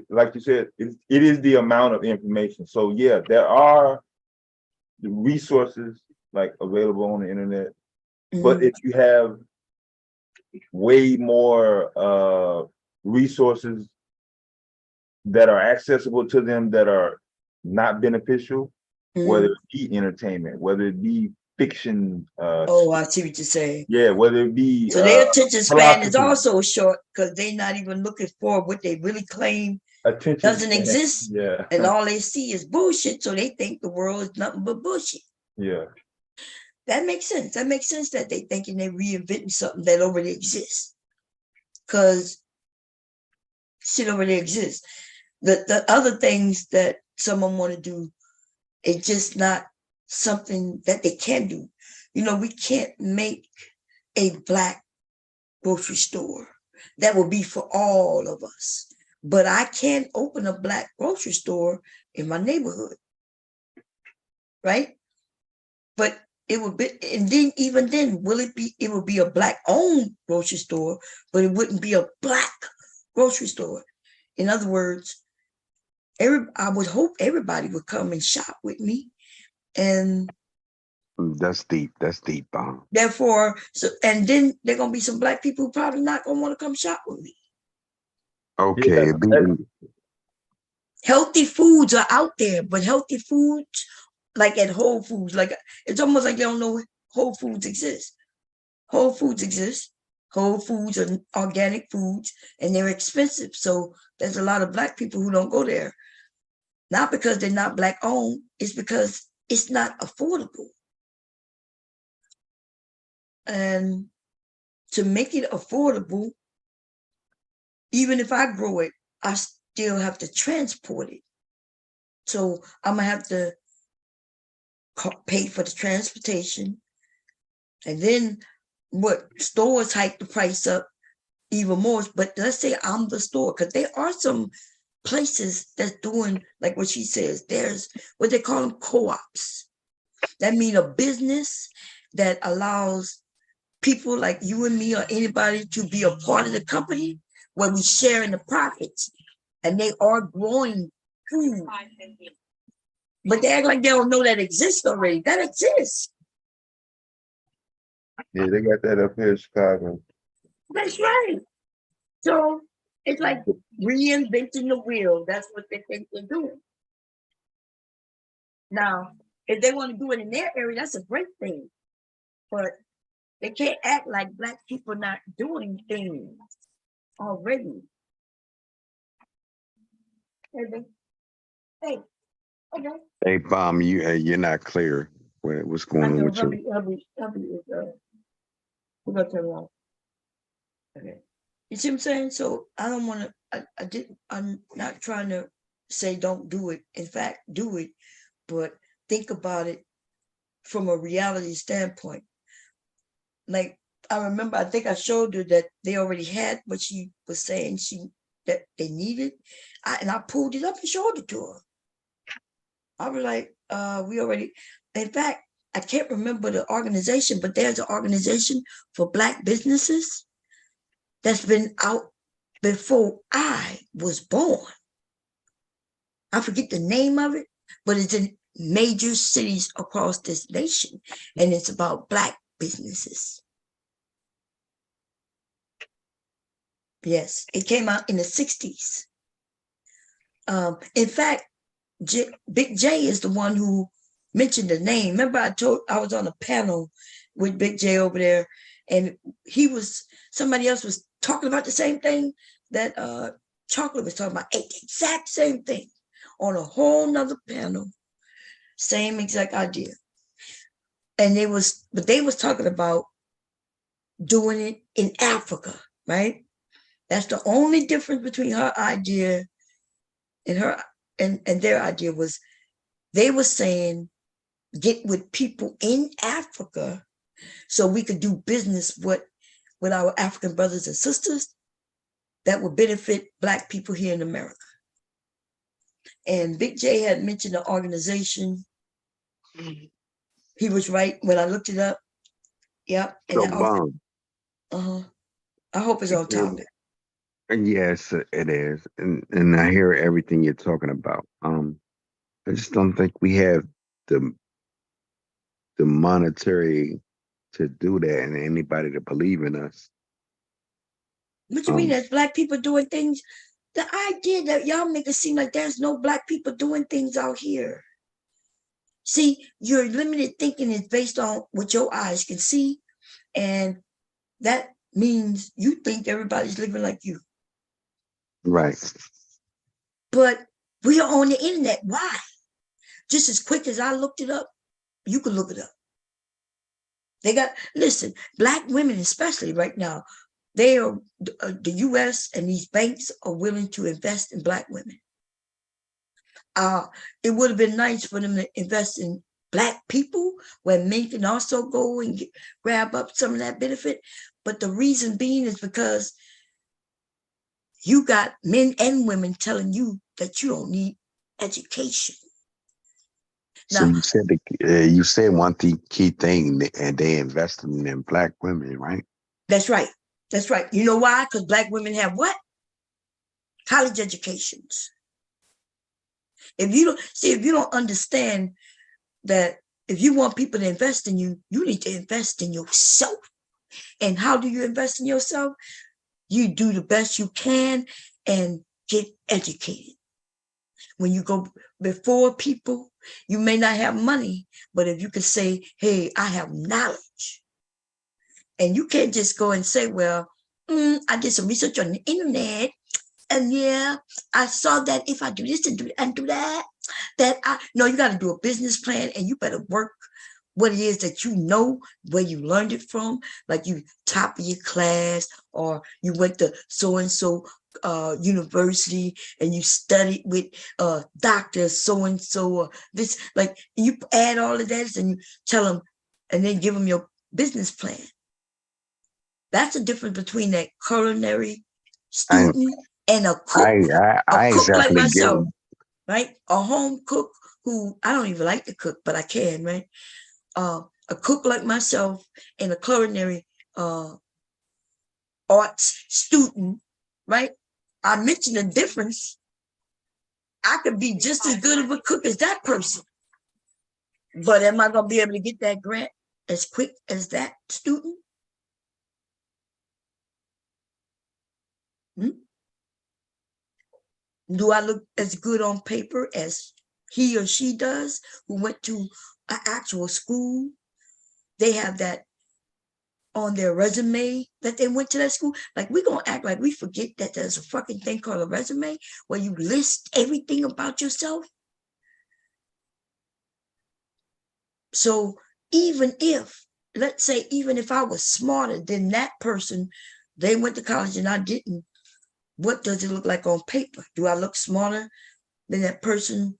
[SPEAKER 2] like you said, it is the amount of information. So yeah, there are the resources like available on the internet, but if you have way more resources that are accessible to them that are not beneficial, whether it be entertainment, whether it be fiction.
[SPEAKER 1] Oh, I see what you're saying.
[SPEAKER 2] Yeah, whether it be
[SPEAKER 1] so their attention span is
[SPEAKER 2] philosophy.
[SPEAKER 1] also short because they're not even looking for what they really claim
[SPEAKER 2] Attention
[SPEAKER 1] doesn't
[SPEAKER 2] span.
[SPEAKER 1] exist.
[SPEAKER 2] Yeah.
[SPEAKER 1] And all they see is bullshit, so they think the world is nothing but bullshit.
[SPEAKER 2] Yeah.
[SPEAKER 1] That makes sense. That makes sense that they thinking they're reinventing something that already exists. Because shit already exists. The other things that someone want to do, it's just not something that they can do. We can't make a Black grocery store that will be for all of us. But I can open a Black grocery store in my neighborhood, right? But it would be, and then even then, it would be a Black owned grocery store, but it wouldn't be a Black grocery store. In other words, I would hope everybody would come and shop with me. And
[SPEAKER 18] that's deep. That's deep, Bob.
[SPEAKER 1] Therefore, and then there are gonna be some Black people who probably not gonna want to come shop with me.
[SPEAKER 18] Okay.
[SPEAKER 1] Yeah. Healthy foods are out there, but healthy foods, like at Whole Foods, like it's almost like they don't know Whole Foods exists. Whole Foods exists. Whole Foods are organic foods, and they're expensive. So there's a lot of Black people who don't go there. Not because they're not Black owned, it's because it's not affordable. And to make it affordable, even if I grow it, I still have to transport it. So I'm gonna have to pay for the transportation. And then stores hike the price up even more. But let's say I'm the store, because there are some places that's doing like what she says. There's what they call them co-ops. That means a business that allows people like you and me or anybody to be a part of the company where we share in the profits, and they are growing food. But they act like they don't know that exists already. That exists.
[SPEAKER 2] Yeah, they got that up here in Chicago.
[SPEAKER 1] That's right. So it's like reinventing the wheel. That's what they think they're doing. Now, if they want to do it in their area, that's a great thing. But they can't act like Black people not doing things already. Hey, okay.
[SPEAKER 18] Hey, Bob, you're not clear. What's going on with you?
[SPEAKER 1] We're gonna turn it off. Okay. You see what I'm saying? So I don't want to. I'm not trying to say don't do it. In fact, do it, but think about it from a reality standpoint. Like I remember, I think I showed her that they already had what she was saying that they needed, and I pulled it up and showed it to her. I was like, we already. In fact, I can't remember the organization, but there's an organization for Black businesses that's been out before I was born. I forget the name of it, but it's in major cities across this nation, and it's about Black businesses. Yes, it came out in the 60s. In fact, Big J is the one who mentioned the name. Remember, I was on a panel with Big J over there, and somebody else was talking about the same thing that Chocolate was talking about, exact same thing on a whole nother panel, same exact idea. And they was talking about doing it in Africa, right? That's the only difference between her idea and their idea was they were saying get with people in Africa so we could do business with our African brothers and sisters that would benefit Black people here in America. And Big J had mentioned the organization. He was right when I looked it up. Yep. And
[SPEAKER 18] So,
[SPEAKER 1] I hope it's on topic.
[SPEAKER 18] Yes, it is, and I hear everything you're talking about. I just don't think we have the monetary to do that, and anybody to believe in us.
[SPEAKER 1] What you mean, as Black people doing things? The idea that y'all make it seem like there's no Black people doing things out here. See, your limited thinking is based on what your eyes can see, and that means you think everybody's living like you.
[SPEAKER 18] Right.
[SPEAKER 1] But we are on the internet. Why? Just as quick as I looked it up, you can look it up. Listen, Black women, especially right now, they are, the US and these banks are willing to invest in Black women. It would have been nice for them to invest in Black people where men can also go and grab up some of that benefit. But the reason being is because you got men and women telling you that you don't need education.
[SPEAKER 18] So now, you said one key thing, and they invested in Black women, right?
[SPEAKER 1] That's right. That's right. You know why? Because Black women have what? College educations. If you don't understand that if you want people to invest in you, you need to invest in yourself. And how do you invest in yourself? You do the best you can and get educated. When you go before people, you may not have money, but if you can say, hey, I have knowledge. And you can't just go and say, well, I did some research on the internet, and yeah, I saw that if I do this and do that, no, you got to do a business plan, and you better work what it is that you know, where you learned it from, like you top of your class, or you went to so-and-so university and you studied with Dr. so-and-so, or this, like you add all of that and you tell them, and then give them your business plan. That's the difference between that culinary student and a cook. A cook like myself, right? A home cook who, I don't even like to cook, but I can, right? A cook like myself and a culinary arts student, right? I mentioned the difference. I could be just as good of a cook as that person. But am I going to be able to get that grant as quick as that student? Do I look as good on paper as he or she does who went to an actual school? They have that on their resume that they went to that school. Like, we're going to act like we forget that there's a fucking thing called a resume where you list everything about yourself. So even if, let's say, even if I was smarter than that person, they went to college and I didn't, what does it look like on paper? Do I look smarter than that person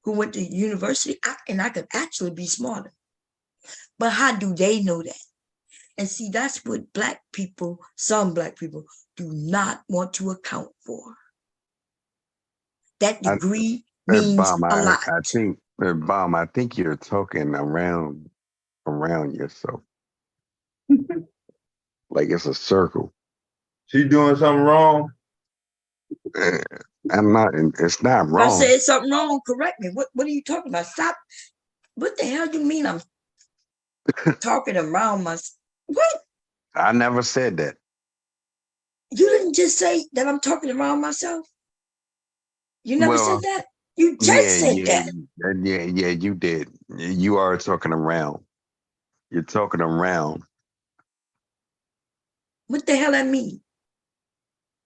[SPEAKER 1] who went to university? I could actually be smarter. But how do they know that? And see, that's what Black people, some Black people, do not want to account for. That degree means
[SPEAKER 18] Bomb,
[SPEAKER 1] a lot.
[SPEAKER 18] I think you're talking around around yourself. Like it's a circle.
[SPEAKER 2] She doing something wrong?
[SPEAKER 18] I'm not. It's not
[SPEAKER 1] If I
[SPEAKER 18] wrong.
[SPEAKER 1] said something wrong, correct me. What are you talking about? Stop. What the hell do you mean I'm talking around my... What?
[SPEAKER 18] I never said that.
[SPEAKER 1] You didn't just say that I'm talking around myself? You never said that? You just said that.
[SPEAKER 18] Yeah, you did. You are talking around. You're talking around.
[SPEAKER 1] What the hell that mean?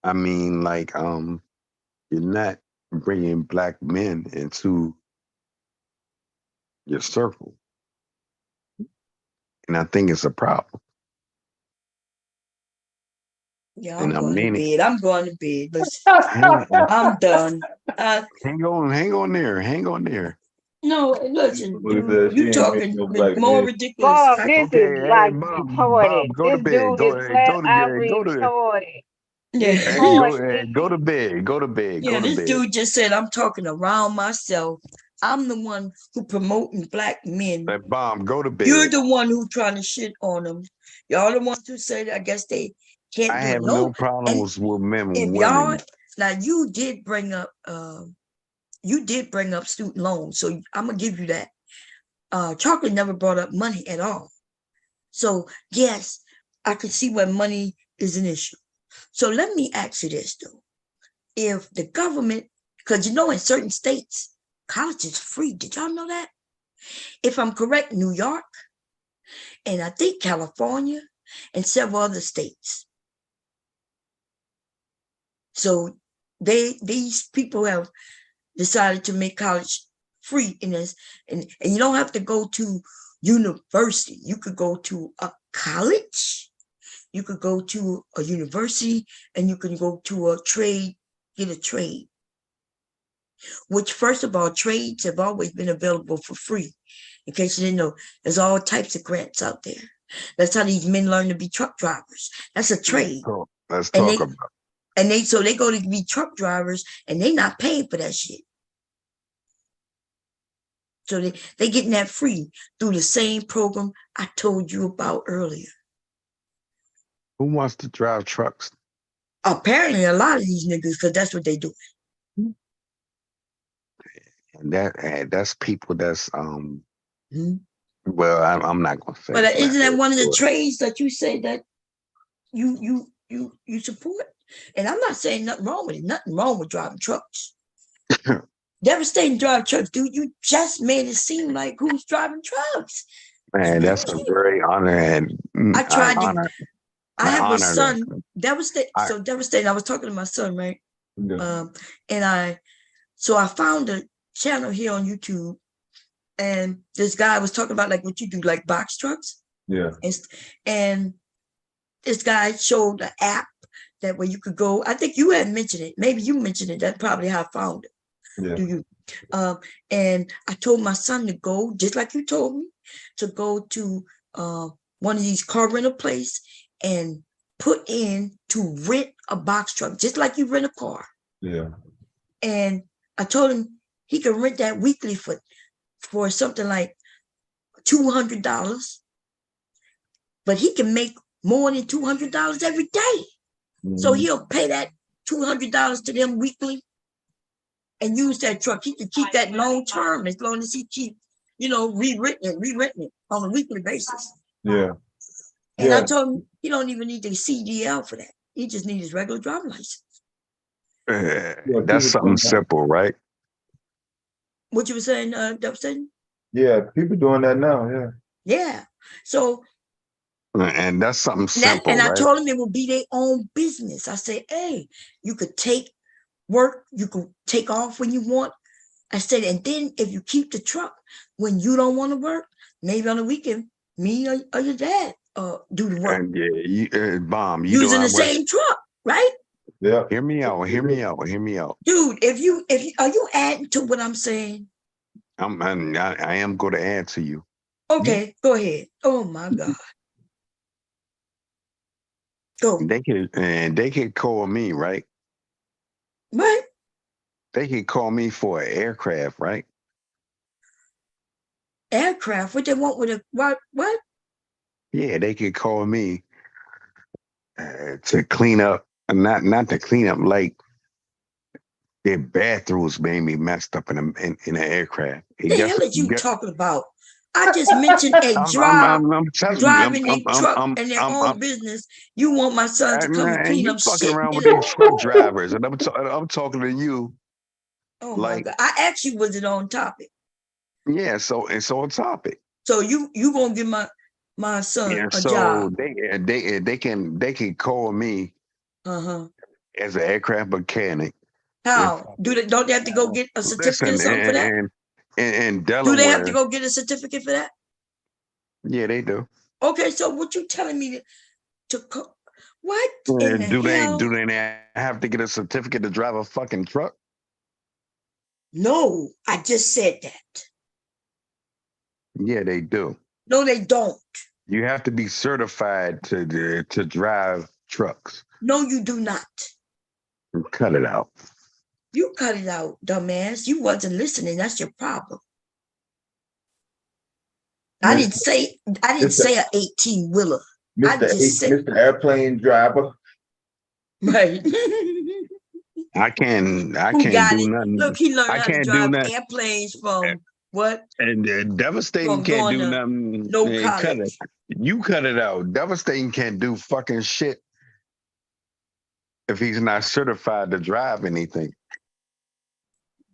[SPEAKER 18] I mean, like, you're not bringing black men into your circle. And I think it's a problem.
[SPEAKER 1] Yeah,
[SPEAKER 18] And
[SPEAKER 1] I'm
[SPEAKER 18] I
[SPEAKER 1] going to
[SPEAKER 18] mean it.
[SPEAKER 1] bed. I'm going to bed. Listen, I'm done.
[SPEAKER 18] Hang on there. Hang on there.
[SPEAKER 1] No, listen,
[SPEAKER 2] She
[SPEAKER 1] you
[SPEAKER 2] ain't
[SPEAKER 1] talking
[SPEAKER 2] no black
[SPEAKER 1] more
[SPEAKER 2] man.
[SPEAKER 1] ridiculous.
[SPEAKER 12] Bob,
[SPEAKER 1] type
[SPEAKER 12] this
[SPEAKER 1] of-
[SPEAKER 12] is like
[SPEAKER 18] Bob,
[SPEAKER 12] retarded.
[SPEAKER 18] go to
[SPEAKER 12] This
[SPEAKER 18] bed.
[SPEAKER 12] dude
[SPEAKER 18] Go
[SPEAKER 12] is flat
[SPEAKER 18] to
[SPEAKER 12] out
[SPEAKER 18] bed. Go to
[SPEAKER 12] retarded.
[SPEAKER 1] Yeah.
[SPEAKER 18] go to bed. Go to bed.
[SPEAKER 1] Yeah,
[SPEAKER 18] Go to
[SPEAKER 1] this
[SPEAKER 18] bed.
[SPEAKER 1] dude just said I'm talking around myself. I'm the one who promoting black men.
[SPEAKER 18] That bomb, go to bed.
[SPEAKER 1] You're the one who trying to shit on them. Y'all the ones who say that I guess they can't
[SPEAKER 18] I
[SPEAKER 1] do
[SPEAKER 18] have
[SPEAKER 1] it.
[SPEAKER 18] no problems with men.
[SPEAKER 1] If
[SPEAKER 18] Women.
[SPEAKER 1] y'all, now you did bring up student loans, so I'm gonna give you that. Chocolate never brought up money at all. So yes, I can see where money is an issue. So let me ask you this though. If the government, because you know in certain states, college is free. Did y'all know that? If I'm correct, New York, and I think California, and several other states. So these people have decided to make college free in this, and you don't have to go to university. You could go to a college, you could go to a university, and you can go to a trade, get a trade. Which, first of all, trades have always been available for free. In case you didn't know, there's all types of grants out there. That's how these men learn to be truck drivers. That's a trade.
[SPEAKER 18] Let's talk about.
[SPEAKER 1] And they go to be truck drivers, and they not paying for that shit. So they getting that free through the same program I told you about earlier.
[SPEAKER 18] Who wants to drive trucks?
[SPEAKER 1] Apparently, a lot of these niggas, because that's what they do.
[SPEAKER 18] And that's people that's well, I'm not gonna say.
[SPEAKER 1] But isn't that one of the trades that you say that you support? And I'm not saying nothing wrong with it. Nothing wrong with driving trucks. Devastating driving trucks, dude. You just made it seem like who's driving trucks.
[SPEAKER 18] Man, that's a very honor, and
[SPEAKER 1] I tried to. I have a
[SPEAKER 18] honor
[SPEAKER 1] son. Devastating. So devastating. I was talking to my son, right?
[SPEAKER 2] Yeah.
[SPEAKER 1] And I found a channel here on YouTube, and this guy was talking about like what you do, like box trucks.
[SPEAKER 2] Yeah.
[SPEAKER 1] And this guy showed the app that where you could go. I think you had mentioned it. Maybe you mentioned it. That's probably how I found it.
[SPEAKER 2] Yeah.
[SPEAKER 1] Do you? And I told my son to go, just like you told me, to go to one of these car rental place and put in to rent a box truck, just like you rent a car.
[SPEAKER 2] Yeah.
[SPEAKER 1] And I told him he could rent that weekly for something like $200, but he can make more than $200 every day. So he'll pay that $200 to them weekly and use that truck. He can keep that long term as long as he keep, rewritten it on a weekly basis.
[SPEAKER 2] Yeah.
[SPEAKER 1] And I told him he don't even need the CDL for that. He just needs his regular driving license.
[SPEAKER 18] That's something simple, right?
[SPEAKER 1] What you were saying, Dubston?
[SPEAKER 2] Yeah, people doing that now. Yeah.
[SPEAKER 1] Yeah. So.
[SPEAKER 18] And that's something simple,
[SPEAKER 1] and I
[SPEAKER 18] right?
[SPEAKER 1] told him it would be their own business. I said, hey, you could take work, you could take off when you want. I said, and then if you keep the truck when you don't want to work, maybe on the weekend, me or your dad do the work.
[SPEAKER 18] And yeah, Bomb,
[SPEAKER 1] using the same truck, right?
[SPEAKER 2] Yeah.
[SPEAKER 18] Hear me out.
[SPEAKER 1] Dude, if you are you adding to what I'm saying?
[SPEAKER 18] I am going to add to you.
[SPEAKER 1] Okay, go ahead. Oh my God. Go.
[SPEAKER 18] They could call me, right?
[SPEAKER 1] What?
[SPEAKER 18] They could call me for an aircraft, right?
[SPEAKER 1] aircraft. What they want with a what?
[SPEAKER 18] Yeah, they could call me to clean up, not to clean up, like their bathrooms made me messed up in an aircraft. And
[SPEAKER 1] The
[SPEAKER 18] guess
[SPEAKER 1] hell
[SPEAKER 18] what?
[SPEAKER 1] is you talking about? I just mentioned a
[SPEAKER 18] I'm telling you,
[SPEAKER 1] driving a truck in their own business. You want my son to come and clean
[SPEAKER 18] you
[SPEAKER 1] up
[SPEAKER 18] fucking
[SPEAKER 1] shit?
[SPEAKER 18] around with these truck drivers, and I'm talking to you.
[SPEAKER 1] Oh
[SPEAKER 18] like,
[SPEAKER 1] my God! I actually was it on topic.
[SPEAKER 18] Yeah, so it's on topic.
[SPEAKER 1] So you gonna give my son a job?
[SPEAKER 18] They can call me as an aircraft mechanic.
[SPEAKER 1] How don't they have to go get a certificate or something for that?
[SPEAKER 18] In Delaware,
[SPEAKER 1] do they have to go get a certificate for that?
[SPEAKER 18] Yeah, they do.
[SPEAKER 1] Okay, so what you telling me to what in the
[SPEAKER 18] do
[SPEAKER 1] hell?
[SPEAKER 18] they have to get a certificate to drive a fucking truck?
[SPEAKER 1] No, I just said that.
[SPEAKER 18] Yeah, they do.
[SPEAKER 1] No, they don't.
[SPEAKER 18] You have to be certified to drive trucks.
[SPEAKER 1] No, you do not.
[SPEAKER 18] Cut it out.
[SPEAKER 1] You cut it out, dumbass. You wasn't listening. That's your problem. I didn't say an 18-wheeler.
[SPEAKER 2] Mr. Airplane Driver.
[SPEAKER 1] Right.
[SPEAKER 18] I can't do nothing.
[SPEAKER 1] Look, he learned
[SPEAKER 18] I
[SPEAKER 1] how to
[SPEAKER 18] can't
[SPEAKER 1] drive
[SPEAKER 18] do nothing.
[SPEAKER 1] airplanes from what?
[SPEAKER 18] And Devastating
[SPEAKER 1] From
[SPEAKER 18] can't
[SPEAKER 1] going
[SPEAKER 18] do
[SPEAKER 1] to
[SPEAKER 18] nothing.
[SPEAKER 1] no
[SPEAKER 18] Cut it.
[SPEAKER 1] college.
[SPEAKER 18] You cut it out. Devastating can't do fucking shit if he's not certified to drive anything.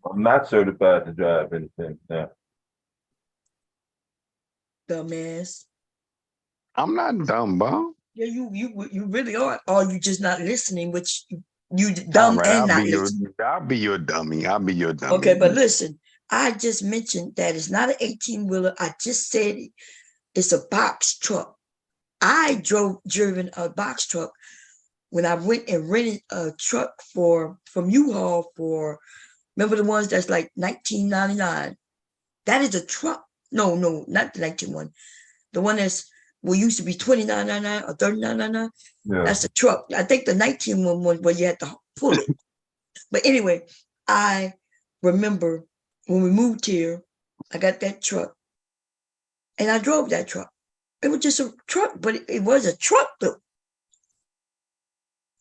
[SPEAKER 2] I'm not certified to drive anything. Yeah.
[SPEAKER 1] Dumbass.
[SPEAKER 18] I'm not dumb, bro.
[SPEAKER 1] Yeah, you really are. Or you just not listening, which you dumb
[SPEAKER 18] Right,
[SPEAKER 1] and not listening.
[SPEAKER 18] I'll be your dummy. I'll be your dummy.
[SPEAKER 1] Okay, but listen, I just mentioned that it's not an 18-wheeler. I just said it's a box truck. I driven a box truck when I went and rented a truck from U-Haul for, remember the ones that's like $19.99? That is a truck. No, not the 19 one. The one used to be $29.99 or $39.99.
[SPEAKER 2] Yeah.
[SPEAKER 1] That's the truck. I think the 19 one was where you had to pull it. But anyway, I remember when we moved here, I got that truck and I drove that truck. It was just a truck, but it was a truck though.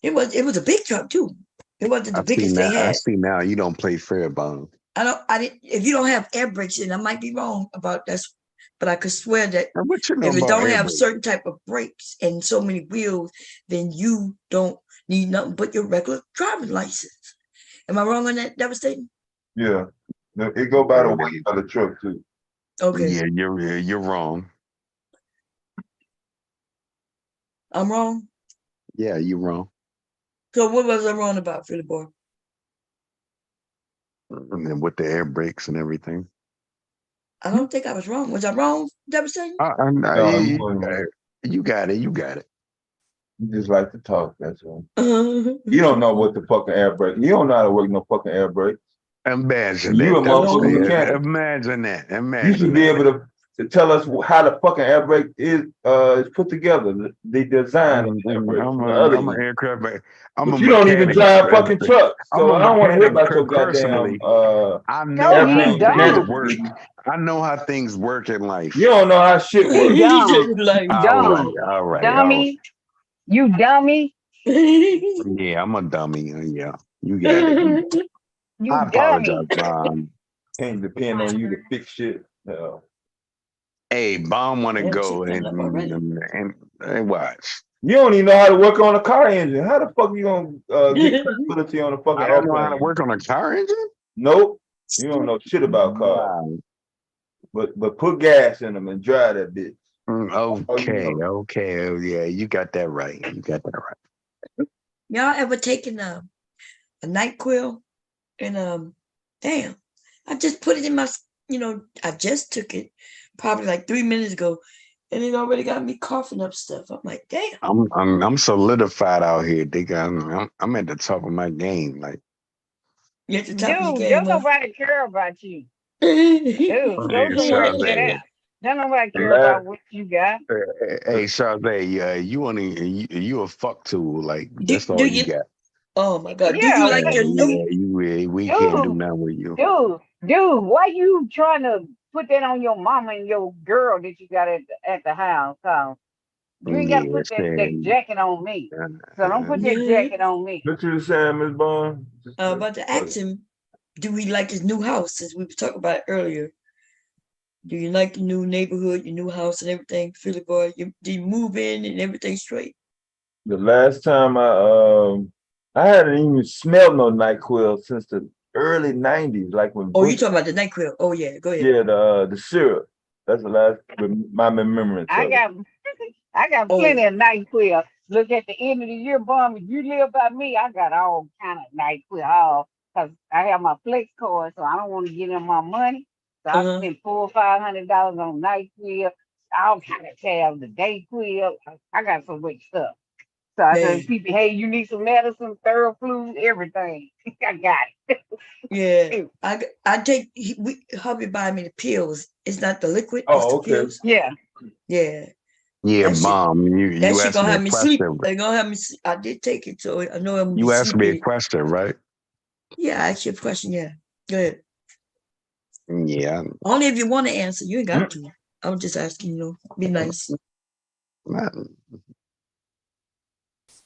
[SPEAKER 1] It was a big truck too. It wasn't the biggest they had.
[SPEAKER 18] I see now you don't play fair, Bond.
[SPEAKER 1] If you don't have air brakes, and I might be wrong about that, but I could swear that
[SPEAKER 18] what you know
[SPEAKER 1] if it
[SPEAKER 18] about
[SPEAKER 1] don't
[SPEAKER 18] air
[SPEAKER 1] have
[SPEAKER 18] brakes?
[SPEAKER 1] certain type of brakes and so many wheels, then you don't need nothing but your regular driving license. Am I wrong on that, Devastating?
[SPEAKER 2] Yeah. It go by the weight of the truck too.
[SPEAKER 1] Okay.
[SPEAKER 18] Yeah, you're wrong.
[SPEAKER 1] I'm wrong.
[SPEAKER 18] Yeah, you're wrong.
[SPEAKER 1] So what was I wrong about, Philly boy?
[SPEAKER 18] And then with the air brakes and everything.
[SPEAKER 1] I don't think I was wrong. Was I wrong, Devastating?
[SPEAKER 18] You got it. You got it.
[SPEAKER 2] You just like to talk, that's all. You don't know what the fucking air brake. You don't know how to work no fucking air brakes.
[SPEAKER 18] Imagine
[SPEAKER 2] You
[SPEAKER 18] that.
[SPEAKER 2] a motherfucking mechanic.
[SPEAKER 18] Imagine that.
[SPEAKER 2] You
[SPEAKER 18] Imagine
[SPEAKER 2] should be
[SPEAKER 18] that.
[SPEAKER 2] able to tell us how the fucking air brake is put together, the design of the air brake.
[SPEAKER 18] I'm an aircraft.
[SPEAKER 2] But you don't even drive fucking trucks, so I don't want to hear about your
[SPEAKER 18] personally.
[SPEAKER 2] goddamn
[SPEAKER 18] I know
[SPEAKER 2] airplane
[SPEAKER 18] how things
[SPEAKER 2] mechanics.
[SPEAKER 18] work. I know how things work in life.
[SPEAKER 2] You don't know how shit works.
[SPEAKER 18] All right.
[SPEAKER 12] Dummy. You dummy.
[SPEAKER 18] Yeah, I'm a dummy. Yeah, you got it.
[SPEAKER 12] You
[SPEAKER 18] I apologize, Bomb.
[SPEAKER 2] Can't depend on you to fix shit.
[SPEAKER 18] Hey, Bomb want to go and watch.
[SPEAKER 2] You don't even know how to work on a car engine. How the fuck you gonna get credibility on a fucking
[SPEAKER 18] I don't
[SPEAKER 2] airplane?
[SPEAKER 18] know how to work on a car engine?
[SPEAKER 2] Nope. You don't know shit about cars. But put gas in them and drive that bitch.
[SPEAKER 18] Okay. Oh, yeah, you got that right.
[SPEAKER 1] Y'all ever taken a NyQuil and damn, I just put it in my, I just took it probably like 3 minutes ago, and it already got me coughing up stuff. I'm like, damn.
[SPEAKER 18] I'm solidified out here, nigga. I'm at the top of my game. Like,
[SPEAKER 1] you at the top of your
[SPEAKER 12] Dude,
[SPEAKER 1] game.
[SPEAKER 12] don't nobody care about you. Dude, don't nobody care. Don't nobody care about what you got.
[SPEAKER 18] Hey, Sade, you a fuck tool. Like, that's all you got.
[SPEAKER 1] Oh my God.
[SPEAKER 12] Yeah,
[SPEAKER 1] do you like your new?
[SPEAKER 18] We can't do nothing with you.
[SPEAKER 12] Dude, why you trying to
[SPEAKER 3] put that on your mama and your girl that you got at the house. You ain't got to put that jacket on me. So don't put that
[SPEAKER 1] Yeah.
[SPEAKER 3] jacket on me.
[SPEAKER 2] What you saying, Ms. Bond?
[SPEAKER 1] About to ask him, do we like his new house, since we were talking about it earlier? Do you like the new neighborhood, your new house and everything, Philly boy? Did you move in and everything straight?
[SPEAKER 2] The last time I hadn't even smelled no NyQuil since the early 90s, like when
[SPEAKER 1] Oh,
[SPEAKER 2] Bush,
[SPEAKER 1] you talking about the NyQuil? Oh yeah, go ahead.
[SPEAKER 2] yeah, the syrup. That's the last my remembrance of it.
[SPEAKER 3] I got plenty of NyQuil. Look, at the end of the year, Bum, if you live by me, I got all kind of NyQuil, because I have my flex card, so I don't want to give them my money. So I spent $400 or $500 on NyQuil, all kind of tabs, the DayQuil. I got so much stuff. So I tell people, hey, you need some medicine, Theraflu, everything. I got it.
[SPEAKER 1] Yeah, I take hubby buy me the pills. It's not the liquid. It's
[SPEAKER 2] Oh,
[SPEAKER 1] the
[SPEAKER 2] okay.
[SPEAKER 1] pills.
[SPEAKER 3] Yeah.
[SPEAKER 1] Yeah.
[SPEAKER 18] Yeah,
[SPEAKER 1] That shit-
[SPEAKER 18] Mom,
[SPEAKER 1] That
[SPEAKER 18] you
[SPEAKER 1] shit
[SPEAKER 18] asked
[SPEAKER 1] gonna
[SPEAKER 18] me a
[SPEAKER 1] have me sleep.
[SPEAKER 18] question.
[SPEAKER 1] They gonna have me. I did take it, so I know I'm gonna
[SPEAKER 18] You
[SPEAKER 1] be
[SPEAKER 18] asked me a
[SPEAKER 1] sleepy.
[SPEAKER 18] question, right?
[SPEAKER 1] Yeah, I asked you a question. Yeah, go ahead.
[SPEAKER 18] Yeah.
[SPEAKER 1] Only if you want to answer. You ain't got to. I was just asking. Be nice.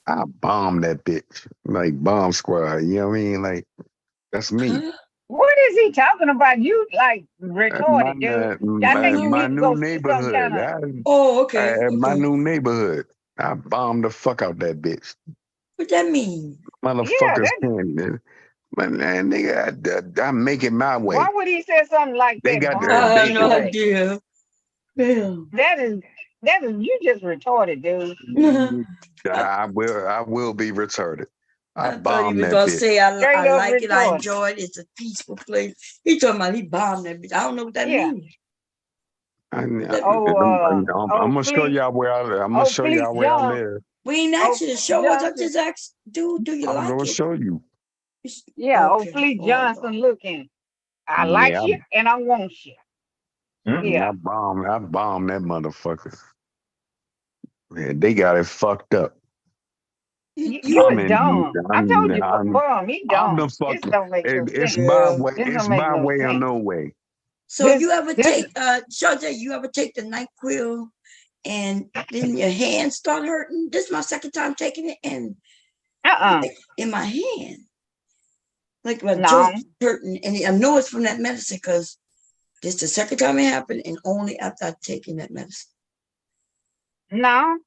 [SPEAKER 18] I bomb that bitch. Like bomb squad. You know what I mean? Like, that's me.
[SPEAKER 3] What is he talking about? You like retarded, dude. I think you
[SPEAKER 18] My
[SPEAKER 3] need to
[SPEAKER 18] new
[SPEAKER 3] go see some
[SPEAKER 18] neighborhood.
[SPEAKER 3] kind of.
[SPEAKER 1] Oh, okay.
[SPEAKER 18] My new neighborhood. I bombed the fuck out that bitch.
[SPEAKER 1] What that mean?
[SPEAKER 18] Motherfuckers can't. Man, nigga, I make it my way.
[SPEAKER 3] Why would he say something like
[SPEAKER 18] They
[SPEAKER 3] that?
[SPEAKER 18] got
[SPEAKER 3] Bomb?
[SPEAKER 1] I have no idea. Damn.
[SPEAKER 3] That is you just retarded, dude.
[SPEAKER 18] I will be retarded. I
[SPEAKER 1] I thought he
[SPEAKER 18] bombed
[SPEAKER 1] was
[SPEAKER 18] that
[SPEAKER 1] gonna
[SPEAKER 18] bitch.
[SPEAKER 1] say I
[SPEAKER 3] Straight up
[SPEAKER 1] like it, I
[SPEAKER 3] retarded.
[SPEAKER 1] enjoy it. It's a peaceful place. He talking about he bombed that bitch. I don't know what that means.
[SPEAKER 18] I'm gonna show y'all where I
[SPEAKER 3] Fleet John.
[SPEAKER 18] live.
[SPEAKER 1] We ain't asked you to show us. I just asked, dude, do you
[SPEAKER 18] I'm
[SPEAKER 1] like
[SPEAKER 18] gonna
[SPEAKER 1] it?
[SPEAKER 18] show you.
[SPEAKER 3] Yeah,
[SPEAKER 1] Okay.
[SPEAKER 3] Fleet
[SPEAKER 1] Oh,
[SPEAKER 3] Johnson looking. I like
[SPEAKER 18] Yeah.
[SPEAKER 3] you and I want you. Yeah.
[SPEAKER 18] I bombed that motherfucker. Man, they got it fucked up.
[SPEAKER 3] You are dumb. I told you, Bum, he
[SPEAKER 18] I'm
[SPEAKER 3] dumb.
[SPEAKER 18] the
[SPEAKER 3] This
[SPEAKER 18] fucking.
[SPEAKER 3] don't make no
[SPEAKER 18] It's
[SPEAKER 3] sense.
[SPEAKER 18] my way.
[SPEAKER 3] This
[SPEAKER 18] It's
[SPEAKER 3] don't make
[SPEAKER 18] my
[SPEAKER 3] no
[SPEAKER 18] way or
[SPEAKER 3] sense.
[SPEAKER 18] no way.
[SPEAKER 1] So you ever take Shante, you ever take the NyQuil and then your hands start hurting? This is my second time taking it, and like, in my hand, like my joints hurting, and I know it's from that medicine because this is the second time it happened, and only after I've taken that medicine.
[SPEAKER 3] No,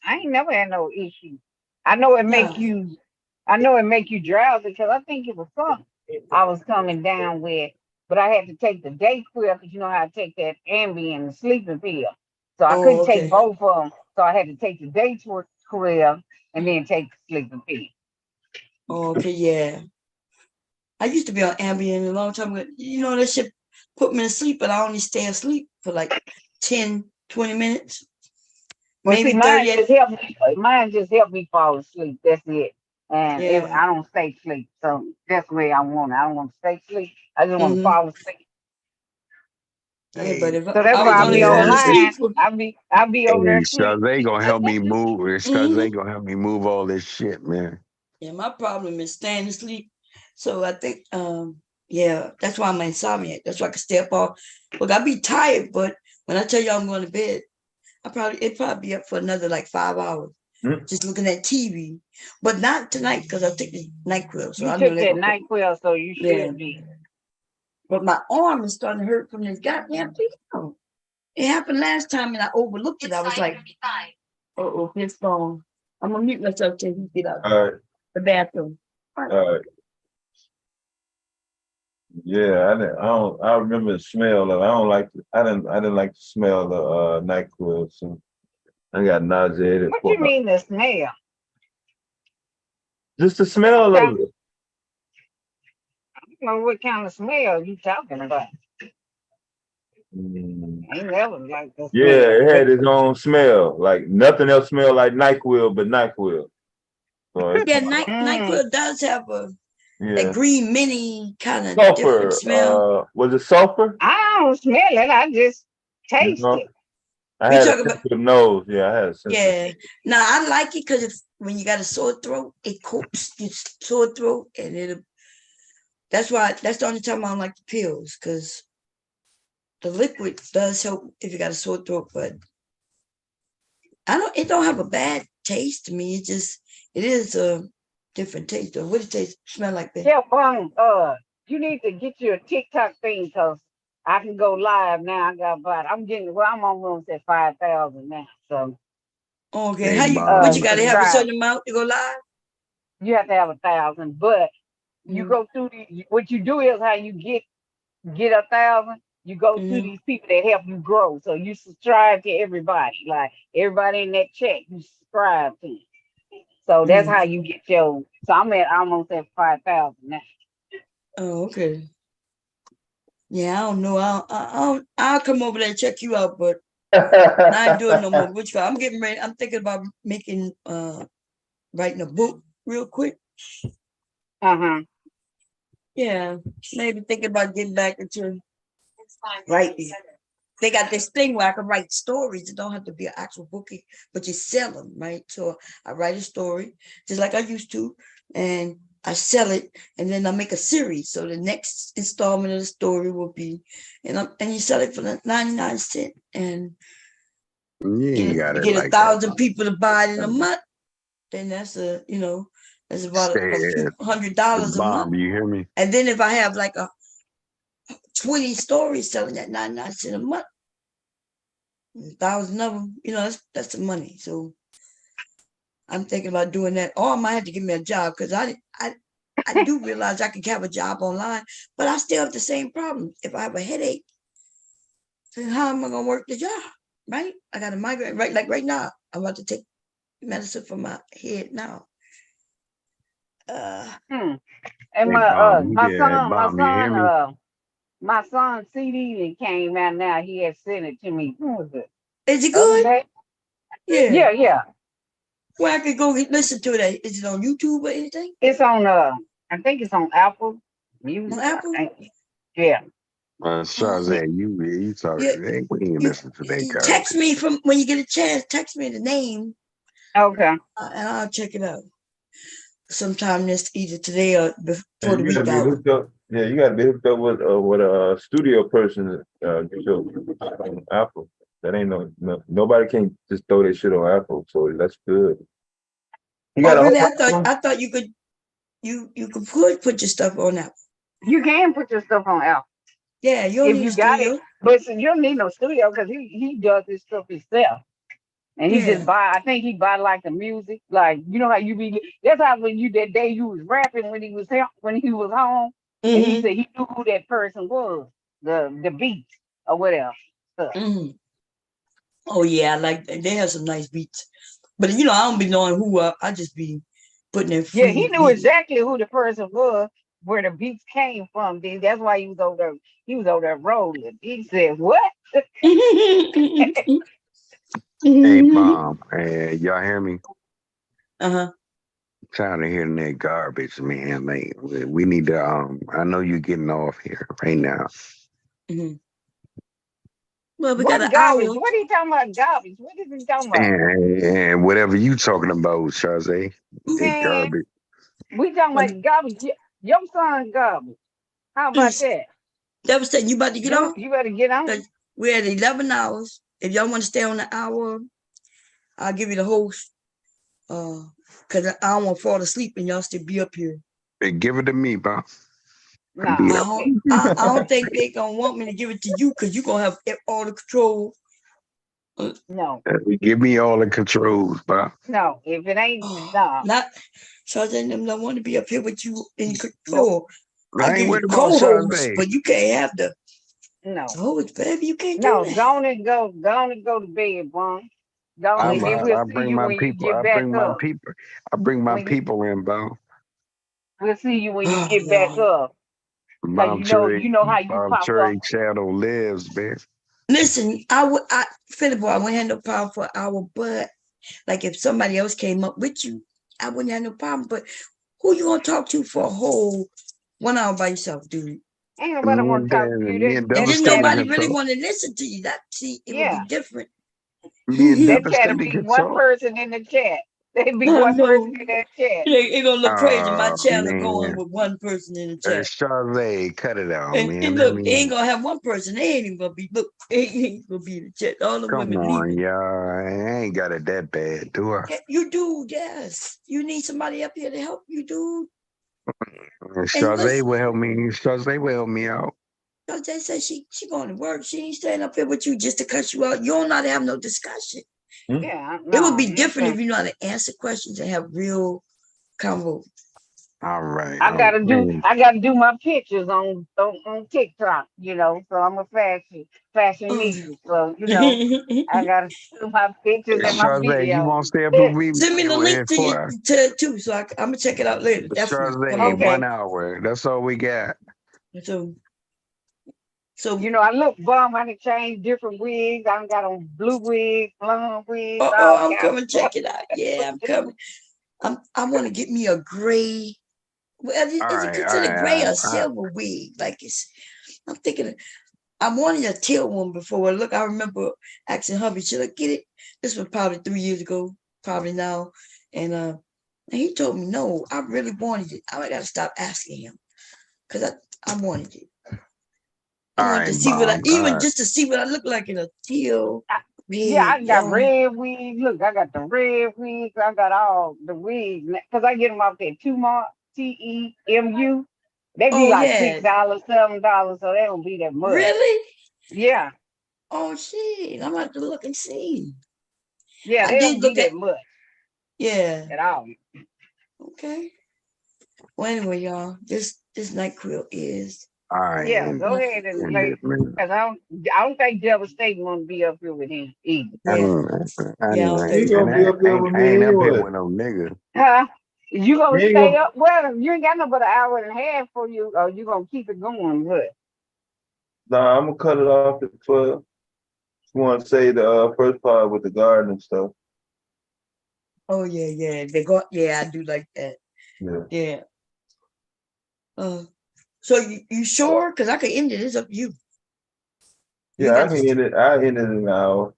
[SPEAKER 3] I ain't never had no issue. I know it make you. I know it make you drowsy because I think it was something I was coming down with, but I had to take the DayQuil because you know how I take that Ambien, the sleeping pill. So I couldn't take both of them. So I had to take the DayQuil and then take the sleeping pill.
[SPEAKER 1] Oh, okay, yeah. I used to be on Ambien a long time ago. You know, that shit put me to sleep, but I only stay asleep for like 10, 20 minutes.
[SPEAKER 3] Well,
[SPEAKER 1] Maybe
[SPEAKER 3] see,
[SPEAKER 1] 30.
[SPEAKER 3] mine just helped me fall asleep. That's it. And if I don't stay asleep, so that's the way I want it. I don't want to stay asleep. I just want to fall asleep.
[SPEAKER 1] Yeah, but if
[SPEAKER 3] So that's
[SPEAKER 1] I
[SPEAKER 3] why
[SPEAKER 1] was
[SPEAKER 3] I
[SPEAKER 1] only
[SPEAKER 3] be
[SPEAKER 1] falling
[SPEAKER 3] online.
[SPEAKER 1] asleep.
[SPEAKER 3] I be over there
[SPEAKER 18] So
[SPEAKER 3] asleep.
[SPEAKER 18] they gonna help me move. They gonna help me move all this shit, man.
[SPEAKER 1] Yeah, my problem is staying asleep. So I think, yeah, that's why I'm insomniac. That's why I can stay up all. Look, I be tired, but when I tell you I'm going to bed, it'd probably be up for another like 5 hours, just looking at TV. But not tonight because I took the NyQuil. So
[SPEAKER 3] You
[SPEAKER 1] I know
[SPEAKER 3] took that NyQuil, so you should be.
[SPEAKER 1] But my arm is starting to hurt from this goddamn thing. It happened last time and I overlooked it. I was like, oh, his phone. I'm gonna mute myself till he get out the bathroom.
[SPEAKER 2] All right. Yeah, I remember the smell of. I didn't like the smell of NyQuil, so I got nauseated.
[SPEAKER 3] What you mean the smell?
[SPEAKER 2] Just the smell of it.
[SPEAKER 3] I don't know what kind of smell you talking about. I ain't never like this.
[SPEAKER 2] Yeah, it had its own smell. Like nothing else smelled like NyQuil but NyQuil. So
[SPEAKER 1] Yeah, NyQuil does have that green mini kind of
[SPEAKER 2] sulfur.
[SPEAKER 1] different smell.
[SPEAKER 2] Was it sulfur?
[SPEAKER 3] I don't smell it. I just taste it.
[SPEAKER 2] I had a sensitive nose. Yeah, I had a sensitive.
[SPEAKER 1] Yeah. Now I like it because when you got a sore throat, it coats your sore throat, and that's the only time I don't like the pills because the liquid does help if you got a sore throat, but it don't have a bad taste to me. It is a different taste. Or what it tastes smell like that?
[SPEAKER 3] Yeah, you need to get you a TikTok thing because I can go live now. I'm almost at 5,000 now. So
[SPEAKER 1] okay, what you gotta have a certain amount to go live?
[SPEAKER 3] You have to have 1,000, but you go through what you do is how you get 1,000. You go through these people that help you grow. So you subscribe to everybody, like everybody in that chat, you subscribe to. So that's how you get your. So I'm almost at 5,000 now.
[SPEAKER 1] Oh, okay. Yeah, I don't know. I'll come over there and check you out, but I ain't doing no more. I'm getting ready. I'm thinking about writing a book real quick. Yeah, maybe thinking about getting back into writing. They got this thing where I can write stories. It don't have to be an actual book, but you sell them, right? So I write a story just like I used to, and I sell it, and then I make a series. So the next installment of the story will be, and you sell it for 99 cents, and
[SPEAKER 18] you got it
[SPEAKER 1] get
[SPEAKER 18] like
[SPEAKER 1] 1,000 people to buy it in a month. Then that's that's about a few $100 a month.
[SPEAKER 18] You hear me?
[SPEAKER 1] And then if I have like 20 stories selling at 99 cents a month, 1,000 of them, that's the money. So I'm thinking about doing that. Or I might have to give me a job because I do realize I can have a job online, but I still have the same problem. If I have a headache, then how am I gonna work the job? Right? I got a migraine. Right, like right now, I'm about to take medicine for my head now.
[SPEAKER 3] And my son CD that came out now. He had sent it to me. Who was it?
[SPEAKER 1] Is it good?
[SPEAKER 3] Yeah.
[SPEAKER 1] Where I could go listen to it? Is it on YouTube or anything?
[SPEAKER 3] It's on I think it's on Apple Music.
[SPEAKER 1] On Apple?
[SPEAKER 3] Yeah.
[SPEAKER 18] Shazay, you talking? Hey, we ain't listen to that guy.
[SPEAKER 1] Text me when you get a chance. Text me the name.
[SPEAKER 3] Okay.
[SPEAKER 1] And I'll check it out. Sometime either today or before the week out.
[SPEAKER 2] Yeah, you got to be hooked up with a studio person. Get your Apple. That ain't nobody can just throw their shit on Apple. So that's good.
[SPEAKER 1] Really? I thought you could put your stuff on Apple.
[SPEAKER 3] You can put your stuff on Apple.
[SPEAKER 1] Yeah, you don't need a studio.
[SPEAKER 3] But you don't need no studio because he does this stuff himself. And he just I think he buy like the music. Like, you know how that's how that day you was rapping when he was home. And he said he knew who that person was, the beat or whatever.
[SPEAKER 1] Oh yeah, they have some nice beats. But I don't be knowing who I just be putting in free.
[SPEAKER 3] Yeah, he knew exactly who the person was, where the beats came from. That's why he was over there rolling. He said, "What?"
[SPEAKER 18] Hey, Mom, y'all hear me?
[SPEAKER 1] Tired
[SPEAKER 18] of hearing that garbage, man. Like, we need to. I know you're getting off here right now.
[SPEAKER 1] Well, we got an
[SPEAKER 3] garbage?
[SPEAKER 1] hour.
[SPEAKER 3] What are you talking about? Garbage? What is he talking about?
[SPEAKER 18] And whatever you talking about, Shazay, it's garbage.
[SPEAKER 3] We talking about garbage. Your son garbage. How about that?
[SPEAKER 1] That was saying you about to get on.
[SPEAKER 3] You better get on.
[SPEAKER 1] We're at 11 hours. If y'all want to stay on the hour, I'll give you the host. Cause I don't want to fall asleep and y'all still be up here.
[SPEAKER 18] Hey, give it to me, bro.
[SPEAKER 1] I don't think they gonna want me to give it to you because you're gonna have all the control.
[SPEAKER 3] No.
[SPEAKER 18] Give me all the controls, bro.
[SPEAKER 3] No, if it ain't
[SPEAKER 1] not so then them don't want to be up here with you in control.
[SPEAKER 18] I
[SPEAKER 1] give you co-host, but you can't have the host, baby. You can't do that.
[SPEAKER 3] Go on and go to bed, bro.
[SPEAKER 18] I bring my people. I bring my people in, bro.
[SPEAKER 3] We'll see you when you get back up. You know how you pop up.
[SPEAKER 18] Shadow lives, man.
[SPEAKER 1] Listen, Philip, I wouldn't have no problem for an hour, but like if somebody else came up with you, I wouldn't have no problem. But who you gonna talk to for a whole 1 hour by yourself, dude?
[SPEAKER 3] Ain't nobody want to talk to you.
[SPEAKER 1] And then nobody really want to listen to you. It would be different.
[SPEAKER 3] There gotta be one person in the chat They be
[SPEAKER 1] Oh,
[SPEAKER 3] one
[SPEAKER 1] no.
[SPEAKER 3] person in that chat.
[SPEAKER 1] It gonna look crazy. My
[SPEAKER 18] Oh
[SPEAKER 1] channel going
[SPEAKER 18] man.
[SPEAKER 1] with one person in the
[SPEAKER 18] Hey,
[SPEAKER 1] chat.
[SPEAKER 18] Charlie, cut it out,
[SPEAKER 1] And
[SPEAKER 18] man. Let
[SPEAKER 1] look, it
[SPEAKER 18] me
[SPEAKER 1] ain't gonna have one person. They ain't even gonna be look. It ain't gonna be in the chat. All the
[SPEAKER 18] come
[SPEAKER 1] women
[SPEAKER 18] on,
[SPEAKER 1] leaving.
[SPEAKER 18] y'all. I ain't got it that bad, do I?
[SPEAKER 1] Yeah, you do, yes. You need somebody up here to help you, dude. And
[SPEAKER 18] Charlie
[SPEAKER 1] listen,
[SPEAKER 18] will help me. Charlie will help me out.
[SPEAKER 1] Jay said she going to work. She ain't staying up here with you just to cut you out. You don't know how to have no discussion.
[SPEAKER 3] Yeah,
[SPEAKER 1] It would
[SPEAKER 3] no.
[SPEAKER 1] be different if you know how to answer questions and have real convo.
[SPEAKER 18] All right.
[SPEAKER 3] I gotta do
[SPEAKER 18] Man.
[SPEAKER 3] I gotta do my pictures on TikTok, you know. So I'm a fashion media. So, you know, I gotta do my pictures and my
[SPEAKER 18] Charlie, you
[SPEAKER 3] videos.
[SPEAKER 18] won't stay up with me
[SPEAKER 1] Send me the link to you
[SPEAKER 18] for
[SPEAKER 1] too, so I'm gonna check it out later. Definitely.
[SPEAKER 18] Charlie,
[SPEAKER 3] Okay.
[SPEAKER 18] 1 hour. That's all we got.
[SPEAKER 1] So
[SPEAKER 3] you know, I look bum. I can change different wigs. I done got on blue wigs, blonde wigs, all
[SPEAKER 1] I'm
[SPEAKER 3] kinds
[SPEAKER 1] coming
[SPEAKER 3] of
[SPEAKER 1] check
[SPEAKER 3] stuff.
[SPEAKER 1] it out. Yeah, I'm coming. I want to get me a gray. Well, is it considered gray or silver wig? Like I'm thinking. I wanted a teal one before. Look, I remember asking hubby, should I get it? This was probably 3 years ago, probably now. And he told me no. I really wanted it. I gotta stop asking him because I wanted it. I wanted to see what I just to see what I look like in a teal.
[SPEAKER 3] Yeah, I got
[SPEAKER 1] yellow.
[SPEAKER 3] red wigs. Look, I got the red wigs. I got all the wigs because I get them off there TEMU. They be like $6, $7, so they don't be that much.
[SPEAKER 1] Really?
[SPEAKER 3] Yeah.
[SPEAKER 1] Oh shit! I'm about to look and see.
[SPEAKER 3] Yeah,
[SPEAKER 1] I
[SPEAKER 3] they
[SPEAKER 1] did
[SPEAKER 3] don't be
[SPEAKER 1] look
[SPEAKER 3] that much.
[SPEAKER 1] Yeah.
[SPEAKER 3] At all.
[SPEAKER 1] Okay. Well, anyway, y'all, this NyQuil is.
[SPEAKER 18] All right.
[SPEAKER 3] Yeah, go ahead and play because I don't think Devastating want to be up here with him either.
[SPEAKER 18] I ain't up here with no nigga.
[SPEAKER 3] Huh? You gonna
[SPEAKER 2] He
[SPEAKER 3] stay
[SPEAKER 2] ain't
[SPEAKER 3] up? Well, you ain't got no but an hour and a half for you, or you gonna keep it going? What?
[SPEAKER 2] Nah, I'm gonna cut it off at 12. You want to say the first part with the garden and stuff?
[SPEAKER 1] Oh yeah. They go. Yeah, I do like that.
[SPEAKER 2] Yeah.
[SPEAKER 1] Yeah. So you sure? Because I could end it. It's up to you.
[SPEAKER 2] Yeah, I can end it. I end it in an hour.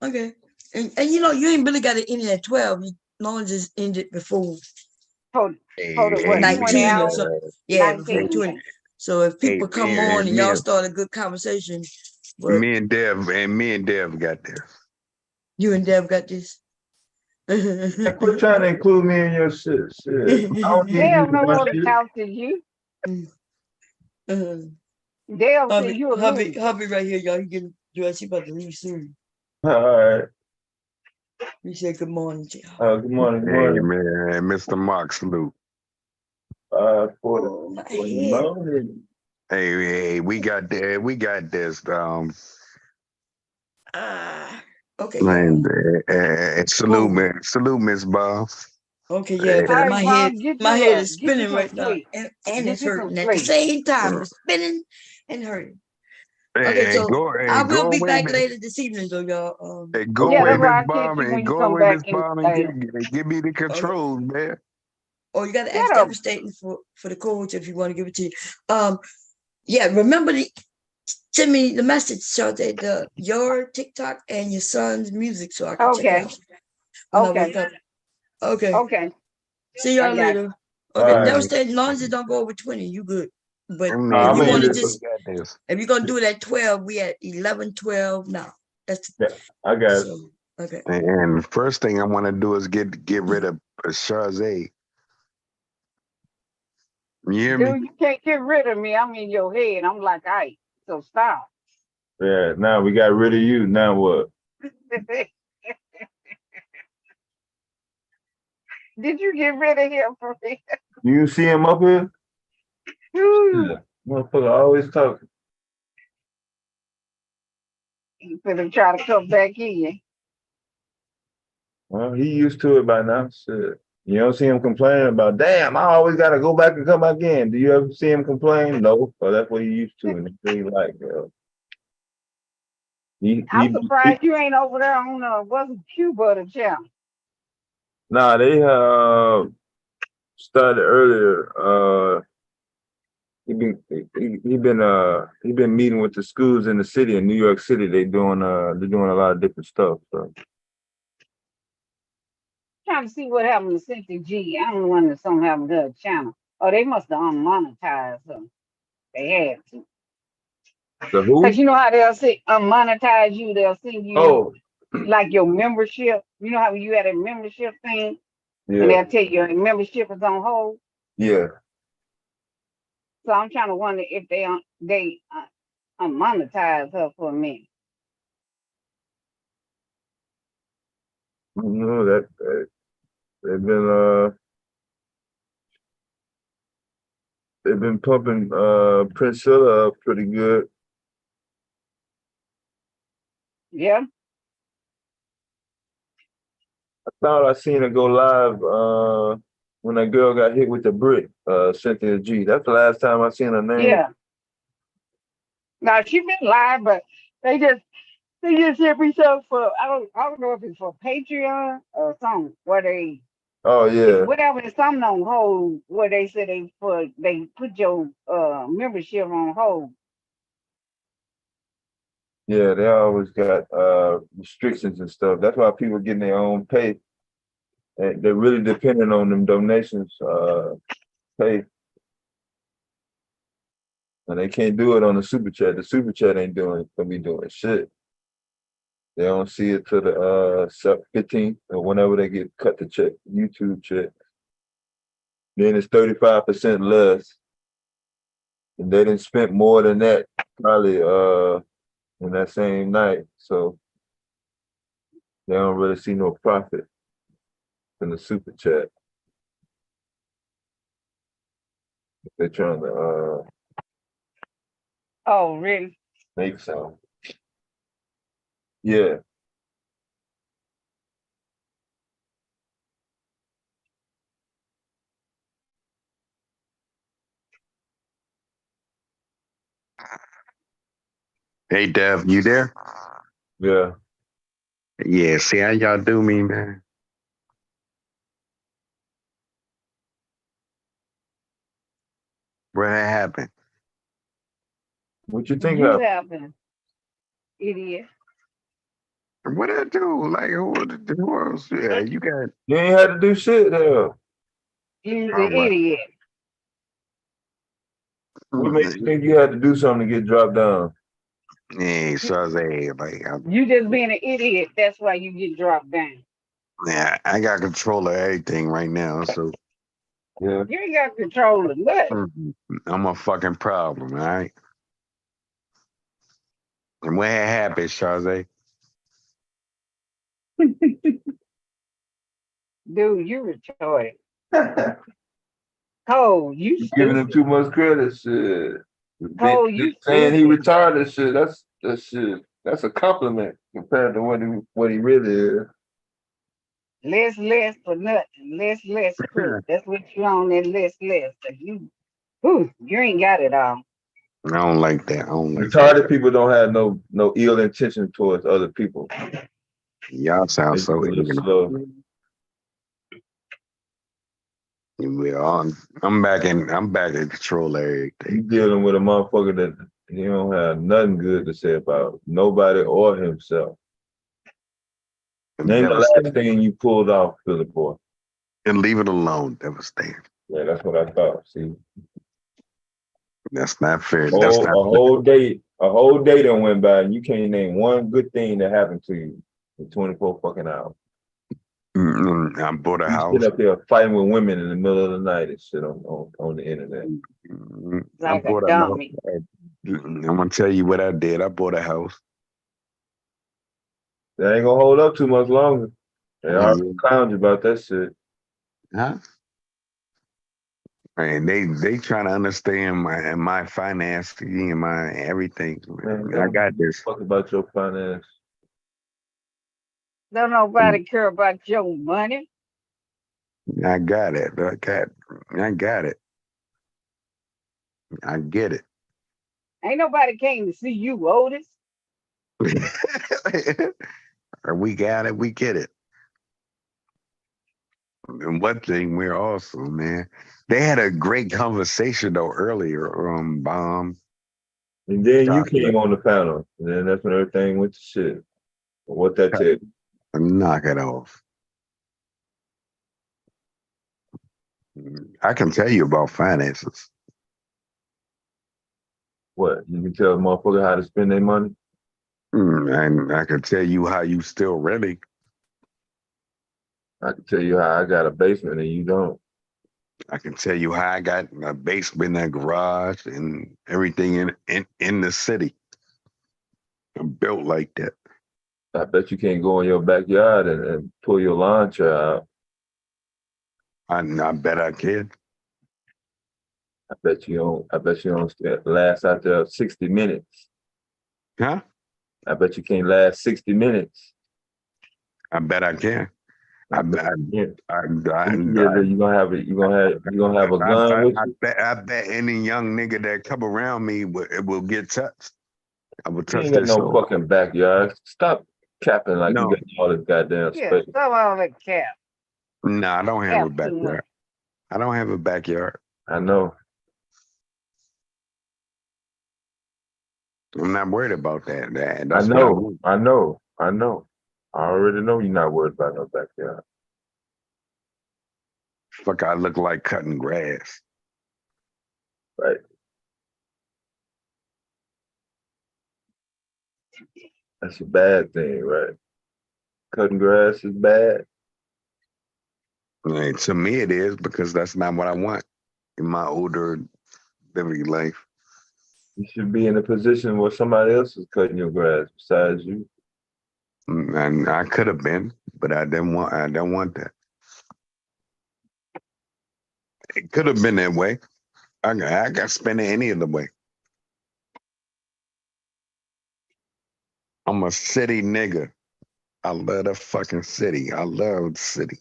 [SPEAKER 1] Okay. And you know you ain't really got to end it at 12. As long as it's ended before.
[SPEAKER 3] Hold it, what,
[SPEAKER 1] 19 or
[SPEAKER 3] hours?
[SPEAKER 1] something. Yeah,
[SPEAKER 3] 19,
[SPEAKER 1] before 20.
[SPEAKER 3] okay.
[SPEAKER 1] So if people come on and y'all start a good conversation,
[SPEAKER 18] Me and Dev got this.
[SPEAKER 1] You and Dev got this.
[SPEAKER 2] Quit trying to include me in your shit. I don't need
[SPEAKER 3] They
[SPEAKER 2] you
[SPEAKER 3] don't
[SPEAKER 2] to
[SPEAKER 3] know
[SPEAKER 2] my
[SPEAKER 3] what to
[SPEAKER 2] shit.
[SPEAKER 3] talk to you. They'll say you a loser.
[SPEAKER 1] Hubby right here, y'all. He getting dressed. He about to leave soon.
[SPEAKER 2] All right.
[SPEAKER 1] We say good morning to y'all.
[SPEAKER 2] Good morning. Good
[SPEAKER 18] Hey
[SPEAKER 2] morning.
[SPEAKER 18] man, Mr. Mark, salute.
[SPEAKER 2] For the morning.
[SPEAKER 18] Hey, we got that. We got this.
[SPEAKER 1] Okay,
[SPEAKER 18] And salute, man. Salute, Miss Bob.
[SPEAKER 1] Okay, yeah, because
[SPEAKER 3] All right,
[SPEAKER 1] my
[SPEAKER 3] Bob, get
[SPEAKER 1] head
[SPEAKER 3] you
[SPEAKER 1] is spinning
[SPEAKER 3] some
[SPEAKER 1] right now,
[SPEAKER 3] sleep.
[SPEAKER 1] and
[SPEAKER 3] Get
[SPEAKER 1] it's
[SPEAKER 3] you some
[SPEAKER 1] hurting at the
[SPEAKER 3] sleep.
[SPEAKER 1] same time. It's spinning and hurting. Okay,
[SPEAKER 18] Hey,
[SPEAKER 1] so I will
[SPEAKER 18] go
[SPEAKER 1] be
[SPEAKER 18] away,
[SPEAKER 1] back
[SPEAKER 18] man.
[SPEAKER 1] later this evening, though, y'all.
[SPEAKER 18] Hey, go
[SPEAKER 3] Yeah,
[SPEAKER 18] away,
[SPEAKER 3] that's
[SPEAKER 18] Miss
[SPEAKER 3] why I
[SPEAKER 18] Bomb,
[SPEAKER 3] text you when
[SPEAKER 18] and
[SPEAKER 3] you
[SPEAKER 18] go
[SPEAKER 3] come
[SPEAKER 18] away, Miss
[SPEAKER 3] back in
[SPEAKER 18] Bomb, and give me the controls, man.
[SPEAKER 1] Oh, you got to
[SPEAKER 3] Shut
[SPEAKER 1] ask
[SPEAKER 3] up.
[SPEAKER 1] Devastating for the codes if you want to give it to you. Yeah, remember send me the message so that your TikTok and your son's music so I can check it out when I wake up. Okay.
[SPEAKER 3] Okay.
[SPEAKER 1] See y'all
[SPEAKER 3] I got
[SPEAKER 1] later.
[SPEAKER 3] you.
[SPEAKER 1] Okay,
[SPEAKER 2] All right.
[SPEAKER 1] Devastating, as long as it don't go over 20, you good. But
[SPEAKER 18] Man,
[SPEAKER 1] if you want to
[SPEAKER 18] we
[SPEAKER 1] just,
[SPEAKER 18] got this.
[SPEAKER 1] if you're gonna do it at 12, we at 11, 12 now. That's
[SPEAKER 2] I got it.
[SPEAKER 1] so okay.
[SPEAKER 18] And the first thing I want to do is get rid of Charze. You hear me?
[SPEAKER 3] Dude, you can't get rid of me. I'm in your head. I'm like, all right, so stop.
[SPEAKER 2] Yeah, now we got rid of you. Now what?
[SPEAKER 3] Did you get rid of him for me?
[SPEAKER 2] You see him up here?
[SPEAKER 3] Ooh.
[SPEAKER 2] Motherfucker always talking.
[SPEAKER 3] You finna try to come back in.
[SPEAKER 2] Well, he used to it by now. Shit. You don't see him complaining about, damn, I always got to go back and come back in. Do you ever see him complain? No. Oh, that's what he used to, and that's what he like, girl.
[SPEAKER 3] I'm surprised you ain't over there on wasn't Cuba the channel.
[SPEAKER 2] Nah, they started earlier. He been meeting with the schools in the city in New York City. They're doing a lot of different stuff. So
[SPEAKER 3] trying to see what happened to Cynthia G. I don't want to something happened to her channel. Oh, they must have unmonetized her. They had to.
[SPEAKER 2] The who?
[SPEAKER 3] Cause you know how they'll say unmonetize you, they'll send you
[SPEAKER 2] Oh,
[SPEAKER 3] like your membership. You know how you had a membership thing and
[SPEAKER 2] yeah,
[SPEAKER 3] they'll tell you your membership is on hold.
[SPEAKER 2] yeah.
[SPEAKER 3] So I'm trying to wonder if they unmonetize her for a minute.
[SPEAKER 2] You know that they've been pumping Priscilla up pretty good.
[SPEAKER 3] Yeah.
[SPEAKER 2] I thought I seen her go live when that girl got hit with the brick, Cynthia G. That's the last time I seen her name.
[SPEAKER 3] Yeah. Now she been live, but they just hit me something for I don't know if it's for Patreon or something where they
[SPEAKER 2] Oh yeah,
[SPEAKER 3] whatever it's something on hold where they said they put your membership on hold.
[SPEAKER 2] yeah. They always got restrictions and stuff. That's why people getting their own pay. And they're really depending on them donations pay. And they can't do it on the super chat. The super chat ain't gonna be doing shit. They don't see it till the 15th or whenever they get cut the check, YouTube check. Then it's 35% less. And they didn't spend more than that probably in that same night. So they don't really see no profit in the super chat. They're trying to
[SPEAKER 3] Oh, really?
[SPEAKER 2] make some. Yeah.
[SPEAKER 18] Hey, Dev, you there?
[SPEAKER 2] Yeah.
[SPEAKER 18] Yeah, see how y'all do me, man. What happened?
[SPEAKER 2] What you think
[SPEAKER 3] You
[SPEAKER 2] of?
[SPEAKER 3] happened, idiot.
[SPEAKER 18] What I do? Like, who else? Yeah, you got.
[SPEAKER 2] You ain't had to do shit there.
[SPEAKER 3] You're
[SPEAKER 18] All
[SPEAKER 3] the
[SPEAKER 18] right.
[SPEAKER 3] idiot.
[SPEAKER 2] What makes you think you had to do something to get dropped down?
[SPEAKER 18] Hey, Shazay, like,
[SPEAKER 3] You just being an idiot. That's why you get dropped down.
[SPEAKER 18] yeah, I got control of everything right now, so
[SPEAKER 2] yeah,
[SPEAKER 3] You ain't got control of nothing.
[SPEAKER 18] I'm a fucking problem, all right? And what had happened, Shazay?
[SPEAKER 3] Dude, you retarded. Oh, you
[SPEAKER 2] you giving him
[SPEAKER 3] stupid.
[SPEAKER 2] too much credit, shit.
[SPEAKER 3] Oh, you
[SPEAKER 2] Saying he
[SPEAKER 3] stupid.
[SPEAKER 2] retarded, shit. That's shit. That's a compliment compared to what he really is.
[SPEAKER 3] Less for nothing. Less proof. That's what you on that less. You ain't got it all.
[SPEAKER 18] I don't like that. I don't like
[SPEAKER 2] Retarded people don't have no ill intention towards other people.
[SPEAKER 18] Y'all sound
[SPEAKER 2] It's
[SPEAKER 18] so
[SPEAKER 2] a little
[SPEAKER 18] ignorant.
[SPEAKER 2] slow.
[SPEAKER 18] I'm back in control of everything.
[SPEAKER 2] You dealing with a motherfucker that he don't have nothing good to say about nobody or himself. Name the last thing you pulled off, Philip boy.
[SPEAKER 18] And leave it alone. Devastating.
[SPEAKER 2] Yeah, that's what I thought. See,
[SPEAKER 18] that's not fair.
[SPEAKER 2] That's not a whole day that went by, and you can't name one good thing that happened to you in 24 fucking hours.
[SPEAKER 18] I bought a house.
[SPEAKER 2] You sit up there fighting with women in the middle of the night and shit on the internet.
[SPEAKER 3] Like a dummy.
[SPEAKER 18] I'm gonna tell you what I did. I bought a house.
[SPEAKER 2] That ain't gonna hold up too much longer. They already clowned you about that shit.
[SPEAKER 18] Huh? And they trying to understand my financing and my everything. Man, I got this.
[SPEAKER 2] Fuck about your finance.
[SPEAKER 3] Don't nobody care about your money.
[SPEAKER 18] I got it. I got it. I get it.
[SPEAKER 3] Ain't nobody came to see you, Otis.
[SPEAKER 18] We got it. We get it. And one thing we're also, man, they had a great conversation though earlier. Bomb.
[SPEAKER 2] And then you came on the panel, and then that's when everything went to shit. What that did?
[SPEAKER 18] Knock it off. I can tell you about finances.
[SPEAKER 2] What? You can tell a motherfucker how to spend their money?
[SPEAKER 18] And I can tell you how you still ready.
[SPEAKER 2] I can tell you how I got a basement and you don't.
[SPEAKER 18] I can tell you how I got a basement, a garage, and everything in the city. I'm built like that.
[SPEAKER 2] I bet you can't go in your backyard and pull your lawn chair out.
[SPEAKER 18] I bet I can.
[SPEAKER 2] I bet you don't. I bet you don't last out there 60 minutes.
[SPEAKER 18] Huh?
[SPEAKER 2] I bet you can't last 60 minutes.
[SPEAKER 18] I bet I can.
[SPEAKER 2] You're gonna have a gun with you.
[SPEAKER 18] I bet any young nigga that come around me will get touched. I will
[SPEAKER 2] You
[SPEAKER 18] touch
[SPEAKER 2] ain't got
[SPEAKER 18] their
[SPEAKER 2] no
[SPEAKER 18] soul.
[SPEAKER 2] fucking backyard. Stop capping like
[SPEAKER 18] No.
[SPEAKER 2] you got all this goddamn
[SPEAKER 3] Yeah,
[SPEAKER 2] space.
[SPEAKER 3] stop all that cap.
[SPEAKER 18] No, I don't have a
[SPEAKER 3] Cap too much.
[SPEAKER 18] backyard. I don't have a backyard.
[SPEAKER 2] I know.
[SPEAKER 18] I'm not worried about that.
[SPEAKER 2] I
[SPEAKER 18] That's what
[SPEAKER 2] know.
[SPEAKER 18] want.
[SPEAKER 2] I know. I know. I already know you're not worried about no backyard.
[SPEAKER 18] Fuck, I look like cutting grass.
[SPEAKER 2] Right. That's a bad thing, right? Cutting grass is bad.
[SPEAKER 18] Like, to me, it is because that's not what I want in my older living life.
[SPEAKER 2] You should be in a position where somebody else is cutting your grass besides you.
[SPEAKER 18] And I could have been, but I didn't want. I don't want that. It could have been that way. I got spent it any other way. I'm a city nigga. I love the fucking city. I love the city.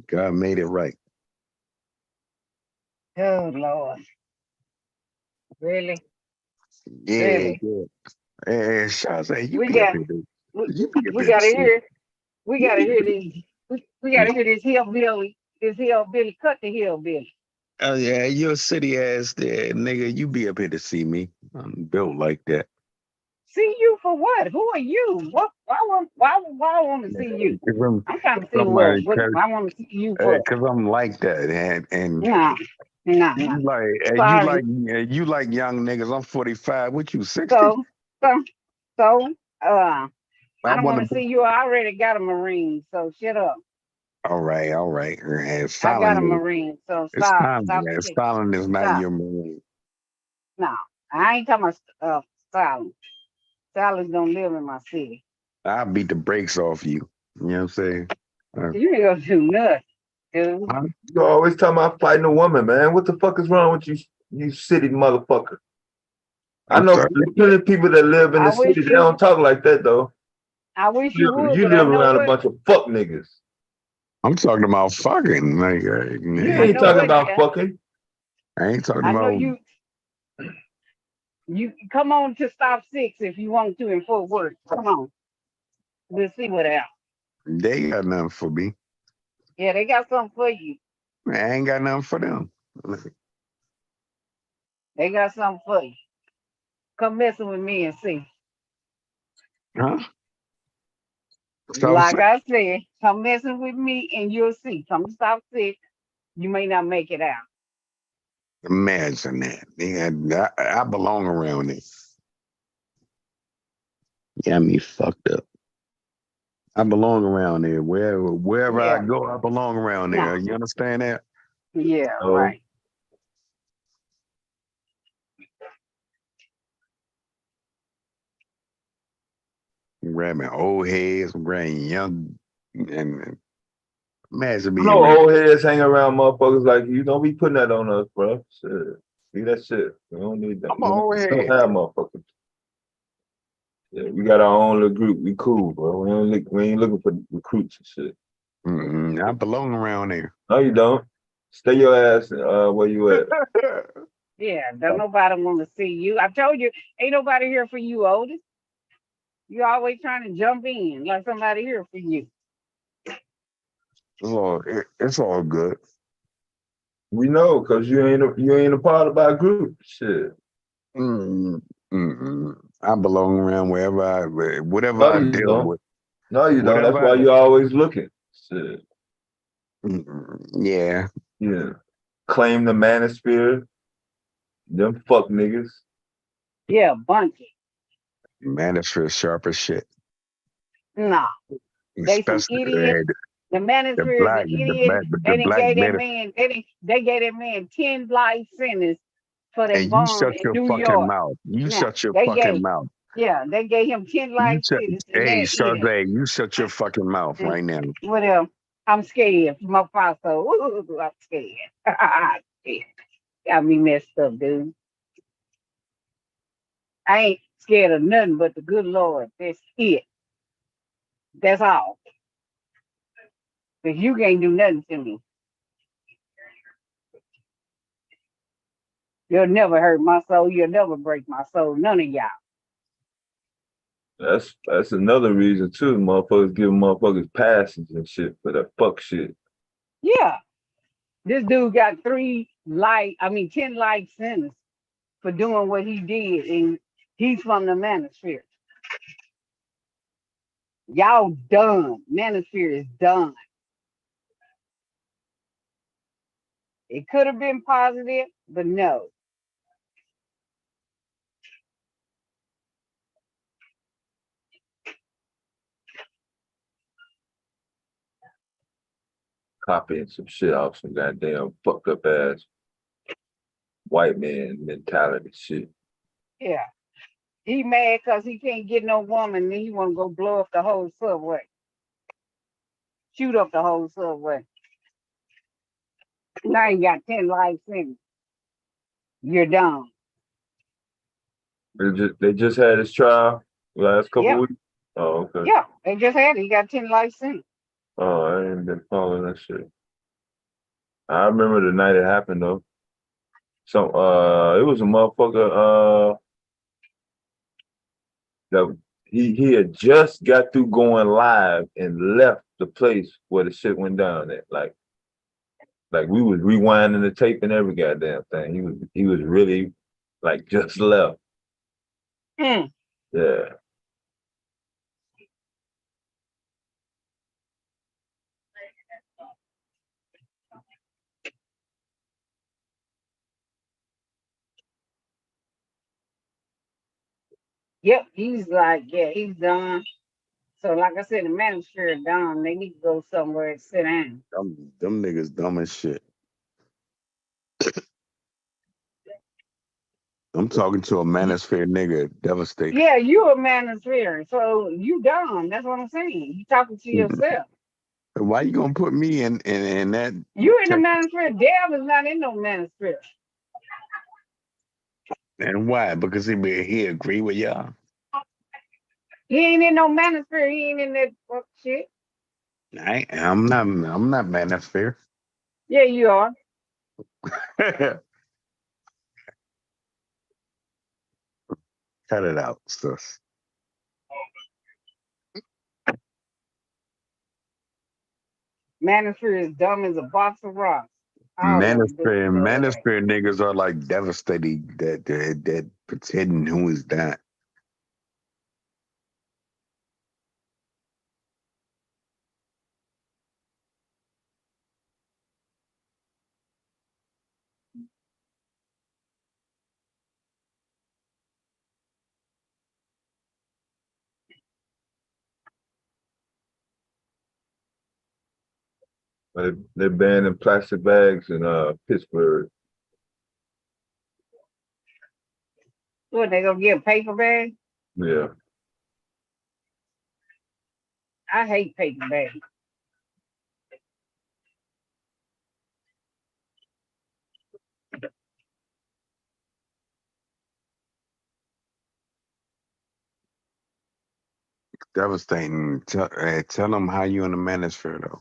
[SPEAKER 18] God made it right.
[SPEAKER 3] Oh Lord. Really?
[SPEAKER 18] Yeah,
[SPEAKER 3] Really?
[SPEAKER 18] yeah. Hey, Shazay, you
[SPEAKER 3] We
[SPEAKER 18] be up
[SPEAKER 3] got
[SPEAKER 18] here.
[SPEAKER 3] we,
[SPEAKER 18] You be up
[SPEAKER 3] we
[SPEAKER 18] here
[SPEAKER 3] gotta
[SPEAKER 18] to see.
[SPEAKER 3] hear we gotta hear this hillbilly cut the hillbilly.
[SPEAKER 18] Oh yeah, you're a city ass there, nigga. You be up here to see me. I'm built like that.
[SPEAKER 3] See you for what? Who are you? What why I want to see you?
[SPEAKER 18] Cause I'm,
[SPEAKER 3] I'm trying to see
[SPEAKER 18] somebody,
[SPEAKER 3] what I want to see you for.
[SPEAKER 18] cause I'm like that, and
[SPEAKER 3] No, no.
[SPEAKER 18] you like,
[SPEAKER 3] Sorry.
[SPEAKER 18] you like young niggas. I'm 45. What you 60?
[SPEAKER 3] So I
[SPEAKER 18] I
[SPEAKER 3] don't
[SPEAKER 18] want
[SPEAKER 3] want to
[SPEAKER 18] to.
[SPEAKER 3] see you. I already got a Marine, so shut up.
[SPEAKER 18] All right, all right. And
[SPEAKER 3] I got a
[SPEAKER 18] Stalin is.
[SPEAKER 3] Marine, so
[SPEAKER 18] It's
[SPEAKER 3] stop
[SPEAKER 18] time.
[SPEAKER 3] the
[SPEAKER 18] Man.
[SPEAKER 3] shit.
[SPEAKER 18] Stalin is not
[SPEAKER 3] Stop.
[SPEAKER 18] your Marine.
[SPEAKER 3] No, I ain't talking about Stalin. Stalin's don't live in my city.
[SPEAKER 18] I'll beat the brakes off you. You know what I'm saying?
[SPEAKER 3] You ain't gonna do nothing, dude.
[SPEAKER 18] Huh?
[SPEAKER 2] You always talking about fighting a woman, man. What the fuck is wrong with you, you city motherfucker? I
[SPEAKER 18] I'm
[SPEAKER 2] know
[SPEAKER 18] sorry.
[SPEAKER 2] plenty of people that live in
[SPEAKER 3] I
[SPEAKER 2] the
[SPEAKER 3] wish
[SPEAKER 2] city. They
[SPEAKER 3] you.
[SPEAKER 2] don't talk like that though.
[SPEAKER 3] I wish you would,
[SPEAKER 2] You
[SPEAKER 3] but I
[SPEAKER 2] live
[SPEAKER 3] know
[SPEAKER 2] around a
[SPEAKER 3] what.
[SPEAKER 2] bunch of fuck niggas.
[SPEAKER 18] I'm talking about fucking. Like,
[SPEAKER 2] You
[SPEAKER 3] I
[SPEAKER 2] ain't
[SPEAKER 3] know
[SPEAKER 2] talking
[SPEAKER 3] what.
[SPEAKER 2] about fucking.
[SPEAKER 18] I ain't talking
[SPEAKER 3] I know
[SPEAKER 18] about.
[SPEAKER 3] you. You come on to stop 6 if you want to in Fort Worth. Come on, we'll see what happens.
[SPEAKER 18] They got nothing for me.
[SPEAKER 3] Yeah, they got something for you.
[SPEAKER 18] I ain't got nothing for them.
[SPEAKER 3] They got something for you. Come messing with me and see.
[SPEAKER 18] Huh? So
[SPEAKER 3] Like I said, come messing with me and you'll see. Come to South 6, you may not make it out.
[SPEAKER 18] imagine that. Yeah, I belong around it. Got me fucked up. I belong around there. Wherever I
[SPEAKER 3] Yeah.
[SPEAKER 18] go, I belong around there.
[SPEAKER 3] No.
[SPEAKER 18] You understand that?
[SPEAKER 3] Yeah,
[SPEAKER 2] Oh.
[SPEAKER 3] right.
[SPEAKER 18] I'm grabbing old heads, I'm grabbing young, and imagine
[SPEAKER 2] You
[SPEAKER 18] being
[SPEAKER 2] know,
[SPEAKER 18] rich.
[SPEAKER 2] old heads hang around motherfuckers like you. Don't be putting that on us, bro. Shit. See that shit. We don't need that.
[SPEAKER 18] I'm an old
[SPEAKER 2] We
[SPEAKER 18] head.
[SPEAKER 2] don't have motherfuckers. Yeah, we got our own little group. We cool, bro. We ain't looking for recruits and shit.
[SPEAKER 18] I belong around there.
[SPEAKER 2] No, you don't. Stay your ass where you at.
[SPEAKER 3] Yeah, don't nobody want to see you. I told you, ain't nobody here for you, Otis. You always trying to jump in like somebody here for you.
[SPEAKER 18] It's all good.
[SPEAKER 2] We know, cause you ain't a part of our group. Shit.
[SPEAKER 18] I belong around whatever
[SPEAKER 2] No,
[SPEAKER 18] I
[SPEAKER 2] you
[SPEAKER 18] deal
[SPEAKER 2] don't.
[SPEAKER 18] with.
[SPEAKER 2] No, you don't. That's
[SPEAKER 18] Whatever
[SPEAKER 2] why you always looking. Shit.
[SPEAKER 18] Yeah,
[SPEAKER 2] Yeah. Claim the manosphere. Them fuck niggas.
[SPEAKER 3] Yeah, bunch.
[SPEAKER 18] Manosphere is sharp as shit.
[SPEAKER 3] Nah, they some
[SPEAKER 18] Especially
[SPEAKER 3] idiots. The
[SPEAKER 18] the
[SPEAKER 3] manosphere is
[SPEAKER 18] black,
[SPEAKER 3] an idiot.
[SPEAKER 18] the
[SPEAKER 3] They didn't
[SPEAKER 18] black
[SPEAKER 3] gave that
[SPEAKER 18] man.
[SPEAKER 3] man. They gave that man 10 life sentence for that
[SPEAKER 18] And you
[SPEAKER 3] bomb
[SPEAKER 18] shut
[SPEAKER 3] in
[SPEAKER 18] your
[SPEAKER 3] New
[SPEAKER 18] fucking
[SPEAKER 3] York.
[SPEAKER 18] mouth. You
[SPEAKER 3] Now
[SPEAKER 18] shut your
[SPEAKER 3] they
[SPEAKER 18] fucking
[SPEAKER 3] gave,
[SPEAKER 18] mouth.
[SPEAKER 3] yeah, they gave him 10
[SPEAKER 18] You
[SPEAKER 3] life
[SPEAKER 18] shut,
[SPEAKER 3] sentences, and
[SPEAKER 18] hey,
[SPEAKER 3] they're idiots.
[SPEAKER 18] Sade, you shut your fucking mouth right now.
[SPEAKER 3] Whatever. I'm scared. My father, ooh, I'm scared. I'm scared. Got me messed up, dude. I ain't scared of nothing but the good Lord. That's it. That's all. Because you can't do nothing to me. You'll never hurt my soul. You'll never break my soul. None of y'all.
[SPEAKER 2] That's another reason too. Motherfuckers give motherfuckers passes and shit for that fuck shit.
[SPEAKER 3] Yeah. This dude got 10 life sentences for doing what he did. And he's from the manosphere. Y'all done. Manosphere is done. It could have been positive, but no.
[SPEAKER 2] Copying some shit off some goddamn fucked up ass white man mentality shit.
[SPEAKER 3] Yeah. He mad because he can't get no woman and he want to go blow up the whole subway. Shoot up the whole subway. Now you got 10 life sentences. You're done.
[SPEAKER 2] They just had his trial last couple weeks. Oh, okay.
[SPEAKER 3] Yeah, they just had it. He got 10 life sentences.
[SPEAKER 2] Oh, I ain't been following that shit. I remember the night it happened though. So it was a motherfucker that he had just got through going live and left the place where the shit went down at. Like we was rewinding the tape and every goddamn thing. He was really like just left. Yeah.
[SPEAKER 3] Yep, he's like, yeah, he's done. So like I said, the manosphere is done. They need to go somewhere and sit down.
[SPEAKER 18] Them niggas dumb as shit. I'm talking to a manosphere nigga, devastated.
[SPEAKER 3] Yeah, you a manosphere, so you dumb. That's what I'm saying. You talking to yourself.
[SPEAKER 18] Why you gonna put me in that?
[SPEAKER 3] You in the manosphere. Dev is not in no manosphere.
[SPEAKER 18] And why? Because he agree with y'all.
[SPEAKER 3] He ain't in no manosphere. He ain't in that fuck shit.
[SPEAKER 18] I'm not manosphere.
[SPEAKER 3] Yeah, you are.
[SPEAKER 18] Cut it out, sis.
[SPEAKER 3] Manosphere is dumb as a box of rocks.
[SPEAKER 18] Manosphere niggas are like devastating that pretending who is that.
[SPEAKER 2] They're banning plastic bags in Pittsburgh.
[SPEAKER 3] What, they gonna get a paper bag?
[SPEAKER 2] Yeah.
[SPEAKER 3] I hate paper bags.
[SPEAKER 18] Devastating. Tell them how you in the manosphere though.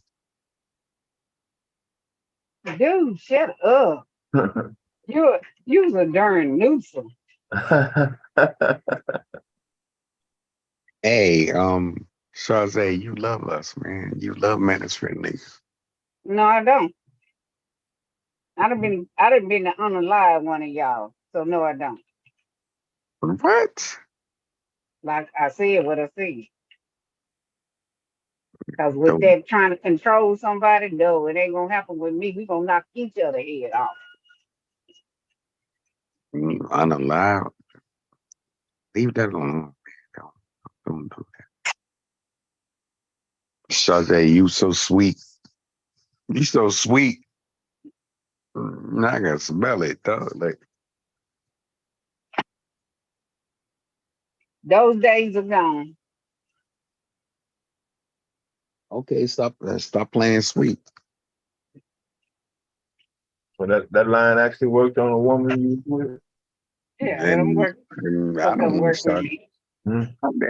[SPEAKER 3] Dude, shut up. You's a darn nuisance.
[SPEAKER 18] Hey, Shazay, you love us, man. You love manosphere niggas.
[SPEAKER 3] No, I don't. I done been to unalive one of y'all. So no, I don't.
[SPEAKER 18] What?
[SPEAKER 3] Like I said what I said. Because with
[SPEAKER 18] So,
[SPEAKER 3] that trying to control somebody, no, it ain't gonna happen with me. We gonna knock each other head off.
[SPEAKER 18] unallowed. Leave that alone. Don't do that. Sade, you so sweet. You so sweet. Now I gotta smell it, dog. Like,
[SPEAKER 3] Those days are gone.
[SPEAKER 18] okay, stop playing sweet.
[SPEAKER 2] So that line actually worked on a woman you was with?
[SPEAKER 3] Yeah,
[SPEAKER 18] And,
[SPEAKER 3] work
[SPEAKER 18] I don't want to
[SPEAKER 3] with
[SPEAKER 18] start.
[SPEAKER 3] me.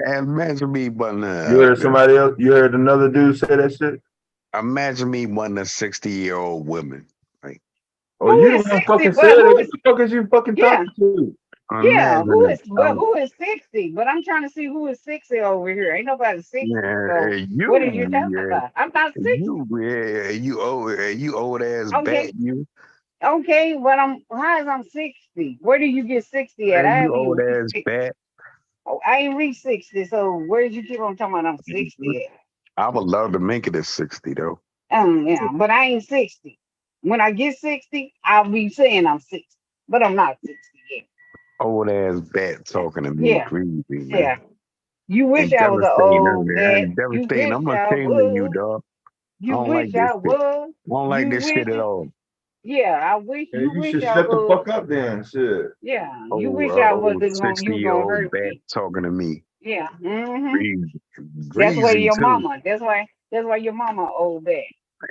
[SPEAKER 18] Imagine me wasn't
[SPEAKER 2] You heard somebody else? You heard another dude say that shit?
[SPEAKER 18] Imagine me wasn't a 60-year-old woman. Like,
[SPEAKER 2] Oh,
[SPEAKER 3] Who
[SPEAKER 2] you the
[SPEAKER 3] is
[SPEAKER 2] one
[SPEAKER 3] 60?
[SPEAKER 2] fucking
[SPEAKER 3] But
[SPEAKER 2] said it.
[SPEAKER 3] who
[SPEAKER 2] What
[SPEAKER 3] is
[SPEAKER 2] the fuck is you fucking
[SPEAKER 3] yeah,
[SPEAKER 2] talking to?
[SPEAKER 3] yeah, who is but
[SPEAKER 18] imagine
[SPEAKER 3] who is 60? But I'm trying to see who is 60 over here. Ain't nobody 60. So what are you talking about? I'm not 60.
[SPEAKER 18] you old ass
[SPEAKER 3] Okay.
[SPEAKER 18] bat, you.
[SPEAKER 3] Okay, but how is I'm 60? Where do you get 60 at?
[SPEAKER 18] Hey,
[SPEAKER 3] I
[SPEAKER 18] you
[SPEAKER 3] haven't even
[SPEAKER 18] old
[SPEAKER 3] reached
[SPEAKER 18] ass
[SPEAKER 3] 60.
[SPEAKER 18] bat.
[SPEAKER 3] Oh, I ain't reached 60. So where did you keep on talking about I'm 60 at?
[SPEAKER 18] I would love to make it at 60 though.
[SPEAKER 3] Yeah, but I ain't 60. When I get 60, I'll be saying I'm 60, but I'm not 60 yet.
[SPEAKER 18] Old ass bat talking to me,
[SPEAKER 3] Yeah,
[SPEAKER 18] crazy, man.
[SPEAKER 3] yeah. You wish
[SPEAKER 18] And
[SPEAKER 3] I was an
[SPEAKER 18] devastating,
[SPEAKER 3] old bat.
[SPEAKER 18] and
[SPEAKER 3] You
[SPEAKER 18] devastating.
[SPEAKER 3] wish
[SPEAKER 18] I'm
[SPEAKER 3] I
[SPEAKER 18] ashamed of you,
[SPEAKER 3] was.
[SPEAKER 18] dog. I
[SPEAKER 3] You
[SPEAKER 18] don't like
[SPEAKER 3] wish
[SPEAKER 18] this
[SPEAKER 3] I
[SPEAKER 18] shit.
[SPEAKER 3] was.
[SPEAKER 18] I don't like
[SPEAKER 3] You
[SPEAKER 18] this
[SPEAKER 3] wish
[SPEAKER 18] shit at all.
[SPEAKER 3] Yeah, I wish
[SPEAKER 2] Yeah,
[SPEAKER 3] you
[SPEAKER 2] you
[SPEAKER 3] wish
[SPEAKER 2] should
[SPEAKER 3] I
[SPEAKER 2] shut the
[SPEAKER 3] was.
[SPEAKER 2] fuck up then, shit.
[SPEAKER 3] Yeah, you wish I
[SPEAKER 18] Oh,
[SPEAKER 3] wasn't gonna you gonna
[SPEAKER 18] 60-year-old
[SPEAKER 3] hurt
[SPEAKER 18] bat
[SPEAKER 3] me.
[SPEAKER 18] talking to me.
[SPEAKER 3] Yeah.
[SPEAKER 18] Greasy,
[SPEAKER 3] That's why
[SPEAKER 18] greasy
[SPEAKER 3] your
[SPEAKER 18] too.
[SPEAKER 3] mama. That's why your mama old bat.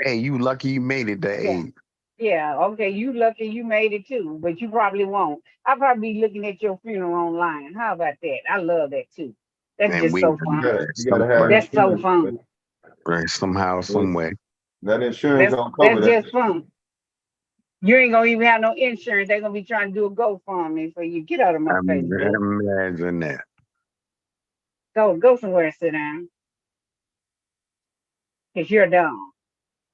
[SPEAKER 18] Hey, you lucky you made it to
[SPEAKER 3] Yeah.
[SPEAKER 18] age.
[SPEAKER 3] Yeah, okay, you lucky you made it too, but you probably won't. I'll probably be looking at your funeral online. How about that? I love that too. That's
[SPEAKER 18] And
[SPEAKER 3] just
[SPEAKER 18] we
[SPEAKER 3] so fun.
[SPEAKER 2] You gotta have
[SPEAKER 3] That's so
[SPEAKER 2] insurance.
[SPEAKER 3] fun.
[SPEAKER 18] right, somehow, some way.
[SPEAKER 2] That insurance
[SPEAKER 3] That's
[SPEAKER 2] don't cover
[SPEAKER 3] that's
[SPEAKER 2] that.
[SPEAKER 3] just fun. You ain't gonna even have no insurance. They're gonna be trying to do a GoFundMe for you. Get out of my face, dude.
[SPEAKER 18] Imagine that.
[SPEAKER 3] Go somewhere and sit down. Cause you're dumb.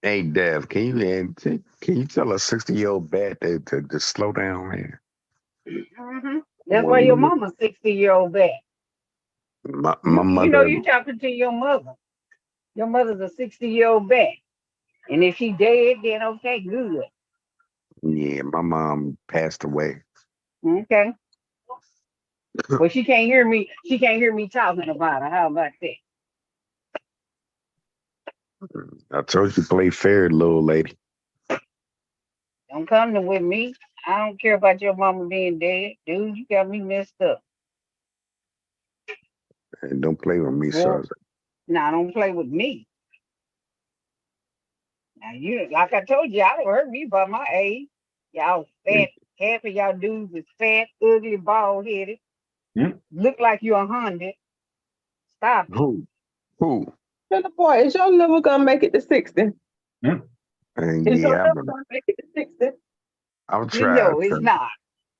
[SPEAKER 18] Hey, Dev, can you tell a 60-year-old bat to slow down, man?
[SPEAKER 3] That's why your mama's 60-year-old back.
[SPEAKER 18] My
[SPEAKER 3] You
[SPEAKER 18] mother.
[SPEAKER 3] know you talking to your mother. Your mother's a 60-year-old back. And if she dead, then okay, good.
[SPEAKER 18] Yeah, my mom passed away.
[SPEAKER 3] Okay. Well, she can't hear me. She can't hear me talking about her. How about that?
[SPEAKER 18] I told you play fair, little lady.
[SPEAKER 3] Don't come to with me. I don't care about your mama being dead. Dude, you got me messed up.
[SPEAKER 18] And don't play with me,
[SPEAKER 3] Well,
[SPEAKER 18] sir.
[SPEAKER 3] Nah, don't play with me. Now you like I told you, y'all hurt me by my age. Y'all fat, half of y'all dudes is fat, ugly, bald headed. Look like you're 100. Stop it.
[SPEAKER 18] Who?
[SPEAKER 4] Little boy, is your liver gonna make it to 60?
[SPEAKER 18] And
[SPEAKER 4] Is your
[SPEAKER 18] yeah,
[SPEAKER 4] liver gonna make it to 60?
[SPEAKER 18] I'm trying.
[SPEAKER 3] No, it's not.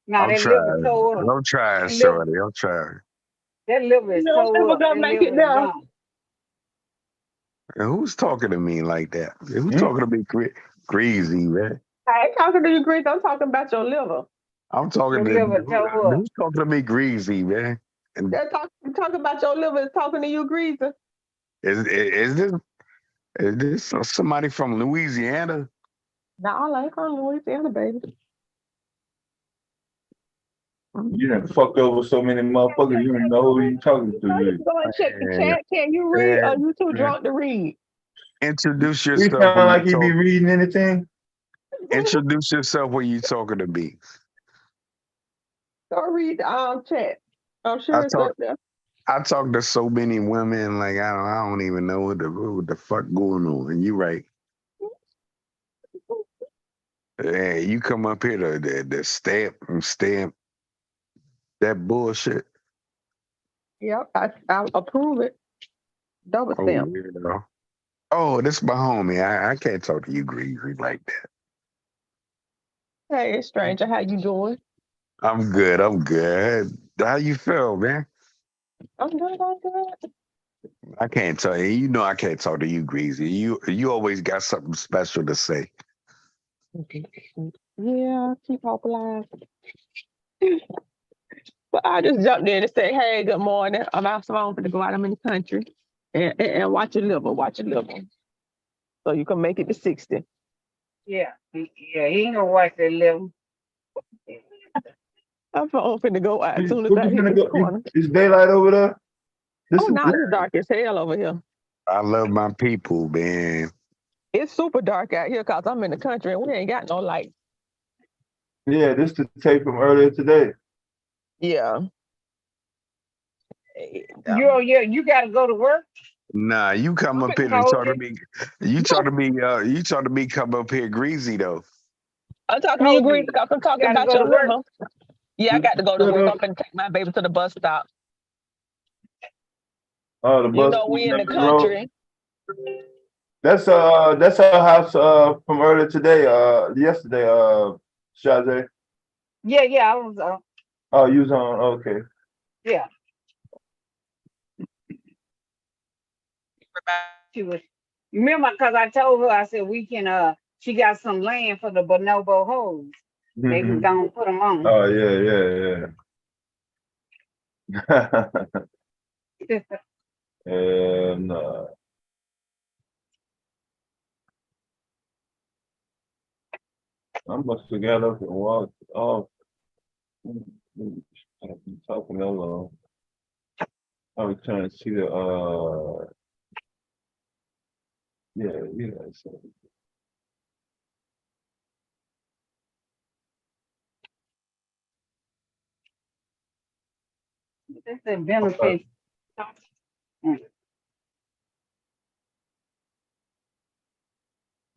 [SPEAKER 3] Now
[SPEAKER 18] I'm
[SPEAKER 3] that liver
[SPEAKER 18] trying.
[SPEAKER 3] tore up.
[SPEAKER 18] I'm trying,
[SPEAKER 3] That liver,
[SPEAKER 18] shorty. I'm trying.
[SPEAKER 3] that liver is
[SPEAKER 4] Your liver
[SPEAKER 3] tore up.
[SPEAKER 4] gonna
[SPEAKER 3] That
[SPEAKER 4] make it
[SPEAKER 3] liver is
[SPEAKER 4] down.
[SPEAKER 3] gone.
[SPEAKER 18] And who's talking to me like that? Who's talking to me crazy, man?
[SPEAKER 4] I ain't talking to you, Grease. I'm talking about your liver.
[SPEAKER 18] I'm talking
[SPEAKER 3] Your
[SPEAKER 18] to
[SPEAKER 3] liver tore up.
[SPEAKER 18] who's talking to me greasy, man? And
[SPEAKER 4] They're talking about your liver is talking to you, Greasy.
[SPEAKER 18] is this somebody from Louisiana?
[SPEAKER 4] No, I ain't from Louisiana, baby.
[SPEAKER 2] You done fucked over so many motherfuckers, you don't know who you talking to.
[SPEAKER 4] You go and check the chat. Can you read or you too drunk to read?
[SPEAKER 18] Introduce
[SPEAKER 2] You
[SPEAKER 18] yourself
[SPEAKER 2] sound
[SPEAKER 18] when
[SPEAKER 2] like
[SPEAKER 18] you
[SPEAKER 2] you be
[SPEAKER 18] talk.
[SPEAKER 2] reading anything.
[SPEAKER 18] Introduce yourself when you talking to me.
[SPEAKER 4] Go read the chat. I'm sure it's up there.
[SPEAKER 18] I talk to so many women, like I don't even know what the fuck going on. And you right. Hey, you come up here to stamp that bullshit.
[SPEAKER 4] Yep, I approve it. Double stamp.
[SPEAKER 18] Weirdo. Oh, this is my homie. I can't talk to you greasy like that.
[SPEAKER 4] Hey, stranger, how you doing?
[SPEAKER 18] I'm good. How you feel, man?
[SPEAKER 4] I'm good.
[SPEAKER 18] I can't tell you. You know I can't talk to you greasy. You always got something special to say.
[SPEAKER 4] Yeah, keep hope alive. But I just jumped in and said, hey, good morning. I'm out to go out. I'm in the country. And watch your liver, watch your liver. So you can make it to 60.
[SPEAKER 3] Yeah, he ain't gonna watch that level.
[SPEAKER 4] I'm finna go out as soon as
[SPEAKER 2] What
[SPEAKER 4] I
[SPEAKER 2] you
[SPEAKER 4] hit
[SPEAKER 2] finna
[SPEAKER 4] this
[SPEAKER 2] go?
[SPEAKER 4] corner.
[SPEAKER 2] Is daylight over there?
[SPEAKER 4] Oh, no, it's dark as hell over here.
[SPEAKER 18] I love my people, man.
[SPEAKER 4] It's super dark out here because I'm in the country and we ain't got no light.
[SPEAKER 2] Yeah, this the tape from earlier today.
[SPEAKER 4] Yeah.
[SPEAKER 3] You gotta go to work.
[SPEAKER 18] Nah, you come up here and
[SPEAKER 3] told
[SPEAKER 18] talk to me. You talk to me come up here greasy though.
[SPEAKER 4] I'm talking to you, Green, because I'm talking
[SPEAKER 3] gotta
[SPEAKER 4] about
[SPEAKER 3] go
[SPEAKER 4] your
[SPEAKER 3] to work.
[SPEAKER 4] liver. Yeah, I got to go to work. I'm gonna take my baby to the bus stop.
[SPEAKER 2] Oh, the
[SPEAKER 4] You
[SPEAKER 2] bus
[SPEAKER 4] know, we in the
[SPEAKER 2] down road.
[SPEAKER 4] country.
[SPEAKER 2] That's our house from earlier today, yesterday, Shazay.
[SPEAKER 3] Yeah, I was
[SPEAKER 2] Oh, you was on, okay.
[SPEAKER 3] yeah. She was remember because I told her I said we can she got some land for the bonobo hoes. They was gonna put them on.
[SPEAKER 2] Oh yeah. And I must have got up and walked off. I've been talking that long. I was trying to see the yeah. So.
[SPEAKER 3] That's a benefit.
[SPEAKER 2] Is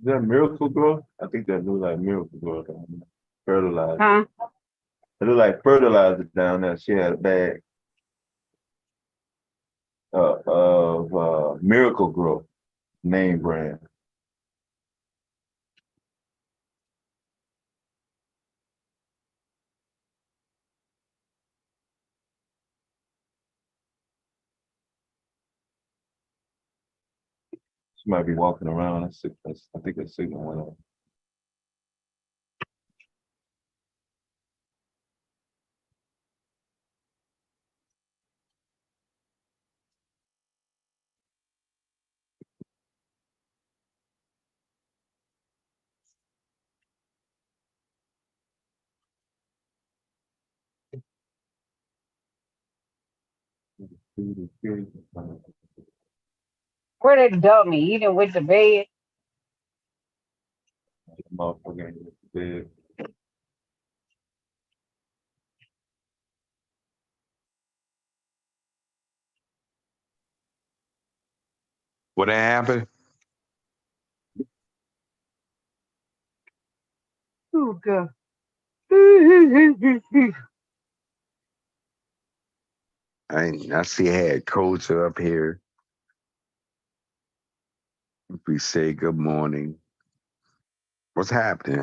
[SPEAKER 2] that Miracle Grow? I think that looks like Miracle Grow down there. Fertilizer.
[SPEAKER 3] Huh?
[SPEAKER 2] It looked like fertilizer down there. She had a bag of Miracle Grow name brand. She might be walking around. I think that signal went off.
[SPEAKER 3] Where that dummy eating with the bed?
[SPEAKER 2] Motherfucker in bed.
[SPEAKER 18] What happened?
[SPEAKER 3] Oh God.
[SPEAKER 18] I see I had culture up here. We say good morning. What's happening?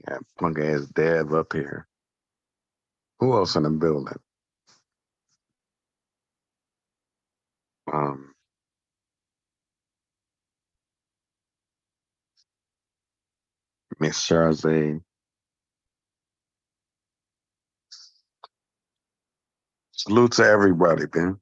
[SPEAKER 18] Got punk ass Dev up here. Who else in the building? Miss Charzay. Salute to everybody, man.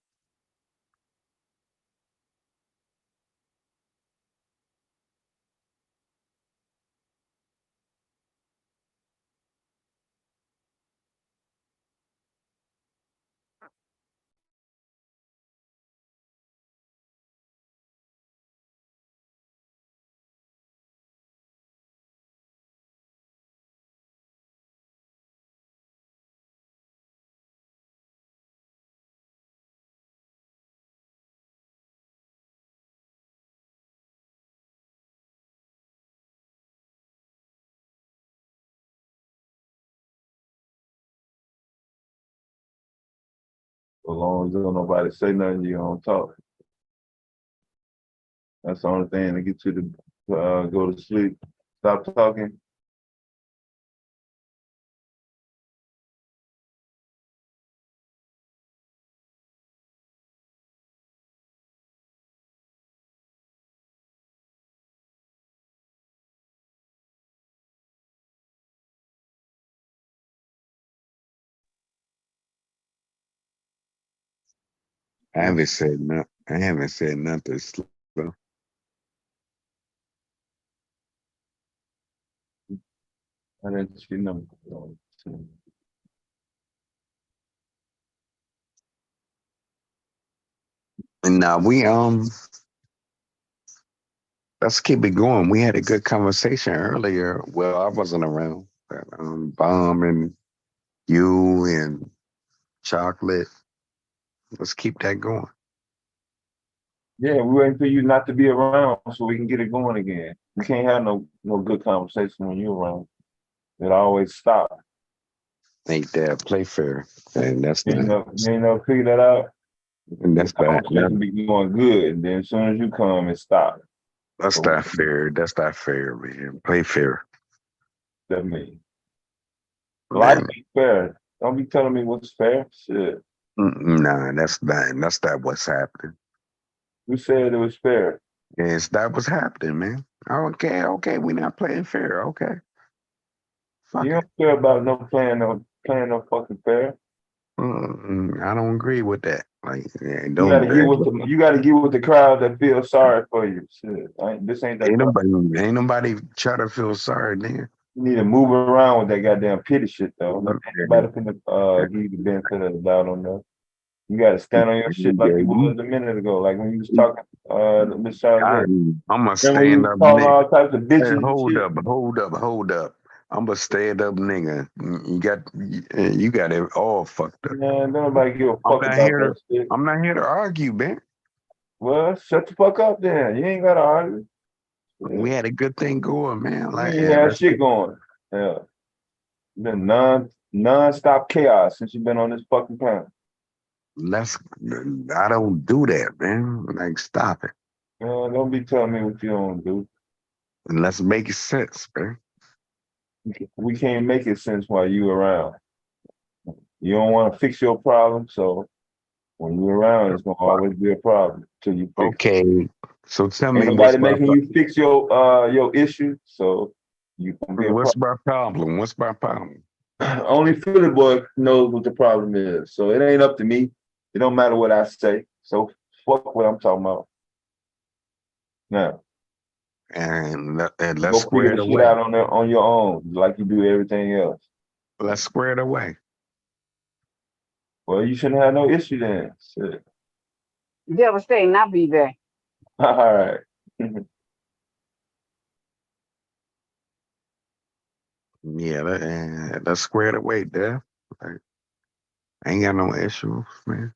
[SPEAKER 2] As long as don't nobody say nothing, you don't talk. That's the only thing to get you to go to sleep. Stop talking.
[SPEAKER 18] I haven't said nothing. I haven't said nothing. So,
[SPEAKER 2] I didn't see them.
[SPEAKER 18] and now let's keep it going. We had a good conversation earlier. Well, I wasn't around. But, Bomb and you and Chocolate. Let's keep that going.
[SPEAKER 2] Yeah, we waiting for you not to be around so we can get it going again. We can't have no good conversation when you're around. It always stops.
[SPEAKER 18] Ain't that play fair? And that's
[SPEAKER 2] You
[SPEAKER 18] not.
[SPEAKER 2] ain't never figure that out.
[SPEAKER 18] And that's
[SPEAKER 2] The
[SPEAKER 18] bad.
[SPEAKER 2] conversation be going good, and then as soon as you come, it stops.
[SPEAKER 18] That's not fair. That's not fair, man. Play fair.
[SPEAKER 2] That means life ain't fair. Don't be telling me what's fair. Shit.
[SPEAKER 18] Nah, that's not what's happening.
[SPEAKER 2] Who said it was fair?
[SPEAKER 18] Yes, that was happening, man. Okay, we're not playing fair. Okay.
[SPEAKER 2] You don't care about playing no fucking fair.
[SPEAKER 18] I don't agree with that. Like, yeah,
[SPEAKER 2] You gotta get with the crowd that feels sorry for you. Shit. This ain't that.
[SPEAKER 18] Ain't nobody try to feel sorry, nigga.
[SPEAKER 2] You need to move around with that goddamn pity shit though. Everybody finna give you the benefit of the doubt on that. You gotta stand on your shit like you was a minute ago, like when you was talking Miss Charlotte.
[SPEAKER 18] I'm a stand up
[SPEAKER 2] nigga. All
[SPEAKER 18] nigga.
[SPEAKER 2] types of bitches.
[SPEAKER 18] Hey, hold up. I'm a stand up nigga. You got it all fucked up.
[SPEAKER 2] Man, nobody give a fuck about that shit.
[SPEAKER 18] I'm not here to argue, man.
[SPEAKER 2] Well, shut the fuck up then. You ain't gotta argue.
[SPEAKER 18] We had a good thing going, man. Like,
[SPEAKER 2] you had shit going. Yeah. Been non-stop chaos since you've been on this fucking planet.
[SPEAKER 18] I don't do that, man. Like, stop it.
[SPEAKER 2] Man, don't be telling me what you don't do.
[SPEAKER 18] And let's make it sense, man.
[SPEAKER 2] We can't make it sense while you around. You don't want to fix your problem, so when you're around, it's gonna always be a problem till you fix
[SPEAKER 18] it. So tell me,
[SPEAKER 2] nobody making you fix your issue, so you can be
[SPEAKER 18] What's my problem? What's my problem?
[SPEAKER 2] Only Philly boy knows what the problem is, so it ain't up to me. It don't matter what I say. So fuck what I'm talking about. Now,
[SPEAKER 18] and let's
[SPEAKER 2] go
[SPEAKER 18] square
[SPEAKER 2] figure
[SPEAKER 18] it
[SPEAKER 2] the shit
[SPEAKER 18] away.
[SPEAKER 2] out on your own, like you do everything else.
[SPEAKER 18] Let's square it away.
[SPEAKER 2] Well, you shouldn't have no issue then. Shit.
[SPEAKER 3] Devastating, I'll be there.
[SPEAKER 2] All right.
[SPEAKER 18] Yeah, let's square it away, Def. Like, I ain't got no issues, man.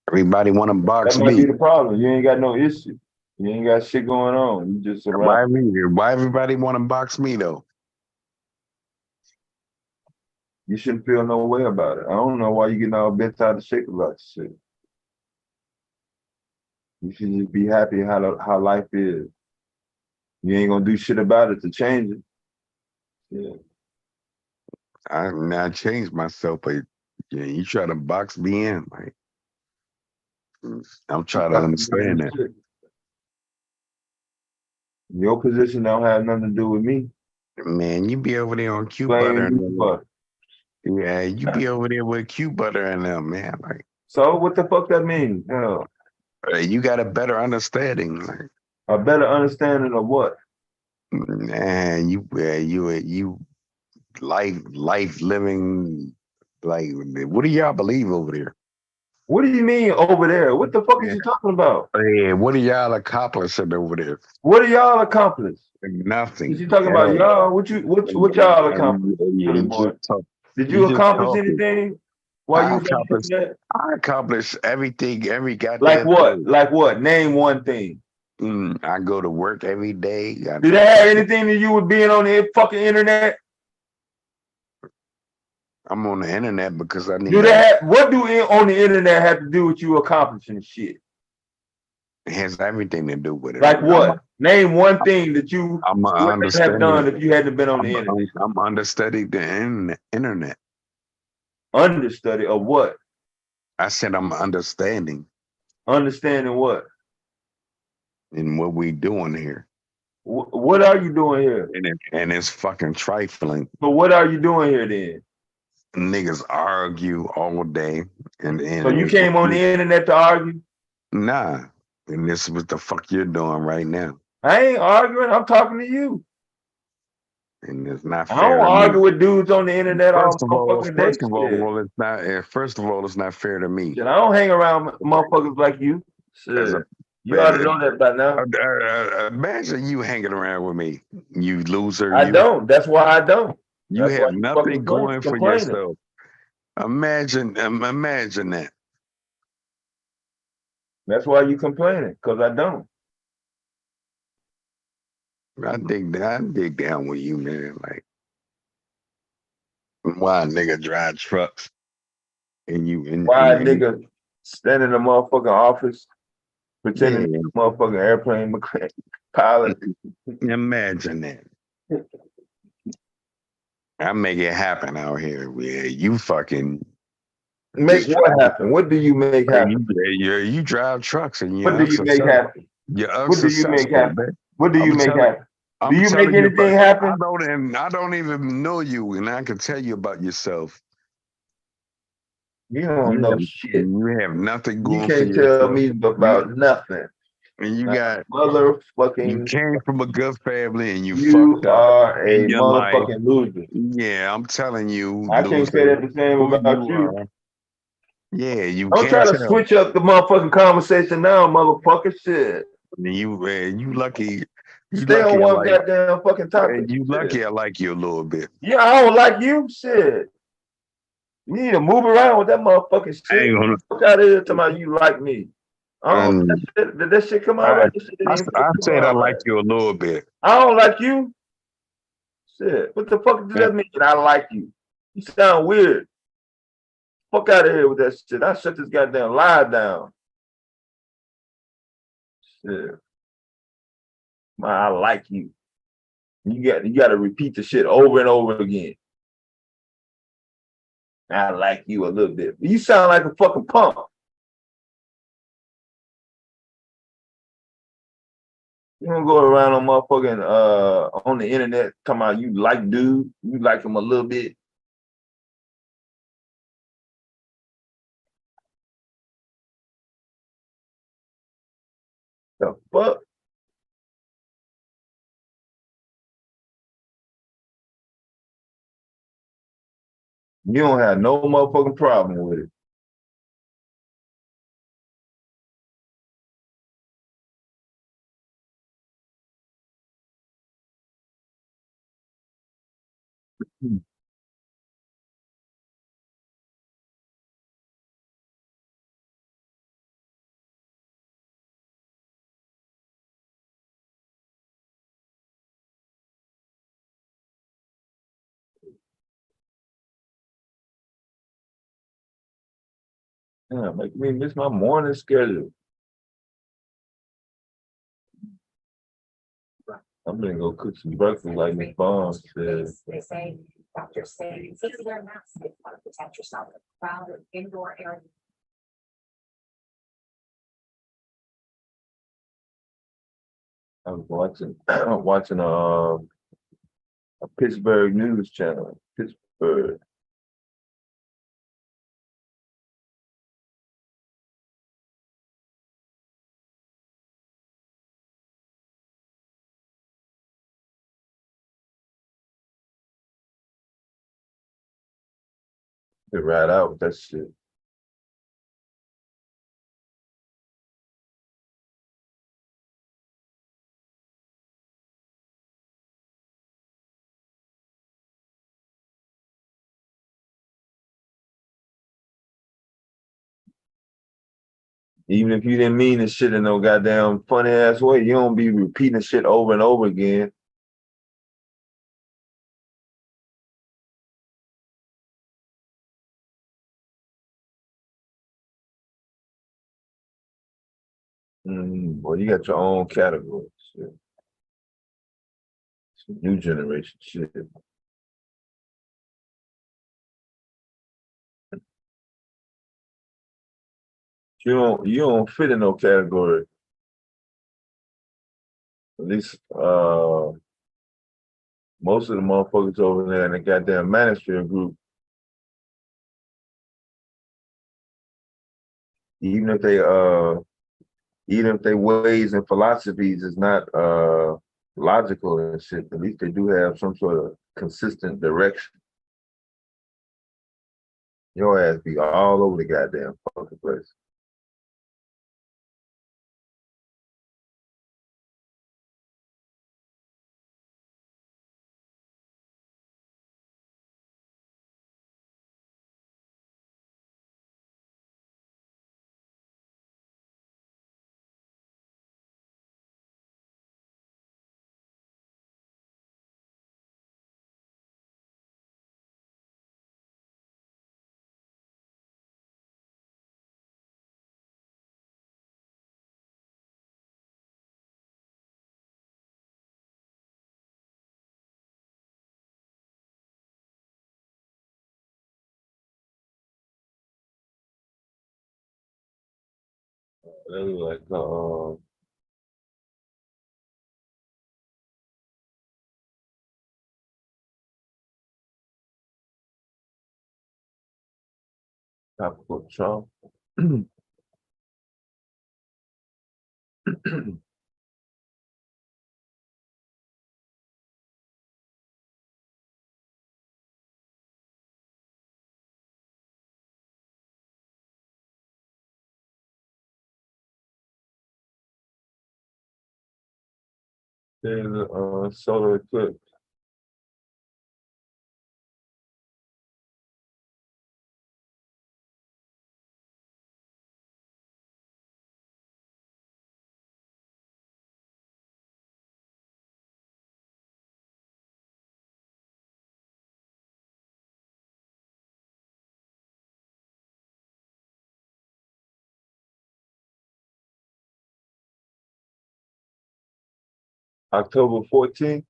[SPEAKER 18] Everybody want to box
[SPEAKER 2] That might
[SPEAKER 18] me.
[SPEAKER 2] be the problem. You ain't got no issue. You ain't got shit going on. You just around.
[SPEAKER 18] Why everybody want to box me though?
[SPEAKER 2] You shouldn't feel no way about it. I don't know why you getting all bent out of shape about shit. You should just be happy how life is. You ain't gonna do shit about it to change it. Yeah.
[SPEAKER 18] I changed myself, but yeah, you try to box me in, like I'm trying to understand that.
[SPEAKER 2] Your position don't have nothing to do with me.
[SPEAKER 18] Man, you be over there on Q
[SPEAKER 2] Blaming
[SPEAKER 18] Butter.
[SPEAKER 2] you for it.
[SPEAKER 18] Yeah, you be over there with Q Butter and them, man. Like,
[SPEAKER 2] so what the fuck that mean? Yeah.
[SPEAKER 18] You got a better understanding. Like,
[SPEAKER 2] a better understanding of what?
[SPEAKER 18] Man, you life living. Like, what do y'all believe over there?
[SPEAKER 2] What do you mean over there? What the fuck is you talking about?
[SPEAKER 18] Yeah, what are y'all accomplishing over there?
[SPEAKER 2] What are y'all accomplished?
[SPEAKER 18] Nothing.
[SPEAKER 2] Is you talking about y'all? What y'all accomplished? Did you accomplish anything?
[SPEAKER 18] I accomplished everything, every goddamn
[SPEAKER 2] like what?
[SPEAKER 18] thing.
[SPEAKER 2] Like what? Name one thing.
[SPEAKER 18] I go to work every day.
[SPEAKER 2] Do they have anything to do with being on the fucking internet?
[SPEAKER 18] I'm on the internet because I need.
[SPEAKER 2] What do on the internet have to do with you accomplishing shit?
[SPEAKER 18] It has everything to do with it.
[SPEAKER 2] Like what? Name one thing that you wouldn't have done if you hadn't been on the internet.
[SPEAKER 18] I'm understudying the internet.
[SPEAKER 2] Understudy of what?
[SPEAKER 18] I said I'm understanding.
[SPEAKER 2] Understanding what?
[SPEAKER 18] In what we doing here.
[SPEAKER 2] What are you doing here?
[SPEAKER 18] And it's fucking trifling.
[SPEAKER 2] So what are you doing here then?
[SPEAKER 18] niggas argue all day, and
[SPEAKER 2] So you came on the internet to argue?
[SPEAKER 18] Nah, and this is what the fuck you're doing right now,
[SPEAKER 2] I ain't arguing. I'm talking to you.
[SPEAKER 18] and it's not
[SPEAKER 2] I
[SPEAKER 18] fair
[SPEAKER 2] don't
[SPEAKER 18] to
[SPEAKER 2] argue
[SPEAKER 18] me.
[SPEAKER 2] with dudes on the internet all motherfucking day.
[SPEAKER 18] Well, it's not. First of all, it's not fair to me.
[SPEAKER 2] Shit, I don't hang around motherfuckers like you. Shit. You ought to know that by now.
[SPEAKER 18] Imagine you hanging around with me, you loser.
[SPEAKER 2] I don't. That's why I don't.
[SPEAKER 18] You
[SPEAKER 2] That's
[SPEAKER 18] have
[SPEAKER 2] why you
[SPEAKER 18] nothing
[SPEAKER 2] fucking
[SPEAKER 18] going for
[SPEAKER 2] complaining.
[SPEAKER 18] yourself. Imagine that.
[SPEAKER 2] That's why you complaining, because I don't.
[SPEAKER 18] I dig down with you, man. Like, why a nigga drive trucks and you
[SPEAKER 2] Why a nigga stand in a motherfucking office pretending to be a motherfucking airplane pilot?
[SPEAKER 18] Imagine that. I make it happen out here. Yeah, you fucking
[SPEAKER 2] make what happen? What do you make happen?
[SPEAKER 18] You drive trucks and you're
[SPEAKER 2] What do you make happen?
[SPEAKER 18] You're
[SPEAKER 2] What do you make happen? What do you make happen?
[SPEAKER 18] I'm
[SPEAKER 2] Do you make
[SPEAKER 18] telling you
[SPEAKER 2] anything
[SPEAKER 18] about-
[SPEAKER 2] happen?
[SPEAKER 18] I don't even know you, and I can tell you about yourself.
[SPEAKER 2] You don't know shit.
[SPEAKER 18] You have nothing
[SPEAKER 2] You
[SPEAKER 18] going for
[SPEAKER 2] can't
[SPEAKER 18] yourself.
[SPEAKER 2] tell me about nothing.
[SPEAKER 18] And you
[SPEAKER 2] Not
[SPEAKER 18] got
[SPEAKER 2] motherfucking.
[SPEAKER 18] You came from a good family, and you
[SPEAKER 2] You
[SPEAKER 18] fucked up
[SPEAKER 2] are a
[SPEAKER 18] in your life.
[SPEAKER 2] motherfucking loser.
[SPEAKER 18] Yeah, I'm telling you,
[SPEAKER 2] I can't say that the same
[SPEAKER 18] who
[SPEAKER 2] about you.
[SPEAKER 18] are. Yeah, you
[SPEAKER 2] Don't
[SPEAKER 18] can't
[SPEAKER 2] try to
[SPEAKER 18] tell.
[SPEAKER 2] switch up the motherfucking conversation now, motherfucker. Shit.
[SPEAKER 18] You lucky. You
[SPEAKER 2] Stay
[SPEAKER 18] lucky
[SPEAKER 2] on
[SPEAKER 18] I
[SPEAKER 2] one
[SPEAKER 18] like.
[SPEAKER 2] goddamn fucking topic.
[SPEAKER 18] You
[SPEAKER 2] Shit.
[SPEAKER 18] lucky I like you a little bit.
[SPEAKER 2] Yeah, I don't like you. Shit. You need to move around with that motherfucking shit.
[SPEAKER 18] ain't gonna-
[SPEAKER 2] Fuck out of here talking about you like me. Did that shit come out right? That shit didn't even
[SPEAKER 18] I
[SPEAKER 2] come
[SPEAKER 18] said I
[SPEAKER 2] out
[SPEAKER 18] like
[SPEAKER 2] right.
[SPEAKER 18] you a little bit.
[SPEAKER 2] I don't like you. Shit. What the fuck does that mean? I like you. You sound weird. Fuck out of here with that shit. I shut this goddamn lie down. Shit. Man, I like you. You got to repeat the shit over and over again. I like you a little bit. You sound like a fucking punk. You don't go around on motherfucking on the internet talking about you like dude, you like him a little bit. The fuck? You don't have no motherfucking problem with it. Yeah, make me miss my morning schedule. I'm gonna go cook some breakfast like Miss Bond said.
[SPEAKER 20] They say, doctors say, if you wear a mask, you want to protect yourself in a crowded indoor area.
[SPEAKER 2] I was watching a Pittsburgh news channel. Pittsburgh. They ride out with that shit. Even if you didn't mean the shit in no goddamn funny ass way, you don't be repeating shit over and over again. Well, you got your own category. Shit. Some new generation shit. You don't fit in no category. At least most of the motherfuckers over there in the goddamn manosphere group even if they ways and philosophies is not logical and shit, at least they do have some sort of consistent direction. Your ass be all over the goddamn fucking place. They look like tropical Trump. There's a solar eclipse. October 14th.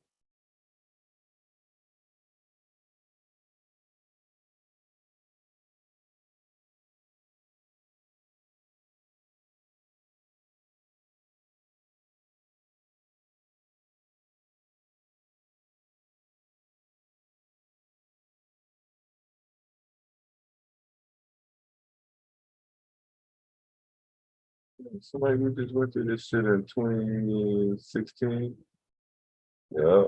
[SPEAKER 2] Somebody who just went through this shit in 2016. Yeah,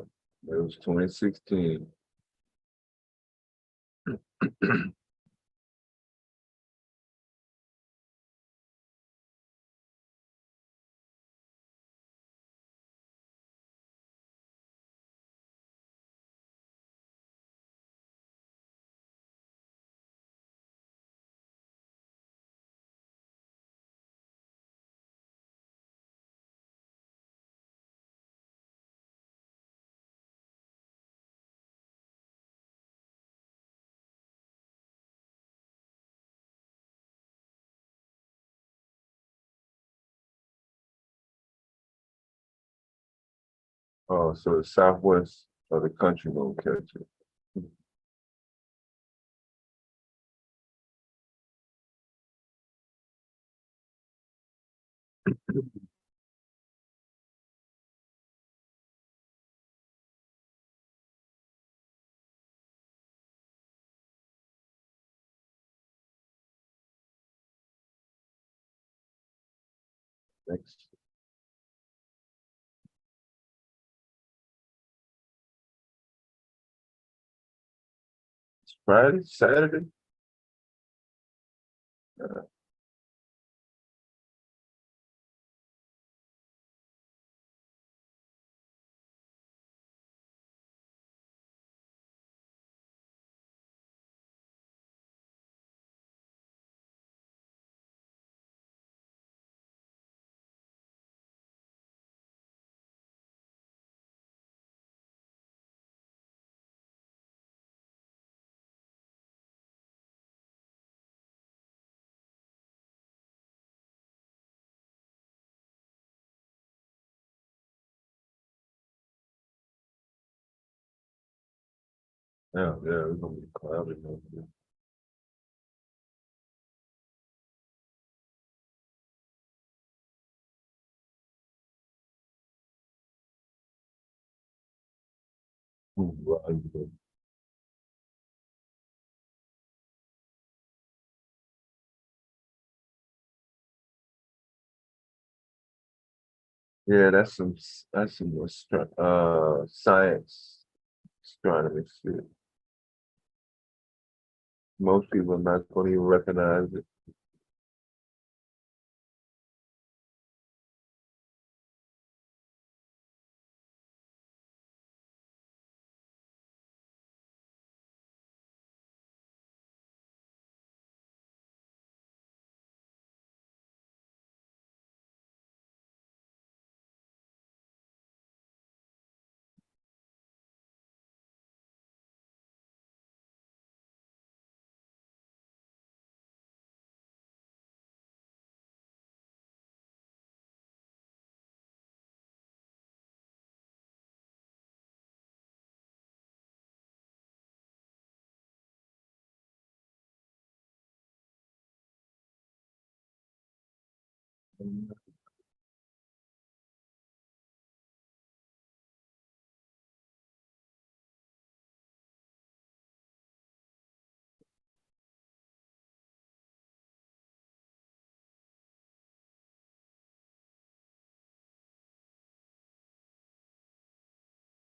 [SPEAKER 2] it was 2016. Oh, so the southwest of the country gonna catch it. Next. It's Friday, Saturday. Yeah, it's gonna be cloudy. Right. Yeah, that's some science astronomy shit. Most people are not going to even recognize it.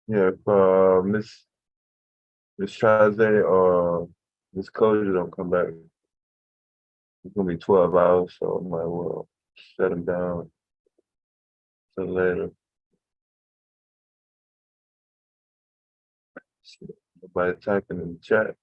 [SPEAKER 2] Yeah, if Miss Chazé or Miss Koja don't come back, it's gonna be 12 hours, so I might well shut them down till later. Nobody typing in the chat.